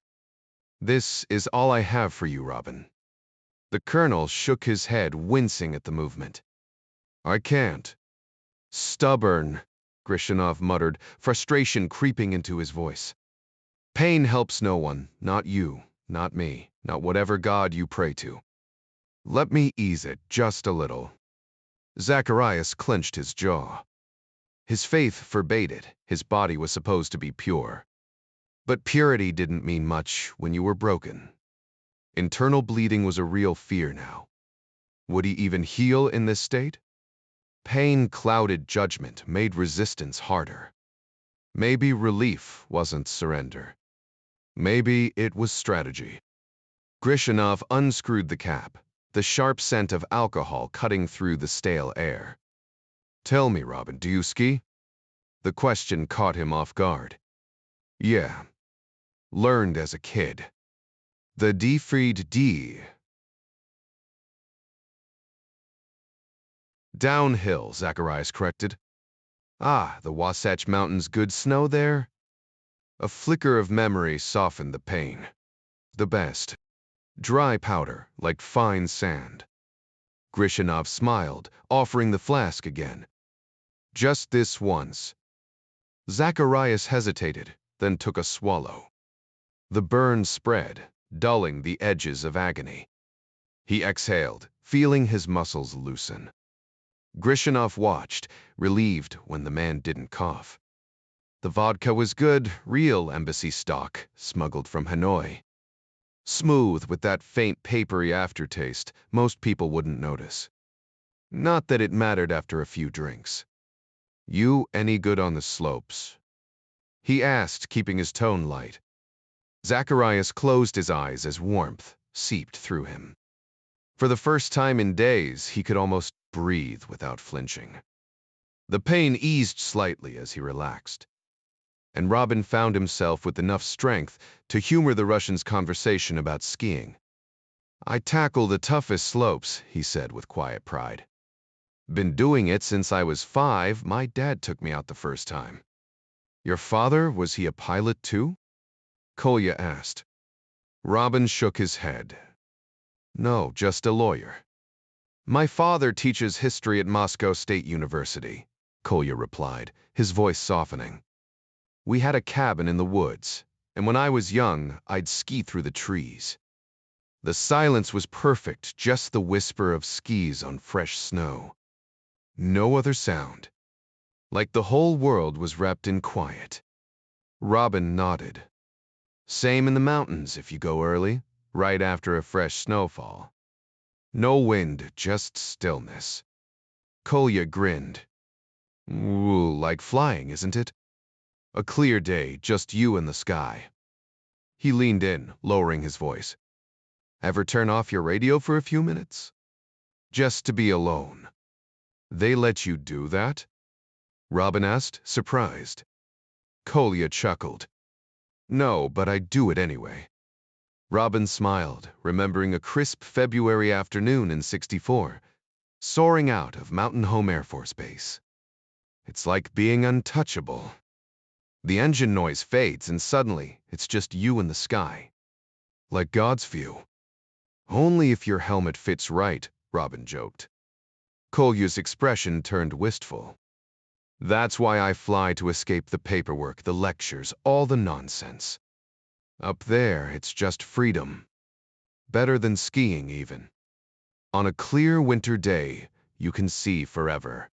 This is all I have for you, Robin. The colonel shook his head, wincing at the movement. I can't. Stubborn, Grishinov muttered, frustration creeping into his voice. Pain helps no one, not you, not me, not whatever god you pray to. Let me ease it just a little. Zacharias clenched his jaw. His faith forbade it. His body was supposed to be pure. But purity didn't mean much when you were broken. Internal bleeding was a real fear now. Would he even heal in this state? Pain clouded judgment, made resistance harder. Maybe relief wasn't surrender. Maybe it was strategy. Grishinov unscrewed the cap, the sharp scent of alcohol cutting through the stale air. Tell me, Robin, do you ski? The question caught him off guard. Yeah. Learned as a kid. The Defried D. Downhill, Zacharias corrected. Ah, the Wasatch Mountains, good snow there? A flicker of memory softened the pain. The best. Dry powder, like fine sand. Grishinov smiled, offering the flask again. Just this once. Zacharias hesitated, then took a swallow. The burn spread, dulling the edges of agony. He exhaled, feeling his muscles loosen. Grishinov watched, relieved when the man didn't cough. The vodka was good, real embassy stock, smuggled from Hanoi. Smooth with that faint papery aftertaste, most people wouldn't notice. Not that it mattered after a few drinks. You any good on the slopes? He asked, keeping his tone light. Zacharias closed his eyes as warmth seeped through him. For the first time in days, he could almost breathe without flinching. The pain eased slightly as he relaxed, and Robin found himself with enough strength to humor the Russian's conversation about skiing. I tackle the toughest slopes, he said with quiet pride. Been doing it since I was 5. My dad took me out the first time. Your father, was he a pilot too? Kolya asked. Robin shook his head. No, just a lawyer. My father teaches history at Moscow State University, Kolya replied, his voice softening. We had a cabin in the woods, and when I was young, I'd ski through the trees. The silence was perfect, just the whisper of skis on fresh snow. No other sound. Like the whole world was wrapped in quiet. Robin nodded. Same in the mountains if you go early, right after a fresh snowfall. No wind, just stillness. Kolya grinned. Ooh, like flying, isn't it? A clear day, just you and the sky. He leaned in, lowering his voice. Ever turn off your radio for a few minutes? Just to be alone. They let you do that? Robin asked, surprised. Kolya chuckled. No, but I do it anyway. Robin smiled, remembering a crisp February afternoon in '64, soaring out of Mountain Home Air Force Base. It's like being untouchable. The engine noise fades and suddenly it's just you and the sky. Like God's view. Only if your helmet fits right, Robin joked. Kolya's expression turned wistful. That's why I fly to escape the paperwork, the lectures, all the nonsense. Up there, it's just freedom. Better than skiing, even. On a clear winter day, you can see forever.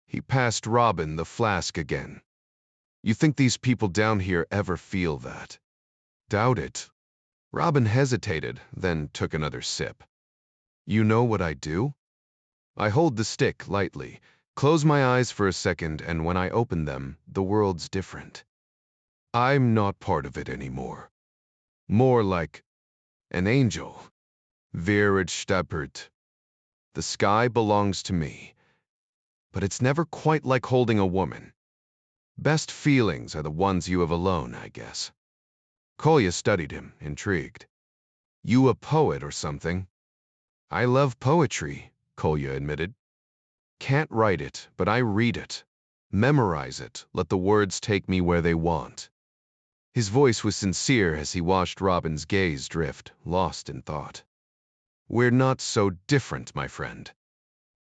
He passed Robin the flask again. You think these people down here ever feel that? Doubt it. Robin hesitated, then took another sip. You know what I do? I hold the stick lightly, close my eyes for a second, and when I open them, the world's different. I'm not part of it anymore. More like an angel. Veretstabert. The sky belongs to me. But it's never quite like holding a woman. Best feelings are the ones you have alone, I guess. Kolya studied him, intrigued. You a poet or something? I love poetry, Kolya admitted. Can't write it, but I read it. Memorize it, let the words take me where they want. His voice was sincere as he watched Robin's gaze drift, lost in thought. We're not so different, my friend.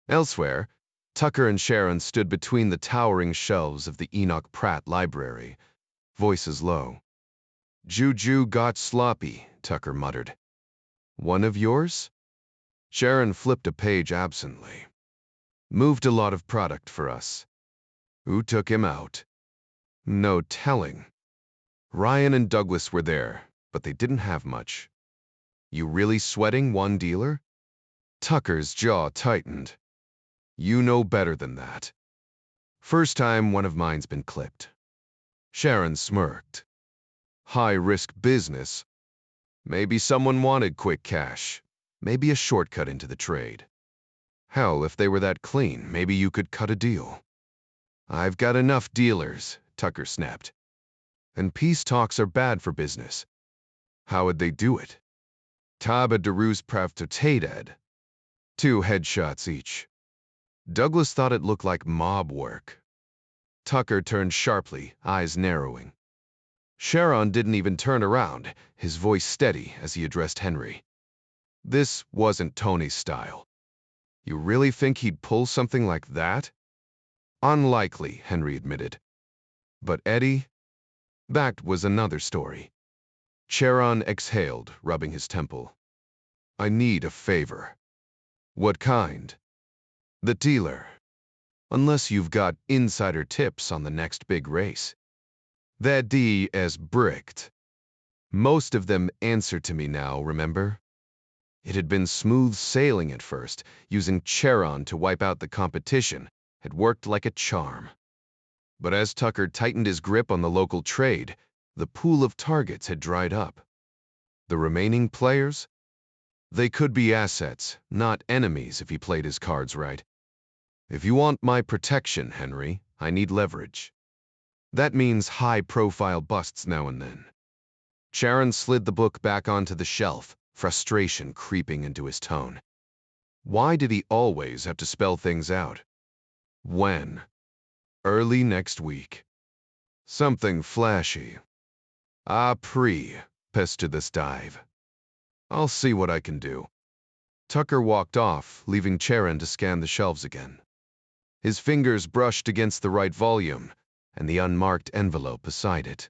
Elsewhere, Tucker and Sharon stood between the towering shelves of the Enoch Pratt Library, voices low. Juju got sloppy, Tucker muttered. One of yours? Sharon flipped a page absently. Moved a lot of product for us. Who took him out? No telling. Ryan and Douglas were there, but they didn't have much. You really sweating one dealer? Tucker's jaw tightened. You know better than that. First time one of mine's been clipped. Sharon smirked. High-risk business. Maybe someone wanted quick cash. Maybe a shortcut into the trade. Hell, if they were that clean, maybe you could cut a deal. I've got enough dealers, Tucker snapped. And peace talks are bad for business. How would they do it? Taba Daruz Pravtotated. 2 headshots each. Douglas thought it looked like mob work. Tucker turned sharply, eyes narrowing. Sharon didn't even turn around, his voice steady as he addressed Henry. This wasn't Tony's style. You really think he'd pull something like that? Unlikely, Henry admitted. But Eddie? That was another story. Sharon exhaled, rubbing his temple. I need a favor. What kind? The dealer. Unless you've got insider tips on the next big race. That D is bricked. Most of them answer to me now, remember? It had been smooth sailing at first, using Charon to wipe out the competition. Had worked like a charm. But as Tucker tightened his grip on the local trade, the pool of targets had dried up. The remaining players? They could be assets, not enemies if he played his cards right. If you want my protection, Henry, I need leverage. That means high-profile busts now and then. Sharon slid the book back onto the shelf, frustration creeping into his tone. Why did he always have to spell things out? When? Early next week. Something flashy. Après, pester this dive. I'll see what I can do. Tucker walked off, leaving Charon to scan the shelves again. His fingers brushed against the right volume and the unmarked envelope beside it.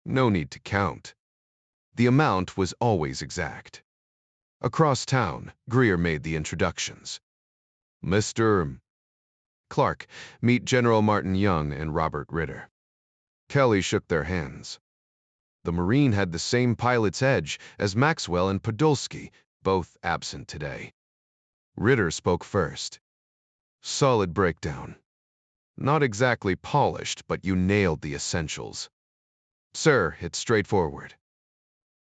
No need to count. The amount was always exact. Across town, Greer made the introductions. Mr. Clark, meet General Martin Young and Robert Ritter. Kelly shook their hands. The Marine had the same pilot's edge as Maxwell and Podolsky, both absent today. Ritter spoke first. Solid breakdown. Not exactly polished, but you nailed the essentials. Sir, it's straightforward.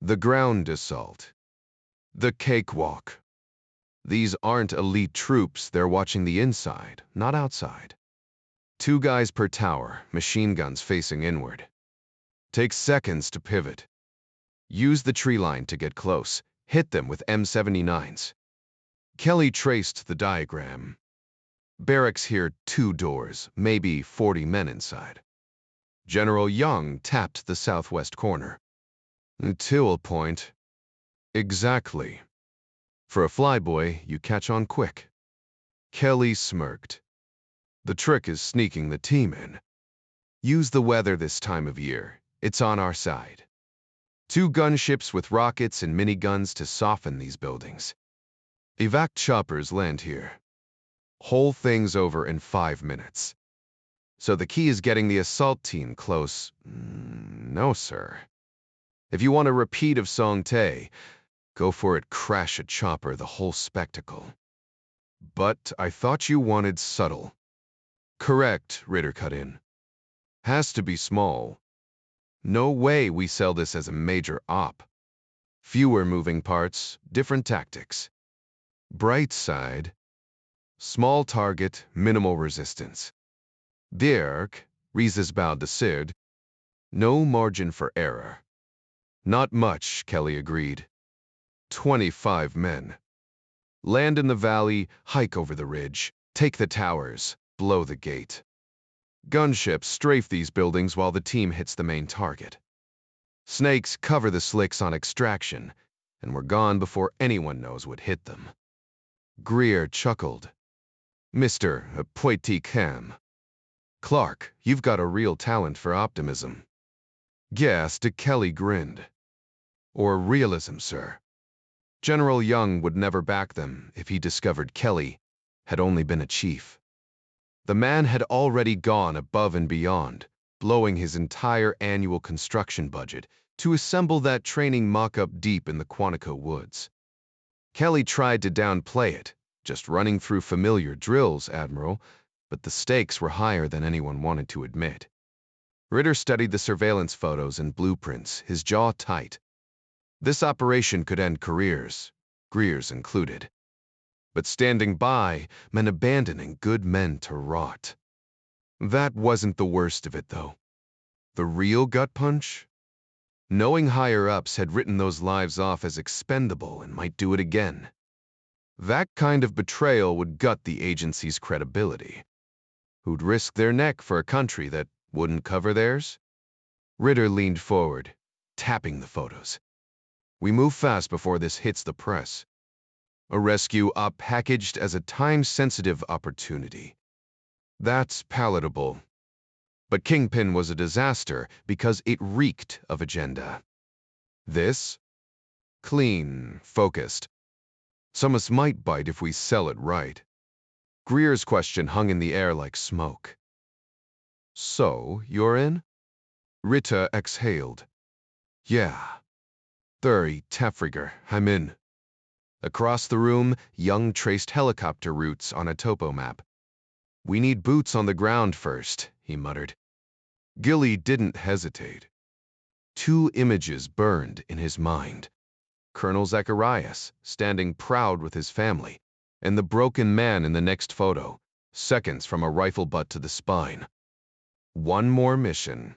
The ground assault. The cakewalk. These aren't elite troops, they're watching the inside, not outside. 2 guys per tower, machine guns facing inward. Takes seconds to pivot. Use the tree line to get close. Hit them with M79s. Kelly traced the diagram. Barracks here, 2 doors, maybe 40 men inside. General Young tapped the southwest corner. Till point. Exactly. For a flyboy, you catch on quick. Kelly smirked. The trick is sneaking the team in. Use the weather this time of year. It's on our side. 2 gunships with rockets and miniguns to soften these buildings. Evac choppers land here. Whole thing's over in 5 minutes. So the key is getting the assault team close. No, sir. If you want a repeat of Song Tae, go for it, crash a chopper, the whole spectacle. But I thought you wanted subtle. Correct, Ritter cut in. Has to be small. No way we sell this as a major op. Fewer moving parts, different tactics. Bright side. Small target, minimal resistance. Dirk, Rhys's bowed to Sid. No margin for error. Not much, Kelly agreed. 25 men. Land in the valley, hike over the ridge, take the towers, blow the gate. Gunships strafe these buildings while the team hits the main target. Snakes cover the slicks on extraction, and we're gone before anyone knows what hit them. Greer chuckled. Mr. Poetic Ham. Clark, you've got a real talent for optimism. Gassed, Kelly grinned. Or realism, sir. General Young would never back them if he discovered Kelly had only been a chief. The man had already gone above and beyond, blowing his entire annual construction budget to assemble that training mock-up deep in the Quantico woods. Kelly tried to downplay it, just running through familiar drills, Admiral, but the stakes were higher than anyone wanted to admit. Ritter studied the surveillance photos and blueprints, his jaw tight. This operation could end careers, Greer's included. But standing by meant abandoning good men to rot. That wasn't the worst of it, though. The real gut punch? Knowing higher-ups had written those lives off as expendable and might do it again. That kind of betrayal would gut the agency's credibility. Who'd risk their neck for a country that wouldn't cover theirs? Ritter leaned forward, tapping the photos. We move fast before this hits the press. A rescue op packaged as a time-sensitive opportunity. That's palatable. But Kingpin was a disaster because it reeked of agenda. This? Clean, focused. Some of us might bite if we sell it right. Greer's question hung in the air like smoke. So, you're in? Ritter exhaled. Yeah. 30, Tafriger, I'm in. Across the room, Young traced helicopter routes on a topo map. We need boots on the ground first, he muttered. Gilly didn't hesitate. 2 images burned in his mind. Colonel Zacharias, standing proud with his family, and the broken man in the next photo, seconds from a rifle butt to the spine. One more mission.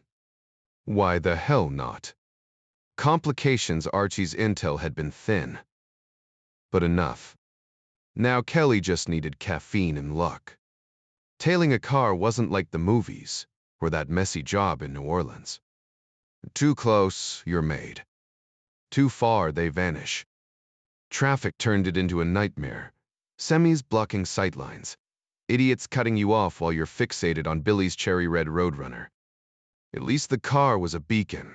Why the hell not? Complications Archie's intel had been thin. But enough. Now Kelly just needed caffeine and luck. Tailing a car wasn't like the movies, or that messy job in New Orleans. Too close, you're made. Too far, they vanish. Traffic turned it into a nightmare. Semis blocking sightlines. Idiots cutting you off while you're fixated on Billy's cherry red Roadrunner. At least the car was a beacon.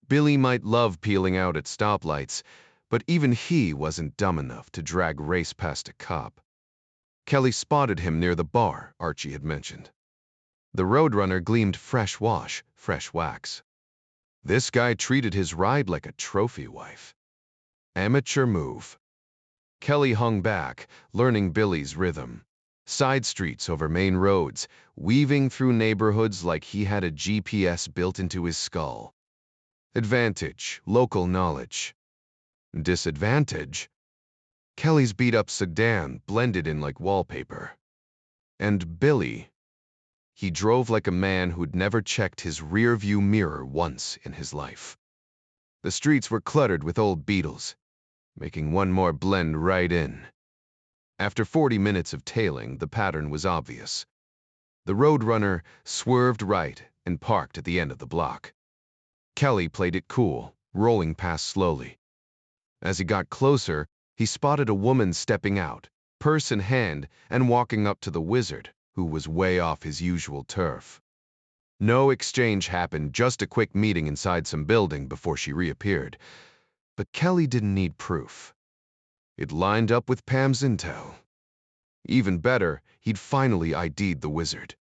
Billy might love peeling out at stoplights, but even he wasn't dumb enough to drag race past a cop. Kelly spotted him near the bar Archie had mentioned. The Roadrunner gleamed fresh wash, fresh wax. This guy treated his ride like a trophy wife. Amateur move. Kelly hung back, learning Billy's rhythm. Side streets over main roads, weaving through neighborhoods like he had a GPS built into his skull. Advantage, local knowledge. Disadvantage? Kelly's beat-up sedan blended in like wallpaper. And Billy, he drove like a man who'd never checked his rear-view mirror once in his life. The streets were cluttered with old Beetles, making one more blend right in. After 40 minutes of tailing, the pattern was obvious. The Roadrunner swerved right and parked at the end of the block. Kelly played it cool, rolling past slowly. As he got closer, he spotted a woman stepping out, purse in hand, and walking up to the wizard, who was way off his usual turf. No exchange happened, just a quick meeting inside some building before she reappeared. But Kelly didn't need proof. It lined up with Pam's intel. Even better, he'd finally ID'd the wizard.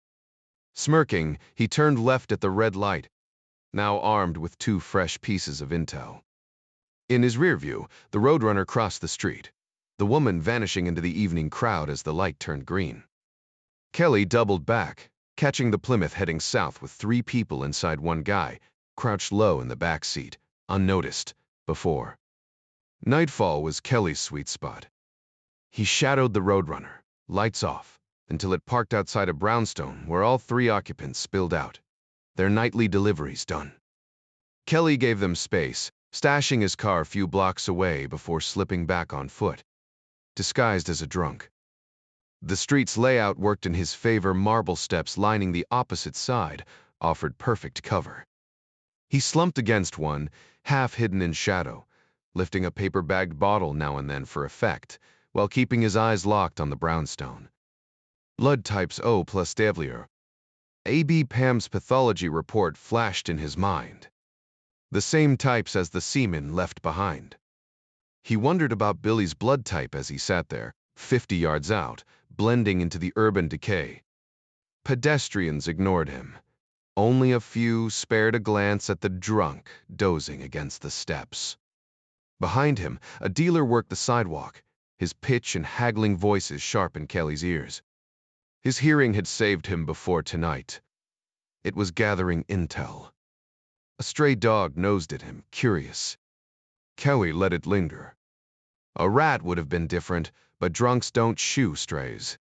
Smirking, he turned left at the red light, now armed with 2 fresh pieces of intel. In his rear view, the Roadrunner crossed the street, the woman vanishing into the evening crowd as the light turned green. Kelly doubled back, catching the Plymouth heading south with 3 people inside one guy, crouched low in the back seat, unnoticed before. Nightfall was Kelly's sweet spot. He shadowed the Roadrunner, lights off, until it parked outside a brownstone where all 3 occupants spilled out, their nightly deliveries done. Kelly gave them space, stashing his car a few blocks away before slipping back on foot, disguised as a drunk. The street's layout worked in his favor. Marble steps lining the opposite side offered perfect cover. He slumped against one, half hidden in shadow, lifting a paper-bagged bottle now and then for effect, while keeping his eyes locked on the brownstone. Blood types O plus Davlier. A.B. Pam's pathology report flashed in his mind. The same types as the semen left behind. He wondered about Billy's blood type as he sat there, 50 yards out, blending into the urban decay. Pedestrians ignored him. Only a few spared a glance at the drunk dozing against the steps. Behind him, a dealer worked the sidewalk, his pitch and haggling voices sharp in Kelly's ears. His hearing had saved him before tonight. It was gathering intel. A stray dog nosed at him, curious. Kelly let it linger. A rat would have been different, but drunks don't shoo strays.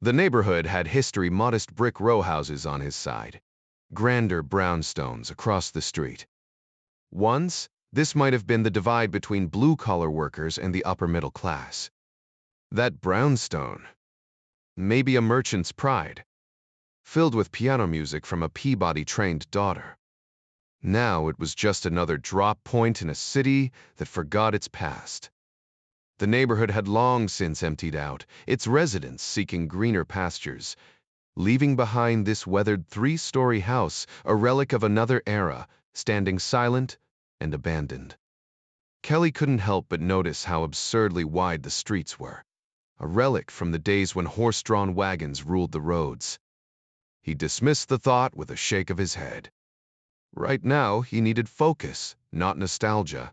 The neighborhood had history. Modest brick row houses on his side, grander brownstones across the street. Once, this might have been the divide between blue-collar workers and the upper middle class. That brownstone, maybe a merchant's pride, filled with piano music from a Peabody-trained daughter. Now it was just another drop point in a city that forgot its past. The neighborhood had long since emptied out, its residents seeking greener pastures, leaving behind this weathered 3-story house, a relic of another era, standing silent and abandoned. Kelly couldn't help but notice how absurdly wide the streets were, a relic from the days when horse-drawn wagons ruled the roads. He dismissed the thought with a shake of his head. Right now, he needed focus, not nostalgia.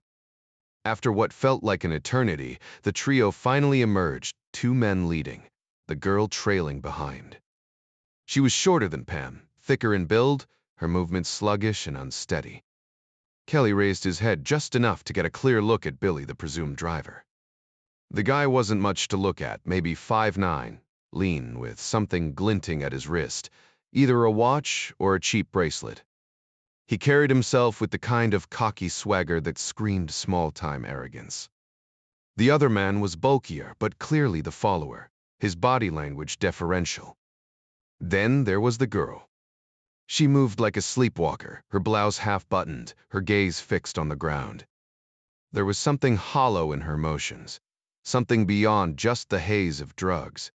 After what felt like an eternity, the trio finally emerged, 2 men leading, the girl trailing behind. She was shorter than Pam, thicker in build, her movements sluggish and unsteady. Kelly raised his head just enough to get a clear look at Billy, the presumed driver. The guy wasn't much to look at, maybe 5'9", lean, with something glinting at his wrist, either a watch or a cheap bracelet. He carried himself with the kind of cocky swagger that screamed small-time arrogance. The other man was bulkier, but clearly the follower, his body language deferential. Then there was the girl. She moved like a sleepwalker, her blouse half-buttoned, her gaze fixed on the ground. There was something hollow in her motions, something beyond just the haze of drugs.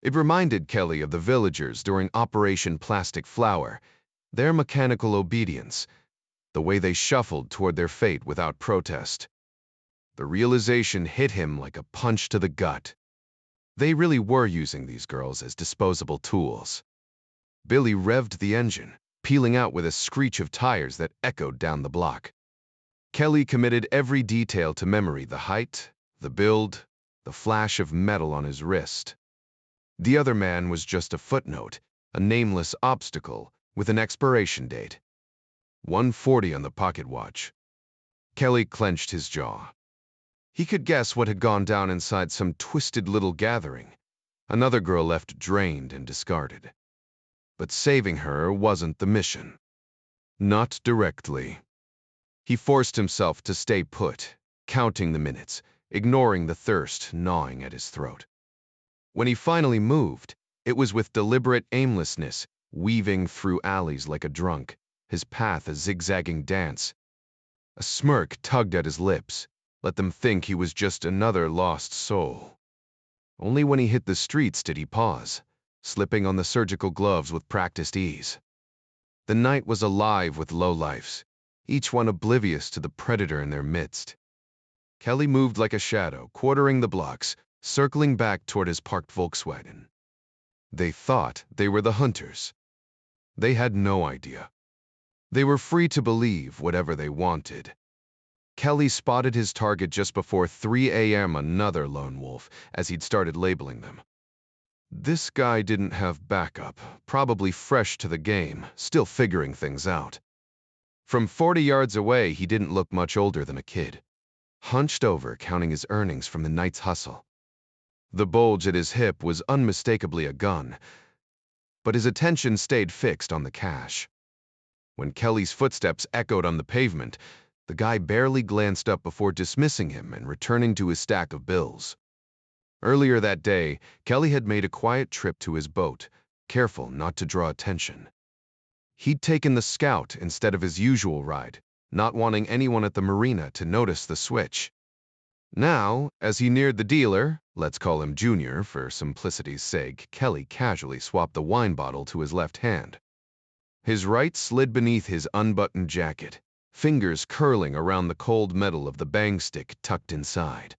It reminded Kelly of the villagers during Operation Plastic Flower, their mechanical obedience, the way they shuffled toward their fate without protest. The realization hit him like a punch to the gut. They really were using these girls as disposable tools. Billy revved the engine, peeling out with a screech of tires that echoed down the block. Kelly committed every detail to memory: the height, the build, the flash of metal on his wrist. The other man was just a footnote, a nameless obstacle with an expiration date. 1:40 on the pocket watch. Kelly clenched his jaw. He could guess what had gone down inside some twisted little gathering. Another girl left drained and discarded. But saving her wasn't the mission. Not directly. He forced himself to stay put, counting the minutes, ignoring the thirst gnawing at his throat. When he finally moved, it was with deliberate aimlessness, weaving through alleys like a drunk, his path a zigzagging dance. A smirk tugged at his lips, let them think he was just another lost soul. Only when he hit the streets did he pause, slipping on the surgical gloves with practiced ease. The night was alive with lowlifes, each one oblivious to the predator in their midst. Kelly moved like a shadow, quartering the blocks, circling back toward his parked Volkswagen. They thought they were the hunters. They had no idea. They were free to believe whatever they wanted. Kelly spotted his target just before 3 a.m., another lone wolf, as he'd started labeling them. This guy didn't have backup, probably fresh to the game, still figuring things out. From 40 yards away, he didn't look much older than a kid, hunched over, counting his earnings from the night's hustle. The bulge at his hip was unmistakably a gun, but his attention stayed fixed on the cash. When Kelly's footsteps echoed on the pavement, the guy barely glanced up before dismissing him and returning to his stack of bills. Earlier that day, Kelly had made a quiet trip to his boat, careful not to draw attention. He'd taken the Scout instead of his usual ride, not wanting anyone at the marina to notice the switch. Now, as he neared the dealer, let's call him Junior for simplicity's sake, Kelly casually swapped the wine bottle to his left hand. His right slid beneath his unbuttoned jacket, fingers curling around the cold metal of the bang stick tucked inside.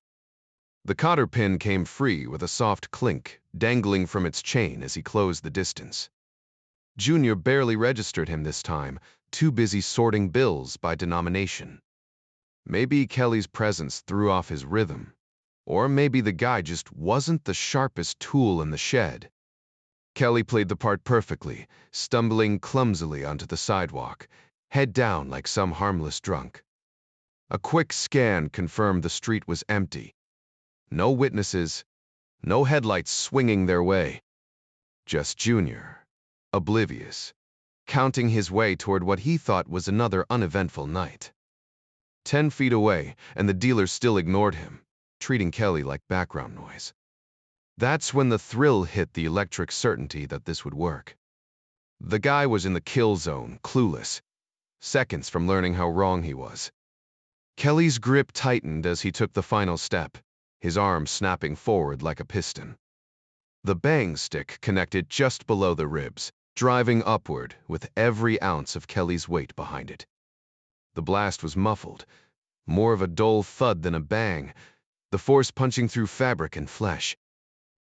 The cotter pin came free with a soft clink, dangling from its chain as he closed the distance. Junior barely registered him this time, too busy sorting bills by denomination. Maybe Kelly's presence threw off his rhythm, or maybe the guy just wasn't the sharpest tool in the shed. Kelly played the part perfectly, stumbling clumsily onto the sidewalk, head down like some harmless drunk. A quick scan confirmed the street was empty. No witnesses, no headlights swinging their way. Just Junior, oblivious, counting his way toward what he thought was another uneventful night. 10 feet away, and the dealer still ignored him, treating Kelly like background noise. That's when the thrill hit, the electric certainty that this would work. The guy was in the kill zone, clueless, seconds from learning how wrong he was. Kelly's grip tightened as he took the final step, his arm snapping forward like a piston. The bang stick connected just below the ribs, driving upward with every ounce of Kelly's weight behind it. The blast was muffled, more of a dull thud than a bang, the force punching through fabric and flesh.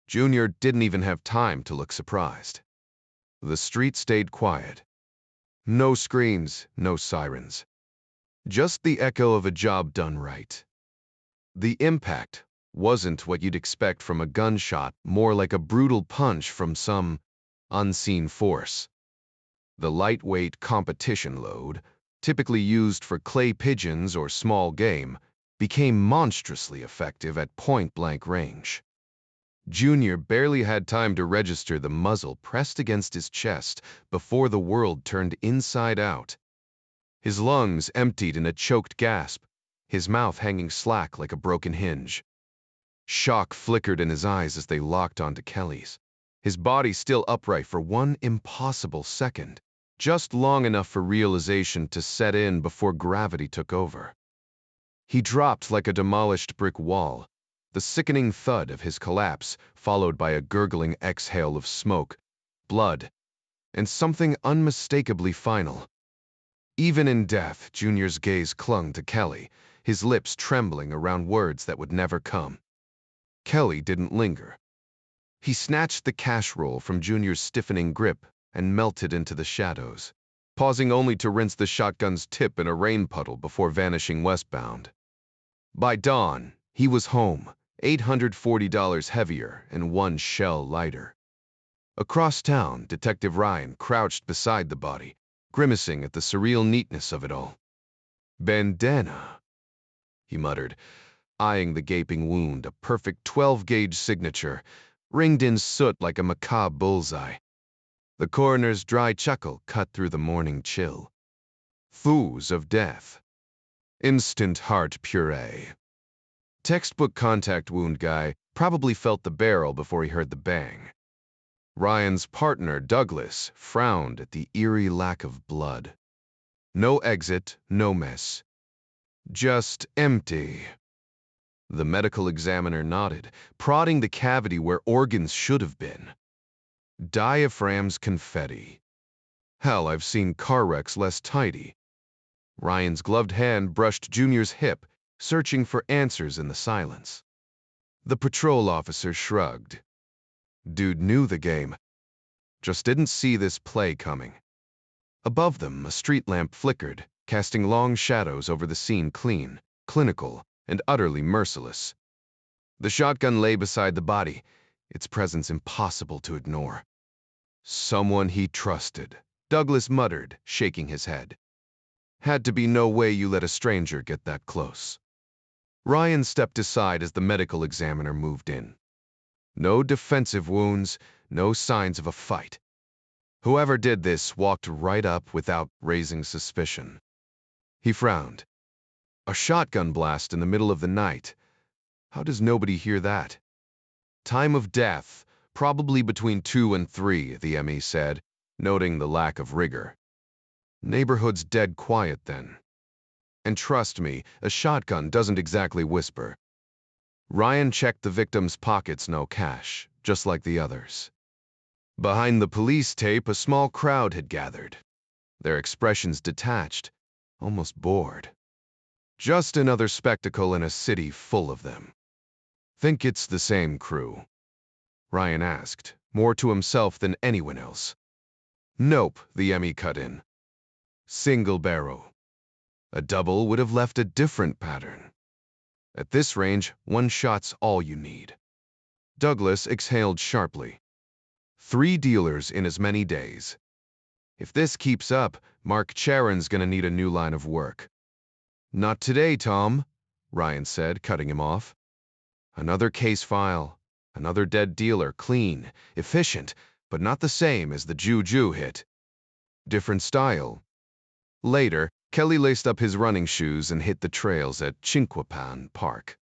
Junior didn't even have time to look surprised. The street stayed quiet. No screams, no sirens. Just the echo of a job done right. The impact wasn't what you'd expect from a gunshot, more like a brutal punch from some unseen force. The lightweight competition load, typically used for clay pigeons or small game, became monstrously effective at point-blank range. Junior barely had time to register the muzzle pressed against his chest before the world turned inside out. His lungs emptied in a choked gasp, his mouth hanging slack like a broken hinge. Shock flickered in his eyes as they locked onto Kelly's, his body still upright for one impossible second, just long enough for realization to set in before gravity took over. He dropped like a demolished brick wall, the sickening thud of his collapse followed by a gurgling exhale of smoke, blood, and something unmistakably final. Even in death, Junior's gaze clung to Kelly, his lips trembling around words that would never come. Kelly didn't linger. He snatched the cash roll from Junior's stiffening grip and melted into the shadows, pausing only to rinse the shotgun's tip in a rain puddle before vanishing westbound. By dawn, he was home, $840 heavier and one shell lighter. Across town, Detective Ryan crouched beside the body, grimacing at the surreal neatness of it all. "Bandana," he muttered, eyeing the gaping wound, a perfect 12-gauge signature, ringed in soot like a macabre bullseye. The coroner's dry chuckle cut through the morning chill. Thews of death. Instant heart puree. Textbook contact wound guy probably felt the barrel before he heard the bang. Ryan's partner, Douglas, frowned at the eerie lack of blood. No exit, no mess. Just empty. The medical examiner nodded, prodding the cavity where organs should have been. Diaphragm's confetti. Hell, I've seen car wrecks less tidy. Ryan's gloved hand brushed Junior's hip, searching for answers in the silence. The patrol officer shrugged. Dude knew the game. Just didn't see this play coming. Above them, a street lamp flickered, casting long shadows over the scene, clean, clinical, and utterly merciless. The shotgun lay beside the body, its presence impossible to ignore. Someone he trusted, Douglas muttered, shaking his head. Had to be no way you let a stranger get that close. Ryan stepped aside as the medical examiner moved in. No defensive wounds, no signs of a fight. Whoever did this walked right up without raising suspicion. He frowned. A shotgun blast in the middle of the night. How does nobody hear that? Time of death, probably between 2 and 3, the ME said, noting the lack of rigor. Neighborhood's dead quiet then. And trust me, a shotgun doesn't exactly whisper. Ryan checked the victim's pockets, no cash, just like the others. Behind the police tape, a small crowd had gathered, their expressions detached, almost bored. Just another spectacle in a city full of them. Think it's the same crew? Ryan asked, more to himself than anyone else. Nope, the ME cut in. Single barrel. A double would have left a different pattern. At this range, one shot's all you need. Douglas exhaled sharply. 3 dealers in as many days. If this keeps up, Mark Charon's gonna need a new line of work. Not today, Tom, Ryan said, cutting him off. Another case file, another dead dealer, clean, efficient, but not the same as the Juju hit. Different style. Later, Kelly laced up his running shoes and hit the trails at Chinquapan Park.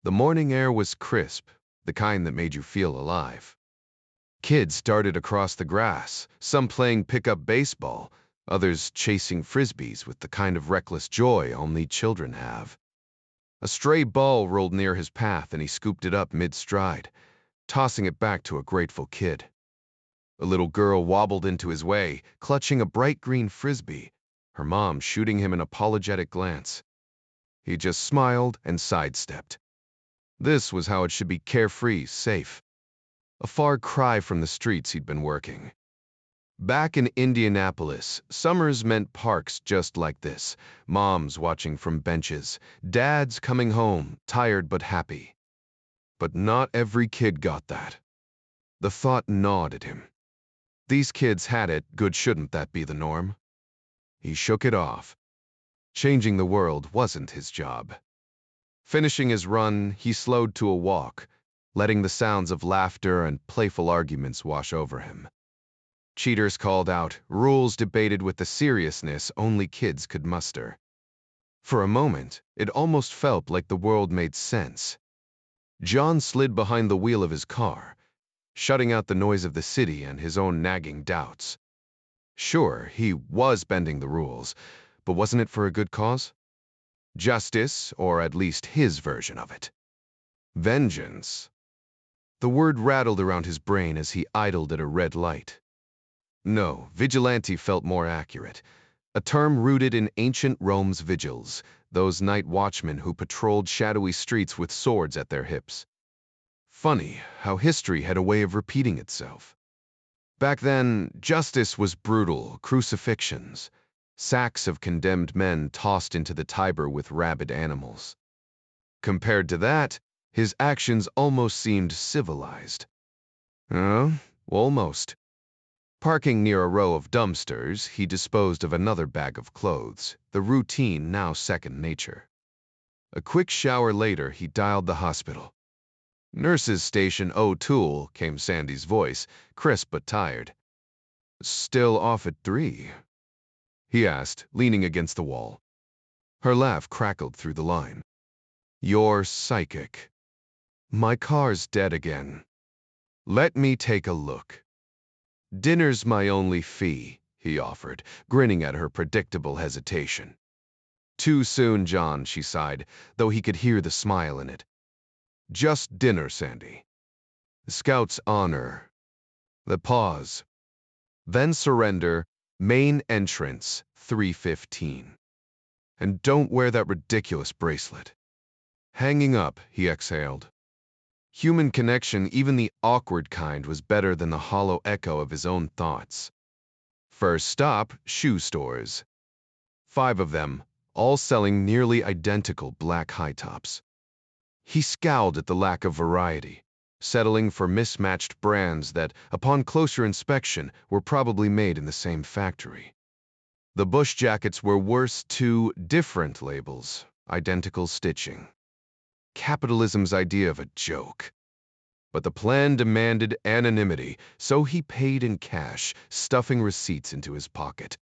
The morning air was crisp, the kind that made you feel alive. Kids darted across the grass, some playing pickup baseball, others chasing frisbees with the kind of reckless joy only children have. A stray ball rolled near his path and he scooped it up mid-stride, tossing it back to a grateful kid. A little girl wobbled into his way, clutching a bright green frisbee, her mom shooting him an apologetic glance. He just smiled and sidestepped. This was how it should be, carefree, safe. A far cry from the streets he'd been working. Back in Indianapolis, summers meant parks just like this, moms watching from benches, dads coming home, tired but happy. But not every kid got that. The thought gnawed at him. These kids had it, good shouldn't that be the norm? He shook it off. Changing the world wasn't his job. Finishing his run, he slowed to a walk, letting the sounds of laughter and playful arguments wash over him. Cheaters called out, rules debated with the seriousness only kids could muster. For a moment, it almost felt like the world made sense. John slid behind the wheel of his car, shutting out the noise of the city and his own nagging doubts. Sure, he was bending the rules, but wasn't it for a good cause? Justice, or at least his version of it. Vengeance. The word rattled around his brain as he idled at a red light. No, vigilante felt more accurate. A term rooted in ancient Rome's vigils, those night watchmen who patrolled shadowy streets with swords at their hips. Funny how history had a way of repeating itself. Back then, justice was brutal crucifixions, sacks of condemned men tossed into the Tiber with rabid animals. Compared to that, his actions almost seemed civilized. Almost. Parking near a row of dumpsters, he disposed of another bag of clothes, the routine now second nature. A quick shower later, he dialed the hospital. "Nurses Station O'Toole," came Sandy's voice, crisp but tired. "Still off at 3?" he asked, leaning against the wall. Her laugh crackled through the line. "You're psychic. My car's dead again. Let me take a look." "Dinner's my only fee," he offered, grinning at her predictable hesitation. "Too soon, John," she sighed, though he could hear the smile in it. "Just dinner, Sandy. The Scout's honor." The pause. Then surrender, main entrance, 3:15. "And don't wear that ridiculous bracelet." Hanging up, he exhaled. Human connection, even the awkward kind, was better than the hollow echo of his own thoughts. First stop, shoe stores. 5 of them, all selling nearly identical black high tops. He scowled at the lack of variety, settling for mismatched brands that, upon closer inspection, were probably made in the same factory. The bush jackets were worse, 2 different labels, identical stitching. Capitalism's idea of a joke. But the plan demanded anonymity, so he paid in cash, stuffing receipts into his pocket.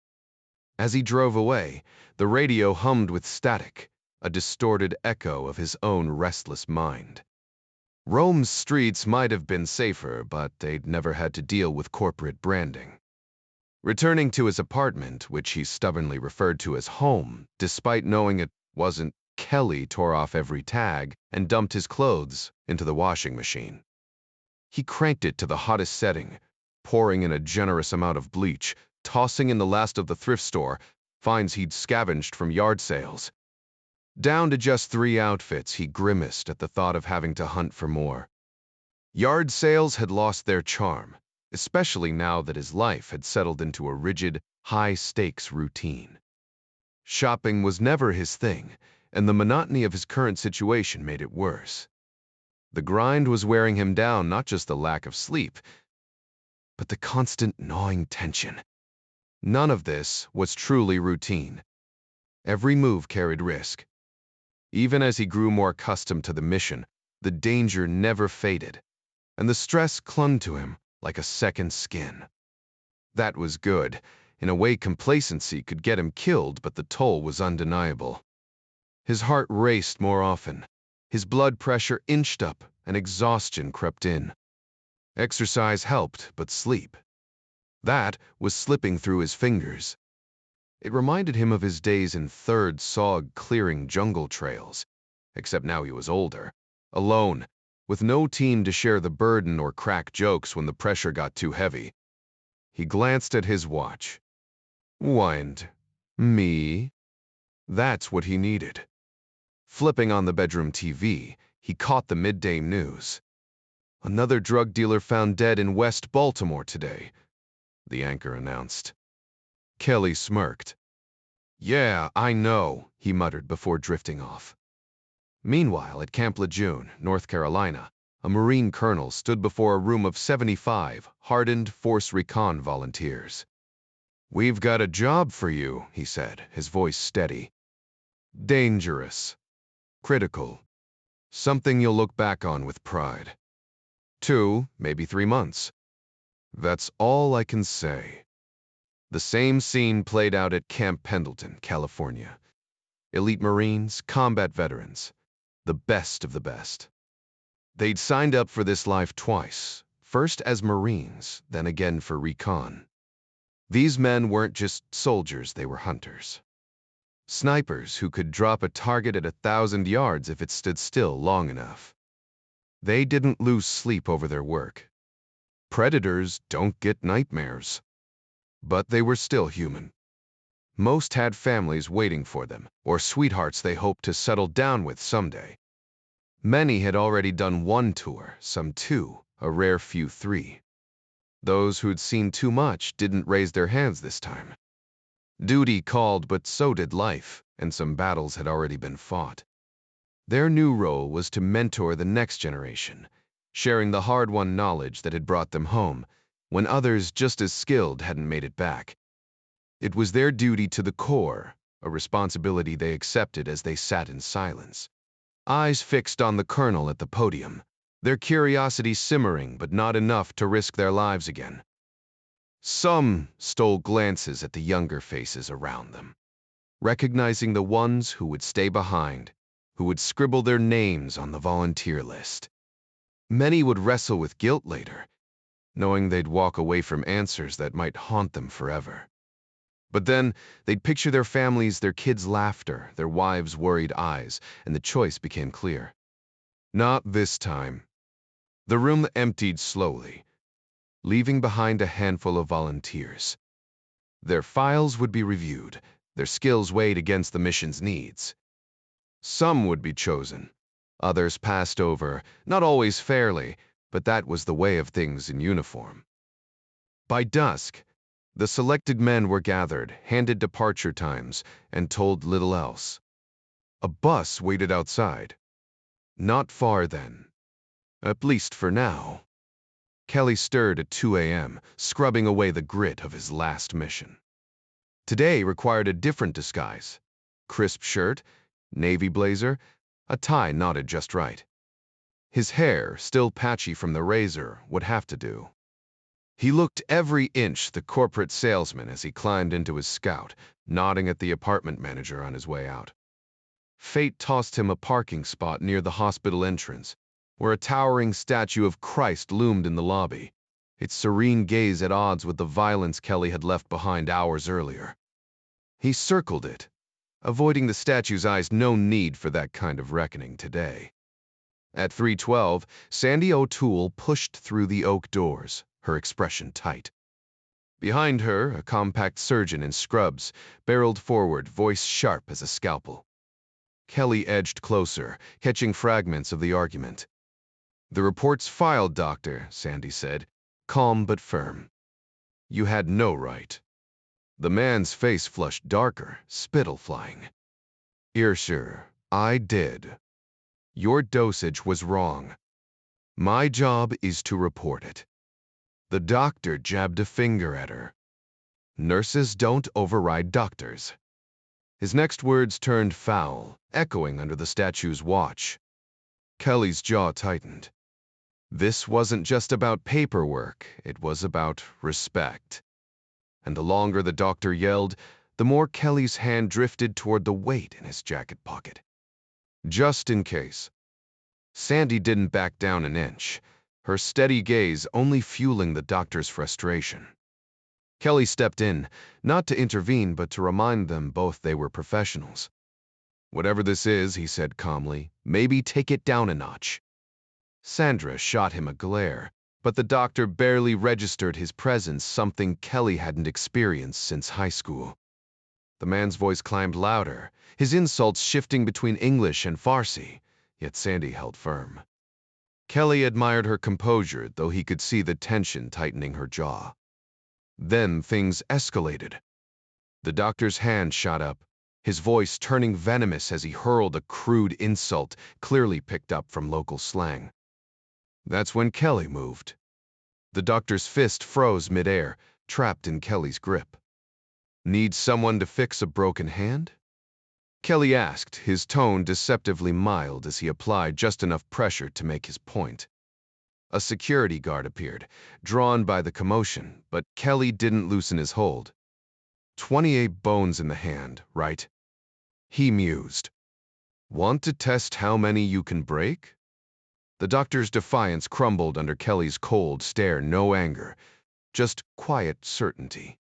As he drove away, the radio hummed with static, a distorted echo of his own restless mind. Rome's streets might have been safer, but they'd never had to deal with corporate branding. Returning to his apartment, which he stubbornly referred to as home, despite knowing it wasn't, Kelly tore off every tag and dumped his clothes into the washing machine. He cranked it to the hottest setting, pouring in a generous amount of bleach, tossing in the last of the thrift store finds he'd scavenged from yard sales. Down to just 3 outfits, he grimaced at the thought of having to hunt for more. Yard sales had lost their charm, especially now that his life had settled into a rigid, high-stakes routine. Shopping was never his thing, and the monotony of his current situation made it worse. The grind was wearing him down, not just the lack of sleep, but the constant gnawing tension. None of this was truly routine. Every move carried risk. Even as he grew more accustomed to the mission, the danger never faded, and the stress clung to him like a second skin. That was good. In a way, complacency could get him killed, but the toll was undeniable. His heart raced more often. His blood pressure inched up, and exhaustion crept in. Exercise helped, but sleep. That was slipping through his fingers. It reminded him of his days in third sog-clearing jungle trails, except now he was older, alone, with no team to share the burden or crack jokes when the pressure got too heavy. He glanced at his watch. Wind. Me? That's what he needed. Flipping on the bedroom TV, he caught the midday news. "Another drug dealer found dead in West Baltimore today," the anchor announced. Kelly smirked. "Yeah, I know," he muttered before drifting off. Meanwhile, at Camp Lejeune, North Carolina, a Marine colonel stood before a room of 75 hardened Force Recon volunteers. "We've got a job for you," he said, his voice steady. "Dangerous. Critical. Something you'll look back on with pride. 2, maybe 3 months. That's all I can say." The same scene played out at Camp Pendleton, California. Elite Marines, combat veterans, the best of the best. They'd signed up for this life twice, first as Marines, then again for recon. These men weren't just soldiers, they were hunters. Snipers who could drop a target at 1,000 yards if it stood still long enough. They didn't lose sleep over their work. Predators don't get nightmares. But they were still human. Most had families waiting for them, or sweethearts they hoped to settle down with someday. Many had already done one tour, some two, a rare few three. Those who'd seen too much didn't raise their hands this time. Duty called, but so did life, and some battles had already been fought. Their new role was to mentor the next generation, sharing the hard-won knowledge that had brought them home, when others just as skilled hadn't made it back. It was their duty to the core, a responsibility they accepted as they sat in silence. Eyes fixed on the colonel at the podium, their curiosity simmering but not enough to risk their lives again. Some stole glances at the younger faces around them, recognizing the ones who would stay behind, who would scribble their names on the volunteer list. Many would wrestle with guilt later, knowing they'd walk away from answers that might haunt them forever. But then they'd picture their families, their kids' laughter, their wives' worried eyes, and the choice became clear. Not this time. The room emptied slowly, leaving behind a handful of volunteers. Their files would be reviewed, their skills weighed against the mission's needs. Some would be chosen, others passed over, not always fairly, but that was the way of things in uniform. By dusk, the selected men were gathered, handed departure times, and told little else. A bus waited outside. Not far then. At least for now. Kelly stirred at 2 a.m., scrubbing away the grit of his last mission. Today required a different disguise. Crisp shirt, navy blazer, a tie knotted just right. His hair, still patchy from the razor, would have to do. He looked every inch the corporate salesman as he climbed into his Scout, nodding at the apartment manager on his way out. Fate tossed him a parking spot near the hospital entrance, where a towering statue of Christ loomed in the lobby, its serene gaze at odds with the violence Kelly had left behind hours earlier. He circled it, avoiding the statue's eyes. No need for that kind of reckoning today. At 3:12, Sandy O'Toole pushed through the oak doors, her expression tight. Behind her, a compact surgeon in scrubs barreled forward, voice sharp as a scalpel. Kelly edged closer, catching fragments of the argument. "The report's filed, Doctor," Sandy said, calm but firm. "You had no right." The man's face flushed darker, spittle flying. "Sure, I did. Your dosage was wrong. My job is to report it." The doctor jabbed a finger at her. "Nurses don't override doctors." His next words turned foul, echoing under the statue's watch. Kelly's jaw tightened. This wasn't just about paperwork, it was about respect. And the longer the doctor yelled, the more Kelly's hand drifted toward the weight in his jacket pocket. Just in case. Sandy didn't back down an inch, her steady gaze only fueling the doctor's frustration. Kelly stepped in, not to intervene but to remind them both they were professionals. "Whatever this is," he said calmly, "maybe take it down a notch." Sandra shot him a glare, but the doctor barely registered his presence, something Kelly hadn't experienced since high school. The man's voice climbed louder, his insults shifting between English and Farsi, yet Sandy held firm. Kelly admired her composure, though he could see the tension tightening her jaw. Then things escalated. The doctor's hand shot up, his voice turning venomous as he hurled a crude insult, clearly picked up from local slang. That's when Kelly moved. The doctor's fist froze midair, trapped in Kelly's grip. "Need someone to fix a broken hand?" Kelly asked, his tone deceptively mild as he applied just enough pressure to make his point. A security guard appeared, drawn by the commotion, but Kelly didn't loosen his hold. 28 bones in the hand, right? He mused. "Want to test how many you can break?" The doctor's defiance crumbled under Kelly's cold stare, no anger, just quiet certainty.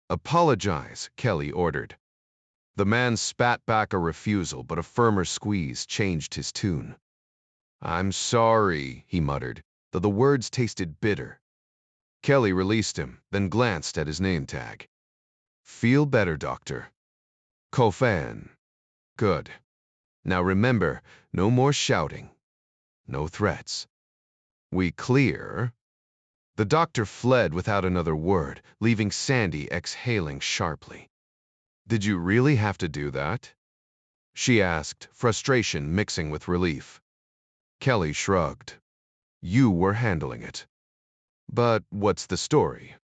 "Apologize," Kelly ordered. The man spat back a refusal, but a firmer squeeze changed his tune. "I'm sorry," he muttered, though the words tasted bitter. Kelly released him, then glanced at his name tag. "Feel better, doctor." Coleman. Good. Now remember, no more shouting. No threats. We clear? The doctor fled without another word, leaving Sandy exhaling sharply. "Did you really have to do that?" she asked, frustration mixing with relief. Kelly shrugged. "You were handling it." "But what's the story?"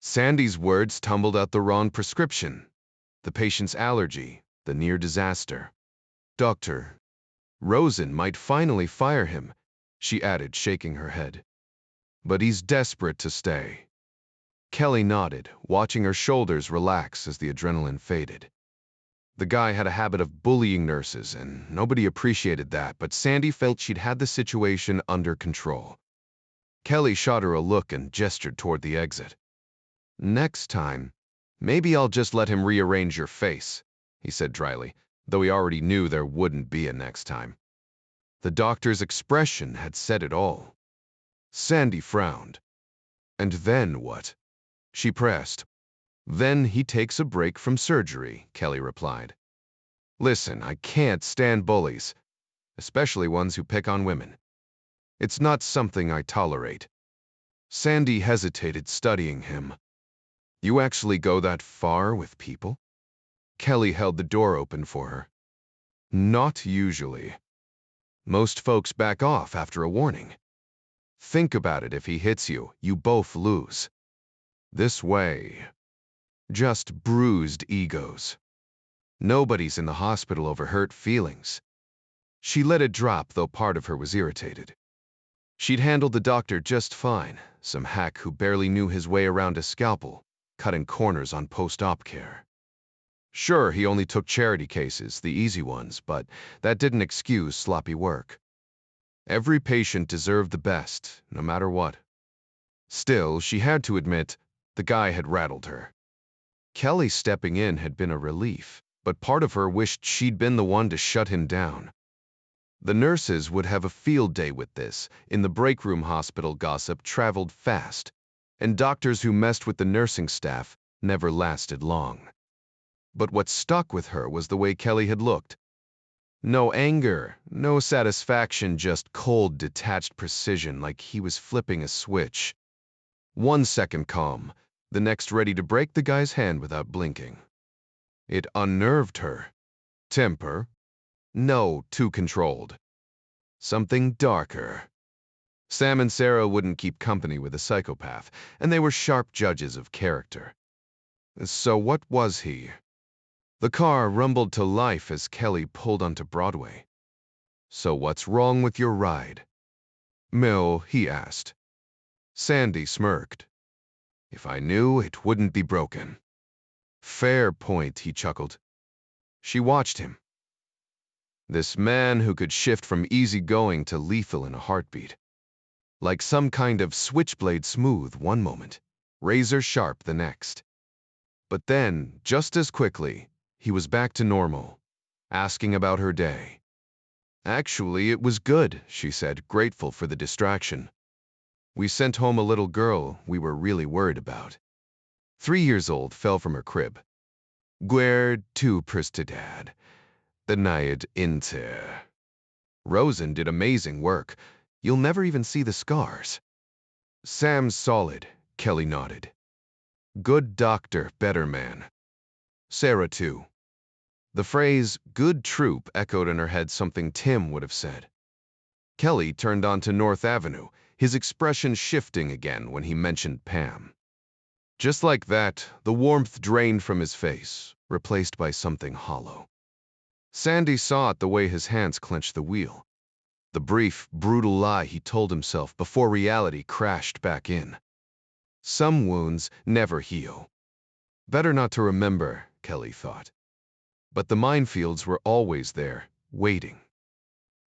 Sandy's words tumbled out the wrong prescription. The patient's allergy, the near disaster. "Doctor, Rosen might finally fire him," she added, shaking her head. "But he's desperate to stay." Kelly nodded, watching her shoulders relax as the adrenaline faded. The guy had a habit of bullying nurses, and nobody appreciated that, but Sandy felt she'd had the situation under control. Kelly shot her a look and gestured toward the exit. "Next time, maybe I'll just let him rearrange your face," he said dryly, though he already knew there wouldn't be a next time. The doctor's expression had said it all. Sandy frowned. "And then what?" she pressed. "Then he takes a break from surgery," Kelly replied. "Listen, I can't stand bullies, especially ones who pick on women. It's not something I tolerate." Sandy hesitated, studying him. "You actually go that far with people?" Kelly held the door open for her. "Not usually. Most folks back off after a warning. Think about it, if he hits you, you both lose. This way, just bruised egos. Nobody's in the hospital over hurt feelings." She let it drop, though part of her was irritated. She'd handled the doctor just fine, some hack who barely knew his way around a scalpel, cutting corners on post-op care. Sure, he only took charity cases, the easy ones, but that didn't excuse sloppy work. Every patient deserved the best, no matter what. Still, she had to admit, the guy had rattled her. Kelly stepping in had been a relief, but part of her wished she'd been the one to shut him down. The nurses would have a field day with this. In the break room, hospital gossip traveled fast, and doctors who messed with the nursing staff never lasted long. But what stuck with her was the way Kelly had looked. No anger, no satisfaction, just cold, detached precision, like he was flipping a switch. 1 second calm, the next ready to break the guy's hand without blinking. It unnerved her. Temper? No, too controlled. Something darker. Sam and Sarah wouldn't keep company with a psychopath, and they were sharp judges of character. So what was he? The car rumbled to life as Kelly pulled onto Broadway. "So what's wrong with your ride?" "Mill," he asked. Sandy smirked. "If I knew, it wouldn't be broken." "Fair point," he chuckled. She watched him. This man who could shift from easygoing to lethal in a heartbeat. Like some kind of switchblade smooth one moment, razor sharp the next. But then, just as quickly, he was back to normal, asking about her day. "Actually, it was good," she said, grateful for the distraction. "We sent home a little girl we were really worried about. 3 years old, fell from her crib. Guer tu prestidad, the niad inter. Rosen did amazing work. You'll never even see the scars." "Sam's solid," Kelly nodded. "Good doctor, better man." Sarah, too. The phrase, "good troop," echoed in her head something Tim would have said. Kelly turned onto North Avenue, his expression shifting again when he mentioned Pam. Just like that, the warmth drained from his face, replaced by something hollow. Sandy saw it the way his hands clenched the wheel. The brief, brutal lie he told himself before reality crashed back in. Some wounds never heal. Better not to remember, Kelly thought. But the minefields were always there, waiting.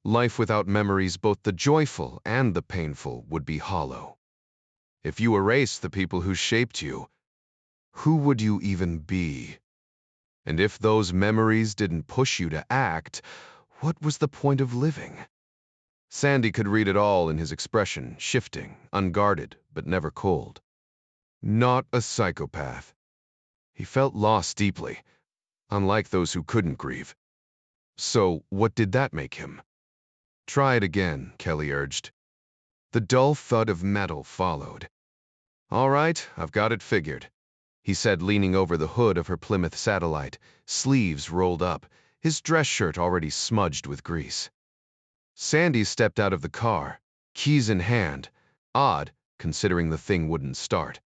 Life without memories, both the joyful and the painful, would be hollow. If you erase the people who shaped you, who would you even be? And if those memories didn't push you to act, what was the point of living? Sandy could read it all in his expression, shifting, unguarded, but never cold. Not a psychopath. He felt lost deeply, unlike those who couldn't grieve. So, what did that make him? Try it again, Kelly urged. The dull thud of metal followed. All right, I've got it figured, he said, leaning over the hood of her Plymouth Satellite, sleeves rolled up, his dress shirt already smudged with grease. Sandy stepped out of the car, keys in hand, odd, considering the thing wouldn't start.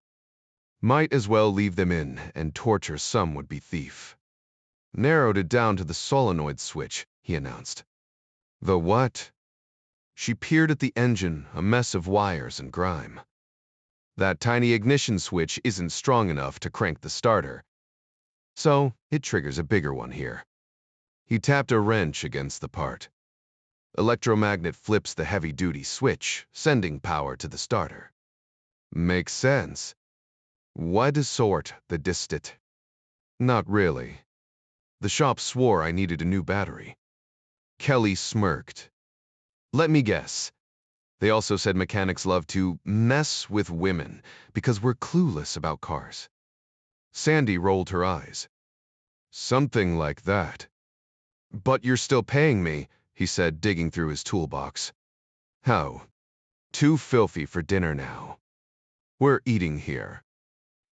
Might as well leave them in and torture some would-be thief. Narrowed it down to the solenoid switch, he announced. The what? She peered at the engine, a mess of wires and grime. That tiny ignition switch isn't strong enough to crank the starter, so it triggers a bigger one here. He tapped a wrench against the part. Electromagnet flips the heavy-duty switch, sending power to the starter. Makes sense. Why sort the distit? Not really. The shop swore I needed a new battery. Kelly smirked. Let me guess. They also said mechanics love to mess with women because we're clueless about cars. Sandy rolled her eyes. Something like that. But you're still paying me, he said, digging through his toolbox. How? Too filthy for dinner now. We're eating here.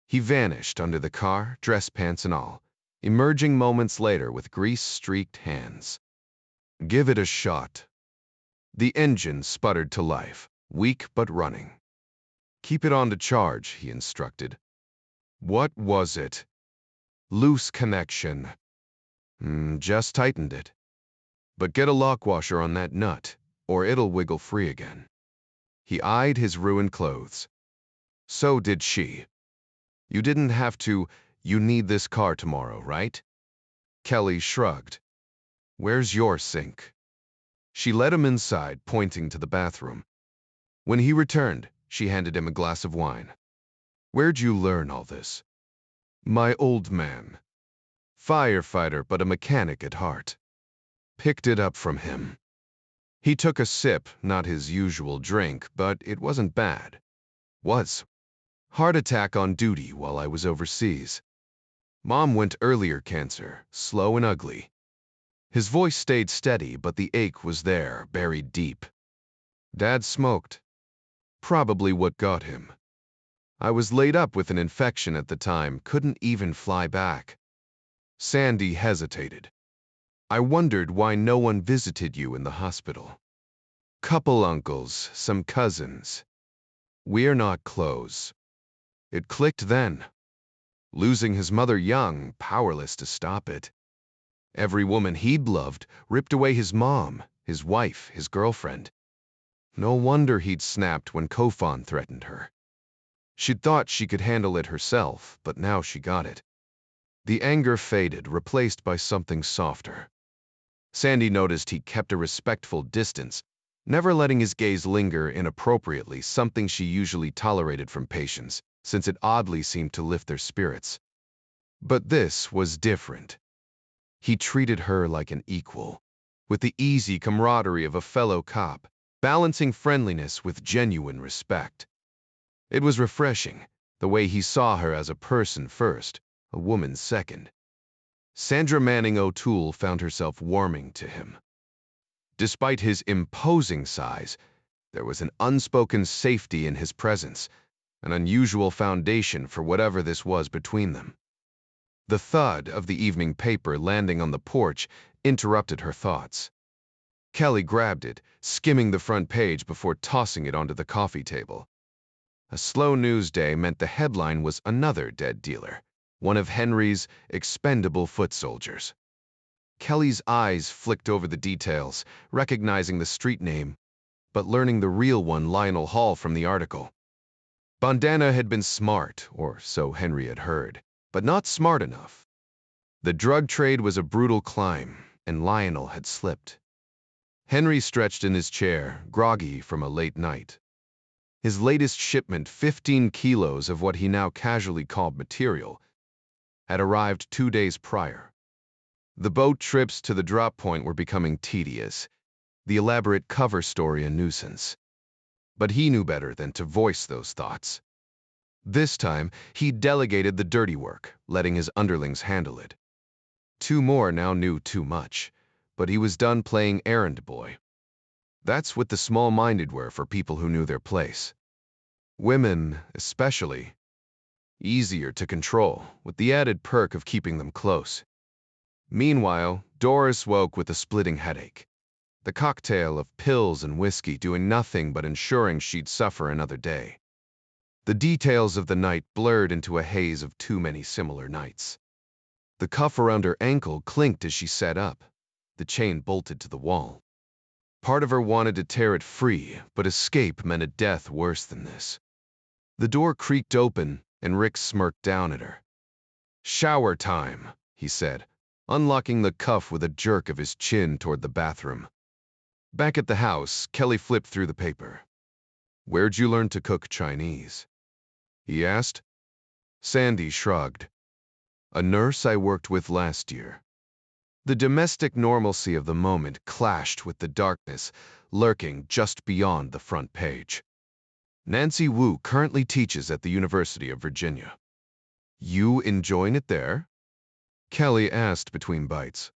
He vanished under the car, dress pants and all, emerging moments later with grease-streaked hands. Give it a shot. The engine sputtered to life, weak but running. Keep it on to charge, he instructed. What was it? Loose connection. Just tightened it. But get a lock washer on that nut, or it'll wiggle free again. He eyed his ruined clothes. So did she. You didn't have to, you need this car tomorrow, right? Kelly shrugged. Where's your sink? She led him inside, pointing to the bathroom. When he returned, she handed him a glass of wine. Where'd you learn all this? My old man. Firefighter, but a mechanic at heart. Picked it up from him. He took a sip, not his usual drink, but it wasn't bad. Was. Heart attack on duty while I was overseas. Mom went earlier cancer, slow and ugly. His voice stayed steady, but the ache was there, buried deep. Dad smoked. Probably what got him. I was laid up with an infection at the time, couldn't even fly back. Sandy hesitated. I wondered why no one visited you in the hospital. Couple uncles, some cousins. We're not close. It clicked then. Losing his mother young, powerless to stop it. Every woman he'd loved ripped away his mom, his wife, his girlfriend. No wonder he'd snapped when Kofan threatened her. She'd thought she could handle it herself, but now she got it. The anger faded, replaced by something softer. Sandy noticed he kept a respectful distance, never letting his gaze linger inappropriately, something she usually tolerated from patients, since it oddly seemed to lift their spirits. But this was different. He treated her like an equal, with the easy camaraderie of a fellow cop, balancing friendliness with genuine respect. It was refreshing, the way he saw her as a person first, a woman second. Sandra Manning O'Toole found herself warming to him. Despite his imposing size, there was an unspoken safety in his presence, an unusual foundation for whatever this was between them. The thud of the evening paper landing on the porch interrupted her thoughts. Kelly grabbed it, skimming the front page before tossing it onto the coffee table. A slow news day meant the headline was another dead dealer, one of Henry's expendable foot soldiers. Kelly's eyes flicked over the details, recognizing the street name, but learning the real one, Lionel Hall, from the article. Bandana had been smart, or so Henry had heard, but not smart enough. The drug trade was a brutal climb, and Lionel had slipped. Henry stretched in his chair, groggy from a late night. His latest shipment, 15 kilos of what he now casually called material, had arrived 2 days prior. The boat trips to the drop point were becoming tedious, the elaborate cover story a nuisance. But he knew better than to voice those thoughts. This time, he delegated the dirty work, letting his underlings handle it. Two more now knew too much, but he was done playing errand boy. That's what the small-minded were for people who knew their place. Women, especially, easier to control, with the added perk of keeping them close. Meanwhile, Doris woke with a splitting headache, the cocktail of pills and whiskey doing nothing but ensuring she'd suffer another day. The details of the night blurred into a haze of too many similar nights. The cuff around her ankle clinked as she sat up, the chain bolted to the wall. Part of her wanted to tear it free, but escape meant a death worse than this. The door creaked open, and Rick smirked down at her. "Shower time," he said, unlocking the cuff with a jerk of his chin toward the bathroom. Back at the house, Kelly flipped through the paper. "Where'd you learn to cook Chinese?" he asked. Sandy shrugged. "A nurse I worked with last year." The domestic normalcy of the moment clashed with the darkness lurking just beyond the front page. "Nancy Wu currently teaches at the University of Virginia." "You enjoying it there?" Kelly asked between bites.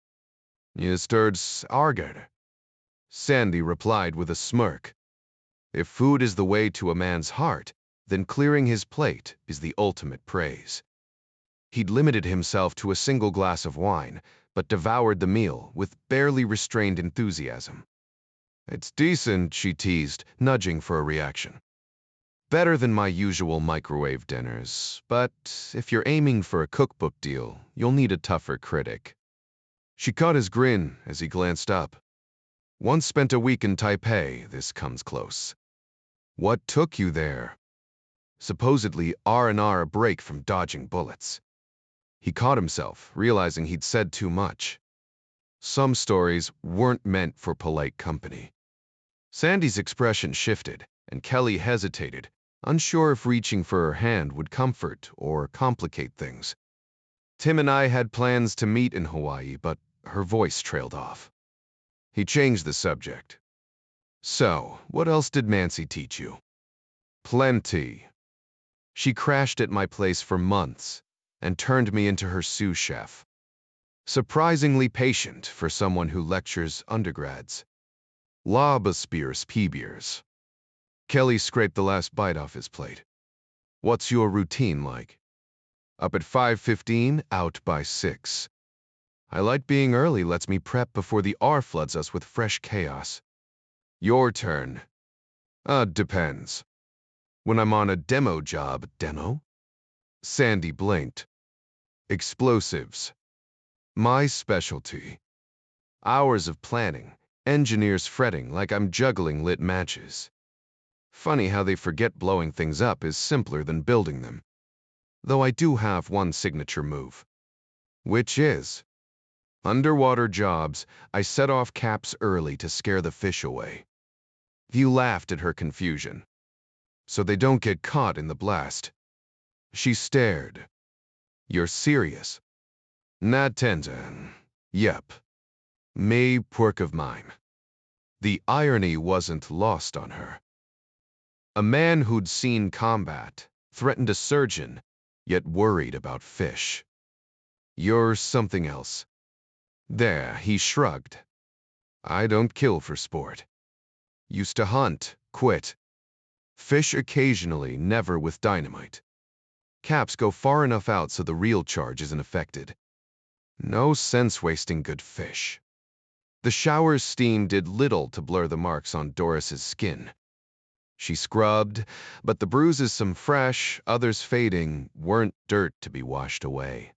"Yesterds arger." Sandy replied with a smirk. "If food is the way to a man's heart, then clearing his plate is the ultimate praise." He'd limited himself to a single glass of wine, but devoured the meal with barely restrained enthusiasm. "It's decent," she teased, nudging for a reaction. "Better than my usual microwave dinners, but if you're aiming for a cookbook deal, you'll need a tougher critic." She caught his grin as he glanced up. "Once spent a week in Taipei, this comes close." "What took you there?" "Supposedly R&R a break from dodging bullets." He caught himself, realizing he'd said too much. Some stories weren't meant for polite company. Sandy's expression shifted, and Kelly hesitated, unsure if reaching for her hand would comfort or complicate things. "Tim and I had plans to meet in Hawaii, but..." her voice trailed off. He changed the subject. "So, what else did Nancy teach you?" "Plenty. She crashed at my place for months and turned me into her sous chef. Surprisingly patient for someone who lectures undergrads. Laberspears peebeers." Kelly scraped the last bite off his plate. "What's your routine like?" "Up at 5:15, out by 6. I like being early, lets me prep before the R floods us with fresh chaos." "Your turn." Depends. When I'm on a demo job." "Demo?" Sandy blinked. "Explosives. My specialty. Hours of planning, engineers fretting like I'm juggling lit matches. Funny how they forget blowing things up is simpler than building them. Though I do have one signature move." "Which is?" "Underwater jobs, I set off caps early to scare the fish away." He laughed at her confusion. "So they don't get caught in the blast." She stared. "You're serious?" "Not tenzan. Yep. May pork of mine." The irony wasn't lost on her. A man who'd seen combat, threatened a surgeon, yet worried about fish. "You're something else." There, he shrugged. "I don't kill for sport. Used to hunt, quit. Fish occasionally, never with dynamite. Caps go far enough out so the real charge isn't affected. No sense wasting good fish." The shower's steam did little to blur the marks on Doris's skin. She scrubbed, but the bruises, some fresh, others fading, weren't dirt to be washed away.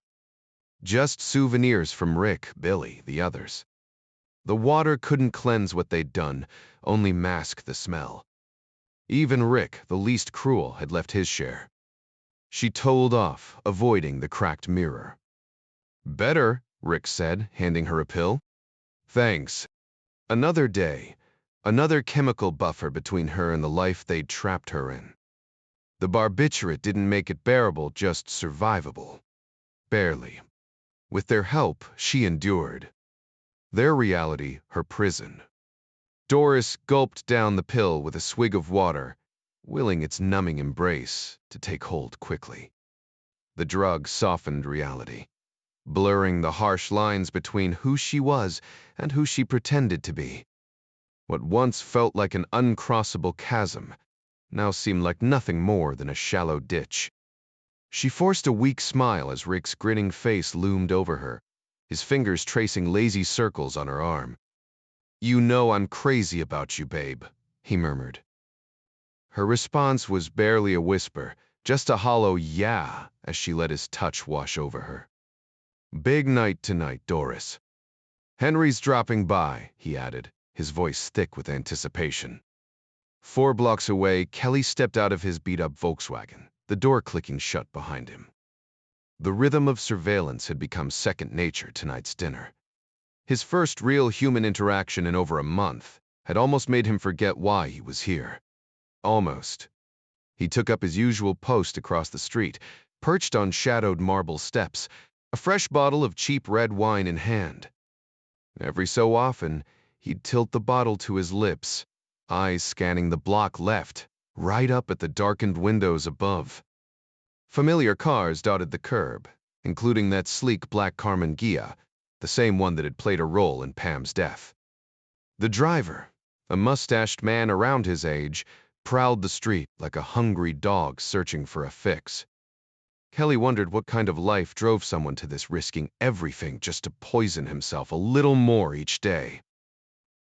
Just souvenirs from Rick, Billy, the others. The water couldn't cleanse what they'd done, only mask the smell. Even Rick, the least cruel, had left his share. She told off, avoiding the cracked mirror. "Better," Rick said, handing her a pill. "Thanks." Another day, another chemical buffer between her and the life they'd trapped her in. The barbiturate didn't make it bearable, just survivable. Barely. With their help, she endured. Their reality, her prison. Doris gulped down the pill with a swig of water, willing its numbing embrace to take hold quickly. The drug softened reality, blurring the harsh lines between who she was and who she pretended to be. What once felt like an uncrossable chasm now seemed like nothing more than a shallow ditch. She forced a weak smile as Rick's grinning face loomed over her, his fingers tracing lazy circles on her arm. "You know I'm crazy about you, babe," he murmured. Her response was barely a whisper, just a hollow yeah as she let his touch wash over her. "Big night tonight, Doris." "Henry's dropping by," he added, his voice thick with anticipation. 4 blocks away, Kelly stepped out of his beat-up Volkswagen, the door clicking shut behind him. The rhythm of surveillance had become second nature tonight's dinner. His first real human interaction in over a month had almost made him forget why he was here. Almost. He took up his usual post across the street, perched on shadowed marble steps, a fresh bottle of cheap red wine in hand. Every so often, he'd tilt the bottle to his lips, eyes scanning the block left, right up at the darkened windows above. Familiar cars dotted the curb, including that sleek black Carmen Ghia, the same one that had played a role in Pam's death. The driver, a mustached man around his age, prowled the street like a hungry dog searching for a fix. Kelly wondered what kind of life drove someone to this, risking everything just to poison himself a little more each day.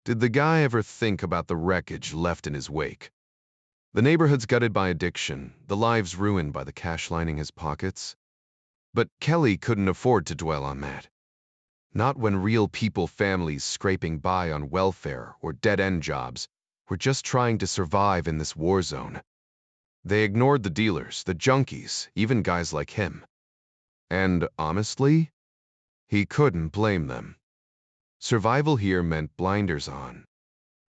Did the guy ever think about the wreckage left in his wake? The neighborhoods gutted by addiction, the lives ruined by the cash lining his pockets? But Kelly couldn't afford to dwell on that. Not when real people, families scraping by on welfare or dead-end jobs, were just trying to survive in this war zone. They ignored the dealers, the junkies, even guys like him. And honestly, he couldn't blame them. Survival here meant blinders on.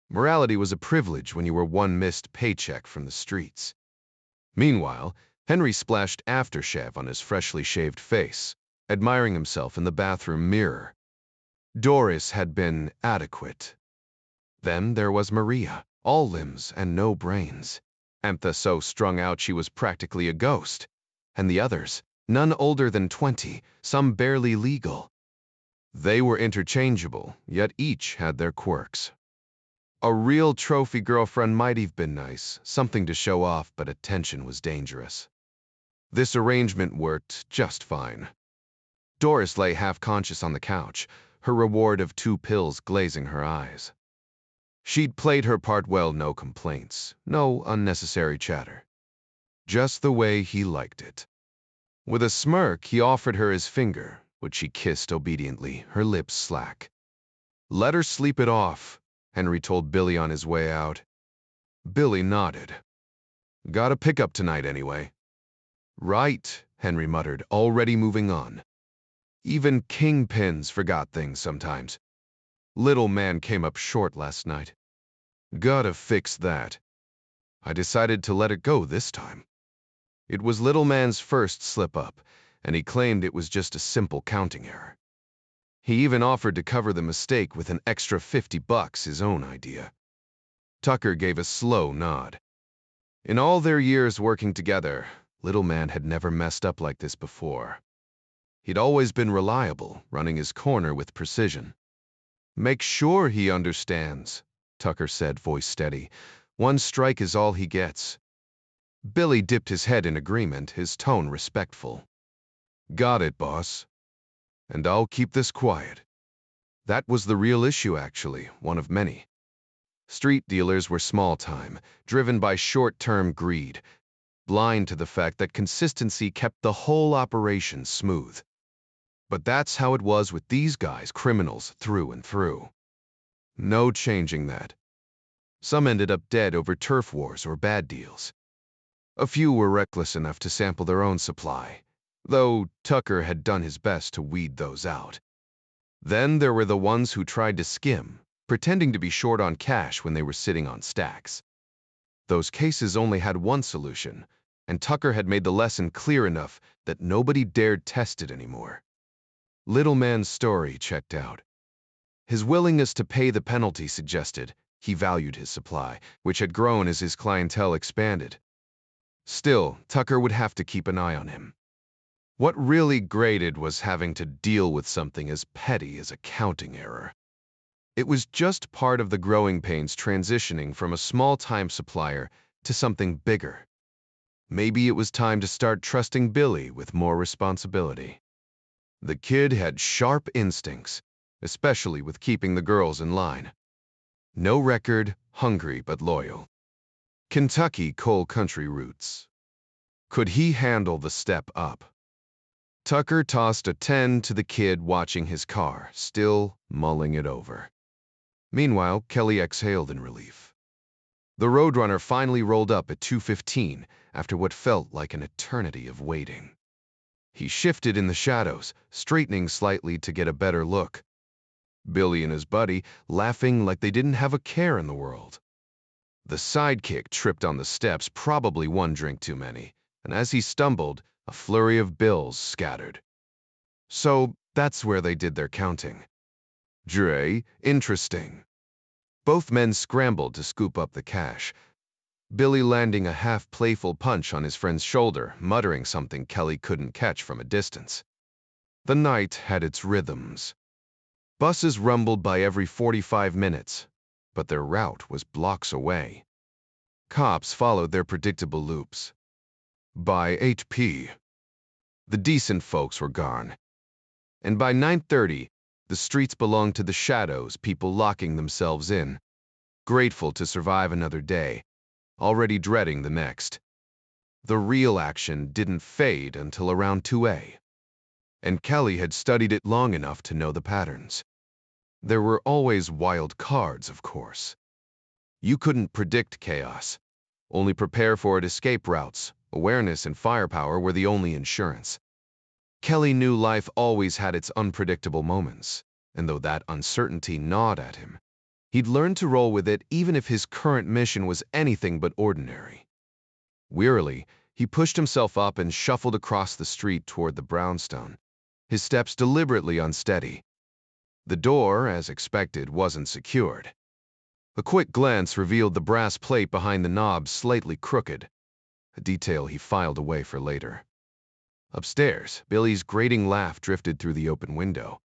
Morality was a privilege when you were one missed paycheck from the streets. Meanwhile, Henry splashed aftershave on his freshly shaved face, admiring himself in the bathroom mirror. Doris had been adequate. Then there was Maria, all limbs and no brains. Antha so strung out she was practically a ghost. And the others, none older than 20, some barely legal. They were interchangeable, yet each had their quirks. A real trophy girlfriend might have been nice, something to show off, but attention was dangerous. This arrangement worked just fine. Doris lay half-conscious on the couch, her reward of 2 pills glazing her eyes. She'd played her part well, no complaints, no unnecessary chatter. Just the way he liked it. With a smirk, he offered her his finger, which she kissed obediently, her lips slack. "Let her sleep it off," Henry told Billy on his way out. Billy nodded. "Gotta pick up tonight anyway." "Right," Henry muttered, already moving on. Even kingpins forgot things sometimes. Little man came up short last night. Gotta fix that. I decided to let it go this time. It was little man's first slip-up, and he claimed it was just a simple counting error. He even offered to cover the mistake with an extra $50, his own idea. Tucker gave a slow nod. In all their years working together, little man had never messed up like this before. He'd always been reliable, running his corner with precision. "Make sure he understands," Tucker said, voice steady. "One strike is all he gets." Billy dipped his head in agreement, his tone respectful. "Got it, boss. And I'll keep this quiet." That was the real issue, actually, one of many. Street dealers were small-time, driven by short-term greed, blind to the fact that consistency kept the whole operation smooth. But that's how it was with these guys, criminals through and through. No changing that. Some ended up dead over turf wars or bad deals. A few were reckless enough to sample their own supply, though Tucker had done his best to weed those out. Then there were the ones who tried to skim, pretending to be short on cash when they were sitting on stacks. Those cases only had one solution, and Tucker had made the lesson clear enough that nobody dared test it anymore. Little man's story checked out. His willingness to pay the penalty suggested he valued his supply, which had grown as his clientele expanded. Still, Tucker would have to keep an eye on him. What really grated was having to deal with something as petty as a counting error. It was just part of the growing pains transitioning from a small-time supplier to something bigger. Maybe it was time to start trusting Billy with more responsibility. The kid had sharp instincts, especially with keeping the girls in line. No record, hungry but loyal. Kentucky coal country roots. Could he handle the step up? Tucker tossed a 10 to the kid watching his car, still mulling it over. Meanwhile, Kelly exhaled in relief. The Roadrunner finally rolled up at 2:15 after what felt like an eternity of waiting. He shifted in the shadows, straightening slightly to get a better look. Billy and his buddy laughing like they didn't have a care in the world. The sidekick tripped on the steps, probably one drink too many, and as he stumbled, a flurry of bills scattered. So that's where they did their counting. Dre, interesting. Both men scrambled to scoop up the cash, Billy landing a half-playful punch on his friend's shoulder, muttering something Kelly couldn't catch from a distance. The night had its rhythms. Buses rumbled by every 45 minutes, but their route was blocks away. Cops followed their predictable loops. By 8 p. the decent folks were gone. And by 9:30, the streets belonged to the shadows, people locking themselves in, grateful to survive another day, already dreading the next. The real action didn't fade until around 2 a. And Kelly had studied it long enough to know the patterns. There were always wild cards, of course. You couldn't predict chaos. Only prepare for it. Escape routes, awareness, and firepower were the only insurance. Kelly knew life always had its unpredictable moments, and though that uncertainty gnawed at him, he'd learned to roll with it even if his current mission was anything but ordinary. Wearily, he pushed himself up and shuffled across the street toward the brownstone, his steps deliberately unsteady. The door, as expected, wasn't secured. A quick glance revealed the brass plate behind the knob slightly crooked, a detail he filed away for later. Upstairs, Billy's grating laugh drifted through the open window.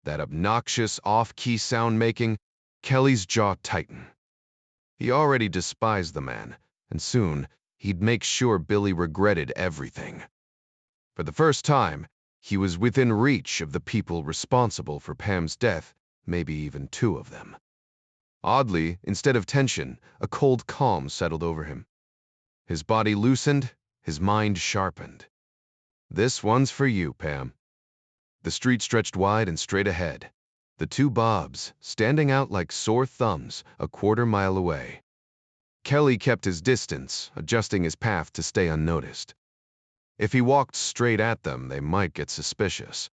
That obnoxious, off-key sound making Kelly's jaw tightened. He already despised the man, and soon he'd make sure Billy regretted everything. For the first time, he was within reach of the people responsible for Pam's death, maybe even two of them. Oddly, instead of tension, a cold calm settled over him. His body loosened, his mind sharpened. This one's for you, Pam. The street stretched wide and straight ahead, the two Bobs standing out like sore thumbs a quarter-mile away. Kelly kept his distance, adjusting his path to stay unnoticed. If he walked straight at them, they might get suspicious.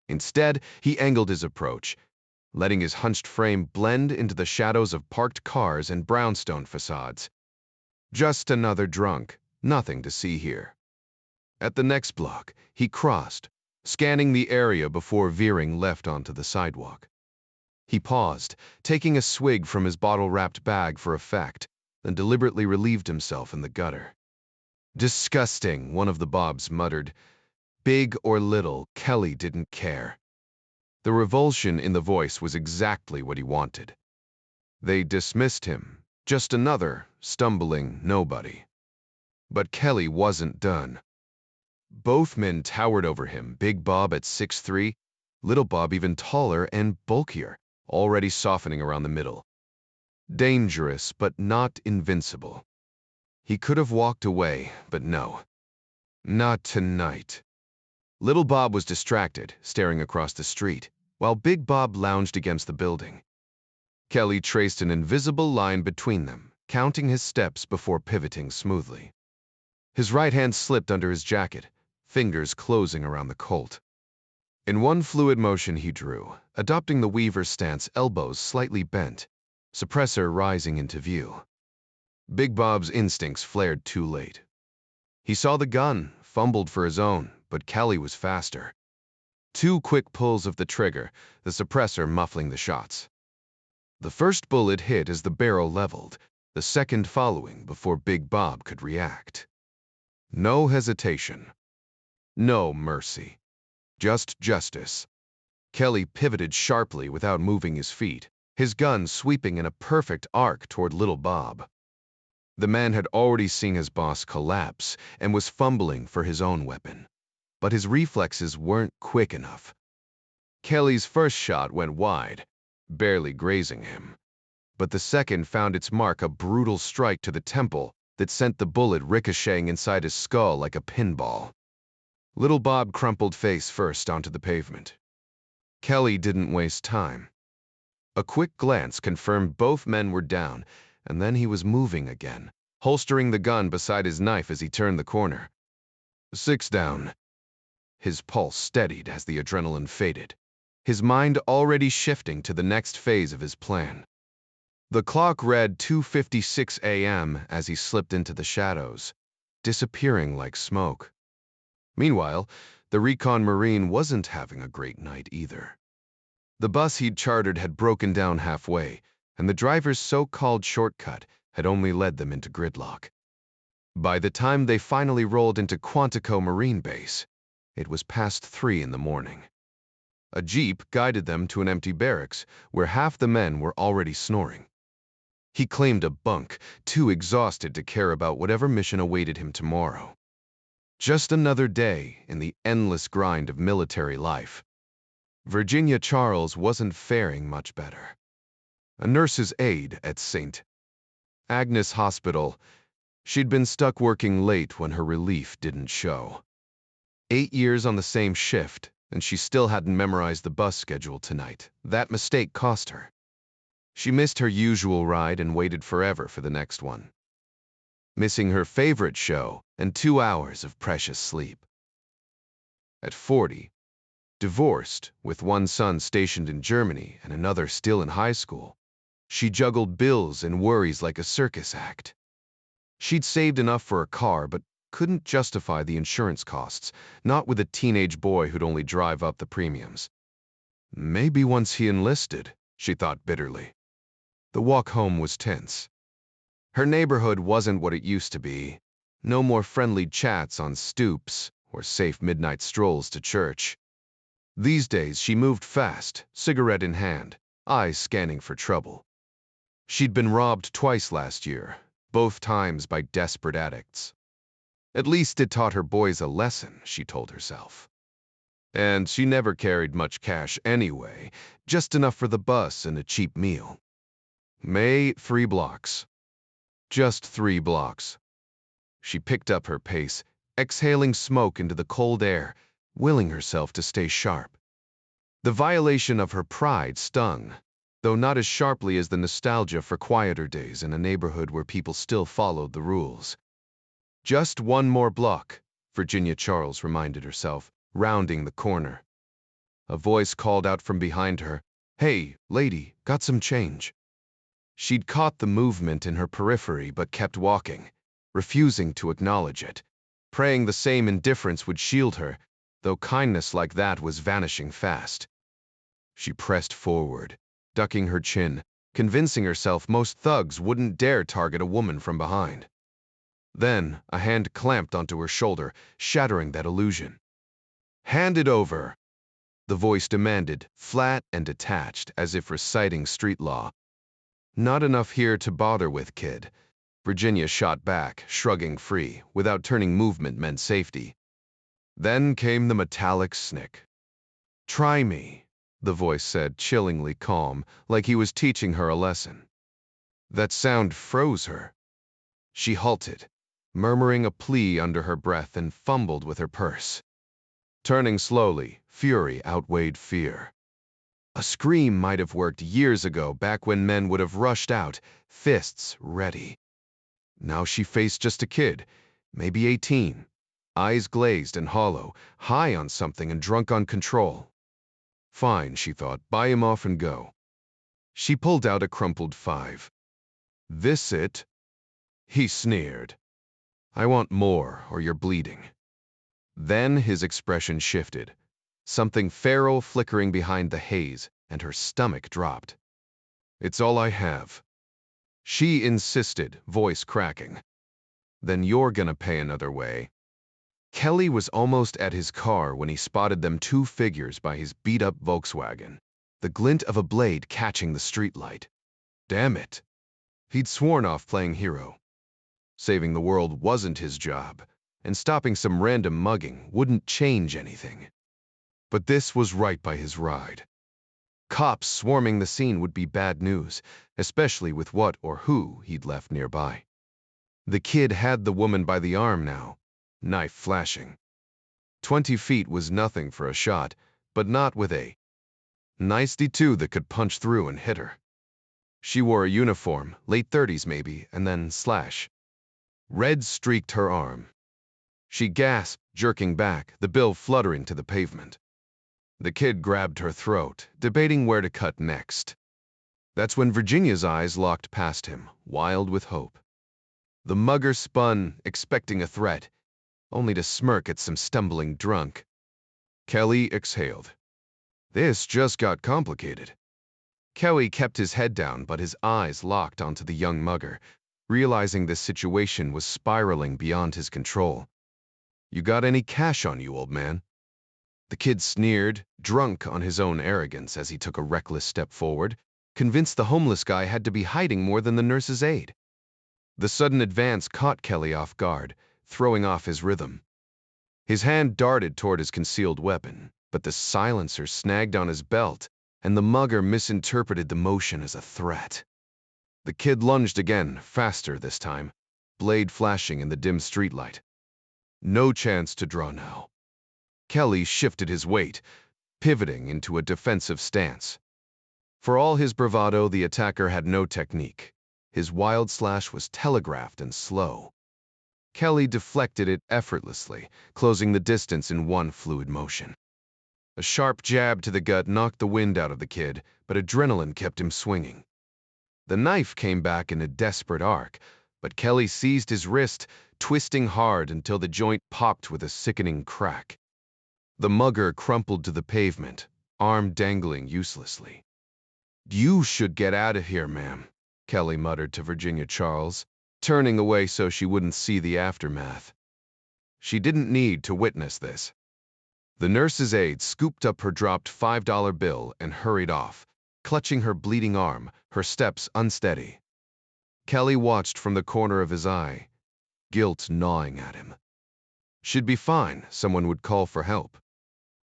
Instead, he angled his approach, letting his hunched frame blend into the shadows of parked cars and brownstone facades. Just another drunk, nothing to see here. At the next block, he crossed, scanning the area before veering left onto the sidewalk. He paused, taking a swig from his bottle-wrapped bag for effect, then deliberately relieved himself in the gutter. Disgusting, one of the Bobs muttered. Big or little, Kelly didn't care. The revulsion in the voice was exactly what he wanted. They dismissed him, just another stumbling nobody. But Kelly wasn't done. Both men towered over him, Big Bob at 6'3", Little Bob even taller and bulkier, already softening around the middle. Dangerous, but not invincible. He could have walked away, but no. Not tonight. Little Bob was distracted, staring across the street, while Big Bob lounged against the building. Kelly traced an invisible line between them, counting his steps before pivoting smoothly. His right hand slipped under his jacket, fingers closing around the Colt. In one fluid motion he drew, adopting the Weaver stance, elbows slightly bent, suppressor rising into view. Big Bob's instincts flared too late. He saw the gun, fumbled for his own, but Kelly was faster. 2 quick pulls of the trigger, the suppressor muffling the shots. The first bullet hit as the barrel leveled, the second following before Big Bob could react. No hesitation. No mercy. Just justice. Kelly pivoted sharply without moving his feet, his gun sweeping in a perfect arc toward little Bob. The man had already seen his boss collapse and was fumbling for his own weapon, but his reflexes weren't quick enough. Kelly's first shot went wide, barely grazing him, but the second found its mark, a brutal strike to the temple that sent the bullet ricocheting inside his skull like a pinball. Little Bob crumpled face first onto the pavement. Kelly didn't waste time. A quick glance confirmed both men were down, and then he was moving again, holstering the gun beside his knife as he turned the corner. 6 down. His pulse steadied as the adrenaline faded, his mind already shifting to the next phase of his plan. The clock read 2:56 a.m. as he slipped into the shadows, disappearing like smoke. Meanwhile, the recon Marine wasn't having a great night either. The bus he'd chartered had broken down halfway, and the driver's so-called shortcut had only led them into gridlock. By the time they finally rolled into Quantico Marine Base, it was past 3 in the morning. A jeep guided them to an empty barracks where half the men were already snoring. He claimed a bunk, too exhausted to care about whatever mission awaited him tomorrow. Just another day in the endless grind of military life. Virginia Charles wasn't faring much better. A nurse's aide at St. Agnes Hospital, she'd been stuck working late when her relief didn't show. 8 years on the same shift, and she still hadn't memorized the bus schedule tonight. That mistake cost her. She missed her usual ride and waited forever for the next one, missing her favorite show and 2 hours of precious sleep. At 40, divorced, with one son stationed in Germany and another still in high school, she juggled bills and worries like a circus act. She'd saved enough for a car, but couldn't justify the insurance costs, not with a teenage boy who'd only drive up the premiums. Maybe once he enlisted, she thought bitterly. The walk home was tense. Her neighborhood wasn't what it used to be. No more friendly chats on stoops or safe midnight strolls to church. These days she moved fast, cigarette in hand, eyes scanning for trouble. She'd been robbed twice last year, both times by desperate addicts. At least it taught her boys a lesson, she told herself. And she never carried much cash anyway, just enough for the bus and a cheap meal. May 3 blocks. Just 3 blocks. She picked up her pace, exhaling smoke into the cold air, willing herself to stay sharp. The violation of her pride stung, though not as sharply as the nostalgia for quieter days in a neighborhood where people still followed the rules. Just 1 more block, Virginia Charles reminded herself, rounding the corner. A voice called out from behind her, "Hey, lady, got some change?" She'd caught the movement in her periphery but kept walking, refusing to acknowledge it, praying the same indifference would shield her, though kindness like that was vanishing fast. She pressed forward, ducking her chin, convincing herself most thugs wouldn't dare target a woman from behind. Then a hand clamped onto her shoulder, shattering that illusion. "Hand it over," the voice demanded, flat and detached, as if reciting street law. "Not enough here to bother with, kid," Virginia shot back, shrugging free, without turning movement meant safety. Then came the metallic snick. "Try me," the voice said, chillingly calm, like he was teaching her a lesson. That sound froze her. She halted, murmuring a plea under her breath, and fumbled with her purse. Turning slowly, fury outweighed fear. A scream might have worked years ago, back when men would have rushed out, fists ready. Now she faced just a kid, maybe 18, eyes glazed and hollow, high on something and drunk on control. Fine, she thought, buy him off and go. She pulled out a crumpled 5. "This it?" He sneered. "I want more, or you're bleeding." Then his expression shifted. something feral flickering behind the haze, and her stomach dropped. "It's all I have," she insisted, voice cracking. "Then you're gonna pay another way." Kelly was almost at his car when he spotted them two figures by his beat-up Volkswagen, the glint of a blade catching the streetlight. Damn it. He'd sworn off playing hero. Saving the world wasn't his job, and stopping some random mugging wouldn't change anything. But this was right by his ride. Cops swarming the scene would be bad news, especially with what or who he'd left nearby. The kid had the woman by the arm now, knife flashing. 20 feet was nothing for a shot, but not with a nicety too that could punch through and hit her. She wore a uniform, late 30s maybe, and then slash. Red streaked her arm. She gasped, jerking back, the bill fluttering to the pavement. The kid grabbed her throat, debating where to cut next. That's when Virginia's eyes locked past him, wild with hope. The mugger spun, expecting a threat, only to smirk at some stumbling drunk. Kelly exhaled. This just got complicated. Kelly kept his head down, but his eyes locked onto the young mugger, realizing this situation was spiraling beyond his control. "You got any cash on you, old man?" The kid sneered, drunk on his own arrogance as he took a reckless step forward, convinced the homeless guy had to be hiding more than the nurse's aide. The sudden advance caught Kelly off guard, throwing off his rhythm. His hand darted toward his concealed weapon, but the silencer snagged on his belt, and the mugger misinterpreted the motion as a threat. The kid lunged again, faster this time, blade flashing in the dim streetlight. No chance to draw now. Kelly shifted his weight, pivoting into a defensive stance. For all his bravado, the attacker had no technique. His wild slash was telegraphed and slow. Kelly deflected it effortlessly, closing the distance in one fluid motion. A sharp jab to the gut knocked the wind out of the kid, but adrenaline kept him swinging. The knife came back in a desperate arc, but Kelly seized his wrist, twisting hard until the joint popped with a sickening crack. The mugger crumpled to the pavement, arm dangling uselessly. "You should get out of here, ma'am," Kelly muttered to Virginia Charles, turning away so she wouldn't see the aftermath. She didn't need to witness this. The nurse's aide scooped up her dropped $5 bill and hurried off, clutching her bleeding arm, her steps unsteady. Kelly watched from the corner of his eye, guilt gnawing at him. She'd be fine, someone would call for help.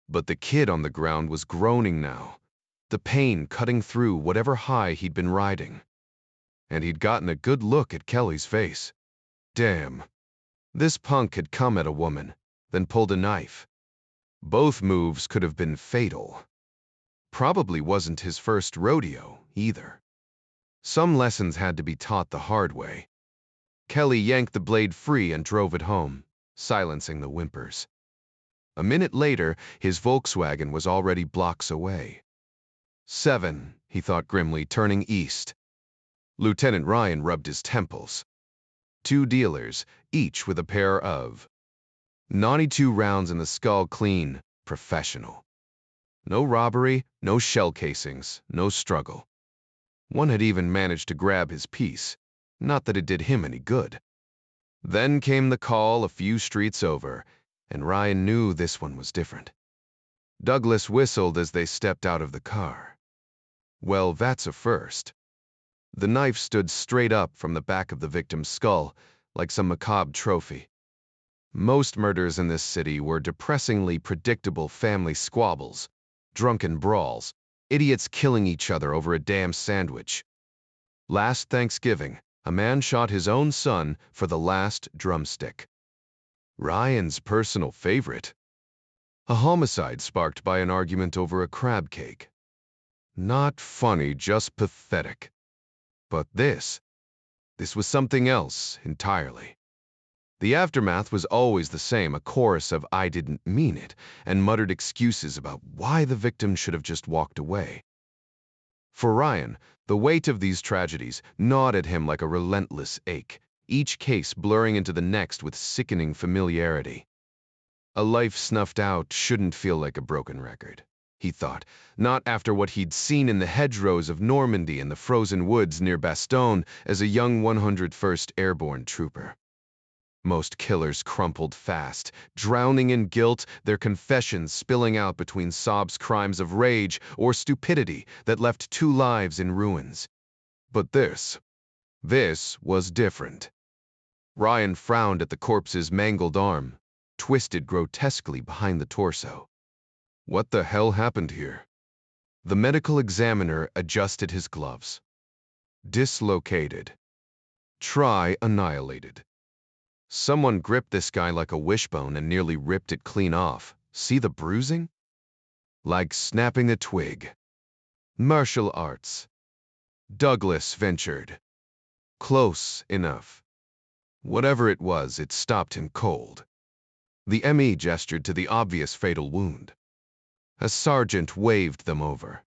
But the kid on the ground was groaning now, the pain cutting through whatever high he'd been riding. And he'd gotten a good look at Kelly's face. Damn. This punk had come at a woman, then pulled a knife. Both moves could have been fatal. Probably wasn't his first rodeo, either. Some lessons had to be taught the hard way. Kelly yanked the blade free and drove it home, silencing the whimpers. A minute later, his Volkswagen was already blocks away. 7, he thought grimly, turning east. Lieutenant Ryan rubbed his temples. 2 dealers, each with a pair of 92 rounds in the skull, clean, professional. No robbery, no shell casings, no struggle. One had even managed to grab his piece, not that it did him any good. Then came the call a few streets over, and Ryan knew this one was different. Douglas whistled as they stepped out of the car. Well, that's a first. The knife stood straight up from the back of the victim's skull, like some macabre trophy. Most murders in this city were depressingly predictable family squabbles, drunken brawls, idiots killing each other over a damn sandwich. Last Thanksgiving, a man shot his own son for the last drumstick. Ryan's personal favorite. A homicide sparked by an argument over a crab cake. Not funny, just pathetic. But this was something else entirely. The aftermath was always the same, a chorus of "I didn't mean it," and muttered excuses about why the victim should have just walked away. For Ryan, the weight of these tragedies gnawed at him like a relentless ache, each case blurring into the next with sickening familiarity. A life snuffed out shouldn't feel like a broken record, he thought, not after what he'd seen in the hedgerows of Normandy and the frozen woods near Bastogne as a young 101st Airborne trooper. Most killers crumpled fast, drowning in guilt, their confessions spilling out between sobs, crimes of rage or stupidity that left two lives in ruins. But this was different. Ryan frowned at the corpse's mangled arm, twisted grotesquely behind the torso. What the hell happened here? The medical examiner adjusted his gloves. Dislocated. Try annihilated. Someone gripped this guy like a wishbone and nearly ripped it clean off. See the bruising? Like snapping a twig. Martial arts. Douglas ventured. Close enough. Whatever it was, it stopped him cold. The ME gestured to the obvious fatal wound. A sergeant waved them over.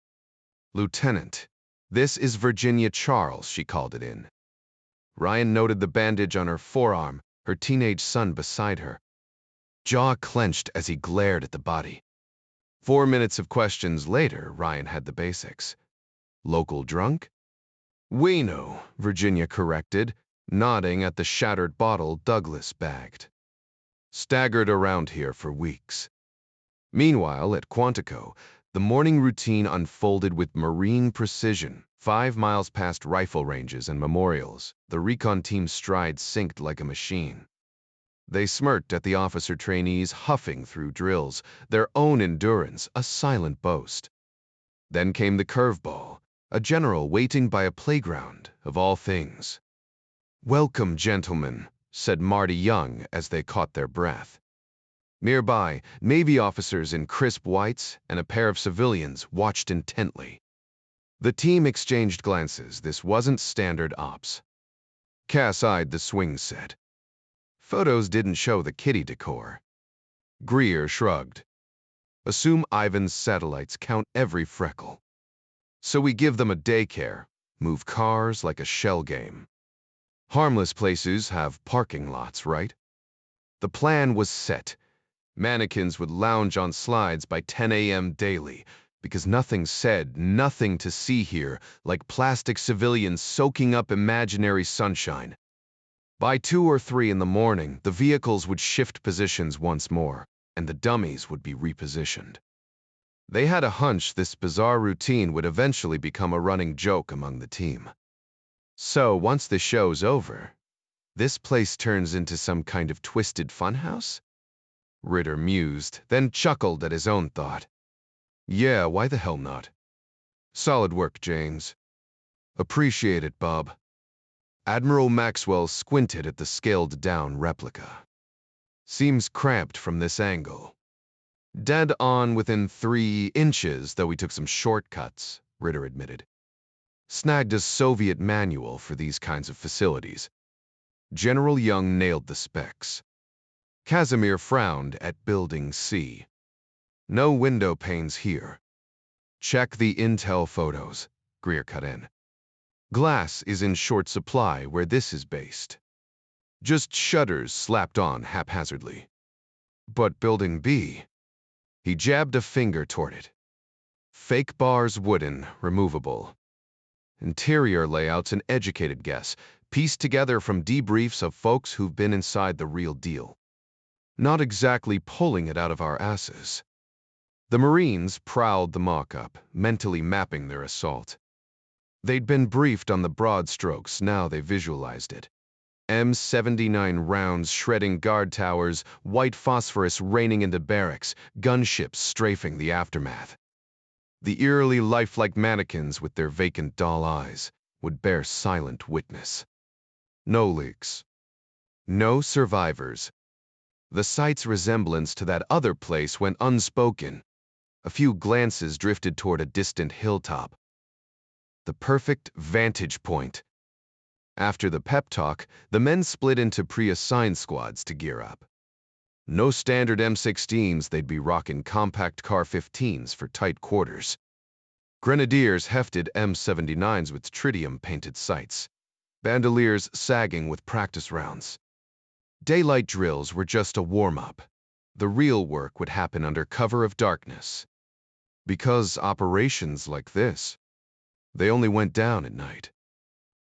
Lieutenant, this is Virginia Charles, she called it in. Ryan noted the bandage on her forearm, her teenage son beside her. Jaw clenched as he glared at the body. 4 minutes of questions later, Ryan had the basics. Local drunk? We know, Virginia corrected, nodding at the shattered bottle Douglas bagged. Staggered around here for weeks. Meanwhile, at Quantico, the morning routine unfolded with marine precision. 5 miles past rifle ranges and memorials, the recon team's stride synced like a machine. They smirked at the officer trainees huffing through drills, their own endurance a silent boast. Then came the curveball, a general waiting by a playground, of all things. Welcome, gentlemen, said Marty Young as they caught their breath. Nearby, Navy officers in crisp whites and a pair of civilians watched intently. The team exchanged glances. This wasn't standard ops. Cass-eyed, the swing said. Photos didn't show the kiddie decor. Greer shrugged. Assume Ivan's satellites count every freckle. So we give them a daycare, move cars like a shell game. Harmless places have parking lots, right? The plan was set. Mannequins would lounge on slides by 10 a.m. daily, because nothing said, nothing to see here, like plastic civilians soaking up imaginary sunshine. By 2 or 3 in the morning, the vehicles would shift positions once more, and the dummies would be repositioned. They had a hunch this bizarre routine would eventually become a running joke among the team. So, once the show's over, this place turns into some kind of twisted funhouse? Ritter mused, then chuckled at his own thought. Yeah, why the hell not? Solid work, James. Appreciate it, Bob. Admiral Maxwell squinted at the scaled-down replica. Seems cramped from this angle. Dead on within 3 inches, though we took some shortcuts, Ritter admitted. Snagged a Soviet manual for these kinds of facilities. General Young nailed the specs. Casimir frowned at Building C. No window panes here. Check the intel photos, Greer cut in. Glass is in short supply where this is based. Just shutters slapped on haphazardly. But Building B, he jabbed a finger toward it. Fake bars wooden, removable. Interior layout's an educated guess, pieced together from debriefs of folks who've been inside the real deal. Not exactly pulling it out of our asses. The Marines prowled the mock-up, mentally mapping their assault. They'd been briefed on the broad strokes, now they visualized it. M79 rounds shredding guard towers, white phosphorus raining into barracks, gunships strafing the aftermath. The eerily lifelike mannequins with their vacant doll eyes would bear silent witness. No leaks. No survivors. The site's resemblance to that other place went unspoken. A few glances drifted toward a distant hilltop. The perfect vantage point. After the pep talk, the men split into pre-assigned squads to gear up. No standard M16s, they'd be rocking compact Car 15s for tight quarters. Grenadiers hefted M79s with tritium-painted sights. Bandoliers sagging with practice rounds. Daylight drills were just a warm-up. The real work would happen under cover of darkness. Because operations like this, they only went down at night.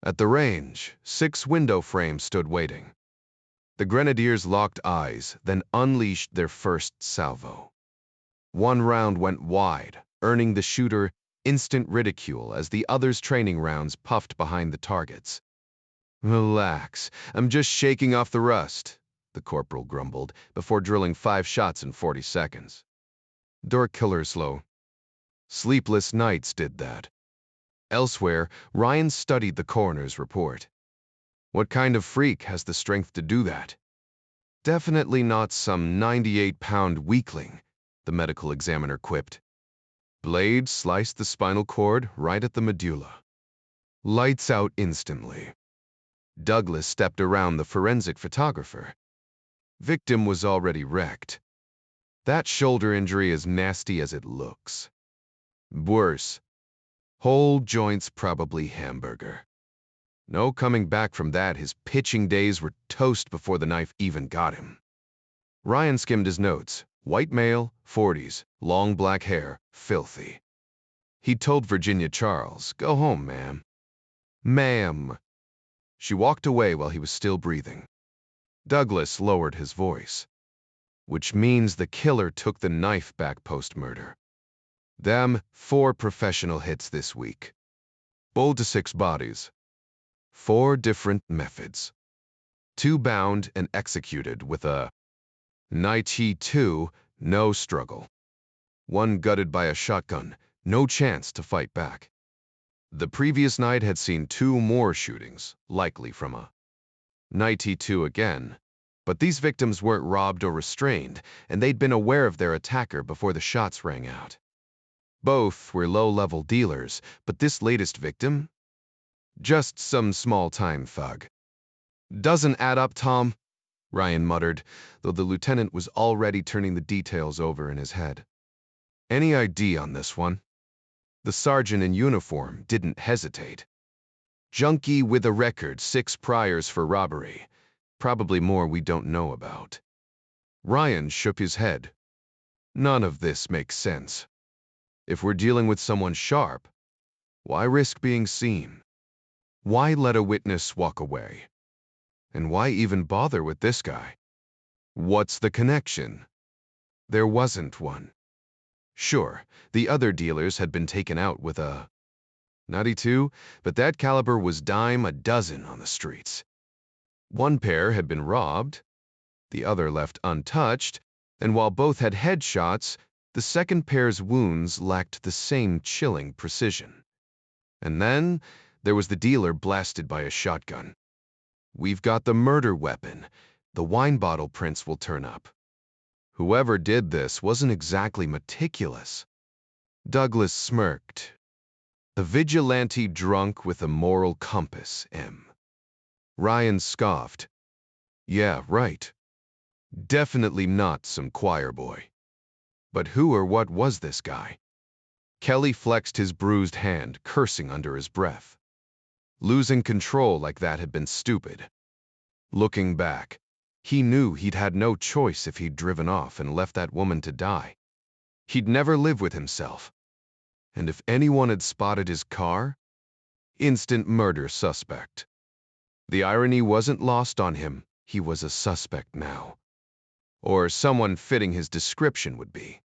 At the range, 6 window frames stood waiting. The grenadiers locked eyes, then unleashed their first salvo. One round went wide, earning the shooter instant ridicule as the other's training rounds puffed behind the targets. "Relax, I'm just shaking off the rust," the corporal grumbled, before drilling 5 shots in 40 seconds. Door killer slow. Sleepless nights did that. Elsewhere, Ryan studied the coroner's report. What kind of freak has the strength to do that? Definitely not some 98-pound weakling, the medical examiner quipped. Blade sliced the spinal cord right at the medulla. Lights out instantly. Douglas stepped around the forensic photographer. Victim was already wrecked. That shoulder injury is nasty as it looks. Worse. Whole joints probably hamburger. No coming back from that, his pitching days were toast before the knife even got him. Ryan skimmed his notes. White male, 40s, long black hair, filthy. He told Virginia Charles, "Go home, ma'am." "Ma'am." She walked away while he was still breathing. Douglas lowered his voice. "Which means the killer took the knife back post-murder. Them 4 professional hits this week. Bowled to 6 bodies. 4 different methods. 2 bound and executed with a 92, no struggle. 1 gutted by a shotgun, no chance to fight back. The previous night had seen 2 more shootings, likely from a 92 again. But these victims weren't robbed or restrained, and they'd been aware of their attacker before the shots rang out. Both were low-level dealers, but this latest victim? Just some small-time thug. "Doesn't add up, Tom," Ryan muttered, though the lieutenant was already turning the details over in his head. "Any ID on this one?" The sergeant in uniform didn't hesitate. "Junkie with a record, 6 priors for robbery. Probably more we don't know about." Ryan shook his head. "None of this makes sense. If we're dealing with someone sharp, why risk being seen? Why let a witness walk away? And why even bother with this guy? What's the connection?" There wasn't one. Sure, the other dealers had been taken out with a 92, but that caliber was dime a dozen on the streets. One pair had been robbed, the other left untouched, and while both had headshots, the second pair's wounds lacked the same chilling precision. And then there was the dealer blasted by a shotgun. We've got the murder weapon. The wine bottle prints will turn up. Whoever did this wasn't exactly meticulous. Douglas smirked. A vigilante drunk with a moral compass, M. Ryan scoffed. "Yeah, right. Definitely not some choir boy. But who or what was this guy?" Kelly flexed his bruised hand, cursing under his breath. Losing control like that had been stupid. Looking back, he knew he'd had no choice if he'd driven off and left that woman to die. He'd never live with himself. And if anyone had spotted his car, instant murder suspect. The irony wasn't lost on him. He was a suspect now. Or someone fitting his description would be.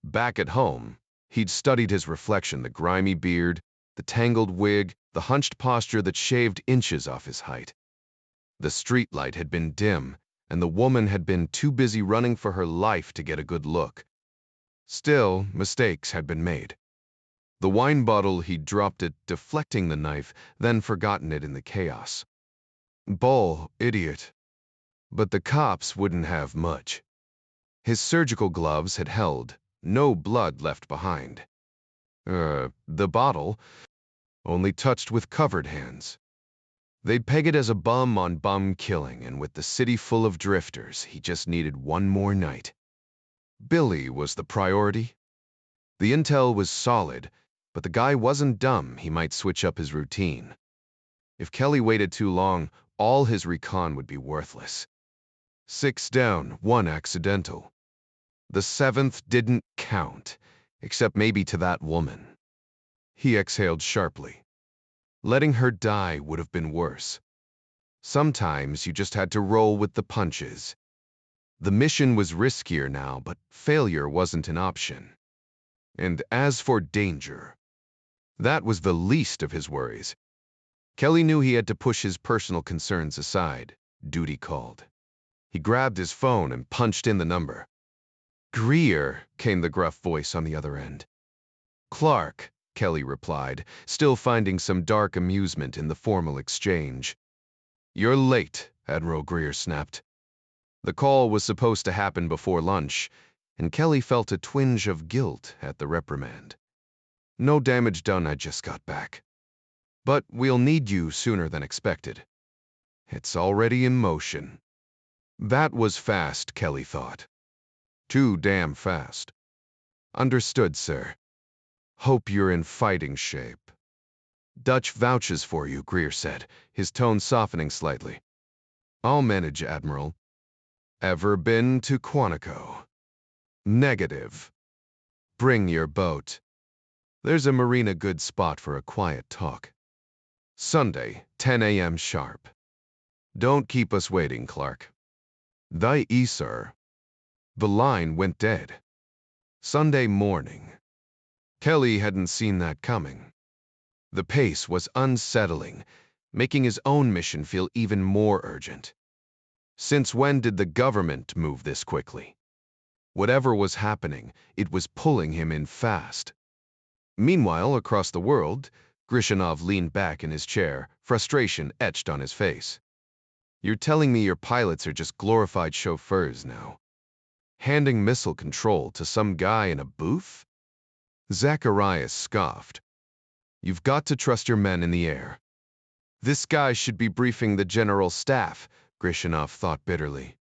Back at home, he'd studied his reflection, the grimy beard, the tangled wig, the hunched posture that shaved inches off his height. The streetlight had been dim, and the woman had been too busy running for her life to get a good look. Still, mistakes had been made. The wine bottle he'd dropped it, deflecting the knife, then forgotten it in the chaos. Bull, idiot. But the cops wouldn't have much. His surgical gloves had held, no blood left behind. The bottle, only touched with covered hands. They'd peg it as a bum on bum killing, and with the city full of drifters, he just needed one more night. Billy was the priority. The intel was solid, but the guy wasn't dumb. He might switch up his routine. If Kelly waited too long, all his recon would be worthless. 6 down, 1 accidental. The 7th didn't count, except maybe to that woman. He exhaled sharply. Letting her die would have been worse. Sometimes you just had to roll with the punches. The mission was riskier now, but failure wasn't an option. And as for danger, that was the least of his worries. Kelly knew he had to push his personal concerns aside. Duty called. He grabbed his phone and punched in the number. "Greer," came the gruff voice on the other end. "Clark," Kelly replied, still finding some dark amusement in the formal exchange. "You're late," Admiral Greer snapped. The call was supposed to happen before lunch, and Kelly felt a twinge of guilt at the reprimand. "No damage done, I just got back. But we'll need you sooner than expected." "It's already in motion." That was fast, Kelly thought. Too damn fast. "Understood, sir. Hope you're in fighting shape." "Dutch vouches for you," Greer said, his tone softening slightly. "I'll manage, Admiral." "Ever been to Quantico?" "Negative." "Bring your boat. There's a marina good spot for a quiet talk. Sunday, 10 a.m. sharp. Don't keep us waiting, Clark." "Thy sir." The line went dead. Sunday morning. Kelly hadn't seen that coming. The pace was unsettling, making his own mission feel even more urgent. Since when did the government move this quickly? Whatever was happening, it was pulling him in fast. Meanwhile, across the world, Grishanov leaned back in his chair, frustration etched on his face. "You're telling me your pilots are just glorified chauffeurs now? Handing missile control to some guy in a booth?" Zacharias scoffed. "You've got to trust your men in the air." "This guy should be briefing the general staff," Grishanov thought bitterly.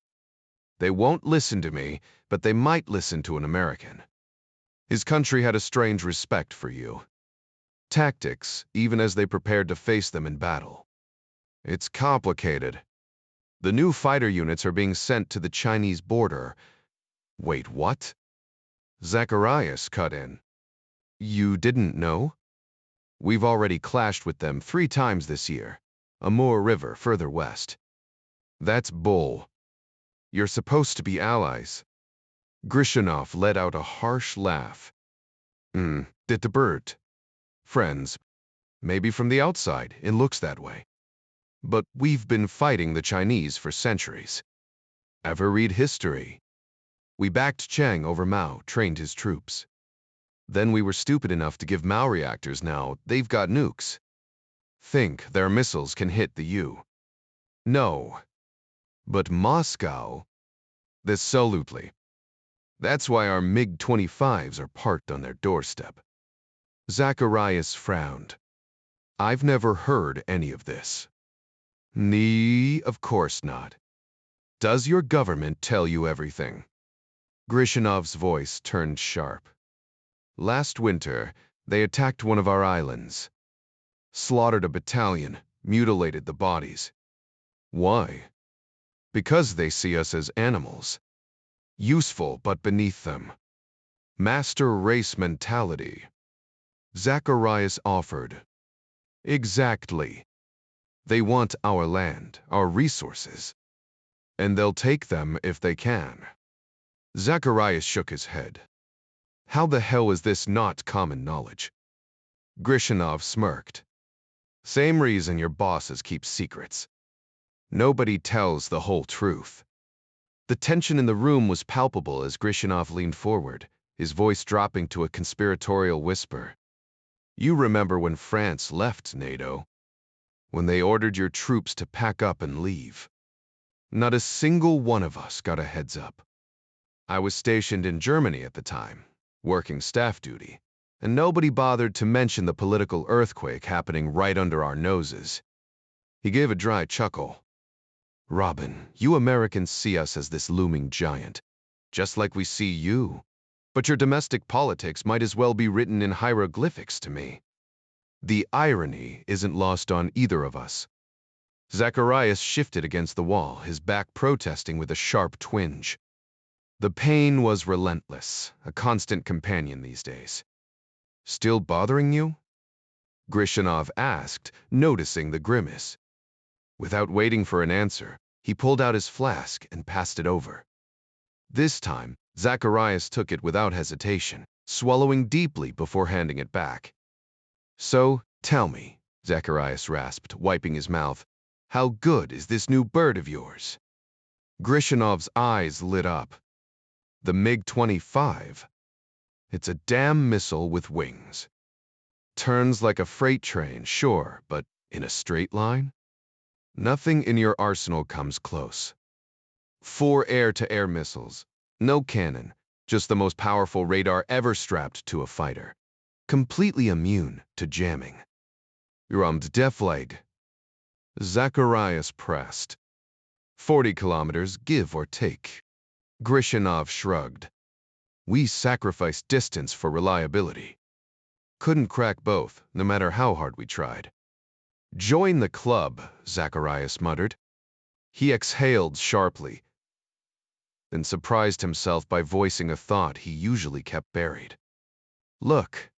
"They won't listen to me, but they might listen to an American." His country had a strange respect for you. Tactics, even as they prepared to face them in battle. "It's complicated. The new fighter units are being sent to the Chinese border." "Wait, what?" Zacharias cut in. "You didn't know? We've already clashed with them 3 times this year. Amur River, further west." "That's bull. You're supposed to be allies." Grishanov let out a harsh laugh. Dittebert. Friends. Maybe from the outside, it looks that way. But we've been fighting the Chinese for centuries. Ever read history? We backed Chiang over Mao, trained his troops. Then we were stupid enough to give Mao reactors. Now they've got nukes. Think their missiles can hit the U. No. But Moscow? Absolutely. That's why our MiG-25s are parked on their doorstep. Zacharias frowned. "I've never heard any of this." "Nee, of course not. Does your government tell you everything?" Grishanov's voice turned sharp. "Last winter, they attacked one of our islands. Slaughtered a battalion, mutilated the bodies. Why? Because they see us as animals. Useful but beneath them. Master race mentality." Zacharias offered. "Exactly. They want our land, our resources. And they'll take them if they can." Zacharias shook his head. "How the hell is this not common knowledge?" Grishanov smirked. "Same reason your bosses keep secrets. Nobody tells the whole truth." The tension in the room was palpable as Grishanov leaned forward, his voice dropping to a conspiratorial whisper. "You remember when France left NATO? When they ordered your troops to pack up and leave? Not a single one of us got a heads up. I was stationed in Germany at the time, working staff duty, and nobody bothered to mention the political earthquake happening right under our noses." He gave a dry chuckle. "Robin, you Americans see us as this looming giant, just like we see you. But your domestic politics might as well be written in hieroglyphics to me. The irony isn't lost on either of us. Zacharias shifted against the wall, his back protesting with a sharp twinge. The pain was relentless, a constant companion these days. Still bothering you? Grishanov asked, noticing the grimace. Without waiting for an answer, he pulled out his flask and passed it over. This time, Zacharias took it without hesitation, swallowing deeply before handing it back. So, tell me, Zacharias rasped, wiping his mouth, how good is this new bird of yours? Grishanov's eyes lit up. The MiG-25. It's a damn missile with wings. Turns like a freight train, sure, but in a straight line? Nothing in your arsenal comes close. 4 air-to-air missiles. No cannon, just the most powerful radar ever strapped to a fighter. Completely immune to jamming. You're deflated. Zacharias pressed. 40 kilometers, give or take. Grishanov shrugged. We sacrificed distance for reliability. Couldn't crack both, no matter how hard we tried. Join the club, Zacharias muttered. He exhaled sharply, then surprised himself by voicing a thought he usually kept buried. Look,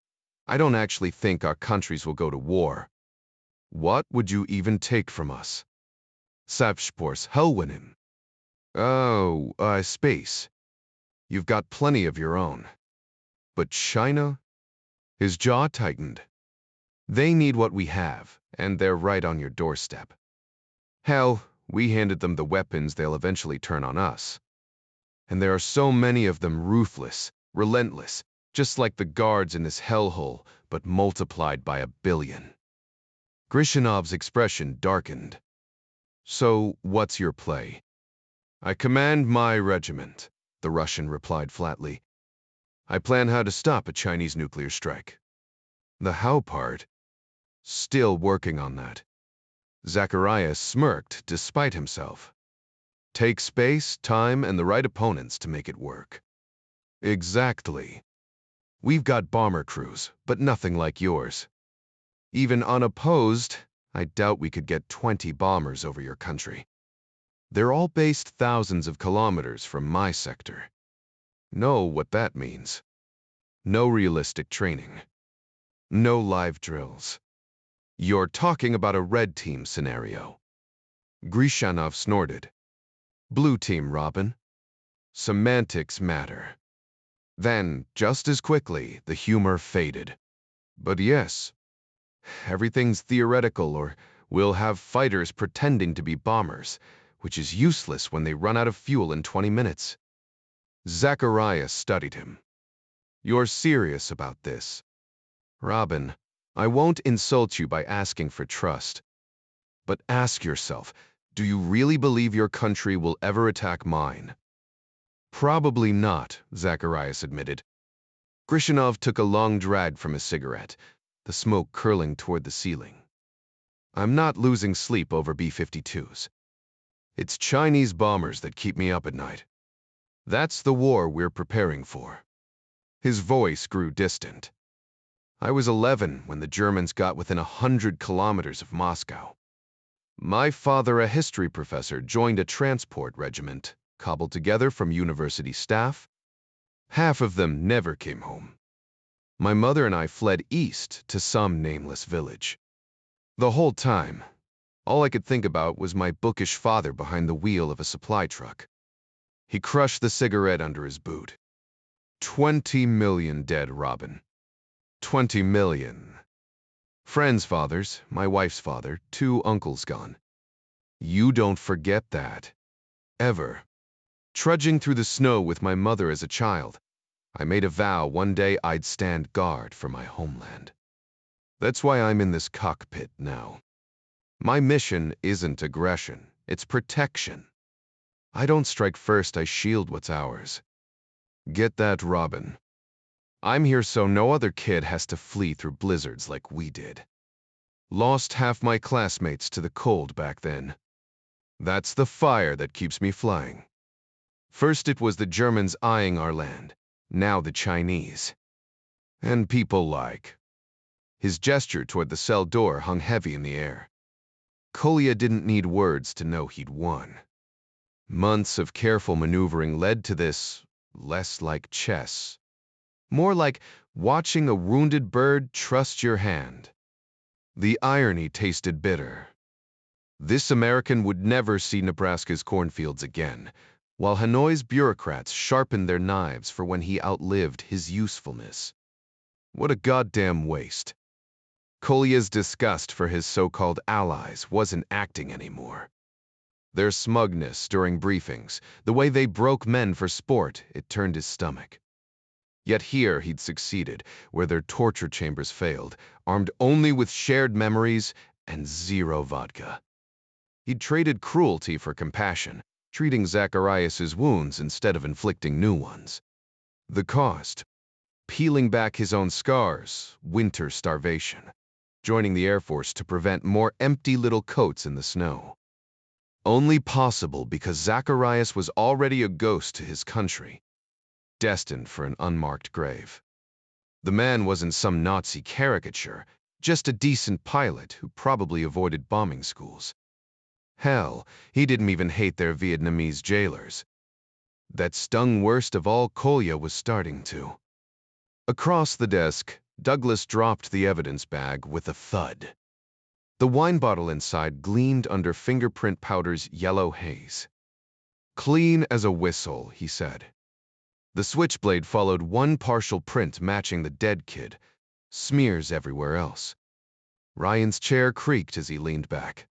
I don't actually think our countries will go to war. What would you even take from us? Sapspors Helwinin. Oh, space. You've got plenty of your own. But China? His jaw tightened. They need what we have, and they're right on your doorstep. Hell, we handed them the weapons they'll eventually turn on us. And there are so many of them ruthless, relentless, just like the guards in this hellhole, but multiplied by 1 billion. Grishanov's expression darkened. So, what's your play? I command my regiment, the Russian replied flatly. I plan how to stop a Chinese nuclear strike. The how part? Still working on that. Zacharias smirked despite himself. Take space, time, and the right opponents to make it work. Exactly. We've got bomber crews, but nothing like yours. Even unopposed, I doubt we could get 20 bombers over your country. They're all based thousands of kilometers from my sector. Know what that means. No realistic training. No live drills. You're talking about a red team scenario. Grishanov snorted. Blue team, Robin. Semantics matter. Then, just as quickly, the humor faded. But yes, everything's theoretical, or we'll have fighters pretending to be bombers, which is useless when they run out of fuel in 20 minutes. Zacharias studied him. You're serious about this. Robin, I won't insult you by asking for trust. But ask yourself, do you really believe your country will ever attack mine? Probably not, Zacharias admitted. Grishanov took a long drag from his cigarette, the smoke curling toward the ceiling. I'm not losing sleep over B-52s. It's Chinese bombers that keep me up at night. That's the war we're preparing for. His voice grew distant. I was 11 when the Germans got within 100 kilometers of Moscow. My father, a history professor, joined a transport regiment, cobbled together from university staff. Half of them never came home. My mother and I fled east to some nameless village. The whole time, all I could think about was my bookish father behind the wheel of a supply truck. He crushed the cigarette under his boot. 20 million dead, Robin. 20 million. Friends' fathers, my wife's father, 2 uncles gone. You don't forget that. Ever. Trudging through the snow with my mother as a child, I made a vow one day I'd stand guard for my homeland. That's why I'm in this cockpit now. My mission isn't aggression, it's protection. I don't strike first, I shield what's ours. Get that, Robin? I'm here so no other kid has to flee through blizzards like we did. Lost half my classmates to the cold back then. That's the fire that keeps me flying. First it was the Germans eyeing our land, now the Chinese. And people like. His gesture toward the cell door hung heavy in the air. Kolya didn't need words to know he'd won. Months of careful maneuvering led to this, less like chess, more like watching a wounded bird trust your hand. The irony tasted bitter. This American would never see Nebraska's cornfields again, while Hanoi's bureaucrats sharpened their knives for when he outlived his usefulness. What a goddamn waste. Kolya's disgust for his so-called allies wasn't acting anymore. Their smugness during briefings, the way they broke men for sport, it turned his stomach. Yet here he'd succeeded, where their torture chambers failed, armed only with shared memories and zero vodka. He'd traded cruelty for compassion, treating Zacharias's wounds instead of inflicting new ones. The cost: peeling back his own scars, winter starvation, joining the Air Force to prevent more empty little coats in the snow. Only possible because Zacharias was already a ghost to his country, destined for an unmarked grave. The man wasn't some Nazi caricature, just a decent pilot who probably avoided bombing schools. Hell, he didn't even hate their Vietnamese jailers. That stung worst of all, Kolya was starting to. Across the desk, Douglas dropped the evidence bag with a thud. The wine bottle inside gleamed under fingerprint powder's yellow haze. "Clean as a whistle," he said. The switchblade followed one partial print matching the dead kid, smears everywhere else. Ryan's chair creaked as he leaned back.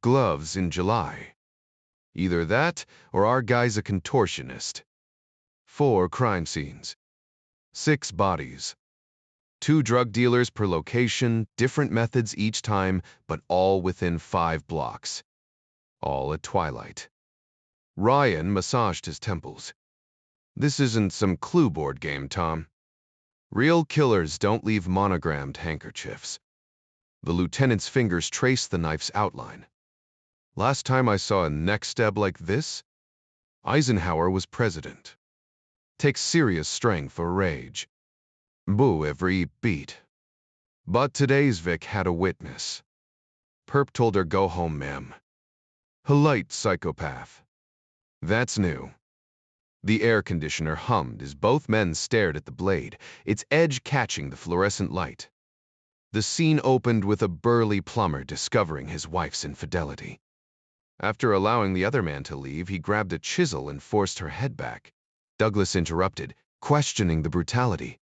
Gloves in July. Either that, or our guy's a contortionist. 4 crime scenes. 6 bodies. 2 drug dealers per location, different methods each time, but all within 5 blocks. All at twilight. Ryan massaged his temples. "This isn't some clue board game, Tom. Real killers don't leave monogrammed handkerchiefs." The lieutenant's fingers traced the knife's outline. "Last time I saw a neck stab like this, Eisenhower was president. Takes serious strength for rage. Boo every beat. But today's Vic had a witness. Perp told her go home, ma'am. Polite psychopath. That's new." The air conditioner hummed as both men stared at the blade, its edge catching the fluorescent light. The scene opened with a burly plumber discovering his wife's infidelity. After allowing the other man to leave, he grabbed a chisel and forced her head back. Douglas interrupted, questioning the brutality.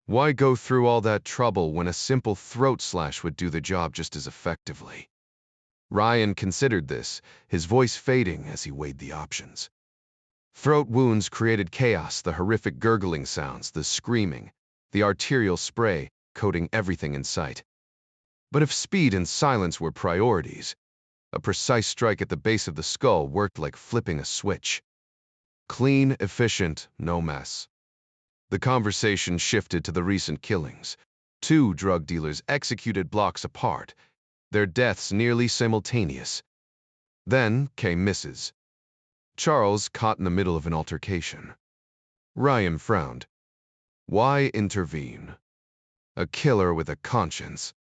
Why go through all that trouble when a simple throat slash would do the job just as effectively? Ryan considered this, his voice fading as he weighed the options. Throat wounds created chaos, the horrific gurgling sounds, the screaming, the arterial spray coating everything in sight. But if speed and silence were priorities, a precise strike at the base of the skull worked like flipping a switch. Clean, efficient, no mess. The conversation shifted to the recent killings. 2 drug dealers executed blocks apart, their deaths nearly simultaneous. Then came Mrs. Charles caught in the middle of an altercation. Ryan frowned. Why intervene? A killer with a conscience.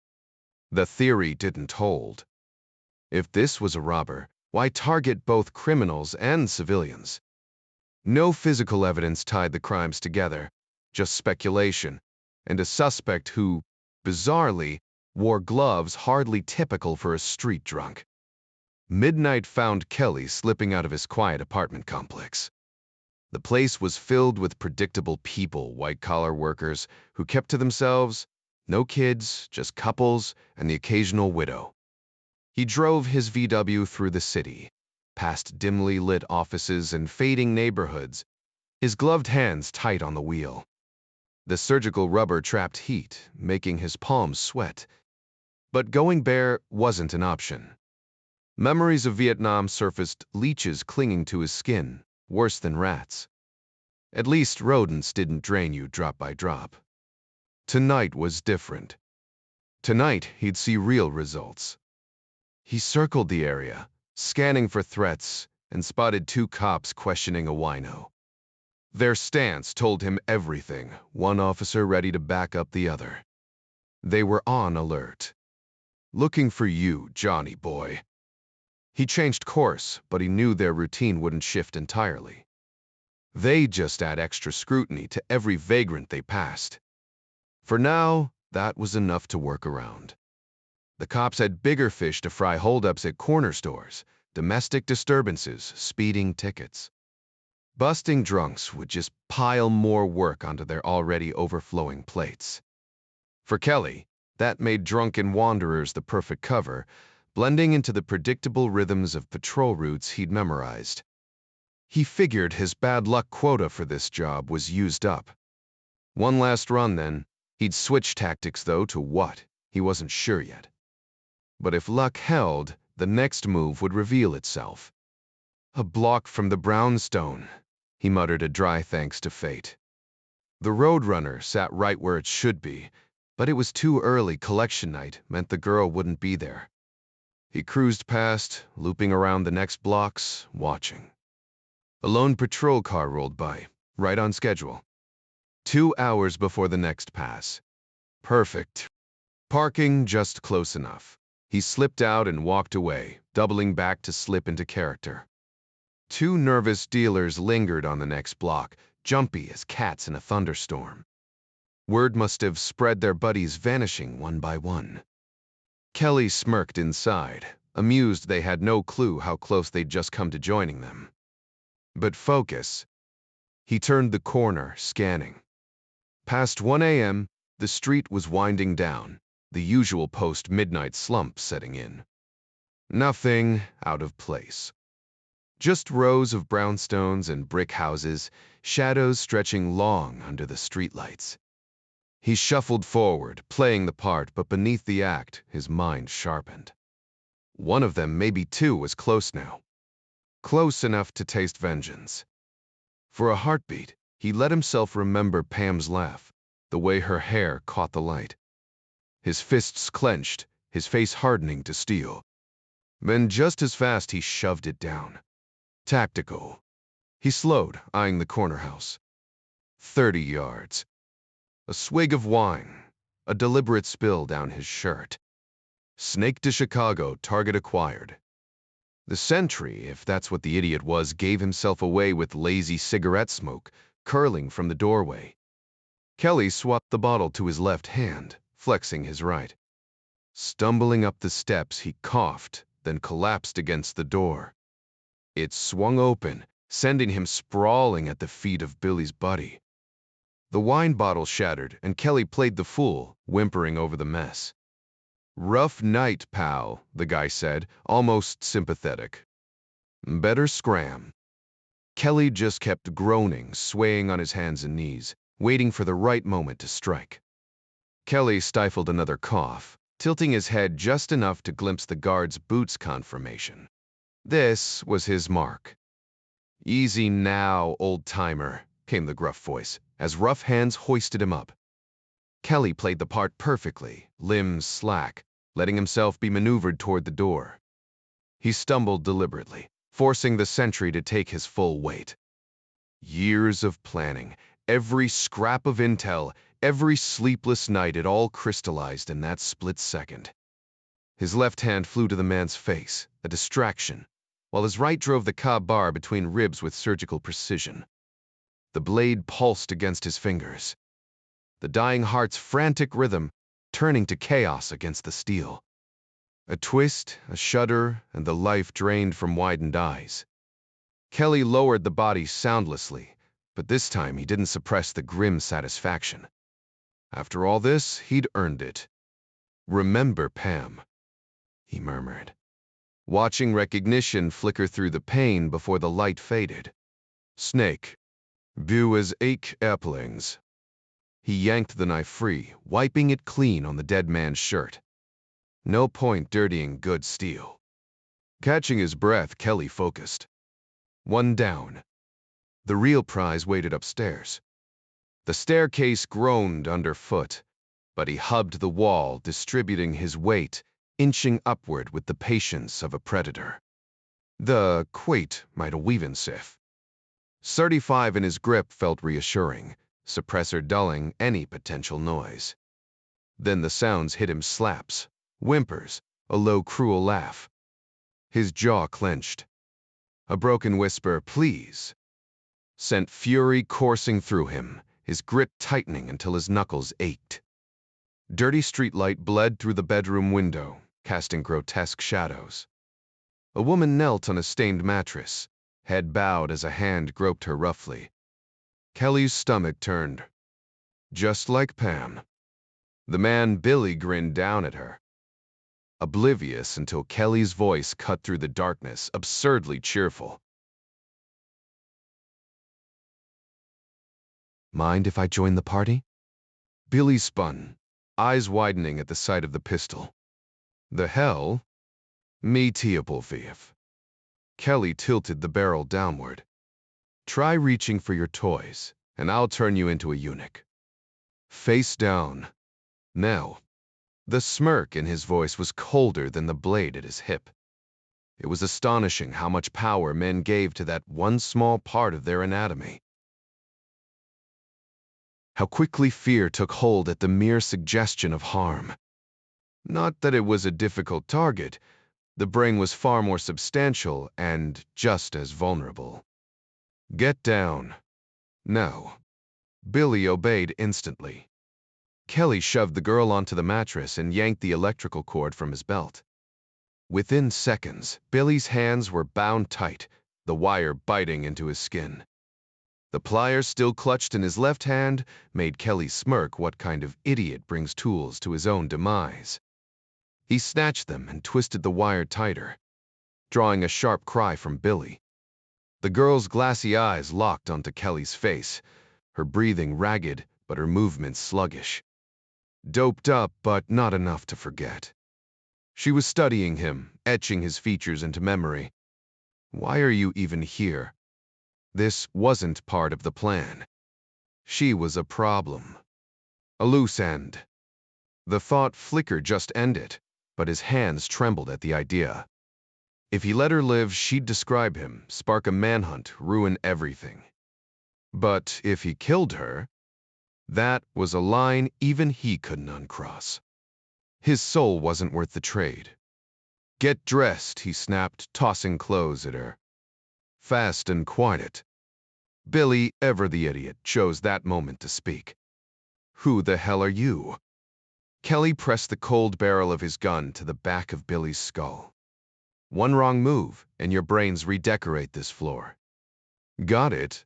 The theory didn't hold. If this was a robber, why target both criminals and civilians? No physical evidence tied the crimes together, just speculation, and a suspect who, bizarrely, wore gloves hardly typical for a street drunk. Midnight found Kelly slipping out of his quiet apartment complex. The place was filled with predictable people, white-collar workers, who kept to themselves, no kids, just couples, and the occasional widow. He drove his VW through the city, past dimly lit offices and fading neighborhoods, his gloved hands tight on the wheel. The surgical rubber trapped heat, making his palms sweat. But going bare wasn't an option. Memories of Vietnam surfaced, leeches clinging to his skin, worse than rats. At least rodents didn't drain you drop by drop. Tonight was different. Tonight he'd see real results. He circled the area, scanning for threats, and spotted 2 cops questioning a wino. Their stance told him everything, one officer ready to back up the other. They were on alert. Looking for you, Johnny boy. He changed course, but he knew their routine wouldn't shift entirely. They'd just add extra scrutiny to every vagrant they passed. For now, that was enough to work around. The cops had bigger fish to fry holdups at corner stores, domestic disturbances, speeding tickets. Busting drunks would just pile more work onto their already overflowing plates. For Kelly, that made drunken wanderers the perfect cover, blending into the predictable rhythms of patrol routes he'd memorized. He figured his bad luck quota for this job was used up. One last run, then. He'd switch tactics, though, to what? He wasn't sure yet. But if luck held, the next move would reveal itself. A block from the brownstone, he muttered a dry thanks to fate. The Roadrunner sat right where it should be, but it was too early. Collection night meant the girl wouldn't be there. He cruised past, looping around the next blocks, watching. A lone patrol car rolled by, right on schedule. 2 hours before the next pass. Perfect. Parking just close enough. He slipped out and walked away, doubling back to slip into character. 2 nervous dealers lingered on the next block, jumpy as cats in a thunderstorm. Word must have spread their buddies vanishing one by one. Kelly smirked inside, amused they had no clue how close they'd just come to joining them. But focus. He turned the corner, scanning. Past 1 a.m., the street was winding down, the usual post-midnight slump setting in. Nothing out of place. Just rows of brownstones and brick houses, shadows stretching long under the streetlights. He shuffled forward, playing the part, but beneath the act, his mind sharpened. One of them, maybe 2, was close now. Close enough to taste vengeance. For a heartbeat, he let himself remember Pam's laugh, the way her hair caught the light. His fists clenched, his face hardening to steel. Then just as fast he shoved it down. Tactical. He slowed, eyeing the corner house. 30 yards. A swig of wine, a deliberate spill down his shirt. Snake to Chicago, target acquired. The sentry, if that's what the idiot was, gave himself away with lazy cigarette smoke, curling from the doorway. Kelly swapped the bottle to his left hand, flexing his right. Stumbling up the steps, he coughed, then collapsed against the door. It swung open, sending him sprawling at the feet of Billy's buddy. The wine bottle shattered, and Kelly played the fool, whimpering over the mess. "Rough night, pal," the guy said, almost sympathetic. "Better scram." Kelly just kept groaning, swaying on his hands and knees, waiting for the right moment to strike. Kelly stifled another cough, tilting his head just enough to glimpse the guard's boots confirmation. This was his mark. "Easy now, old-timer," came the gruff voice, as rough hands hoisted him up. Kelly played the part perfectly, limbs slack, letting himself be maneuvered toward the door. He stumbled deliberately, forcing the sentry to take his full weight. Years of planning, every scrap of intel, every sleepless night, it all crystallized in that split second. His left hand flew to the man's face, a distraction, while his right drove the cob bar between ribs with surgical precision. The blade pulsed against his fingers. The dying heart's frantic rhythm turning to chaos against the steel. A twist, a shudder, and the life drained from widened eyes. Kelly lowered the body soundlessly, but this time he didn't suppress the grim satisfaction. After all this, he'd earned it. "Remember Pam," he murmured, watching recognition flicker through the pain before the light faded. "Snake. Bu as 8 Erplings." He yanked the knife free, wiping it clean on the dead man's shirt. No point dirtying good steel. Catching his breath, Kelly focused. 1 down. The real prize waited upstairs. The staircase groaned underfoot, but he hubbed the wall, distributing his weight, inching upward with the patience of a predator. The quait might a weavin' sif. 35 in his grip felt reassuring, suppressor dulling any potential noise. Then the sounds hit him slaps, Whimpers, a low, cruel laugh. His jaw clenched. A broken whisper, "Please," sent fury coursing through him, his grip tightening until his knuckles ached. Dirty streetlight bled through the bedroom window, casting grotesque shadows. A woman knelt on a stained mattress, head bowed as a hand groped her roughly. Kelly's stomach turned. Just like Pam. The man Billy grinned down at her, oblivious until Kelly's voice cut through the darkness, absurdly cheerful. "Mind if I join the party?" Billy spun, eyes widening at the sight of the pistol. "The hell? Me Teopolfiev." Kelly tilted the barrel downward. "Try reaching for your toys, and I'll turn you into a eunuch. Face down. Now." The smirk in his voice was colder than the blade at his hip. It was astonishing how much power men gave to that one small part of their anatomy. How quickly fear took hold at the mere suggestion of harm. Not that it was a difficult target. The brain was far more substantial and just as vulnerable. "Get down." "No." Billy obeyed instantly. Kelly shoved the girl onto the mattress and yanked the electrical cord from his belt. Within seconds, Billy's hands were bound tight, the wire biting into his skin. The pliers still clutched in his left hand made Kelly smirk. What kind of idiot brings tools to his own demise? He snatched them and twisted the wire tighter, drawing a sharp cry from Billy. The girl's glassy eyes locked onto Kelly's face, her breathing ragged but her movements sluggish. Doped up, but not enough to forget. She was studying him, etching his features into memory. Why are you even here? This wasn't part of the plan. She was a problem. A loose end. The thought flickered just ended, but his hands trembled at the idea. If he let her live, she'd describe him, spark a manhunt, ruin everything. But if he killed her, that was a line even he couldn't uncross. His soul wasn't worth the trade. "Get dressed," he snapped, tossing clothes at her. Fast and quiet. Billy, ever the idiot, chose that moment to speak. "Who the hell are you?" Kelly pressed the cold barrel of his gun to the back of Billy's skull. "One wrong move, and your brains redecorate this floor." "Got it?"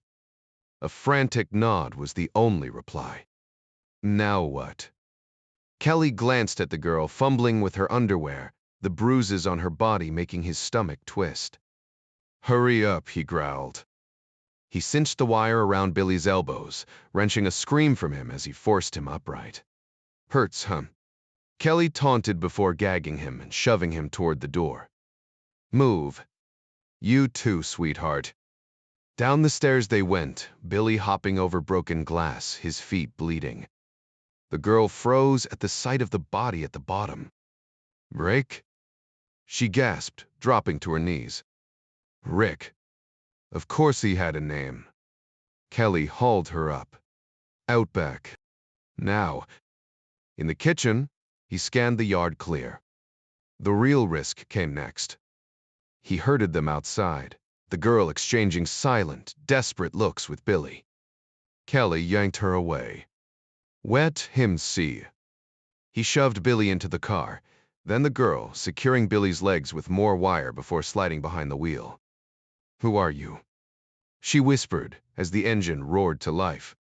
A frantic nod was the only reply. "Now what?" Kelly glanced at the girl, fumbling with her underwear, the bruises on her body making his stomach twist. "Hurry up," he growled. He cinched the wire around Billy's elbows, wrenching a scream from him as he forced him upright. "Hurts, huh?" Kelly taunted before gagging him and shoving him toward the door. "Move." "You too, sweetheart." Down the stairs they went, Billy hopping over broken glass, his feet bleeding. The girl froze at the sight of the body at the bottom. "Rick?" She gasped, dropping to her knees. Rick. Of course he had a name. Kelly hauled her up. "Out back. Now." In the kitchen, he scanned the yard clear. The real risk came next. He herded them outside, the girl exchanging silent, desperate looks with Billy. Kelly yanked her away. "Wet him see." He shoved Billy into the car, then the girl, securing Billy's legs with more wire before sliding behind the wheel. "Who are you?" she whispered as the engine roared to life.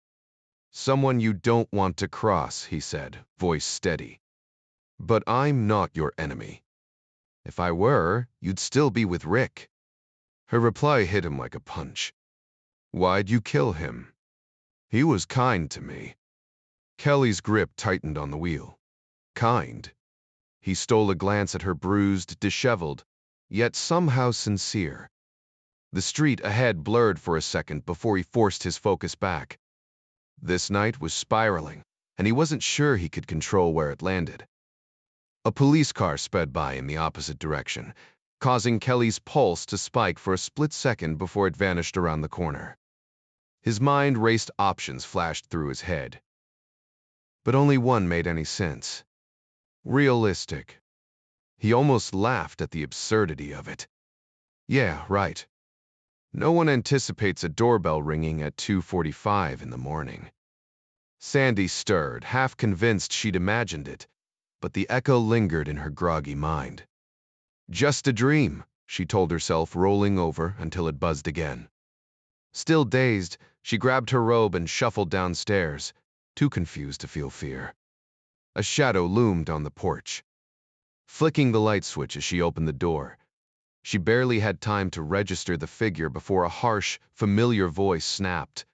"Someone you don't want to cross," he said, voice steady. "But I'm not your enemy. If I were, you'd still be with Rick." Her reply hit him like a punch. "Why'd you kill him?" "He was kind to me." Kelly's grip tightened on the wheel. "Kind?" He stole a glance at her bruised, disheveled, yet somehow sincere. The street ahead blurred for a second before he forced his focus back. This night was spiraling, and he wasn't sure he could control where it landed. A police car sped by in the opposite direction, causing Kelly's pulse to spike for a split second before it vanished around the corner. His mind raced, options flashed through his head. But only one made any sense. Realistic. He almost laughed at the absurdity of it. Yeah, right. No one anticipates a doorbell ringing at 2:45 in the morning. Sandy stirred, half convinced she'd imagined it, but the echo lingered in her groggy mind. Just a dream, she told herself, rolling over until it buzzed again. Still dazed, she grabbed her robe and shuffled downstairs, too confused to feel fear. A shadow loomed on the porch. Flicking the light switch as she opened the door, she barely had time to register the figure before a harsh, familiar voice snapped.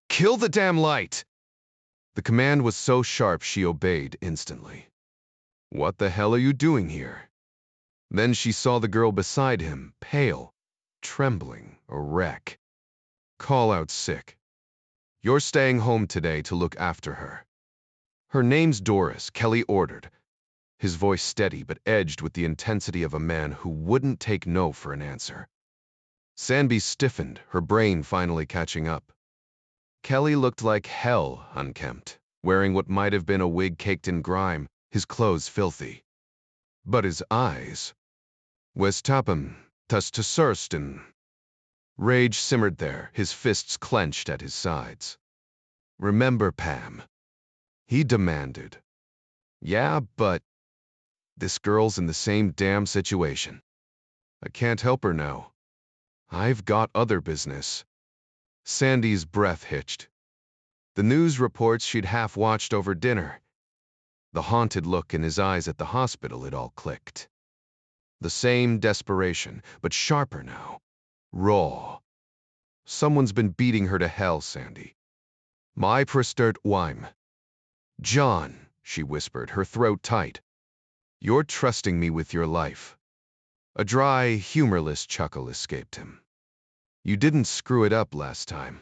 "Kill the damn light!" The command was so sharp she obeyed instantly. "What the hell are you doing here?" Then she saw the girl beside him, pale, trembling, a wreck. "Call out sick. You're staying home today to look after her." "Her name's Doris," Kelly ordered, his voice steady but edged with the intensity of a man who wouldn't take no for an answer. Sandy stiffened, her brain finally catching up. Kelly looked like hell, unkempt, wearing what might have been a wig caked in grime, his clothes filthy. But his eyes. "Westapam, tas to Sursten." Rage simmered there, his fists clenched at his sides. "Remember, Pam?" he demanded. "Yeah, but this girl's in the same damn situation. I can't help her now. I've got other business." Sandy's breath hitched. The news reports she'd half watched over dinner. The haunted look in his eyes at the hospital, it all clicked. The same desperation, but sharper now. Raw. "Someone's been beating her to hell, Sandy. My prostert wime." "John," she whispered, her throat tight. "You're trusting me with your life." A dry, humorless chuckle escaped him. "You didn't screw it up last time."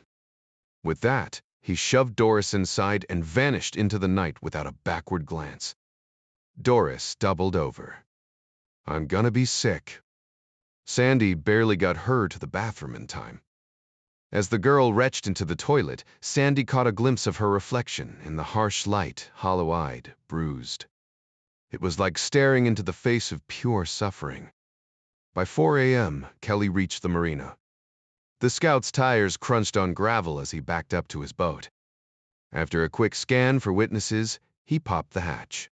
With that, he shoved Doris inside and vanished into the night without a backward glance. Doris doubled over. "I'm gonna be sick." Sandy barely got her to the bathroom in time. As the girl retched into the toilet, Sandy caught a glimpse of her reflection in the harsh light, hollow-eyed, bruised. It was like staring into the face of pure suffering. By 4 a.m., Kelly reached the marina. The scout's tires crunched on gravel as he backed up to his boat. After a quick scan for witnesses, he popped the hatch.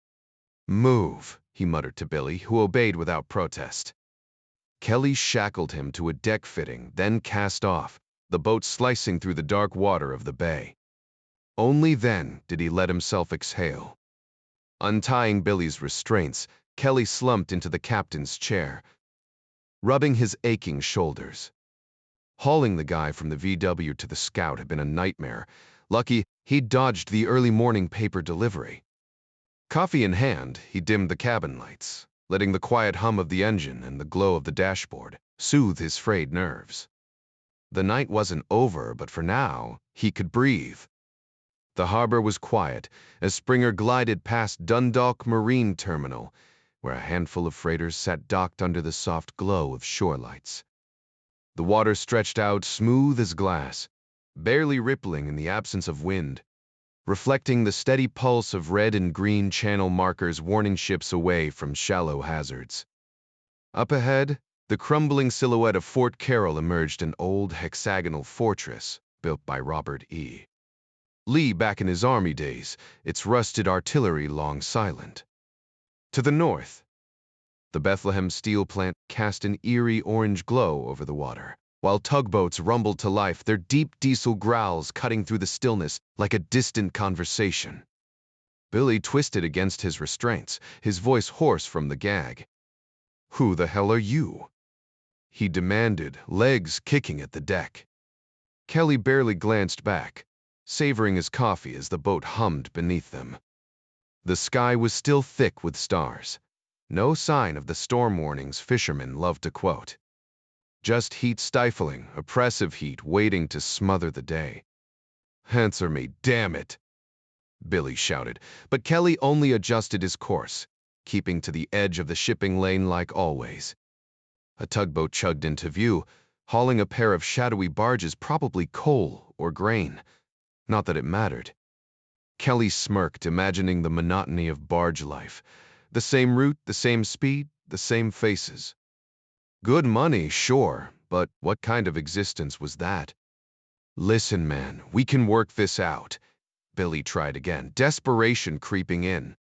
"Move," he muttered to Billy, who obeyed without protest. Kelly shackled him to a deck fitting, then cast off, the boat slicing through the dark water of the bay. Only then did he let himself exhale. Untying Billy's restraints, Kelly slumped into the captain's chair, rubbing his aching shoulders. Hauling the guy from the VW to the Scout had been a nightmare. Lucky he'd dodged the early morning paper delivery. Coffee in hand, he dimmed the cabin lights, letting the quiet hum of the engine and the glow of the dashboard soothe his frayed nerves. The night wasn't over, but for now, he could breathe. The harbor was quiet as Springer glided past Dundalk Marine Terminal, where a handful of freighters sat docked under the soft glow of shore lights. The water stretched out smooth as glass, barely rippling in the absence of wind, reflecting the steady pulse of red and green channel markers warning ships away from shallow hazards. Up ahead, the crumbling silhouette of Fort Carroll emerged, an old hexagonal fortress built by Robert E. Lee back in his Army days, its rusted artillery long silent. To the north, the Bethlehem steel plant cast an eerie orange glow over the water, while tugboats rumbled to life, their deep diesel growls cutting through the stillness like a distant conversation. Billy twisted against his restraints, his voice hoarse from the gag. "Who the hell are you?" he demanded, legs kicking at the deck. Kelly barely glanced back, savoring his coffee as the boat hummed beneath them. The sky was still thick with stars. No sign of the storm warnings fishermen loved to quote. Just heat stifling, oppressive heat waiting to smother the day. "Answer me, damn it!" Billy shouted, but Kelly only adjusted his course, keeping to the edge of the shipping lane like always. A tugboat chugged into view, hauling a pair of shadowy barges, probably coal or grain. Not that it mattered. Kelly smirked, imagining the monotony of barge life, The same route, the same speed, the same faces. Good money, sure, but what kind of existence was that? Listen, man, we can work this out. Billy tried again, desperation creeping in.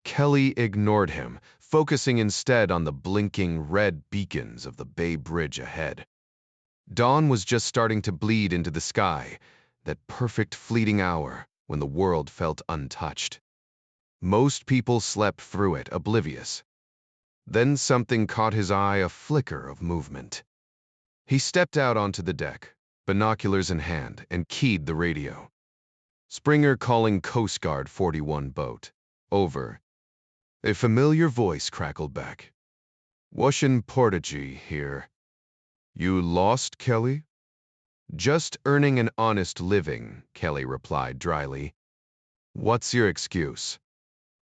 Kelly ignored him, focusing instead on the blinking red beacons of the Bay Bridge ahead. Dawn was just starting to bleed into the sky, that perfect fleeting hour when the world felt untouched. Most people slept through it, oblivious. Then something caught his eye, a flicker of movement. He stepped out onto the deck, binoculars in hand, and keyed the radio. Springer calling Coast Guard 41 boat. Over. A familiar voice crackled back. Washington Portage here. You lost, Kelly? Just earning an honest living, Kelly replied dryly. What's your excuse?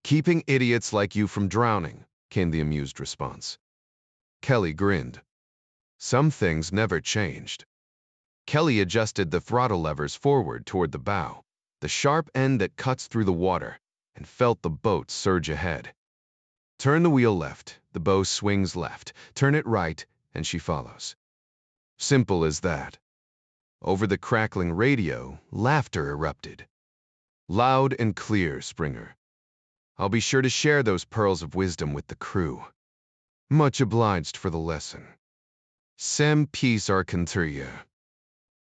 Keeping idiots like you from drowning, came the amused response. Kelly grinned. Some things never changed. Kelly adjusted the throttle levers forward toward the bow, the sharp end that cuts through the water, and felt the boat surge ahead. Turn the wheel left, the bow swings left. Turn it right, and she follows. Simple as that. Over the crackling radio, laughter erupted. Loud and clear, Springer. I'll be sure to share those pearls of wisdom with the crew. Much obliged for the lesson. Sem peace arcanteria.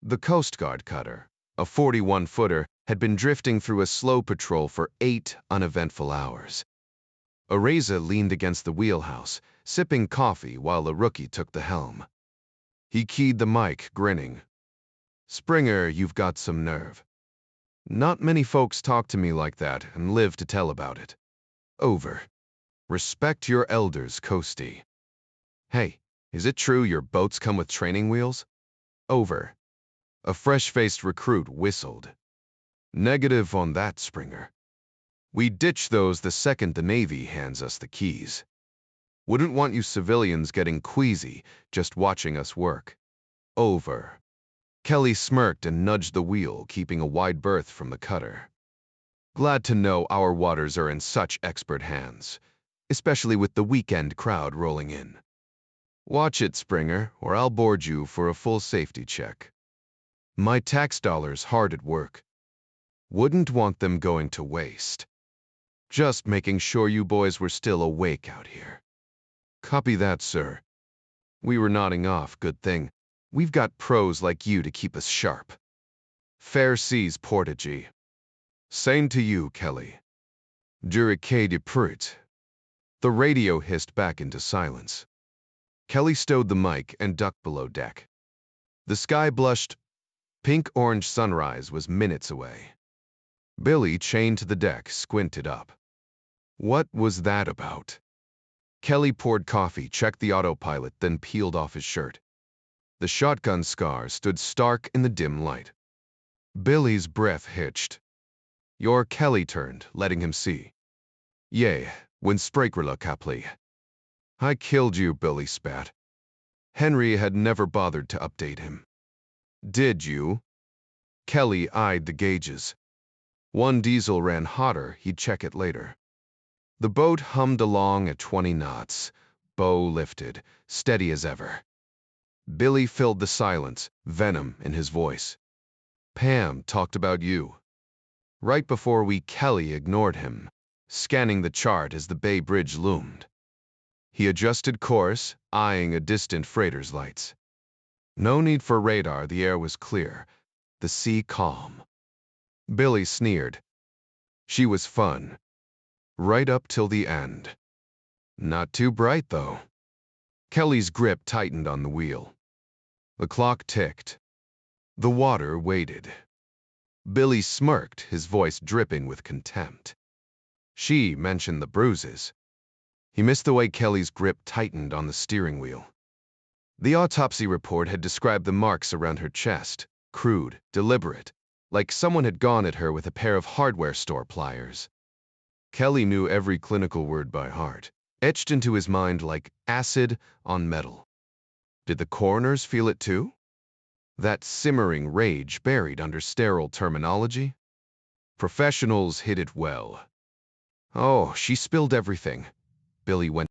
The Coast Guard cutter, a 41-footer, had been drifting through a slow patrol for 8 uneventful hours. Areza leaned against the wheelhouse, sipping coffee while the rookie took the helm. He keyed the mic, grinning. Springer, you've got some nerve. Not many folks talk to me like that and live to tell about it. Over. Respect your elders, Coastie. Hey, is it true your boats come with training wheels? Over. A fresh-faced recruit whistled. Negative on that, Springer. We ditch those the second the Navy hands us the keys. Wouldn't want you civilians getting queasy just watching us work. Over. Kelly smirked and nudged the wheel, keeping a wide berth from the cutter. Glad to know our waters are in such expert hands, especially with the weekend crowd rolling in. Watch it, Springer, or I'll board you for a full safety check. My tax dollars hard at work. Wouldn't want them going to waste. Just making sure you boys were still awake out here. Copy that, sir. We were nodding off, good thing. We've got pros like you to keep us sharp. Fair seas, Portage. Same to you, Kelly. Jurique de Prut. The radio hissed back into silence. Kelly stowed the mic and ducked below deck. The sky blushed. Pink-orange sunrise was minutes away. Billy, chained to the deck, squinted up. What was that about? Kelly poured coffee, checked the autopilot, then peeled off his shirt. The shotgun scar stood stark in the dim light. Billy's breath hitched. Your Kelly turned, letting him see. Yea, when Sprakerla Capli. I killed you, Billy spat. Henry had never bothered to update him. Did you? Kelly eyed the gauges. One diesel ran hotter, he'd check it later. The boat hummed along at 20 knots, bow lifted, steady as ever. Billy filled the silence, venom in his voice. Pam talked about you. Right before Kelly ignored him, scanning the chart as the Bay Bridge loomed. He adjusted course, eyeing a distant freighter's lights. No need for radar, the air was clear, the sea calm. Billy sneered. She was fun. Right up till the end. Not too bright, though. Kelly's grip tightened on the wheel. The clock ticked. The water waited. Billy smirked, his voice dripping with contempt. She mentioned the bruises. He missed the way Kelly's grip tightened on the steering wheel. The autopsy report had described the marks around her chest, crude, deliberate, like someone had gone at her with a pair of hardware store pliers. Kelly knew every clinical word by heart, etched into his mind like acid on metal. Did the coroners feel it too? That simmering rage buried under sterile terminology? Professionals hid it well. Oh, she spilled everything. Billy went